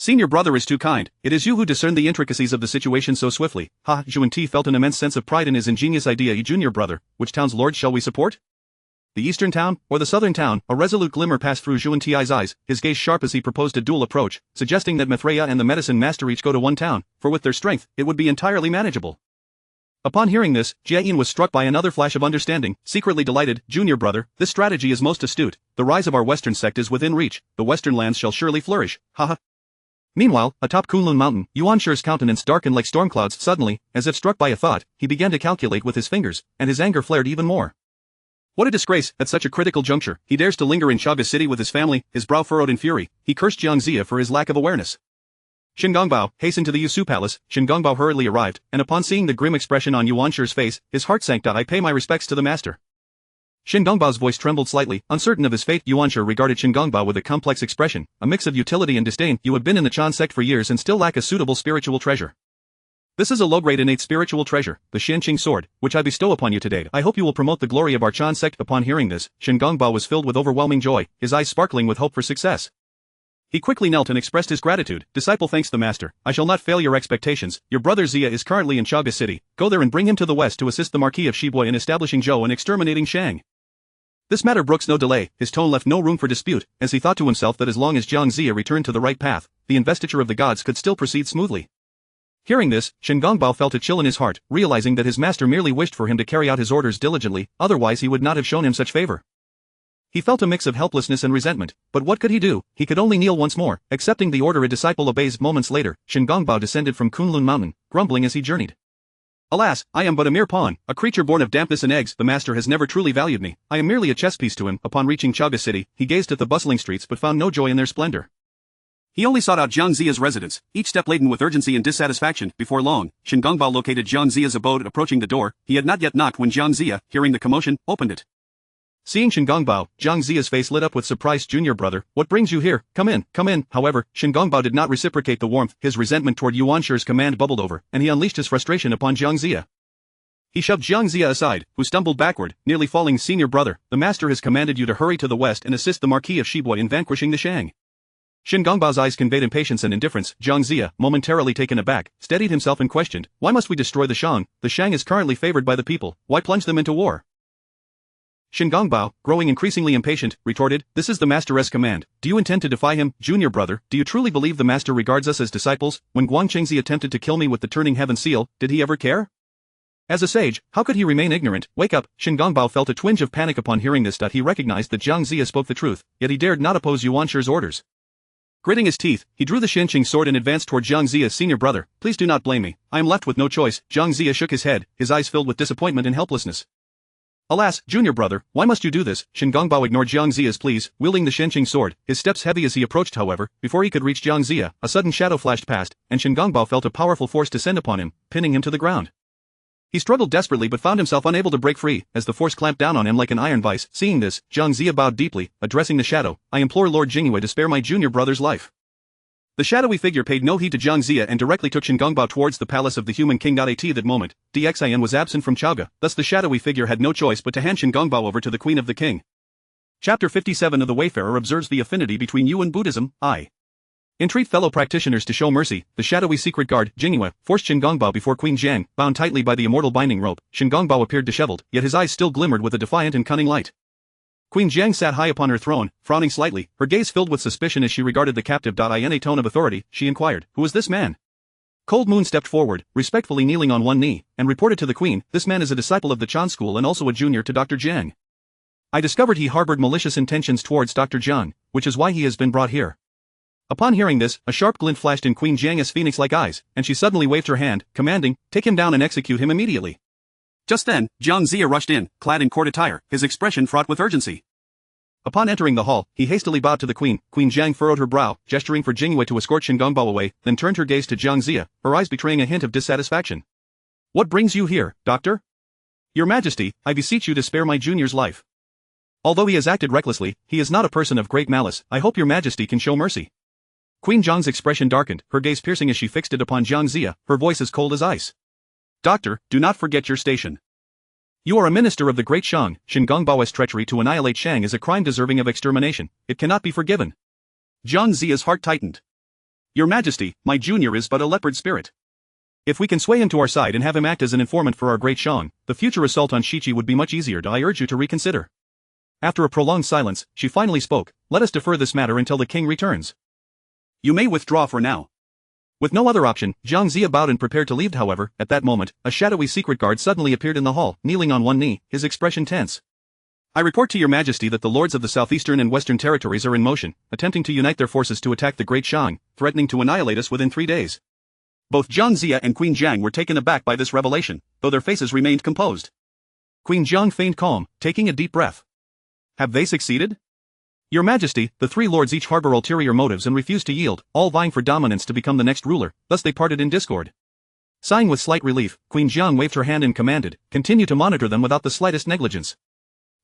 "Senior brother is too kind. It is you who discern the intricacies of the situation so swiftly." Zhuan Ti felt an immense sense of pride in his ingenious idea. "Junior brother, which town's lords shall we support? The eastern town, or the southern town?" A resolute glimmer passed through Zhuan Ti's eyes, his gaze sharp as he proposed a dual approach, suggesting that Mithraea and the medicine master each go to one town, for with their strength, it would be entirely manageable. Upon hearing this, Jia Yin was struck by another flash of understanding, secretly delighted. "Junior brother, this strategy is most astute. The rise of our western sect is within reach. The western lands shall surely flourish." Meanwhile, atop Kunlun Mountain, Yuan Shi's countenance darkened like storm clouds. Suddenly, as if struck by a thought, he began to calculate with his fingers, and his anger flared even more. What a disgrace, at such a critical juncture, he dares to linger in Chaga City with his family. His brow furrowed in fury, he cursed Jiang Ziya for his lack of awareness. Shingongbao, hasten to the Yusu Palace. Shingongbao hurriedly arrived, and upon seeing the grim expression on Yuan Shi's face, his heart sank. "I pay my respects to the master." Shingongbao's voice trembled slightly, uncertain of his fate. Yuan Shi regarded Shingongbao with a complex expression, a mix of utility and disdain. "You have been in the Chan sect for years and still lack a suitable spiritual treasure. This is a low-grade innate spiritual treasure, the Xianqing sword, which I bestow upon you today. I hope you will promote the glory of our Chan sect." Upon hearing this, Shingongbao was filled with overwhelming joy, his eyes sparkling with hope for success. He quickly knelt and expressed his gratitude. "Disciple, thanks the master. I shall not fail your expectations. Your brother Ziya is currently in Chaga City. Go there and bring him to the west to assist the Marquis of Shibui in establishing Zhou and exterminating Shang. This matter brooks no delay." His tone left no room for dispute, as he thought to himself that as long as Jiang Ziya returned to the right path, the investiture of the gods could still proceed smoothly. Hearing this, Shingongbao felt a chill in his heart, realizing that his master merely wished for him to carry out his orders diligently, otherwise he would not have shown him such favor. He felt a mix of helplessness and resentment, but what could he do? He could only kneel once more, accepting the order a disciple obeys. Moments later, Shingongbao descended from Kunlun Mountain, grumbling as he journeyed. "Alas, I am but a mere pawn, a creature born of dampness and eggs. The master has never truly valued me. I am merely a chess piece to him." Upon reaching Chaga City, he gazed at the bustling streets but found no joy in their splendor. He only sought out Jiang Ziya's residence, each step laden with urgency and dissatisfaction. Before long, Shingongbao located Jiang Ziya's abode. Approaching the door, he had not yet knocked when Jiang Ziya, hearing the commotion, opened it. Seeing Shingongbao, Jiang Ziya's face lit up with surprise. "Junior brother, what brings you here? Come in, come in." However, Shingongbao did not reciprocate the warmth. His resentment toward Yuan Shi's command bubbled over, and he unleashed his frustration upon Jiang Ziya. He shoved Jiang Ziya aside, who stumbled backward, nearly falling. "Senior brother, the master has commanded you to hurry to the west and assist the Marquis of Shibui in vanquishing the Shang." Shingongbao's eyes conveyed impatience and indifference. Jiang Ziya, momentarily taken aback, steadied himself and questioned, "Why must we destroy the Shang? The Shang is currently favored by the people. Why plunge them into war?" Shingongbao, growing increasingly impatient, retorted, "This is the master's command. Do you intend to defy him? Junior brother, do you truly believe the master regards us as disciples? When Guangchengzi attempted to kill me with the turning heaven seal, did he ever care? As a sage, how could he remain ignorant? Wake up!" Shingongbao felt a twinge of panic upon hearing this. He recognized that Jiang Ziya spoke the truth, yet he dared not oppose Yuan Shi's orders. Gritting his teeth, he drew the Xianqing sword and advanced toward Jiang Ziya. "Senior brother, please do not blame me. I am left with no choice." Jiang Ziya shook his head, his eyes filled with disappointment and helplessness. "Alas, junior brother, why must you do this?" Shingongbao ignored Jiang Ziya's pleas, wielding the Xianqing sword, his steps heavy as he approached. However, before he could reach Jiang Ziya, a sudden shadow flashed past, and Shingongbao felt a powerful force descend upon him, pinning him to the ground. He struggled desperately but found himself unable to break free, as the force clamped down on him like an iron vice. Seeing this, Jiang Ziya bowed deeply, addressing the shadow, "I implore Lord Jingyue to spare my junior brother's life." The shadowy figure paid no heed to Jiang Ziya and directly took Shingongbao towards the palace of the human king. At that moment, Dxin was absent from Chaga, thus the shadowy figure had no choice but to hand Shingongbao over to the queen of the king. Chapter 57 of The Wayfarer observes the affinity between you and Buddhism. Entreat fellow practitioners to show mercy. The shadowy secret guard, Jingyue, forced Shingongbao before Queen Jiang, bound tightly by the immortal binding rope. Shingongbao appeared disheveled, yet his eyes still glimmered with a defiant and cunning light. Queen Jiang sat high upon her throne, frowning slightly, her gaze filled with suspicion as she regarded the captive. In a tone of authority, she inquired, "Who is this man?" Cold Moon stepped forward, respectfully kneeling on one knee, and reported to the queen, "This man is a disciple of the Chan school and also a junior to Dr. Jiang. I discovered he harbored malicious intentions towards Dr. Jiang, which is why he has been brought here." Upon hearing this, a sharp glint flashed in Queen Jiang's phoenix-like eyes, and she suddenly waved her hand, commanding, "Take him down and execute him immediately." Just then, Jiang Zia rushed in, clad in court attire, his expression fraught with urgency. Upon entering the hall, he hastily bowed to the queen. Queen Jiang furrowed her brow, gesturing for Jingyue to escort Shingongbao away, then turned her gaze to Jiang Zia, her eyes betraying a hint of dissatisfaction. "What brings you here, doctor?" "Your Majesty, I beseech you to spare my junior's life. Although he has acted recklessly, he is not a person of great malice. I hope your Majesty can show mercy." Queen Jiang's expression darkened, her gaze piercing as she fixed it upon Jiang Zia, her voice as cold as ice. "Doctor, do not forget your station. You are a minister of the Great Shang. Shingongbao's treachery to annihilate Shang is a crime deserving of extermination. It cannot be forgiven." Jiang Zia's heart tightened. "Your Majesty, my junior is but a leopard spirit. If we can sway him to our side and have him act as an informant for our Great Shang, the future assault on Shichi would be much easier. I urge you to reconsider." After a prolonged silence, she finally spoke, "Let us defer this matter until the king returns. You may withdraw for now." With no other option, Jiang Zia bowed and prepared to leave. However, at that moment, a shadowy secret guard suddenly appeared in the hall, kneeling on one knee, his expression tense. "I report to your Majesty that the lords of the southeastern and western territories are in motion, attempting to unite their forces to attack the Great Shang, threatening to annihilate us within 3 days." Both Jiang Zia and Queen Jiang were taken aback by this revelation, though their faces remained composed. Queen Jiang feigned calm, taking a deep breath. "Have they succeeded?" "Your Majesty, the 3 lords each harbor ulterior motives and refuse to yield, all vying for dominance to become the next ruler, thus they parted in discord." Sighing with slight relief, Queen Jiang waved her hand and commanded, "Continue to monitor them without the slightest negligence."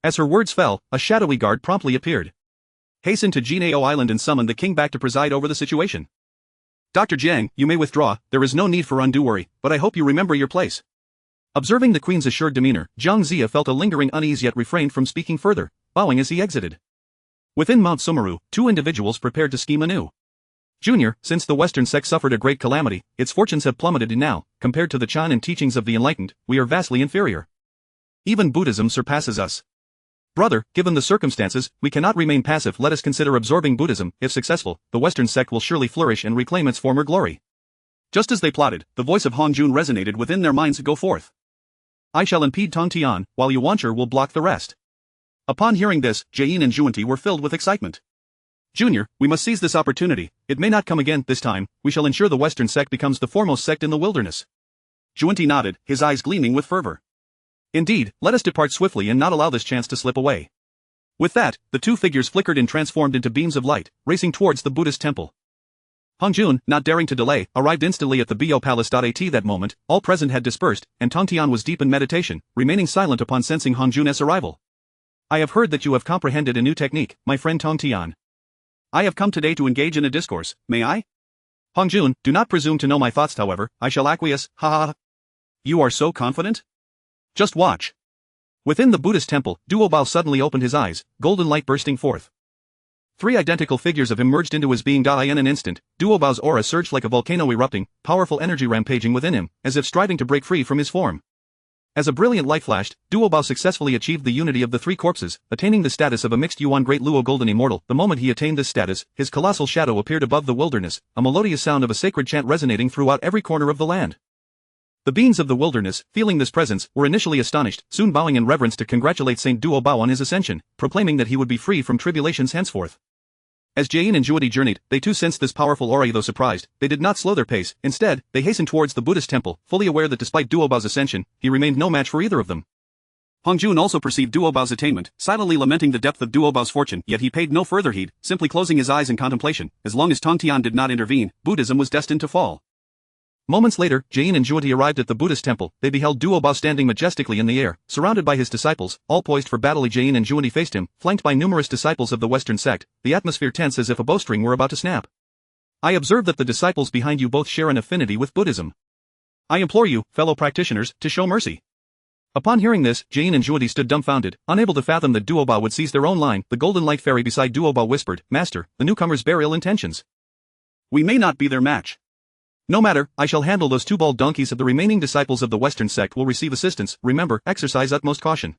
As her words fell, a shadowy guard promptly appeared. "Hasten to Jinao Island and summon the king back to preside over the situation. Dr. Jiang, you may withdraw, there is no need for undue worry, but I hope you remember your place." Observing the queen's assured demeanor, Jiang Zia felt a lingering unease yet refrained from speaking further, bowing as he exited. Within Mount Sumeru, 2 individuals prepared to scheme anew. "Junior, since the Western sect suffered a great calamity, its fortunes have plummeted and now, compared to the Chan and teachings of the enlightened, we are vastly inferior. Even Buddhism surpasses us. Brother, given the circumstances, we cannot remain passive. Let us consider absorbing Buddhism. If successful, the Western sect will surely flourish and reclaim its former glory." Just as they plotted, the voice of Hong Jun resonated within their minds. "Go forth. I shall impede Tong Tian, while Yuancher will block the rest." Upon hearing this, Jayin and Juanti were filled with excitement. "Junior, we must seize this opportunity. It may not come again. This time, we shall ensure the Western sect becomes the foremost sect in the wilderness." Juanti nodded, his eyes gleaming with fervor. "Indeed, let us depart swiftly and not allow this chance to slip away." With that, the 2 figures flickered and transformed into beams of light, racing towards the Buddhist temple. Hong Jun, not daring to delay, arrived instantly at the Bo Palace. At that moment, all present had dispersed, and Tong Tian was deep in meditation, remaining silent upon sensing Hong Jun's arrival. "I have heard that you have comprehended a new technique, my friend Tong Tian. I have come today to engage in a discourse, may I?" "Hong Jun, do not presume to know my thoughts. However, I shall acquiesce, ha ha ha." "You are so confident? Just watch." Within the Buddhist temple, Duobao suddenly opened his eyes, golden light bursting forth. 3 identical figures of him merged into his being. In an instant, Duobao's aura surged like a volcano erupting, powerful energy rampaging within him, as if striving to break free from his form. As a brilliant light flashed, Duobao successfully achieved the unity of the 3 corpses, attaining the status of a mixed Yuan Great Luo Golden Immortal. The moment he attained this status, his colossal shadow appeared above the wilderness, a melodious sound of a sacred chant resonating throughout every corner of the land. The beings of the wilderness, feeling this presence, were initially astonished, soon bowing in reverence to congratulate Saint Duobao on his ascension, proclaiming that he would be free from tribulations henceforth. As Jayin and Juadi journeyed, they too sensed this powerful aura. Though surprised, they did not slow their pace. Instead, they hastened towards the Buddhist temple, fully aware that despite Duobao's ascension, he remained no match for either of them. Hong Jun also perceived Duobao's attainment, silently lamenting the depth of Duobao's fortune, yet he paid no further heed, simply closing his eyes in contemplation. As long as Tong Tian did not intervene, Buddhism was destined to fall. Moments later, Jain and Juadi arrived at the Buddhist temple. They beheld Duobao standing majestically in the air, surrounded by his disciples, all poised for battle. Jain and Juadi faced him, flanked by numerous disciples of the Western sect, the atmosphere tense as if a bowstring were about to snap. "I observe that the disciples behind you both share an affinity with Buddhism. I implore you, fellow practitioners, to show mercy." Upon hearing this, Jain and Juadi stood dumbfounded, unable to fathom that Duobao would seize their own line. The golden light fairy beside Duobao whispered, "Master, the newcomers bear ill intentions. We may not be their match. No matter, I shall handle those 2 bald donkeys. Of the remaining disciples of the Western sect will receive assistance. Remember, exercise utmost caution."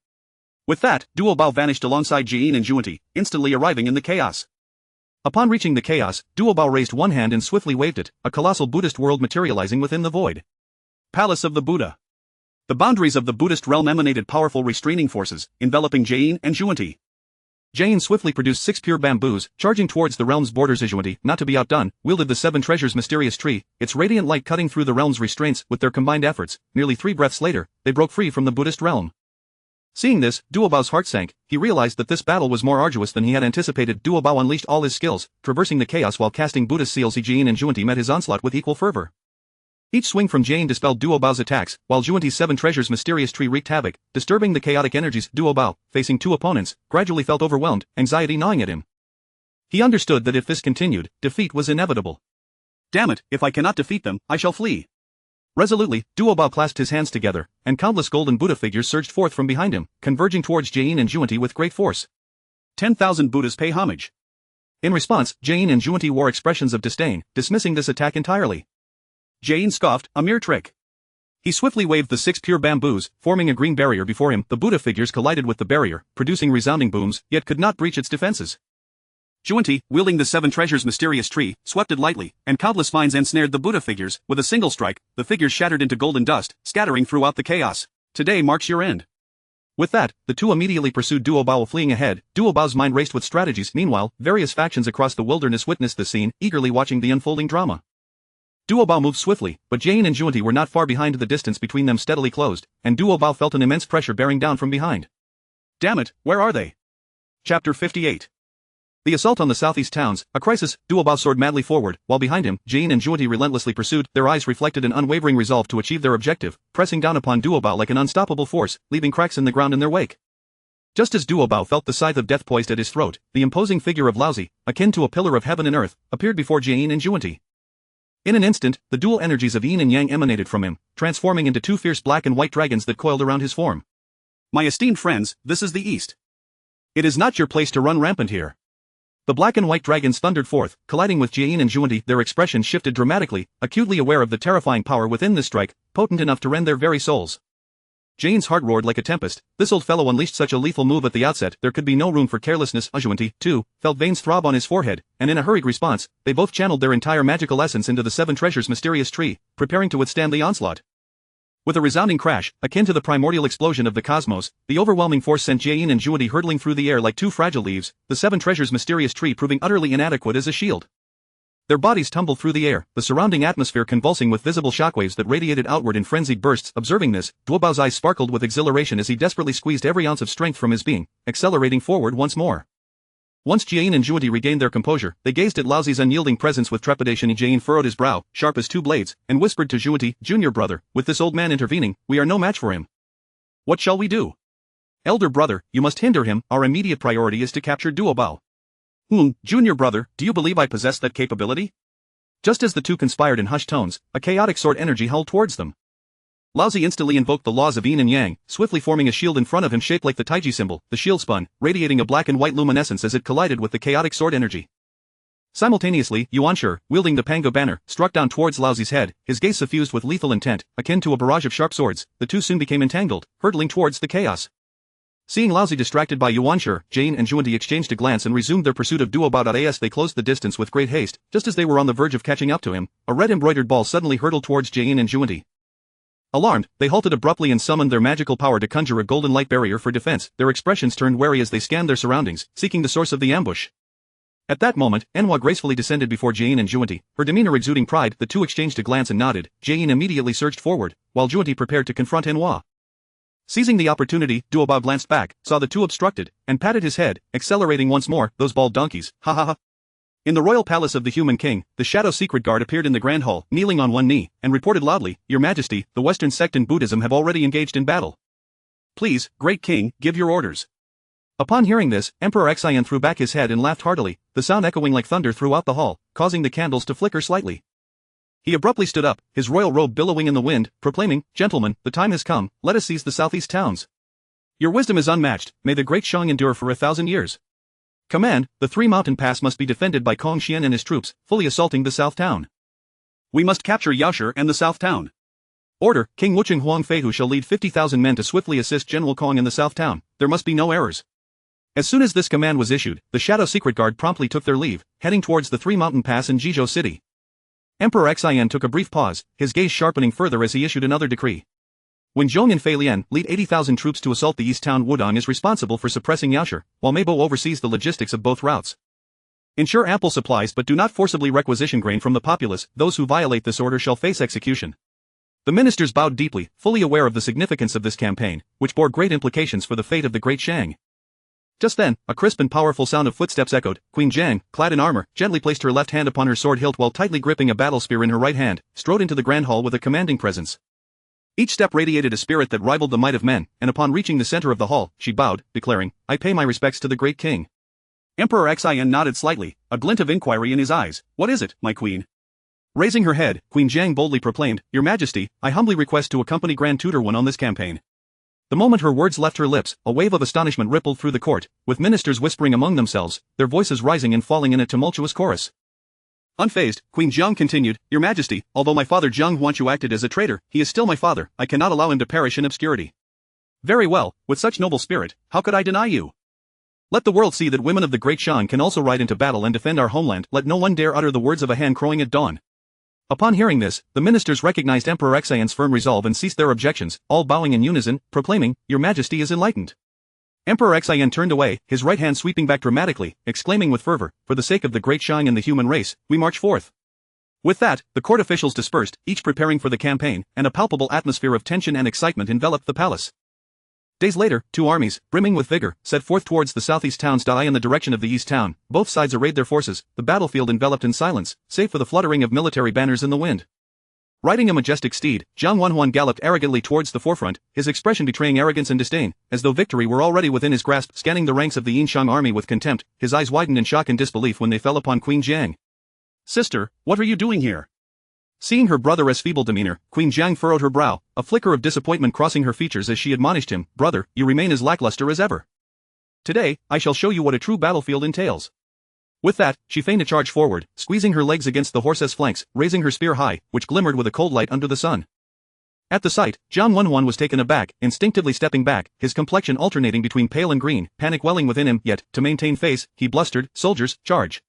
With that, Duo Bao vanished alongside Jin and Juanti, instantly arriving in the chaos. Upon reaching the chaos, Duo Bao raised one hand and swiftly waved it, a colossal Buddhist world materializing within the void. Palace of the Buddha. The boundaries of the Buddhist realm emanated powerful restraining forces, enveloping Jin and Juanti. Jin swiftly produced 6 pure bamboos, charging towards the realm's borders. Juanti, not to be outdone, wielded the 7 treasures mysterious tree, its radiant light cutting through the realm's restraints. With their combined efforts, nearly 3 breaths later, they broke free from the Buddhist realm. Seeing this, Duo Bao's heart sank. He realized that this battle was more arduous than he had anticipated. Duo Bao unleashed all his skills, traversing the chaos while casting Buddhist seals. Jin and Juanti met his onslaught with equal fervor. Each swing from Jin dispelled Duo Bao's attacks, while Juanti's 7 treasures mysterious tree wreaked havoc, disturbing the chaotic energies. Duo Bao, facing 2 opponents, gradually felt overwhelmed, anxiety gnawing at him. He understood that if this continued, defeat was inevitable. Damn it, if I cannot defeat them, I shall flee. Resolutely, Duo Bao clasped his hands together, and countless golden Buddha figures surged forth from behind him, converging towards Jin and Juanti with great force. 10,000 Buddhas pay homage. In response, Jin and Juanti wore expressions of disdain, dismissing this attack entirely. Jin scoffed, a mere trick. He swiftly waved the 6 pure bamboos, forming a green barrier before him. The Buddha figures collided with the barrier, producing resounding booms, yet could not breach its defenses. Juanti, wielding the 7 treasures mysterious tree, swept it lightly, and countless vines ensnared the Buddha figures. With a single strike, the figures shattered into golden dust, scattering throughout the chaos. Today marks your end. With that, the 2 immediately pursued Duo Bao, fleeing ahead. Duo Bao's mind raced with strategies. Meanwhile, various factions across the wilderness witnessed the scene, eagerly watching the unfolding drama. Duo Bao moved swiftly, but Jin and Juanti were not far behind. The distance between them steadily closed, and Duo Bao felt an immense pressure bearing down from behind. Damn it, where are they? Chapter 58. The assault on the southeast towns, a crisis. Duo Bao soared madly forward, while behind him, Jin and Juanti relentlessly pursued. Their eyes reflected an unwavering resolve to achieve their objective, pressing down upon Duo Bao like an unstoppable force, leaving cracks in the ground in their wake. Just as Duo Bao felt the scythe of death poised at his throat, the imposing figure of Laozi, akin to a pillar of heaven and earth, appeared before Jin and Juanti. In an instant, the dual energies of yin and yang emanated from him, transforming into 2 fierce black and white dragons that coiled around his form. My esteemed friends, this is the East. It is not your place to run rampant here. The black and white dragons thundered forth, colliding with Jin and Juanti. Their expressions shifted dramatically, acutely aware of the terrifying power within this strike, potent enough to rend their very souls. Jin's heart roared like a tempest. This old fellow unleashed such a lethal move at the outset. There could be no room for carelessness. Juanti, too, felt veins throb on his forehead, and in a hurried response, they both channeled their entire magical essence into the 7 treasures mysterious tree, preparing to withstand the onslaught. With a resounding crash, akin to the primordial explosion of the cosmos, the overwhelming force sent Jin and Juanti hurtling through the air like 2 fragile leaves, the 7 treasures mysterious tree proving utterly inadequate as a shield. Their bodies tumbled through the air, the surrounding atmosphere convulsing with visible shockwaves that radiated outward in frenzied bursts. Observing this, Duo Bao's eyes sparkled with exhilaration as he desperately squeezed every ounce of strength from his being, accelerating forward once more. Once Jin and Juanti regained their composure, they gazed at Laozi's unyielding presence with trepidation. Jin furrowed his brow, sharp as 2 blades, and whispered to Juanti, "Junior brother, with this old man intervening, we are no match for him. What shall we do?" "Elder brother, you must hinder him. Our immediate priority is to capture Duo Bao." Junior brother, do you believe I possess that capability?" Just as the 2 conspired in hushed tones, a chaotic sword energy hurled towards them. Laozi instantly invoked the laws of yin and yang, swiftly forming a shield in front of him shaped like the Taiji symbol. The shield spun, radiating a black and white luminescence as it collided with the chaotic sword energy. Simultaneously, Yuanshi, wielding the Pango banner, struck down towards Laozi's head, his gaze suffused with lethal intent, akin to a barrage of sharp swords. The 2 soon became entangled, hurtling towards the chaos. Seeing Laozi distracted by Yuanshi, Jin and Juanti exchanged a glance and resumed their pursuit of Duo Bao. As they closed the distance with great haste, just as they were on the verge of catching up to him, a red embroidered ball suddenly hurtled towards Jin and Juanti. Alarmed, they halted abruptly and summoned their magical power to conjure a golden light barrier for defense. Their expressions turned wary as they scanned their surroundings, seeking the source of the ambush. At that moment, Enhua gracefully descended before Jin and Juanti, her demeanor exuding pride. The 2 exchanged a glance and nodded. Jin immediately surged forward, while Juanti prepared to confront Enhua. Seizing the opportunity, Duo Bao glanced back, saw the 2 obstructed, and patted his head, accelerating once more. "Those bald donkeys, ha ha ha." In the royal palace of the human king, the shadow secret guard appeared in the grand hall, kneeling on one knee, and reported loudly, "Your Majesty, the Western sect in Buddhism have already engaged in battle. Please, great king, give your orders." Upon hearing this, Emperor Xian threw back his head and laughed heartily, the sound echoing like thunder throughout the hall, causing the candles to flicker slightly. He abruptly stood up, his royal robe billowing in the wind, proclaiming, "Gentlemen, the time has come, let us seize the southeast towns. Your wisdom is unmatched, may the great Shang endure for 1,000 years. Command, the 3 mountain pass must be defended by Kong Xian and his troops, fully assaulting the south town. We must capture Yaoshi and the south town. Order, King Wucheng Huangfei who shall lead 50,000 men to swiftly assist General Kong in the south town, there must be no errors. As soon as this command was issued, the Shadow Secret Guard promptly took their leave, heading towards the Three Mountain Pass in Jizhou City. Emperor Xian took a brief pause, his gaze sharpening further as he issued another decree. When Zhong and Fei Lian lead 80,000 troops to assault the east town, Wudong is responsible for suppressing Yaoshi, while Meibo oversees the logistics of both routes. Ensure ample supplies but do not forcibly requisition grain from the populace. Those who violate this order shall face execution. The ministers bowed deeply, fully aware of the significance of this campaign, which bore great implications for the fate of the Great Shang. Just then, a crisp and powerful sound of footsteps echoed. Queen Zhang, clad in armor, gently placed her left hand upon her sword hilt while tightly gripping a battle spear in her right hand, strode into the grand hall with a commanding presence. Each step radiated a spirit that rivaled the might of men, and upon reaching the center of the hall, she bowed, declaring, "I pay my respects to the great king." Emperor Xian nodded slightly, a glint of inquiry in his eyes. "What is it, my queen?" Raising her head, Queen Zhang boldly proclaimed, "Your Majesty, I humbly request to accompany Grand Tutor One on this campaign." The moment her words left her lips, a wave of astonishment rippled through the court, with ministers whispering among themselves, their voices rising and falling in a tumultuous chorus. Unfazed, Queen Zhang continued, "Your Majesty, although my father Zhang Huanshu acted as a traitor, he is still my father. I cannot allow him to perish in obscurity." "Very well, with such noble spirit, how could I deny you? Let the world see that women of the Great Shang can also ride into battle and defend our homeland. Let no one dare utter the words of a hen crowing at dawn." Upon hearing this, the ministers recognized Emperor Xian's firm resolve and ceased their objections, all bowing in unison, proclaiming, "Your Majesty is enlightened." Emperor Xian turned away, his right hand sweeping back dramatically, exclaiming with fervor, "For the sake of the Great Shang and the human race, we march forth." With that, the court officials dispersed, each preparing for the campaign, and a palpable atmosphere of tension and excitement enveloped the palace. Days later, two armies, brimming with vigor, set forth towards the southeast towns. In the direction of the east town, both sides arrayed their forces, the battlefield enveloped in silence, save for the fluttering of military banners in the wind. Riding a majestic steed, Zhang Wanhuan galloped arrogantly towards the forefront, his expression betraying arrogance and disdain, as though victory were already within his grasp. Scanning the ranks of the Yinshang army with contempt, his eyes widened in shock and disbelief when they fell upon Queen Zhang. "Sister, what are you doing here?" Seeing her brother's feeble demeanor, Queen Zhang furrowed her brow, a flicker of disappointment crossing her features as she admonished him, "Brother, you remain as lackluster as ever. Today, I shall show you what a true battlefield entails." With that, she feigned a charge forward, squeezing her legs against the horse's flanks, raising her spear high, which glimmered with a cold light under the sun. At the sight, Zhang Wenhuan was taken aback, instinctively stepping back, his complexion alternating between pale and green, panic welling within him, yet, to maintain face, he blustered, "Soldiers, charge."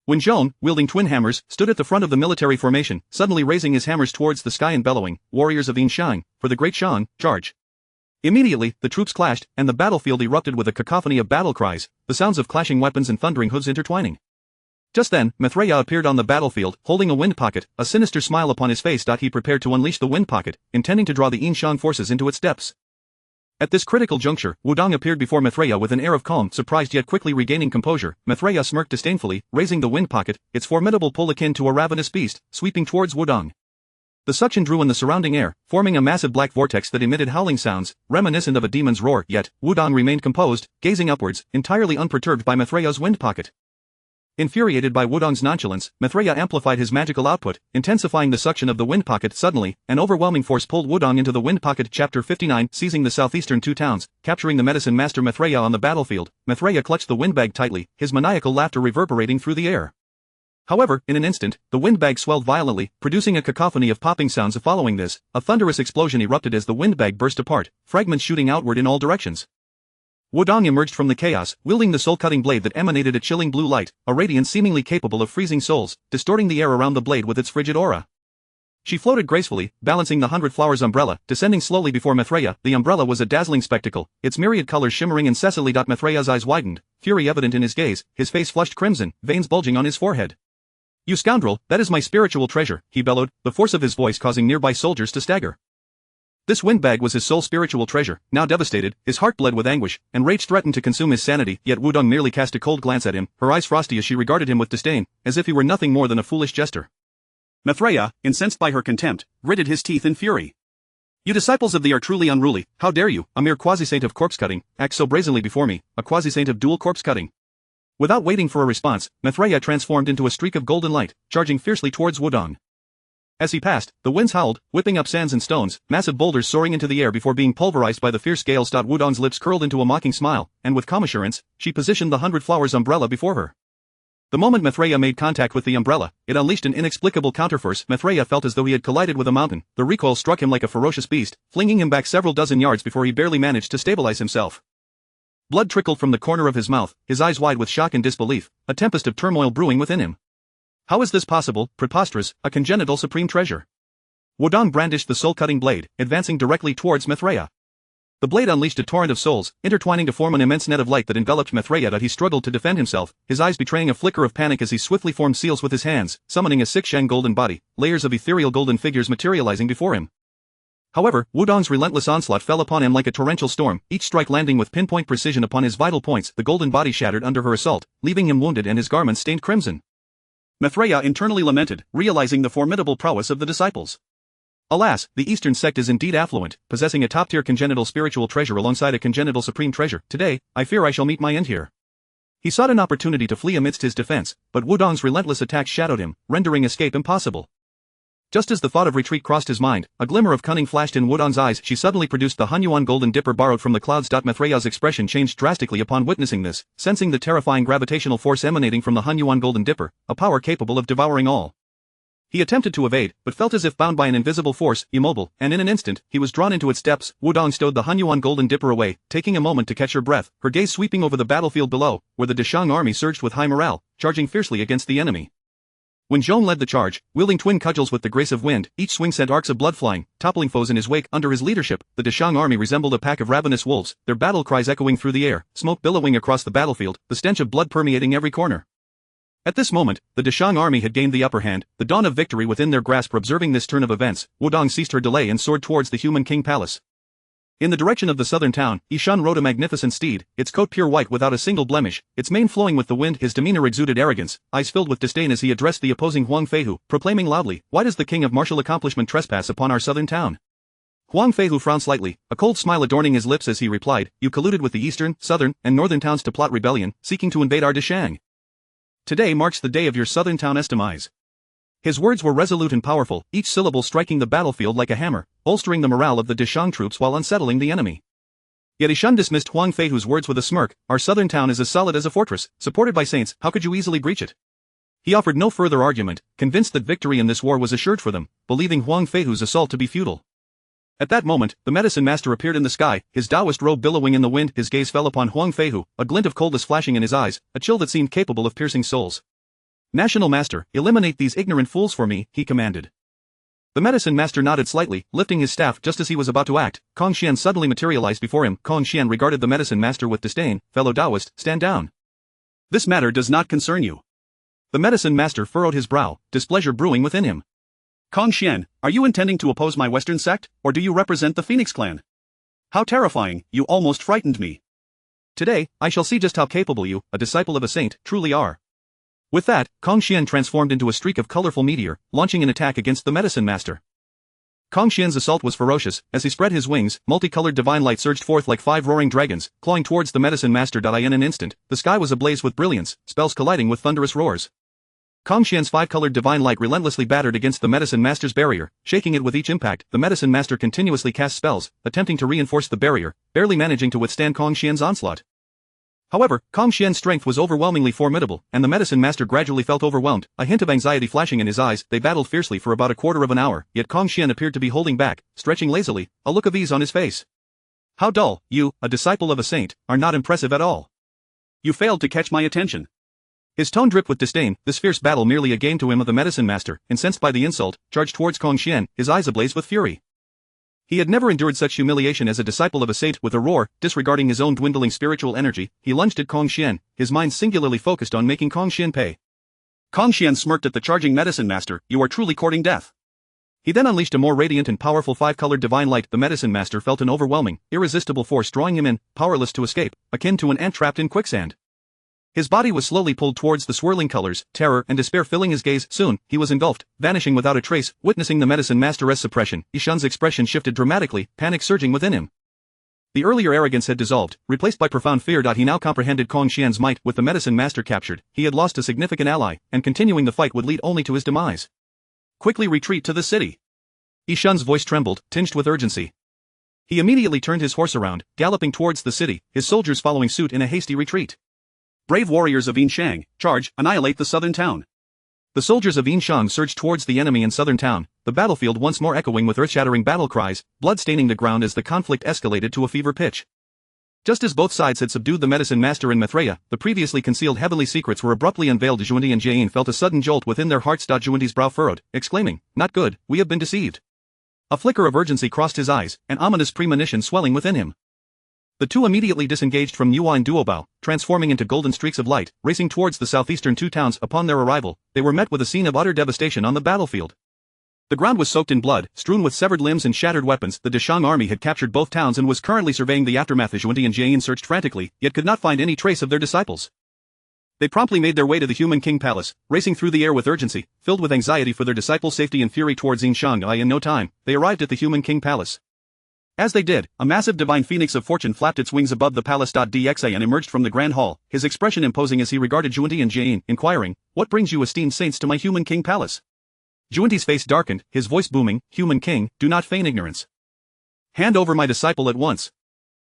When Zhong, wielding twin hammers, stood at the front of the military formation, suddenly raising his hammers towards the sky and bellowing, "Warriors of Yinshang, for the Great Shang, charge." Immediately, the troops clashed, and the battlefield erupted with a cacophony of battle cries, the sounds of clashing weapons and thundering hooves intertwining. Just then, Maitreya appeared on the battlefield, holding a wind pocket, a sinister smile upon his face. He prepared to unleash the wind pocket, intending to draw the Yinshang forces into its depths. At this critical juncture, Wudong appeared before Maitreya with an air of calm, surprised yet quickly regaining composure. Maitreya smirked disdainfully, raising the wind pocket, its formidable pull akin to a ravenous beast, sweeping towards Wudong. The suction drew in the surrounding air, forming a massive black vortex that emitted howling sounds, reminiscent of a demon's roar. Yet, Wudong remained composed, gazing upwards, entirely unperturbed by Maitreya's wind pocket. Infuriated by Wudong's nonchalance, Maitreya amplified his magical output, intensifying the suction of the wind pocket. Suddenly, an overwhelming force pulled Wudong into the wind pocket. Chapter 59. Seizing the southeastern two towns, capturing the medicine master Maitreya on the battlefield, Maitreya clutched the windbag tightly, his maniacal laughter reverberating through the air. However, in an instant, the windbag swelled violently, producing a cacophony of popping sounds. Following this, a thunderous explosion erupted as the windbag burst apart, fragments shooting outward in all directions. Wudong emerged from the chaos, wielding the soul-cutting blade that emanated a chilling blue light, a radiance seemingly capable of freezing souls, distorting the air around the blade with its frigid aura. She floated gracefully, balancing the 100 Flowers umbrella, descending slowly before Maitreya. The umbrella was a dazzling spectacle, its myriad colors shimmering incessantly. Maitreya's eyes widened, fury evident in his gaze, his face flushed crimson, veins bulging on his forehead. "You scoundrel, that is my spiritual treasure," he bellowed, the force of his voice causing nearby soldiers to stagger. This windbag was his sole spiritual treasure. Now devastated, his heart bled with anguish, and rage threatened to consume his sanity. Yet Wudong merely cast a cold glance at him, her eyes frosty as she regarded him with disdain, as if he were nothing more than a foolish jester. Maitreya, incensed by her contempt, gritted his teeth in fury. "You disciples of the are truly unruly. How dare you, a mere quasi-saint of corpse-cutting, act so brazenly before me, a quasi-saint of dual corpse-cutting?" Without waiting for a response, Maitreya transformed into a streak of golden light, charging fiercely towards Wudong. As he passed, the winds howled, whipping up sands and stones, massive boulders soaring into the air before being pulverized by the fierce gales. Wudong's lips curled into a mocking smile, and with calm assurance, she positioned the 100 Flowers umbrella before her. The moment Maitreya made contact with the umbrella, it unleashed an inexplicable counterforce. Maitreya felt as though he had collided with a mountain. The recoil struck him like a ferocious beast, flinging him back several dozen yards before he barely managed to stabilize himself. Blood trickled from the corner of his mouth, his eyes wide with shock and disbelief, a tempest of turmoil brewing within him. How is this possible, preposterous, a congenital supreme treasure? Wudong brandished the soul-cutting blade, advancing directly towards Mithraea. The blade unleashed a torrent of souls, intertwining to form an immense net of light that enveloped Mithraea. That he struggled to defend himself, his eyes betraying a flicker of panic as he swiftly formed seals with his hands, summoning a six-shang golden body, layers of ethereal golden figures materializing before him. However, Wudong's relentless onslaught fell upon him like a torrential storm, each strike landing with pinpoint precision upon his vital points. The golden body shattered under her assault, leaving him wounded and his garments stained crimson. Mithraea internally lamented, realizing the formidable prowess of the disciples. Alas, the Eastern sect is indeed affluent, possessing a top-tier congenital spiritual treasure alongside a congenital supreme treasure. Today, I fear I shall meet my end here. He sought an opportunity to flee amidst his defense, but Wudong's relentless attack shadowed him, rendering escape impossible. Just as the thought of retreat crossed his mind, a glimmer of cunning flashed in Wudong's eyes. She suddenly produced the Hunyuan golden dipper borrowed from the clouds. Mithraea's expression changed drastically upon witnessing this, sensing the terrifying gravitational force emanating from the Hunyuan golden dipper, a power capable of devouring all. He attempted to evade, but felt as if bound by an invisible force, immobile, and in an instant, he was drawn into its depths. Wudong stowed the Hunyuan golden dipper away, taking a moment to catch her breath, her gaze sweeping over the battlefield below, where the Deshang army surged with high morale, charging fiercely against the enemy. When Zhong led the charge, wielding twin cudgels with the grace of wind, each swing sent arcs of blood flying, toppling foes in his wake. Under his leadership, the Deshang army resembled a pack of ravenous wolves, their battle cries echoing through the air, smoke billowing across the battlefield, the stench of blood permeating every corner. At this moment, the Deshang army had gained the upper hand, the dawn of victory within their grasp. Observing this turn of events, Wudong ceased her delay and soared towards the human king palace. In the direction of the southern town, Yishan rode a magnificent steed, its coat pure white without a single blemish, its mane flowing with the wind. His demeanor exuded arrogance, eyes filled with disdain as he addressed the opposing Huang Feihu, proclaiming loudly, "Why does the king of martial accomplishment trespass upon our southern town?" Huang Feihu frowned slightly, a cold smile adorning his lips as he replied, "You colluded with the eastern, southern, and northern towns to plot rebellion, seeking to invade our Deshang. Today marks the day of your southern town's demise." His words were resolute and powerful, each syllable striking the battlefield like a hammer, bolstering the morale of the Deshang troops while unsettling the enemy. Yet Yishan dismissed Huang Feihu's words with a smirk. "Our southern town is as solid as a fortress, supported by saints. How could you easily breach it?" He offered no further argument, convinced that victory in this war was assured for them, believing Huang Feihu's assault to be futile. At that moment, the medicine master appeared in the sky, his Taoist robe billowing in the wind. His gaze fell upon Huang Feihu, a glint of coldness flashing in his eyes, a chill that seemed capable of piercing souls. "National master, eliminate these ignorant fools for me," he commanded. The medicine master nodded slightly, lifting his staff. Just as he was about to act, Kong Xian suddenly materialized before him. Kong Xian regarded the medicine master with disdain. "Fellow Taoist, stand down. This matter does not concern you." The medicine master furrowed his brow, displeasure brewing within him. "Kong Xian, are you intending to oppose my Western sect, or do you represent the Phoenix clan? How terrifying, you almost frightened me. Today, I shall see just how capable you, a disciple of a saint, truly are." With that, Kong Xian transformed into a streak of colorful meteor, launching an attack against the medicine master. Kong Xian's assault was ferocious. As he spread his wings, multicolored divine light surged forth like 5 roaring dragons, clawing towards the medicine master. In an instant, the sky was ablaze with brilliance, spells colliding with thunderous roars. Kong Xian's 5-colored divine light relentlessly battered against the medicine master's barrier, shaking it with each impact. The medicine master continuously cast spells, attempting to reinforce the barrier, barely managing to withstand Kong Xian's onslaught. However, Kong Xian's strength was overwhelmingly formidable, and the medicine master gradually felt overwhelmed, a hint of anxiety flashing in his eyes. They battled fiercely for about a quarter of an hour, yet Kong Xian appeared to be holding back, stretching lazily, a look of ease on his face. "How dull, you, a disciple of a saint, are not impressive at all. You failed to catch my attention." His tone dripped with disdain. This fierce battle merely a game to him. Of the medicine master, incensed by the insult, charged towards Kong Xian, his eyes ablaze with fury. He had never endured such humiliation as a disciple of a saint. With a roar, disregarding his own dwindling spiritual energy, he lunged at Kong Xian, his mind singularly focused on making Kong Xian pay. Kong Xian smirked at the charging medicine master. "You are truly courting death." He then unleashed a more radiant and powerful 5-colored divine light. The medicine master felt an overwhelming, irresistible force drawing him in, powerless to escape, akin to an ant trapped in quicksand. His body was slowly pulled towards the swirling colors, terror and despair filling his gaze. Soon, he was engulfed, vanishing without a trace. Witnessing the medicine master's suppression, Yishan's expression shifted dramatically, panic surging within him. The earlier arrogance had dissolved, replaced by profound fear. He now comprehended Kong Xian's might. With the medicine master captured, he had lost a significant ally, and continuing the fight would lead only to his demise. "Quickly retreat to the city." Yishan's voice trembled, tinged with urgency. He immediately turned his horse around, galloping towards the city, his soldiers following suit in a hasty retreat. "Brave warriors of Yinshang, charge, annihilate the southern town." The soldiers of Yinshang surged towards the enemy in southern town, the battlefield once more echoing with earth-shattering battle cries, blood staining the ground as the conflict escalated to a fever pitch. Just as both sides had subdued the medicine master and Maitreya, the previously concealed heavenly secrets were abruptly unveiled. Junti and Jain felt a sudden jolt within their hearts. Junti's brow furrowed, exclaiming, "Not good, we have been deceived." A flicker of urgency crossed his eyes, an ominous premonition swelling within him. The two immediately disengaged from Nuwa and Duobao, transforming into golden streaks of light, racing towards the southeastern two towns. Upon their arrival, they were met with a scene of utter devastation on the battlefield. The ground was soaked in blood, strewn with severed limbs and shattered weapons. The Deshang army had captured both towns and was currently surveying the aftermath. Junti and Jain searched frantically, yet could not find any trace of their disciples. They promptly made their way to the Human King Palace, racing through the air with urgency, filled with anxiety for their disciples' safety and fury towards Xinshangai. In no time, they arrived at the Human King Palace. As they did, a massive divine phoenix of fortune flapped its wings above the palace. Dxa and emerged from the grand hall, his expression imposing as he regarded Junti and Jain, inquiring, "What brings you esteemed saints to my Human King Palace?" Junti's face darkened, his voice booming, "Human King, do not feign ignorance. Hand over my disciple at once."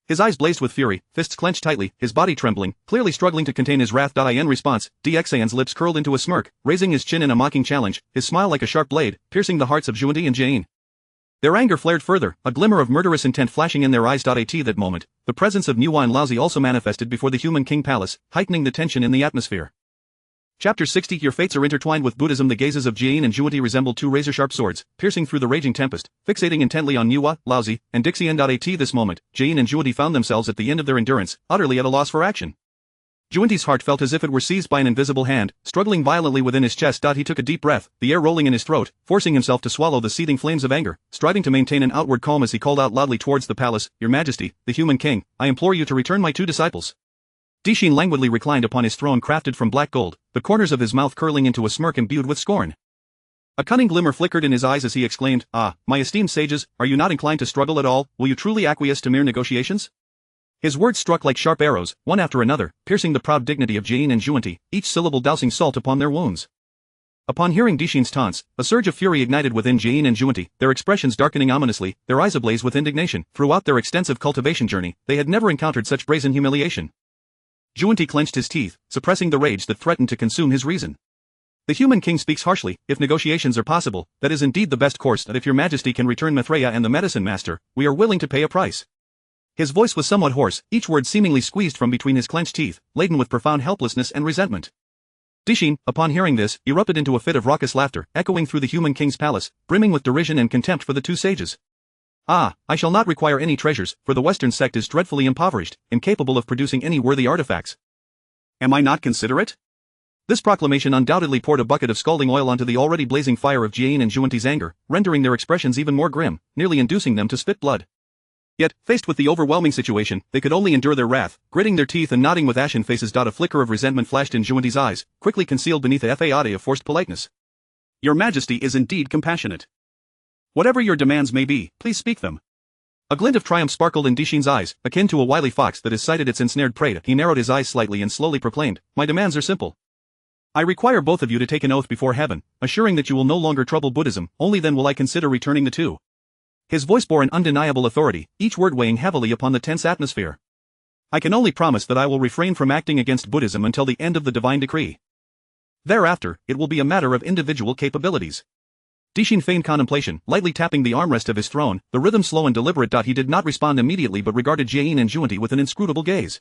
His eyes blazed with fury, fists clenched tightly, his body trembling, clearly struggling to contain his wrath. In response, Dxayan's lips curled into a smirk, raising his chin in a mocking challenge, his smile like a sharp blade, piercing the hearts of Junti and Jain. Their anger flared further, a glimmer of murderous intent flashing in their eyes. At that moment, the presence of Nuwa and Laozi also manifested before the Human King Palace, heightening the tension in the atmosphere. Chapter 60. Your fates are intertwined with Buddhism. The gazes of Jain and Junti resembled two razor-sharp swords, piercing through the raging tempest, fixating intently on Nuwa, Laozi, and Dixian. At this moment, Jain and Junti found themselves at the end of their endurance, utterly at a loss for action. Junti's heart felt as if it were seized by an invisible hand, struggling violently within his chest. He took a deep breath, the air rolling in his throat, forcing himself to swallow the seething flames of anger, striving to maintain an outward calm as he called out loudly towards the palace, "Your Majesty, the Human King, I implore you to return my two disciples." Dishin languidly reclined upon his throne crafted from black gold, the corners of his mouth curling into a smirk imbued with scorn. A cunning glimmer flickered in his eyes as he exclaimed, "Ah, my esteemed sages, are you not inclined to struggle at all? Will you truly acquiesce to mere negotiations?" His words struck like sharp arrows, one after another, piercing the proud dignity of Jain and Junti, each syllable dousing salt upon their wounds. Upon hearing Dishin's taunts, a surge of fury ignited within Jain and Junti, their expressions darkening ominously, their eyes ablaze with indignation. Throughout their extensive cultivation journey, they had never encountered such brazen humiliation. Junti clenched his teeth, suppressing the rage that threatened to consume his reason. "The Human King speaks harshly. If negotiations are possible, that is indeed the best course. That if your Majesty can return Maitreya and the medicine master, we are willing to pay a price." His voice was somewhat hoarse, each word seemingly squeezed from between his clenched teeth, laden with profound helplessness and resentment. Dishin, upon hearing this, erupted into a fit of raucous laughter, echoing through the Human King's palace, brimming with derision and contempt for the two sages. "Ah, I shall not require any treasures, for the Western sect is dreadfully impoverished, incapable of producing any worthy artifacts. Am I not considerate?" This proclamation undoubtedly poured a bucket of scalding oil onto the already blazing fire of Jain and Junti's anger, rendering their expressions even more grim, nearly inducing them to spit blood. Yet, faced with the overwhelming situation, they could only endure their wrath, gritting their teeth and nodding with ashen faces. A flicker of resentment flashed in Junti's eyes, quickly concealed beneath a facade of forced politeness. "Your Majesty is indeed compassionate. Whatever your demands may be, please speak them." A glint of triumph sparkled in Dishin's eyes, akin to a wily fox that has sighted its ensnared prey. He narrowed his eyes slightly and slowly proclaimed, "My demands are simple. I require both of you to take an oath before heaven, assuring that you will no longer trouble Buddhism, only then will I consider returning the two." His voice bore an undeniable authority, each word weighing heavily upon the tense atmosphere. "I can only promise that I will refrain from acting against Buddhism until the end of the divine decree. Thereafter, it will be a matter of individual capabilities." Dishin feigned contemplation, lightly tapping the armrest of his throne, the rhythm slow and deliberate. He did not respond immediately but regarded Jain and Junti with an inscrutable gaze.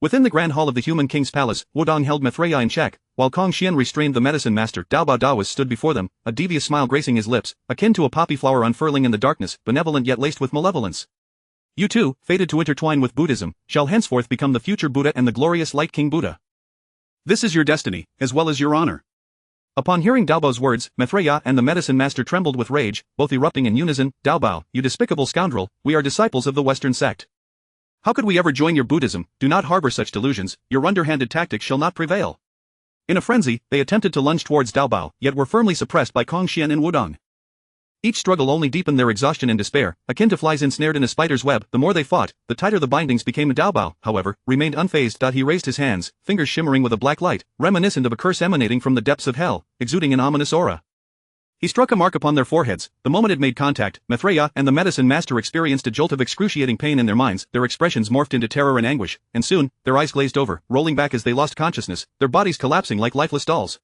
Within the grand hall of the Human King's palace, Wudong held Maitreya in check, while Kong Xian restrained the medicine master. Daobao Dawas stood before them, a devious smile gracing his lips, akin to a poppy flower unfurling in the darkness, benevolent yet laced with malevolence. "You two, fated to intertwine with Buddhism, shall henceforth become the future Buddha and the glorious Light King Buddha. This is your destiny, as well as your honor." Upon hearing Daobao's words, Maitreya and the medicine master trembled with rage, both erupting in unison. "Daobao, you despicable scoundrel, we are disciples of the Western sect. How could we ever join your Buddhism? Do not harbor such delusions, your underhanded tactics shall not prevail." In a frenzy, they attempted to lunge towards Daobao, yet were firmly suppressed by Kong Xian and Wudong. Each struggle only deepened their exhaustion and despair, akin to flies ensnared in a spider's web. The more they fought, the tighter the bindings became. Daobao, however, remained unfazed. He raised his hands, fingers shimmering with a black light, reminiscent of a curse emanating from the depths of hell, exuding an ominous aura. He struck a mark upon their foreheads. The moment it made contact, Maitreya and the medicine master experienced a jolt of excruciating pain in their minds. Their expressions morphed into terror and anguish, and soon, their eyes glazed over, rolling back as they lost consciousness, their bodies collapsing like lifeless dolls.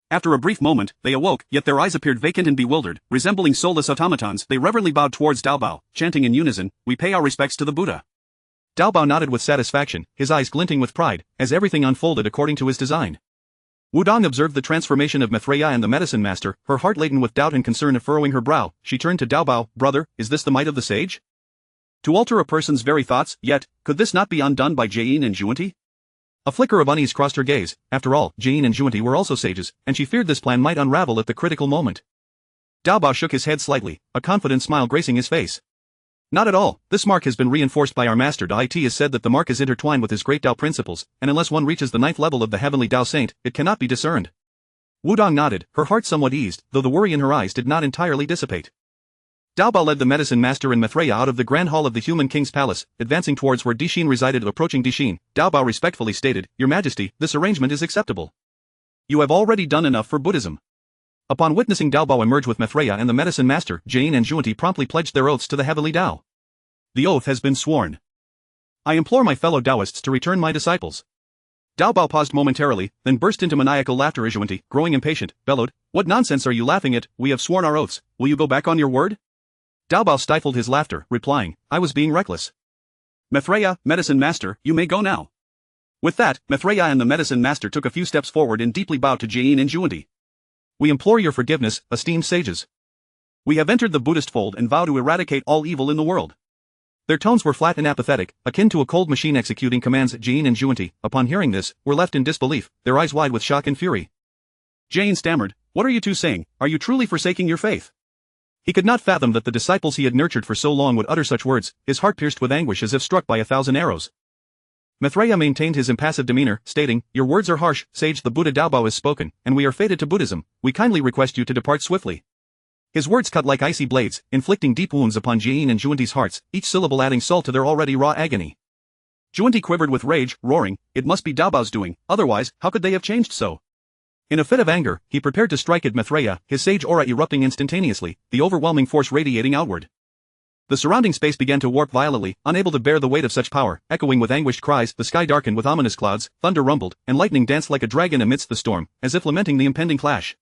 After a brief moment, they awoke, yet their eyes appeared vacant and bewildered, resembling soulless automatons. They reverently bowed towards Daobao, chanting in unison, "We pay our respects to the Buddha." Dao Bao nodded with satisfaction, his eyes glinting with pride, as everything unfolded according to his design. Wudong observed the transformation of Mithraea and the medicine master, her heart laden with doubt and concern furrowing her brow. She turned to Dao Bao, brother, is this the might of the sage? To alter a person's very thoughts, yet, could this not be undone by Jane and Juanti? A flicker of unease crossed her gaze. After all, Jane and Juanti were also sages, and she feared this plan might unravel at the critical moment. Dao Bao shook his head slightly, a confident smile gracing his face. Not at all, this mark has been reinforced by our master. It is said that the mark is intertwined with his great Dao principles, and unless one reaches the 9th level of the heavenly Dao Saint, it cannot be discerned. Wudong nodded, her heart somewhat eased, though the worry in her eyes did not entirely dissipate. Dao Bao led the medicine master and Mithraea out of the grand hall of the human king's palace, advancing towards where Dixin resided. Approaching Dixin, Dao Bao respectfully stated, Your Majesty, this arrangement is acceptable. You have already done enough for Buddhism. Upon witnessing Dao Bao emerge with Mithraea and the medicine master, Jane and Juanti promptly pledged their oaths to the heavenly Dao. The oath has been sworn. I implore my fellow Taoists to return my disciples. Dao Bao paused momentarily, then burst into maniacal laughter. Juanti, growing impatient, bellowed, What nonsense are you laughing at? We have sworn our oaths, will you go back on your word? Dao Bao stifled his laughter, replying, I was being reckless. Mithraea, medicine master, you may go now. With that, Mithraea and the medicine master took a few steps forward and deeply bowed to Jane and Juanti. We implore your forgiveness, esteemed sages. We have entered the Buddhist fold and vow to eradicate all evil in the world. Their tones were flat and apathetic, akin to a cold machine executing commands. Jane and Juanti, upon hearing this, were left in disbelief, their eyes wide with shock and fury. Jane stammered, What are you two saying? Are you truly forsaking your faith? He could not fathom that the disciples he had nurtured for so long would utter such words, his heart pierced with anguish as if struck by 1,000 arrows. Mithraea maintained his impassive demeanor, stating, Your words are harsh, sage. The Buddha Dao Bao has spoken, and we are fated to Buddhism. We kindly request you to depart swiftly. His words cut like icy blades, inflicting deep wounds upon Jane and Juanti's hearts, each syllable adding salt to their already raw agony. Juanti quivered with rage, roaring, It must be Dao Bao's doing, otherwise, how could they have changed so? In a fit of anger, he prepared to strike at Mithraea, his sage aura erupting instantaneously, the overwhelming force radiating outward. The surrounding space began to warp violently, unable to bear the weight of such power. Echoing with anguished cries, the sky darkened with ominous clouds, thunder rumbled, and lightning danced like a dragon amidst the storm, as if lamenting the impending clash.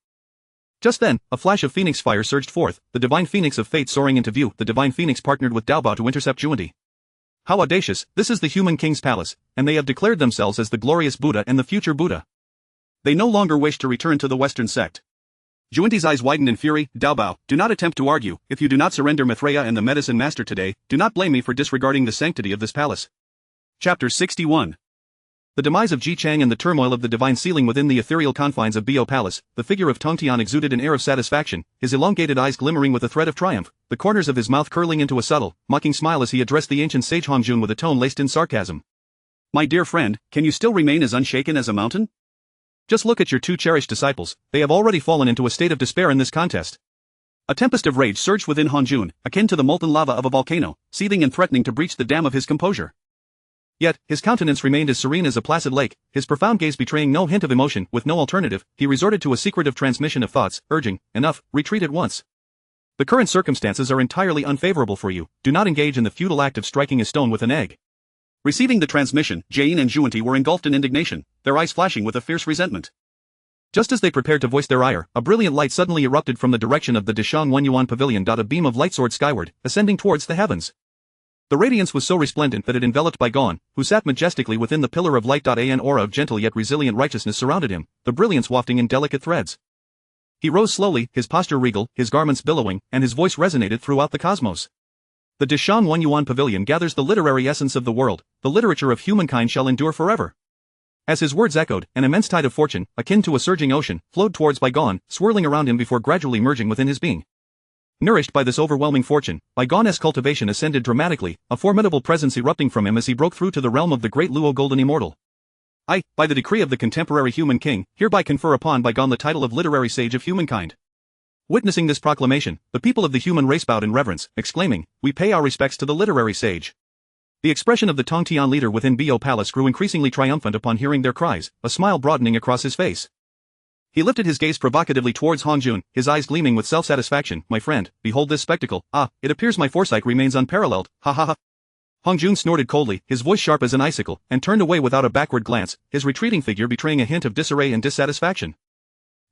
Just then, a flash of phoenix fire surged forth, the divine phoenix of fate soaring into view. The divine phoenix partnered with Dao Bao to intercept Juanti. How audacious, this is the human king's palace, and they have declared themselves as the glorious Buddha and the future Buddha. They no longer wish to return to the Western sect. Juanti's eyes widened in fury. Dao Bao, do not attempt to argue. If you do not surrender Mithraea and the medicine master today, do not blame me for disregarding the sanctity of this palace. Chapter 61. The demise of Ji Chang and the turmoil of the divine ceiling within the ethereal confines of Bio Palace. The figure of Tongtian exuded an air of satisfaction, his elongated eyes glimmering with a thread of triumph, the corners of his mouth curling into a subtle, mocking smile as he addressed the ancient sage Hongjun with a tone laced in sarcasm. My dear friend, can you still remain as unshaken as a mountain? Just look at your two cherished disciples, they have already fallen into a state of despair in this contest. A tempest of rage surged within Hongjun, akin to the molten lava of a volcano, seething and threatening to breach the dam of his composure. Yet, his countenance remained as serene as a placid lake, his profound gaze betraying no hint of emotion. With no alternative, he resorted to a secretive transmission of thoughts, urging, Enough, retreat at once. The current circumstances are entirely unfavorable for you, do not engage in the futile act of striking a stone with an egg. Receiving the transmission, Jane and Juanti were engulfed in indignation, their eyes flashing with a fierce resentment. Just as they prepared to voice their ire, a brilliant light suddenly erupted from the direction of the Dishang Wenyuan pavilion. A beam of light soared skyward, ascending towards the heavens. The radiance was so resplendent that it enveloped Bai Gon, who sat majestically within the pillar of light. An aura of gentle yet resilient righteousness surrounded him, the brilliance wafting in delicate threads. He rose slowly, his posture regal, his garments billowing, and his voice resonated throughout the cosmos. The Dishang Wenyuan pavilion gathers the literary essence of the world, the literature of humankind shall endure forever. As his words echoed, an immense tide of fortune, akin to a surging ocean, flowed towards Bai Gon, swirling around him before gradually merging within his being. Nourished by this overwhelming fortune, Bai Gon's cultivation ascended dramatically, a formidable presence erupting from him as he broke through to the realm of the great Luo Golden Immortal. I, by the decree of the contemporary human king, hereby confer upon Bai Gon the title of literary sage of humankind. Witnessing this proclamation, the people of the human race bowed in reverence, exclaiming, We pay our respects to the literary sage. The expression of the Tongtian leader within Bio Palace grew increasingly triumphant upon hearing their cries, a smile broadening across his face. He lifted his gaze provocatively towards Hongjun, his eyes gleaming with self-satisfaction. My friend, behold this spectacle. It appears my foresight remains unparalleled. Ha ha ha. Hongjun snorted coldly, his voice sharp as an icicle, and turned away without a backward glance, his retreating figure betraying a hint of disarray and dissatisfaction.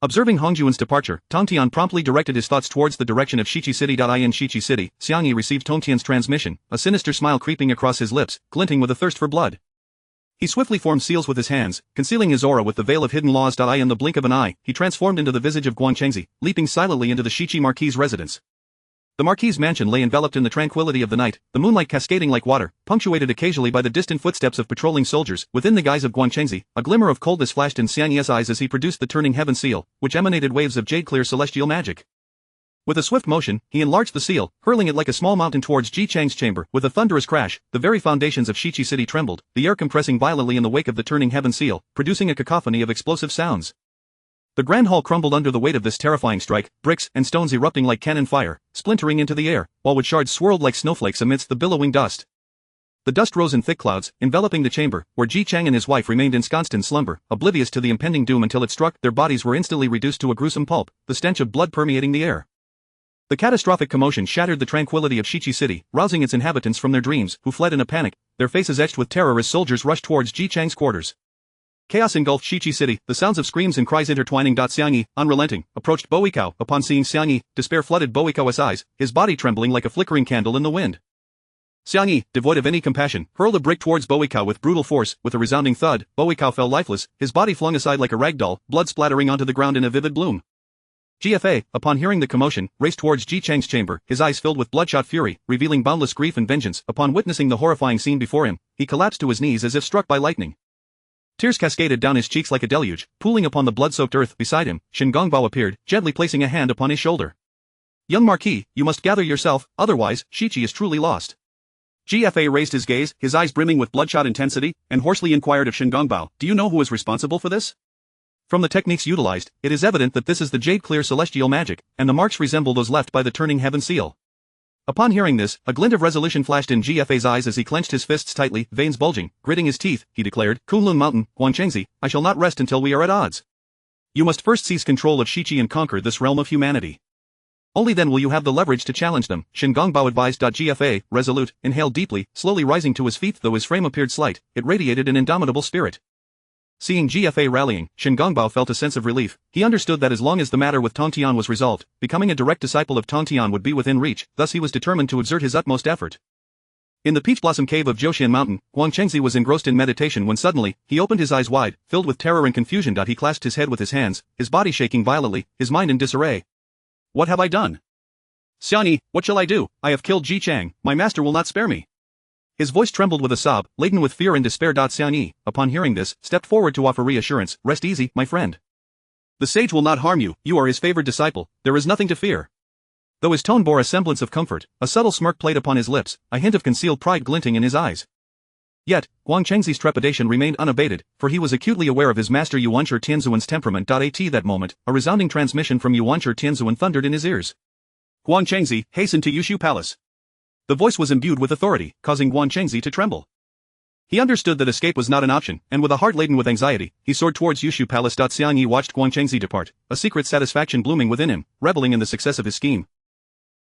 Observing Hongjuan's departure, Tongtian promptly directed his thoughts towards the direction of Shichi City. In Shichi City, Xiangyi received Tongtian's transmission, a sinister smile creeping across his lips, glinting with a thirst for blood. He swiftly formed seals with his hands, concealing his aura with the veil of hidden laws. In the blink of an eye, he transformed into the visage of Guangchengzi, leaping silently into the Shichi Marquis' residence. The Marquis' mansion lay enveloped in the tranquility of the night, the moonlight cascading like water, punctuated occasionally by the distant footsteps of patrolling soldiers. Within the guise of Guangchengzi, a glimmer of coldness flashed in Xiangyi's eyes as he produced the turning heaven seal, which emanated waves of jade-clear celestial magic. With a swift motion, he enlarged the seal, hurling it like a small mountain towards Ji Chang's chamber. With a thunderous crash, the very foundations of Shichi City trembled, the air compressing violently in the wake of the turning heaven seal, producing a cacophony of explosive sounds. The grand hall crumbled under the weight of this terrifying strike, bricks and stones erupting like cannon fire, splintering into the air, while wood shards swirled like snowflakes amidst the billowing dust. The dust rose in thick clouds, enveloping the chamber, where Ji Chang and his wife remained ensconced in slumber, oblivious to the impending doom until it struck. Their bodies were instantly reduced to a gruesome pulp, the stench of blood permeating the air. The catastrophic commotion shattered the tranquility of Shichi City, rousing its inhabitants from their dreams, who fled in a panic, their faces etched with terror as soldiers rushed towards Ji Chang's quarters. Chaos engulfed Shichi City, the sounds of screams and cries intertwining. Xiangyi, unrelenting, approached Boikao. Upon seeing Xiangyi, despair flooded Boikao's eyes, his body trembling like a flickering candle in the wind. Xiangyi, devoid of any compassion, hurled a brick towards Boikao with brutal force. With a resounding thud, Boikao fell lifeless, his body flung aside like a rag doll, blood splattering onto the ground in a vivid bloom. GFA, upon hearing the commotion, raced towards Ji Chang's chamber, his eyes filled with bloodshot fury, revealing boundless grief and vengeance. Upon witnessing the horrifying scene before him, he collapsed to his knees as if struck by lightning. Tears cascaded down his cheeks like a deluge, pooling upon the blood-soaked earth. Beside him, Shen Gongbao appeared, gently placing a hand upon his shoulder. "Young Marquis, you must gather yourself, otherwise, Shichi is truly lost." GFA raised his gaze, his eyes brimming with bloodshot intensity, and hoarsely inquired of Shen Gongbao, "Do you know who is responsible for this?" From the techniques utilized, it is evident that this is the jade-clear celestial magic, and the marks resemble those left by the turning heaven seal. Upon hearing this, a glint of resolution flashed in GFA's eyes as he clenched his fists tightly, veins bulging. Gritting his teeth, he declared, "Kunlun Mountain, Guangchengzi, I shall not rest until we are at odds. You must first seize control of Shichi and conquer this realm of humanity. Only then will you have the leverage to challenge them," Shen Gongbao advised. GFA, resolute, inhaled deeply, slowly rising to his feet. Though his frame appeared slight, it radiated an indomitable spirit. Seeing GFA rallying, Shen Gongbao felt a sense of relief. He understood that as long as the matter with Tongtian was resolved, becoming a direct disciple of Tongtian would be within reach, thus he was determined to exert his utmost effort. In the peach blossom cave of Jiuxian Mountain, Guangchengzi was engrossed in meditation when suddenly, he opened his eyes wide, filled with terror and confusion. He clasped his head with his hands, his body shaking violently, his mind in disarray. "What have I done? Xiangyi, what shall I do? I have killed Ji Chang, my master will not spare me." His voice trembled with a sob, laden with fear and despair. Xiangyi, upon hearing this, stepped forward to offer reassurance. "Rest easy, my friend. The sage will not harm you, you are his favored disciple, there is nothing to fear." Though his tone bore a semblance of comfort, a subtle smirk played upon his lips, a hint of concealed pride glinting in his eyes. Yet, Guangchengzi's trepidation remained unabated, for he was acutely aware of his master Yuanshi Tianzuan's temperament. At that moment, a resounding transmission from Yuanshi Tianzuan thundered in his ears. "Guangchengzi, hasten to Yushu Palace." The voice was imbued with authority, causing Guangchengzi to tremble. He understood that escape was not an option, and with a heart laden with anxiety, he soared towards Yushu Palace. Xiangyi watched Guangchengzi depart, a secret satisfaction blooming within him, reveling in the success of his scheme.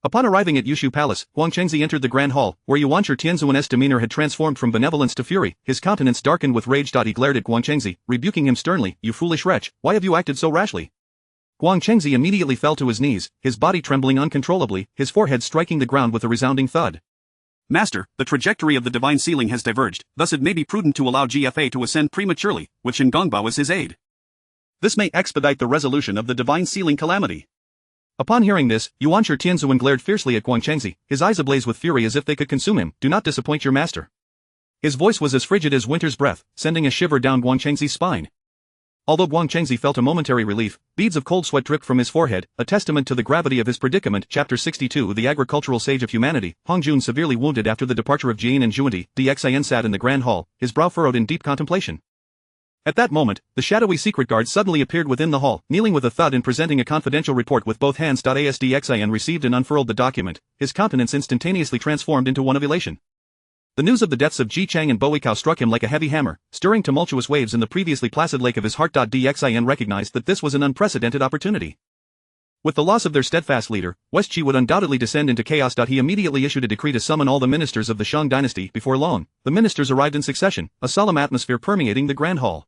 Upon arriving at Yushu Palace, Guangchengzi entered the grand hall, where Yuanshi Tianzuan's demeanor had transformed from benevolence to fury. His countenance darkened with rage. He glared at Guangchengzi, rebuking him sternly, "You foolish wretch, why have you acted so rashly?" Guangchengzi immediately fell to his knees, his body trembling uncontrollably, his forehead striking the ground with a resounding thud. "Master, the trajectory of the divine ceiling has diverged, thus it may be prudent to allow GFA to ascend prematurely, with Shen Gongbao as his aide. This may expedite the resolution of the divine ceiling calamity." Upon hearing this, Yuanshi Tianzuan glared fiercely at Guangchengzi, his eyes ablaze with fury as if they could consume him. "Do not disappoint your master." His voice was as frigid as winter's breath, sending a shiver down Guangchengzi's spine. Although Guangchengzi felt a momentary relief, beads of cold sweat dripped from his forehead, a testament to the gravity of his predicament. Chapter 62 The agricultural sage of humanity, Hongjun severely wounded after the departure of Jian and Juanti, Xin sat in the grand hall, his brow furrowed in deep contemplation. At that moment, the shadowy secret guard suddenly appeared within the hall, kneeling with a thud and presenting a confidential report with both hands. Xin received and unfurled the document, his countenance instantaneously transformed into one of elation. The news of the deaths of Ji Chang and Boikao struck him like a heavy hammer, stirring tumultuous waves in the previously placid lake of his heart. Xin recognized that this was an unprecedented opportunity. With the loss of their steadfast leader, West Qi would undoubtedly descend into chaos. He immediately issued a decree to summon all the ministers of the Shang dynasty. Before long, the ministers arrived in succession, a solemn atmosphere permeating the grand hall.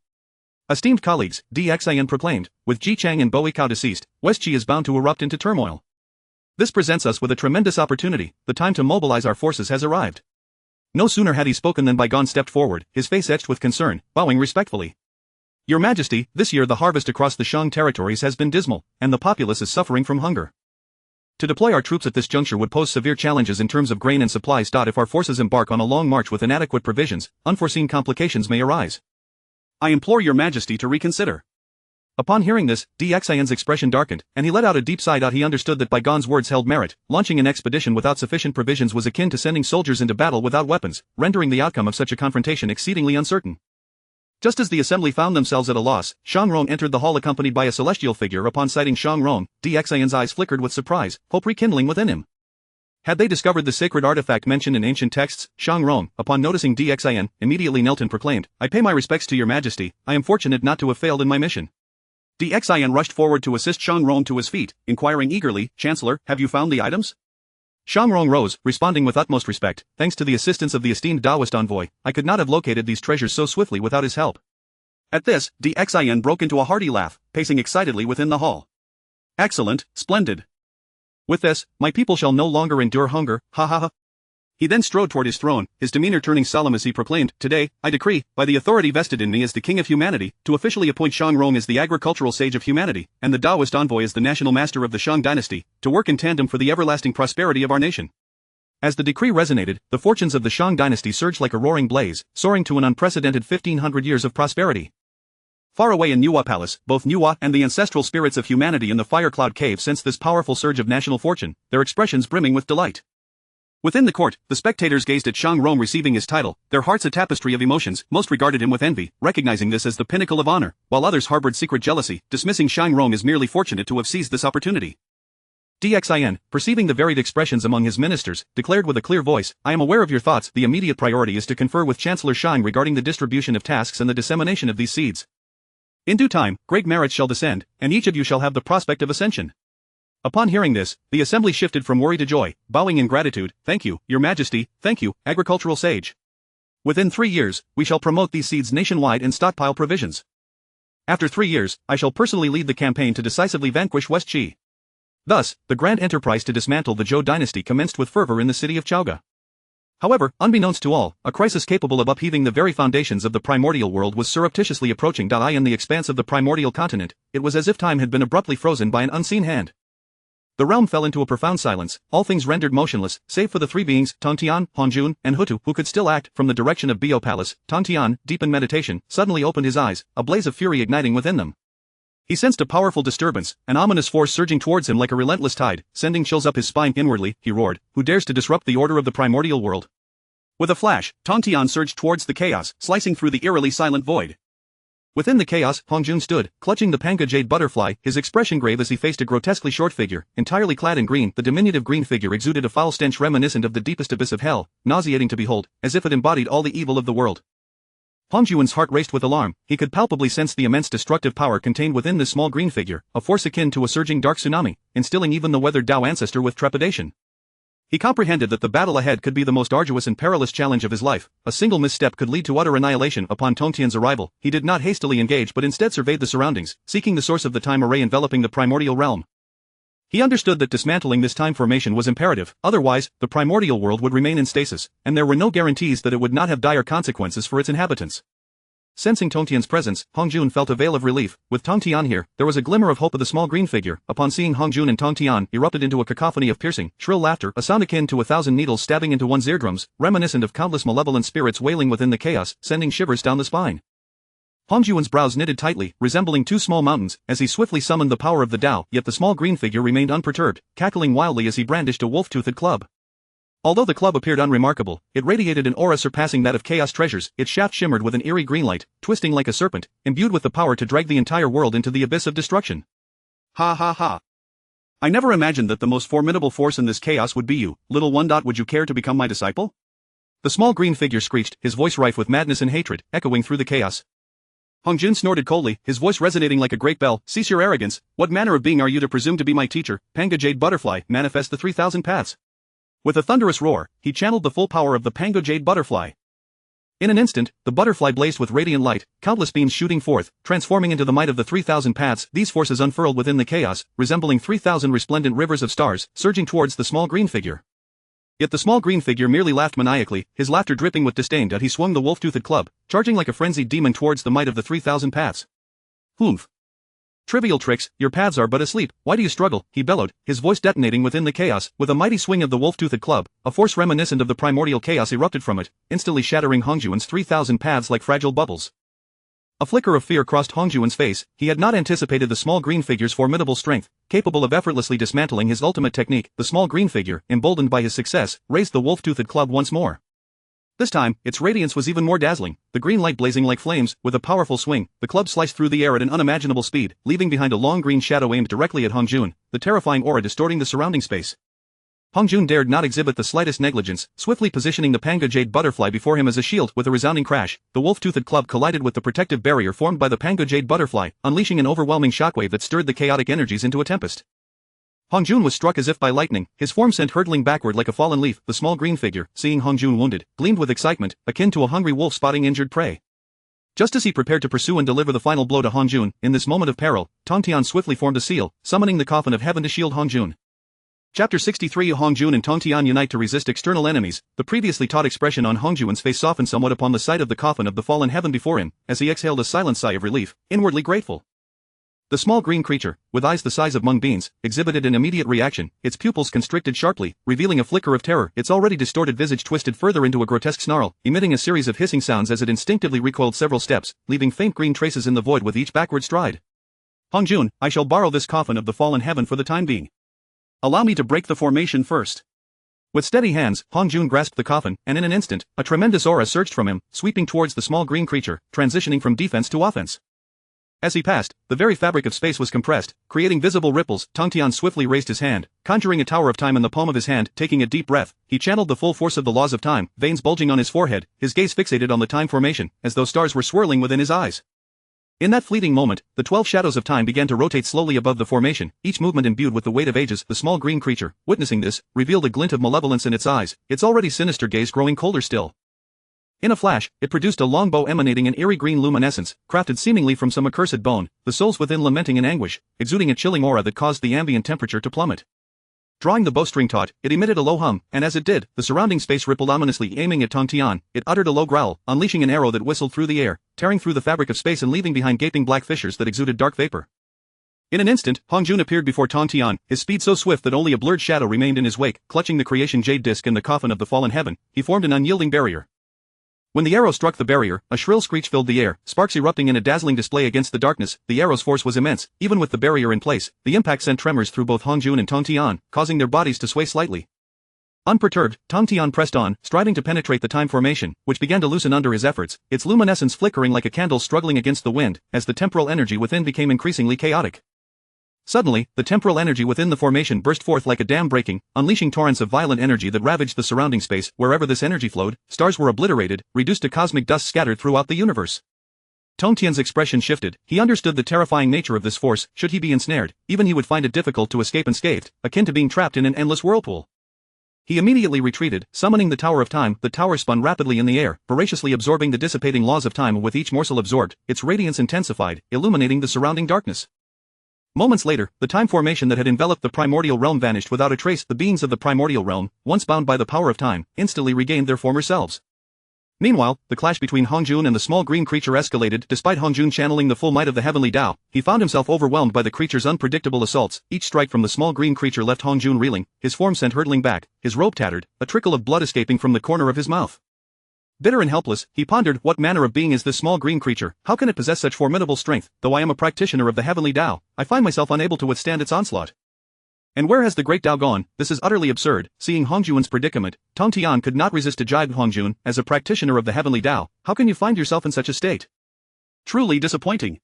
Esteemed colleagues, DXIN proclaimed, with Ji Chang and Bowie Cao deceased, West Qi is bound to erupt into turmoil. This presents us with a tremendous opportunity. The time to mobilize our forces has arrived. No sooner had he spoken than Bai Gon stepped forward, his face etched with concern, bowing respectfully. Your Majesty, this year the harvest across the Shang territories has been dismal, and the populace is suffering from hunger. To deploy our troops at this juncture would pose severe challenges in terms of grain and supplies. If our forces embark on a long march with inadequate provisions, unforeseen complications may arise. I implore your Majesty to reconsider. Upon hearing this, DXIN's expression darkened, and he let out a deep sigh. He understood that Bai Gon's words held merit. Launching an expedition without sufficient provisions was akin to sending soldiers into battle without weapons, rendering the outcome of such a confrontation exceedingly uncertain. Just as the assembly found themselves at a loss, Shang Rong entered the hall accompanied by a celestial figure. Upon sighting Shang Rong, DXIN's eyes flickered with surprise, hope rekindling within him. Had they discovered the sacred artifact mentioned in ancient texts? Shang Rong, upon noticing DXIN, immediately knelt and proclaimed, I pay my respects to your Majesty. I am fortunate not to have failed in my mission. DXIN rushed forward to assist Shang Rong to his feet, inquiring eagerly, Chancellor, have you found the items? Shang Rong rose, responding with utmost respect, thanks to the assistance of the esteemed Taoist envoy, I could not have located these treasures so swiftly without his help. At this, DXIN broke into a hearty laugh, pacing excitedly within the hall. Excellent, splendid. With this, my people shall no longer endure hunger, ha ha ha. He then strode toward his throne, his demeanor turning solemn as he proclaimed, Today, I decree, by the authority vested in me as the King of Humanity, to officially appoint Shang Rong as the agricultural sage of humanity, and the Taoist envoy as the national master of the Shang dynasty, to work in tandem for the everlasting prosperity of our nation. As the decree resonated, the fortunes of the Shang dynasty surged like a roaring blaze, soaring to an unprecedented 1500 years of prosperity. Far away in Nuwa Palace, both Nuwa and the ancestral spirits of humanity in the Fire Cloud Cave sensed this powerful surge of national fortune, their expressions brimming with delight. Within the court, the spectators gazed at Shang Rong receiving his title, their hearts a tapestry of emotions. Most regarded him with envy, recognizing this as the pinnacle of honor, while others harbored secret jealousy, dismissing Shang Rong as merely fortunate to have seized this opportunity. DXIN, perceiving the varied expressions among his ministers, declared with a clear voice, I am aware of your thoughts. The immediate priority is to confer with Chancellor Shang regarding the distribution of tasks and the dissemination of these seeds. In due time, great merits shall descend, and each of you shall have the prospect of ascension. Upon hearing this, the assembly shifted from worry to joy, bowing in gratitude, Thank you, your Majesty, thank you, agricultural sage. Within 3 years, we shall promote these seeds nationwide and stockpile provisions. After 3 years, I shall personally lead the campaign to decisively vanquish West Qi. Thus, the grand enterprise to dismantle the Zhou dynasty commenced with fervor in the city of Chaoga. However, unbeknownst to all, a crisis capable of upheaving the very foundations of the primordial world was surreptitiously approaching. In the expanse of the primordial continent, it was as if time had been abruptly frozen by an unseen hand. The realm fell into a profound silence, all things rendered motionless, save for the 3 beings, Tongtian, Hongjun, and Hutu, who could still act. From the direction of Bio Palace, Tongtian, deep in meditation, suddenly opened his eyes, a blaze of fury igniting within them. He sensed a powerful disturbance, an ominous force surging towards him like a relentless tide, sending chills up his spine. Inwardly, he roared, Who dares to disrupt the order of the primordial world? With a flash, Tongtian surged towards the chaos, slicing through the eerily silent void. Within the chaos, Hongjun stood, clutching the panga jade butterfly, his expression grave as he faced a grotesquely short figure, entirely clad in green. The diminutive green figure exuded a foul stench reminiscent of the deepest abyss of hell, nauseating to behold, as if it embodied all the evil of the world. Hongjun's heart raced with alarm. He could palpably sense the immense destructive power contained within this small green figure, a force akin to a surging dark tsunami, instilling even the weathered Dao ancestor with trepidation. He comprehended that the battle ahead could be the most arduous and perilous challenge of his life. A single misstep could lead to utter annihilation. Upon Tongtian's arrival, he did not hastily engage but instead surveyed the surroundings, seeking the source of the time array enveloping the primordial realm. He understood that dismantling this time formation was imperative, otherwise, the primordial world would remain in stasis, and there were no guarantees that it would not have dire consequences for its inhabitants. Sensing Tongtian's presence, Hongjun felt a veil of relief. With Tongtian here, there was a glimmer of hope. Of the small green figure, upon seeing Hongjun and Tongtian, erupted into a cacophony of piercing, shrill laughter, a sound akin to 1,000 needles stabbing into one's eardrums, reminiscent of countless malevolent spirits wailing within the chaos, sending shivers down the spine. Hongjun's brows knitted tightly, resembling 2 small mountains, as he swiftly summoned the power of the Tao, yet the small green figure remained unperturbed, cackling wildly as he brandished a wolf-toothed club. Although the club appeared unremarkable, it radiated an aura surpassing that of chaos treasures. Its shaft shimmered with an eerie green light, twisting like a serpent, imbued with the power to drag the entire world into the abyss of destruction. Ha ha ha. I never imagined that the most formidable force in this chaos would be you, little one. Would you care to become my disciple? The small green figure screeched, his voice rife with madness and hatred, echoing through the chaos. Hongjun snorted coldly, his voice resonating like a great bell, Cease your arrogance. What manner of being are you to presume to be my teacher? Panga Jade Butterfly, manifest the 3,000 paths. With a thunderous roar, he channeled the full power of the Pango Jade Butterfly. In an instant, the butterfly blazed with radiant light, countless beams shooting forth, transforming into the might of the 3,000 paths. These forces unfurled within the chaos, resembling 3,000 resplendent rivers of stars, surging towards the small green figure. Yet the small green figure merely laughed maniacally, his laughter dripping with disdain as he swung the wolf-toothed club, charging like a frenzied demon towards the might of the 3,000 paths. Humph. Trivial tricks, your paths are but asleep, why do you struggle, he bellowed, his voice detonating within the chaos. With a mighty swing of the wolf-toothed club, a force reminiscent of the primordial chaos erupted from it, instantly shattering Hongjuan's 3,000 paths like fragile bubbles. A flicker of fear crossed Hongjuan's face. He had not anticipated the small green figure's formidable strength, capable of effortlessly dismantling his ultimate technique. The small green figure, emboldened by his success, raised the wolf-toothed club once more. This time, its radiance was even more dazzling, the green light blazing like flames. With a powerful swing, the club sliced through the air at an unimaginable speed, leaving behind a long green shadow aimed directly at Hongjuan, the terrifying aura distorting the surrounding space. Hongjuan dared not exhibit the slightest negligence, swiftly positioning the Panga Jade butterfly before him as a shield. With a resounding crash, the wolf-toothed club collided with the protective barrier formed by the Panga Jade butterfly, unleashing an overwhelming shockwave that stirred the chaotic energies into a tempest. Hongjuan was struck as if by lightning, his form sent hurtling backward like a fallen leaf. The small green figure, seeing Hongjuan wounded, gleamed with excitement, akin to a hungry wolf spotting injured prey. Just as he prepared to pursue and deliver the final blow to Hongjuan, in this moment of peril, Tongtian swiftly formed a seal, summoning the coffin of heaven to shield Hongjuan. Chapter 63 Hongjuan and Tongtian unite to resist external enemies. The previously taut expression on Hongjuan's face softened somewhat upon the sight of the coffin of the fallen heaven before him, as he exhaled a silent sigh of relief, inwardly grateful. The small green creature, with eyes the size of mung beans, exhibited an immediate reaction, its pupils constricted sharply, revealing a flicker of terror. Its already distorted visage twisted further into a grotesque snarl, emitting a series of hissing sounds as it instinctively recoiled several steps, leaving faint green traces in the void with each backward stride. Hongjuan, I shall borrow this coffin of the fallen heaven for the time being. Allow me to break the formation first. With steady hands, Hongjuan grasped the coffin, and in an instant, a tremendous aura surged from him, sweeping towards the small green creature, transitioning from defense to offense. As he passed, the very fabric of space was compressed, creating visible ripples. Tongtian swiftly raised his hand, conjuring a tower of time in the palm of his hand. Taking a deep breath, he channeled the full force of the laws of time, veins bulging on his forehead, his gaze fixated on the time formation, as though stars were swirling within his eyes. In that fleeting moment, the 12 shadows of time began to rotate slowly above the formation, each movement imbued with the weight of ages. The small green creature, witnessing this, revealed a glint of malevolence in its eyes, its already sinister gaze growing colder still. In a flash, it produced a long bow emanating an eerie green luminescence, crafted seemingly from some accursed bone, the souls within lamenting in anguish, exuding a chilling aura that caused the ambient temperature to plummet. Drawing the bowstring taut, it emitted a low hum, and as it did, the surrounding space rippled ominously. Aiming at Tongtian, it uttered a low growl, unleashing an arrow that whistled through the air, tearing through the fabric of space and leaving behind gaping black fissures that exuded dark vapor. In an instant, Hongjuan appeared before Tongtian, his speed so swift that only a blurred shadow remained in his wake. Clutching the creation jade disc and the coffin of the fallen heaven, he formed an unyielding barrier. When the arrow struck the barrier, a shrill screech filled the air, sparks erupting in a dazzling display against the darkness. The arrow's force was immense, even with the barrier in place. The impact sent tremors through both Hongjuan and Tongtian, causing their bodies to sway slightly. Unperturbed, Tongtian pressed on, striving to penetrate the time formation, which began to loosen under his efforts, its luminescence flickering like a candle struggling against the wind, as the temporal energy within became increasingly chaotic. Suddenly, the temporal energy within the formation burst forth like a dam breaking, unleashing torrents of violent energy that ravaged the surrounding space. Wherever this energy flowed, stars were obliterated, reduced to cosmic dust scattered throughout the universe. Tongtian's expression shifted. He understood the terrifying nature of this force. Should he be ensnared, even he would find it difficult to escape unscathed, akin to being trapped in an endless whirlpool. He immediately retreated, summoning the Tower of Time. The tower spun rapidly in the air, voraciously absorbing the dissipating laws of time. With each morsel absorbed, its radiance intensified, illuminating the surrounding darkness. Moments later, the time formation that had enveloped the primordial realm vanished without a trace. The beings of the primordial realm, once bound by the power of time, instantly regained their former selves. Meanwhile, the clash between Hongjuan and the small green creature escalated. Despite Hongjuan channeling the full might of the heavenly Tao, he found himself overwhelmed by the creature's unpredictable assaults. Each strike from the small green creature left Hongjuan reeling, his form sent hurtling back, his robe tattered, a trickle of blood escaping from the corner of his mouth. Bitter and helpless, he pondered, what manner of being is this small green creature? How can it possess such formidable strength? Though I am a practitioner of the heavenly Tao, I find myself unable to withstand its onslaught. And where has the great Tao gone? This is utterly absurd. Seeing Hongjuan's predicament, Tongtian could not resist to jibe Hongjuan. As a practitioner of the heavenly Tao, how can you find yourself in such a state? Truly disappointing.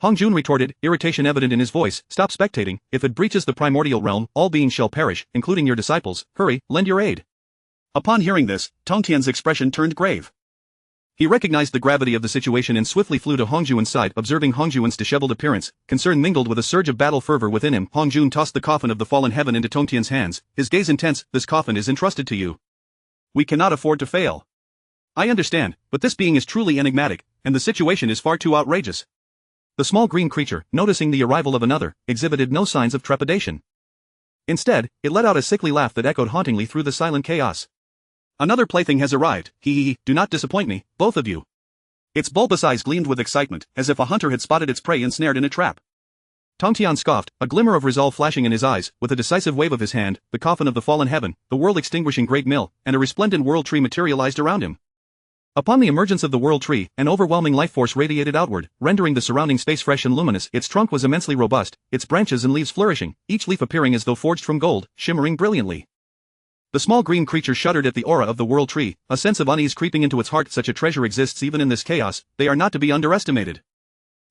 Hongjuan retorted, irritation evident in his voice. Stop spectating. If it breaches the primordial realm, all beings shall perish, including your disciples. Hurry, lend your aid. Upon hearing this, Tongtian's expression turned grave. He recognized the gravity of the situation and swiftly flew to Hongjuan's side. Observing Hongjuan's disheveled appearance, concern mingled with a surge of battle fervor within him. Hongjuan tossed the coffin of the fallen heaven into Tongtian's hands, his gaze intense. This coffin is entrusted to you. We cannot afford to fail. I understand, but this being is truly enigmatic, and the situation is far too outrageous. The small green creature, noticing the arrival of another, exhibited no signs of trepidation. Instead, it let out a sickly laugh that echoed hauntingly through the silent chaos. Another plaything has arrived, hee, do not disappoint me, both of you. Its bulbous eyes gleamed with excitement, as if a hunter had spotted its prey ensnared in a trap. Tongtian scoffed, a glimmer of resolve flashing in his eyes. With a decisive wave of his hand, the coffin of the fallen heaven, the world-extinguishing great mill, and a resplendent world tree materialized around him. Upon the emergence of the world tree, an overwhelming life force radiated outward, rendering the surrounding space fresh and luminous. Its trunk was immensely robust, its branches and leaves flourishing, each leaf appearing as though forged from gold, shimmering brilliantly. The small green creature shuddered at the aura of the world tree, a sense of unease creeping into its heart. Such a treasure exists even in this chaos, they are not to be underestimated.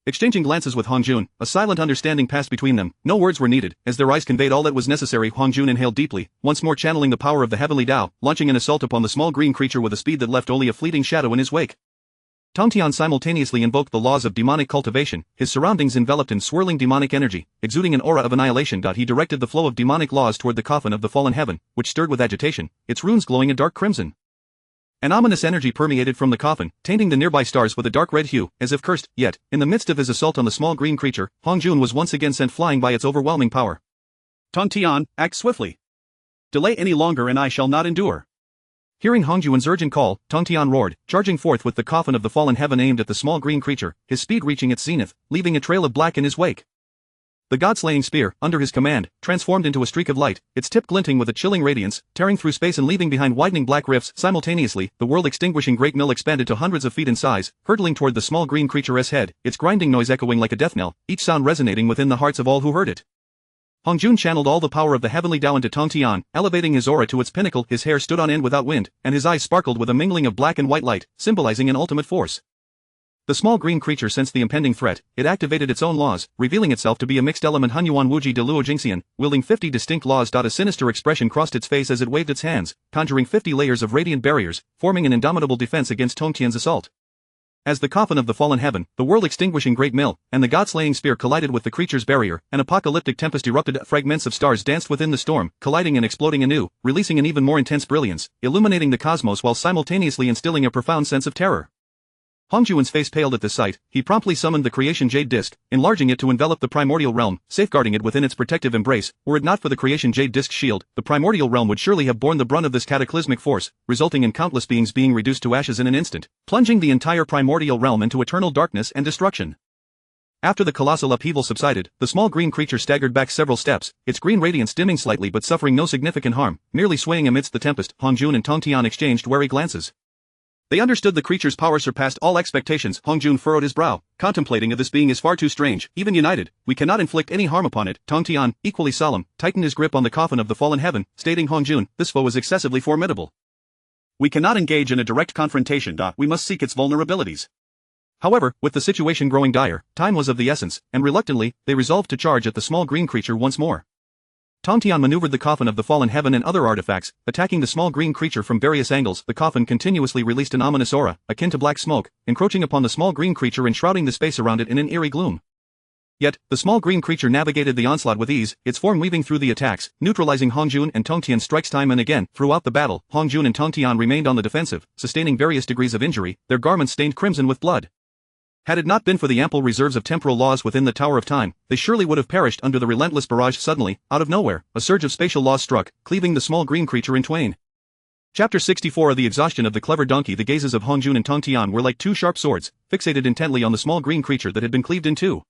Exchanging glances with Hongjun, a silent understanding passed between them. No words were needed, as their eyes conveyed all that was necessary. Hongjun inhaled deeply, once more channeling the power of the heavenly Tao, launching an assault upon the small green creature with a speed that left only a fleeting shadow in his wake. Tongtian simultaneously invoked the laws of demonic cultivation, his surroundings enveloped in swirling demonic energy, exuding an aura of annihilation. He directed the flow of demonic laws toward the coffin of the fallen heaven, which stirred with agitation, its runes glowing a dark crimson. An ominous energy permeated from the coffin, tainting the nearby stars with a dark red hue, as if cursed. Yet, in the midst of his assault on the small green creature, Hongjun was once again sent flying by its overwhelming power. Tongtian, act swiftly. Delay any longer and I shall not endure. Hearing Hongjun's urgent call, Tongtian roared, charging forth with the coffin of the fallen heaven aimed at the small green creature, his speed reaching its zenith, leaving a trail of black in his wake. The god-slaying spear, under his command, transformed into a streak of light, its tip glinting with a chilling radiance, tearing through space and leaving behind widening black rifts. Simultaneously, the world-extinguishing great mill expanded to hundreds of feet in size, hurtling toward the small green creature's head, its grinding noise echoing like a death knell, each sound resonating within the hearts of all who heard it. Hongjun channeled all the power of the heavenly Tao into Tongtian, elevating his aura to its pinnacle. His hair stood on end without wind, and his eyes sparkled with a mingling of black and white light, symbolizing an ultimate force. The small green creature sensed the impending threat. It activated its own laws, revealing itself to be a mixed element Hunyuan Wuji de Luo Jingxian, wielding 50 distinct laws. A sinister expression crossed its face as it waved its hands, conjuring 50 layers of radiant barriers, forming an indomitable defense against Tongtian's assault. As the coffin of the fallen heaven, the world-extinguishing great mill, and the god-slaying spear collided with the creature's barrier, an apocalyptic tempest erupted. Fragments of stars danced within the storm, colliding and exploding anew, releasing an even more intense brilliance, illuminating the cosmos while simultaneously instilling a profound sense of terror. Hongjun's face paled at this sight. He promptly summoned the creation jade disc, enlarging it to envelop the primordial realm, safeguarding it within its protective embrace. Were it not for the creation jade disc shield, the primordial realm would surely have borne the brunt of this cataclysmic force, resulting in countless beings being reduced to ashes in an instant, plunging the entire primordial realm into eternal darkness and destruction. After the colossal upheaval subsided, the small green creature staggered back several steps, its green radiance dimming slightly but suffering no significant harm, merely swaying amidst the tempest. Hongjun and Tongtian exchanged wary glances. They understood the creature's power surpassed all expectations. Hongjun furrowed his brow, contemplating this being is far too strange. Even united, we cannot inflict any harm upon it. Tongtian, equally solemn, tightened his grip on the coffin of the fallen heaven, stating, Hongjun, this foe is excessively formidable. We cannot engage in a direct confrontation. We must seek its vulnerabilities. However, with the situation growing dire, time was of the essence, and reluctantly, they resolved to charge at the small green creature once more. Tongtian maneuvered the coffin of the fallen heaven and other artifacts, attacking the small green creature from various angles. The coffin continuously released an ominous aura, akin to black smoke, encroaching upon the small green creature and shrouding the space around it in an eerie gloom. Yet, the small green creature navigated the onslaught with ease, its form weaving through the attacks, neutralizing Hongjun and Tongtian's strikes time and again. Throughout the battle, Hongjun and Tongtian remained on the defensive, sustaining various degrees of injury, their garments stained crimson with blood. Had it not been for the ample reserves of temporal laws within the Tower of Time, they surely would have perished under the relentless barrage. Suddenly, out of nowhere, a surge of spatial laws struck, cleaving the small green creature in twain. Chapter 64 of The Exhaustion of the Clever Donkey. The gazes of Hongjun and Tongtian were like two sharp swords, fixated intently on the small green creature that had been cleaved in two.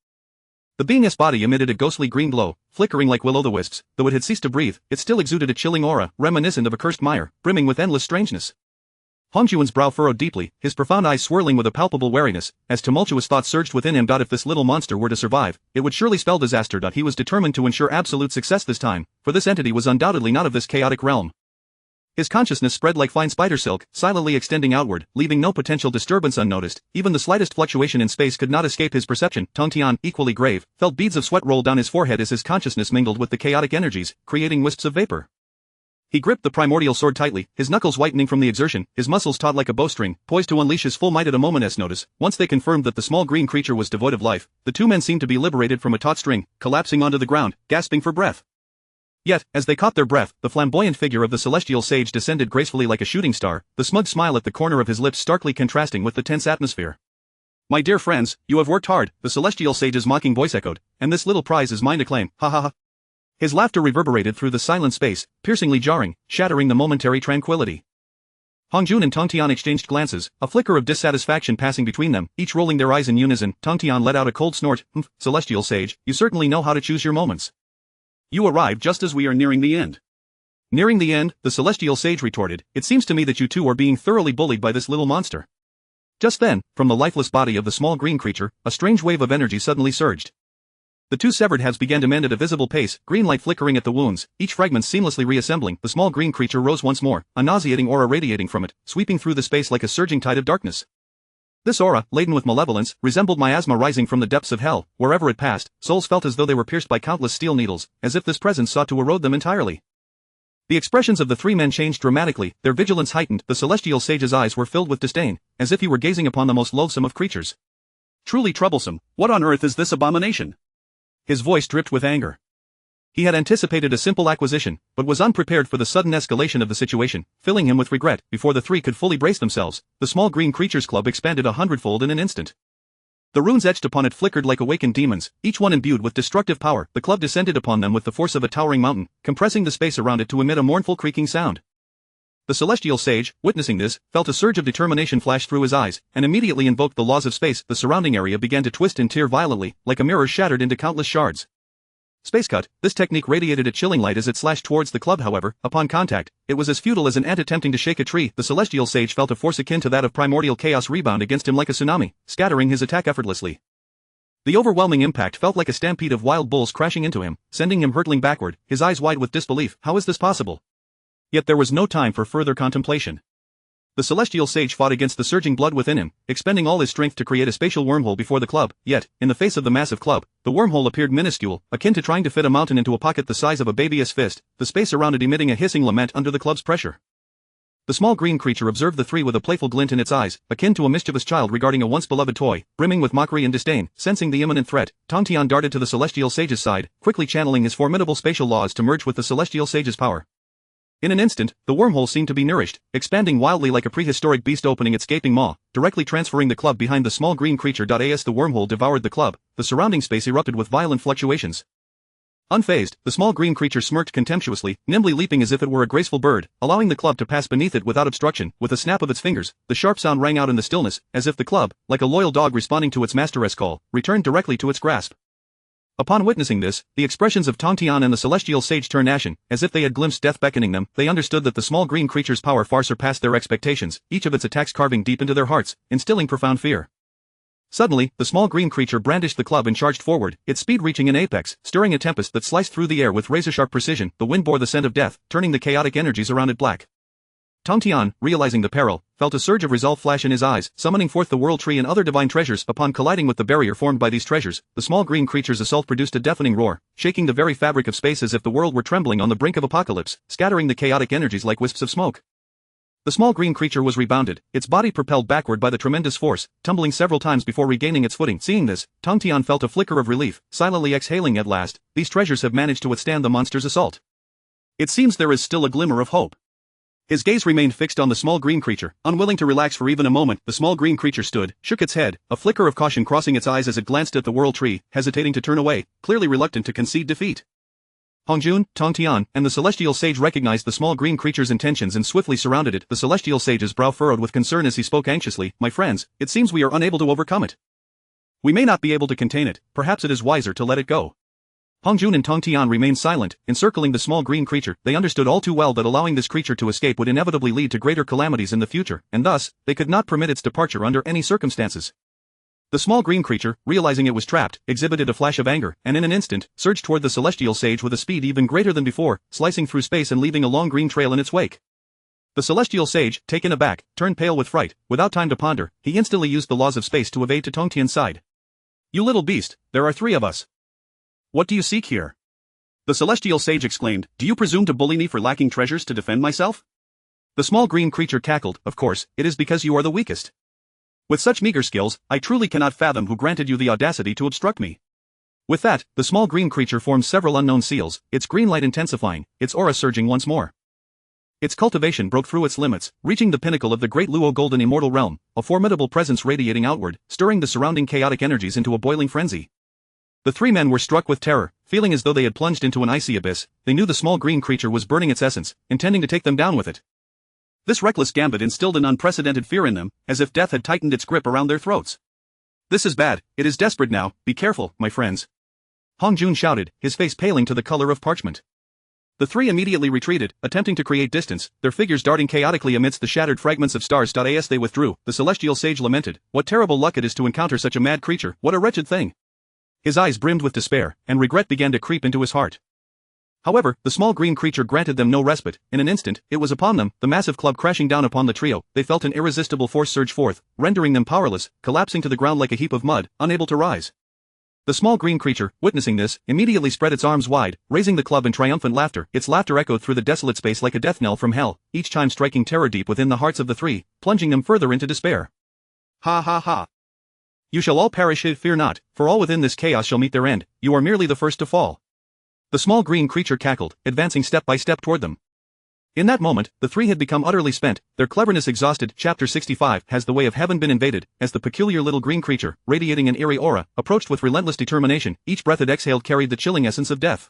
The being's body emitted a ghostly green glow, flickering like will-o'-the-wisps. Though it had ceased to breathe, it still exuded a chilling aura, reminiscent of a cursed mire, brimming with endless strangeness. Hongjun's brow furrowed deeply, his profound eyes swirling with a palpable wariness, as tumultuous thoughts surged within him. If this little monster were to survive, it would surely spell disaster. He was determined to ensure absolute success this time, for this entity was undoubtedly not of this chaotic realm. His consciousness spread like fine spider silk, silently extending outward, leaving no potential disturbance unnoticed. Even the slightest fluctuation in space could not escape his perception. Tongtian, equally grave, felt beads of sweat roll down his forehead as his consciousness mingled with the chaotic energies, creating wisps of vapor. He gripped the primordial sword tightly, his knuckles whitening from the exertion, his muscles taut like a bowstring, poised to unleash his full might at a moment's notice. Once they confirmed that the small green creature was devoid of life, the two men seemed to be liberated from a taut string, collapsing onto the ground, gasping for breath. Yet, as they caught their breath, the flamboyant figure of the celestial sage descended gracefully like a shooting star, the smug smile at the corner of his lips starkly contrasting with the tense atmosphere. "My dear friends, you have worked hard," the celestial sage's mocking voice echoed, "and this little prize is mine to claim, ha ha ha." His laughter reverberated through the silent space, piercingly jarring, shattering the momentary tranquility. Hongjun and Tongtian exchanged glances, a flicker of dissatisfaction passing between them, each rolling their eyes in unison. Tongtian let out a cold snort. Celestial sage, you certainly know how to choose your moments. You arrive just as we are nearing the end." "Nearing the end?" the celestial sage retorted. "It seems to me that you two are being thoroughly bullied by this little monster." Just then, from the lifeless body of the small green creature, a strange wave of energy suddenly surged. The two severed halves began to mend at a visible pace, green light flickering at the wounds, each fragment seamlessly reassembling. The small green creature rose once more, a nauseating aura radiating from it, sweeping through the space like a surging tide of darkness. This aura, laden with malevolence, resembled miasma rising from the depths of hell. Wherever it passed, souls felt as though they were pierced by countless steel needles, as if this presence sought to erode them entirely. The expressions of the three men changed dramatically, their vigilance heightened. The celestial sage's eyes were filled with disdain, as if he were gazing upon the most loathsome of creatures. "Truly troublesome, what on earth is this abomination?" His voice dripped with anger. He had anticipated a simple acquisition, but was unprepared for the sudden escalation of the situation, filling him with regret. Before the three could fully brace themselves, the small green creature's club expanded 100-fold in an instant. The runes etched upon it flickered like awakened demons, each one imbued with destructive power. The club descended upon them with the force of a towering mountain, compressing the space around it to emit a mournful creaking sound. The celestial sage, witnessing this, felt a surge of determination flash through his eyes, and immediately invoked the laws of space. The surrounding area began to twist and tear violently, like a mirror shattered into countless shards. Space cut. This technique radiated a chilling light as it slashed towards the club. However, upon contact, it was as futile as an ant attempting to shake a tree. The celestial sage felt a force akin to that of primordial chaos rebound against him like a tsunami, scattering his attack effortlessly. The overwhelming impact felt like a stampede of wild bulls crashing into him, sending him hurtling backward, his eyes wide with disbelief. How is this possible? Yet there was no time for further contemplation. The celestial sage fought against the surging blood within him, expending all his strength to create a spatial wormhole before the club. Yet, in the face of the massive club, the wormhole appeared minuscule, akin to trying to fit a mountain into a pocket the size of a baby's fist, the space around it emitting a hissing lament under the club's pressure. The small green creature observed the three with a playful glint in its eyes, akin to a mischievous child regarding a once beloved toy, brimming with mockery and disdain. Sensing the imminent threat, Tongtian darted to the celestial sage's side, quickly channeling his formidable spatial laws to merge with the celestial sage's power. In an instant, the wormhole seemed to be nourished, expanding wildly like a prehistoric beast opening its gaping maw, directly transferring the club behind the small green creature. As the wormhole devoured the club, the surrounding space erupted with violent fluctuations. Unfazed, the small green creature smirked contemptuously, nimbly leaping as if it were a graceful bird, allowing the club to pass beneath it without obstruction. With a snap of its fingers, the sharp sound rang out in the stillness, as if the club, like a loyal dog responding to its master's call, returned directly to its grasp. Upon witnessing this, the expressions of Tongtian and the celestial sage turned ashen, as if they had glimpsed death beckoning them. They understood that the small green creature's power far surpassed their expectations, each of its attacks carving deep into their hearts, instilling profound fear. Suddenly, the small green creature brandished the club and charged forward, its speed reaching an apex, stirring a tempest that sliced through the air with razor-sharp precision. The wind bore the scent of death, turning the chaotic energies around it black. Tongtian, realizing the peril, felt a surge of resolve flash in his eyes, summoning forth the world tree and other divine treasures. Upon colliding with the barrier formed by these treasures, the small green creature's assault produced a deafening roar, shaking the very fabric of space as if the world were trembling on the brink of apocalypse, scattering the chaotic energies like wisps of smoke. The small green creature was rebounded, its body propelled backward by the tremendous force, tumbling several times before regaining its footing. Seeing this, Tongtian felt a flicker of relief, silently exhaling. At last, these treasures have managed to withstand the monster's assault. It seems there is still a glimmer of hope. His gaze remained fixed on the small green creature, unwilling to relax for even a moment. The small green creature stood, shook its head, a flicker of caution crossing its eyes as it glanced at the world tree, hesitating to turn away, clearly reluctant to concede defeat. Hongjun, Tongtian, and the celestial sage recognized the small green creature's intentions and swiftly surrounded it. The celestial sage's brow furrowed with concern as he spoke anxiously. "My friends, it seems we are unable to overcome it. We may not be able to contain it, perhaps it is wiser to let it go." Hongjun and Tongtian remained silent, encircling the small green creature. They understood all too well that allowing this creature to escape would inevitably lead to greater calamities in the future, and thus, they could not permit its departure under any circumstances. The small green creature, realizing it was trapped, exhibited a flash of anger, and in an instant, surged toward the celestial sage with a speed even greater than before, slicing through space and leaving a long green trail in its wake. The celestial sage, taken aback, turned pale with fright. Without time to ponder, he instantly used the laws of space to evade to Tongtian's side. "You little beast, there are three of us. What do you seek here?" The celestial sage exclaimed. "Do you presume to bully me for lacking treasures to defend myself?" The small green creature cackled. "Of course, it is because you are the weakest. With such meager skills, I truly cannot fathom who granted you the audacity to obstruct me. With that, the small green creature formed several unknown seals, its green light intensifying, its aura surging once more. Its cultivation broke through its limits, reaching the pinnacle of the great Luo Golden Immortal Realm, a formidable presence radiating outward, stirring the surrounding chaotic energies into a boiling frenzy. The three men were struck with terror, feeling as though they had plunged into an icy abyss. They knew the small green creature was burning its essence, intending to take them down with it. This reckless gambit instilled an unprecedented fear in them, as if death had tightened its grip around their throats. This is bad, it is desperate now, be careful, my friends. Hong Jun shouted, his face paling to the color of parchment. The three immediately retreated, attempting to create distance, their figures darting chaotically amidst the shattered fragments of stars. As they withdrew, the celestial sage lamented, what terrible luck it is to encounter such a mad creature, what a wretched thing. His eyes brimmed with despair, and regret began to creep into his heart. However, the small green creature granted them no respite. In an instant, it was upon them, the massive club crashing down upon the trio. They felt an irresistible force surge forth, rendering them powerless, collapsing to the ground like a heap of mud, unable to rise. The small green creature, witnessing this, immediately spread its arms wide, raising the club in triumphant laughter. Its laughter echoed through the desolate space like a death knell from hell, each chime striking terror deep within the hearts of the three, plunging them further into despair. Ha ha ha. You shall all perish, fear not, for all within this chaos shall meet their end, you are merely the first to fall. The small green creature cackled, advancing step by step toward them. In that moment, the three had become utterly spent, their cleverness exhausted. Chapter 65 Has the way of heaven been invaded, as the peculiar little green creature, radiating an eerie aura, approached with relentless determination, each breath it exhaled carried the chilling essence of death.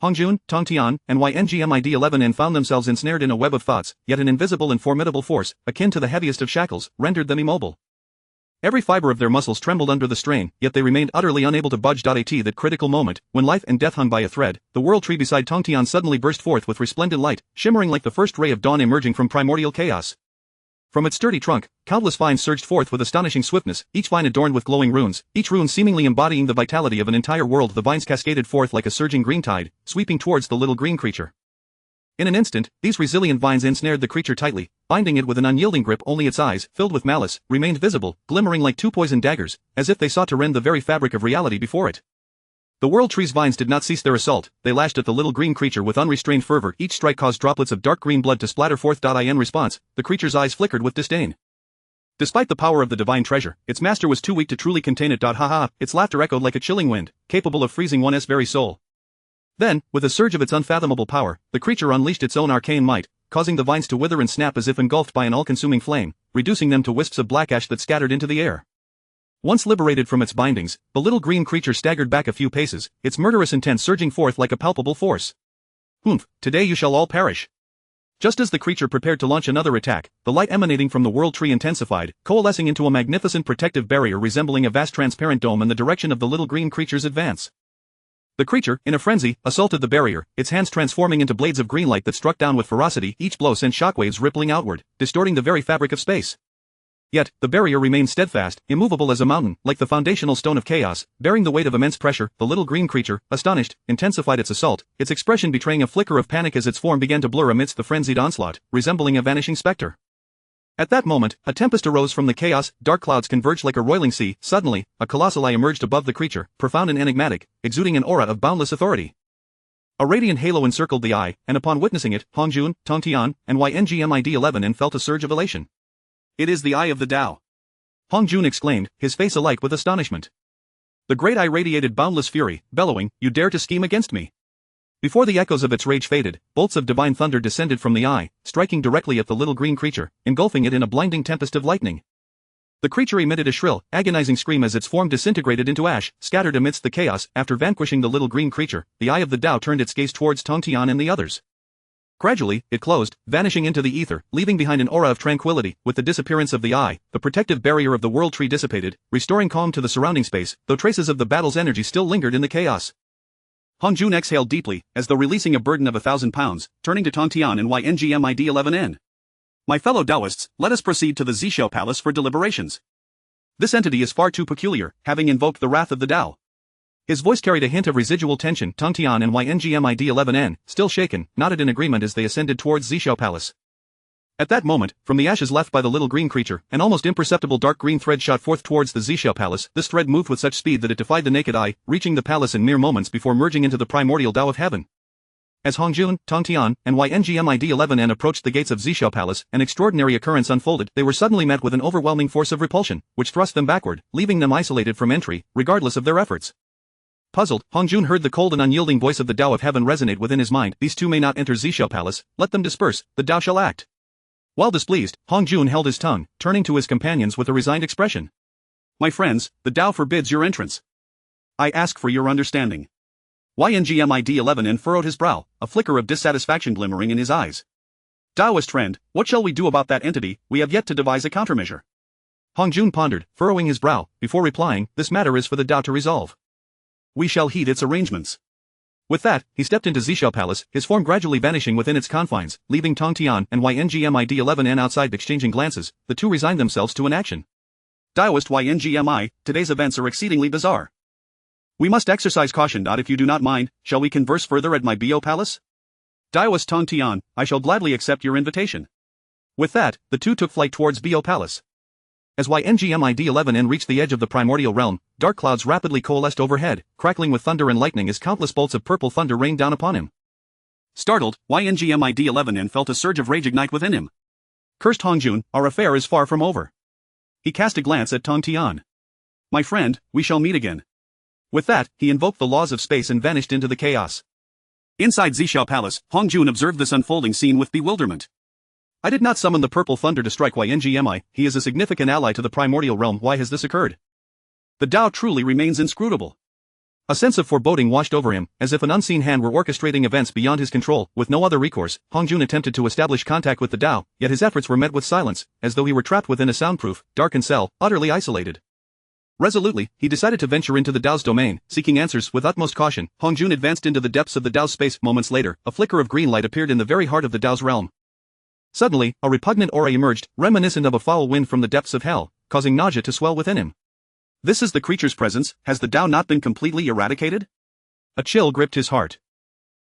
Hongjun, Tongtian, and YNGMID11N found themselves ensnared in a web of thoughts, yet an invisible and formidable force, akin to the heaviest of shackles, rendered them immobile. Every fiber of their muscles trembled under the strain, yet they remained utterly unable to budge. At that critical moment, when life and death hung by a thread, the world tree beside Tongtian suddenly burst forth with resplendent light, shimmering like the first ray of dawn emerging from primordial chaos. From its sturdy trunk, countless vines surged forth with astonishing swiftness, each vine adorned with glowing runes, each rune seemingly embodying the vitality of an entire world. The vines cascaded forth like a surging green tide, sweeping towards the little green creature. In an instant, these resilient vines ensnared the creature tightly, binding it with an unyielding grip. Only its eyes, filled with malice, remained visible, glimmering like two poisoned daggers, as if they sought to rend the very fabric of reality before it. The world tree's vines did not cease their assault, they lashed at the little green creature with unrestrained fervor. Each strike caused droplets of dark green blood to splatter forth. In response, the creature's eyes flickered with disdain. Despite the power of the divine treasure, its master was too weak to truly contain it. Ha ha, its laughter echoed like a chilling wind, capable of freezing one's very soul. Then, with a surge of its unfathomable power, the creature unleashed its own arcane might, causing the vines to wither and snap as if engulfed by an all-consuming flame, reducing them to wisps of black ash that scattered into the air. Once liberated from its bindings, the little green creature staggered back a few paces, its murderous intent surging forth like a palpable force. Humph, today you shall all perish. Just as the creature prepared to launch another attack, the light emanating from the world tree intensified, coalescing into a magnificent protective barrier resembling a vast transparent dome in the direction of the little green creature's advance. The creature, in a frenzy, assaulted the barrier, its hands transforming into blades of green light that struck down with ferocity. Each blow sent shockwaves rippling outward, distorting the very fabric of space. Yet, the barrier remained steadfast, immovable as a mountain, like the foundational stone of chaos, bearing the weight of immense pressure. The little green creature, astonished, intensified its assault, its expression betraying a flicker of panic as its form began to blur amidst the frenzied onslaught, resembling a vanishing specter. At that moment, a tempest arose from the chaos, dark clouds converged like a roiling sea. Suddenly, a colossal eye emerged above the creature, profound and enigmatic, exuding an aura of boundless authority. A radiant halo encircled the eye, and upon witnessing it, Hongjun, Tongtian, and YNGMID11N felt a surge of elation. It is the Eye of the Tao. Hongjun exclaimed, his face alight with astonishment. The great eye radiated boundless fury, bellowing, you dare to scheme against me. Before the echoes of its rage faded, bolts of divine thunder descended from the eye, striking directly at the little green creature, engulfing it in a blinding tempest of lightning. The creature emitted a shrill, agonizing scream as its form disintegrated into ash, scattered amidst the chaos. After vanquishing the little green creature, the Eye of the Tao turned its gaze towards Tongtian and the others. Gradually, it closed, vanishing into the ether, leaving behind an aura of tranquility. With the disappearance of the eye, the protective barrier of the world tree dissipated, restoring calm to the surrounding space, though traces of the battle's energy still lingered in the chaos. Hongjun exhaled deeply, as though releasing a burden of 1,000 pounds, turning to Tongtian and YNGMID11N. My fellow Taoists, let us proceed to the Zishou Palace for deliberations. This entity is far too peculiar, having invoked the wrath of the Tao. His voice carried a hint of residual tension. Tongtian and YNGMID11N, still shaken, nodded in agreement as they ascended towards Zishou Palace. At that moment, from the ashes left by the little green creature, an almost imperceptible dark green thread shot forth towards the Zishou Palace. This thread moved with such speed that it defied the naked eye, reaching the palace in mere moments before merging into the primordial Tao of heaven. As Hongjun, Tongtian, and YNGMID11N approached the gates of Zishou Palace, an extraordinary occurrence unfolded. They were suddenly met with an overwhelming force of repulsion, which thrust them backward, leaving them isolated from entry, regardless of their efforts. Puzzled, Hongjun heard the cold and unyielding voice of the Tao of Heaven resonate within his mind. These two may not enter Zishou Palace, let them disperse, the Tao shall act. While displeased, Hongjun held his tongue, turning to his companions with a resigned expression. My friends, the Tao forbids your entrance. I ask for your understanding. YNGMID11 furrowed his brow, a flicker of dissatisfaction glimmering in his eyes. Taoist friend, what shall we do about that entity? We have yet to devise a countermeasure. Hongjun pondered, furrowing his brow, before replying, this matter is for the Tao to resolve. We shall heed its arrangements. With that, he stepped into Zishou Palace, his form gradually vanishing within its confines, leaving Tong Tian and YNGMID11 outside exchanging glances. The two resigned themselves to inaction. Taoist YNGMI, today's events are exceedingly bizarre. We must exercise caution. If you do not mind, shall we converse further at my Bo Palace? Taoist Tong Tian, I shall gladly accept your invitation. With that, the two took flight towards Bo Palace. As YNGMID11 reached the edge of the primordial realm, dark clouds rapidly coalesced overhead, crackling with thunder and lightning as countless bolts of purple thunder rained down upon him. Startled, YNGMID11 felt a surge of rage ignite within him. Cursed Hongjun, our affair is far from over. He cast a glance at Tong Tian. My friend, we shall meet again. With that, he invoked the laws of space and vanished into the chaos. Inside Zishou Palace, Hongjun observed this unfolding scene with bewilderment. I did not summon the purple thunder to strike YNGMI, he is a significant ally to the primordial realm. Why has this occurred? The Tao truly remains inscrutable. A sense of foreboding washed over him, as if an unseen hand were orchestrating events beyond his control. With no other recourse, Hongjun attempted to establish contact with the Tao, yet his efforts were met with silence, as though he were trapped within a soundproof, darkened cell, utterly isolated. Resolutely, he decided to venture into the Tao's domain, seeking answers with utmost caution. Hongjun advanced into the depths of the Tao's space. Moments later, a flicker of green light appeared in the very heart of the Tao's realm. Suddenly, a repugnant aura emerged, reminiscent of a foul wind from the depths of hell, causing nausea to swell within him. This is the creature's presence. Has the Tao not been completely eradicated? A chill gripped his heart.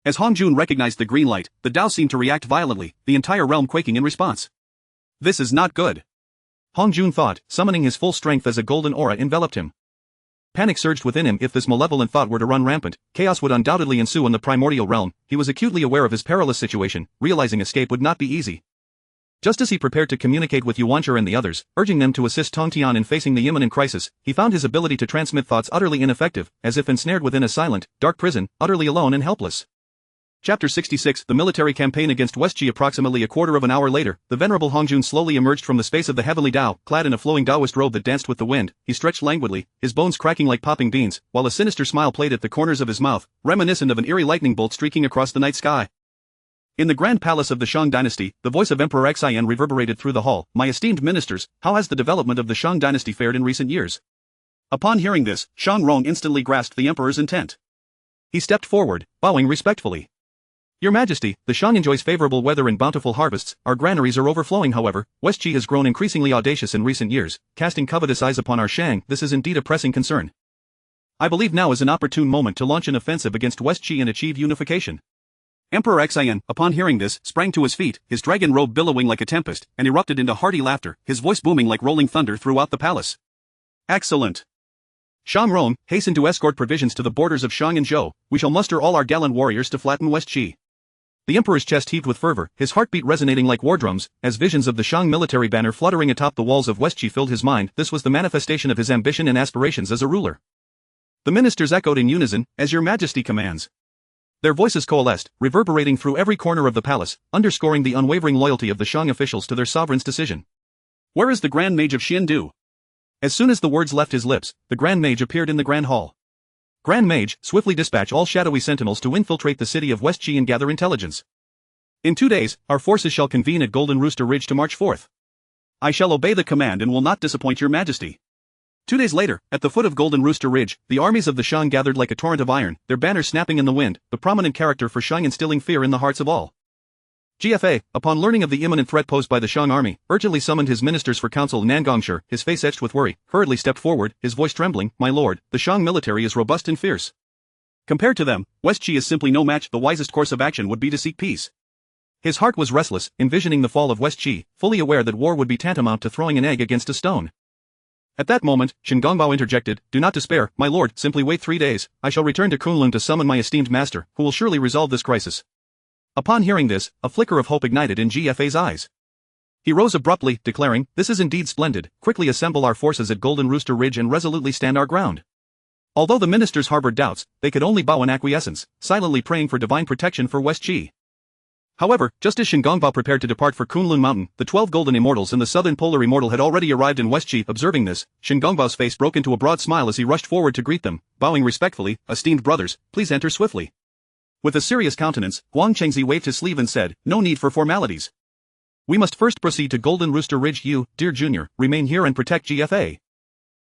As Hongjun recognized the green light, the Tao seemed to react violently, the entire realm quaking in response. This is not good. Hongjun thought, summoning his full strength as a golden aura enveloped him. Panic surged within him. If this malevolent thought were to run rampant, chaos would undoubtedly ensue in the primordial realm. He was acutely aware of his perilous situation, realizing escape would not be easy. Just as he prepared to communicate with Yuancher and the others, urging them to assist Tong Tian in facing the imminent crisis, he found his ability to transmit thoughts utterly ineffective, as if ensnared within a silent, dark prison, utterly alone and helpless. Chapter 66 The military campaign against West Qi. Approximately a quarter of an hour later, the venerable Hongjun slowly emerged from the space of the heavenly Tao, clad in a flowing Taoist robe that danced with the wind. He stretched languidly, his bones cracking like popping beans, while a sinister smile played at the corners of his mouth, reminiscent of an eerie lightning bolt streaking across the night sky. In the grand palace of the Shang dynasty, the voice of Emperor Xian reverberated through the hall. My esteemed ministers, how has the development of the Shang dynasty fared in recent years? Upon hearing this, Shang Rong instantly grasped the emperor's intent. He stepped forward, bowing respectfully. Your Majesty, the Shang enjoys favorable weather and bountiful harvests. Our granaries are overflowing. However, West Qi has grown increasingly audacious in recent years, casting covetous eyes upon our Shang. This is indeed a pressing concern. I believe now is an opportune moment to launch an offensive against West Qi and achieve unification. Emperor Xian, upon hearing this, sprang to his feet, his dragon robe billowing like a tempest, and erupted into hearty laughter, his voice booming like rolling thunder throughout the palace. Excellent. Shang Rong, hasten to escort provisions to the borders of Shang and Zhou. We shall muster all our gallant warriors to flatten West Qi. The emperor's chest heaved with fervor, his heartbeat resonating like war drums, as visions of the Shang military banner fluttering atop the walls of West Qi filled his mind. This was the manifestation of his ambition and aspirations as a ruler. The ministers echoed in unison, as Your Majesty commands. Their voices coalesced, reverberating through every corner of the palace, underscoring the unwavering loyalty of the Shang officials to their sovereign's decision. Where is the Grand Mage of Xindu? As soon as the words left his lips, the Grand Mage appeared in the Grand Hall. Grand Mage, swiftly dispatch all shadowy sentinels to infiltrate the city of West Qi and gather intelligence. In 2 days, our forces shall convene at Golden Rooster Ridge to march forth. I shall obey the command and will not disappoint Your Majesty. 2 days later, at the foot of Golden Rooster Ridge, the armies of the Shang gathered like a torrent of iron, their banners snapping in the wind, the prominent character for Shang instilling fear in the hearts of all. GFA, upon learning of the imminent threat posed by the Shang army, urgently summoned his ministers for counsel. Nangongsher, his face etched with worry, hurriedly stepped forward, his voice trembling. My lord, the Shang military is robust and fierce. Compared to them, West Qi is simply no match. The wisest course of action would be to seek peace. His heart was restless, envisioning the fall of West Qi, fully aware that war would be tantamount to throwing an egg against a stone. At that moment, Shen Gongbao interjected, Do not despair, my lord, simply wait 3 days, I shall return to Kunlun to summon my esteemed master, who will surely resolve this crisis. Upon hearing this, a flicker of hope ignited in GFA's eyes. He rose abruptly, declaring, This is indeed splendid, quickly assemble our forces at Golden Rooster Ridge and resolutely stand our ground. Although the ministers harbored doubts, they could only bow in acquiescence, silently praying for divine protection for West Qi. However, just as Shingongbao prepared to depart for Kunlun Mountain, the 12 golden immortals and the southern polar immortal had already arrived in West Qi. Observing this, Shingongbao's face broke into a broad smile as he rushed forward to greet them, bowing respectfully, "Esteemed brothers, please enter swiftly." With a serious countenance, Huang Chengzi waved his sleeve and said, "No need for formalities. We must first proceed to Golden Rooster Ridge. You, dear junior, remain here and protect GFA."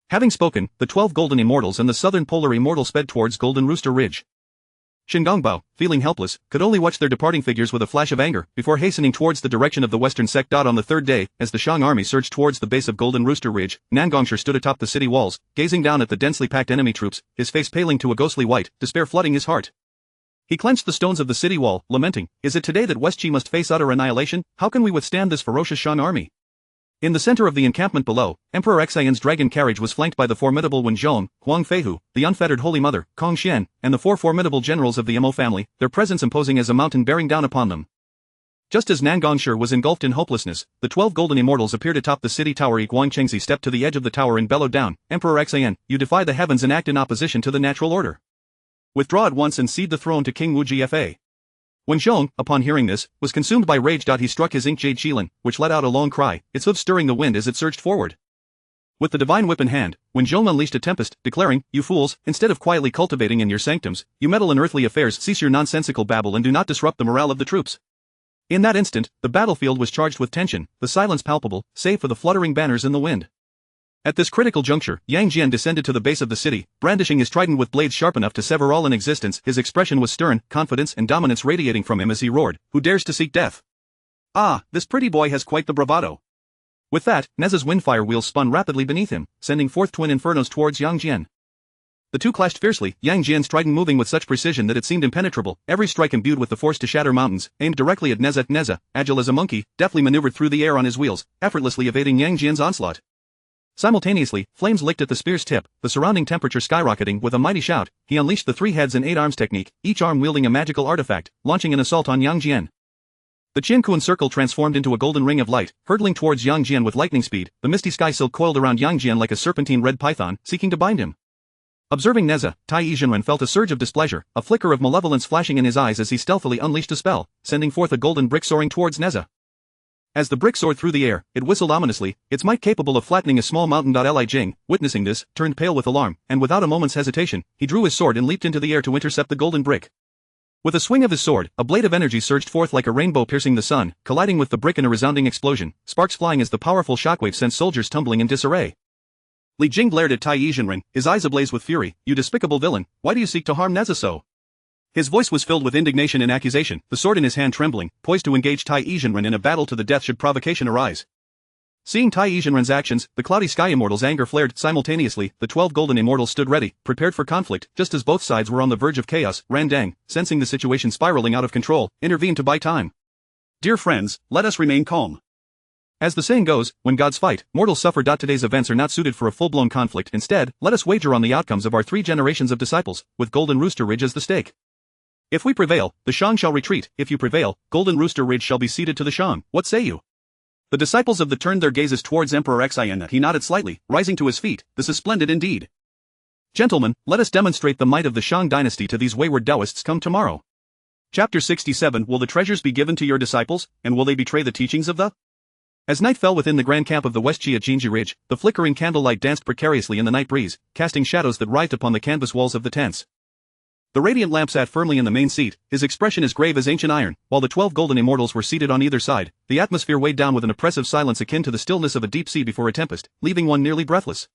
Having spoken, the 12 golden immortals and the southern polar immortal sped towards Golden Rooster Ridge. Shingongbao, feeling helpless, could only watch their departing figures with a flash of anger, before hastening towards the direction of the western sector. On the third day, as the Shang army surged towards the base of Golden Rooster Ridge, Nangongsher stood atop the city walls, gazing down at the densely packed enemy troops, his face paling to a ghostly white, despair flooding his heart. He clenched the stones of the city wall, lamenting, "Is it today that West Qi must face utter annihilation? How can we withstand this ferocious Shang army?" In the center of the encampment below, Emperor Xian's dragon carriage was flanked by the formidable Wen Zhong, Huang Feihu, the unfettered Holy Mother, Kong Xian, and the 4 formidable generals of the Mo family, their presence imposing as a mountain bearing down upon them. Just as Nangongsher was engulfed in hopelessness, the 12 golden immortals appeared atop the city tower. Huang Chengzi stepped to the edge of the tower and bellowed down, "Emperor Xian, you defy the heavens and act in opposition to the natural order. Withdraw at once and cede the throne to King Wu Gfa." Wen Zhong, upon hearing this, was consumed by rage. He struck his ink jade Qilin, which let out a long cry, its hooves stirring the wind as it surged forward. With the divine whip in hand, Wen Zhong unleashed a tempest, declaring, "You fools, instead of quietly cultivating in your sanctums, you meddle in earthly affairs. Cease your nonsensical babble and do not disrupt the morale of the troops." In that instant, the battlefield was charged with tension, the silence palpable, save for the fluttering banners in the wind. At this critical juncture, Yang Jian descended to the base of the city, brandishing his trident with blades sharp enough to sever all in existence. His expression was stern, confidence and dominance radiating from him as he roared, "Who dares to seek death? Ah, this pretty boy has quite the bravado." With that, Neza's windfire wheels spun rapidly beneath him, sending forth twin infernos towards Yang Jian. The two clashed fiercely, Yang Jian's trident moving with such precision that it seemed impenetrable, every strike imbued with the force to shatter mountains, aimed directly at Neza. Neza, agile as a monkey, deftly maneuvered through the air on his wheels, effortlessly evading Yang Jian's onslaught. Simultaneously, flames licked at the spear's tip, the surrounding temperature skyrocketing. With a mighty shout, he unleashed the 3 heads and 8 arms technique, each arm wielding a magical artifact, launching an assault on Yang Jian. The Qianquan circle transformed into a golden ring of light, hurtling towards Yang Jian with lightning speed. The misty sky silk coiled around Yang Jian like a serpentine red python, seeking to bind him. Observing Neza, Tai Yizhenren felt a surge of displeasure, a flicker of malevolence flashing in his eyes as he stealthily unleashed a spell, sending forth a golden brick soaring towards Neza. As the brick soared through the air, it whistled ominously, its might capable of flattening a small mountain. Li Jing, witnessing this, turned pale with alarm, and without a moment's hesitation, he drew his sword and leaped into the air to intercept the golden brick. With a swing of his sword, a blade of energy surged forth like a rainbow piercing the sun, colliding with the brick in a resounding explosion, sparks flying as the powerful shockwave sent soldiers tumbling in disarray. Li Jing glared at Tai Yizhenren, his eyes ablaze with fury. "You despicable villain, why do you seek to harm Neza so?" His voice was filled with indignation and accusation, the sword in his hand trembling, poised to engage Tai Yizhenren in a battle to the death should provocation arise. Seeing Tai Yizhenren's actions, the cloudy sky immortals' anger flared. Simultaneously, the 12 golden immortals stood ready, prepared for conflict. Just as both sides were on the verge of chaos, Randang, sensing the situation spiraling out of control, intervened to buy time. "Dear friends, let us remain calm. As the saying goes, when gods fight, mortals suffer. Today's events are not suited for a full-blown conflict. Instead, let us wager on the outcomes of our 3 generations of disciples, with Golden Rooster Ridge as the stake. If we prevail, the Shang shall retreat. If you prevail, Golden Rooster Ridge shall be ceded to the Shang. What say you?" The disciples of the turned their gazes towards Emperor Xian. He nodded slightly, rising to his feet. "This is splendid indeed. Gentlemen, let us demonstrate the might of the Shang dynasty to these wayward Taoists. Come tomorrow." Chapter 67. Will the treasures be given to your disciples, and will they betray the teachings of the? As night fell within the grand camp of the West Qi at Jinji Ridge, the flickering candlelight danced precariously in the night breeze, casting shadows that writhed upon the canvas walls of the tents. The radiant lamp sat firmly in the main seat, his expression as grave as ancient iron, while the 12 golden immortals were seated on either side. The atmosphere weighed down with an oppressive silence akin to the stillness of a deep sea before a tempest, leaving one nearly breathless.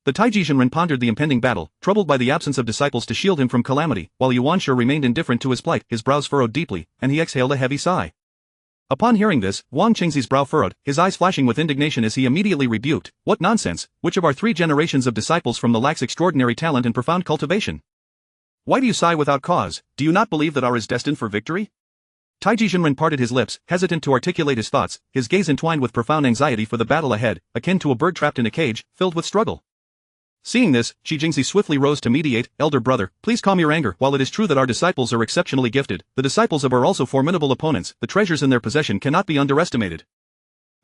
The Taiji Shinran pondered the impending battle, troubled by the absence of disciples to shield him from calamity, while Yuanshu remained indifferent to his plight. His brows furrowed deeply, and he exhaled a heavy sigh. Upon hearing this, Wang Qingzi's brow furrowed, his eyes flashing with indignation as he immediately rebuked, "What nonsense! Which of our 3 generations of disciples from the lacks extraordinary talent and profound cultivation? Why do you sigh without cause? Do you not believe that our is destined for victory?" Taiji Shinran parted his lips, hesitant to articulate his thoughts, his gaze entwined with profound anxiety for the battle ahead, akin to a bird trapped in a cage, filled with struggle. Seeing this, Shi Jingzi swiftly rose to mediate. "Elder brother, please calm your anger. While it is true that our disciples are exceptionally gifted, the disciples of are also formidable opponents. The treasures in their possession cannot be underestimated.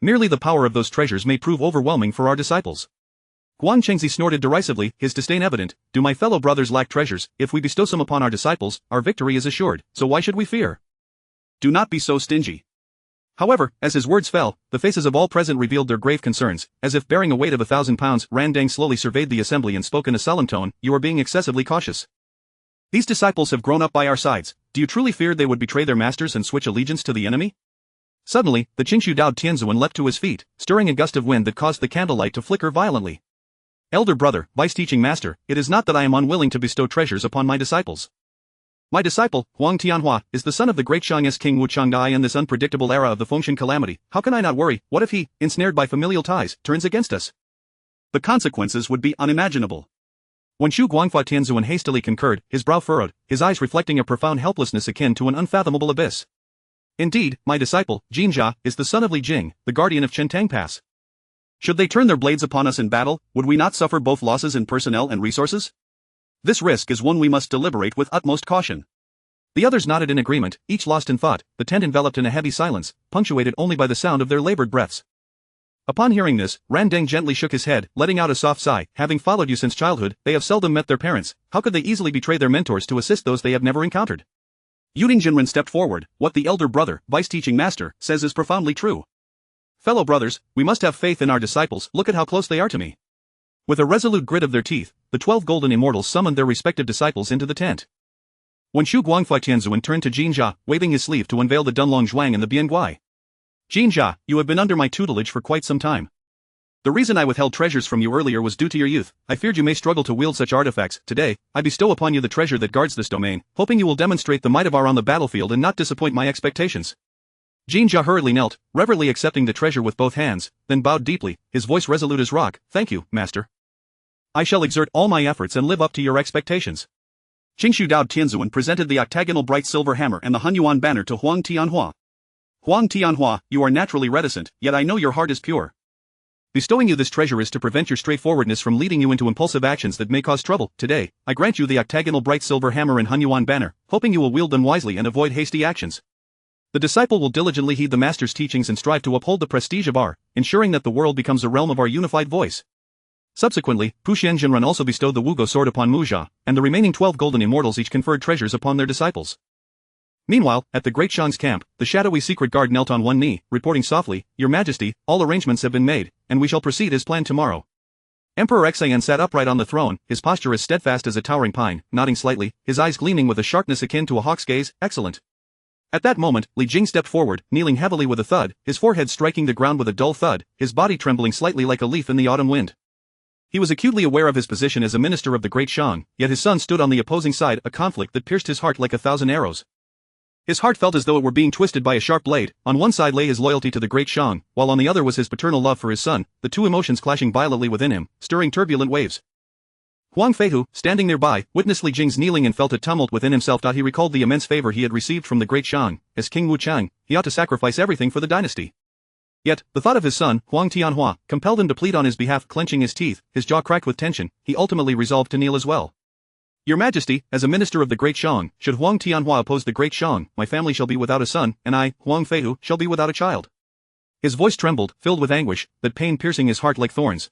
Merely the power of those treasures may prove overwhelming for our disciples." Huang Chengzi snorted derisively, his disdain evident. Do my fellow brothers lack treasures? If we bestow some upon our disciples, our victory is assured, so why should we fear? Do not be so stingy. However, as his words fell, the faces of all present revealed their grave concerns. As if bearing a weight of 1,000 pounds, Randang slowly surveyed the assembly and spoke in a solemn tone, "You are being excessively cautious. These disciples have grown up by our sides. Do you truly fear they would betray their masters and switch allegiance to the enemy?" Suddenly, the Qingshu Dao Tianzuan leapt to his feet, stirring a gust of wind that caused the candlelight to flicker violently. "Elder brother, vice-teaching master, it is not that I am unwilling to bestow treasures upon my disciples. My disciple, Huang Tianhua, is the son of the great Shang's King Wu Changdai in this unpredictable era of the Fengshan calamity. How can I not worry? What if he, ensnared by familial ties, turns against us? The consequences would be unimaginable." When Shu Guangfa Tianzuan hastily concurred, his brow furrowed, his eyes reflecting a profound helplessness akin to an unfathomable abyss. "Indeed, my disciple, Jin Jia, is the son of Li Jing, the guardian of Chentang Pass. Should they turn their blades upon us in battle, would we not suffer both losses in personnel and resources? This risk is one we must deliberate with utmost caution." The others nodded in agreement, each lost in thought, the tent enveloped in a heavy silence, punctuated only by the sound of their labored breaths. Upon hearing this, Randang gently shook his head, letting out a soft sigh. "Having followed you since childhood, they have seldom met their parents. How could they easily betray their mentors to assist those they have never encountered?" Yuding Jinren stepped forward. "What the elder brother, vice-teaching master, says is profoundly true. Fellow brothers, we must have faith in our disciples. Look at how close they are to me." With a resolute grit of their teeth, the 12 golden immortals summoned their respective disciples into the tent. When Shu Guangfa Tianzuan turned to Jin Jia, waving his sleeve to unveil the Dunlong Zhuang and the Bian Guai. "Jin Jia, you have been under my tutelage for quite some time. The reason I withheld treasures from you earlier was due to your youth. I feared you may struggle to wield such artifacts. Today, I bestow upon you the treasure that guards this domain, hoping you will demonstrate the might of our on the battlefield and not disappoint my expectations." Jin Jia hurriedly knelt, reverently accepting the treasure with both hands, then bowed deeply, his voice resolute as rock. "Thank you, master. I shall exert all my efforts and live up to your expectations." Qingshu Dao Tianzuan presented the octagonal bright silver hammer and the Hunyuan banner to Huang Tianhua. "Huang Tianhua, you are naturally reticent, yet I know your heart is pure. Bestowing you this treasure is to prevent your straightforwardness from leading you into impulsive actions that may cause trouble. Today, I grant you the octagonal bright silver hammer and Hunyuan banner, hoping you will wield them wisely and avoid hasty actions. The disciple will diligently heed the master's teachings and strive to uphold the prestige of our, ensuring that the world becomes a realm of our unified voice." Subsequently, Puxian Jinren also bestowed the Wugo sword upon Mu Jia, and the remaining 12 golden immortals each conferred treasures upon their disciples. Meanwhile, at the Great Shang's camp, the shadowy secret guard knelt on one knee, reporting softly, "Your Majesty, all arrangements have been made, and we shall proceed as planned tomorrow." Emperor Xayan sat upright on the throne, his posture as steadfast as a towering pine, nodding slightly, his eyes gleaming with a sharpness akin to a hawk's gaze. "Excellent." At that moment, Li Jing stepped forward, kneeling heavily with a thud, his forehead striking the ground with a dull thud, his body trembling slightly like a leaf in the autumn wind. He was acutely aware of his position as a minister of the Great Shang, yet his son stood on the opposing side, a conflict that pierced his heart like 1,000 arrows. His heart felt as though it were being twisted by a sharp blade. On one side lay his loyalty to the Great Shang, while on the other was his paternal love for his son, the two emotions clashing violently within him, stirring turbulent waves. Huang Feihu, standing nearby, witnessed Li Jing's kneeling and felt a tumult within himself. He recalled the immense favor he had received from the Great Shang. As King Wu Chang, he ought to sacrifice everything for the dynasty. Yet, the thought of his son, Huang Tianhua, compelled him to plead on his behalf. Clenching his teeth, his jaw cracked with tension, he ultimately resolved to kneel as well. "Your Majesty, as a minister of the Great Shang, should Huang Tianhua oppose the Great Shang, my family shall be without a son, and I, Huang Feihu, shall be without a child." His voice trembled, filled with anguish, that pain piercing his heart like thorns.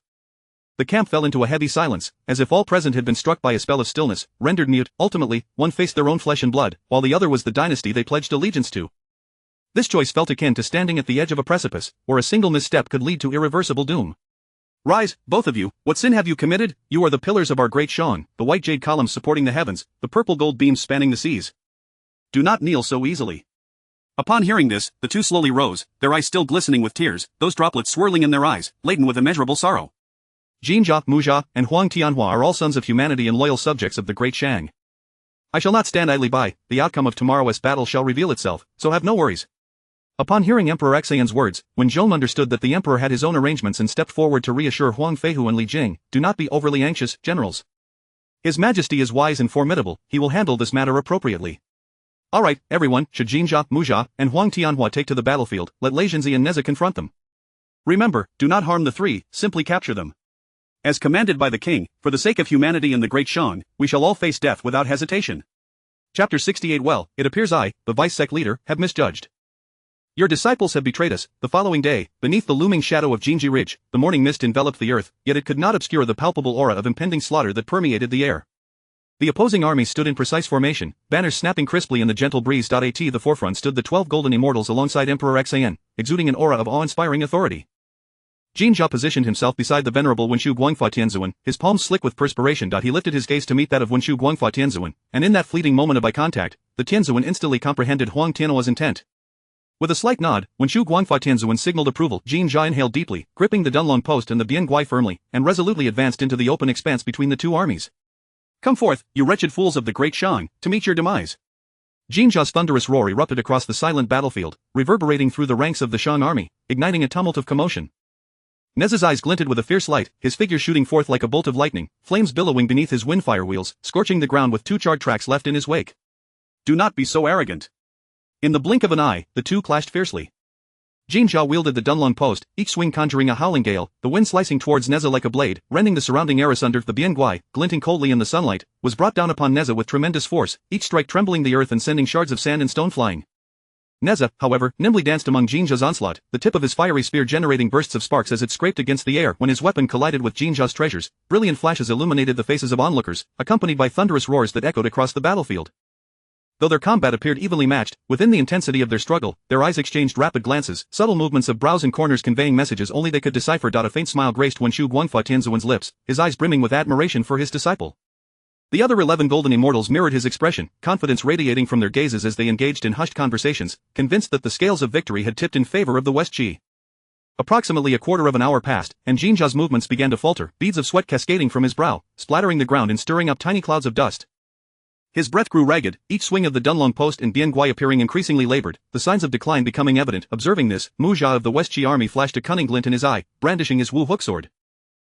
The camp fell into a heavy silence, as if all present had been struck by a spell of stillness, rendered mute. Ultimately, one faced their own flesh and blood, while the other was the dynasty they pledged allegiance to. This choice felt akin to standing at the edge of a precipice, where a single misstep could lead to irreversible doom. "Rise, both of you. What sin have you committed? You are the pillars of our Great Shang, the white jade columns supporting the heavens, the purple gold beams spanning the seas. Do not kneel so easily." Upon hearing this, the two slowly rose, their eyes still glistening with tears, those droplets swirling in their eyes, laden with immeasurable sorrow. Jin Jia, Mu Jia, and Huang Tianhua are all sons of humanity and loyal subjects of the Great Shang. I shall not stand idly by. The outcome of tomorrow's battle shall reveal itself, so have no worries. Upon hearing Emperor Xayan's words, Wen Zhong understood that the emperor had his own arrangements and stepped forward to reassure Huang Feihu and Li Jing. "Do not be overly anxious, generals. His Majesty is wise and formidable, he will handle this matter appropriately. All right, everyone, should Jin Jia, Mu Jia, and Huang Tianhua take to the battlefield, let Lei Zhenzi and Neza confront them. Remember, do not harm the three, simply capture them. As commanded by the king, for the sake of humanity and the Great Shang, we shall all face death without hesitation." Chapter 68. Well, it appears I, the vice-sect leader, have misjudged. Your disciples have betrayed us. The following day, beneath the looming shadow of Jinji Ridge, the morning mist enveloped the earth, yet it could not obscure the palpable aura of impending slaughter that permeated the air. The opposing armies stood in precise formation, banners snapping crisply in the gentle breeze. At the forefront stood the 12 golden immortals alongside Emperor Xian, exuding an aura of awe-inspiring authority. Jinja positioned himself beside the venerable Wenshu Guangfa Tianzuan, his palms slick with perspiration. He lifted his gaze to meet that of Wenshu Guangfa Tianzuan, and in that fleeting moment of eye contact, the Tianzuan instantly comprehended Huang Tianhua's intent. With a slight nod, Wenshu Guangfa Tianzuan signaled approval. Jinja inhaled deeply, gripping the Dunlong post and the Bian Guai firmly, and resolutely advanced into the open expanse between the two armies. Come forth, you wretched fools of the Great Shang, to meet your demise. Jinja's thunderous roar erupted across the silent battlefield, reverberating through the ranks of the Shang army, igniting a tumult of commotion. Neza's eyes glinted with a fierce light, his figure shooting forth like a bolt of lightning, flames billowing beneath his windfire wheels, scorching the ground with 2 charred tracks left in his wake. Do not be so arrogant. In the blink of an eye, the two clashed fiercely. Jinja wielded the Dunlong post, each swing conjuring a howling gale, the wind slicing towards Neza like a blade, rending the surrounding air asunder. The Bian Guai, glinting coldly in the sunlight, was brought down upon Neza with tremendous force, each strike trembling the earth and sending shards of sand and stone flying. Neza, however, nimbly danced among Jinja's onslaught, the tip of his fiery spear generating bursts of sparks as it scraped against the air. When his weapon collided with Jinja's treasures, brilliant flashes illuminated the faces of onlookers, accompanied by thunderous roars that echoed across the battlefield. Though their combat appeared evenly matched, within the intensity of their struggle, their eyes exchanged rapid glances, subtle movements of brows and corners conveying messages only they could decipher. A faint smile graced Wenshu Guangfa Tianzuan's lips, his eyes brimming with admiration for his disciple. The other 11 golden immortals mirrored his expression, confidence radiating from their gazes as they engaged in hushed conversations, convinced that the scales of victory had tipped in favor of the West Qi. Approximately a quarter of an hour passed, and Jinja's movements began to falter, beads of sweat cascading from his brow, splattering the ground and stirring up tiny clouds of dust. His breath grew ragged, each swing of the Dunlong post and Bian Guai appearing increasingly labored, the signs of decline becoming evident. Observing this, Mu Jia of the West Qi army flashed a cunning glint in his eye, brandishing his Wu Hook sword.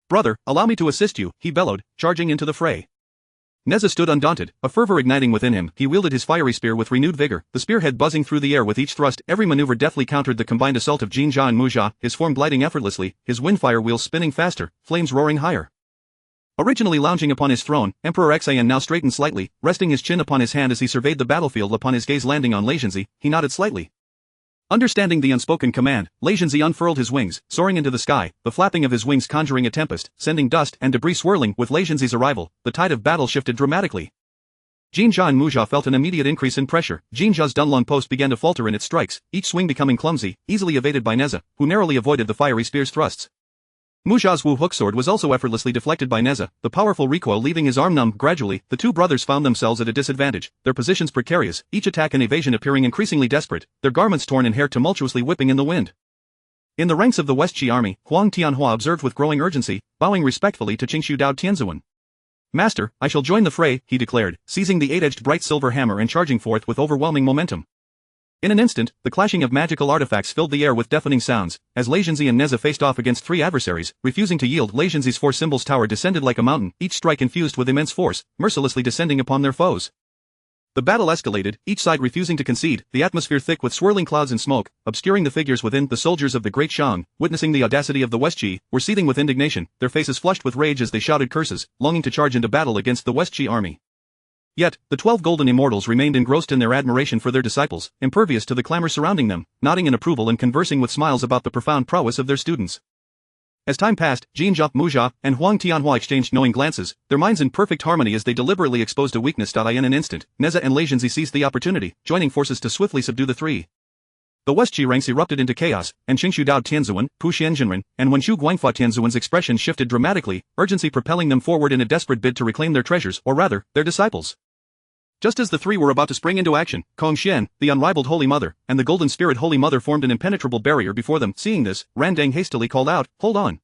Brother, allow me to assist you, he bellowed, charging into the fray. Neza stood undaunted, a fervor igniting within him. He wielded his fiery spear with renewed vigor, the spearhead buzzing through the air with each thrust. Every maneuver deftly countered the combined assault of Jinja and Mu Jia, his form gliding effortlessly, his windfire wheels spinning faster, flames roaring higher. Originally lounging upon his throne, Emperor Xian now straightened slightly, resting his chin upon his hand as he surveyed the battlefield. Upon his gaze landing on Lei Zhenzi, he nodded slightly. Understanding the unspoken command, Lei Zhenzi unfurled his wings, soaring into the sky, the flapping of his wings conjuring a tempest, sending dust and debris swirling. With Lei Zhenzi's arrival, the tide of battle shifted dramatically. Jinja and Mu Jia felt an immediate increase in pressure. Jinja's Dunlong post began to falter in its strikes, each swing becoming clumsy, easily evaded by Neza, who narrowly avoided the fiery spear's thrusts. Mu Jia's Wu Hook sword was also effortlessly deflected by Neza, the powerful recoil leaving his arm numb. Gradually, the two brothers found themselves at a disadvantage, their positions precarious, each attack and evasion appearing increasingly desperate, their garments torn and hair tumultuously whipping in the wind. In the ranks of the West Qi army, Huang Tianhua observed with growing urgency, bowing respectfully to Qingshu Dao Tianzuan. Master, I shall join the fray, he declared, seizing the 8-edged bright silver hammer and charging forth with overwhelming momentum. In an instant, the clashing of magical artifacts filled the air with deafening sounds, as Lei Zhenzi and Neza faced off against 3 adversaries, refusing to yield. Lei Zhenzi's 4 symbols tower descended like a mountain, each strike infused with immense force, mercilessly descending upon their foes. The battle escalated, each side refusing to concede, the atmosphere thick with swirling clouds and smoke, obscuring the figures within. The soldiers of the Great Shang, witnessing the audacity of the West Qi, were seething with indignation, their faces flushed with rage as they shouted curses, longing to charge into battle against the West Qi army. Yet, the 12 golden immortals remained engrossed in their admiration for their disciples, impervious to the clamor surrounding them, nodding in approval and conversing with smiles about the profound prowess of their students. As time passed, Jinja, Mu Jia, and Huang Tianhua exchanged knowing glances, their minds in perfect harmony as they deliberately exposed a weakness. In an instant, Neza and Lei Zhenzi seized the opportunity, joining forces to swiftly subdue the 3. The West Qi ranks erupted into chaos, and Qingshu Dao Tianzuan, Pu Xianzhenren, and Wenshu Guangfa Tianzuan's expression shifted dramatically, urgency propelling them forward in a desperate bid to reclaim their treasures, or rather, their disciples. Just as the 3 were about to spring into action, Kong Xian, the unrivaled Holy Mother, and the Golden Spirit Holy Mother formed an impenetrable barrier before them. Seeing this, Randang hastily called out, "Hold on.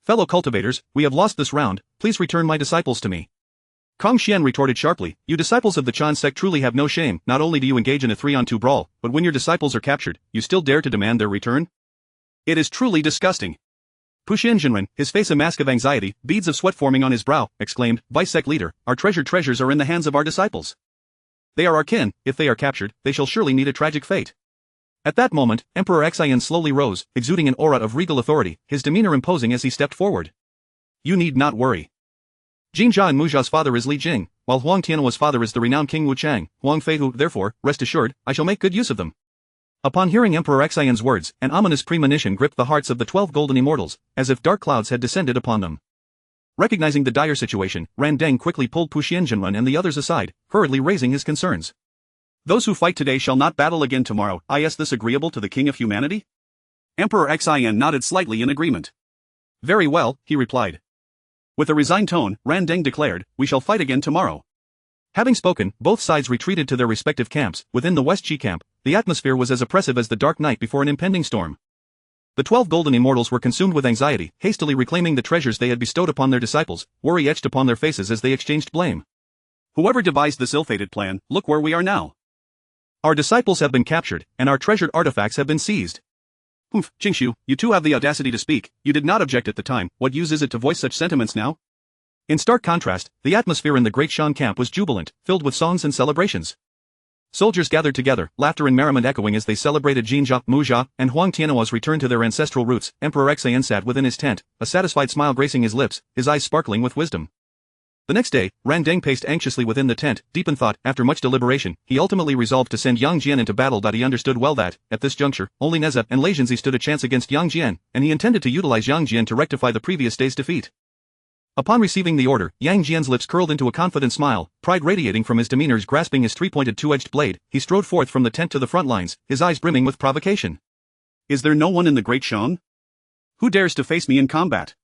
Fellow cultivators, we have lost this round, please return my disciples to me." Kong Xian retorted sharply, "You disciples of the Chan sect truly have no shame. Not only do you engage in a 3-on-2 brawl, but when your disciples are captured, you still dare to demand their return? It is truly disgusting." Pu Xianzhenren, his face a mask of anxiety, beads of sweat forming on his brow, exclaimed, "Vice sect leader, our treasured treasures are in the hands of our disciples. They are our kin, if they are captured, they shall surely meet a tragic fate." At that moment, Emperor Xian slowly rose, exuding an aura of regal authority, his demeanor imposing as he stepped forward. "You need not worry. Jinja and Mu Jia's father is Li Jing, while Huang Tianhua's father is the renowned King Wu Chang, Huang Fei who, therefore, rest assured, I shall make good use of them. Upon hearing Emperor Xian's words, an ominous premonition gripped the hearts of the 12 golden immortals, as if dark clouds had descended upon them. Recognizing the dire situation, Ran Deng quickly pulled Pu Xianzhenren and the others aside, hurriedly raising his concerns. Those who fight today shall not battle again tomorrow. Is this agreeable to the king of humanity? Emperor Xian nodded slightly in agreement. Very well, he replied. With a resigned tone, Ran Deng declared, we shall fight again tomorrow. Having spoken, both sides retreated to their respective camps. Within the West Qi camp, the atmosphere was as oppressive as the dark night before an impending storm. The 12 golden immortals were consumed with anxiety, hastily reclaiming the treasures they had bestowed upon their disciples, worry etched upon their faces as they exchanged blame. Whoever devised this ill-fated plan, look where we are now. Our disciples have been captured, and our treasured artifacts have been seized. Humph, Jingshu, you two have the audacity to speak. You did not object at the time. What use is it to voice such sentiments now? In stark contrast, the atmosphere in the Great Shan camp was jubilant, filled with songs and celebrations. Soldiers gathered together, laughter and merriment echoing as they celebrated Jinjia, Mujia, and Huang Tianhua's return to their ancestral roots. Emperor Xian sat within his tent, a satisfied smile gracing his lips, his eyes sparkling with wisdom. The next day, Ran Deng paced anxiously within the tent, deep in thought. After much deliberation, he ultimately resolved to send Yang Jian into battle. He understood well that, at this juncture, only Neza and Lei Zhenzi stood a chance against Yang Jian, and he intended to utilize Yang Jian to rectify the previous day's defeat. Upon receiving the order, Yang Jian's lips curled into a confident smile, pride radiating from his demeanor. Grasping his three-pointed two-edged blade, he strode forth from the tent to the front lines, his eyes brimming with provocation. Is there no one in the Great Shan? Who dares to face me in combat?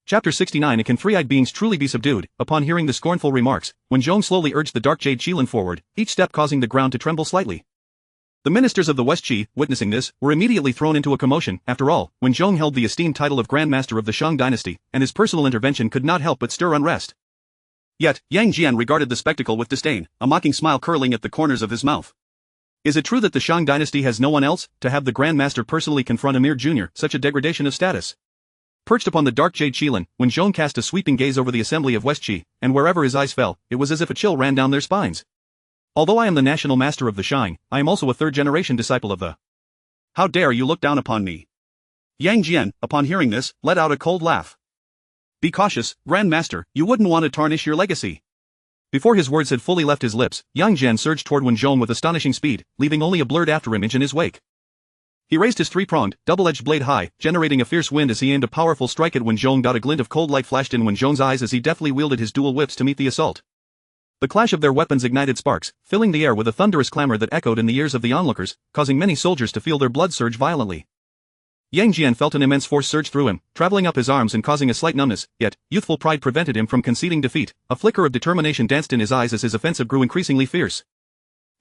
Chapter 69. Can three-eyed beings truly be subdued? Upon hearing the scornful remarks, Wen Zhong slowly urged the dark jade Qilin forward, each step causing the ground to tremble slightly. The ministers of the West Qi, witnessing this, were immediately thrown into a commotion. After all, Wen Zhong held the esteemed title of Grand Master of the Shang dynasty, and his personal intervention could not help but stir unrest. Yet, Yang Jian regarded the spectacle with disdain, a mocking smile curling at the corners of his mouth. Is it true that the Shang dynasty has no one else? To have the Grand Master personally confront a mere junior, such a degradation of status? Perched upon the dark jade Qilin, Wen Zhong cast a sweeping gaze over the assembly of West Qi, and wherever his eyes fell, it was as if a chill ran down their spines. Although I am the national master of the Shang, I am also a third-generation disciple of the. How dare you look down upon me? Yang Jian, upon hearing this, let out a cold laugh. Be cautious, Grand Master, you wouldn't want to tarnish your legacy. Before his words had fully left his lips, Yang Jian surged toward Wen Zhong with astonishing speed, leaving only a blurred afterimage in his wake. He raised his three-pronged, double-edged blade high, generating a fierce wind as he aimed a powerful strike at Wen Zhong. A glint of cold light flashed in Wen Zhong's eyes as he deftly wielded his dual whips to meet the assault. The clash of their weapons ignited sparks, filling the air with a thunderous clamor that echoed in the ears of the onlookers, causing many soldiers to feel their blood surge violently. Yang Jian felt an immense force surge through him, traveling up his arms and causing a slight numbness, yet, youthful pride prevented him from conceding defeat. A flicker of determination danced in his eyes as his offensive grew increasingly fierce.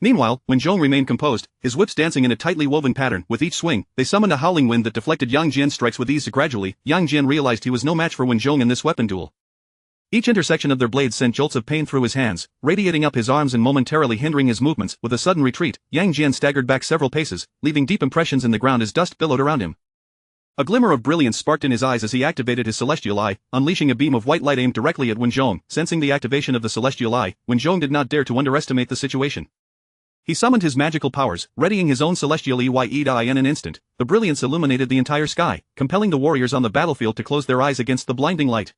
Meanwhile, Wen Zhong remained composed, his whips dancing in a tightly woven pattern. With each swing, they summoned a howling wind that deflected Yang Jian's strikes with ease. Gradually, Yang Jian realized he was no match for Wen Zhong in this weapon duel. Each intersection of their blades sent jolts of pain through his hands, radiating up his arms and momentarily hindering his movements. With a sudden retreat, Yang Jian staggered back several paces, leaving deep impressions in the ground as dust billowed around him. A glimmer of brilliance sparked in his eyes as he activated his celestial eye, unleashing a beam of white light aimed directly at Wen Zhong. Sensing the activation of the celestial eye, Wen Zhong did not dare to underestimate the situation. He summoned his magical powers, readying his own celestial eye in an instant. The brilliance illuminated the entire sky, compelling the warriors on the battlefield to close their eyes against the blinding light.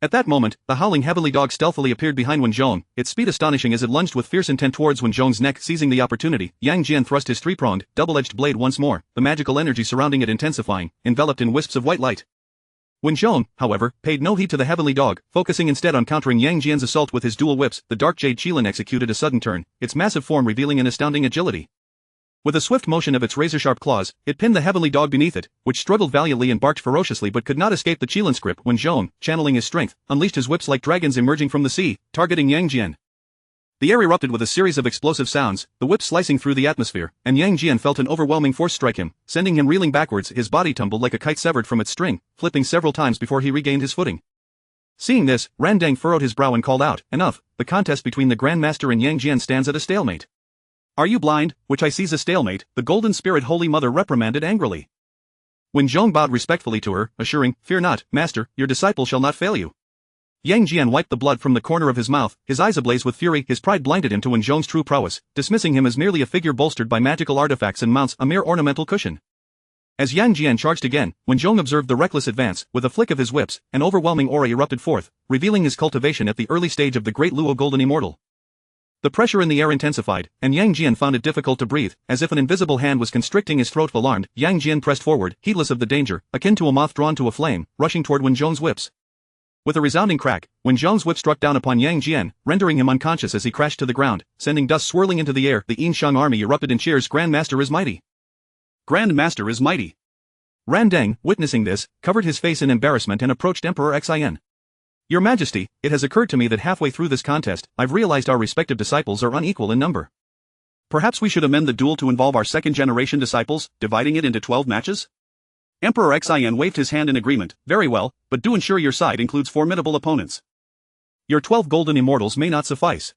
At that moment, the howling heavenly dog stealthily appeared behind Wen Zhong, its speed astonishing as it lunged with fierce intent towards Wen Zhong's neck. Seizing the opportunity, Yang Jian thrust his three-pronged, double-edged blade once more, the magical energy surrounding it intensifying, enveloped in wisps of white light. Wen Zhong, however, paid no heed to the heavenly dog, focusing instead on countering Yang Jian's assault with his dual whips. The dark jade Qilin executed a sudden turn, its massive form revealing an astounding agility. With a swift motion of its razor-sharp claws, it pinned the heavenly dog beneath it, which struggled valiantly and barked ferociously but could not escape the Qilin's grip. Wen Zhong, channeling his strength, unleashed his whips like dragons emerging from the sea, targeting Yang Jian. The air erupted with a series of explosive sounds, the whips slicing through the atmosphere, and Yang Jian felt an overwhelming force strike him, sending him reeling backwards. His body tumbled like a kite severed from its string, flipping several times before he regained his footing. Seeing this, Ran Deng furrowed his brow and called out, "Enough, the contest between the Grand Master and Yang Jian stands at a stalemate." "Are you blind, which I see's a stalemate?" the Golden Spirit Holy Mother reprimanded angrily. Wen Zhong bowed respectfully to her, assuring, "Fear not, Master, your disciple shall not fail you." Yang Jian wiped the blood from the corner of his mouth, his eyes ablaze with fury. His pride blinded him to Wen Zhong's true prowess, dismissing him as merely a figure bolstered by magical artifacts and mounts, a mere ornamental cushion. As Yang Jian charged again, Wen Zhong observed the reckless advance. With a flick of his whips, an overwhelming aura erupted forth, revealing his cultivation at the early stage of the great Luo Golden Immortal. The pressure in the air intensified, and Yang Jian found it difficult to breathe, as if an invisible hand was constricting his throat. Alarmed, Yang Jian pressed forward, heedless of the danger, akin to a moth drawn to a flame, rushing toward Wen Zhong's whips. With a resounding crack, Wen Zhong's whip struck down upon Yang Jian, rendering him unconscious as he crashed to the ground, sending dust swirling into the air. The Yinshang army erupted in cheers. Grand Master is mighty! Grand Master is mighty! Ran Deng, witnessing this, covered his face in embarrassment and approached Emperor Xin. Your Majesty, it has occurred to me that halfway through this contest, I've realized our respective disciples are unequal in number. Perhaps we should amend the duel to involve our second-generation disciples, dividing it into 12 matches? Emperor Xin waved his hand in agreement. Very well, but do ensure your side includes formidable opponents. Your 12 golden immortals may not suffice.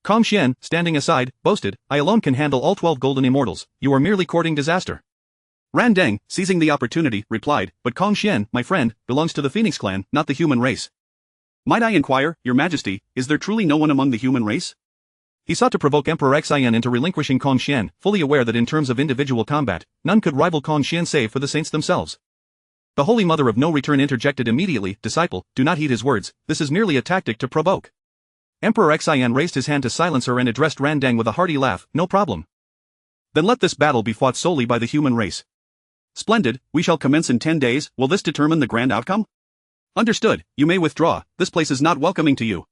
Kong Xian, standing aside, boasted, I alone can handle all 12 golden immortals. You are merely courting disaster. Ran Deng, seizing the opportunity, replied, but Kong Xian, my friend, belongs to the Phoenix clan, not the human race. Might I inquire, Your Majesty, is there truly no one among the human race? He sought to provoke Emperor Xin into relinquishing Kong Xian, fully aware that in terms of individual combat, none could rival Kong Xian save for the saints themselves. The Holy Mother of No Return interjected immediately, Disciple, do not heed his words, this is merely a tactic to provoke. Emperor Xin raised his hand to silence her and addressed Ran Deng with a hearty laugh, no problem. Then let this battle be fought solely by the human race. Splendid, we shall commence in 10 days, will this determine the grand outcome? Understood, you may withdraw, this place is not welcoming to you.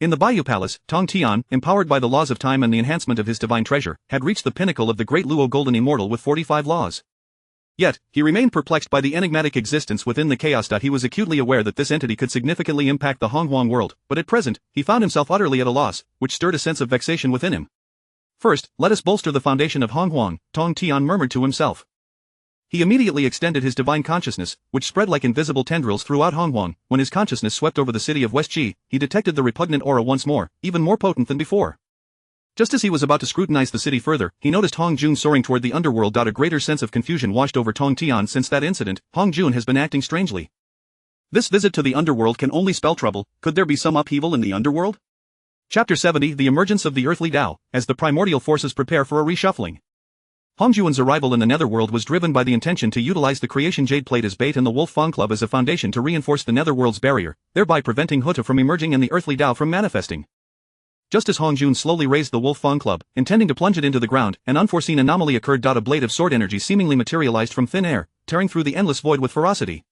In the Bayou Palace, Tong Tian, empowered by the laws of time and the enhancement of his divine treasure, had reached the pinnacle of the great Luo Golden Immortal with 45 laws. Yet, he remained perplexed by the enigmatic existence within the chaos. He was acutely aware that this entity could significantly impact the Honghuang world, but at present, he found himself utterly at a loss, which stirred a sense of vexation within him. First, let us bolster the foundation of Honghuang, Tong Tian murmured to himself. He immediately extended his divine consciousness, which spread like invisible tendrils throughout Honghuang. When his consciousness swept over the city of Westqi, he detected the repugnant aura once more, even more potent than before. Just as he was about to scrutinize the city further, he noticed Hong Jun soaring toward the underworld. A greater sense of confusion washed over Tong Tian. Since that incident, Hong Jun has been acting strangely. This visit to the underworld can only spell trouble. Could there be some upheaval in the underworld? Chapter 70: The Emergence of the Earthly Tao, as the primordial forces prepare for a reshuffling. Hongjuan's arrival in the netherworld was driven by the intention to utilize the creation jade plate as bait and the Wolf Fang Club as a foundation to reinforce the netherworld's barrier, thereby preventing Huta from emerging and the earthly Tao from manifesting. Just as Hongjun slowly raised the Wolf Fang Club, intending to plunge it into the ground, an unforeseen anomaly occurred. A blade of sword energy seemingly materialized from thin air, tearing through the endless void with ferocity.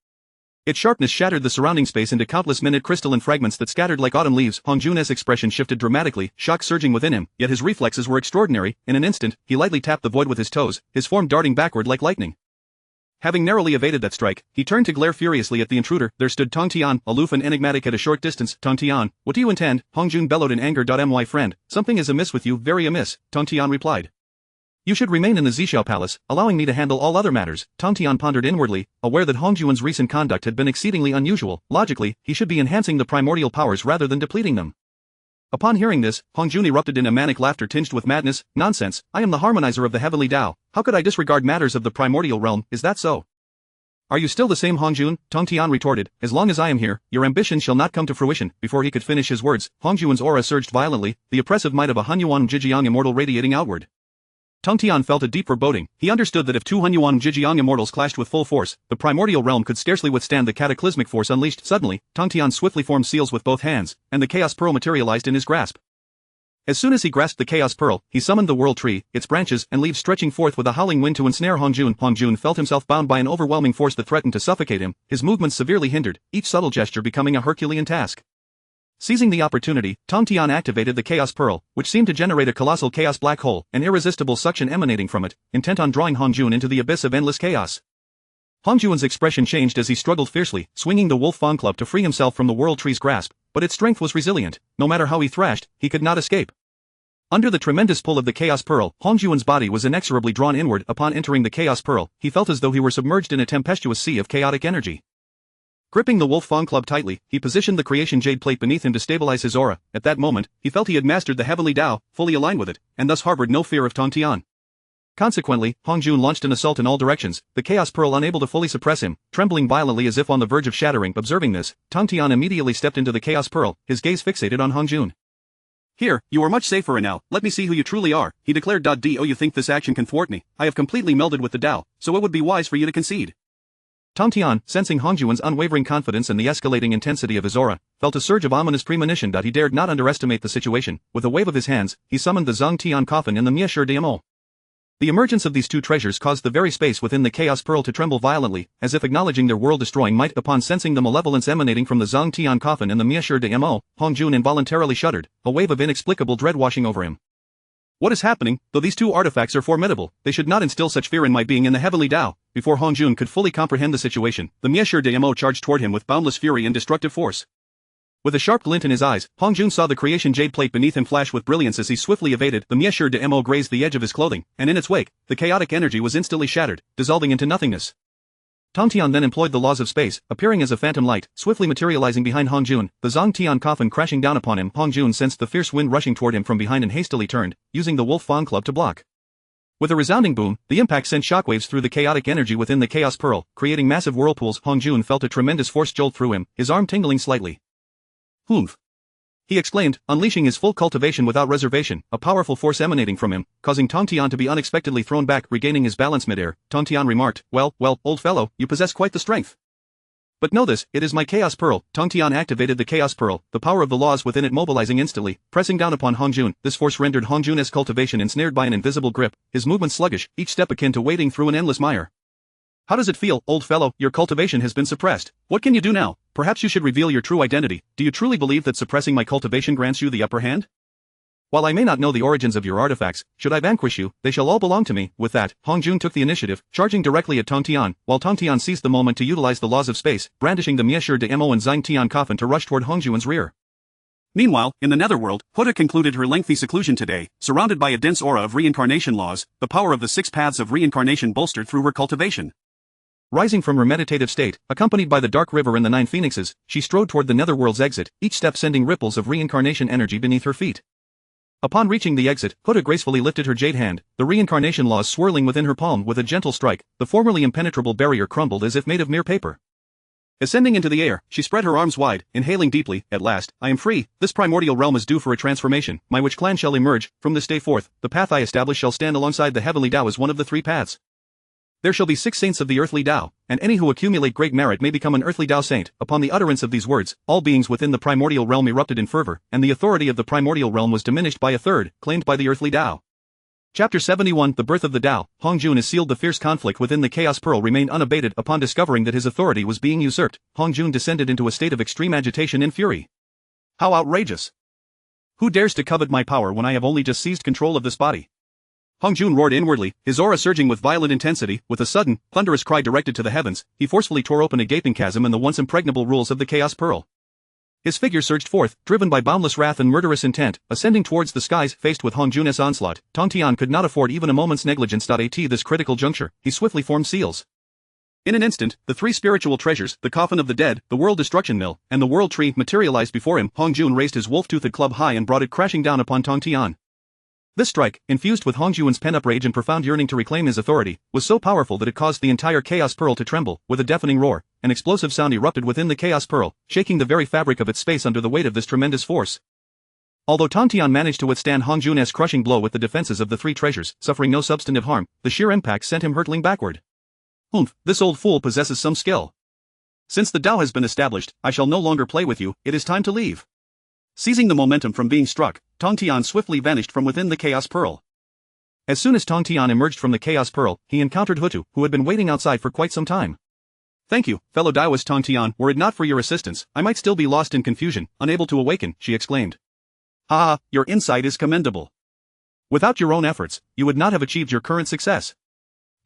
Its sharpness shattered the surrounding space into countless minute crystalline fragments that scattered like autumn leaves. Hongjun's expression shifted dramatically, shock surging within him, yet his reflexes were extraordinary. In an instant, he lightly tapped the void with his toes, his form darting backward like lightning. Having narrowly evaded that strike, he turned to glare furiously at the intruder. There stood Tong Tian, aloof and enigmatic at a short distance. Tong Tian, what do you intend? Hongjun bellowed in anger. My friend, something is amiss with you, very amiss, Tong Tian replied. You should remain in the Zhixiao Palace, allowing me to handle all other matters. Tong Tian pondered inwardly, aware that Hongjuan's recent conduct had been exceedingly unusual. Logically, he should be enhancing the primordial powers rather than depleting them. Upon hearing this, Hongjun erupted in a manic laughter tinged with madness. Nonsense, I am the harmonizer of the heavenly Tao. How could I disregard matters of the primordial realm? Is that so? Are you still the same Hongjun? Tong Tian retorted, as long as I am here, your ambition shall not come to fruition. Before he could finish his words, Hongjuan's aura surged violently, the oppressive might of a Hunyuan Zhijiang immortal radiating outward. Tong Tian felt a deep foreboding. He understood that if two Hunyuan Zhijiang immortals clashed with full force, the primordial realm could scarcely withstand the cataclysmic force unleashed. Suddenly, Tong Tian swiftly formed seals with both hands, and the Chaos Pearl materialized in his grasp. As soon as he grasped the Chaos Pearl, he summoned the World Tree, its branches and leaves stretching forth with a howling wind to ensnare Hongjun. Hongjun felt himself bound by an overwhelming force that threatened to suffocate him, his movements severely hindered, each subtle gesture becoming a Herculean task. Seizing the opportunity, Tong Tian activated the Chaos Pearl, which seemed to generate a colossal chaos black hole, an irresistible suction emanating from it, intent on drawing Hongjun into the abyss of endless chaos. Hongjun's expression changed as he struggled fiercely, swinging the Wolf Fang Club to free himself from the World Tree's grasp, but its strength was resilient. No matter how he thrashed, he could not escape. Under the tremendous pull of the Chaos Pearl, Hongjun's body was inexorably drawn inward. Upon entering the Chaos Pearl, he felt as though he were submerged in a tempestuous sea of chaotic energy. Gripping the Wolf Fang Club tightly, he positioned the creation jade plate beneath him to stabilize his aura. At that moment, he felt he had mastered the heavenly Tao, fully aligned with it, and thus harbored no fear of Tong Tian. Consequently, Hongjun launched an assault in all directions, the Chaos Pearl unable to fully suppress him, trembling violently as if on the verge of shattering. Observing this, Tong Tian immediately stepped into the Chaos Pearl, his gaze fixated on Hongjun. Here, you are much safer now, let me see who you truly are, he declared. Do you think this action can thwart me? I have completely melded with the Tao, so it would be wise for you to concede. Tong Tian, sensing Hong Juan's unwavering confidence and the escalating intensity of his aura, felt a surge of ominous premonition that he dared not underestimate the situation. With a wave of his hands, he summoned the Zhang Tian coffin in the Miesher Diamo. The emergence of these two treasures caused the very space within the Chaos Pearl to tremble violently, as if acknowledging their world-destroying might. Upon sensing the malevolence emanating from the Zhang Tian coffin in the Miesher Diamo, Hong Jun involuntarily shuddered, a wave of inexplicable dread washing over him. What is happening? Though these two artifacts are formidable, they should not instill such fear in my being in the heavenly Tao. Before Hong Jun could fully comprehend the situation, the Miesher Diamo charged toward him with boundless fury and destructive force. With a sharp glint in his eyes, Hong Jun saw the creation jade plate beneath him flash with brilliance as he swiftly evaded. The Miesher Diamo grazed the edge of his clothing, and in its wake, the chaotic energy was instantly shattered, dissolving into nothingness. Tong Tian then employed the laws of space, appearing as a phantom light, swiftly materializing behind Hong Jun, the Zhang Tian coffin crashing down upon him. Hong Jun sensed the fierce wind rushing toward him from behind and hastily turned, using the Wolf Fang Club to block. With a resounding boom, the impact sent shockwaves through the chaotic energy within the Chaos Pearl, creating massive whirlpools. Hong Jun felt a tremendous force jolt through him, his arm tingling slightly. "Humph!" he exclaimed, unleashing his full cultivation without reservation, a powerful force emanating from him, causing Tong Tian to be unexpectedly thrown back. Regaining his balance midair, Tong Tian remarked, well, old fellow, you possess quite the strength. But know this, it is my Chaos Pearl." Tong Tian activated the Chaos Pearl, the power of the laws within it mobilizing instantly, pressing down upon Hong Jun. This force rendered Hong Jun's cultivation ensnared by an invisible grip, his movements sluggish, each step akin to wading through an endless mire. "How does it feel, old fellow? Your cultivation has been suppressed. What can you do now? Perhaps you should reveal your true identity. Do you truly believe that suppressing my cultivation grants you the upper hand? While I may not know the origins of your artifacts, should I vanquish you, they shall all belong to me." With that, Hong Jun took the initiative, charging directly at Tong Tian, while Tong Tian seized the moment to utilize the laws of space, brandishing the Miesher Diamo and Zhang Tian coffin to rush toward Hong Jun's rear. Meanwhile, in the netherworld, Huda concluded her lengthy seclusion today, surrounded by a dense aura of reincarnation laws, the power of the 6 paths of reincarnation bolstered through her cultivation. Rising from her meditative state, accompanied by the Dark River and the 9 Phoenixes, she strode toward the netherworld's exit, each step sending ripples of reincarnation energy beneath her feet. Upon reaching the exit, Huda gracefully lifted her jade hand, the reincarnation laws swirling within her palm. With a gentle strike, the formerly impenetrable barrier crumbled as if made of mere paper. Ascending into the air, she spread her arms wide, inhaling deeply. "At last, I am free. This primordial realm is due for a transformation. My witch clan shall emerge. From this day forth, the path I establish shall stand alongside the heavenly Tao as one of the 3 paths. There shall be 6 saints of the earthly Tao, and any who accumulate great merit may become an earthly Tao saint." Upon the utterance of these words, all beings within the primordial realm erupted in fervor, and the authority of the primordial realm was diminished by a third, claimed by the earthly Tao. Chapter 71 The Birth of the Tao. Hong Jun has sealed the fierce conflict within the Chaos Pearl remained unabated. Upon discovering that his authority was being usurped, Hong Jun descended into a state of extreme agitation and fury. How outrageous! Who dares to covet my power when I have only just seized control of this body? Hong Jun roared inwardly, his aura surging with violent intensity. With a sudden, thunderous cry directed to the heavens, he forcefully tore open a gaping chasm in the once impregnable rules of the Chaos Pearl. His figure surged forth, driven by boundless wrath and murderous intent, ascending towards the skies. Faced with Hong Jun's onslaught, Tong Tian could not afford even a moment's negligence. At this critical juncture, he swiftly formed seals. In an instant, the 3 spiritual treasures, the coffin of the dead, the world destruction mill, and the world tree, materialized before him. Hong Jun raised his wolf-toothed club high and brought it crashing down upon Tong Tian. This strike, infused with Hong Jun's pent-up rage and profound yearning to reclaim his authority, was so powerful that it caused the entire Chaos Pearl to tremble. With a deafening roar, an explosive sound erupted within the Chaos Pearl, shaking the very fabric of its space under the weight of this tremendous force. Although Tong Tian managed to withstand Hong Jun's crushing blow with the defenses of the 3 treasures, suffering no substantive harm, the sheer impact sent him hurtling backward. "Humph, this old fool possesses some skill. Since the Tao has been established, I shall no longer play with you. It is time to leave." Seizing the momentum from being struck, Tong Tian swiftly vanished from within the Chaos Pearl. As soon as Tong Tian emerged from the Chaos Pearl, he encountered Hutu, who had been waiting outside for quite some time. "Thank you, fellow Taoist Tong Tian. Were it not for your assistance, I might still be lost in confusion, unable to awaken," she exclaimed. "Ha, your insight is commendable. Without your own efforts, you would not have achieved your current success."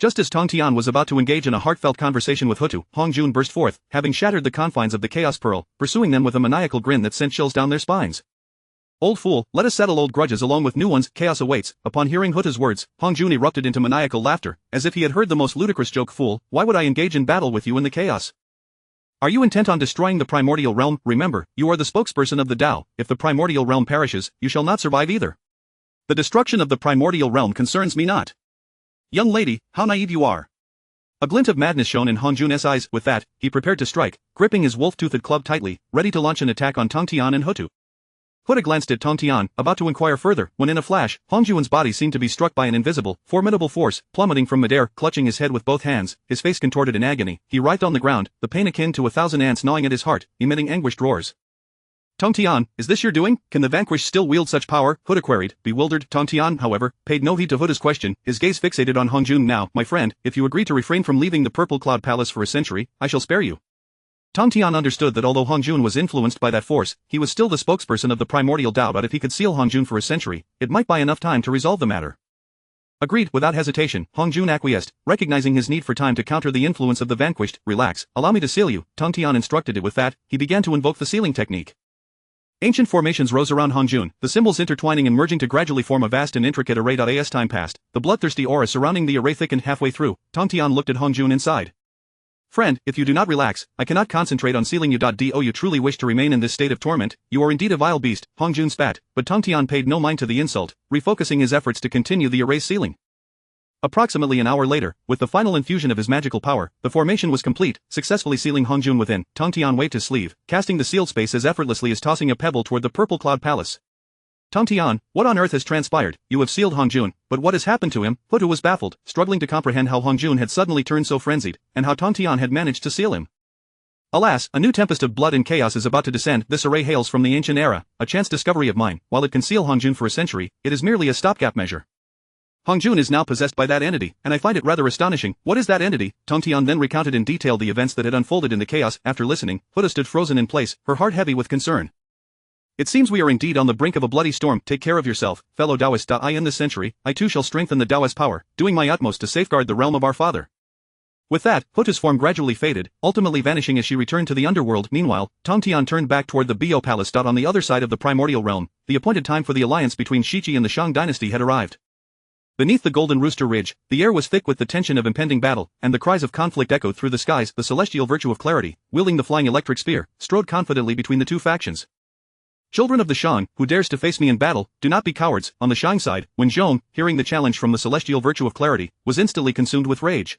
Just as Tong Tian was about to engage in a heartfelt conversation with Hutu, Hong Jun burst forth, having shattered the confines of the Chaos Pearl, pursuing them with a maniacal grin that sent chills down their spines. "Old fool, let us settle old grudges along with new ones. Chaos awaits." Upon hearing Hutu's words, Hong Jun erupted into maniacal laughter, as if he had heard the most ludicrous joke. "Fool, why would I engage in battle with you in the chaos? Are you intent on destroying the primordial realm? Remember, you are the spokesperson of the Tao. If the primordial realm perishes, you shall not survive either. The destruction of the primordial realm concerns me not." "Young lady, how naive you are." A glint of madness shone in Hong Jun's eyes. With that, he prepared to strike, gripping his wolf-toothed club tightly, ready to launch an attack on Tong Tian and Hutu. Huda glanced at Tong Tian, about to inquire further, when in a flash, Hong Juan's body seemed to be struck by an invisible, formidable force, plummeting from midair, clutching his head with both hands, his face contorted in agony, he writhed on the ground, the pain akin to 1,000 ants gnawing at his heart, emitting anguished roars. Tong Tian, is this your doing? Can the vanquished still wield such power? Huda queried, bewildered. Tong Tian, however, paid no heed to Huda's question, his gaze fixated on Hong Jun. Now, my friend, if you agree to refrain from leaving the Purple Cloud Palace for a century, I shall spare you. Tong Tian understood that although Hong Jun was influenced by that force, he was still the spokesperson of the Primordial Tao, but if he could seal Hong Jun for a century, it might buy enough time to resolve the matter. Agreed. Without hesitation, Hong Jun acquiesced, recognizing his need for time to counter the influence of the vanquished. Relax, allow me to seal you, Tong Tian instructed it. With that, he began to invoke the sealing technique. Ancient formations rose around Hong Jun, the symbols intertwining and merging to gradually form a vast and intricate array. As time passed, the bloodthirsty aura surrounding the array thickened. Halfway through, Tong Tian looked at Hong Jun and sighed. Friend, if you do not relax, I cannot concentrate on sealing you. Do you truly wish to remain in this state of torment? You are indeed a vile beast, Hong Jun spat, but Tong Tian paid no mind to the insult, refocusing his efforts to continue the array's sealing. Approximately an hour later, with the final infusion of his magical power, the formation was complete, successfully sealing Hong Jun within. Tong Tian waved his sleeve, casting the sealed space as effortlessly as tossing a pebble toward the Purple Cloud Palace. Tong Tian, what on earth has transpired? You have sealed Hong Jun, but what has happened to him? Huda was baffled, struggling to comprehend how Hong Jun had suddenly turned so frenzied, and how Tong Tian had managed to seal him. Alas, a new tempest of blood and chaos is about to descend. This array hails from the ancient era, a chance discovery of mine. While it can seal Hong Jun for a century, it is merely a stopgap measure. Hong Jun is now possessed by that entity, and I find it rather astonishing. What is that entity? Tong Tian then recounted in detail the events that had unfolded in the chaos. After listening, Huda stood frozen in place, her heart heavy with concern. It seems we are indeed on the brink of a bloody storm. Take care of yourself, fellow Taoist. In this century, I too shall strengthen the Taoist power, doing my utmost to safeguard the realm of our father. With that, Huda's form gradually faded, ultimately vanishing as she returned to the underworld. Meanwhile, Tong Tian turned back toward the Bo Palace. On the other side of the primordial realm, the appointed time for the alliance between Shiqi and the Shang dynasty had arrived. Beneath the Golden Rooster Ridge, the air was thick with the tension of impending battle, and the cries of conflict echoed through the skies. The celestial virtue of clarity, wielding the flying electric spear, strode confidently between the two factions. Children of the Shang, who dares to face me in battle, do not be cowards. On the Shang side, Wen Zhong, hearing the challenge from the celestial virtue of clarity, was instantly consumed with rage.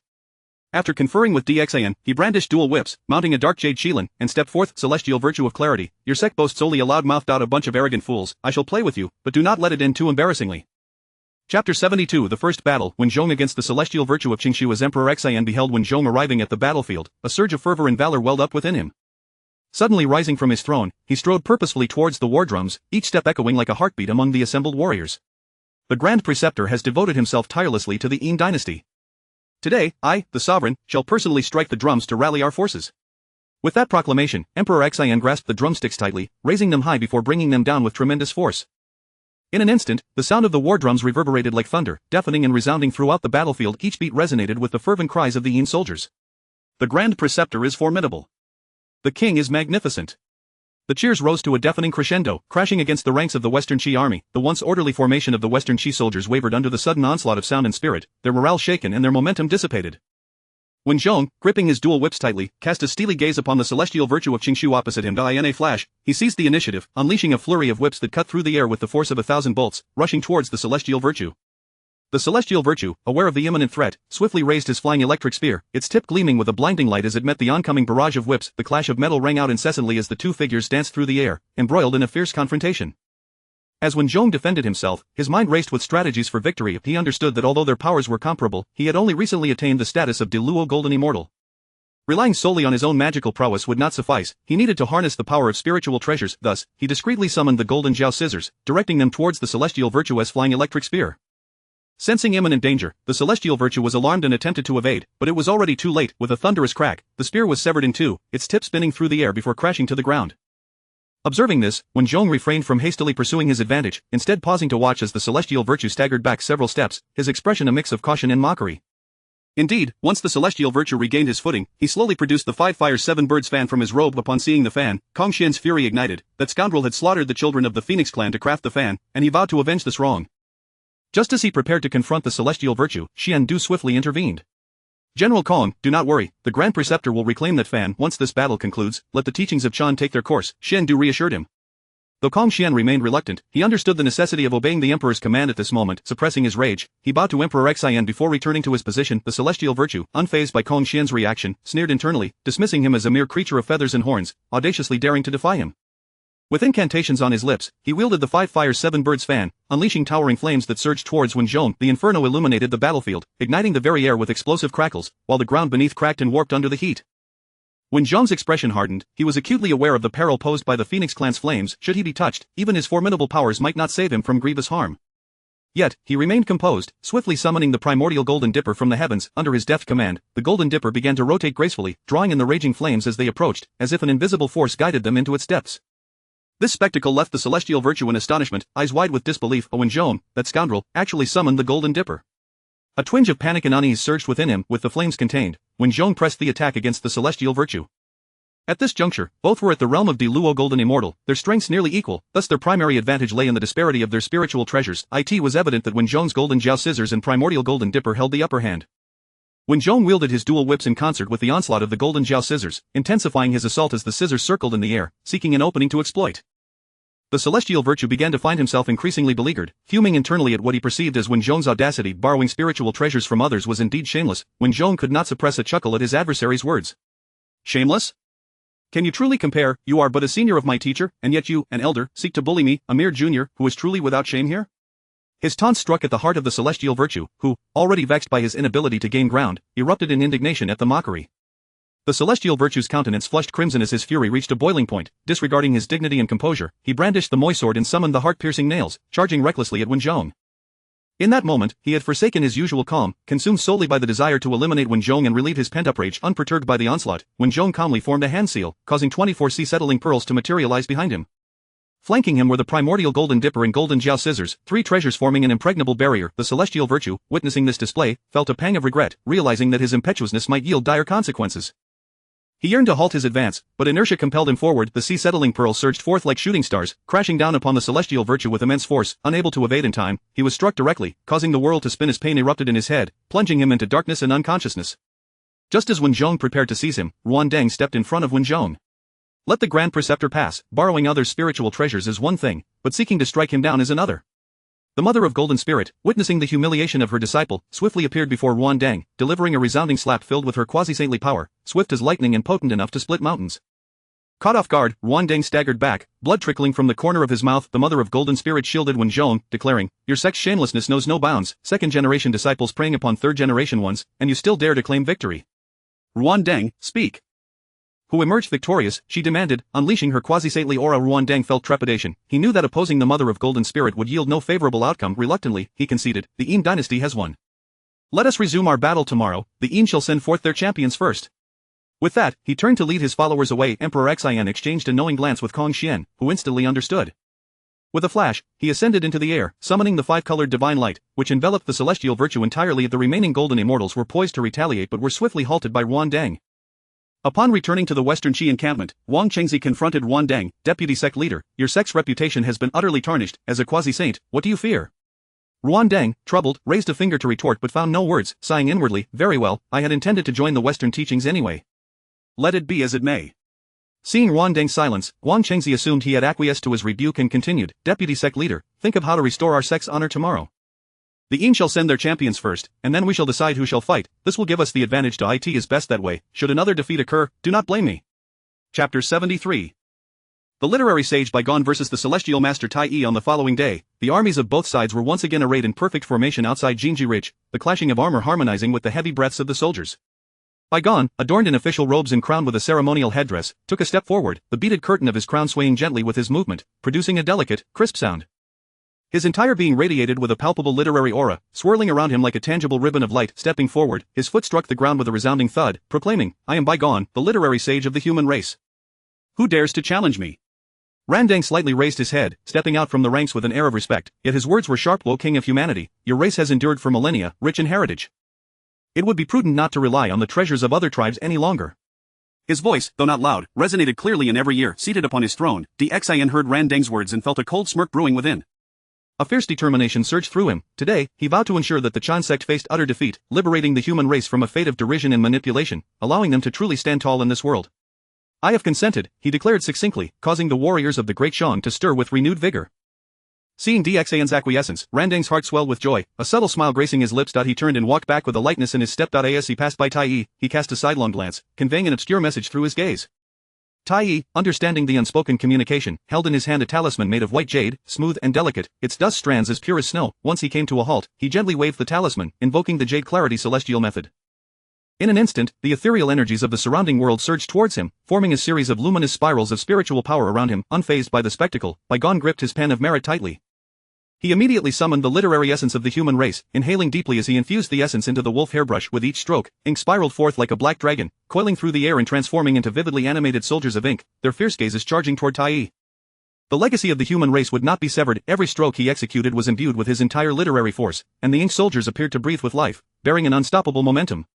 After conferring with Dxan, he brandished dual whips, mounting a dark jade Shilin, and stepped forth. Celestial virtue of clarity, your sect boasts only a loud-mouthed out a bunch of arrogant fools. I shall play with you, but do not let it end too embarrassingly. Chapter 72. The First Battle. Wen Zhong against the celestial virtue of Qingshu. As Emperor Xian beheld Wen Zhong arriving at the battlefield, a surge of fervor and valor welled up within him. Suddenly rising from his throne, he strode purposefully towards the war drums, each step echoing like a heartbeat among the assembled warriors. The Grand Preceptor has devoted himself tirelessly to the Yin dynasty. Today, I, the sovereign, shall personally strike the drums to rally our forces. With that proclamation, Emperor Xian grasped the drumsticks tightly, raising them high before bringing them down with tremendous force. In an instant, the sound of the war drums reverberated like thunder, deafening and resounding throughout the battlefield. Each beat resonated with the fervent cries of the Yin soldiers. The Grand Preceptor is formidable. The king is magnificent. The cheers rose to a deafening crescendo, crashing against the ranks of the Western Qi army. The once orderly formation of the Western Qi soldiers wavered under the sudden onslaught of sound and spirit, their morale shaken and their momentum dissipated. Wen Zhong, gripping his dual whips tightly, cast a steely gaze upon the celestial virtue of Qingshu opposite him. In a flash, he seized the initiative, unleashing a flurry of whips that cut through the air with the force of 1,000 bolts, rushing towards the celestial virtue. The celestial virtue, aware of the imminent threat, swiftly raised his flying electric spear, its tip gleaming with a blinding light as it met the oncoming barrage of whips. The clash of metal rang out incessantly as the two figures danced through the air, embroiled in a fierce confrontation. As Wen Zhong defended himself, his mind raced with strategies for victory. He understood that although their powers were comparable, he had only recently attained the status of Deluo Golden Immortal. Relying solely on his own magical prowess would not suffice, he needed to harness the power of spiritual treasures. Thus, he discreetly summoned the Golden Jiao Scissors, directing them towards the celestial virtue as flying electric spear. Sensing imminent danger, the celestial virtue was alarmed and attempted to evade, but it was already too late. With a thunderous crack, the spear was severed in two, its tip spinning through the air before crashing to the ground. Observing this, Wen Zhong refrained from hastily pursuing his advantage, instead pausing to watch as the celestial virtue staggered back several steps, his expression a mix of caution and mockery. Indeed, once the celestial virtue regained his footing, he slowly produced the 5 fires 7 birds fan from his robe. Upon seeing the fan, Kong Xian's fury ignited. That scoundrel had slaughtered the children of the Phoenix clan to craft the fan, and he vowed to avenge this wrong. Just as he prepared to confront the celestial virtue, Xian Du swiftly intervened. General Kong, do not worry, the Grand Preceptor will reclaim that fan once this battle concludes. Let the teachings of Chan take their course, Xian Du reassured him. Though Kong Xian remained reluctant, he understood the necessity of obeying the Emperor's command at this moment. Suppressing his rage, he bowed to Emperor Xian before returning to his position. The celestial virtue, unfazed by Kong Xian's reaction, sneered internally, dismissing him as a mere creature of feathers and horns, audaciously daring to defy him. With incantations on his lips, he wielded the 5 Fire 7 Birds fan, unleashing towering flames that surged towards Wen Zhong. The inferno illuminated the battlefield, igniting the very air with explosive crackles, while the ground beneath cracked and warped under the heat. When Zhong's expression hardened, he was acutely aware of the peril posed by the Phoenix Clan's flames. Should he be touched, even his formidable powers might not save him from grievous harm. Yet, he remained composed, swiftly summoning the primordial Golden Dipper from the heavens. Under his deft command, the Golden Dipper began to rotate gracefully, drawing in the raging flames as they approached, as if an invisible force guided them into its depths. This spectacle left the celestial virtue in astonishment, eyes wide with disbelief. Wen Zhong, that scoundrel, actually summoned the Golden Dipper. A twinge of panic and unease surged within him. With the flames contained, Wen Zhong pressed the attack against the celestial virtue. At this juncture, both were at the realm of Luo Golden Immortal, their strengths nearly equal, thus their primary advantage lay in the disparity of their spiritual treasures. It was evident that Wen Zhong's Golden Jiao Scissors and Primordial Golden Dipper held the upper hand. Wen Zhong wielded his dual whips in concert with the onslaught of the Golden Jiao Scissors, intensifying his assault as the scissors circled in the air, seeking an opening to exploit. The celestial virtue began to find himself increasingly beleaguered, fuming internally at what he perceived as Wen Zhong's audacity. Borrowing spiritual treasures from others was indeed shameless. Wen Zhong could not suppress a chuckle at his adversary's words. Shameless? Can you truly compare? You are but a senior of my teacher, and yet you, an elder, seek to bully me, a mere junior, who is truly without shame here? His taunt struck at the heart of the celestial virtue, who, already vexed by his inability to gain ground, erupted in indignation at the mockery. The celestial virtue's countenance flushed crimson as his fury reached a boiling point. Disregarding his dignity and composure, he brandished the moisword and summoned the heart-piercing nails, charging recklessly at Wen Zhong. In that moment, he had forsaken his usual calm, consumed solely by the desire to eliminate Wen Zhong and relieve his pent-up rage. Unperturbed by the onslaught, Wen Zhong calmly formed a hand seal, causing 24 sea-settling pearls to materialize behind him. Flanking him were the primordial Golden Dipper and Golden Jiao Scissors, 3 treasures forming an impregnable barrier. The celestial virtue, witnessing this display, felt a pang of regret, realizing that his impetuousness might yield dire consequences. He yearned to halt his advance, but inertia compelled him forward. The sea-settling pearls surged forth like shooting stars, crashing down upon the celestial virtue with immense force. Unable to evade in time, he was struck directly, causing the world to spin as pain erupted in his head, plunging him into darkness and unconsciousness. Just as Wen Zhong prepared to seize him, Ruan Deng stepped in front of Wen Zhong. Let the Grand Preceptor pass. Borrowing others' spiritual treasures is one thing, but seeking to strike him down is another. The Mother of Golden Spirit, witnessing the humiliation of her disciple, swiftly appeared before Ruan Deng, delivering a resounding slap filled with her quasi-saintly power, swift as lightning and potent enough to split mountains. Caught off guard, Ruan Deng staggered back, blood trickling from the corner of his mouth. The Mother of Golden Spirit shielded Wen Zhong, declaring, "Your sex shamelessness knows no bounds, second-generation disciples preying upon third-generation ones, and you still dare to claim victory. Ruan Deng, speak." Who emerged victorious, she demanded, unleashing her quasi-saintly aura. Ruan Deng felt trepidation. He knew that opposing the Mother of Golden Spirit would yield no favorable outcome. Reluctantly, he conceded, the Yin dynasty has won. Let us resume our battle tomorrow. The Yin shall send forth their champions first. With that, he turned to lead his followers away. Emperor Xian exchanged a knowing glance with Kong Xian, who instantly understood. With a flash, he ascended into the air, summoning the 5-colored divine light, which enveloped the celestial virtue entirely. The remaining golden immortals were poised to retaliate but were swiftly halted by Ruan Deng. Upon returning to the Western Qi encampment, Wang Chengzi confronted Ruan Deng, deputy sect leader. Your sect's reputation has been utterly tarnished. As a quasi-saint, what do you fear? Ruan Deng, troubled, raised a finger to retort but found no words, sighing inwardly, very well, I had intended to join the Western teachings anyway. Let it be as it may. Seeing Ruan Deng's silence, Wang Chengzi assumed he had acquiesced to his rebuke and continued, deputy sect leader, think of how to restore our sect's honor tomorrow. The Yin shall send their champions first, and then we shall decide who shall fight. This will give us the advantage. It is best that way. Should another defeat occur, do not blame me. Chapter 73. The literary sage Bygone versus the celestial master Tai Yi. On the following day, the armies of both sides were once again arrayed in perfect formation outside Jinji Ridge, the clashing of armor harmonizing with the heavy breaths of the soldiers. Bygone, adorned in official robes and crowned with a ceremonial headdress, took a step forward, the beaded curtain of his crown swaying gently with his movement, producing a delicate, crisp sound. His entire being radiated with a palpable literary aura, swirling around him like a tangible ribbon of light. Stepping forward, his foot struck the ground with a resounding thud, proclaiming, I am Bygone, the literary sage of the human race. Who dares to challenge me? Ruan Deng slightly raised his head, stepping out from the ranks with an air of respect, yet his words were sharp. O king of humanity, your race has endured for millennia, rich in heritage. It would be prudent not to rely on the treasures of other tribes any longer. His voice, though not loud, resonated clearly in every ear. Seated upon his throne, Xian heard Ruan Deng's words and felt a cold smirk brewing within. A fierce determination surged through him. Today, he vowed to ensure that the Chan sect faced utter defeat, liberating the human race from a fate of derision and manipulation, allowing them to truly stand tall in this world. I have consented, he declared succinctly, causing the warriors of the Great Shang to stir with renewed vigor. Seeing Xian's acquiescence, Ruan Deng's heart swelled with joy, a subtle smile gracing his lips. He turned and walked back with a lightness in his step. As he passed by Tai Yi, he cast a sidelong glance, conveying an obscure message through his gaze. Tai, understanding the unspoken communication, held in his hand a talisman made of white jade, smooth and delicate, its dust strands as pure as snow. Once he came to a halt, he gently waved the talisman, invoking the jade clarity celestial method. In an instant, the ethereal energies of the surrounding world surged towards him, forming a series of luminous spirals of spiritual power around him. Unfazed by the spectacle, Bygone gripped his pen of merit tightly. He immediately summoned the literary essence of the human race, inhaling deeply as he infused the essence into the wolf hairbrush. With each stroke, ink spiraled forth like a black dragon, coiling through the air and transforming into vividly animated soldiers of ink, their fierce gazes charging toward Tai. The legacy of the human race would not be severed. Every stroke he executed was imbued with his entire literary force, and the ink soldiers appeared to breathe with life, bearing an unstoppable momentum.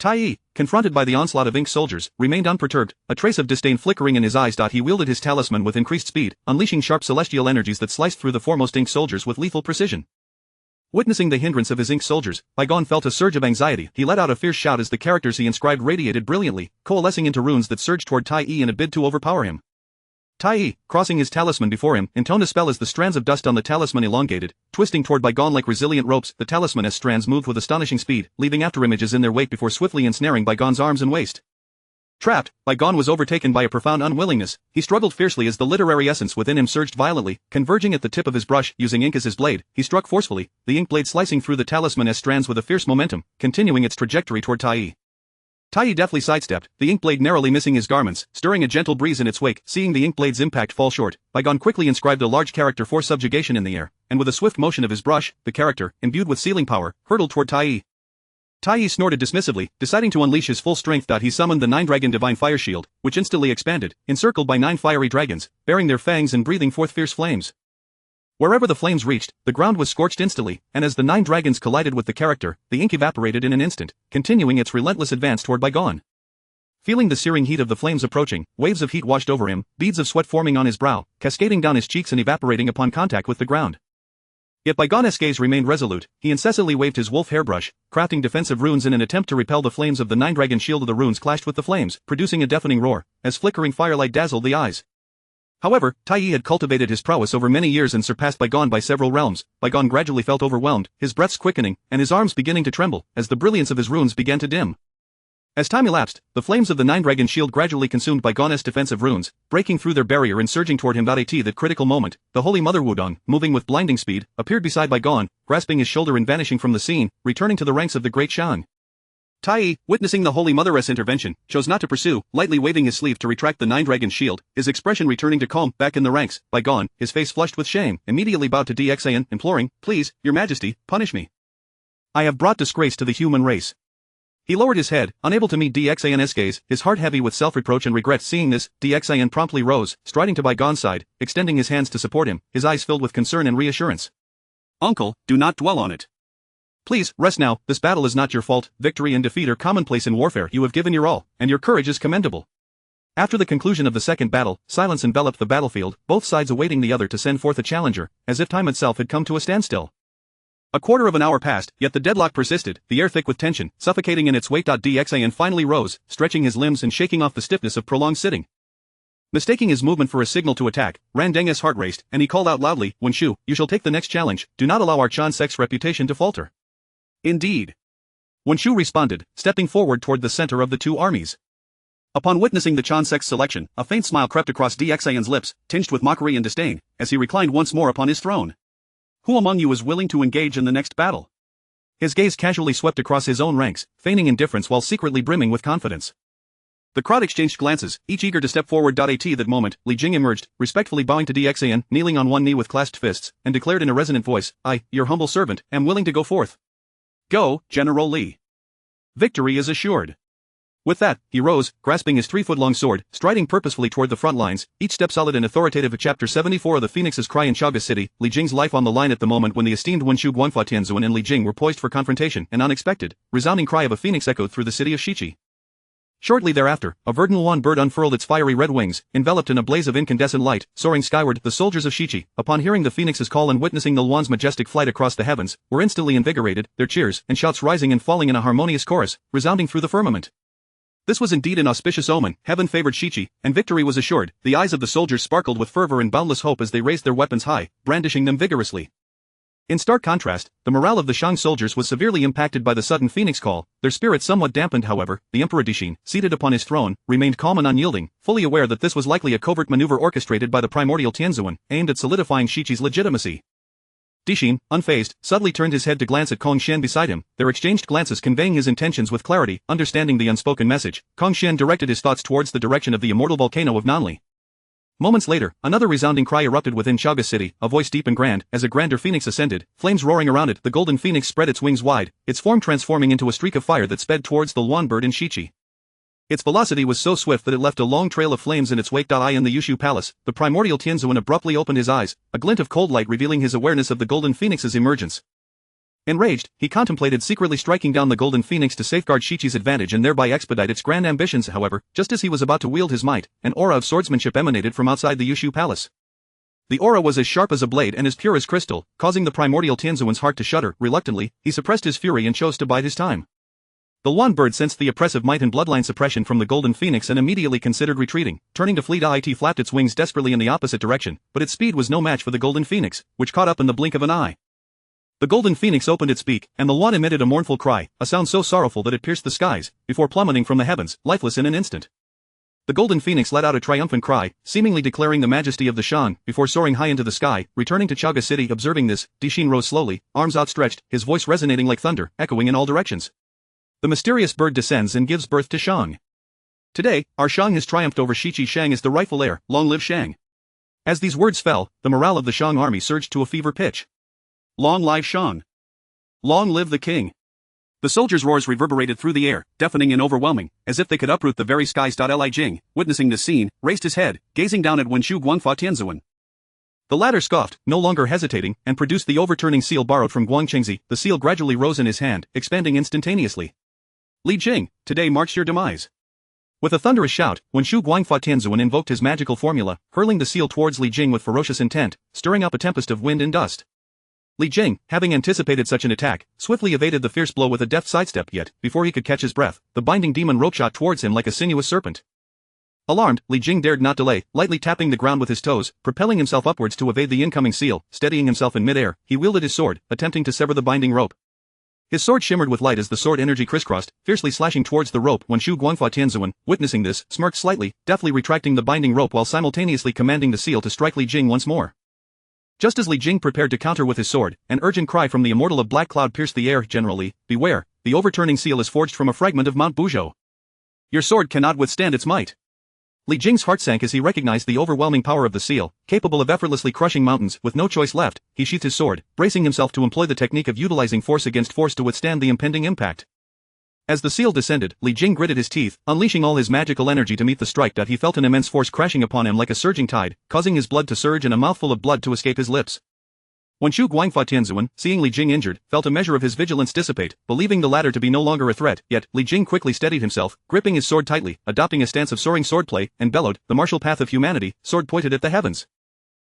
Tai, confronted by the onslaught of ink soldiers, remained unperturbed, a trace of disdain flickering in his eyes. He wielded his talisman with increased speed, unleashing sharp celestial energies that sliced through the foremost ink soldiers with lethal precision. Witnessing the hindrance of his ink soldiers, Bygone felt a surge of anxiety. He let out a fierce shout as the characters he inscribed radiated brilliantly, coalescing into runes that surged toward Tai in a bid to overpower him. Tai, crossing his talisman before him, intoned a spell as the strands of dust on the talisman elongated, twisting toward Bygone like resilient ropes. The talisman's strands moved with astonishing speed, leaving afterimages in their wake before swiftly ensnaring Bygone's arms and waist. Trapped, Bygone was overtaken by a profound unwillingness. He struggled fiercely as the literary essence within him surged violently, converging at the tip of his brush. Using ink as his blade, he struck forcefully, the ink blade slicing through the talisman's strands with a fierce momentum, continuing its trajectory toward Tai. Tai deftly sidestepped, the ink blade narrowly missing his garments, stirring a gentle breeze in its wake. Seeing the ink blade's impact fall short, Bygone quickly inscribed a large character for subjugation in the air, and with a swift motion of his brush, the character, imbued with sealing power, hurtled toward Tai. Tai snorted dismissively, deciding to unleash his full strength. He summoned the 9-dragon divine fire shield, which instantly expanded, encircled by 9 fiery dragons, bearing their fangs and breathing forth fierce flames. Wherever the flames reached, the ground was scorched instantly, and as the 9 dragons collided with the character, the ink evaporated in an instant, continuing its relentless advance toward Bygone. Feeling the searing heat of the flames approaching, waves of heat washed over him, beads of sweat forming on his brow, cascading down his cheeks and evaporating upon contact with the ground. Yet Bygone's gaze remained resolute. He incessantly waved his wolf hairbrush, crafting defensive runes in an attempt to repel the flames of the 9-dragon shield. The runes clashed with the flames, producing a deafening roar, as flickering firelight dazzled the eyes. However, Tai had cultivated his prowess over many years and surpassed Bygone by several realms. Bygone gradually felt overwhelmed, his breaths quickening, and his arms beginning to tremble, as the brilliance of his runes began to dim. As time elapsed, the flames of the 9-dragon shield gradually consumed Bygone's defensive runes, breaking through their barrier and surging toward him. At that critical moment, the Holy Mother Wudong, moving with blinding speed, appeared beside Bygone, grasping his shoulder and vanishing from the scene, returning to the ranks of the Great Shan. Tai, witnessing the Holy Mother's intervention, chose not to pursue, lightly waving his sleeve to retract the 9-dragon shield, his expression returning to calm. Back in the ranks, Bygone, his face flushed with shame, immediately bowed to Dxan, imploring, "Please, your majesty, punish me. I have brought disgrace to the human race." He lowered his head, unable to meet Dxan's gaze, his heart heavy with self-reproach and regret. Seeing this, Dxan promptly rose, striding to Bygone's side, extending his hands to support him, his eyes filled with concern and reassurance. "Uncle, do not dwell on it. Please, rest now. This battle is not your fault. Victory and defeat are commonplace in warfare. You have given your all, and your courage is commendable." After the conclusion of the second battle, silence enveloped the battlefield, both sides awaiting the other to send forth a challenger, as if time itself had come to a standstill. A quarter of an hour passed, yet the deadlock persisted, the air thick with tension, suffocating in its weight. Dxan finally rose, stretching his limbs and shaking off the stiffness of prolonged sitting. Mistaking his movement for a signal to attack, Randang's heart raced, and he called out loudly, "Wen Shu, you shall take the next challenge. Do not allow our Chansek's reputation to falter." "Indeed." Wen Shu responded, stepping forward toward the center of the two armies. Upon witnessing the Chansek's selection, a faint smile crept across Dxan's lips, tinged with mockery and disdain, as he reclined once more upon his throne. "Who among you is willing to engage in the next battle?" His gaze casually swept across his own ranks, feigning indifference while secretly brimming with confidence. The crowd exchanged glances, each eager to step forward. At that moment, Li Jing emerged, respectfully bowing to Dxan, kneeling on one knee with clasped fists, and declared in a resonant voice, "I, your humble servant, am willing to go forth." "Go, General Li. Victory is assured." With that, he rose, grasping his 3-foot-long sword, striding purposefully toward the front lines, each step solid and authoritative. Chapter 74 of the Phoenix's Cry in Chaga City, Li Jing's life on the line. At the moment when the esteemed Wen Shu, Guanfa Tianzuan and Li Jing were poised for confrontation, an unexpected, resounding cry of a phoenix echoed through the city of Shichi. Shortly thereafter, a verdant Luan bird unfurled its fiery red wings, enveloped in a blaze of incandescent light, soaring skyward. The soldiers of Shichi, upon hearing the phoenix's call and witnessing the Luan's majestic flight across the heavens, were instantly invigorated, their cheers and shouts rising and falling in a harmonious chorus, resounding through the firmament. This was indeed an auspicious omen. Heaven favored Shichi, and victory was assured. The eyes of the soldiers sparkled with fervor and boundless hope as they raised their weapons high, brandishing them vigorously. In stark contrast, the morale of the Shang soldiers was severely impacted by the sudden phoenix call, their spirits somewhat dampened however. The Emperor Dixin, seated upon his throne, remained calm and unyielding, fully aware that this was likely a covert maneuver orchestrated by the Primordial Tianzuan, aimed at solidifying Shichi's legitimacy. Dixin, unfazed, subtly turned his head to glance at Kong Xian beside him, their exchanged glances conveying his intentions with clarity. Understanding the unspoken message, Kong Xian directed his thoughts towards the direction of the immortal volcano of Nanli. Moments later, another resounding cry erupted within Chaga City, a voice deep and grand, as a grander phoenix ascended, flames roaring around it. The golden phoenix spread its wings wide, its form transforming into a streak of fire that sped towards the Luan bird in Shichi. Its velocity was so swift that it left a long trail of flames in its wake. In the Yushu Palace, the Primordial Tianzuan abruptly opened his eyes, a glint of cold light revealing his awareness of the golden phoenix's emergence. Enraged, he contemplated secretly striking down the golden phoenix to safeguard Shichi's advantage and thereby expedite its grand ambitions. However, just as he was about to wield his might, an aura of swordsmanship emanated from outside the Yushu Palace. The aura was as sharp as a blade and as pure as crystal, causing the Primordial Tianzuan's heart to shudder. Reluctantly, he suppressed his fury and chose to bide his time. The Luan bird sensed the oppressive might and bloodline suppression from the golden phoenix and immediately considered retreating, turning to flee. It flapped its wings desperately in the opposite direction, but its speed was no match for the golden phoenix, which caught up in the blink of an eye. The golden phoenix opened its beak, and the Luan emitted a mournful cry, a sound so sorrowful that it pierced the skies, before plummeting from the heavens, lifeless in an instant. The golden phoenix let out a triumphant cry, seemingly declaring the majesty of the Shang, before soaring high into the sky. Returning to Chaga City. Observing this, Dixin rose slowly, arms outstretched, his voice resonating like thunder, echoing in all directions. The mysterious bird descends and gives birth to Shang. Today, our Shang has triumphed over Shichi. Shang is the rightful heir, long live Shang. As these words fell, the morale of the Shang army surged to a fever pitch. Long live Shang! Long live the king! The soldiers' roars reverberated through the air, deafening and overwhelming, as if they could uproot the very skies. Li Jing, witnessing this scene, raised his head, gazing down at Wenshu Guangfa Tianzuan. The latter scoffed, no longer hesitating, and produced the overturning seal borrowed from Guangchengzi. The seal gradually rose in his hand, expanding instantaneously. Li Jing, today marks your demise. With a thunderous shout, Wenshu Guangfa Tianzuan invoked his magical formula, hurling the seal towards Li Jing with ferocious intent, stirring up a tempest of wind and dust. Li Jing, having anticipated such an attack, swiftly evaded the fierce blow with a deft sidestep. Yet, before he could catch his breath, the binding demon rope shot towards him like a sinuous serpent. Alarmed, Li Jing dared not delay, lightly tapping the ground with his toes, propelling himself upwards to evade the incoming seal. Steadying himself in midair, he wielded his sword, attempting to sever the binding rope. His sword shimmered with light as the sword energy crisscrossed, fiercely slashing towards the rope. Wenshu Guangfa Tianzuan, witnessing this, smirked slightly, deftly retracting the binding rope while simultaneously commanding the seal to strike Li Jing once more. Just as Li Jing prepared to counter with his sword, an urgent cry from the immortal of black cloud pierced the air. Generally, beware, the overturning seal is forged from a fragment of Mount Buzhou. Your sword cannot withstand its might. Li Jing's heart sank as he recognized the overwhelming power of the seal, capable of effortlessly crushing mountains. With no choice left, he sheathed his sword, bracing himself to employ the technique of utilizing force against force to withstand the impending impact. As the seal descended, Li Jing gritted his teeth, unleashing all his magical energy to meet the strike. He felt an immense force crashing upon him like a surging tide, causing his blood to surge and a mouthful of blood to escape his lips. Wenshu Guangfa Tianzuan, seeing Li Jing injured, felt a measure of his vigilance dissipate, believing the latter to be no longer a threat. Yet, Li Jing quickly steadied himself, gripping his sword tightly, adopting a stance of soaring swordplay, and bellowed, "The martial path of humanity," sword pointed at the heavens.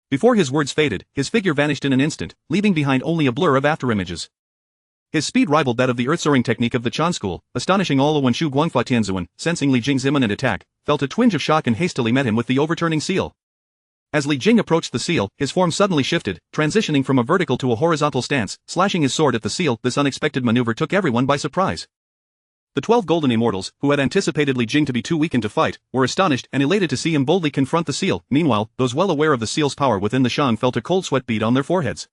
Before his words faded, his figure vanished in an instant, leaving behind only a blur of afterimages. His speed rivaled that of the earth-soaring technique of the Chan school, astonishing all. Of Wenshu Guangfa Tianzuan, sensing Li Jing's imminent attack, felt a twinge of shock and hastily met him with the overturning seal. As Li Jing approached the seal, his form suddenly shifted, transitioning from a vertical to a horizontal stance, slashing his sword at the seal. This unexpected maneuver took everyone by surprise. The 12 golden immortals, who had anticipated Li Jing to be too weakened to fight, were astonished and elated to see him boldly confront the seal. Meanwhile, those well aware of the seal's power within the Shang felt a cold sweat bead on their foreheads.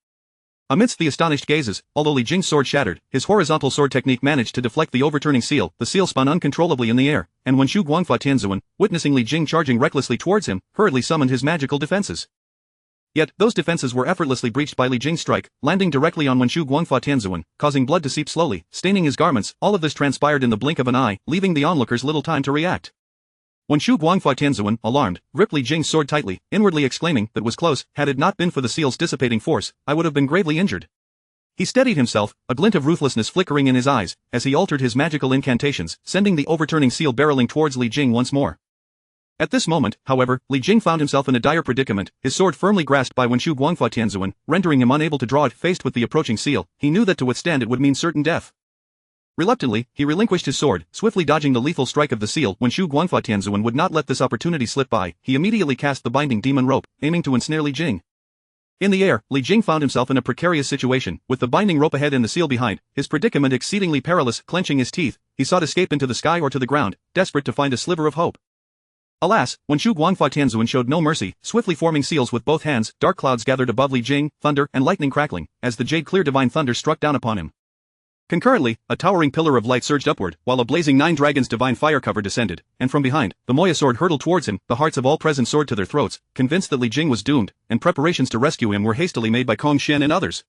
Amidst the astonished gazes, although Li Jing's sword shattered, his horizontal sword technique managed to deflect the overturning seal. The seal spun uncontrollably in the air, and Wenshu Guangfa Tianzuan, witnessing Li Jing charging recklessly towards him, hurriedly summoned his magical defenses. Yet, those defenses were effortlessly breached by Li Jing's strike, landing directly on Wenshu Guangfa Tianzuan, causing blood to seep slowly, staining his garments. All of this transpired in the blink of an eye, leaving the onlookers little time to react. Wenshu Guangfa Tianzuan, alarmed, gripped Li Jing's sword tightly, inwardly exclaiming, "That was close. Had it not been for the seal's dissipating force, I would have been gravely injured." He steadied himself, a glint of ruthlessness flickering in his eyes, as he altered his magical incantations, sending the overturning seal barreling towards Li Jing once more. At this moment, however, Li Jing found himself in a dire predicament, his sword firmly grasped by Wenshu Guangfa Tianzuan, rendering him unable to draw it. Faced with the approaching seal, he knew that to withstand it would mean certain death. Reluctantly, he relinquished his sword, swiftly dodging the lethal strike of the seal. Wenshu Guangfa Tianzuan would not let this opportunity slip by. He immediately cast the binding demon rope, aiming to ensnare Li Jing. In the air, Li Jing found himself in a precarious situation, with the binding rope ahead and the seal behind, his predicament exceedingly perilous. Clenching his teeth, he sought escape into the sky or to the ground, desperate to find a sliver of hope. Alas, when Shu Guangfa Tianzuan showed no mercy, swiftly forming seals with both hands, dark clouds gathered above Li Jing, thunder and lightning crackling, as the jade-clear divine thunder struck down upon him. Concurrently, a towering pillar of light surged upward, while a blazing 9 dragons divine fire cover descended, and from behind, the Moya sword hurtled towards him, the hearts of all present soared to their throats, convinced that Li Jing was doomed, and preparations to rescue him were hastily made by Kong Xian and others.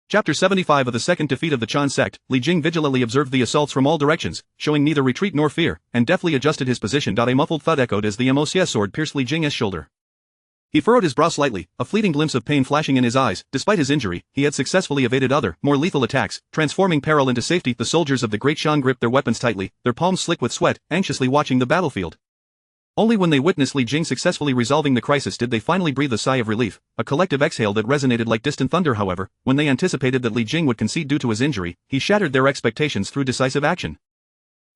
Chapter 75 of the second defeat of the Chan sect, Li Jing vigilantly observed the assaults from all directions, showing neither retreat nor fear, and deftly adjusted his position. A muffled thud echoed as the Moya sword pierced Li Jing's shoulder. He furrowed his brow slightly, a fleeting glimpse of pain flashing in his eyes. Despite his injury, he had successfully evaded other, more lethal attacks, transforming peril into safety. The soldiers of the Great Shan gripped their weapons tightly, their palms slick with sweat, anxiously watching the battlefield. Only when they witnessed Li Jing successfully resolving the crisis did they finally breathe a sigh of relief, a collective exhale that resonated like distant thunder. However, when they anticipated that Li Jing would concede due to his injury, he shattered their expectations through decisive action.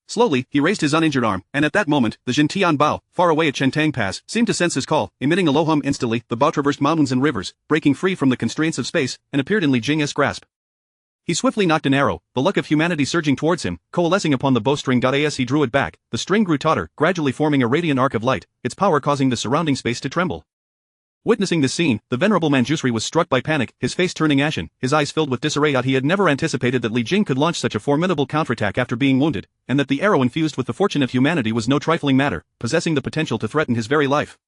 Slowly, he raised his uninjured arm, and at that moment, the Jintian Bao, far away at Chentang Pass, seemed to sense his call, emitting a low hum. Instantly, the Bao traversed mountains and rivers, breaking free from the constraints of space, and appeared in Li Jing's grasp. He swiftly knocked an arrow, the luck of humanity surging towards him, coalescing upon the bowstring. As he drew it back, the string grew tauter, gradually forming a radiant arc of light, its power causing the surrounding space to tremble. Witnessing this scene, the venerable Manjushri was struck by panic, his face turning ashen, his eyes filled with disarray. He had never anticipated that Li Jing could launch such a formidable counterattack after being wounded, and that the arrow infused with the fortune of humanity was no trifling matter, possessing the potential to threaten his very life.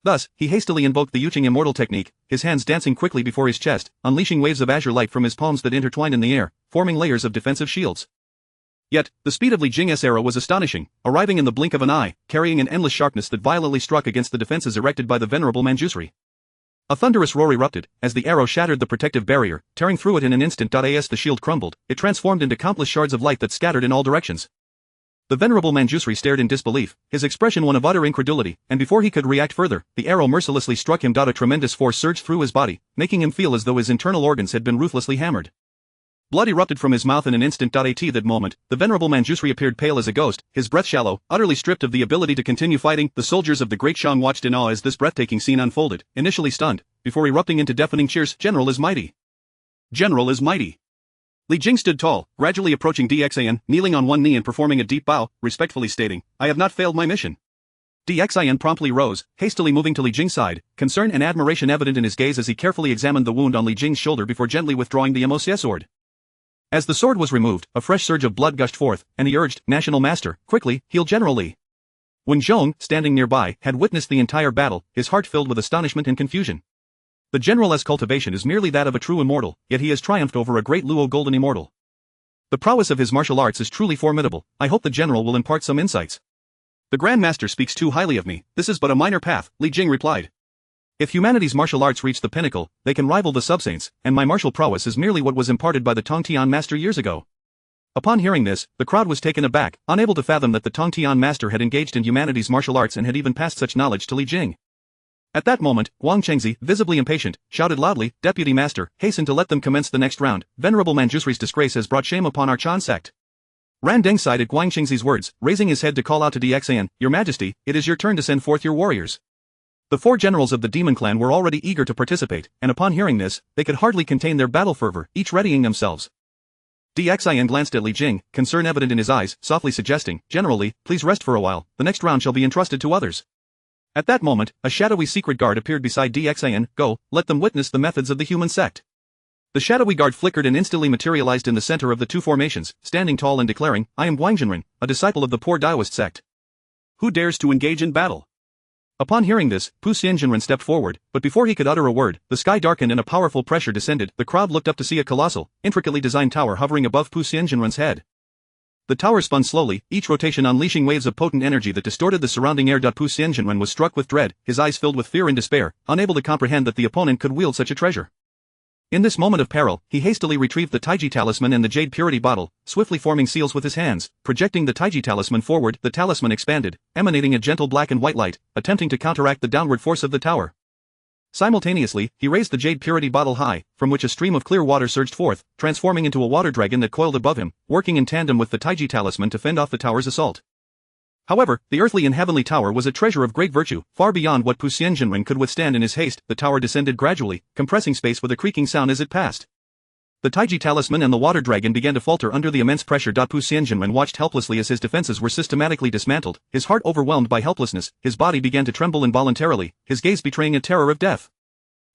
Thus, he hastily invoked the Yuqing immortal technique, his hands dancing quickly before his chest, unleashing waves of azure light from his palms that intertwined in the air, forming layers of defensive shields. Yet, the speed of Li Jing's arrow was astonishing, arriving in the blink of an eye, carrying an endless sharpness that violently struck against the defenses erected by the venerable Manjushri. A thunderous roar erupted, as the arrow shattered the protective barrier, tearing through it in an instant. As the shield crumbled, it transformed into countless shards of light that scattered in all directions. The venerable Manjushri stared in disbelief, his expression one of utter incredulity, and before he could react further, the arrow mercilessly struck him. A tremendous force surged through his body, making him feel as though his internal organs had been ruthlessly hammered. Blood erupted from his mouth in an instant. At that moment, the venerable Manjushri appeared pale as a ghost, his breath shallow, utterly stripped of the ability to continue fighting. The soldiers of the Great Shang watched in awe as this breathtaking scene unfolded, initially stunned, before erupting into deafening cheers. General is mighty. General is mighty. Li Jing stood tall, gradually approaching Dxan, kneeling on one knee and performing a deep bow, respectfully stating, "I have not failed my mission." Dxan promptly rose, hastily moving to Li Jing's side, concern and admiration evident in his gaze as he carefully examined the wound on Li Jing's shoulder before gently withdrawing the Moya sword. As the sword was removed, a fresh surge of blood gushed forth, and he urged, "National Master, quickly, heal General Li." When Zhong, standing nearby, had witnessed the entire battle, his heart filled with astonishment and confusion. The general's cultivation is merely that of a true immortal, yet he has triumphed over a great Luo golden immortal. The prowess of his martial arts is truly formidable. I hope the general will impart some insights. The Grand Master speaks too highly of me. This is but a minor path, Li Jing replied. If humanity's martial arts reach the pinnacle, they can rival the subsaints, and my martial prowess is merely what was imparted by the Tongtian master years ago. Upon hearing this, the crowd was taken aback, unable to fathom that the Tongtian master had engaged in humanity's martial arts and had even passed such knowledge to Li Jing. At that moment, Guang Chengzi, visibly impatient, shouted loudly, "Deputy Master, hasten to let them commence the next round. Venerable Manjushri's disgrace has brought shame upon our Chan sect." Ran Deng sighed at Guang Chengzi's words, raising his head to call out to Dxan, "Your Majesty, it is your turn to send forth your warriors." The 4 generals of the demon clan were already eager to participate, and upon hearing this, they could hardly contain their battle fervor, each readying themselves. Dxan glanced at Li Jing, concern evident in his eyes, softly suggesting, "General Li, please rest for a while, the next round shall be entrusted to others." At that moment, a shadowy secret guard appeared beside Dxan. "Go, let them witness the methods of the human sect." The shadowy guard flickered and instantly materialized in the center of the 2 formations, standing tall and declaring, "I am Guangjinren, a disciple of the poor Daoist sect. Who dares to engage in battle?" Upon hearing this, Pu Xianjinren stepped forward, but before he could utter a word, the sky darkened and a powerful pressure descended. The crowd looked up to see a colossal, intricately designed tower hovering above Pu Xianjinren's head. The tower spun slowly, each rotation unleashing waves of potent energy that distorted the surrounding air. Pu Xianjinren was struck with dread, his eyes filled with fear and despair, unable to comprehend that the opponent could wield such a treasure. In this moment of peril, he hastily retrieved the Taiji talisman and the jade purity bottle, swiftly forming seals with his hands, projecting the Taiji talisman forward. The talisman expanded, emanating a gentle black and white light, attempting to counteract the downward force of the tower. Simultaneously, he raised the jade purity bottle high, from which a stream of clear water surged forth, transforming into a water dragon that coiled above him, working in tandem with the Taiji talisman to fend off the tower's assault. However, the earthly and heavenly tower was a treasure of great virtue, far beyond what Pu Xianjinren could withstand in his haste. The tower descended gradually, compressing space with a creaking sound as it passed. The Taiji talisman and the water dragon began to falter under the immense pressure. Pu Xianjinren watched helplessly as his defenses were systematically dismantled, his heart overwhelmed by helplessness, his body began to tremble involuntarily, his gaze betraying a terror of death.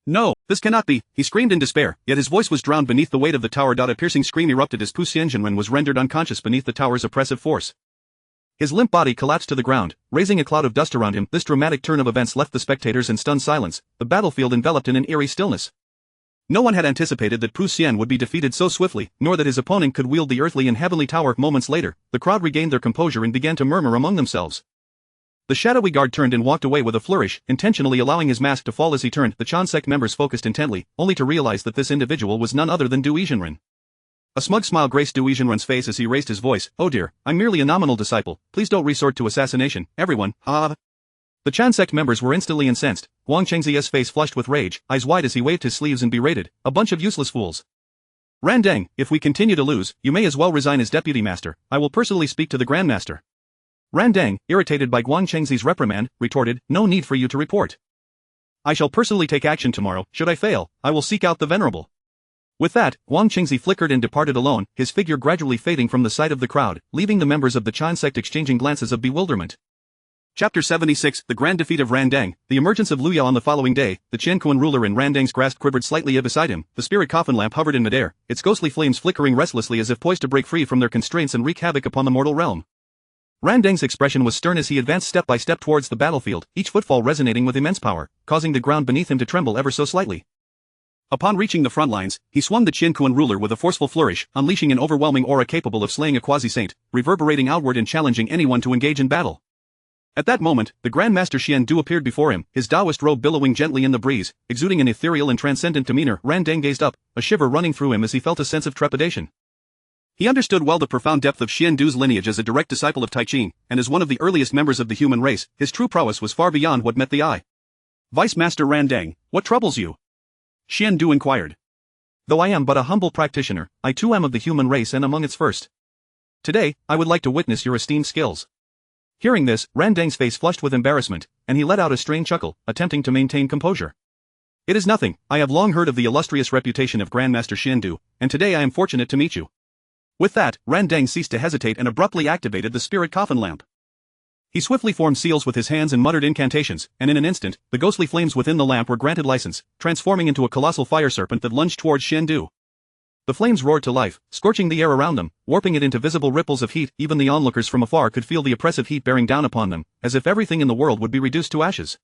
No, this cannot be, he screamed in despair, yet his voice was drowned beneath the weight of the tower. A piercing scream erupted as Pu Xianjinren was rendered unconscious beneath the tower's oppressive force. His limp body collapsed to the ground, raising a cloud of dust around him. This dramatic turn of events left the spectators in stunned silence, the battlefield enveloped in an eerie stillness. No one had anticipated that Pu Xian would be defeated so swiftly, nor that his opponent could wield the earthly and heavenly tower. Moments later, the crowd regained their composure and began to murmur among themselves. The shadowy guard turned and walked away with a flourish, intentionally allowing his mask to fall as he turned. The Chan sect members focused intently, only to realize that this individual was none other than Du Yizhenren. A smug smile graced Du Yizhenren's face as he raised his voice. Oh dear, I'm merely a nominal disciple, please don't resort to assassination, everyone, The Chan sect members were instantly incensed. Guang Chengzi's face flushed with rage, eyes wide as he waved his sleeves and berated, a bunch of useless fools. Randang, if we continue to lose, you may as well resign as deputy master, I will personally speak to the grandmaster. Randang, irritated by Guang Chengzi's reprimand, retorted, no need for you to report. I shall personally take action tomorrow. Should I fail, I will seek out the venerable. With that, Guang Chengzi flickered and departed alone, his figure gradually fading from the sight of the crowd, leaving the members of the Chan sect exchanging glances of bewilderment. Chapter 76, The Grand Defeat of Randang. The emergence of Luya on the following day, the Qianquan ruler in Randang's grasp quivered slightly beside him, the spirit coffin lamp hovered in midair, its ghostly flames flickering restlessly as if poised to break free from their constraints and wreak havoc upon the mortal realm. Randang's expression was stern as he advanced step by step towards the battlefield, each footfall resonating with immense power, causing the ground beneath him to tremble ever so slightly. Upon reaching the front lines, he swung the Qianquan ruler with a forceful flourish, unleashing an overwhelming aura capable of slaying a quasi-saint, reverberating outward and challenging anyone to engage in battle. At that moment, the Grandmaster Xian Du appeared before him, his Taoist robe billowing gently in the breeze, exuding an ethereal and transcendent demeanor. Randang gazed up, a shiver running through him as he felt a sense of trepidation. He understood well the profound depth of Xian Du's lineage as a direct disciple of Tai Ching, and as one of the earliest members of the human race, his true prowess was far beyond what met the eye. Vice Master Randang, what troubles you? Xian Du inquired. Though I am but a humble practitioner, I too am of the human race and among its first. Today, I would like to witness your esteemed skills. Hearing this, Randang's face flushed with embarrassment, and he let out a strained chuckle, attempting to maintain composure. It is nothing, I have long heard of the illustrious reputation of Grandmaster Xian Du, and today I am fortunate to meet you. With that, Randang ceased to hesitate and abruptly activated the spirit coffin lamp. He swiftly formed seals with his hands and muttered incantations, and in an instant, the ghostly flames within the lamp were granted license, transforming into a colossal fire serpent that lunged towards Xian Du. The flames roared to life, scorching the air around them, warping it into visible ripples of heat. Even the onlookers from afar could feel the oppressive heat bearing down upon them, as if everything in the world would be reduced to ashes.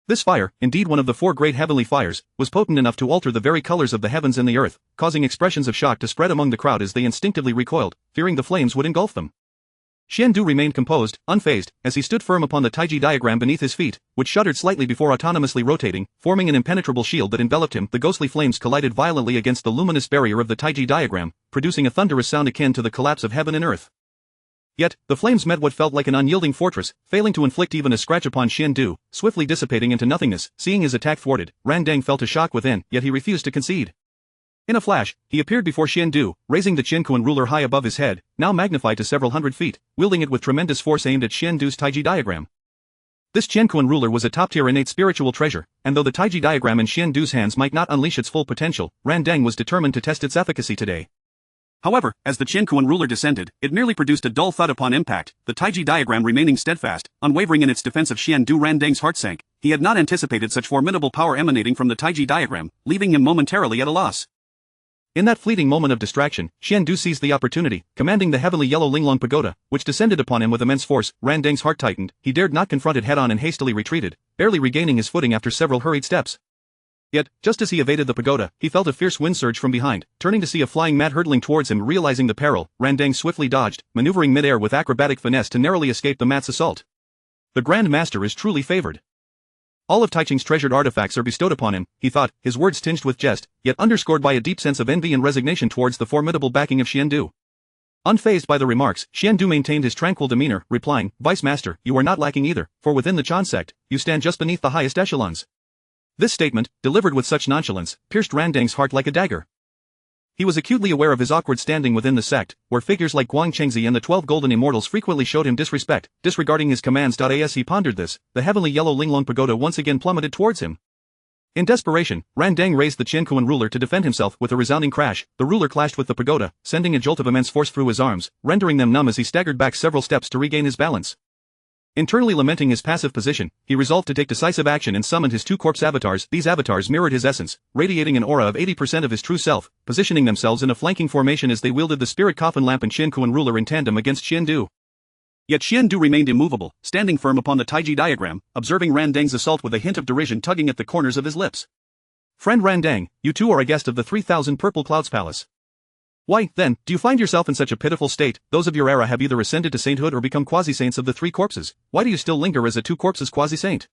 This fire, indeed one of the four great heavenly fires, was potent enough to alter the very colors of the heavens and the earth, causing expressions of shock to spread among the crowd as they instinctively recoiled, fearing the flames would engulf them. Xian Du remained composed, unfazed, as he stood firm upon the Taiji diagram beneath his feet, which shuddered slightly before autonomously rotating, forming an impenetrable shield that enveloped him. The ghostly flames collided violently against the luminous barrier of the Taiji diagram, producing a thunderous sound akin to the collapse of heaven and earth. Yet, the flames met what felt like an unyielding fortress, failing to inflict even a scratch upon Xian Du, swiftly dissipating into nothingness. Seeing his attack thwarted, Randang felt a shock within, yet he refused to concede. In a flash, he appeared before Xian Du, raising the Qianquan ruler high above his head, now magnified to several hundred feet, wielding it with tremendous force aimed at Xian Du's Taiji diagram. This Qianquan ruler was a top-tier innate spiritual treasure, and though the Taiji diagram in Xian Du's hands might not unleash its full potential, Randang was determined to test its efficacy today. However, as the Qianquan ruler descended, it merely produced a dull thud upon impact, the Taiji diagram remaining steadfast, unwavering in its defense of Xian Du. Randang's heart sank. He had not anticipated such formidable power emanating from the Taiji diagram, leaving him momentarily at a loss. In that fleeting moment of distraction, Xian Du seized the opportunity, commanding the heavenly yellow Linglong pagoda, which descended upon him with immense force. Randang's heart tightened, he dared not confront it head-on and hastily retreated, barely regaining his footing after several hurried steps. Yet, just as he evaded the pagoda, he felt a fierce wind surge from behind, turning to see a flying mat hurtling towards him. Realizing the peril, Randang swiftly dodged, maneuvering mid-air with acrobatic finesse to narrowly escape the mat's assault. The Grand Master is truly favored. All of Tai Ching's treasured artifacts are bestowed upon him, he thought, his words tinged with jest, yet underscored by a deep sense of envy and resignation towards the formidable backing of Xian Du. Unfazed by the remarks, Xian Du maintained his tranquil demeanor, replying, Vice Master, you are not lacking either, for within the Chan sect, you stand just beneath the highest echelons. This statement, delivered with such nonchalance, pierced Randang's heart like a dagger. He was acutely aware of his awkward standing within the sect, where figures like Guang Chengzi and the 12 Golden Immortals frequently showed him disrespect, disregarding his commands. As he pondered this, the heavenly yellow Linglong Pagoda once again plummeted towards him. In desperation, Randang raised the Qiankuan ruler to defend himself. With a resounding crash, the ruler clashed with the pagoda, sending a jolt of immense force through his arms, rendering them numb as he staggered back several steps to regain his balance. Internally lamenting his passive position, he resolved to take decisive action and summoned his two corpse avatars. These avatars mirrored his essence, radiating an aura of 80% of his true self, positioning themselves in a flanking formation as they wielded the spirit coffin lamp and Qiankuan ruler in tandem against Qiandu. Yet Qiandu remained immovable, standing firm upon the Taiji diagram, observing Randang's assault with a hint of derision tugging at the corners of his lips. "Friend Randang, you too are a guest of the 3000 Purple Clouds Palace. Why, then, do you find yourself in such a pitiful state? Those of your era have either ascended to sainthood or become quasi-saints of the three corpses. Why do you still linger as a two corpses quasi-saint?"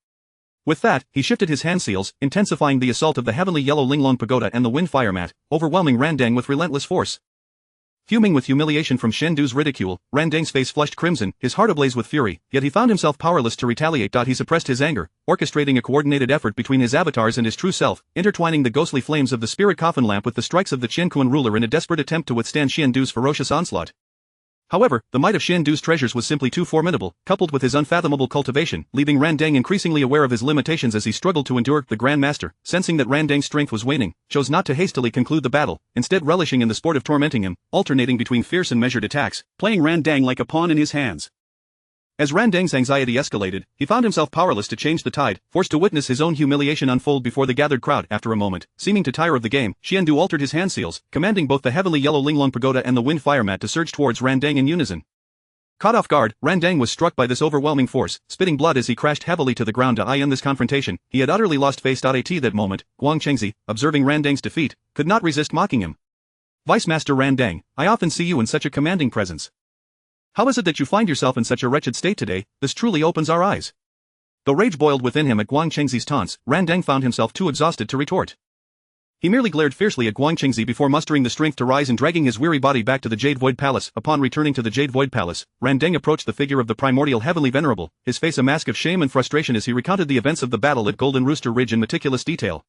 With that, he shifted his hand seals, intensifying the assault of the heavenly yellow Linglong Pagoda and the wind fire mat, overwhelming Randang with relentless force. Fuming with humiliation from Shendu's ridicule, Randang's face flushed crimson, his heart ablaze with fury, yet he found himself powerless to retaliate. He suppressed his anger, orchestrating a coordinated effort between his avatars and his true self, intertwining the ghostly flames of the spirit coffin lamp with the strikes of the Qiankuan ruler in a desperate attempt to withstand Shendu's ferocious onslaught. However, the might of Shendu's treasures was simply too formidable, coupled with his unfathomable cultivation, leaving Randang increasingly aware of his limitations as he struggled to endure. The Grand Master, sensing that Randang's strength was waning, chose not to hastily conclude the battle, instead relishing in the sport of tormenting him, alternating between fierce and measured attacks, playing Randang like a pawn in his hands. As Randang's anxiety escalated, he found himself powerless to change the tide, forced to witness his own humiliation unfold before the gathered crowd. After a moment, seeming to tire of the game, Qiandu altered his hand seals, commanding both the heavenly yellow Linglong Pagoda and the wind fire mat to surge towards Randang in unison. Caught off guard, Randang was struck by this overwhelming force, spitting blood as he crashed heavily to the ground. In this confrontation, he had utterly lost face. At that moment, Guang Chengzi, observing Randang's defeat, could not resist mocking him. "Vice Master Randang, I often see you in such a commanding presence. How is it that you find yourself in such a wretched state today? This truly opens our eyes." Though rage boiled within him at Guang Chengzi's taunts, Randang found himself too exhausted to retort. He merely glared fiercely at Guang Chengzi before mustering the strength to rise and dragging his weary body back to the Jade Void Palace. Upon returning to the Jade Void Palace, Randang approached the figure of the Primordial Heavenly Venerable, his face a mask of shame and frustration as he recounted the events of the battle at Golden Rooster Ridge in meticulous detail.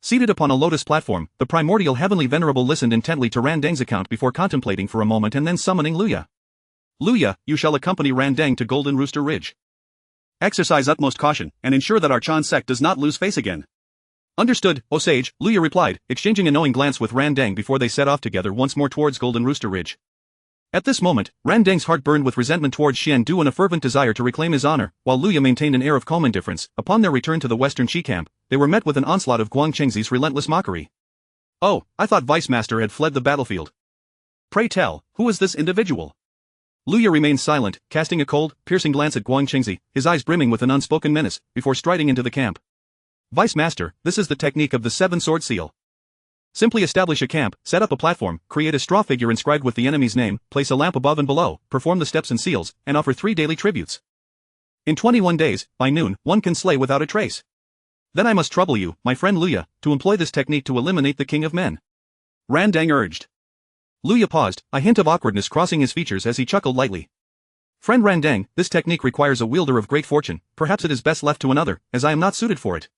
Seated upon a lotus platform, the Primordial Heavenly Venerable listened intently to Randang's account before contemplating for a moment and then summoning Luya. "Luya, you shall accompany Randang to Golden Rooster Ridge. Exercise utmost caution, and ensure that our Chan sect does not lose face again." "Understood, O sage," Luya replied, exchanging a knowing glance with Randang before they set off together once more towards Golden Rooster Ridge. At this moment, Randang's heart burned with resentment towards Qiandu and a fervent desire to reclaim his honor, while Luya maintained an air of calm indifference. Upon their return to the Western Qi camp, they were met with an onslaught of Guang Chengzi's relentless mockery. "Oh, I thought Vice Master had fled the battlefield. Pray tell, who is this individual?" Luya remained silent, casting a cold, piercing glance at Guang Chengzi, his eyes brimming with an unspoken menace, before striding into the camp. "Vice Master, this is the technique of the Seven Sword Seal. Simply establish a camp, set up a platform, create a straw figure inscribed with the enemy's name, place a lamp above and below, perform the steps and seals, and offer 3 daily tributes. In 21 days, by noon, one can slay without a trace. Then I must trouble you, my friend Luya, to employ this technique to eliminate the King of Men," Randang urged. Luya paused, a hint of awkwardness crossing his features as he chuckled lightly. "Friend Randang, this technique requires a wielder of great fortune, perhaps it is best left to another, as I am not suited for it."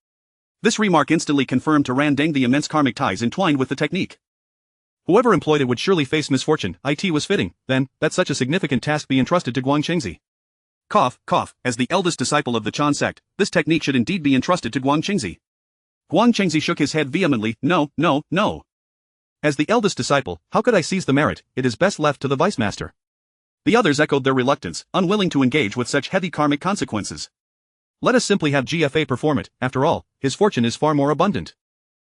This remark instantly confirmed to Randang the immense karmic ties entwined with the technique. Whoever employed it would surely face misfortune. It was fitting, then, that such a significant task be entrusted to Guang Chengzi. Cough, cough, as the eldest disciple of the Chan sect, this technique should indeed be entrusted to Guang Chengzi. Guang Chengzi shook his head vehemently. "No, no, no. As the eldest disciple, how could I seize the merit? It is best left to the Vice Master." The others echoed their reluctance, unwilling to engage with such heavy karmic consequences. "Let us simply have GFA perform it, after all, his fortune is far more abundant."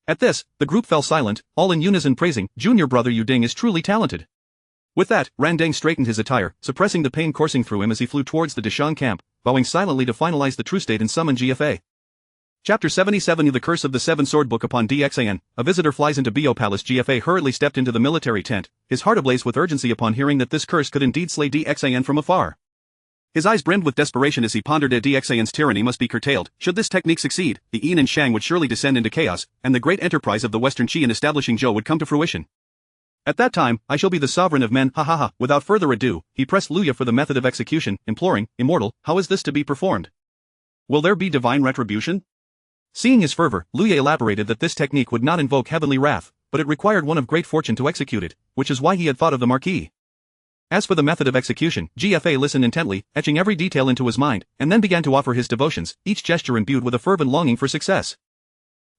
At this, the group fell silent, all in unison praising, "Junior brother Yuding is truly talented." With that, Randang straightened his attire, suppressing the pain coursing through him as he flew towards the Deshan camp, vowing silently to finalize the true state and summon GFA. Chapter 77 The Curse of the Seven Sword Book. Upon DXAN, a visitor flies into Bo Palace. GFA hurriedly stepped into the military tent, his heart ablaze with urgency upon hearing that this curse could indeed slay DXAN from afar. His eyes brimmed with desperation as he pondered that DXAN's tyranny must be curtailed. Should this technique succeed, the Yin and Shang would surely descend into chaos, and the great enterprise of the Western Qi in establishing Zhou would come to fruition. At that time, I shall be the sovereign of men. Ha ha ha. Without further ado, he pressed Luya for the method of execution, imploring, "Immortal, how is this to be performed? Will there be divine retribution?" Seeing his fervor, Luya elaborated that this technique would not invoke heavenly wrath, but it required one of great fortune to execute it, which is why he had thought of the marquis. As for the method of execution, GFA listened intently, etching every detail into his mind, and then began to offer his devotions, each gesture imbued with a fervent longing for success.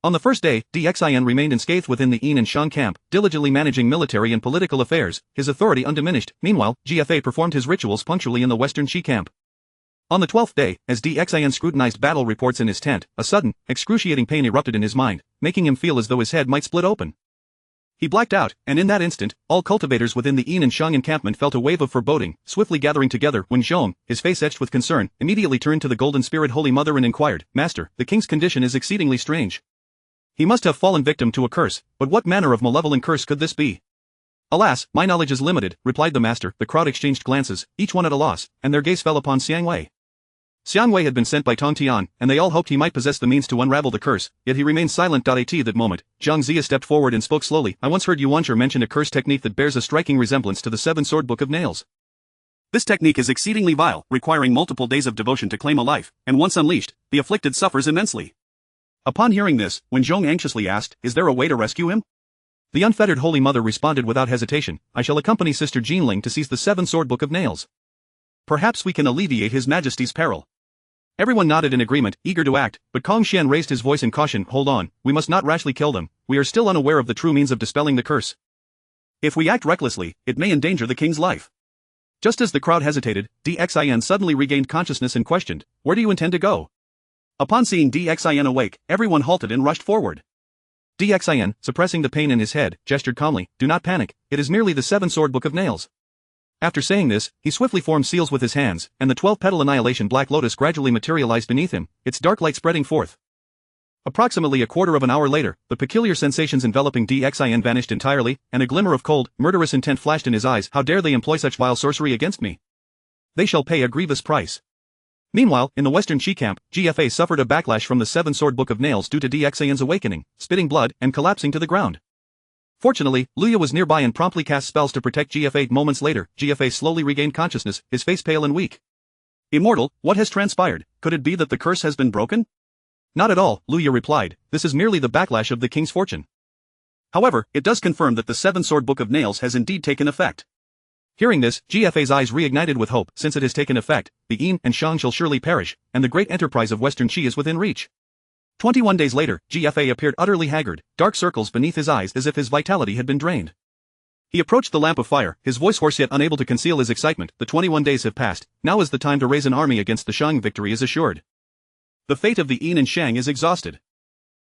On the first day, DXIN remained unscathed within the Yin and Shang camp, diligently managing military and political affairs, his authority undiminished. Meanwhile, GFA performed his rituals punctually in the Western Qi camp. On the 12th day, as DXIN scrutinized battle reports in his tent, a sudden, excruciating pain erupted in his mind, making him feel as though his head might split open. He blacked out, and in that instant, all cultivators within the Yin and Shang encampment felt a wave of foreboding, swiftly gathering together when Zhong, his face etched with concern, immediately turned to the Golden Spirit Holy Mother and inquired, "Master, the king's condition is exceedingly strange. He must have fallen victim to a curse, but what manner of malevolent curse could this be?" "Alas, my knowledge is limited," replied the master. The crowd exchanged glances, each one at a loss, and their gaze fell upon Xiang Wei. Xiang Wei had been sent by Tong Tian, and they all hoped he might possess the means to unravel the curse, yet he remained silent. At that moment, Zhang Zia stepped forward and spoke slowly. "I once heard Yuanzhi mention a curse technique that bears a striking resemblance to the Seven Sword Book of Nails. This technique is exceedingly vile, requiring multiple days of devotion to claim a life, and once unleashed, the afflicted suffers immensely." Upon hearing this, when Zhong anxiously asked, "Is there a way to rescue him?" the unfettered Holy Mother responded without hesitation, "I shall accompany Sister Jinling to seize the Seven Sword Book of Nails. Perhaps we can alleviate His Majesty's peril." Everyone nodded in agreement, eager to act, but Kong Xian raised his voice in caution. "Hold on, we must not rashly kill them, we are still unaware of the true means of dispelling the curse. If we act recklessly, it may endanger the king's life." Just as the crowd hesitated, DXIN suddenly regained consciousness and questioned, "Where do you intend to go?" Upon seeing DXIN awake, everyone halted and rushed forward. DXIN, suppressing the pain in his head, gestured calmly, "Do not panic, it is merely the Seven Sword Book of Nails." After saying this, he swiftly formed seals with his hands, and the 12-petal annihilation black lotus gradually materialized beneath him, its dark light spreading forth. Approximately a quarter of an hour later, the peculiar sensations enveloping DXIN vanished entirely, and a glimmer of cold, murderous intent flashed in his eyes. "How dare they employ such vile sorcery against me? They shall pay a grievous price." Meanwhile, in the Western Qi camp, GFA suffered a backlash from the Seven Sword Book of Nails due to DXIN's awakening, spitting blood, and collapsing to the ground. Fortunately, Luya was nearby and promptly cast spells to protect GFA. Moments later, GFA slowly regained consciousness, his face pale and weak. "Immortal, what has transpired? Could it be that the curse has been broken?" "Not at all," Luya replied, "this is merely the backlash of the king's fortune. However, it does confirm that the Seven Sword Book of Nails has indeed taken effect." Hearing this, GFA's eyes reignited with hope. Since it has taken effect, the Yin and Shang shall surely perish, and the great enterprise of Western Qi is within reach. 21 days later, GFA appeared utterly haggard, dark circles beneath his eyes as if his vitality had been drained. He approached the lamp of fire, his voice hoarse yet unable to conceal his excitement. "The 21 days have passed, now is the time to raise an army against the Shang. Victory is assured. The fate of the Yin and Shang is exhausted."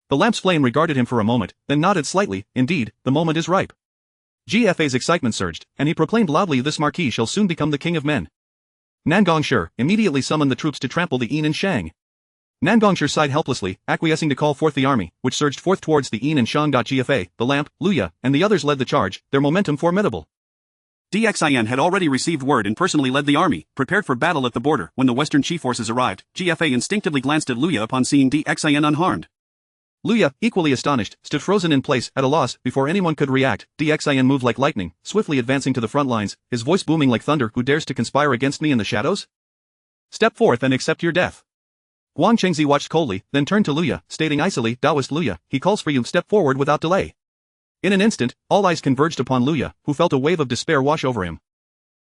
The lamp's flame regarded him for a moment, then nodded slightly. "Indeed, the moment is ripe." GFA's excitement surged, and he proclaimed loudly, "This marquis shall soon become the king of men." Nangongshi immediately summoned the troops to trample the Yin and Shang. Nangongshi sighed helplessly, acquiescing to call forth the army, which surged forth towards the Yin and Shang. GFA, the lamp, Luya, and the others led the charge, their momentum formidable. DXIN had already received word and personally led the army, prepared for battle at the border. When the Western Qi forces arrived, GFA instinctively glanced at Luya upon seeing DXIN unharmed. Luya, equally astonished, stood frozen in place, at a loss. Before anyone could react, DXIN moved like lightning, swiftly advancing to the front lines, his voice booming like thunder. "Who dares to conspire against me in the shadows? Step forth and accept your death." Wang Chengzi watched coldly, then turned to Luya, stating icily, "Taoist Luya, he calls for you, step forward without delay." In an instant, all eyes converged upon Luya, who felt a wave of despair wash over him.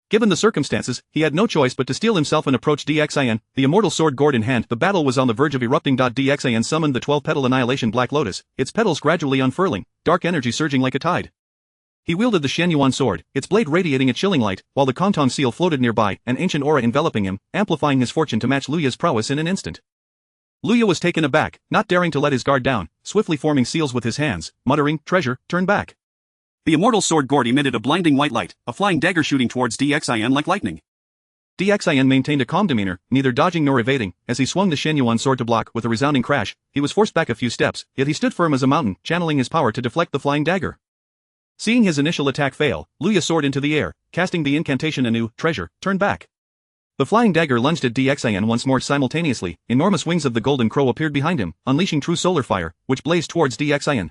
Given the circumstances, he had no choice but to steel himself and approach DXIN, the immortal sword gourd in hand. The battle was on the verge of erupting. DXIN summoned the 12-petal annihilation black lotus, its petals gradually unfurling, dark energy surging like a tide. He wielded the Shenyuan sword, its blade radiating a chilling light, while the Kongtong seal floated nearby, an ancient aura enveloping him, amplifying his fortune to match Luya's prowess in an instant. Luya was taken aback, not daring to let his guard down, swiftly forming seals with his hands, muttering, "Treasure, turn back." The immortal sword gourd emitted a blinding white light, a flying dagger shooting towards DXIN like lightning. DXIN maintained a calm demeanor, neither dodging nor evading. As he swung the Shenyuan sword to block, with a resounding crash, he was forced back a few steps, yet he stood firm as a mountain, channeling his power to deflect the flying dagger. Seeing his initial attack fail, Luya soared into the air, casting the incantation anew, "Treasure, turn back." The flying dagger lunged at DXIN once more simultaneously. Enormous wings of the golden crow appeared behind him, unleashing true solar fire, which blazed towards DXIN.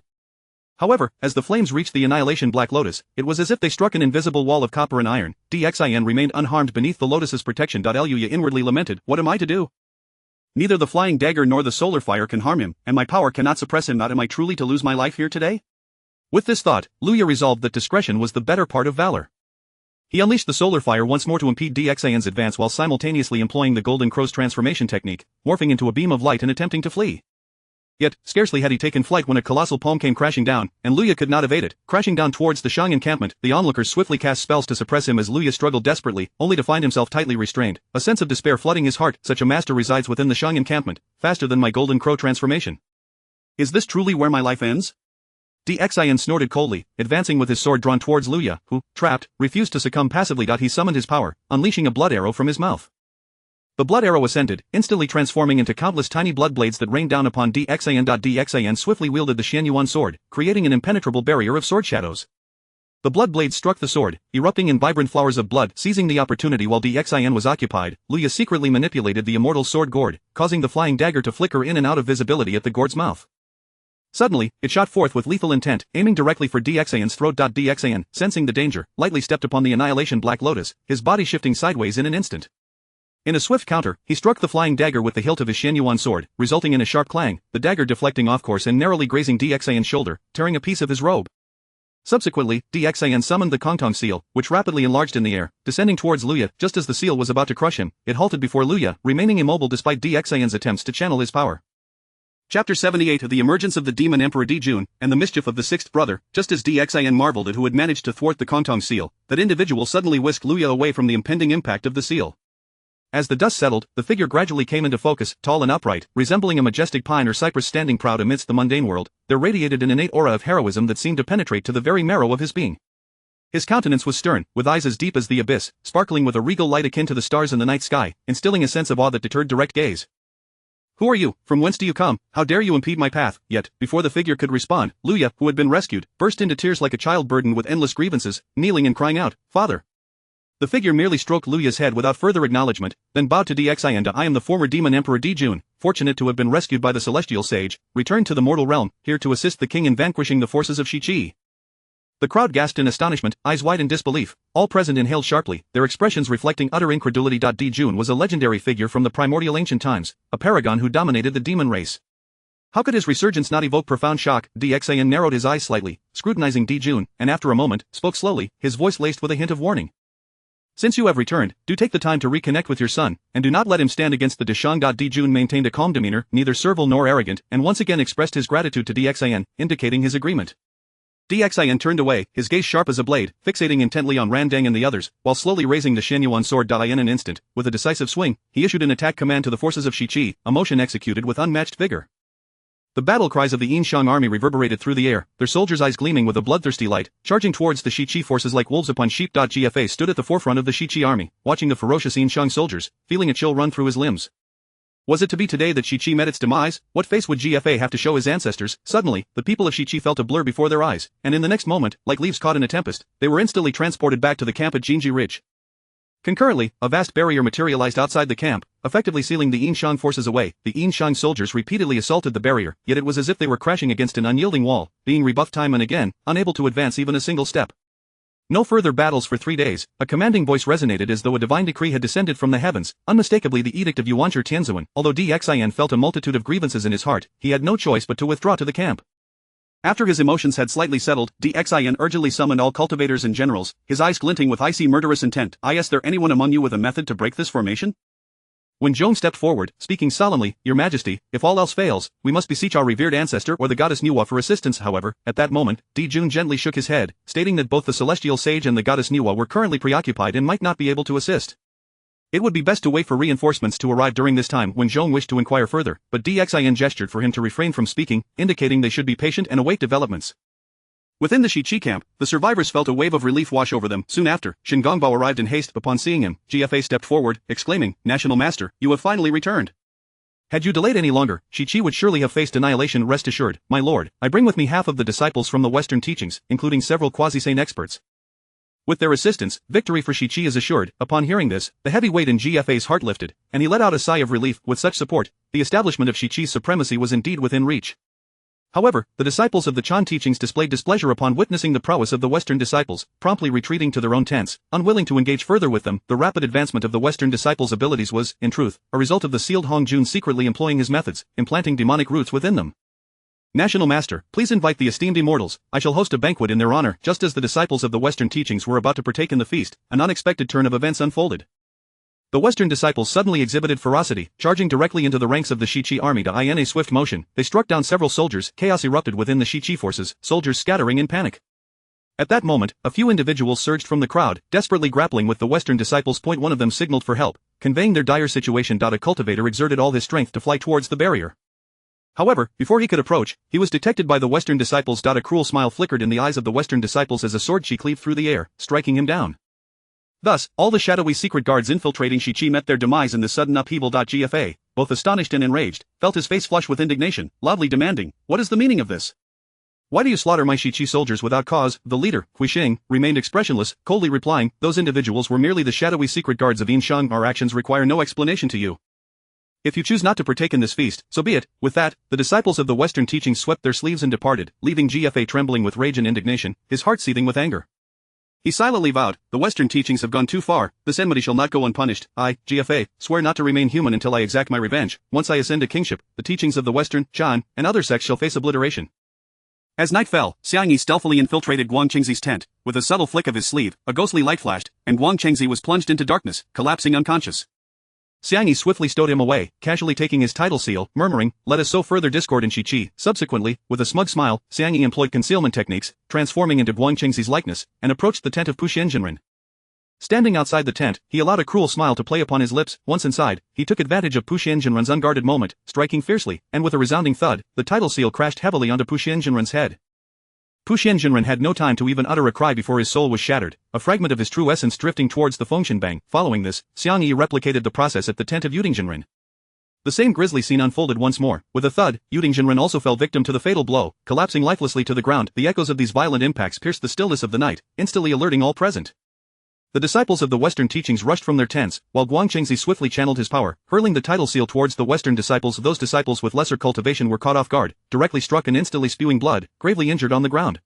However, as the flames reached the annihilation black lotus, it was as if they struck an invisible wall of copper and iron. DXIN remained unharmed beneath the lotus's protection. Luya inwardly lamented, "What am I to do? Neither the flying dagger nor the solar fire can harm him, and my power cannot suppress him. Am I truly to lose my life here today?" With this thought, Luya resolved that discretion was the better part of valor. He unleashed the solar fire once more to impede DXIN's advance while simultaneously employing the Golden Crow's transformation technique, morphing into a beam of light and attempting to flee. Yet, scarcely had he taken flight when a colossal palm came crashing down, and Luya could not evade it. Crashing down towards the Shang encampment, the onlookers swiftly cast spells to suppress him as Luya struggled desperately, only to find himself tightly restrained. A sense of despair flooding his heart. Such a master resides within the Shang encampment, faster than my Golden Crow transformation. Is this truly where my life ends? DXIN snorted coldly, advancing with his sword drawn towards Luya, who, trapped, refused to succumb passively. He summoned his power, unleashing a blood arrow from his mouth. The blood arrow ascended, instantly transforming into countless tiny blood blades that rained down upon DXIN. DXIN swiftly wielded the Xianyuan sword, creating an impenetrable barrier of sword shadows. The blood blades struck the sword, erupting in vibrant flowers of blood. Seizing the opportunity while DXIN was occupied, Luya secretly manipulated the immortal sword gourd, causing the flying dagger to flicker in and out of visibility at the gourd's mouth. Suddenly, it shot forth with lethal intent, aiming directly for DXIN's throat. DXIN, sensing the danger, lightly stepped upon the Annihilation Black Lotus, his body shifting sideways in an instant. In a swift counter, he struck the flying dagger with the hilt of his Xianyuan sword, resulting in a sharp clang, the dagger deflecting off course and narrowly grazing DXIN's shoulder, tearing a piece of his robe. Subsequently, DXIN summoned the Kongtong seal, which rapidly enlarged in the air, descending towards Luya. Just as the seal was about to crush him, it halted before Luya, remaining immobile despite DXIN's attempts to channel his power. Chapter 78 of the Emergence of the Demon Emperor Dijun, and the Mischief of the Sixth Brother. Just as DXIN marveled at who had managed to thwart the Kongtong seal, that individual suddenly whisked Luya away from the impending impact of the seal. As the dust settled, the figure gradually came into focus, tall and upright, resembling a majestic pine or cypress standing proud amidst the mundane world. There radiated an innate aura of heroism that seemed to penetrate to the very marrow of his being. His countenance was stern, with eyes as deep as the abyss, sparkling with a regal light akin to the stars in the night sky, instilling a sense of awe that deterred direct gaze. Who are you? From whence do you come? How dare you impede my path? Yet, before the figure could respond, Luya, who had been rescued, burst into tears like a child burdened with endless grievances, kneeling and crying out, "Father!" The figure merely stroked Luya's head without further acknowledgement, then bowed to DXIN. I am the former Demon Emperor Dijun, fortunate to have been rescued by the Celestial Sage, returned to the mortal realm, here to assist the king in vanquishing the forces of Shichi. The crowd gasped in astonishment, eyes wide in disbelief. All present inhaled sharply, their expressions reflecting utter incredulity. Dijun was a legendary figure from the primordial ancient times, a paragon who dominated the demon race. How could his resurgence not evoke profound shock? DXIN narrowed his eyes slightly, scrutinizing Dijun, and after a moment, spoke slowly, his voice laced with a hint of warning. Since you have returned, do take the time to reconnect with your son, and do not let him stand against the Deshang. Dijun maintained a calm demeanor, neither servile nor arrogant, and once again expressed his gratitude to DXIN, indicating his agreement. DXIN turned away, his gaze sharp as a blade, fixating intently on Randang and the others, while slowly raising the Xianyuan sword. In an instant, with a decisive swing, he issued an attack command to the forces of Shichi, a motion executed with unmatched vigor. The battle cries of the Yinshang army reverberated through the air, their soldiers' eyes gleaming with a bloodthirsty light, charging towards the Shichi forces like wolves upon sheep. GFA stood at the forefront of the Shichi army, watching the ferocious Yinshang soldiers, feeling a chill run through his limbs. Was it to be today that Shichi met its demise? What face would GFA have to show his ancestors? Suddenly, the people of Shichi felt a blur before their eyes, and in the next moment, like leaves caught in a tempest, they were instantly transported back to the camp at Jinji Ridge. Concurrently, a vast barrier materialized outside the camp, effectively sealing the Yinshang forces away. The Yinshang soldiers repeatedly assaulted the barrier, yet it was as if they were crashing against an unyielding wall, being rebuffed time and again, unable to advance even a single step. No further battles for 3 days. A commanding voice resonated as though a divine decree had descended from the heavens, unmistakably the edict of Yuanshi Tianzuan. Although DXIN felt a multitude of grievances in his heart, he had no choice but to withdraw to the camp. After his emotions had slightly settled, DXIN urgently summoned all cultivators and generals, his eyes glinting with icy murderous intent. Is there anyone among you with a method to break this formation? When Zhong stepped forward, speaking solemnly, Your Majesty, if all else fails, we must beseech our revered ancestor or the goddess Nuwa for assistance. However, at that moment, Dijun gently shook his head, stating that both the celestial sage and the goddess Nuwa were currently preoccupied and might not be able to assist. It would be best to wait for reinforcements to arrive during this time. When Zhong wished to inquire further, but DXIN gestured for him to refrain from speaking, indicating they should be patient and await developments. Within the Shichi camp, the survivors felt a wave of relief wash over them. Soon after, Shingongbao arrived in haste. Upon seeing him, GFA stepped forward, exclaiming, National Master, you have finally returned. Had you delayed any longer, Shichi would surely have faced annihilation. Rest assured, my lord, I bring with me half of the disciples from the Western teachings, including several quasi-sane experts. With their assistance, victory for Shichi is assured. Upon hearing this, the heavy weight in GFA's heart lifted, and he let out a sigh of relief. With such support, the establishment of Shichi's supremacy was indeed within reach. However, the disciples of the Chan teachings displayed displeasure upon witnessing the prowess of the Western disciples, promptly retreating to their own tents, unwilling to engage further with them. The rapid advancement of the Western disciples' abilities was, in truth, a result of the sealed Hongjun secretly employing his methods, implanting demonic roots within them. National Master, please invite the esteemed immortals. I shall host a banquet in their honor. Just as the disciples of the Western teachings were about to partake in the feast, an unexpected turn of events unfolded. The Western disciples suddenly exhibited ferocity, charging directly into the ranks of the Shichi army. In a swift motion, they struck down several soldiers. Chaos erupted within the Shichi forces, soldiers scattering in panic. At that moment, a few individuals surged from the crowd, desperately grappling with the Western disciples. One of them signaled for help, conveying their dire situation. A cultivator exerted all his strength to fly towards the barrier. However, before he could approach, he was detected by the Western disciples. A cruel smile flickered in the eyes of the Western disciples as a sword Shi cleaved through the air, striking him down. Thus, all the shadowy secret guards infiltrating Shichi met their demise in this sudden upheaval. GFA, both astonished and enraged, felt his face flush with indignation, loudly demanding, "What is the meaning of this? Why do you slaughter my Shichi soldiers without cause?" The leader, Huixing, remained expressionless, coldly replying, "Those individuals were merely the shadowy secret guards of Yinsheng. Our actions require no explanation to you. If you choose not to partake in this feast, so be it." With that, the disciples of the Western teachings swept their sleeves and departed, leaving GFA trembling with rage and indignation, his heart seething with anger. He silently vowed, "The Western teachings have gone too far, this enmity shall not go unpunished. I, GFA, swear not to remain human until I exact my revenge. Once I ascend to kingship, the teachings of the Western, Shan, and other sects shall face obliteration." As night fell, Xiang Yi stealthily infiltrated Guang Qingzi's tent. With a subtle flick of his sleeve, a ghostly light flashed, and Guang Qingzi was plunged into darkness, collapsing unconscious. Xiang Yi swiftly stowed him away, casually taking his title seal, murmuring, "Let us sow further discord in Shichi." Subsequently, with a smug smile, Xiang Yi employed concealment techniques, transforming into Guang Qingzi's likeness, and approached the tent of Puxian Jinren. Standing outside the tent, he allowed a cruel smile to play upon his lips. Once inside, he took advantage of Puxian Jinren's unguarded moment, striking fiercely, and with a resounding thud, the title seal crashed heavily onto Puxian Jinren's head. Puxian Jinren had no time to even utter a cry before his soul was shattered, a fragment of his true essence drifting towards the Fengshen Bang. Following this, Xiang Yi replicated the process at the tent of Yuding Jinren. The same grisly scene unfolded once more. With a thud, Yuding Jinren also fell victim to the fatal blow, collapsing lifelessly to the ground. The echoes of these violent impacts pierced the stillness of the night, instantly alerting all present. The disciples of the Western teachings rushed from their tents, while Guang Qingzi swiftly channeled his power, hurling the title seal towards the Western disciples. Those disciples with lesser cultivation were caught off guard, directly struck and instantly spewing blood, gravely injured on the ground.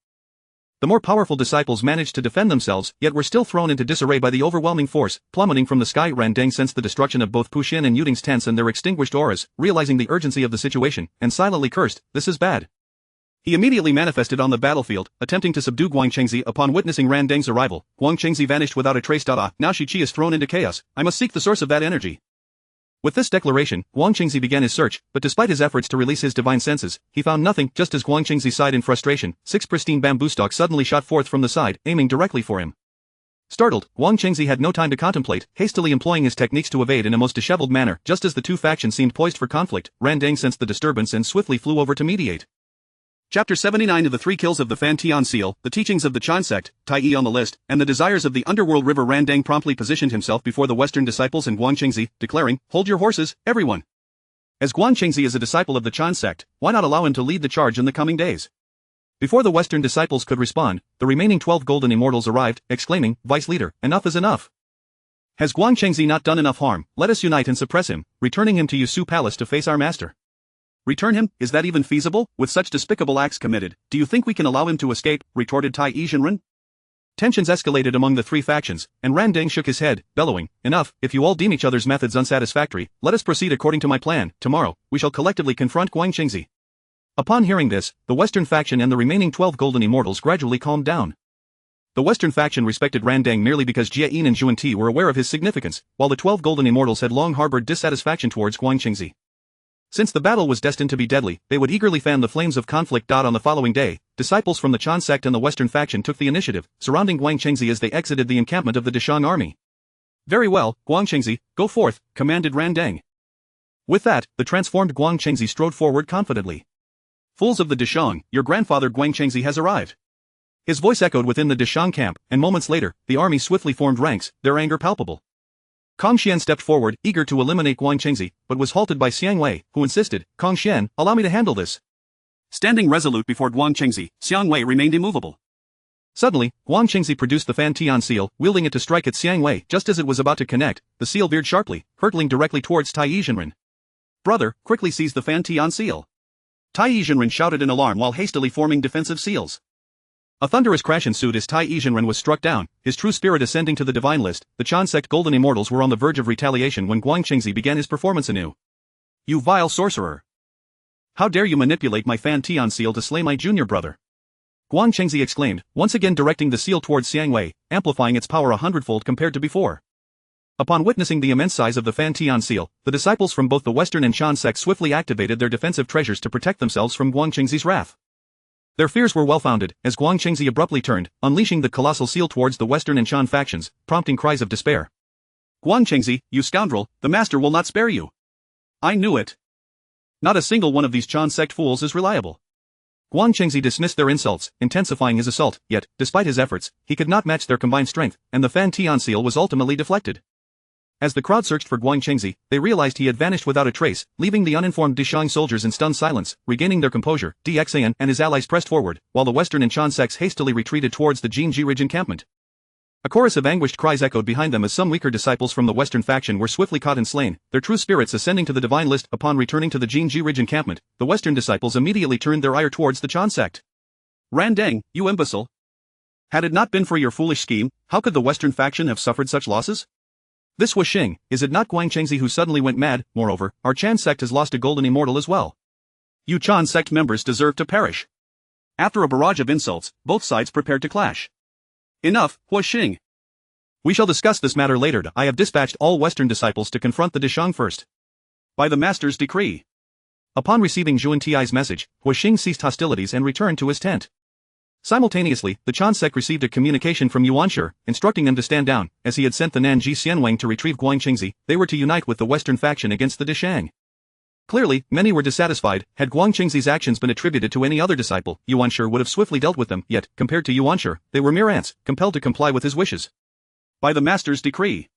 The more powerful disciples managed to defend themselves, yet were still thrown into disarray by the overwhelming force, plummeting from the sky. Randang sensed the destruction of both Puxian and Yuding's tents and their extinguished auras, realizing the urgency of the situation, and silently cursed, "This is bad." He immediately manifested on the battlefield, attempting to subdue Guang Qingzi. Upon witnessing Randang's arrival, Guang Qingzi vanished without a trace. Now Shichi is thrown into chaos. I must seek the source of that energy. With this declaration, Guang Qingzi began his search, but despite his efforts to release his divine senses, he found nothing. Just as Guang Qingzi sighed in frustration, 6 pristine bamboo stalks suddenly shot forth from the side, aiming directly for him. Startled, Guang Qingzi had no time to contemplate, hastily employing his techniques to evade in a most disheveled manner. Just as the two factions seemed poised for conflict, Randang sensed the disturbance and swiftly flew over to mediate. Chapter 79 of the 3 Kills of the Fan Tian Seal, the teachings of the Chan sect, Tai Yi on the list, and the desires of the underworld river. Randang promptly positioned himself before the Western disciples and Guang Qingzi, declaring, "Hold your horses, everyone." As Guang Qingzi is a disciple of the Chan sect, why not allow him to lead the charge in the coming days? Before the Western disciples could respond, the remaining 12 golden immortals arrived, exclaiming, "Vice leader, enough is enough. Has Guang Qingzi not done enough harm? Let us unite and suppress him, returning him to Yusu Palace to face our master." "Return him? Is that even feasible? With such despicable acts committed, do you think we can allow him to escape?" retorted Tai Yi Jinren. Tensions escalated among the three factions, and Randang shook his head, bellowing, "Enough, if you all deem each other's methods unsatisfactory, let us proceed according to my plan. Tomorrow, we shall collectively confront Guang Qingzi." Upon hearing this, the Western faction and the remaining 12 golden immortals gradually calmed down. The Western faction respected Randang merely because Jie Yin and Zhuan Ti were aware of his significance, while the 12 golden immortals had long harbored dissatisfaction towards Guang Qingzi. Since the battle was destined to be deadly, they would eagerly fan the flames of conflict. On the following day, disciples from the Chan sect and the Western faction took the initiative, surrounding Guang Qingzi as they exited the encampment of the Deshang army. "Very well, Guang Qingzi, go forth," commanded Randang. With that, the transformed Guang Qingzi strode forward confidently. "Fools of the Deshang, your grandfather Guang Qingzi has arrived." His voice echoed within the Deshang camp, and moments later, the army swiftly formed ranks, their anger palpable. Kong Xian stepped forward, eager to eliminate Guang Qingzi, but was halted by Xiang Wei, who insisted, "Kong Xian, allow me to handle this." Standing resolute before Guang Qingzi, Xiang Wei remained immovable. Suddenly, Guang Qingzi produced the Fan Tian seal, wielding it to strike at Xiang Wei. Just as it was about to connect, the seal veered sharply, hurtling directly towards Tai Yi Jinren. "Brother, quickly seize the Fan Tian seal." Tai Yi Jinren shouted in alarm while hastily forming defensive seals. A thunderous crash ensued as Tai Yi Jinren was struck down, his true spirit ascending to the divine list. The Chan sect golden immortals were on the verge of retaliation when Guang Qingzi began his performance anew. "You vile sorcerer! How dare you manipulate my Fan Tian seal to slay my junior brother? Guang Chengzi exclaimed, once again directing the seal towards Xiang Wei, amplifying its power 100-fold compared to before. Upon witnessing the immense size of the Fan Tian seal, the disciples from both the Western and Shan sects swiftly activated their defensive treasures to protect themselves from Guang Chengzi's wrath. Their fears were well-founded, as Guang Chengzi abruptly turned, unleashing the colossal seal towards the Western and Shan factions, prompting cries of despair. Guang Chengzi, you scoundrel, the master will not spare you. I knew it. Not a single one of these Chan sect fools is reliable. Guang Chengzi dismissed their insults, intensifying his assault, yet, despite his efforts, he could not match their combined strength, and the Fan Tian seal was ultimately deflected. As the crowd searched for Guang Chengzi, they realized he had vanished without a trace, leaving the uninformed Dishang soldiers in stunned silence. Regaining their composure, DXAN and his allies pressed forward, while the Western and Shan sects hastily retreated towards the Jinji Ridge encampment. A chorus of anguished cries echoed behind them as some weaker disciples from the Western faction were swiftly caught and slain, their true spirits ascending to the divine list. Upon returning to the Jinji Ridge encampment, the Western disciples immediately turned their ire towards the Chan sect. Randang, you imbecile! Had it not been for your foolish scheme, how could the Western faction have suffered such losses? This was Xing, is it not Guang Chengzi who suddenly went mad? Moreover, our Chan sect has lost a golden immortal as well. You Chan sect members deserve to perish. After a barrage of insults, both sides prepared to clash. Enough, Hua Xing. We shall discuss this matter later. I have dispatched all Western disciples to confront the Dishang first. By the master's decree. Upon receiving Zhuan Ti's message, Hua Xing ceased hostilities and returned to his tent. Simultaneously, the Chan sect received a communication from Yuanshi, instructing them to stand down, as he had sent the Nanji Xianwang to retrieve Guang Chengzi. They were to unite with the Western faction against the Dishang. Clearly, many were dissatisfied. Had Guang Chengzi's actions been attributed to any other disciple, Yuanshi would have swiftly dealt with them, yet, compared to Yuanshi, they were mere ants, compelled to comply with his wishes. By the master's decree.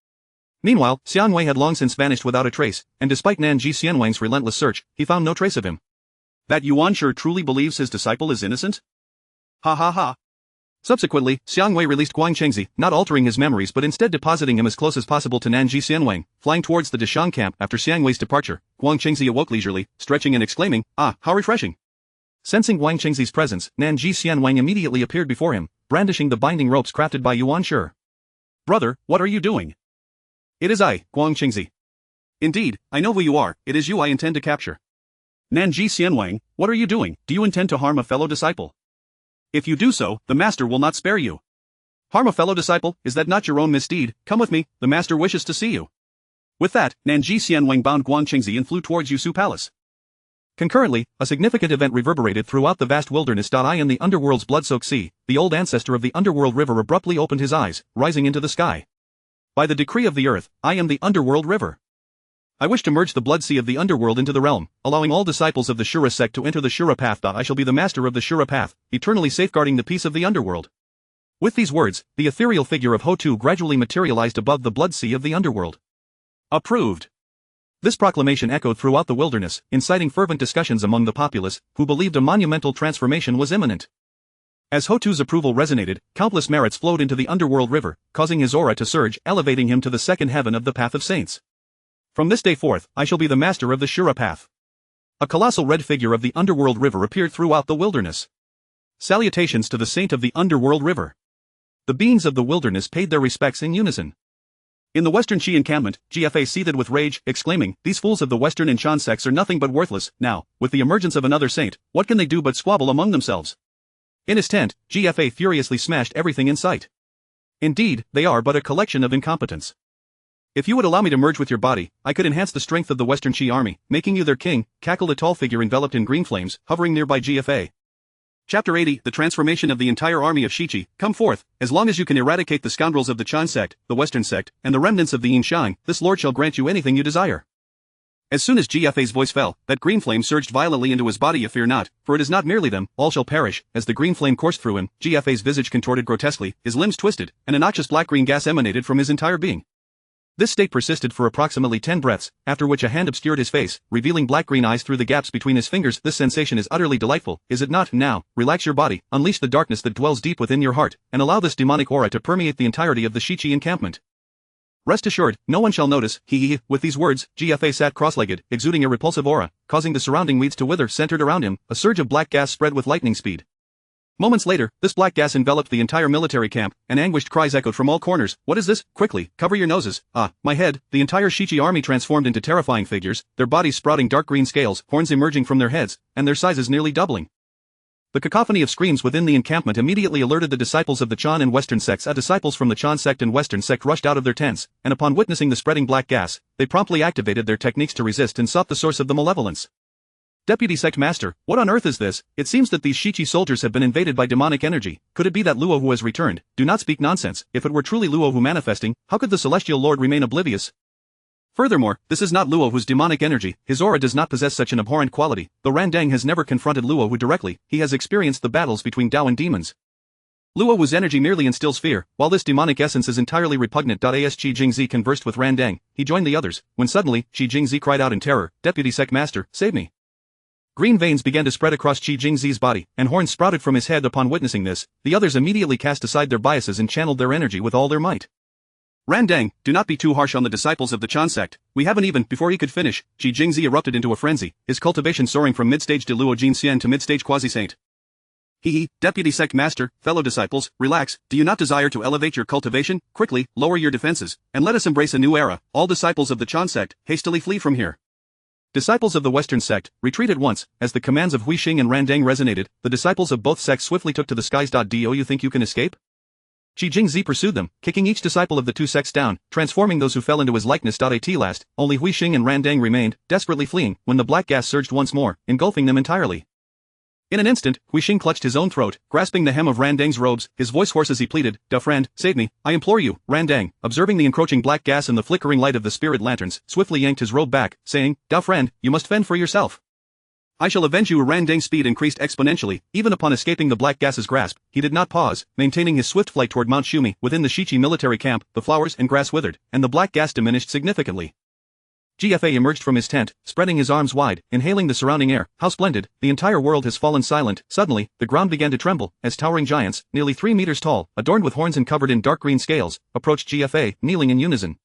Meanwhile, Xiang Wei had long since vanished without a trace, and despite Nanji Xianwang's relentless search, he found no trace of him. That Yuanshi truly believes his disciple is innocent? Ha ha ha. Subsequently, Xiang Wei released Guang Chengzi, not altering his memories but instead depositing him as close as possible to Nanji Xianwang. Flying towards the Dishang camp after Xiang Wei's departure, Guang Chengzi awoke leisurely, stretching and exclaiming, "Ah, how refreshing." Sensing Guang Chengzi's presence, Nanji Xianwang immediately appeared before him, brandishing the binding ropes crafted by Yuanshi. Brother, what are you doing? It is I, Guang Chengzi. Indeed, I know who you are, it is you I intend to capture. Nanji Xianwang, what are you doing? Do you intend to harm a fellow disciple? If you do so, the master will not spare you. Harm a fellow disciple, is that not your own misdeed? Come with me, the master wishes to see you. With that, Nanji Xianwang bound Guang Chengzi and flew towards Yusu Palace. Concurrently, a significant event reverberated throughout the vast wilderness. I in the underworld's blood-soaked sea, the old ancestor of the underworld river abruptly opened his eyes, rising into the sky. By the decree of the earth, I am the underworld river. I wish to merge the blood sea of the underworld into the realm, allowing all disciples of the Shura sect to enter the Shura path. I shall be the master of the Shura path, eternally safeguarding the peace of the underworld. With these words, the ethereal figure of Ho-Tu gradually materialized above the blood sea of the underworld. Approved. This proclamation echoed throughout the wilderness, inciting fervent discussions among the populace, who believed a monumental transformation was imminent. As Ho-Tu's approval resonated, countless merits flowed into the underworld river, causing his aura to surge, elevating him to the second heaven of the path of saints. From this day forth, I shall be the master of the Shura path. A colossal red figure of the underworld river appeared throughout the wilderness. Salutations to the saint of the underworld river. The beings of the wilderness paid their respects in unison. In the Western Qi encampment, GFA seethed with rage, exclaiming, "These fools of the Western and Shan sects are nothing but worthless. Now, with the emergence of another saint, what can they do but squabble among themselves?" In his tent, GFA furiously smashed everything in sight. Indeed, they are but a collection of incompetents. If you would allow me to merge with your body, I could enhance the strength of the Western Qi army, making you their king, cackled a tall figure enveloped in green flames, hovering nearby GFA. Chapter 80, The Transformation of the Entire Army of Shichi. Come forth, as long as you can eradicate the scoundrels of the Chan sect, the Western sect, and the remnants of the Yin Shang, this lord shall grant you anything you desire. As soon as GFA's voice fell, that green flame surged violently into his body. Fear not, for it is not merely them, all shall perish. As the green flame coursed through him, GFA's visage contorted grotesquely, his limbs twisted, and a noxious black-green gas emanated from his entire being. This state persisted for approximately 10 breaths, after which a hand obscured his face, revealing black-green eyes through the gaps between his fingers. This sensation is utterly delightful, is it not? Now, relax your body, unleash the darkness that dwells deep within your heart, and allow this demonic aura to permeate the entirety of the Shichi encampment. Rest assured, no one shall notice. With these words, GFA sat cross-legged, exuding a repulsive aura, causing the surrounding weeds to wither. Centered around him, a surge of black gas spread with lightning speed. Moments later, this black gas enveloped the entire military camp, and anguished cries echoed from all corners. What is this? Quickly, cover your noses. Ah, my head. The entire Shichi army transformed into terrifying figures, their bodies sprouting dark green scales, horns emerging from their heads, and their sizes nearly doubling. The cacophony of screams within the encampment immediately alerted the disciples of the Chan and Western sects. Disciples from the Chan sect and Western sect rushed out of their tents, and upon witnessing the spreading black gas, they promptly activated their techniques to resist and sought the source of the malevolence. Deputy Sect Master, what on earth is this? It seems that these Shichi soldiers have been invaded by demonic energy. Could it be that Luo who has returned? Do not speak nonsense. If it were truly Luo who manifesting, how could the Celestial Lord remain oblivious? Furthermore, this is not Luo whose demonic energy. His aura does not possess such an abhorrent quality. Though Randang has never confronted Luo who directly, he has experienced the battles between Dao and demons. Luo whose energy merely instills fear, while this demonic essence is entirely repugnant. As Qi Jingzi conversed with Randang, he joined the others, when suddenly, Qi Jingzi cried out in terror, Deputy Sect Master, save me. Green veins began to spread across Qi Jingzi's body, and horns sprouted from his head. Upon witnessing this, the others immediately cast aside their biases and channeled their energy with all their might. Randang, do not be too harsh on the disciples of the Chan sect. We haven't even. Before he could finish, Qi Jingzi erupted into a frenzy, his cultivation soaring from mid-stage de Luo Jin Xian to mid-stage quasi-saint. Deputy Sect Master, fellow disciples, relax. Do you not desire to elevate your cultivation? Quickly, lower your defenses, and let us embrace a new era. All disciples of the Chan sect, hastily flee from here. Disciples of the Western sect, retreat at once. As the commands of Huixing and Randang resonated, the disciples of both sects swiftly took to the skies. Do you think you can escape? Qi Jingzi pursued them, kicking each disciple of the two sects down, transforming those who fell into his likeness. At last, only Huixing and Randang remained, desperately fleeing, when the black gas surged once more, engulfing them entirely. In an instant, Huixing clutched his own throat, grasping the hem of Randang's robes, his voice hoarse as he pleaded, "Da friend, save me, I implore you." Randang, observing the encroaching black gas and the flickering light of the spirit lanterns, swiftly yanked his robe back, saying, "Da friend, you must fend for yourself. I shall avenge you." Randang's speed increased exponentially, even upon escaping the black gas's grasp. He did not pause, maintaining his swift flight toward Mount Shumi. Within the Shichi military camp, the flowers and grass withered, and the black gas diminished significantly. GFA emerged from his tent, spreading his arms wide, inhaling the surrounding air. How splendid, the entire world has fallen silent. Suddenly, the ground began to tremble, as towering giants, nearly 3 meters tall, adorned with horns and covered in dark green scales, approached GFA, kneeling in unison.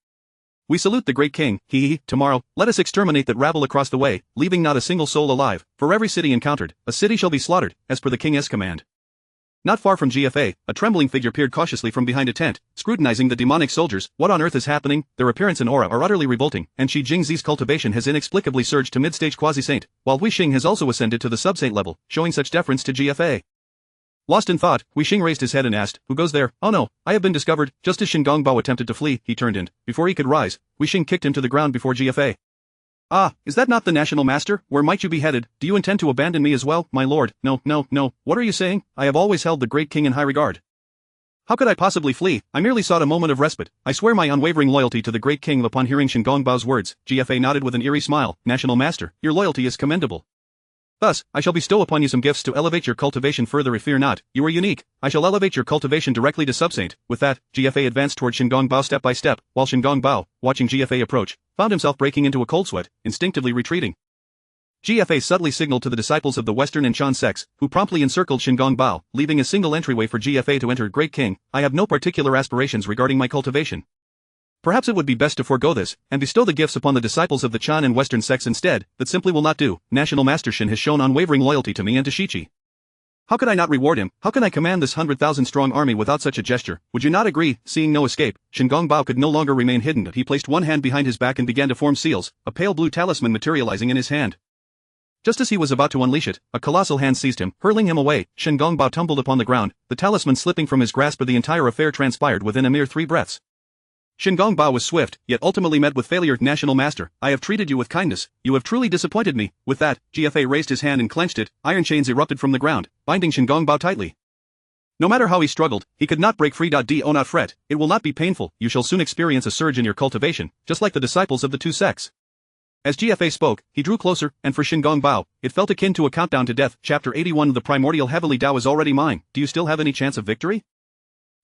"We salute the great king. Tomorrow, let us exterminate that rabble across the way, leaving not a single soul alive. For every city encountered, a city shall be slaughtered, as per the king's command." Not far from GFA, a trembling figure peered cautiously from behind a tent, scrutinizing the demonic soldiers. What on earth is happening? Their appearance and aura are utterly revolting, and Qi Jingzi's cultivation has inexplicably surged to mid-stage quasi-saint, while Huixing has also ascended to the sub-saint level, showing such deference to GFA. Lost in thought, Huixing raised his head and asked, "Who goes there?" "Oh no, I have been discovered." Just as Shingongbao attempted to flee, he turned and, before he could rise, Huixing kicked him to the ground before GFA. "Ah, is that not the national master? Where might you be headed? Do you intend to abandon me as well, my lord?" No, what are you saying? I have always held the great king in high regard. How could I possibly flee? I merely sought a moment of respite. I swear my unwavering loyalty to the great king. Upon hearing Shingongbao's words, GFA nodded with an eerie smile. "National master, your loyalty is commendable. Thus, I shall bestow upon you some gifts to elevate your cultivation further. Fear not, you are unique. I shall elevate your cultivation directly to subsaint." With that, GFA advanced toward Shingongbao step by step, while Shingongbao, watching GFA approach, found himself breaking into a cold sweat, instinctively retreating. GFA subtly signaled to the disciples of the Western and Chan sects, who promptly encircled Shingongbao, leaving a single entryway for GFA to enter. "Great king, I have no particular aspirations regarding my cultivation. Perhaps it would be best to forego this, and bestow the gifts upon the disciples of the Chan and Western sects instead. That simply will not do. National Master Shin has shown unwavering loyalty to me and to Shichi. How could I not reward him? How can I command this 100,000-strong army without such a gesture? Would you not agree?" Seeing no escape, Shingongbao could no longer remain hidden. He placed one hand behind his back and began to form seals, a pale blue talisman materializing in his hand. Just as he was about to unleash it, a colossal hand seized him, hurling him away. Shingongbao tumbled upon the ground, the talisman slipping from his grasp. The entire affair transpired within a mere 3 breaths. Shingongbao was swift, yet ultimately met with failure. "National master, I have treated you with kindness. You have truly disappointed me." With that, GFA raised his hand and clenched it. Iron chains erupted from the ground, binding Shingongbao tightly. No matter how he struggled, he could not break free. Do not fret, it will not be painful. You shall soon experience a surge in your cultivation, just like the disciples of the two sects. As GFA spoke, he drew closer, and for Shingongbao, it felt akin to a countdown to death. Chapter 81. The Primordial Heavenly Dao is already mine. Do you still have any chance of victory?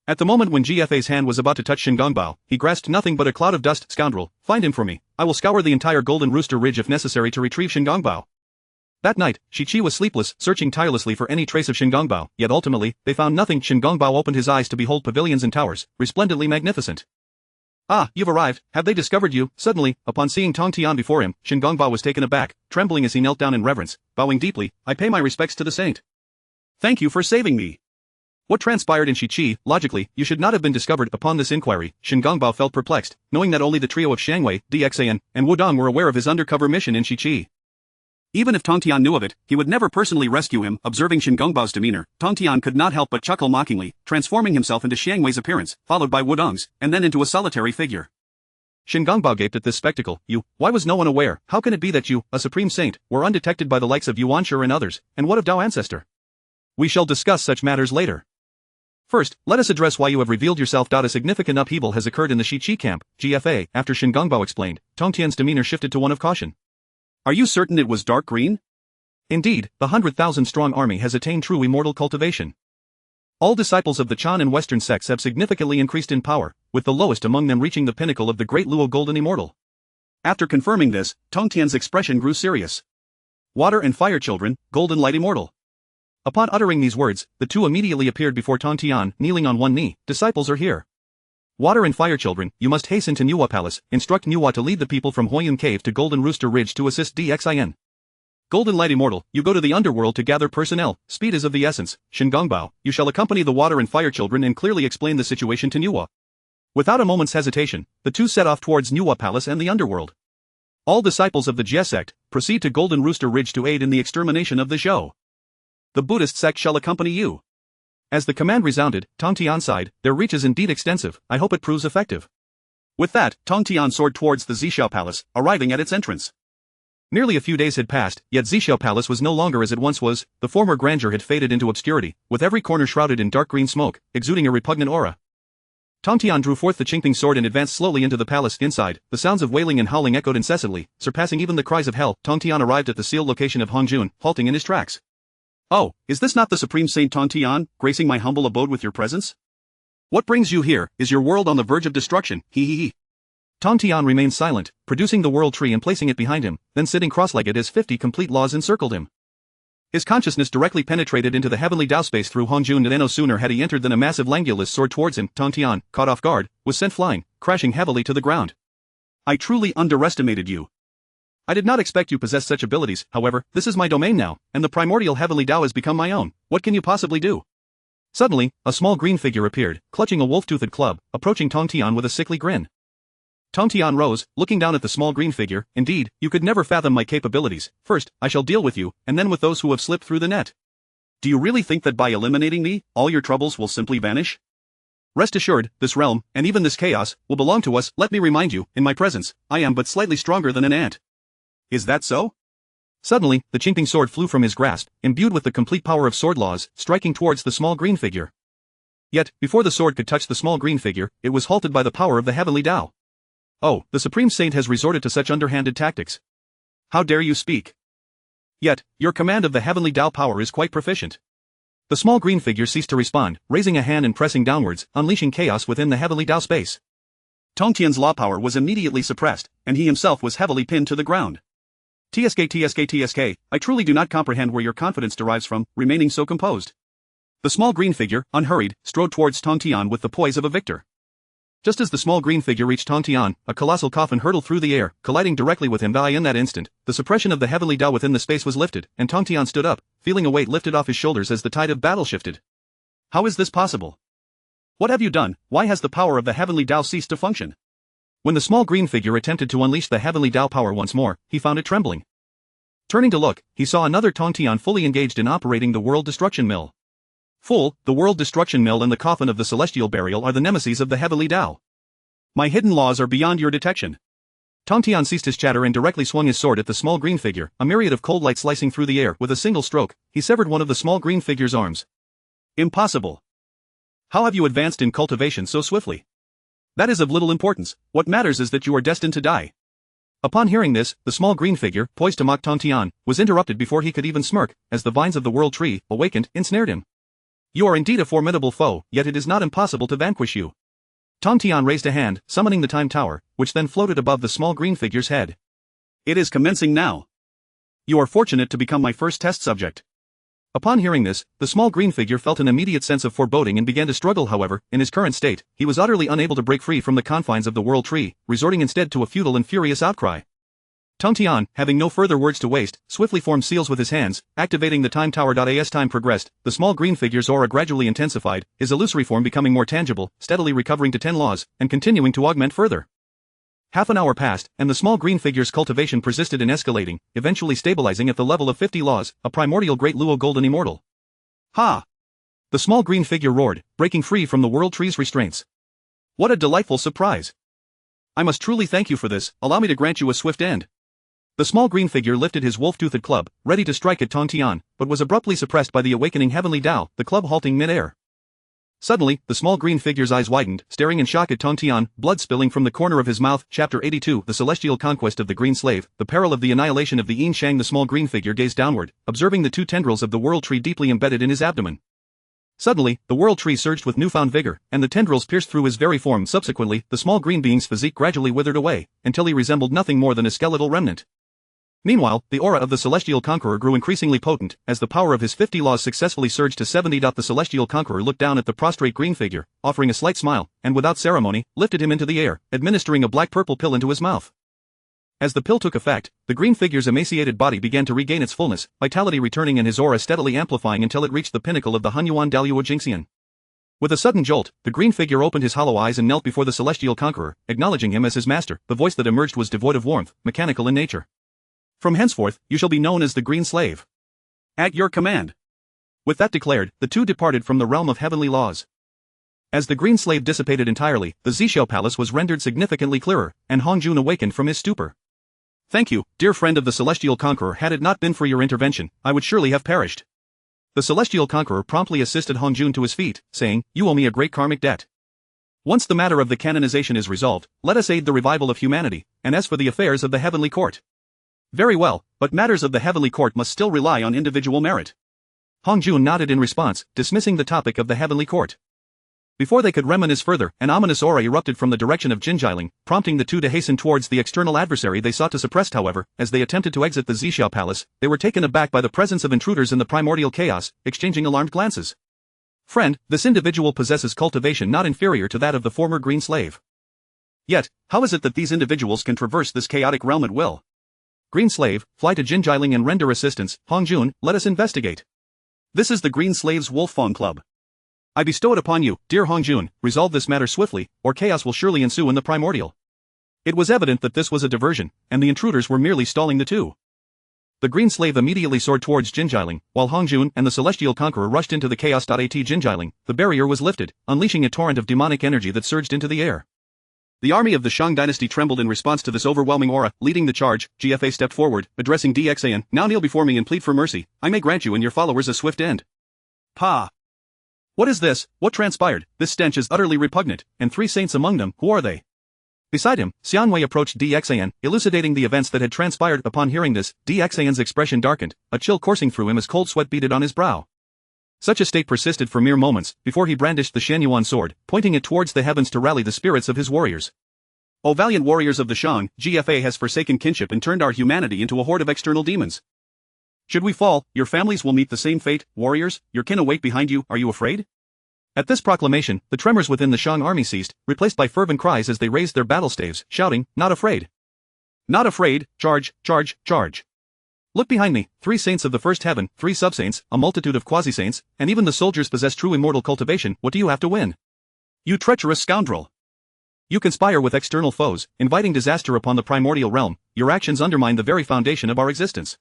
At the moment when GFA's hand was about to touch Shingongbao, he grasped nothing but a cloud of dust. "Scoundrel, find him for me. I will scour the entire Golden Rooster Ridge if necessary to retrieve Shingongbao." That night, Shichi was sleepless, searching tirelessly for any trace of Shingongbao, yet ultimately, they found nothing. Shingongbao opened his eyes to behold pavilions and towers, resplendently magnificent. "Ah, you've arrived. Have they discovered you?" Suddenly, upon seeing Tong Tian before him, Shingongbao was taken aback, trembling as he knelt down in reverence, bowing deeply. "I pay my respects to the saint." Thank you for saving me. What transpired in Shiqi, logically, you should not have been discovered. Upon this inquiry, Shen Gongbao felt perplexed, knowing that only the trio of Shangwei, DXAN, and Wudong were aware of his undercover mission in Shiqi. Even if Tong Tian knew of it, he would never personally rescue him. Observing Shen Gongbao's demeanor, Tong Tian could not help but chuckle mockingly, transforming himself into Shangwei's appearance, followed by Wudong's, and then into a solitary figure. Shen Gongbao gaped at this spectacle. Why was no one aware? How can it be that you, a supreme saint, were undetected by the likes of Yuanshi and others, and what of Dao Ancestor? We shall discuss such matters later. First, let us address why you have revealed yourself. A significant upheaval has occurred in the Shiqi camp, GFA. After Shen Gongbao explained, Tong Tian's demeanor shifted to one of caution. Are you certain it was dark green? Indeed, the 100,000-strong army has attained true immortal cultivation. All disciples of the Chan and Western sects have significantly increased in power, with the lowest among them reaching the pinnacle of the Great Luo Golden Immortal. After confirming this, Tong Tian's expression grew serious. Water and Fire Children, Golden Light Immortal. Upon uttering these words, the two immediately appeared before Tong Tian, kneeling on one knee. Disciples are here. Water and Fire Children, you must hasten to Nuwa Palace. Instruct Nuwa to lead the people from Huoyun Cave to Golden Rooster Ridge to assist DXIN. Golden Light Immortal, you go to the underworld to gather personnel. Speed is of the essence. Shen Gongbao, you shall accompany the Water and Fire Children and clearly explain the situation to Nuwa. Without a moment's hesitation, the two set off towards Nuwa Palace and the underworld. All disciples of the Jie sect, proceed to Golden Rooster Ridge to aid in the extermination of the Zhou. The Buddhist sect shall accompany you. As the command resounded, Tong Tian sighed, their reach is indeed extensive, I hope it proves effective. With that, Tong Tian soared towards the Zhixiao Palace, arriving at its entrance. Nearly a few days had passed, yet Zhixiao Palace was no longer as it once was. The former grandeur had faded into obscurity, with every corner shrouded in dark green smoke, exuding a repugnant aura. Tong Tian drew forth the Qingping sword and advanced slowly into the palace. Inside, the sounds of wailing and howling echoed incessantly, surpassing even the cries of hell. Tong Tian arrived at the sealed location of Hongjun, halting in his tracks. Oh, is this not the Supreme Saint Tong Tian, gracing my humble abode with your presence? What brings you here? Is your world on the verge of destruction? He. Tong Tian remained silent, producing the world tree and placing it behind him, then sitting cross-legged as 50 complete laws encircled him. His consciousness directly penetrated into the heavenly Dao space through Hongjun, and no sooner had he entered than a massive Langulus soared towards him. Tong Tian, caught off guard, was sent flying, crashing heavily to the ground. I truly underestimated you. I did not expect you possess such abilities. However, this is my domain now, and the primordial heavenly Dao has become my own. What can you possibly do? Suddenly, a small green figure appeared, clutching a wolf-toothed club, approaching Tong Tian with a sickly grin. Tong Tian rose, looking down at the small green figure. Indeed, you could never fathom my capabilities. First, I shall deal with you, and then with those who have slipped through the net. Do you really think that by eliminating me, all your troubles will simply vanish? Rest assured, this realm, and even this chaos, will belong to us. Let me remind you, in my presence, I am but slightly stronger than an ant. Is that so? Suddenly, the Qingping sword flew from his grasp, imbued with the complete power of sword laws, striking towards the small green figure. Yet, before the sword could touch the small green figure, it was halted by the power of the heavenly Dao. Oh, the Supreme Saint has resorted to such underhanded tactics. How dare you speak? Yet, your command of the heavenly Dao power is quite proficient. The small green figure ceased to respond, raising a hand and pressing downwards, unleashing chaos within the heavenly Dao space. Tong Tian's law power was immediately suppressed, and he himself was heavily pinned to the ground. TSK, I truly do not comprehend where your confidence derives from, remaining so composed. The small green figure, unhurried, strode towards Tong Tian with the poise of a victor. Just as the small green figure reached Tong Tian, a colossal coffin hurtled through the air, colliding directly with him. In that instant, the suppression of the heavenly Dao within the space was lifted, and Tong Tian stood up, feeling a weight lifted off his shoulders as the tide of battle shifted. How is this possible? What have you done? Why has the power of the heavenly Dao ceased to function? When the small green figure attempted to unleash the heavenly Dao power once more, he found it trembling. Turning to look, he saw another Tong Tian fully engaged in operating the World Destruction Mill. The World Destruction Mill and the Coffin of the Celestial Burial are the nemesis of the heavenly Dao. My hidden laws are beyond your detection. Tong Tian ceased his chatter and directly swung his sword at the small green figure, a myriad of cold light slicing through the air. With a single stroke, he severed one of the small green figure's arms. Impossible. How have you advanced in cultivation so swiftly? That is of little importance. What matters is that you are destined to die. Upon hearing this, the small green figure, poised to mock Tong Tian, was interrupted before he could even smirk, as the vines of the world tree, awakened, ensnared him. You are indeed a formidable foe, yet it is not impossible to vanquish you. Tong Tian raised a hand, summoning the Time Tower, which then floated above the small green figure's head. It is commencing now. You are fortunate to become my first test subject. Upon hearing this, the small green figure felt an immediate sense of foreboding and began to struggle. However, in his current state, he was utterly unable to break free from the confines of the world tree, resorting instead to a futile and furious outcry. Tong Tian, having no further words to waste, swiftly formed seals with his hands, activating the time tower. As time progressed, the small green figure's aura gradually intensified, his illusory form becoming more tangible, steadily recovering to 10 laws, and continuing to augment further. Half an hour passed, and the small green figure's cultivation persisted in escalating, eventually stabilizing at the level of 50 laws, a primordial great Luo golden immortal. Ha! The small green figure roared, breaking free from the world tree's restraints. What a delightful surprise! I must truly thank you for this, allow me to grant you a swift end. The small green figure lifted his wolf-toothed club, ready to strike at Tong Tian, but was abruptly suppressed by the awakening heavenly Tao, the club halting mid-air. Suddenly, the small green figure's eyes widened, staring in shock at Tong Tian, blood spilling from the corner of his mouth. Chapter 82 The Celestial Conquest of the Green Slave, the peril of the annihilation of the Yin Shang. The small green figure gazed downward, observing the 2 tendrils of the world tree deeply embedded in his abdomen. Suddenly, the world tree surged with newfound vigor, and the tendrils pierced through his very form. Subsequently, the small green being's physique gradually withered away, until he resembled nothing more than a skeletal remnant. Meanwhile, the aura of the Celestial Conqueror grew increasingly potent, as the power of his 50 laws successfully surged to 70. The Celestial Conqueror looked down at the prostrate green figure, offering a slight smile, and without ceremony, lifted him into the air, administering a black-purple pill into his mouth. As the pill took effect, the green figure's emaciated body began to regain its fullness, vitality returning and his aura steadily amplifying until it reached the pinnacle of the Hunyuan Daluo Jingxian. With a sudden jolt, the green figure opened his hollow eyes and knelt before the Celestial Conqueror, acknowledging him as his master. The voice that emerged was devoid of warmth, mechanical in nature. From henceforth, you shall be known as the Green Slave. At your command. With that declared, the two departed from the realm of heavenly laws. As the Green Slave dissipated entirely, the Zhixiao Palace was rendered significantly clearer, and Hongjun awakened from his stupor. Thank you, dear friend of the Celestial Conqueror. Had it not been for your intervention, I would surely have perished. The Celestial Conqueror promptly assisted Hongjun to his feet, saying, You owe me a great karmic debt. Once the matter of the canonization is resolved, let us aid the revival of humanity, and as for the affairs of the heavenly court. Very well, but matters of the heavenly court must still rely on individual merit. Hongjun nodded in response, dismissing the topic of the heavenly court. Before they could reminisce further, an ominous aura erupted from the direction of Jinjiling, prompting the two to hasten towards the external adversary they sought to suppress. However, as they attempted to exit the Zhixiao Palace, they were taken aback by the presence of intruders in the primordial chaos, exchanging alarmed glances. Friend, this individual possesses cultivation not inferior to that of the former Green Slave. Yet, how is it that these individuals can traverse this chaotic realm at will? Green Slave, fly to Jinjiling and render assistance. Hongjun, let us investigate. This is the Green Slave's Wolf Fawn Club. I bestow it upon you, dear Hongjun, resolve this matter swiftly, or chaos will surely ensue in the primordial. It was evident that this was a diversion, and the intruders were merely stalling the two. The Green Slave immediately soared towards Jinjiling, while Hongjun and the Celestial Conqueror rushed into the chaos. At Jinjiling, the barrier was lifted, unleashing a torrent of demonic energy that surged into the air. The army of the Shang dynasty trembled in response to this overwhelming aura. Leading the charge, GFA stepped forward, addressing DXAN, Now kneel before me and plead for mercy. I may grant you and your followers a swift end. Pa! What is this? What transpired? This stench is utterly repugnant, and 3 saints among them, who are they? Beside him, Xianwei approached DXAN, elucidating the events that had transpired. Upon hearing this, DXAN's expression darkened, a chill coursing through him as cold sweat beaded on his brow. Such a state persisted for mere moments, before he brandished the Shenyuan sword, pointing it towards the heavens to rally the spirits of his warriors. O valiant warriors of the Shang, GFA has forsaken kinship and turned our humanity into a horde of external demons. Should we fall, your families will meet the same fate. Warriors, your kin await behind you. Are you afraid? At this proclamation, the tremors within the Shang army ceased, replaced by fervent cries as they raised their battle staves, shouting, Not afraid. Not afraid, charge, charge, charge. Look behind me, 3 saints of the first heaven, 3 subsaints, a multitude of quasi-saints, and even the soldiers possess true immortal cultivation. What do you have to win? You treacherous scoundrel! You conspire with external foes, inviting disaster upon the primordial realm. Your actions undermine the very foundation of our existence.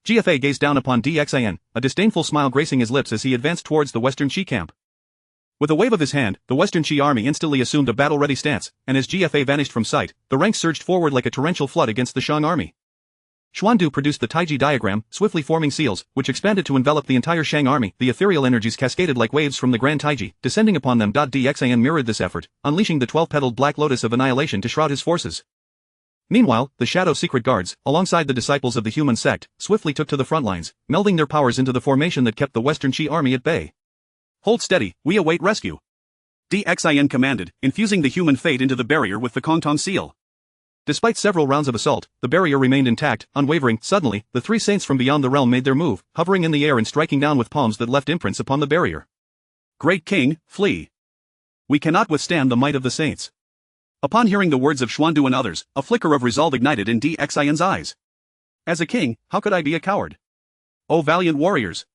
GFA gazed down upon DXAN, a disdainful smile gracing his lips as he advanced towards the Western Qi camp. With a wave of his hand, the Western Qi army instantly assumed a battle-ready stance, and as GFA vanished from sight, the ranks surged forward like a torrential flood against the Shang army. Xuandu produced the Taiji diagram, swiftly forming seals, which expanded to envelop the entire Shang army. The ethereal energies cascaded like waves from the Grand Taiji, descending upon them. DXAN mirrored this effort, unleashing the 12-petaled Black Lotus of Annihilation to shroud his forces. Meanwhile, the Shadow Secret Guards, alongside the disciples of the human sect, swiftly took to the front lines, melding their powers into the formation that kept the Western Qi army at bay. Hold steady, we await rescue. DXIN commanded, infusing the human fate into the barrier with the Kongtong seal. Despite several rounds of assault, the barrier remained intact, unwavering. Suddenly, the 3 saints from beyond the realm made their move, hovering in the air and striking down with palms that left imprints upon the barrier. Great King, flee. We cannot withstand the might of the saints. Upon hearing the words of Xuandu and others, a flicker of resolve ignited in DXIN's eyes. As a king, how could I be a coward? O valiant warriors!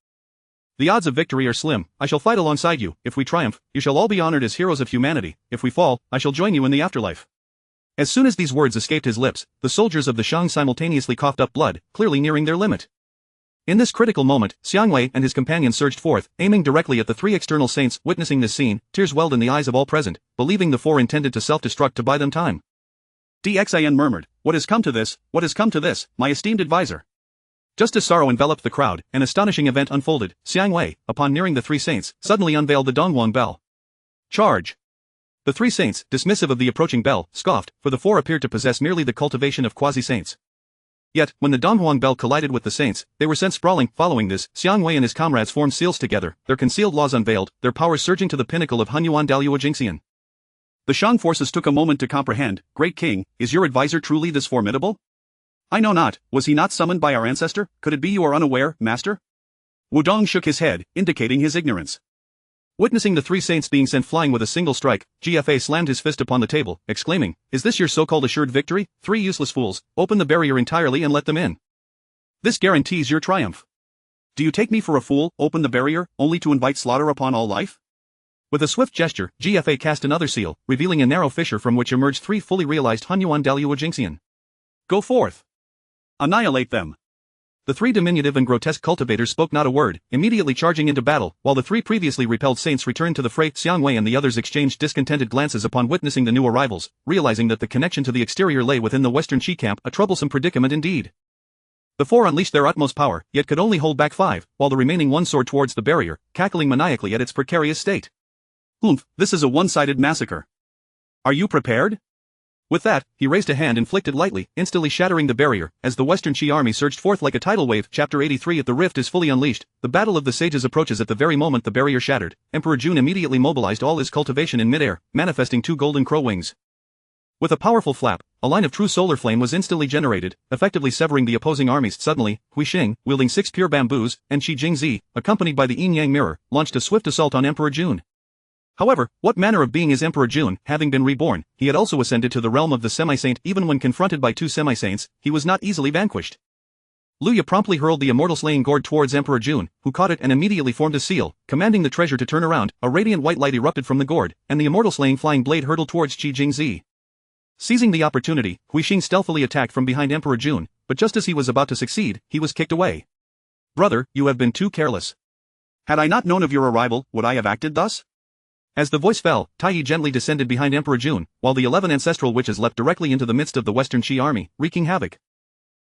The odds of victory are slim. I shall fight alongside you. If we triumph, you shall all be honored as heroes of humanity. If we fall, I shall join you in the afterlife. As soon as these words escaped his lips, the soldiers of the Shang simultaneously coughed up blood, clearly nearing their limit. In this critical moment, Xiangwei and his companions surged forth, aiming directly at the three external saints. Witnessing this scene, tears welled in the eyes of all present, believing the four intended to self-destruct to buy them time. DXIN murmured, "What has come to this, what has come to this, my esteemed advisor?" Just as sorrow enveloped the crowd, an astonishing event unfolded. Xiangwei, upon nearing the three saints, suddenly unveiled the Donghuang bell. Charge! The three saints, dismissive of the approaching bell, scoffed, for the four appeared to possess merely the cultivation of quasi-saints. Yet, when the Donghuang bell collided with the saints, they were sent sprawling. Following this, Xiangwei and his comrades formed seals together, their concealed laws unveiled, their powers surging to the pinnacle of Hunyuan Daluo Jingxian. The Shang forces took a moment to comprehend. Great king, is your advisor truly this formidable? I know not, was he not summoned by our ancestor? Could it be you are unaware, master? Wudong shook his head, indicating his ignorance. Witnessing the three saints being sent flying with a single strike, GFA slammed his fist upon the table, exclaiming, "Is this your so-called assured victory? Three useless fools, open the barrier entirely and let them in. This guarantees your triumph. Do you take me for a fool? Open the barrier, only to invite slaughter upon all life?" With a swift gesture, GFA cast another seal, revealing a narrow fissure from which emerged three fully realized Hunyuan Daluo Jingxian. Go forth. Annihilate them. The three diminutive and grotesque cultivators spoke not a word, immediately charging into battle, while the three previously repelled saints returned to the fray. Xiangwei and the others exchanged discontented glances upon witnessing the new arrivals, realizing that the connection to the exterior lay within the Western Qi camp, a troublesome predicament indeed. The four unleashed their utmost power, yet could only hold back five, while the remaining one soared towards the barrier, cackling maniacally at its precarious state. This is a one-sided massacre. Are you prepared? With that, he raised a hand and flicked it lightly, instantly shattering the barrier, as the Western Qi army surged forth like a tidal wave. Chapter 83. At the rift is fully unleashed, the battle of the sages approaches. At the very moment the barrier shattered, Emperor Jun immediately mobilized all his cultivation in midair, manifesting two golden crow wings. With a powerful flap, a line of true solar flame was instantly generated, effectively severing the opposing armies. Suddenly, Hui Xing, wielding 6 pure bamboos, and Qi Jingzi, accompanied by the Yin-Yang mirror, launched a swift assault on Emperor Jun. However, what manner of being is Emperor Jun? Having been reborn, he had also ascended to the realm of the semi-saint. Even when confronted by two semi-saints, he was not easily vanquished. Luya promptly hurled the immortal slaying gourd towards Emperor Jun, who caught it and immediately formed a seal, commanding the treasure to turn around. A radiant white light erupted from the gourd, and the immortal slaying flying blade hurtled towards Qi Jingzi. Seizing the opportunity, Hui Xing stealthily attacked from behind Emperor Jun, but just as he was about to succeed, he was kicked away. Brother, you have been too careless. Had I not known of your arrival, would I have acted thus? As the voice fell, Tai gently descended behind Emperor Jun, while the 11 ancestral witches leapt directly into the midst of the Western Qi army, wreaking havoc.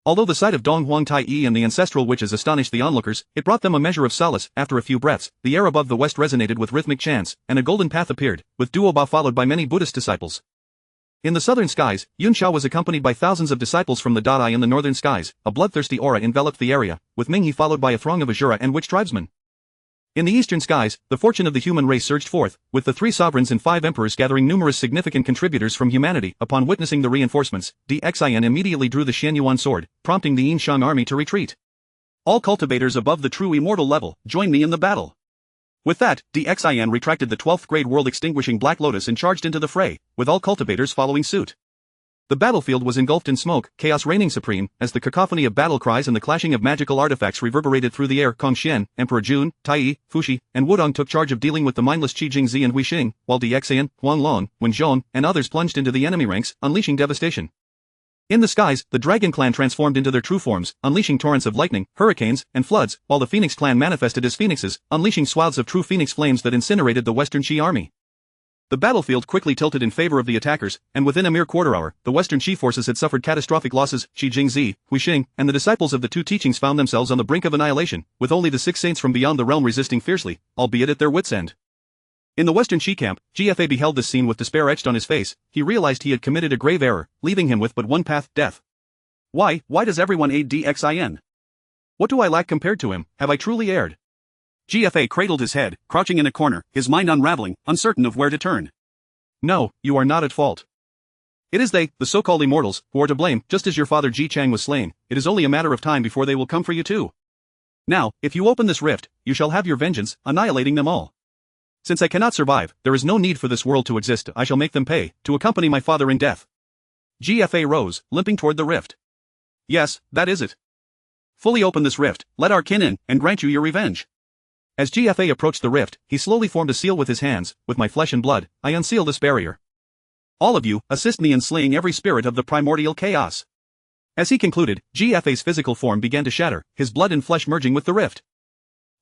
Although the sight of Donghuang Tai and the ancestral witches astonished the onlookers, it brought them a measure of solace. After a few breaths, the air above the west resonated with rhythmic chants, and a golden path appeared, with Duoba followed by many Buddhist disciples. In the southern skies, Yun Xiao was accompanied by thousands of disciples from the Dadai. In the northern skies, a bloodthirsty aura enveloped the area, with Minghe followed by a throng of Azura and witch tribesmen. In the eastern skies, the fortune of the human race surged forth, with the 3 sovereigns and 5 emperors gathering numerous significant contributors from humanity. Upon witnessing the reinforcements, DXIN immediately drew the Xianyuan sword, prompting the Yin Shang army to retreat. All cultivators above the true immortal level, join me in the battle. With that, DXIN retracted the 12th grade world extinguishing Black Lotus and charged into the fray, with all cultivators following suit. The battlefield was engulfed in smoke, chaos reigning supreme, as the cacophony of battle cries and the clashing of magical artifacts reverberated through the air. Kong Xian, Emperor Jun, Tai, Fuxi, and Wudong took charge of dealing with the mindless Qi Jingzi and Hui Xing, while DXIN, Huang Long, Wen Zhong, and others plunged into the enemy ranks, unleashing devastation. In the skies, the Dragon Clan transformed into their true forms, unleashing torrents of lightning, hurricanes, and floods, while the Phoenix Clan manifested as phoenixes, unleashing swaths of true phoenix flames that incinerated the Western Qi army. The battlefield quickly tilted in favor of the attackers, and within a mere quarter hour, the Western Qi forces had suffered catastrophic losses. Qi Jingzi, Hui Xing, and the disciples of the two teachings found themselves on the brink of annihilation, with only the 6 saints from beyond the realm resisting fiercely, albeit at their wits' end. In the Western Qi camp, GFA beheld this scene with despair etched on his face. He realized he had committed a grave error, leaving him with but one path, death. Why does everyone aid DXIN? What do I lack compared to him? Have I truly erred? GFA cradled his head, crouching in a corner, his mind unraveling, uncertain of where to turn. No, you are not at fault. It is they, the so-called immortals, who are to blame. Just as your father Ji Chang was slain, it is only a matter of time before they will come for you too. Now, if you open this rift, you shall have your vengeance, annihilating them all. Since I cannot survive, there is no need for this world to exist. I shall make them pay, to accompany my father in death. GFA rose, limping toward the rift. Yes, that is it. Fully open this rift, let our kin in, and grant you your revenge. As GFA approached the rift, he slowly formed a seal with his hands. With my flesh and blood, I unseal this barrier. All of you, assist me in slaying every spirit of the primordial chaos. As he concluded, GFA's physical form began to shatter, his blood and flesh merging with the rift.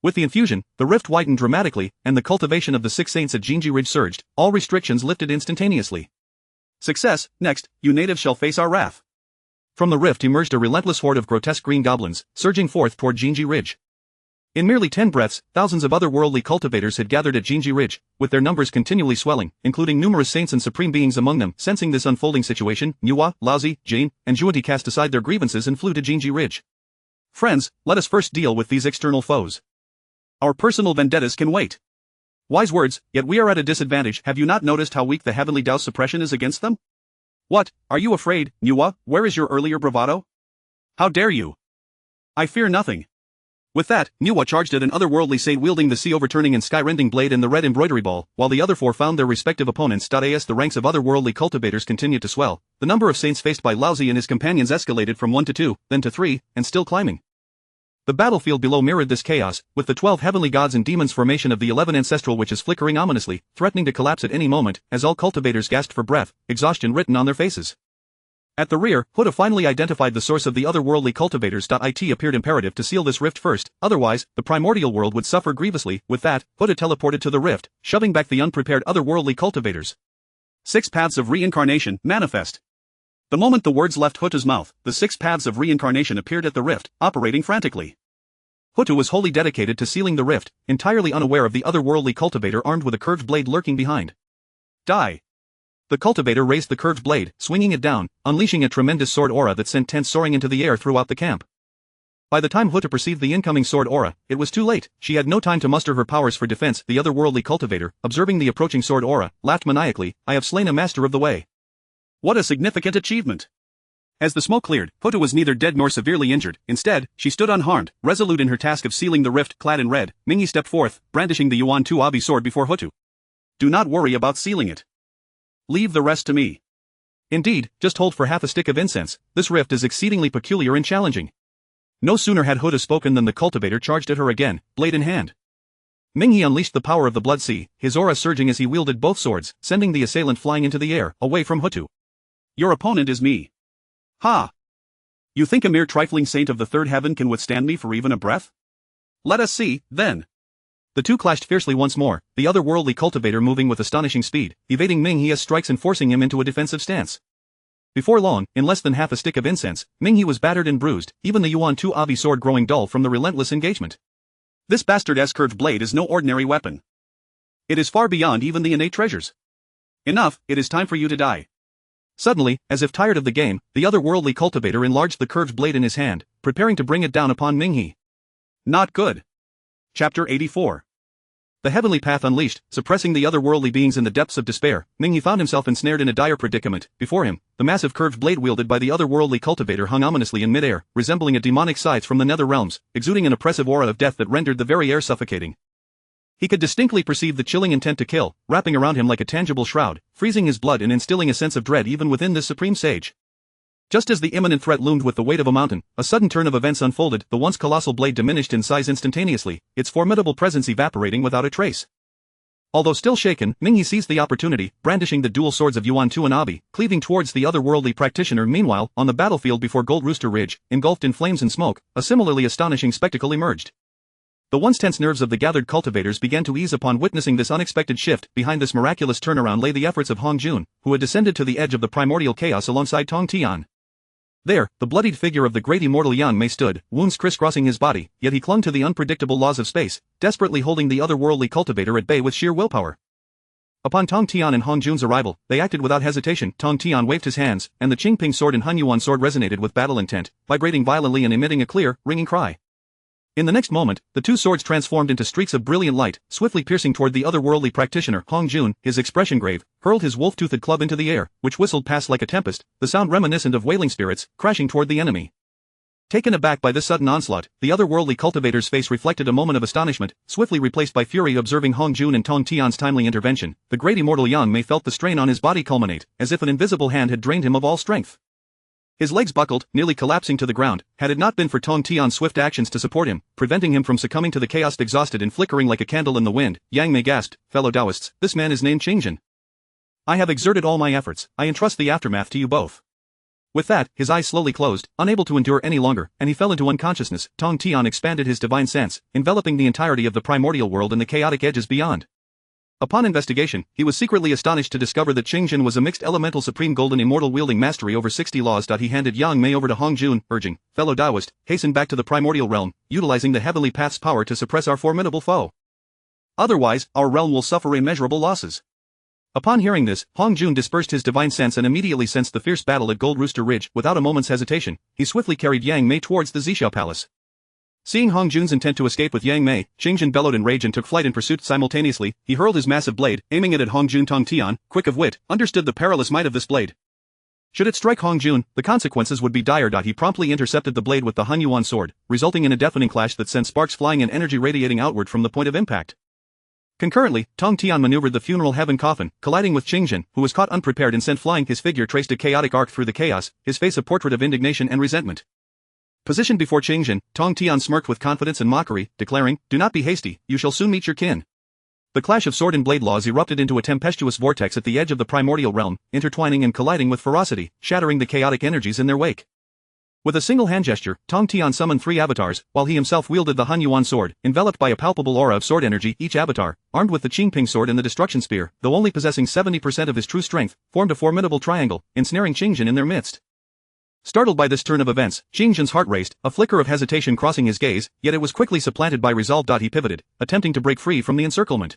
With the infusion, the rift widened dramatically, and the cultivation of the 6 saints at Jinji Ridge surged, all restrictions lifted instantaneously. Success, next, you natives shall face our wrath. From the rift emerged a relentless horde of grotesque green goblins, surging forth toward Jinji Ridge. In merely 10 breaths, thousands of otherworldly cultivators had gathered at Jinji Ridge, with their numbers continually swelling, including numerous saints and supreme beings among them. Sensing this unfolding situation, Nuwa, Laozi, Jane, and Juanti cast aside their grievances and flew to Jinji Ridge. Friends, let us first deal with these external foes. Our personal vendettas can wait. Wise words, yet we are at a disadvantage. Have you not noticed how weak the heavenly Tao's suppression is against them? What, are you afraid, Nuwa? Where is your earlier bravado? How dare you? I fear nothing. With that, Nuwa charged at an otherworldly saint wielding the sea-overturning and sky-rending blade and the red embroidery ball, while the other 4 found their respective opponents. As the ranks of otherworldly cultivators continued to swell, the number of saints faced by Laozi and his companions escalated from 1 to 2, then to 3, and still climbing. The battlefield below mirrored this chaos, with the 12 heavenly gods and demons formation of the 11 ancestral witches flickering ominously, threatening to collapse at any moment, as all cultivators gasped for breath, exhaustion written on their faces. At the rear, Huda finally identified the source of the otherworldly cultivators. It appeared imperative to seal this rift first, otherwise, the primordial world would suffer grievously. With that, Huda teleported to the rift, shoving back the unprepared otherworldly cultivators. 6 paths of reincarnation, manifest. The moment the words left Huta's mouth, the 6 paths of reincarnation appeared at the rift, operating frantically. Huta was wholly dedicated to sealing the rift, entirely unaware of the otherworldly cultivator armed with a curved blade lurking behind. Die. The cultivator raised the curved blade, swinging it down, unleashing a tremendous sword aura that sent tents soaring into the air throughout the camp. By the time Huta perceived the incoming sword aura, it was too late. She had no time to muster her powers for defense. The otherworldly cultivator, observing the approaching sword aura, laughed maniacally. I have slain a master of the way. What a significant achievement! As the smoke cleared, Huta was neither dead nor severely injured. Instead, she stood unharmed, resolute in her task of sealing the rift. Clad in red, Mingyi stepped forth, brandishing the Yuan Tu Abi sword before Hutu. Do not worry about sealing it. Leave the rest to me. Indeed, just hold for half a stick of incense. This rift is exceedingly peculiar and challenging. No sooner had Huta spoken than the cultivator charged at her again, blade in hand. Mingyi unleashed the power of the Blood Sea, his aura surging as he wielded both swords, sending the assailant flying into the air, away from Hutu. Your opponent is me. Ha! You think a mere trifling saint of the 3rd heaven can withstand me for even a breath? Let us see, then. The two clashed fiercely once more, the otherworldly cultivator moving with astonishing speed, evading Mingyi's strikes and forcing him into a defensive stance. Before long, in less than half a stick of incense, Mingyi was battered and bruised, even the Yuan Tu Abi sword growing dull from the relentless engagement. This bastard's curved blade is no ordinary weapon. It is far beyond even the innate treasures. Enough, it is time for you to die. Suddenly, as if tired of the game, the otherworldly cultivator enlarged the curved blade in his hand, preparing to bring it down upon Mingyi. Not good. Chapter 84. The heavenly path unleashed, suppressing the otherworldly beings in the depths of despair, Mingyi found himself ensnared in a dire predicament. Before him, the massive curved blade wielded by the otherworldly cultivator hung ominously in midair, resembling a demonic scythe from the nether realms, exuding an oppressive aura of death that rendered the very air suffocating. He could distinctly perceive the chilling intent to kill, wrapping around him like a tangible shroud, freezing his blood and instilling a sense of dread even within this supreme sage. Just as the imminent threat loomed with the weight of a mountain, a sudden turn of events unfolded. The once colossal blade diminished in size instantaneously, its formidable presence evaporating without a trace. Although still shaken, Mingyi seized the opportunity, brandishing the dual swords of Yuan Tu and Abi, cleaving towards the otherworldly practitioner. Meanwhile, on the battlefield before Gold Rooster Ridge, engulfed in flames and smoke, a similarly astonishing spectacle emerged. The once tense nerves of the gathered cultivators began to ease upon witnessing this unexpected shift. Behind this miraculous turnaround lay the efforts of Hong Jun, who had descended to the edge of the primordial chaos alongside Tong Tian. There, the bloodied figure of the great immortal Yan Mei stood, wounds crisscrossing his body, yet he clung to the unpredictable laws of space, desperately holding the otherworldly cultivator at bay with sheer willpower. Upon Tong Tian and Hong Jun's arrival, they acted without hesitation. Tong Tian waved his hands, and the Qingping sword and Hun Yuan sword resonated with battle intent, vibrating violently and emitting a clear, ringing cry. In the next moment, the two swords transformed into streaks of brilliant light, swiftly piercing toward the otherworldly practitioner. Hong Jun, his expression grave, hurled his wolf-toothed club into the air, which whistled past like a tempest, the sound reminiscent of wailing spirits, crashing toward the enemy. Taken aback by this sudden onslaught, the otherworldly cultivator's face reflected a moment of astonishment, swiftly replaced by fury observing Hong Jun and Tong Tian's timely intervention. The great immortal Yang Mei felt the strain on his body culminate, as if an invisible hand had drained him of all strength. His legs buckled, nearly collapsing to the ground, had it not been for Tong Tian's swift actions to support him, preventing him from succumbing to the chaos. Exhausted and flickering like a candle in the wind, Yang Mei gasped, "Fellow Taoists, this man is named Qingjin. I have exerted all my efforts, I entrust the aftermath to you both." With that, his eyes slowly closed, unable to endure any longer, and he fell into unconsciousness. Tong Tian expanded his divine sense, enveloping the entirety of the primordial world and the chaotic edges beyond. Upon investigation, he was secretly astonished to discover that Qingjin was a mixed elemental supreme golden immortal wielding mastery over 60 laws. He handed Yang Mei over to Hong Jun, urging, "Fellow Taoist, hasten back to the primordial realm, utilizing the heavenly path's power to suppress our formidable foe. Otherwise, our realm will suffer immeasurable losses." Upon hearing this, Hong Jun dispersed his divine sense and immediately sensed the fierce battle at Gold Rooster Ridge. Without a moment's hesitation, he swiftly carried Yang Mei towards the Zhixiao Palace. Seeing Hong Jun's intent to escape with Yang Mei, Qingjin bellowed in rage and took flight in pursuit. Simultaneously, he hurled his massive blade, aiming it at Hong Jun. Tong Tian, quick of wit, understood the perilous might of this blade. Should it strike Hong Jun, the consequences would be dire. He promptly intercepted the blade with the Han Yuan sword, resulting in a deafening clash that sent sparks flying and energy radiating outward from the point of impact. Concurrently, Tong Tian maneuvered the funeral heaven coffin, colliding with Qingjin, who was caught unprepared and sent flying. His figure traced a chaotic arc through the chaos, his face a portrait of indignation and resentment. Positioned before Qingjin, Tong Tian smirked with confidence and mockery, declaring, "Do not be hasty, you shall soon meet your kin." The clash of sword and blade laws erupted into a tempestuous vortex at the edge of the primordial realm, intertwining and colliding with ferocity, shattering the chaotic energies in their wake. With a single hand gesture, Tong Tian summoned 3 avatars, while he himself wielded the Han Yuan sword, enveloped by a palpable aura of sword energy. Each avatar, armed with the Qingping sword and the destruction spear, though only possessing 70% of his true strength, formed a formidable triangle, ensnaring Qingjin in their midst. Startled by this turn of events, Qingjin's heart raced, a flicker of hesitation crossing his gaze, yet it was quickly supplanted by resolve. He pivoted, attempting to break free from the encirclement.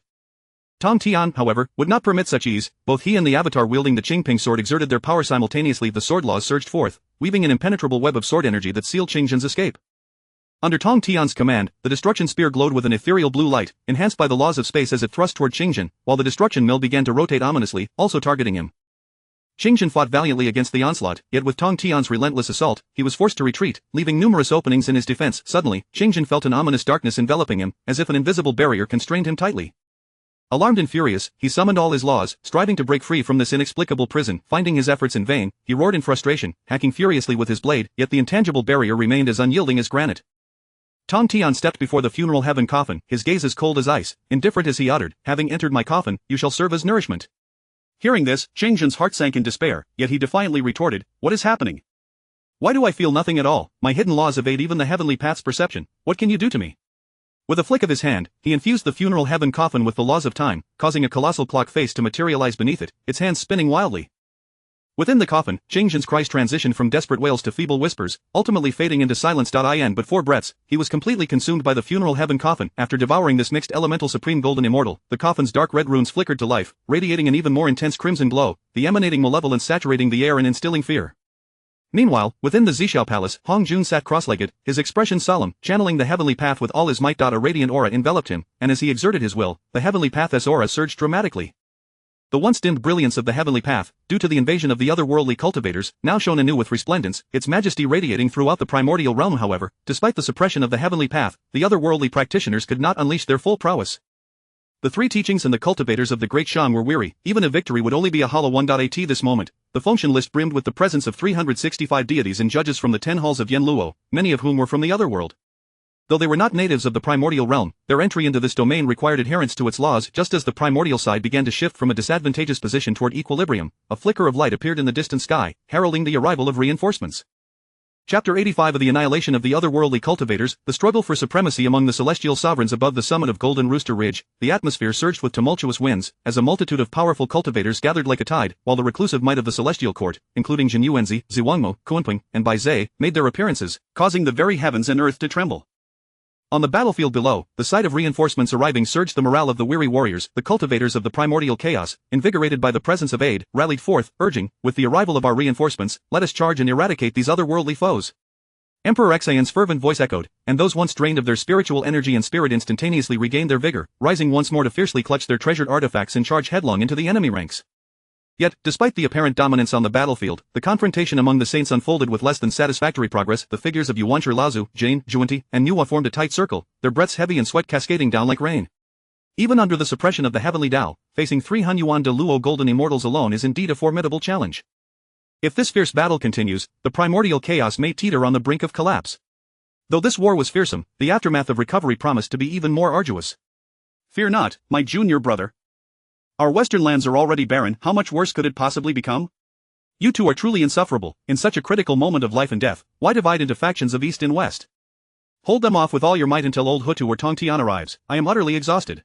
Tong Tian, however, would not permit such ease. Both he and the avatar wielding the Qingping sword exerted their power simultaneously. The sword laws surged forth, weaving an impenetrable web of sword energy that sealed Qingjin's escape. Under Tong Tian's command, the destruction spear glowed with an ethereal blue light, enhanced by the laws of space as it thrust toward Qingjin, while the destruction mill began to rotate ominously, also targeting him. Qingjin fought valiantly against the onslaught, yet with Tong Tian's relentless assault, he was forced to retreat, leaving numerous openings in his defense. Suddenly, Qingjin felt an ominous darkness enveloping him, as if an invisible barrier constrained him tightly. Alarmed and furious, he summoned all his laws, striving to break free from this inexplicable prison. Finding his efforts in vain, he roared in frustration, hacking furiously with his blade, yet the intangible barrier remained as unyielding as granite. Tong Tian stepped before the funeral heaven coffin, his gaze as cold as ice, indifferent as he uttered, "Having entered my coffin, you shall serve as nourishment." Hearing this, Qingjin's heart sank in despair, yet he defiantly retorted, "What is happening? Why do I feel nothing at all? My hidden laws evade even the heavenly path's perception. What can you do to me?" With a flick of his hand, he infused the funeral heaven coffin with the laws of time, causing a colossal clock face to materialize beneath it, its hands spinning wildly. Within the coffin, Qingjin's cries transitioned from desperate wails to feeble whispers, ultimately fading into silence. In but 4 breaths, he was completely consumed by the funeral heaven coffin. After devouring this mixed elemental supreme golden immortal, the coffin's dark red runes flickered to life, radiating an even more intense crimson glow, the emanating malevolence saturating the air and instilling fear. Meanwhile, within the Zhixiao Palace, Hong Jun sat cross-legged, his expression solemn, channeling the heavenly path with all his might. A radiant aura enveloped him, and as he exerted his will, the heavenly path's aura surged dramatically. The once dimmed brilliance of the heavenly path, due to the invasion of the otherworldly cultivators, now shone anew with resplendence, its majesty radiating throughout the primordial realm. However, despite the suppression of the heavenly path, the otherworldly practitioners could not unleash their full prowess. The 3 teachings and the cultivators of the Great Shang were weary. Even a victory would only be a hollow one. At this moment, the function list brimmed with the presence of 365 deities and judges from the 10 halls of Yanluo, many of whom were from the otherworld. Though they were not natives of the primordial realm, their entry into this domain required adherence to its laws. Just as the primordial side began to shift from a disadvantageous position toward equilibrium, a flicker of light appeared in the distant sky, heralding the arrival of reinforcements. Chapter 85 of the Annihilation of the Otherworldly Cultivators, the struggle for supremacy among the celestial sovereigns. Above the summit of Golden Rooster Ridge, the atmosphere surged with tumultuous winds, as a multitude of powerful cultivators gathered like a tide, while the reclusive might of the celestial court, including Jin Yuanzi, Ziwangmo, Kuanping, and Bai Zhe, made their appearances, causing the very heavens and earth to tremble. On the battlefield below, the sight of reinforcements arriving surged the morale of the weary warriors. The cultivators of the primordial chaos, invigorated by the presence of aid, rallied forth, urging, "With the arrival of our reinforcements, let us charge and eradicate these otherworldly foes." Emperor Xian's fervent voice echoed, and those once drained of their spiritual energy and spirit instantaneously regained their vigor, rising once more to fiercely clutch their treasured artifacts and charge headlong into the enemy ranks. Yet, despite the apparent dominance on the battlefield, the confrontation among the saints unfolded with less than satisfactory progress. The figures of Yuanchi, Laozu, Jane, Juanti, and Nuwa formed a tight circle, their breaths heavy and sweat cascading down like rain. Even under the suppression of the heavenly Tao, facing 3 Hunyuan de Luo golden immortals alone is indeed a formidable challenge. If this fierce battle continues, the primordial chaos may teeter on the brink of collapse. Though this war was fearsome, the aftermath of recovery promised to be even more arduous. Fear not, my junior brother. Our western lands are already barren, how much worse could it possibly become? You two are truly insufferable. In such a critical moment of life and death, why divide into factions of east and west? Hold them off with all your might until old Hutu or Tongtian arrives. I am utterly exhausted.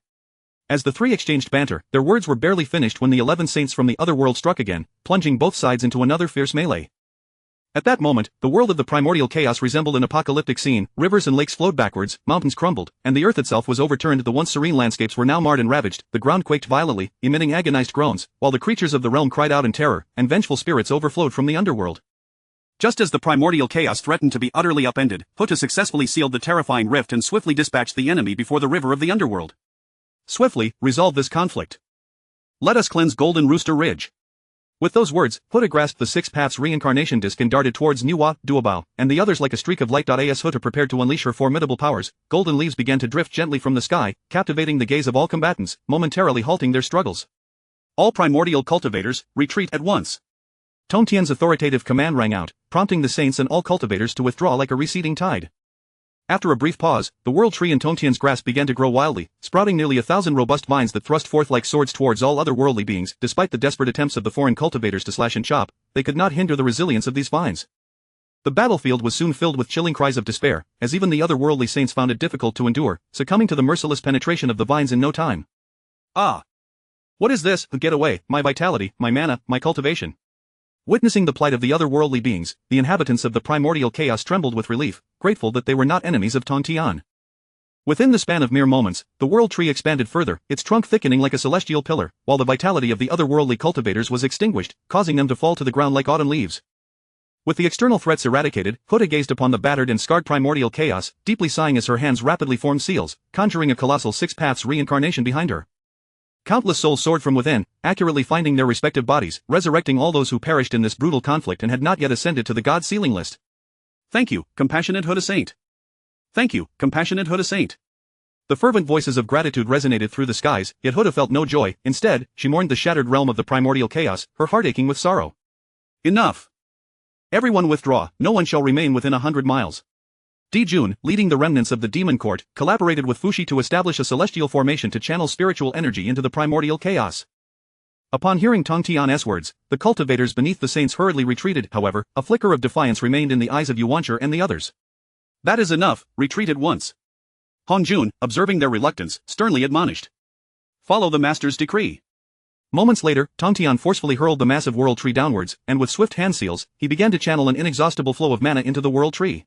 As the three exchanged banter, their words were barely finished when the 11 saints from the other world struck again, plunging both sides into another fierce melee. At that moment, the world of the primordial chaos resembled an apocalyptic scene. Rivers and lakes flowed backwards, mountains crumbled, and the earth itself was overturned. The once serene landscapes were now marred and ravaged, the ground quaked violently, emitting agonized groans, while the creatures of the realm cried out in terror, and vengeful spirits overflowed from the underworld. Just as the primordial chaos threatened to be utterly upended, Hutu successfully sealed the terrifying rift and swiftly dispatched the enemy before the river of the underworld. Swiftly, resolve this conflict. Let us cleanse Golden Rooster Ridge. With those words, Hutu grasped the Six Paths reincarnation disc and darted towards Nuwa, Duabao, and the others like a streak of light. As Hutu prepared to unleash her formidable powers, golden leaves began to drift gently from the sky, captivating the gaze of all combatants, momentarily halting their struggles. All primordial cultivators, retreat at once. Tongtian's authoritative command rang out, prompting the saints and all cultivators to withdraw like a receding tide. After a brief pause, the world tree in Tongtian's grasp began to grow wildly, sprouting nearly 1,000 robust vines that thrust forth like swords towards all other worldly beings. Despite the desperate attempts of the foreign cultivators to slash and chop, they could not hinder the resilience of these vines. The battlefield was soon filled with chilling cries of despair, as even the other worldly saints found it difficult to endure, succumbing to the merciless penetration of the vines in no time. Ah! What is this? Get away, my vitality, my mana, my cultivation. Witnessing the plight of the otherworldly beings, the inhabitants of the primordial chaos trembled with relief, grateful that they were not enemies of Tongtian. Within the span of mere moments, the world tree expanded further, its trunk thickening like a celestial pillar, while the vitality of the otherworldly cultivators was extinguished, causing them to fall to the ground like autumn leaves. With the external threats eradicated, Hutu gazed upon the battered and scarred primordial chaos, deeply sighing as her hands rapidly formed seals, conjuring a colossal Six Paths reincarnation behind her. Countless souls soared from within, accurately finding their respective bodies, resurrecting all those who perished in this brutal conflict and had not yet ascended to the god sealing list. Thank you, compassionate Hutu Saint. Thank you, compassionate Hutu Saint. The fervent voices of gratitude resonated through the skies, yet Hutu felt no joy. Instead, she mourned the shattered realm of the primordial chaos, her heart aching with sorrow. Enough. Everyone withdraw, no one shall remain within 100 miles. Jun, leading the remnants of the demon court, collaborated with Fushi to establish a celestial formation to channel spiritual energy into the primordial chaos. Upon hearing Tongtian's words, the cultivators beneath the saints hurriedly retreated. However, a flicker of defiance remained in the eyes of Yuanchi and the others. That is enough, retreat at once. Hongjun, observing their reluctance, sternly admonished. Follow the master's decree. Moments later, Tongtian forcefully hurled the massive world tree downwards, and with swift hand seals, he began to channel an inexhaustible flow of mana into the world tree.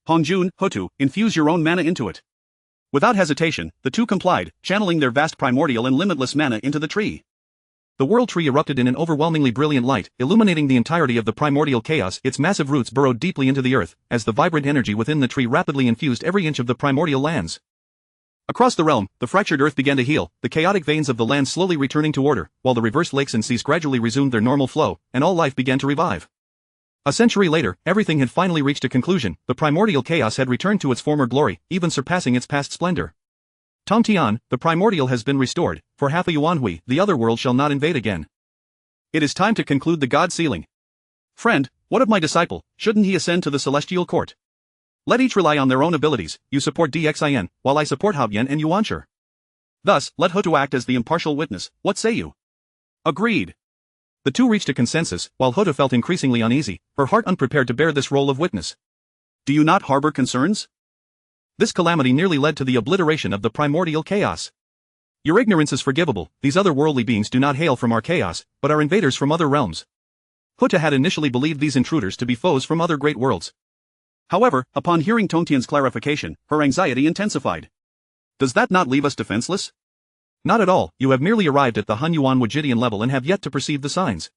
Hongjun, Hutu, infuse your own mana into it. Without hesitation, the two complied, channeling their vast primordial and limitless mana into the tree. The world tree erupted in an overwhelmingly brilliant light, illuminating the entirety of the primordial chaos. Its massive roots burrowed deeply into the earth, as the vibrant energy within the tree rapidly infused every inch of the primordial lands. Across the realm, the fractured earth began to heal, the chaotic veins of the land slowly returning to order, while the reversed lakes and seas gradually resumed their normal flow, and all life began to revive. A century later, everything had finally reached a conclusion. The primordial chaos had returned to its former glory, even surpassing its past splendor. Tongtian, the primordial has been restored, for half a Yuanhui, the other world shall not invade again. It is time to conclude the god sealing. Friend, what of my disciple? Shouldn't he ascend to the celestial court? Let each rely on their own abilities. You support Dxin, while I support Haoyan and Yuanchi. Thus, let Hutu act as the impartial witness. What say you? Agreed. The two reached a consensus, while Hutu felt increasingly uneasy, her heart unprepared to bear this role of witness. Do you not harbor concerns? This calamity nearly led to the obliteration of the primordial chaos. Your ignorance is forgivable. These other worldly beings do not hail from our chaos, but are invaders from other realms. Hutu had initially believed these intruders to be foes from other great worlds. However, upon hearing Tongtian's clarification, her anxiety intensified. Does that not leave us defenseless? Not at all. You have merely arrived at the Hunyuan Wajidian level and have yet to perceive the signs.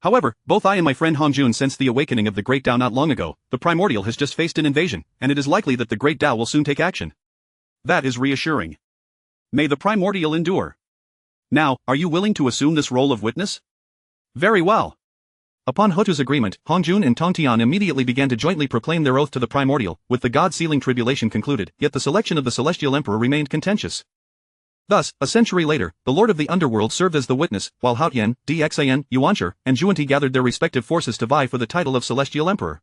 However, both I and my friend Hongjun sensed the awakening of the Great Tao not long ago. The primordial has just faced an invasion, and it is likely that the Great Tao will soon take action. That is reassuring. May the primordial endure. Now, are you willing to assume this role of witness? Very well. Upon Hotu's agreement, Hongjun and Tongtian immediately began to jointly proclaim their oath to the Primordial, with the God-sealing tribulation concluded, yet the selection of the Celestial Emperor remained contentious. Thus, a century later, the Lord of the Underworld served as the witness, while Haotian, Dxin, Yuanshi, and Zhuanti gathered their respective forces to vie for the title of Celestial Emperor.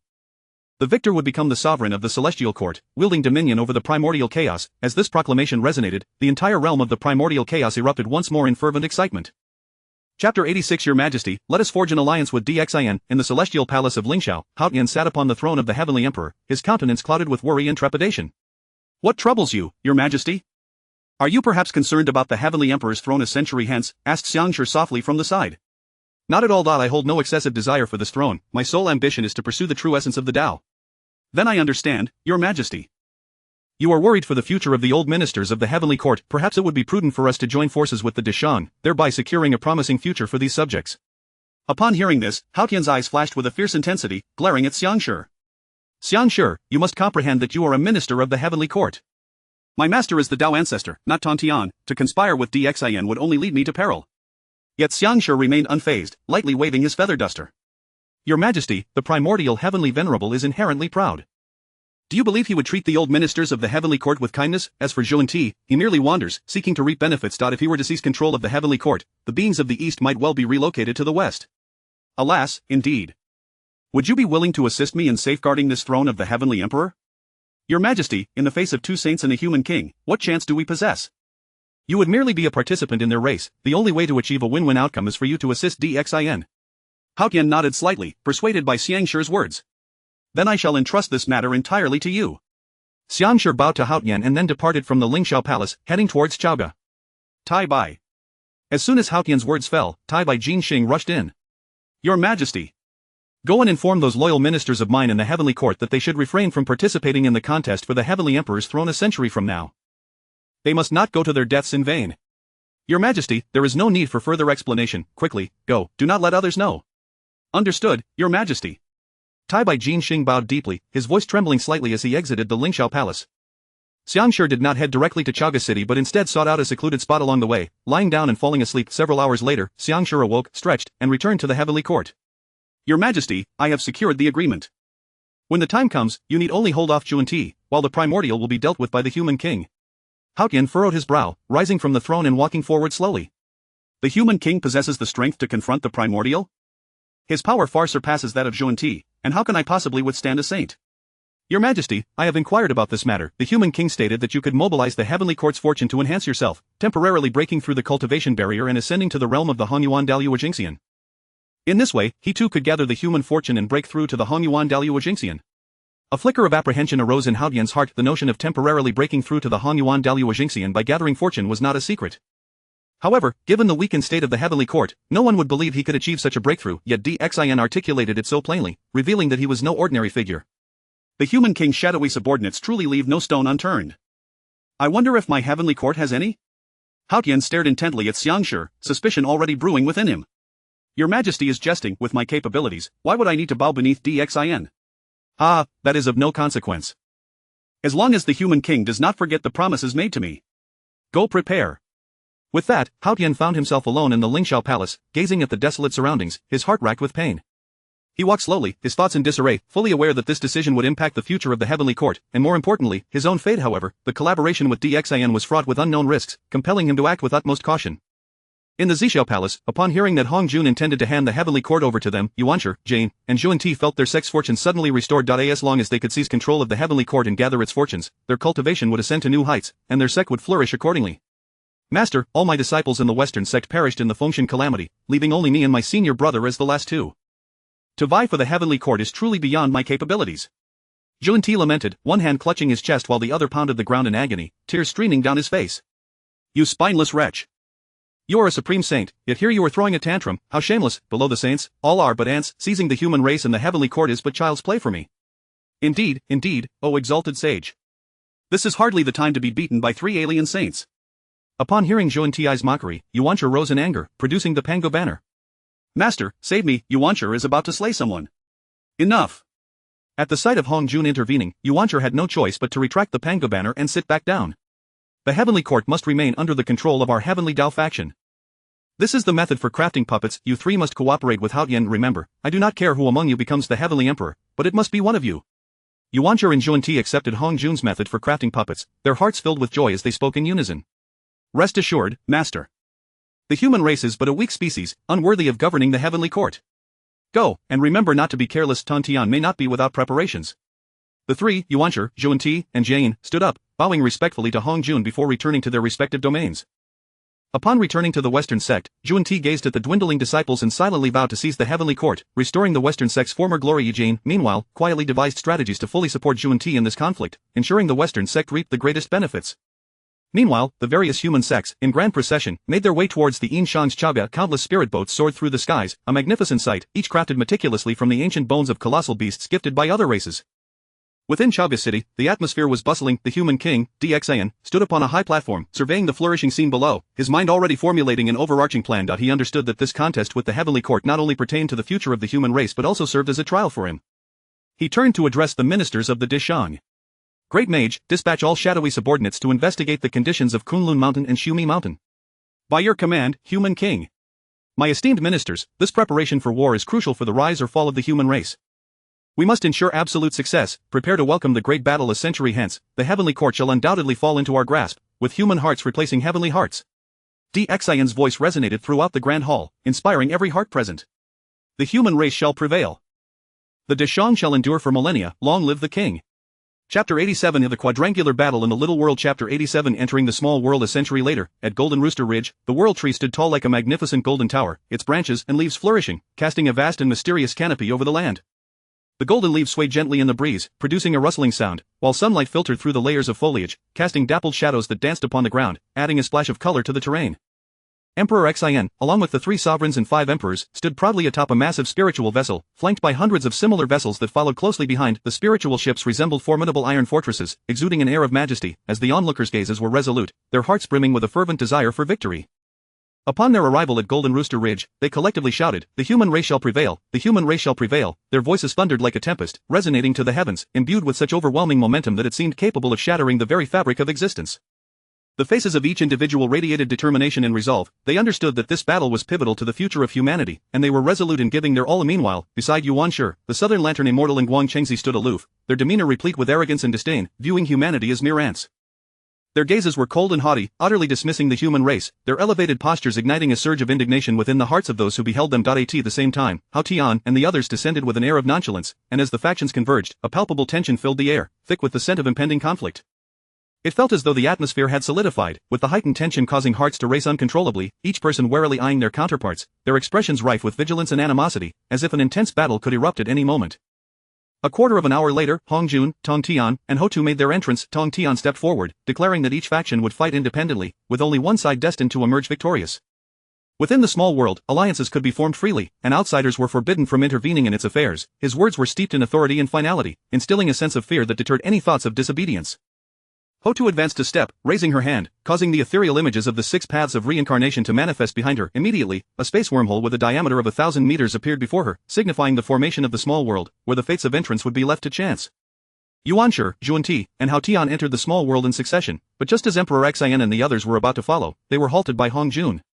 The victor would become the sovereign of the Celestial Court, wielding dominion over the primordial chaos. As this proclamation resonated, the entire realm of the primordial chaos erupted once more in fervent excitement. Chapter 86 Your Majesty, let us forge an alliance with Dxin. In the celestial palace of Lingxiao, Haotian sat upon the throne of the Heavenly Emperor, his countenance clouded with worry and trepidation. What troubles you, Your Majesty? Are you perhaps concerned about the Heavenly Emperor's throne a century hence? Asked Xiangshi softly from the side. Not at all. I hold no excessive desire for this throne, my sole ambition is to pursue the true essence of the Tao. Then I understand, Your Majesty. You are worried for the future of the old ministers of the Heavenly Court. Perhaps it would be prudent for us to join forces with the Deshang, thereby securing a promising future for these subjects. Upon hearing this, Haotian's eyes flashed with a fierce intensity, glaring at Xiangshi. Xiangshi, you must comprehend that you are a minister of the Heavenly Court. My master is the Tao ancestor, not Tongtian. To conspire with Dxin would only lead me to peril. Yet Xiangshi remained unfazed, lightly waving his feather duster. Your Majesty, the primordial Heavenly Venerable is inherently proud. Do you believe he would treat the old ministers of the Heavenly Court with kindness? As for Zhuanti, he merely wanders, seeking to reap benefits. If he were to seize control of the Heavenly Court, the beings of the East might well be relocated to the West. Alas, indeed. Would you be willing to assist me in safeguarding this throne of the Heavenly Emperor? Your Majesty, in the face of two saints and a human king, what chance do we possess? You would merely be a participant in their race. The only way to achieve a win-win outcome is for you to assist Dxin. Haotian nodded slightly, persuaded by Xiangshi's words. Then I shall entrust this matter entirely to you. Xiangshi bowed to Haotian and then departed from the Lingxiao palace, heading towards Chaoga. Tai Bai. As soon as Haotian's words fell, Tai Bai Jinxing rushed in. Your Majesty. Go and inform those loyal ministers of mine in the Heavenly Court that they should refrain from participating in the contest for the Heavenly Emperor's throne a century from now. They must not go to their deaths in vain. Your Majesty, there is no need for further explanation. Quickly, go, do not let others know. Understood, Your Majesty. Tai Bai Jinxing bowed deeply, his voice trembling slightly as he exited the Lingxiao palace. Xiangshi did not head directly to Chaoga City but instead sought out a secluded spot along the way, lying down and falling asleep. Several hours later, Xiangshi awoke, stretched, and returned to the Heavenly Court. Your Majesty, I have secured the agreement. When the time comes, you need only hold off Zhuanti, while the Primordial will be dealt with by the human king. Haotian furrowed his brow, rising from the throne and walking forward slowly. The human king possesses the strength to confront the Primordial? His power far surpasses that of Zhuanti, and how can I possibly withstand a saint? Your Majesty, I have inquired about this matter. The human king stated that you could mobilize the Heavenly Court's fortune to enhance yourself, temporarily breaking through the cultivation barrier and ascending to the realm of the Honyuan Dalua Jingxian. In this way, he too could gather the human fortune and break through to the Honyuan Dalua Jingxian. A flicker of apprehension arose in Haotian's heart. The notion of temporarily breaking through to the Honyuan Dalua Jingxian by gathering fortune was not a secret. However, given the weakened state of the Heavenly Court, no one would believe he could achieve such a breakthrough, yet Dxin articulated it so plainly, revealing that he was no ordinary figure. The human king's shadowy subordinates truly leave no stone unturned. I wonder if my Heavenly Court has any? Haotian stared intently at Xiangshi, suspicion already brewing within him. Your Majesty is jesting. With my capabilities, why would I need to bow beneath Dxin? Ah, that is of no consequence. As long as the human king does not forget the promises made to me. Go prepare. With that, Haotian found himself alone in the Lingxiao palace, gazing at the desolate surroundings, his heart racked with pain. He walked slowly, his thoughts in disarray, fully aware that this decision would impact the future of the Heavenly Court, and more importantly, his own fate. However, the collaboration with Dxin was fraught with unknown risks, compelling him to act with utmost caution. In the Zixiao Palace, upon hearing that Hongjun intended to hand the Heavenly Court over to them, Yuanshi, Jane, and Zhuanti felt their sex fortunes suddenly restored. As long as they could seize control of the Heavenly Court and gather its fortunes, their cultivation would ascend to new heights, and their sect would flourish accordingly. Master, all my disciples in the Western sect perished in the Fengshan calamity, leaving only me and my senior brother as the last two. To vie for the Heavenly Court is truly beyond my capabilities. Zhuanti lamented, one hand clutching his chest while the other pounded the ground in agony, tears streaming down his face. You spineless wretch. You are a supreme saint, yet here you are throwing a tantrum. How shameless. Below the saints, all are but ants. Seizing the human race and the Heavenly Court is but child's play for me. Indeed, O exalted sage. This is hardly the time to be beaten by 3 alien saints. Upon hearing Zhuanti's mockery, Yuanshi rose in anger, producing the Pango banner. Master, save me, Yuanshi is about to slay someone. Enough. At the sight of Hongjun intervening, Yuanshi had no choice but to retract the Pango banner and sit back down. The Heavenly Court must remain under the control of our Heavenly Tao faction. This is the method for crafting puppets. You three must cooperate with Hao Yan. Remember, I do not care who among you becomes the Heavenly Emperor, but it must be one of you. Yuanzhi and Zhuan accepted Hong Jun's method for crafting puppets, their hearts filled with joy as they spoke in unison. Rest assured, Master. The human race is but a weak species, unworthy of governing the heavenly court. Go, and remember not to be careless. Tong Tian may not be without preparations. The three, Yuanzhi, Zhuan and Jane, stood up, bowing respectfully to Hong Jun before returning to their respective domains. Upon returning to the Western sect, Zhuan gazed at the dwindling disciples and silently vowed to seize the heavenly court, restoring the Western sect's former glory. Jane, meanwhile, quietly devised strategies to fully support Zhuan in this conflict, ensuring the Western sect reaped the greatest benefits. Meanwhile, the various human sects, in grand procession, made their way towards the Yinshan's Chaga. Countless spirit boats soared through the skies, a magnificent sight, each crafted meticulously from the ancient bones of colossal beasts gifted by other races. Within Chaga City, the atmosphere was bustling. The human king, DXAN, stood upon a high platform, surveying the flourishing scene below, his mind already formulating an overarching plan. He understood that this contest with the heavenly court not only pertained to the future of the human race but also served as a trial for him. He turned to address the ministers of the Dishang. Great Mage, dispatch all shadowy subordinates to investigate the conditions of Kunlun Mountain and Xiumi Mountain. By your command, human king. My esteemed ministers, this preparation for war is crucial for the rise or fall of the human race. We must ensure absolute success. Prepare to welcome the great battle a century hence. The heavenly court shall undoubtedly fall into our grasp, with human hearts replacing heavenly hearts. DXIN's voice resonated throughout the grand hall, inspiring every heart present. The human race shall prevail. The Dishang shall endure for millennia. Long live the king. Chapter 87 of the Quadrangular Battle in the Little World. Chapter 87 Entering the Small World. A century later, at Golden Rooster Ridge, the world tree stood tall like a magnificent golden tower, its branches and leaves flourishing, casting a vast and mysterious canopy over the land. The golden leaves swayed gently in the breeze, producing a rustling sound, while sunlight filtered through the layers of foliage, casting dappled shadows that danced upon the ground, adding a splash of color to the terrain. Emperor Xin, along with the 3 sovereigns and 5 emperors, stood proudly atop a massive spiritual vessel, flanked by hundreds of similar vessels that followed closely behind. The spiritual ships resembled formidable iron fortresses, exuding an air of majesty, as the onlookers' gazes were resolute, their hearts brimming with a fervent desire for victory. Upon their arrival at Golden Rooster Ridge, they collectively shouted, "The human race shall prevail, the human race shall prevail." Their voices thundered like a tempest, resonating to the heavens, imbued with such overwhelming momentum that it seemed capable of shattering the very fabric of existence. The faces of each individual radiated determination and resolve. They understood that this battle was pivotal to the future of humanity, and they were resolute in giving their all. Meanwhile, beside Yuanzhi, the Southern Lantern Immortal and Guang Chengzi stood aloof, their demeanor replete with arrogance and disdain, viewing humanity as mere ants. Their gazes were cold and haughty, utterly dismissing the human race, their elevated postures igniting a surge of indignation within the hearts of those who beheld them. At the same time, Hao Tian and the others descended with an air of nonchalance, and as the factions converged, a palpable tension filled the air, thick with the scent of impending conflict. It felt as though the atmosphere had solidified, with the heightened tension causing hearts to race uncontrollably, each person warily eyeing their counterparts, their expressions rife with vigilance and animosity, as if an intense battle could erupt at any moment. A quarter of an hour later, Hong Jun, Tong Tian, and Ho Tu made their entrance. Tong Tian stepped forward, declaring that each faction would fight independently, with only one side destined to emerge victorious. Within the small world, alliances could be formed freely, and outsiders were forbidden from intervening in its affairs. His words were steeped in authority and finality, instilling a sense of fear that deterred any thoughts of disobedience. Ho Tu advanced a step, raising her hand, causing the ethereal images of the 6 paths of reincarnation to manifest behind her. Immediately, a space wormhole with a diameter of 1,000 meters appeared before her, signifying the formation of the small world, where the fates of entrance would be left to chance. Yuanzhi, Zhuan and Hao Tian entered the small world in succession, but just as Emperor Xin and the others were about to follow, they were halted by Hong Jun.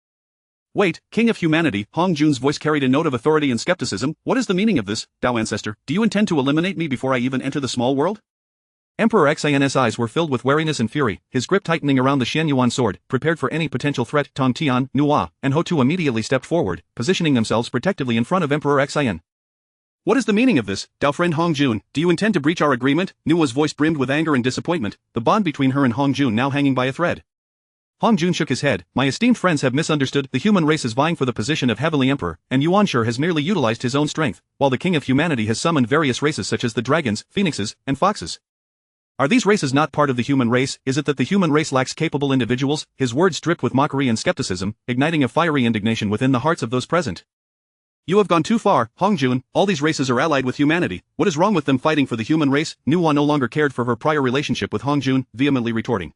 "Wait, King of Humanity," Hong Jun's voice carried a note of authority and skepticism. "What is the meaning of this, Tao Ancestor? Do you intend to eliminate me before I even enter the small world?" Emperor Xin's eyes were filled with wariness and fury, his grip tightening around the Xianyuan sword, prepared for any potential threat. Tong Tian, Nua, and Ho Tu immediately stepped forward, positioning themselves protectively in front of Emperor Xin. "What is the meaning of this, Tao friend Hong Jun? Do you intend to breach our agreement?" Nua's voice brimmed with anger and disappointment, the bond between her and Hong Jun now hanging by a thread. Hong Jun shook his head. "My esteemed friends have misunderstood. The human race is vying for the position of Heavenly Emperor, and Yuanzhi has merely utilized his own strength, while the King of Humanity has summoned various races such as the dragons, phoenixes, and foxes. Are these races not part of the human race? Is it that the human race lacks capable individuals?" His words dripped with mockery and skepticism, igniting a fiery indignation within the hearts of those present. "You have gone too far, Hong Jun. All these races are allied with humanity. What is wrong with them fighting for the human race?" Nuwa no longer cared for her prior relationship with Hong Jun, vehemently retorting.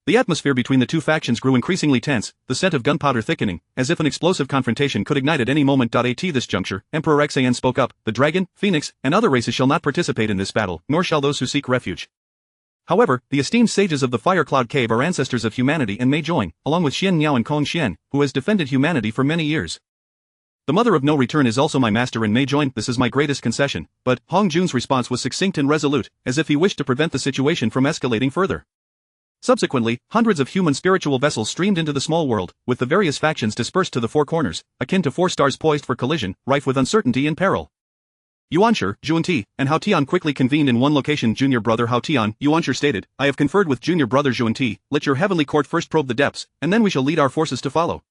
The atmosphere between the two factions grew increasingly tense, the scent of gunpowder thickening, as if an explosive confrontation could ignite at any moment. At this juncture, Emperor Xin spoke up, "The dragon, phoenix, and other races shall not participate in this battle, nor shall those who seek refuge. However, the esteemed sages of the Fire Cloud Cave are ancestors of humanity and may join, along with Xian Niao and Kong Xian, who has defended humanity for many years. The Mother of No Return is also my master and may join, this is my greatest concession, but Hong Jun's response was succinct and resolute, as if he wished to prevent the situation from escalating further. Subsequently, hundreds of human spiritual vessels streamed into the small world, with the various factions dispersed to the four corners, akin to four stars poised for collision, rife with uncertainty and peril. Yuanshi, Zhuanti, and Hao Tian quickly convened in one location. Junior brother Hao Tian, Yuanshi stated, I have conferred with junior brother Zhuanti, let your heavenly court first probe the depths, and then we shall lead our forces to follow.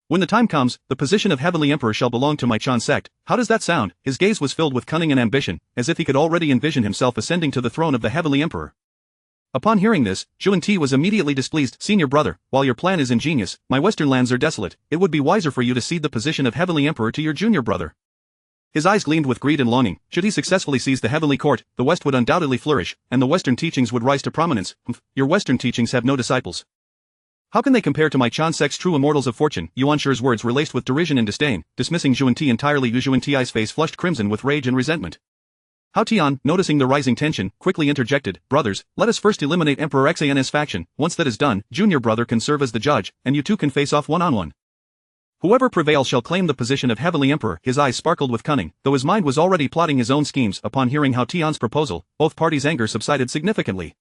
When the time comes, the position of Heavenly Emperor shall belong to my Chan sect. How does that sound? His gaze was filled with cunning and ambition, as if he could already envision himself ascending to the throne of the Heavenly Emperor. Upon hearing this, Zhuanti was immediately displeased. Senior brother, while your plan is ingenious, my western lands are desolate, it would be wiser for you to cede the position of Heavenly Emperor to your junior brother. His eyes gleamed with greed and longing. Should he successfully seize the heavenly court, the West would undoubtedly flourish, and the Western teachings would rise to prominence. Your Western teachings have no disciples. How can they compare to my Chan sect's true immortals of fortune? Yuanshi's words were laced with derision and disdain, dismissing Zhuanti entirely. Zhuanti's face flushed crimson with rage and resentment. Hao Tian, noticing the rising tension, quickly interjected, brothers, let us first eliminate Emperor Xian's faction. Once that is done, junior brother can serve as the judge, and you two can face off one-on-one. Whoever prevails shall claim the position of Heavenly Emperor. His eyes sparkled with cunning, though his mind was already plotting his own schemes. Upon hearing Hao Tian's proposal, both parties' anger subsided significantly.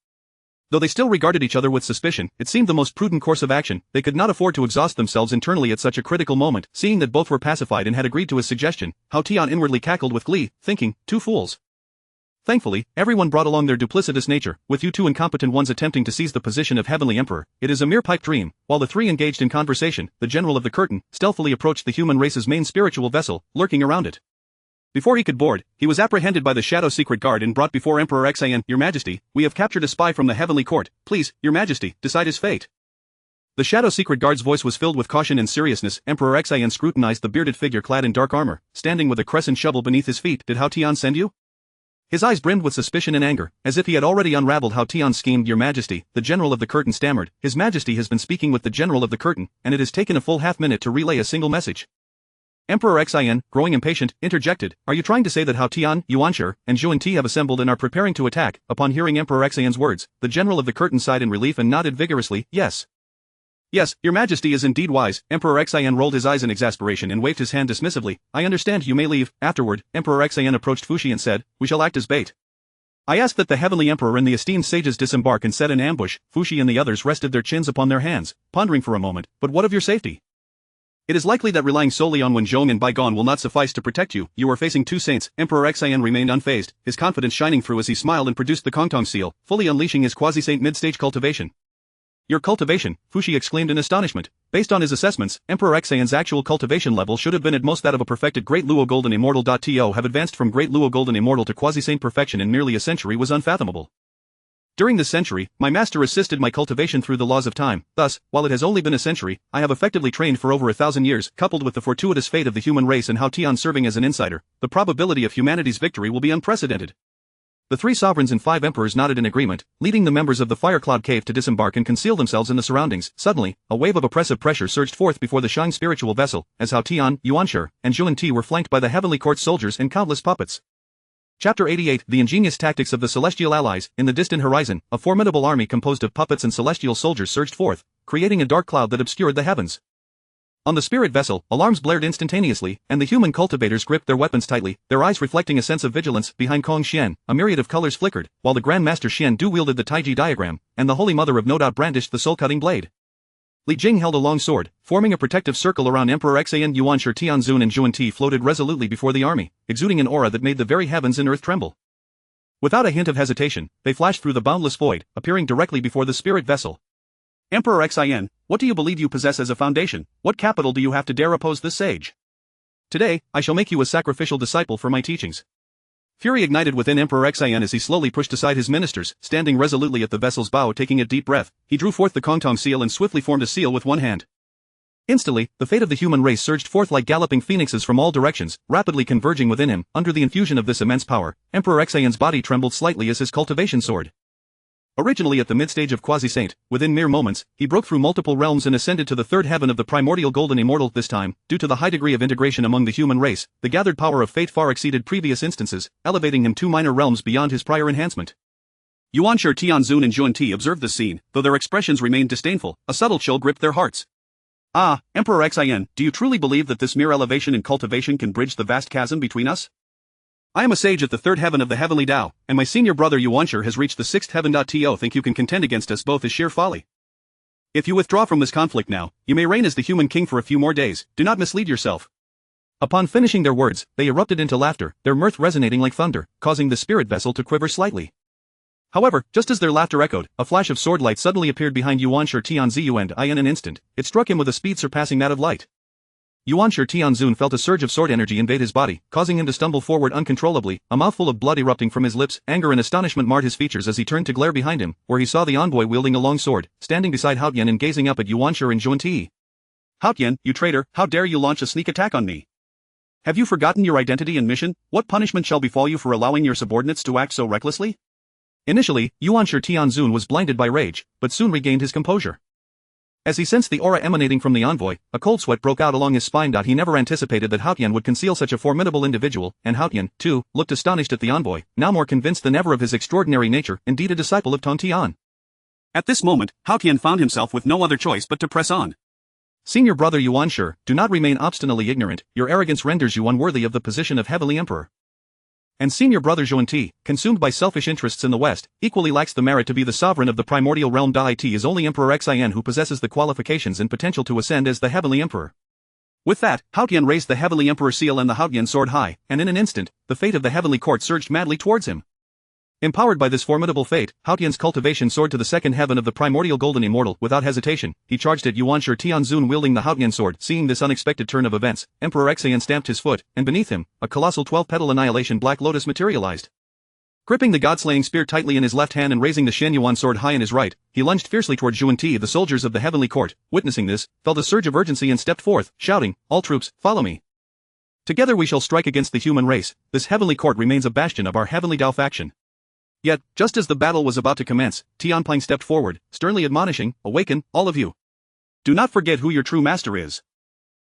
Though they still regarded each other with suspicion, it seemed the most prudent course of action. They could not afford to exhaust themselves internally at such a critical moment. Seeing that both were pacified and had agreed to his suggestion, Hao Tian inwardly cackled with glee, thinking, two fools. Thankfully, everyone brought along their duplicitous nature, with you two incompetent ones attempting to seize the position of Heavenly Emperor. It is a mere pipe dream. While the three engaged in conversation, the General of the Curtain stealthily approached the human race's main spiritual vessel, lurking around it. Before he could board, he was apprehended by the Shadow Secret Guard and brought before Emperor Xian. Your Majesty, we have captured a spy from the Heavenly Court. Please, Your Majesty, decide his fate. The Shadow Secret Guard's voice was filled with caution and seriousness. Emperor Xian scrutinized the bearded figure clad in dark armor, standing with a crescent shovel beneath his feet. Did Hao Tian send you? His eyes brimmed with suspicion and anger, as if he had already unraveled Hao Tian's scheme. Your Majesty, the General of the Curtain stammered. His Majesty has been speaking with the General of the Curtain, and it has taken a full half-minute to relay a single message. Emperor Xian, growing impatient, interjected, are you trying to say that Hao Tian, Yuanshi, and Zhuanti have assembled and are preparing to attack? Upon hearing Emperor Xian's words, the General of the Curtain sighed in relief and nodded vigorously, yes. Yes, Your Majesty is indeed wise. Emperor Xian rolled his eyes in exasperation and waved his hand dismissively. I understand, you may leave. Afterward, Emperor Xian approached Fuxi and said, we shall act as bait. I ask that the Heavenly Emperor and the esteemed sages disembark and set an ambush. Fuxi and the others rested their chins upon their hands, pondering for a moment, but what of your safety? It is likely that relying solely on Wenzhong and Baigon will not suffice to protect you. You are facing two saints. Emperor Xian remained unfazed, his confidence shining through as he smiled and produced the Kongtong seal, fully unleashing his quasi-saint mid-stage cultivation. Your cultivation, Fuxi exclaimed in astonishment. Based on his assessments, Emperor Xian's actual cultivation level should have been at most that of a perfected Great Luo Golden Immortal. To have advanced from Great Luo Golden Immortal to quasi-saint perfection in merely a century was unfathomable. During this century, my master assisted my cultivation through the laws of time. Thus, while it has only been a century, I have effectively trained for over 1,000 years. Coupled with the fortuitous fate of the human race and Hao Tian serving as an insider, the probability of humanity's victory will be unprecedented. The three sovereigns and five emperors nodded in agreement, leading the members of the Fire Cloud Cave to disembark and conceal themselves in the surroundings. Suddenly, a wave of oppressive pressure surged forth before the Shang spiritual vessel, as Hao Tian, Yuanshi, and Zhuanti were flanked by the Heavenly Court soldiers and countless puppets. Chapter 88 The ingenious tactics of the Celestial Allies. In the distant horizon, a formidable army composed of puppets and celestial soldiers surged forth, creating a dark cloud that obscured the heavens. On the spirit vessel, alarms blared instantaneously, and the human cultivators gripped their weapons tightly, their eyes reflecting a sense of vigilance. Behind Kong Xian, a myriad of colors flickered, while the Grand Master Xian Du wielded the Taiji diagram, and the Holy Mother of No Doubt brandished the soul-cutting blade. Li Jing held a long sword, forming a protective circle around Emperor Xian. Yuanshi, Tianzun and Zhuanti floated resolutely before the army, exuding an aura that made the very heavens and earth tremble. Without a hint of hesitation, they flashed through the boundless void, appearing directly before the spirit vessel. Emperor Xian, what do you believe you possess as a foundation? What capital do you have to dare oppose this sage? Today, I shall make you a sacrificial disciple for my teachings. Fury ignited within Emperor Xian as he slowly pushed aside his ministers, standing resolutely at the vessel's bow. Taking a deep breath, he drew forth the Kongtong seal and swiftly formed a seal with one hand. Instantly, the fate of the human race surged forth like galloping phoenixes from all directions, rapidly converging within him. Under the infusion of this immense power, Emperor Xian's body trembled slightly as his cultivation soared. Originally at the mid-stage of quasi-saint, within mere moments, he broke through multiple realms and ascended to the third heaven of the Primordial Golden Immortal. This time, due to the high degree of integration among the human race, the gathered power of fate far exceeded previous instances, elevating him 2 minor realms beyond his prior enhancement. Yuanshi, Tianzun and Zhuan observed this scene, though their expressions remained disdainful, a subtle chill gripped their hearts. Ah, Emperor Xin, do you truly believe that this mere elevation and cultivation can bridge the vast chasm between us? I am a sage at the third heaven of the heavenly Tao, and my senior brother Yuanshi has reached the sixth heaven. To think you can contend against us both is sheer folly. If you withdraw from this conflict now, you may reign as the human king for a few more days, do not mislead yourself. Upon finishing their words, they erupted into laughter, their mirth resonating like thunder, causing the spirit vessel to quiver slightly. However, just as their laughter echoed, a flash of sword light suddenly appeared behind Yuanshi Tianzun and in an instant, it struck him with a speed surpassing that of light. Yuanshi Tianzun felt a surge of sword energy invade his body, causing him to stumble forward uncontrollably, a mouthful of blood erupting from his lips. Anger and astonishment marred his features as he turned to glare behind him, where he saw the envoy wielding a long sword, standing beside Haotian and gazing up at Yuanshi and Zhuan. Haotian, you traitor, how dare you launch a sneak attack on me? Have you forgotten your identity and mission? What punishment shall befall you for allowing your subordinates to act so recklessly? Initially, Yuanshi Tianzun was blinded by rage, but soon regained his composure. As he sensed the aura emanating from the envoy, a cold sweat broke out along his spine. He never anticipated that Haotian would conceal such a formidable individual, and Haotian, too, looked astonished at the envoy, now more convinced than ever of his extraordinary nature, indeed a disciple of Tong Tian. At this moment, Haotian found himself with no other choice but to press on. Senior brother Yuanshi, do not remain obstinately ignorant, your arrogance renders you unworthy of the position of heavenly emperor. And senior brother Zhuan, consumed by selfish interests in the West, equally lacks the merit to be the sovereign of the primordial realm. It is only Emperor Xin who possesses the qualifications and potential to ascend as the heavenly emperor. With that, Haotian raised the heavenly emperor seal and the Haotian sword high, and in an instant, the fate of the heavenly court surged madly towards him. Empowered by this formidable fate, Haotian's cultivation soared to the second heaven of the primordial golden immortal. Without hesitation, he charged at Yuanshi Tianzun wielding the Haotian sword. Seeing this unexpected turn of events, Emperor Xin stamped his foot, and beneath him, a colossal 12-petal annihilation black lotus materialized. Gripping the god-slaying spear tightly in his left hand and raising the Shen Yuan sword high in his right, he lunged fiercely toward Zhuan. The soldiers of the heavenly court, witnessing this, felt a surge of urgency and stepped forth, shouting, "All troops, follow me. Together we shall strike against the human race. This heavenly court remains a bastion of our heavenly Tao faction." Yet, just as the battle was about to commence, Tianping stepped forward, sternly admonishing, "Awaken, all of you. Do not forget who your true master is."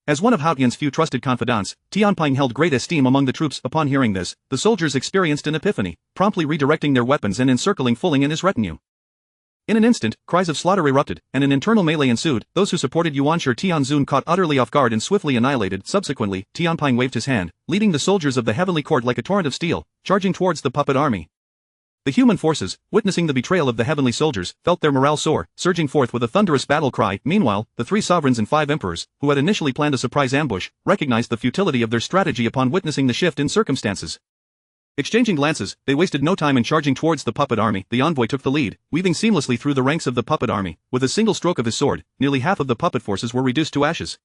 As one of Haotian's few trusted confidants, Tianping held great esteem among the troops. Upon hearing this, the soldiers experienced an epiphany, promptly redirecting their weapons and encircling Fuling and his retinue. In an instant, cries of slaughter erupted, and an internal melee ensued. Those who supported Yuanshi Tianzun caught utterly off guard and swiftly annihilated. Subsequently, Tianping waved his hand, leading the soldiers of the heavenly court like a torrent of steel, charging towards the puppet army. The human forces, witnessing the betrayal of the heavenly soldiers, felt their morale soar, surging forth with a thunderous battle cry. Meanwhile, the three sovereigns and 5 emperors, who had initially planned a surprise ambush, recognized the futility of their strategy upon witnessing the shift in circumstances. Exchanging glances, they wasted no time in charging towards the puppet army. The envoy took the lead, weaving seamlessly through the ranks of the puppet army. With a single stroke of his sword, nearly half of the puppet forces were reduced to ashes.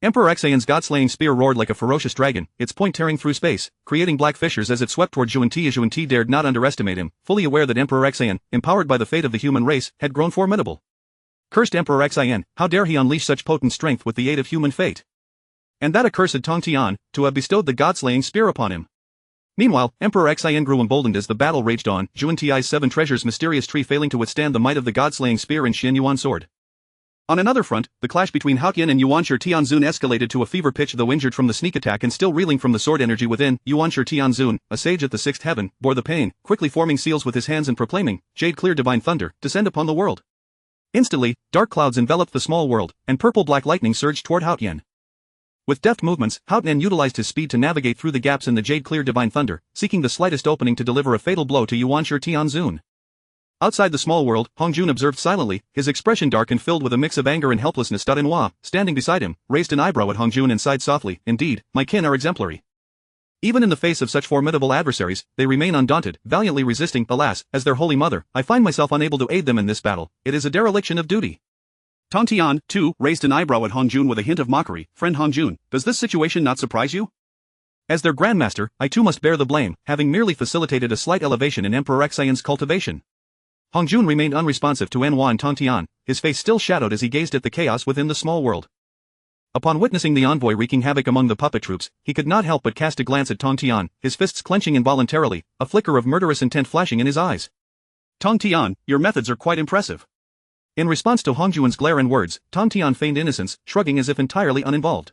Emperor Xion's god-slaying spear roared like a ferocious dragon, its point tearing through space, creating black fissures as it swept toward Zhuan. Zhuan dared not underestimate him, fully aware that Emperor Xion, empowered by the fate of the human race, had grown formidable. Cursed Emperor Xion, how dare he unleash such potent strength with the aid of human fate? And that accursed Tong Tian, to have bestowed the god-slaying spear upon him. Meanwhile, Emperor Xion grew emboldened as the battle raged on. Zhuan Ti's 7 treasures mysterious tree failing to withstand the might of the god-slaying spear and Shen Yuan sword. On another front, the clash between Haotian and Yuanshi Tianzun escalated to a fever pitch. Though injured from the sneak attack and still reeling from the sword energy within, Yuanshi Tianzun, a sage at the 6th heaven, bore the pain, quickly forming seals with his hands and proclaiming, "Jade clear divine thunder, descend upon the world." Instantly, dark clouds enveloped the small world, and purple-black lightning surged toward Haotian. With deft movements, Haotian utilized his speed to navigate through the gaps in the jade clear divine thunder, seeking the slightest opening to deliver a fatal blow to Yuanshi Tianzun. Outside the small world, Hongjun observed silently, his expression dark and filled with a mix of anger and helplessness. Noir, standing beside him, raised an eyebrow at Hongjun and sighed softly, "Indeed, my kin are exemplary. Even in the face of such formidable adversaries, they remain undaunted, valiantly resisting. Alas, as their holy mother, I find myself unable to aid them in this battle. It is a dereliction of duty." Tong Tian, too, raised an eyebrow at Hongjun with a hint of mockery. "Friend Hongjun, does this situation not surprise you? As their grandmaster, I too must bear the blame, having merely facilitated a slight elevation in Emperor Xion's cultivation." Hongjun remained unresponsive to Enhua and Tong Tian, his face still shadowed as he gazed at the chaos within the small world. Upon witnessing the envoy wreaking havoc among the puppet troops, he could not help but cast a glance at Tong Tian, his fists clenching involuntarily, a flicker of murderous intent flashing in his eyes. "Tong Tian, your methods are quite impressive." In response to Hongjun's glare and words, Tong Tian feigned innocence, shrugging as if entirely uninvolved.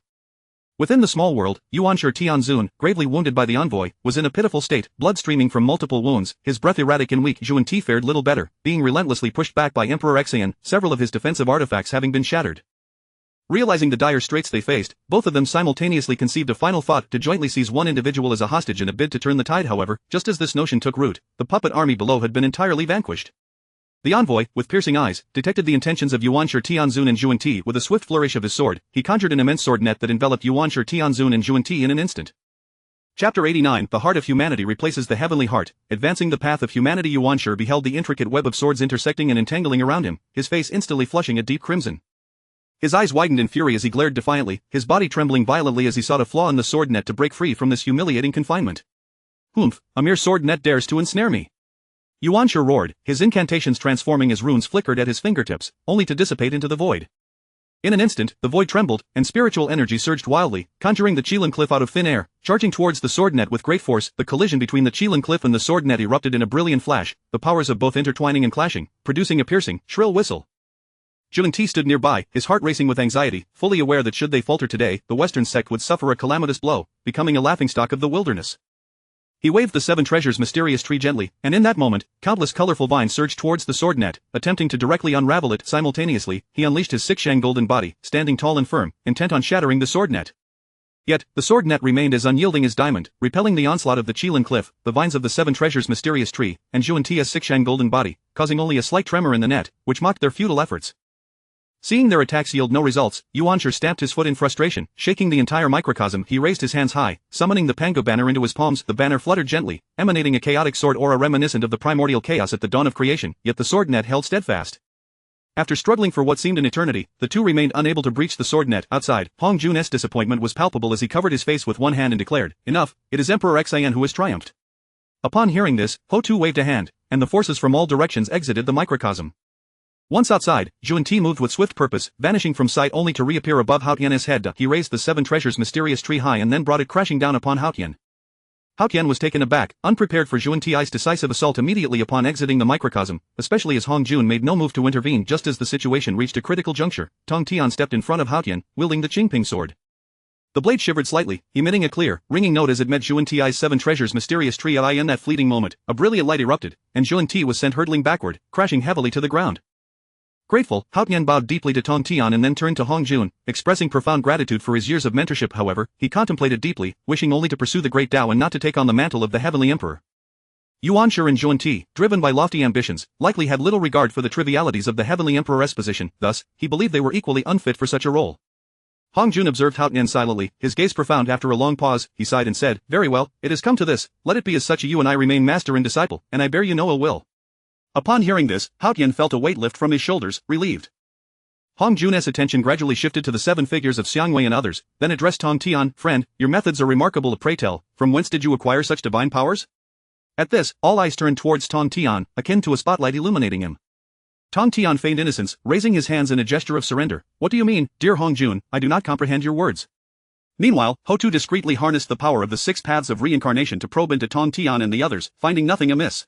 Within the small world, Yuanshi Tianzun, gravely wounded by the envoy, was in a pitiful state, blood streaming from multiple wounds, his breath erratic and weak. Zhuan Ti fared little better, being relentlessly pushed back by Emperor Xian, several of his defensive artifacts having been shattered. Realizing the dire straits they faced, both of them simultaneously conceived a final thought to jointly seize one individual as a hostage in a bid to turn the tide. However, just as this notion took root, the puppet army below had been entirely vanquished. The envoy, with piercing eyes, detected the intentions of Yuanshi Tianzun and Zhuan Ti. With a swift flourish of his sword, he conjured an immense sword net that enveloped Yuanshi Tianzun and Zhuan Ti in an instant. Chapter 89 The Heart of Humanity replaces the Heavenly Heart. Advancing the path of humanity, Yuanshi beheld the intricate web of swords intersecting and entangling around him, his face instantly flushing a deep crimson. His eyes widened in fury as he glared defiantly, his body trembling violently as he sought a flaw in the sword net to break free from this humiliating confinement. Humph, a mere sword net dares to ensnare me. Yuanshi roared, his incantations transforming as runes flickered at his fingertips, only to dissipate into the void. In an instant, the void trembled, and spiritual energy surged wildly, conjuring the Qilin cliff out of thin air, charging towards the sword net with great force. The collision between the Qilin cliff and the sword net erupted in a brilliant flash, the powers of both intertwining and clashing, producing a piercing, shrill whistle. Zhuan Ti stood nearby, his heart racing with anxiety, fully aware that should they falter today, the Western sect would suffer a calamitous blow, becoming a laughingstock of the wilderness. He waved the seven treasures mysterious tree gently, and in that moment, countless colorful vines surged towards the sword net, attempting to directly unravel it. Simultaneously, he unleashed his Sixshang golden body, standing tall and firm, intent on shattering the sword net. Yet, the sword net remained as unyielding as diamond, repelling the onslaught of the Qilin cliff, the vines of the seven treasures mysterious tree, and Zhuan Ti's Sixshang golden body, causing only a slight tremor in the net, which mocked their futile efforts. Seeing their attacks yield no results, Yuanshi stamped his foot in frustration, shaking the entire microcosm. He raised his hands high, summoning the Pango banner into his palms. The banner fluttered gently, emanating a chaotic sword aura reminiscent of the primordial chaos at the dawn of creation, yet the sword net held steadfast. After struggling for what seemed an eternity, the two remained unable to breach the sword net. Outside, Hong Jun's disappointment was palpable as he covered his face with one hand and declared, "Enough, it is Emperor Xian who has triumphed." Upon hearing this, Ho Tu waved a hand, and the forces from all directions exited the microcosm. Once outside, Zhuan Ti moved with swift purpose, vanishing from sight only to reappear above Hao Tian's head. He raised the seven treasures mysterious tree high and then brought it crashing down upon Hao Tian. Hao Tian was taken aback, unprepared for Zhuan Ti's decisive assault immediately upon exiting the microcosm, especially as Hong Jun made no move to intervene. Just as the situation reached a critical juncture, Tong Tian stepped in front of Hao Tian, wielding the Qingping sword. The blade shivered slightly, emitting a clear, ringing note as it met Zhuan Ti's seven treasures mysterious tree. In that fleeting moment, a brilliant light erupted, and Zhuan Ti was sent hurtling backward, crashing heavily to the ground. Grateful, Hao Tian bowed deeply to Tong Tian and then turned to Hong Jun, expressing profound gratitude for his years of mentorship. However, he contemplated deeply, wishing only to pursue the great Tao and not to take on the mantle of the Heavenly Emperor. Yuanshi and Zhuan Ti, driven by lofty ambitions, likely had little regard for the trivialities of the Heavenly Emperor's position. Thus, he believed they were equally unfit for such a role. Hong Jun observed Hao Tian silently, his gaze profound. After a long pause, he sighed and said, "Very well, it has come to this, let it be as such. You and I remain master and disciple, and I bear you no ill will." Upon hearing this, Hao Tian felt a weight lift from his shoulders, relieved. Hong Jun's attention gradually shifted to the seven figures of Xiangwei and others, then addressed Tong Tian, "Friend, your methods are remarkable. Pray tell, from whence did you acquire such divine powers?" At this, all eyes turned towards Tong Tian, akin to a spotlight illuminating him. Tong Tian feigned innocence, raising his hands in a gesture of surrender. "What do you mean, dear Hong Jun? I do not comprehend your words." Meanwhile, Ho Tu discreetly harnessed the power of the six paths of reincarnation to probe into Tong Tian and the others, finding nothing amiss.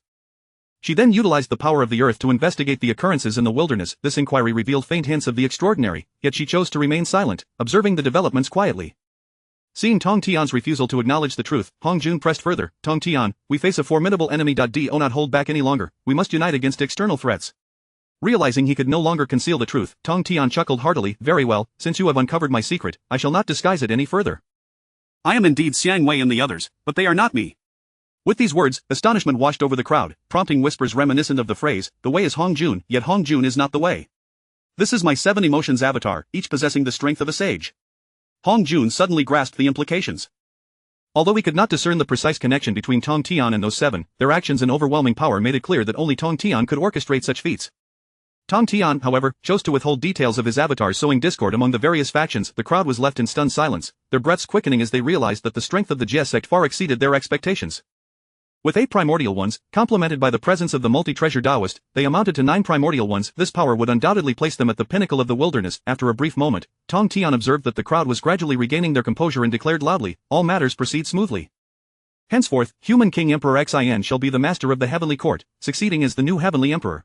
She then utilized the power of the earth to investigate the occurrences in the wilderness. This inquiry revealed faint hints of the extraordinary, yet she chose to remain silent, observing the developments quietly. Seeing Tong Tian's refusal to acknowledge the truth, Hong Jun pressed further, "Tong Tian, we face a formidable enemy. Do not hold back any longer, we must unite against external threats." Realizing he could no longer conceal the truth, Tong Tian chuckled heartily, "Very well, since you have uncovered my secret, I shall not disguise it any further. I am indeed Xiang Wei and the others, but they are not me." With these words, astonishment washed over the crowd, prompting whispers reminiscent of the phrase, "The way is Hong Jun, yet Hong Jun is not the way. This is my seven emotions avatar, each possessing the strength of a sage." Hong Jun suddenly grasped the implications. Although he could not discern the precise connection between Tong Tian and those seven, their actions and overwhelming power made it clear that only Tong Tian could orchestrate such feats. Tong Tian, however, chose to withhold details of his avatar, sowing discord among the various factions. The crowd was left in stunned silence, their breaths quickening as they realized that the strength of the Jie sect far exceeded their expectations. With 8 primordial ones, complemented by the presence of the multi-treasure Taoist, they amounted to 9 primordial ones. This power would undoubtedly place them at the pinnacle of the wilderness. After a brief moment, Tong Tian observed that the crowd was gradually regaining their composure and declared loudly, "All matters proceed smoothly. Henceforth, Human King Emperor Xian shall be the master of the heavenly court, succeeding as the new heavenly emperor."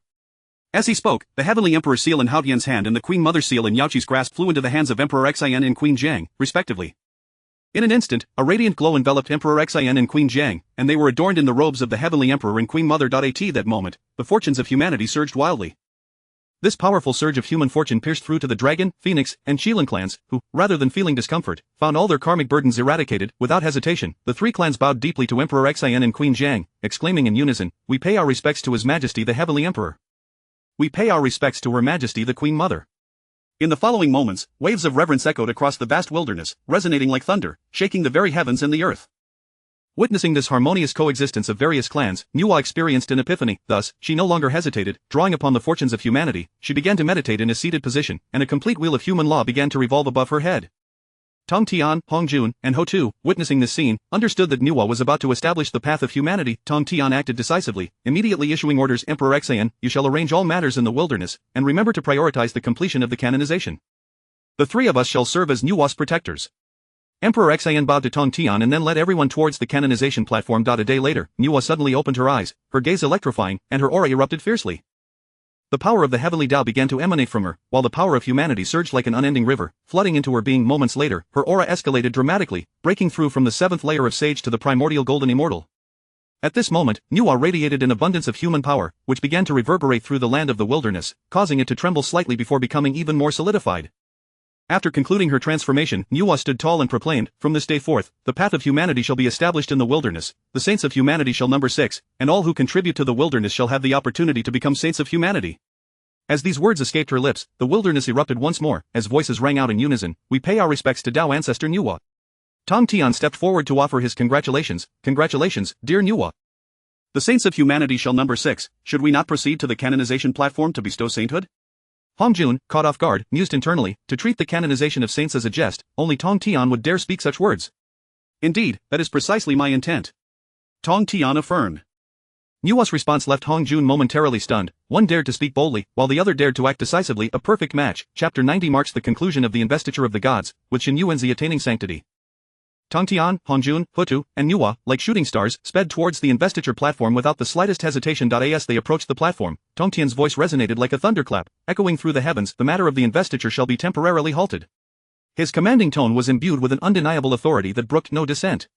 As he spoke, the heavenly emperor's seal in Hao Tian's hand and the Queen Mother's seal in Yao Qi's grasp flew into the hands of Emperor Xian and Queen Jiang, respectively. In an instant, a radiant glow enveloped Emperor Xian and Queen Jiang, and they were adorned in the robes of the Heavenly Emperor and Queen Mother. At that moment, the fortunes of humanity surged wildly. This powerful surge of human fortune pierced through to the Dragon, Phoenix, and Qilin clans, who, rather than feeling discomfort, found all their karmic burdens eradicated. Without hesitation, the three clans bowed deeply to Emperor Xian and Queen Jiang, exclaiming in unison, "We pay our respects to His Majesty the Heavenly Emperor. We pay our respects to Her Majesty the Queen Mother." In the following moments, waves of reverence echoed across the vast wilderness, resonating like thunder, shaking the very heavens and the earth. Witnessing this harmonious coexistence of various clans, Nuwa experienced an epiphany. Thus, she no longer hesitated. Drawing upon the fortunes of humanity, she began to meditate in a seated position, and a complete wheel of human law began to revolve above her head. Tong Tian, Hong Jun, and Ho Tu, witnessing this scene, understood that Nuwa was about to establish the path of humanity. Tong Tian acted decisively, immediately issuing orders. "Emperor Xian, you shall arrange all matters in the wilderness, and remember to prioritize the completion of the canonization. The three of us shall serve as Nuwa's protectors." Emperor Xian bowed to Tong Tian and then led everyone towards the canonization platform. A day later, Nuwa suddenly opened her eyes, her gaze electrifying, and her aura erupted fiercely. The power of the heavenly Tao began to emanate from her, while the power of humanity surged like an unending river, flooding into her being. Moments later, her aura escalated dramatically, breaking through from the seventh layer of sage to the primordial golden immortal. At this moment, Nuwa radiated an abundance of human power, which began to reverberate through the land of the wilderness, causing it to tremble slightly before becoming even more solidified. After concluding her transformation, Nuwa stood tall and proclaimed, "From this day forth, the path of humanity shall be established in the wilderness, the saints of humanity shall number 6, and all who contribute to the wilderness shall have the opportunity to become saints of humanity." As these words escaped her lips, the wilderness erupted once more, as voices rang out in unison, "We pay our respects to Tao ancestor Nuwa." Tong Tian stepped forward to offer his congratulations. "Congratulations, dear Nuwa. The saints of humanity shall number 6, should we not proceed to the canonization platform to bestow sainthood?" Hong Jun, caught off guard, mused internally, to treat the canonization of saints as a jest, only Tong Tian would dare speak such words. "Indeed, that is precisely my intent," Tong Tian affirmed. Nuwa's response left Hong Jun momentarily stunned. One dared to speak boldly, while the other dared to act decisively. A perfect match. Chapter 90 marks the conclusion of the investiture of the gods, with Shen Yuanzi attaining sanctity. Tong Tian, Hong Jun, Ho Tu, and Nuwa, like shooting stars, sped towards the investiture platform without the slightest hesitation. As they approached the platform, Tong Tian's voice resonated like a thunderclap, echoing through the heavens. "The matter of the investiture shall be temporarily halted." His commanding tone was imbued with an undeniable authority that brooked no dissent.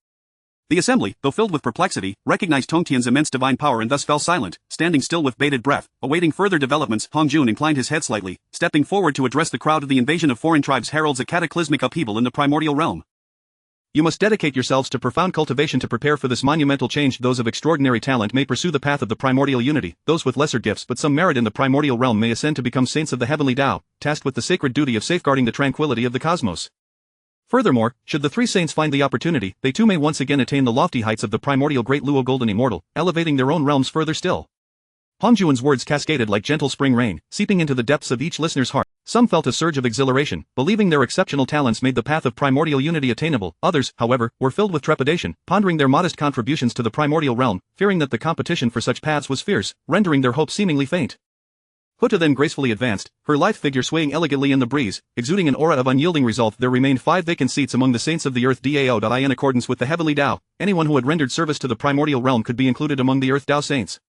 The assembly, though filled with perplexity, recognized Tong Tian's immense divine power and thus fell silent, standing still with bated breath, awaiting further developments. Hong Jun inclined his head slightly, stepping forward to address the crowd. "The invasion of foreign tribes heralds a cataclysmic upheaval in the primordial realm. You must dedicate yourselves to profound cultivation to prepare for this monumental change. Those of extraordinary talent may pursue the path of the primordial unity, those with lesser gifts but some merit in the primordial realm may ascend to become saints of the heavenly Tao, tasked with the sacred duty of safeguarding the tranquility of the cosmos. Furthermore, should the three saints find the opportunity, they too may once again attain the lofty heights of the primordial great Luo golden immortal, elevating their own realms further still." Hong Jun's words cascaded like gentle spring rain, seeping into the depths of each listener's heart. Some felt a surge of exhilaration, believing their exceptional talents made the path of primordial unity attainable. Others, however, were filled with trepidation, pondering their modest contributions to the primordial realm, fearing that the competition for such paths was fierce, rendering their hopes seemingly faint. Huta then gracefully advanced, her lithe figure swaying elegantly in the breeze, exuding an aura of unyielding resolve. There remained 5 vacant seats among the saints of the earth. In accordance with the heavenly Tao, anyone who had rendered service to the primordial realm could be included among the earth Tao saints.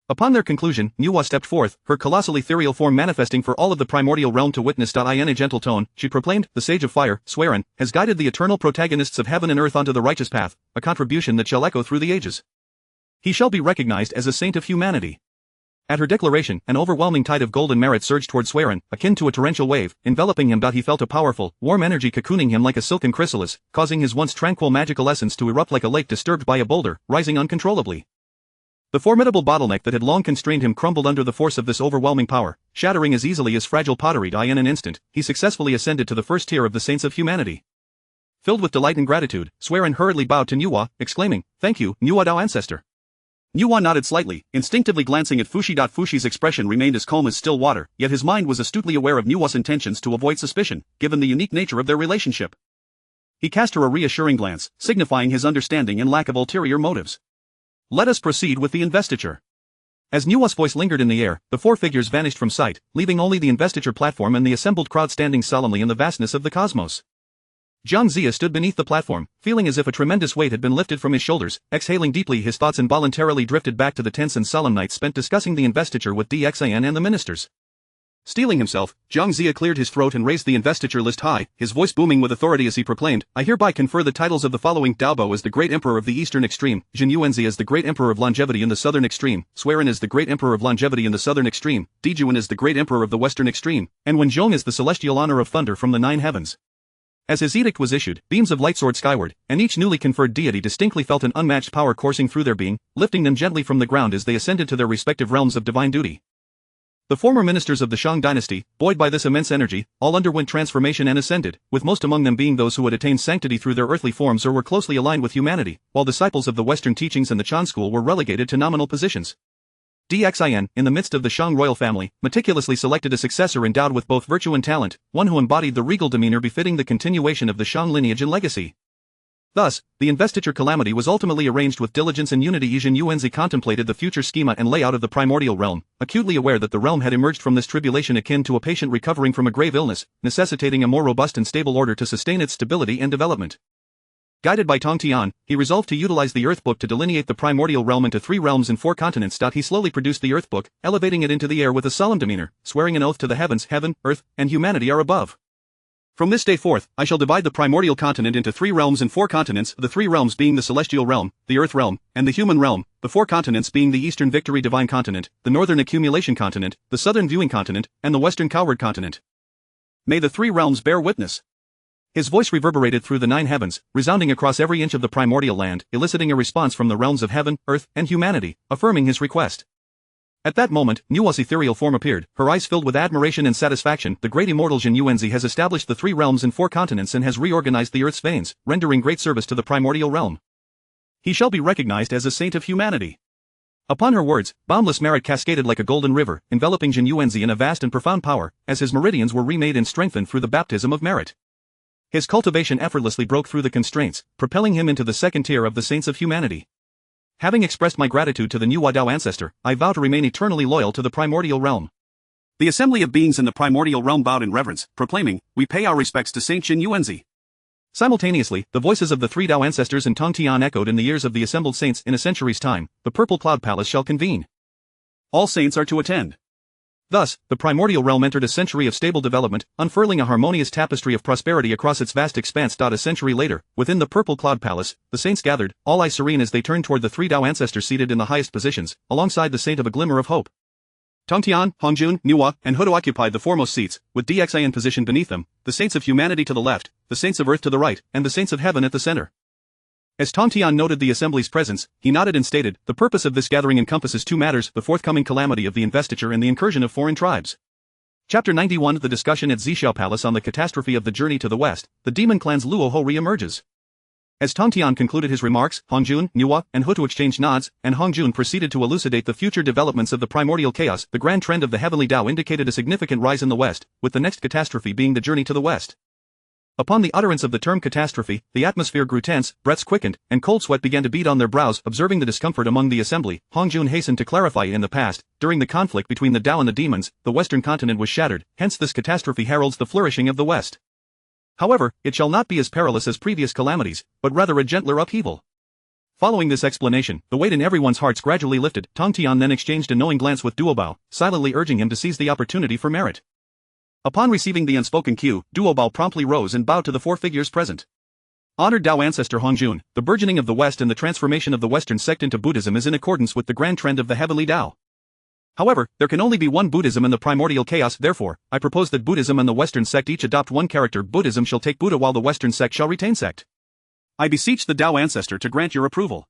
Upon their conclusion, Nuwa stepped forth, her colossal ethereal form manifesting for all of the primordial realm to witness. In a gentle tone, she proclaimed, "The Sage of Fire, Swearin, has guided the eternal protagonists of heaven and earth onto the righteous path, a contribution that shall echo through the ages. He shall be recognized as a saint of humanity." At her declaration, an overwhelming tide of golden merit surged toward Swearin, akin to a torrential wave, enveloping him. He felt a powerful, warm energy cocooning him like a silken chrysalis, causing his once tranquil magical essence to erupt like a lake disturbed by a boulder, rising uncontrollably. The formidable bottleneck that had long constrained him crumbled under the force of this overwhelming power, shattering as easily as fragile pottery. In an instant, he successfully ascended to the first tier of the saints of humanity. Filled with delight and gratitude, Swearin hurriedly bowed to Nuwa, exclaiming, "Thank you, Nuwa Dao ancestor." Nuwa nodded slightly, instinctively glancing at Fushi. Fushi's expression remained as calm as still water, yet his mind was astutely aware of Nuwa's intentions to avoid suspicion, given the unique nature of their relationship. He cast her a reassuring glance, signifying his understanding and lack of ulterior motives. "Let us proceed with the investiture." As Nuwa's voice lingered in the air, the 4 figures vanished from sight, leaving only the investiture platform and the assembled crowd standing solemnly in the vastness of the cosmos. Jiang Zia stood beneath the platform, feeling as if a tremendous weight had been lifted from his shoulders. Exhaling deeply, his thoughts involuntarily drifted back to the tense and solemn night spent discussing the investiture with Xian and the ministers. Steeling himself, Jiang Zia cleared his throat and raised the investiture list high, his voice booming with authority as he proclaimed, "I hereby confer the titles of the following: Daobo as the Great Emperor of the Eastern Extreme, Jin Yuanzi as the Great Emperor of Longevity in the Southern Extreme, Swearin as the Great Emperor of Longevity in the Southern Extreme, Dijuan as the Great Emperor of the Western Extreme, and Wenzhong as the Celestial Honor of Thunder from the Nine Heavens." As his edict was issued, beams of light soared skyward, and each newly conferred deity distinctly felt an unmatched power coursing through their being, lifting them gently from the ground as they ascended to their respective realms of divine duty. The former ministers of the Shang dynasty, buoyed by this immense energy, all underwent transformation and ascended, with most among them being those who had attained sanctity through their earthly forms or were closely aligned with humanity, while disciples of the Western teachings and the Chan school were relegated to nominal positions. Dxin, in the midst of the Shang royal family, meticulously selected a successor endowed with both virtue and talent, one who embodied the regal demeanor befitting the continuation of the Shang lineage and legacy. Thus, the investiture calamity was ultimately arranged with diligence and unity. Jin Yuanzi contemplated the future schema and layout of the primordial realm, acutely aware that the realm had emerged from this tribulation akin to a patient recovering from a grave illness, necessitating a more robust and stable order to sustain its stability and development. Guided by Tong Tian, he resolved to utilize the Earth Book to delineate the primordial realm into 3 realms and 4 continents. He slowly produced the Earth Book, elevating it into the air with a solemn demeanor, swearing an oath to the heavens, heaven, earth, and humanity are above. From this day forth, I shall divide the primordial continent into 3 realms and 4 continents, the 3 realms being the celestial realm, the earth realm, and the human realm, the 4 continents being the eastern victory divine continent, the northern accumulation continent, the southern viewing continent, and the western coward continent. May the 3 realms bear witness. His voice reverberated through the 9 heavens, resounding across every inch of the primordial land, eliciting a response from the realms of heaven, earth, and humanity, affirming his request. At that moment, Nua's ethereal form appeared, her eyes filled with admiration and satisfaction. The great immortal Jin Yuanzi has established the 3 realms and 4 continents and has reorganized the earth's veins, rendering great service to the primordial realm. He shall be recognized as a saint of humanity. Upon her words, boundless merit cascaded like a golden river, enveloping Jin Yuanzi in a vast and profound power, as his meridians were remade and strengthened through the baptism of merit. His cultivation effortlessly broke through the constraints, propelling him into the second tier of the saints of humanity. Having expressed my gratitude to the Nuwa Dao ancestor, I vow to remain eternally loyal to the primordial realm. The assembly of beings in the primordial realm bowed in reverence, proclaiming, "We pay our respects to Saint Jin Yuanzi." Simultaneously, the voices of the 3 Dao ancestors and Tong Tian echoed in the ears of the assembled saints. In a century's time, the Purple Cloud Palace shall convene. All saints are to attend. Thus, the primordial realm entered a century of stable development, unfurling a harmonious tapestry of prosperity across its vast expanse. A century later, within the Purple Cloud Palace, the saints gathered, all eyes serene as they turned toward the 3 Dao ancestors seated in the highest positions, alongside the saint of a glimmer of hope. Tongtian, Hongjun, Nuwa, and Hudo occupied the foremost seats, with Dxin positioned beneath them, the saints of humanity to the left, the saints of earth to the right, and the saints of heaven at the center. As Tongtian noted the assembly's presence, he nodded and stated, "The purpose of this gathering encompasses 2 matters, the forthcoming calamity of the investiture and the incursion of foreign tribes." Chapter 91 The discussion at Zhixiao Palace on the catastrophe of the journey to the west, the demon clan's Luoho re-emerges. As Tongtian concluded his remarks, Hongjun, Nuwa, and Hutu exchanged nods, and Hongjun proceeded to elucidate the future developments of the primordial chaos. The grand trend of the heavenly Tao indicated a significant rise in the west, with the next catastrophe being the journey to the west. Upon the utterance of the term catastrophe, the atmosphere grew tense, breaths quickened, and cold sweat began to bead on their brows. Observing the discomfort among the assembly, Hongjun hastened to clarify, in the past, during the conflict between the Tao and the demons, the western continent was shattered, hence this catastrophe heralds the flourishing of the west. However, it shall not be as perilous as previous calamities, but rather a gentler upheaval. Following this explanation, the weight in everyone's hearts gradually lifted. Tongtian then exchanged a knowing glance with Duobao, silently urging him to seize the opportunity for merit. Upon receiving the unspoken cue, Duobao promptly rose and bowed to the 4 figures present. Honored Tao ancestor Hongjun, the burgeoning of the West and the transformation of the Western sect into Buddhism is in accordance with the grand trend of the heavenly Tao. However, there can only be one Buddhism in the primordial chaos. Therefore, I propose that Buddhism and the Western sect each adopt one character. Buddhism shall take Buddha while the Western sect shall retain sect. I beseech the Tao ancestor to grant your approval.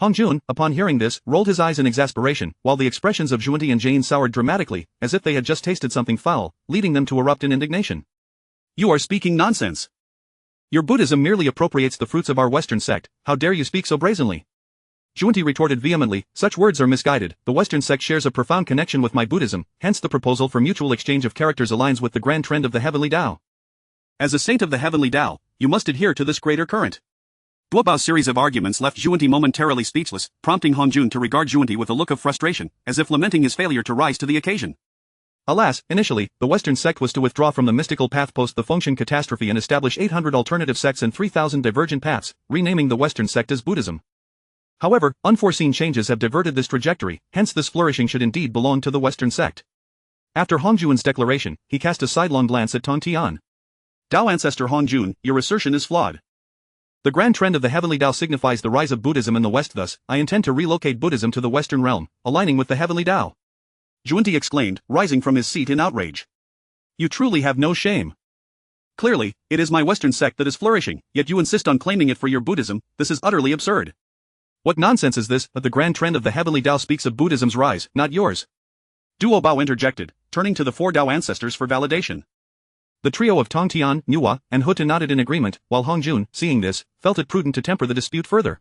Hongjun, upon hearing this, rolled his eyes in exasperation, while the expressions of Zhuanti and Jane soured dramatically, as if they had just tasted something foul, leading them to erupt in indignation. You are speaking nonsense. Your Buddhism merely appropriates the fruits of our Western sect. How dare you speak so brazenly? Zhuanti retorted vehemently, such words are misguided. The Western sect shares a profound connection with my Buddhism, hence the proposal for mutual exchange of characters aligns with the grand trend of the heavenly Tao. As a saint of the heavenly Tao, you must adhere to this greater current. Duobao's series of arguments left Zhuanti momentarily speechless, prompting Hongjun to regard Zhuanti with a look of frustration, as if lamenting his failure to rise to the occasion. Alas, initially, the Western sect was to withdraw from the mystical path post the Fengshen catastrophe and establish 800 alternative sects and 3,000 divergent paths, renaming the Western sect as Buddhism. However, unforeseen changes have diverted this trajectory, hence this flourishing should indeed belong to the Western sect. After Hong Jun's declaration, he cast a sidelong glance at Tong Tian. Dao Ancestor Hong Jun, your assertion is flawed. The grand trend of the heavenly Tao signifies the rise of Buddhism in the West, thus, I intend to relocate Buddhism to the Western realm, aligning with the heavenly Tao. Junti exclaimed, rising from his seat in outrage. You truly have no shame. Clearly, it is my Western sect that is flourishing, yet you insist on claiming it for your Buddhism. This is utterly absurd. What nonsense is this? But the grand trend of the heavenly Tao speaks of Buddhism's rise, not yours. Duo Bao interjected, turning to the four Tao ancestors for validation. The trio of Tong Tian, Nuwa, and Huta nodded in agreement, while Hong Jun, seeing this, felt it prudent to temper the dispute further.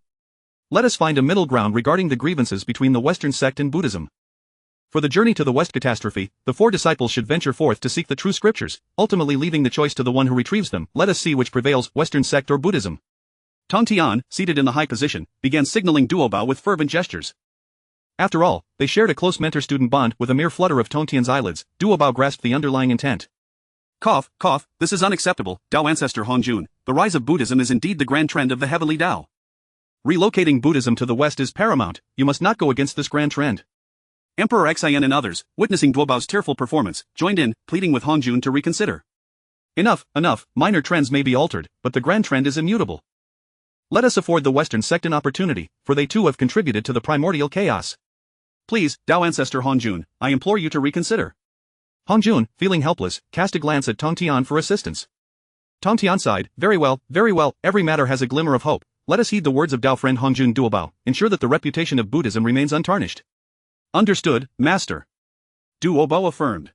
Let us find a middle ground regarding the grievances between the Western sect and Buddhism. For the journey to the West catastrophe, the four disciples should venture forth to seek the true scriptures, ultimately leaving the choice to the one who retrieves them. Let us see which prevails, Western sect or Buddhism. Tong Tian, seated in the high position, began signaling Duo Bao with fervent gestures. After all, they shared a close mentor-student bond. With a mere flutter of Tong Tian's eyelids, Duo Bao grasped the underlying intent. Cough, cough, this is unacceptable, Tao Ancestor Hong Jun. The rise of Buddhism is indeed the grand trend of the heavenly Tao. Relocating Buddhism to the West is paramount. You must not go against this grand trend. Emperor Xian and others, witnessing Duo Bao's tearful performance, joined in, pleading with Hong Jun to reconsider. Enough, enough, minor trends may be altered, but the grand trend is immutable. Let us afford the Western sect an opportunity, for they too have contributed to the primordial chaos. Please, Tao Ancestor Hong Jun, I implore you to reconsider. Hong Jun, feeling helpless, cast a glance at Tong Tian for assistance. Tong Tian sighed, very well, every matter has a glimmer of hope. Let us heed the words of Tao friend Hong Jun Duo Bao, ensure that the reputation of Buddhism remains untarnished. Understood, Master. Duo Bao affirmed.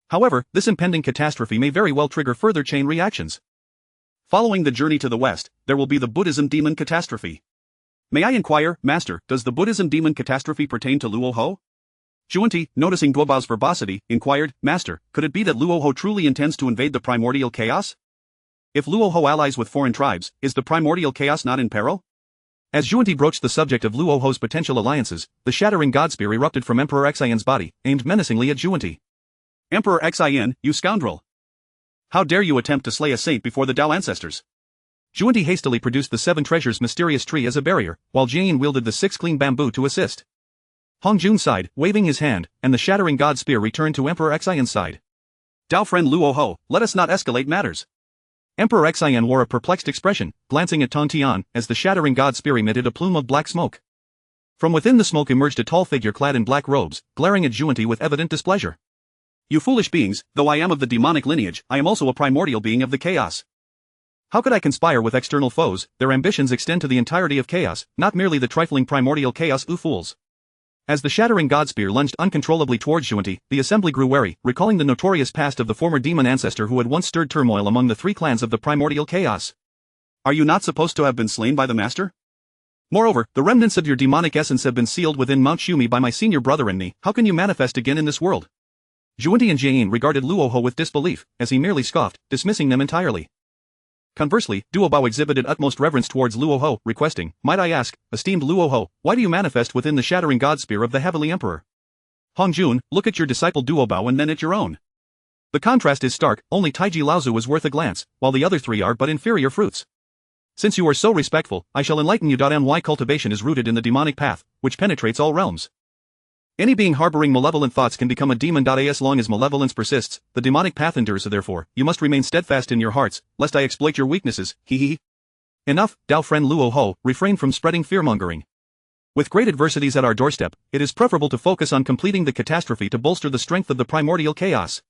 However, this impending catastrophe may very well trigger further chain reactions. Following the journey to the West, there will be the Buddhism demon catastrophe. May I inquire, Master, does the Buddhism demon catastrophe pertain to Luo Ho? Juanti, noticing Duo Bao's verbosity, inquired, Master, could it be that Luo Ho truly intends to invade the primordial chaos? If Luo Ho allies with foreign tribes, is the primordial chaos not in peril? As Juanti broached the subject of Luo Ho's potential alliances, the shattering god spear erupted from Emperor Xian's body, aimed menacingly at Juanti. Emperor Xian, you scoundrel! How dare you attempt to slay a saint before the Tao ancestors? Juanti hastily produced the seven treasures mysterious tree as a barrier, while Jian wielded the six clean bamboo to assist. Hong Jun sighed, waving his hand, and the shattering god spear returned to Emperor Xian's side. Tao friend Luo Ho, let us not escalate matters. Emperor Xian wore a perplexed expression, glancing at Tong Tian, as the shattering god spear emitted a plume of black smoke. From within the smoke emerged a tall figure clad in black robes, glaring at Juanti with evident displeasure. You foolish beings, though I am of the demonic lineage, I am also a primordial being of the chaos. How could I conspire with external foes? Their ambitions extend to the entirety of chaos, not merely the trifling primordial chaos. Fools. As the shattering god spear lunged uncontrollably towards Juanti, the assembly grew wary, recalling the notorious past of the former demon ancestor who had once stirred turmoil among the three clans of the primordial chaos. Are you not supposed to have been slain by the master? Moreover, the remnants of your demonic essence have been sealed within Mount Shumi by my senior brother and me. How can you manifest again in this world? Juanti and Jian regarded Luo Ho with disbelief, as he merely scoffed, dismissing them entirely. Conversely, Duo Bao exhibited utmost reverence towards Luo Ho, requesting, might I ask, esteemed Luo Ho, why do you manifest within the shattering god spear of the heavenly emperor? Hong Jun, look at your disciple Duo Bao and then at your own. The contrast is stark, only Taiji Laozu is worth a glance, while the other three are but inferior fruits. Since you are so respectful, I shall enlighten you. Why cultivation is rooted in the demonic path, which penetrates all realms. Any being harboring malevolent thoughts can become a demon. As long as malevolence persists, the demonic path endures. Therefore, you must remain steadfast in your hearts, lest I exploit your weaknesses. Enough, Tao friend Luo Ho, refrain from spreading fearmongering. With great adversities at our doorstep, it is preferable to focus on completing the catastrophe to bolster the strength of the primordial chaos.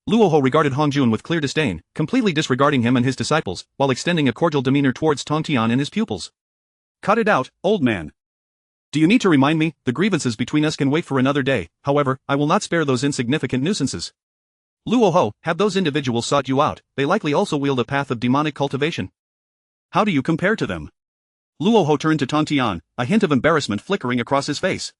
Luo Ho regarded Hong Jun with clear disdain, completely disregarding him and his disciples, while extending a cordial demeanor towards Tong Tian and his pupils. Cut it out, old man. Do you need to remind me? The grievances between us can wait for another day. However, I will not spare those insignificant nuisances. Luo Ho, have those individuals sought you out? They likely also wield a path of demonic cultivation. How do you compare to them? Luo Ho turned to Tong Tian, a hint of embarrassment flickering across his face.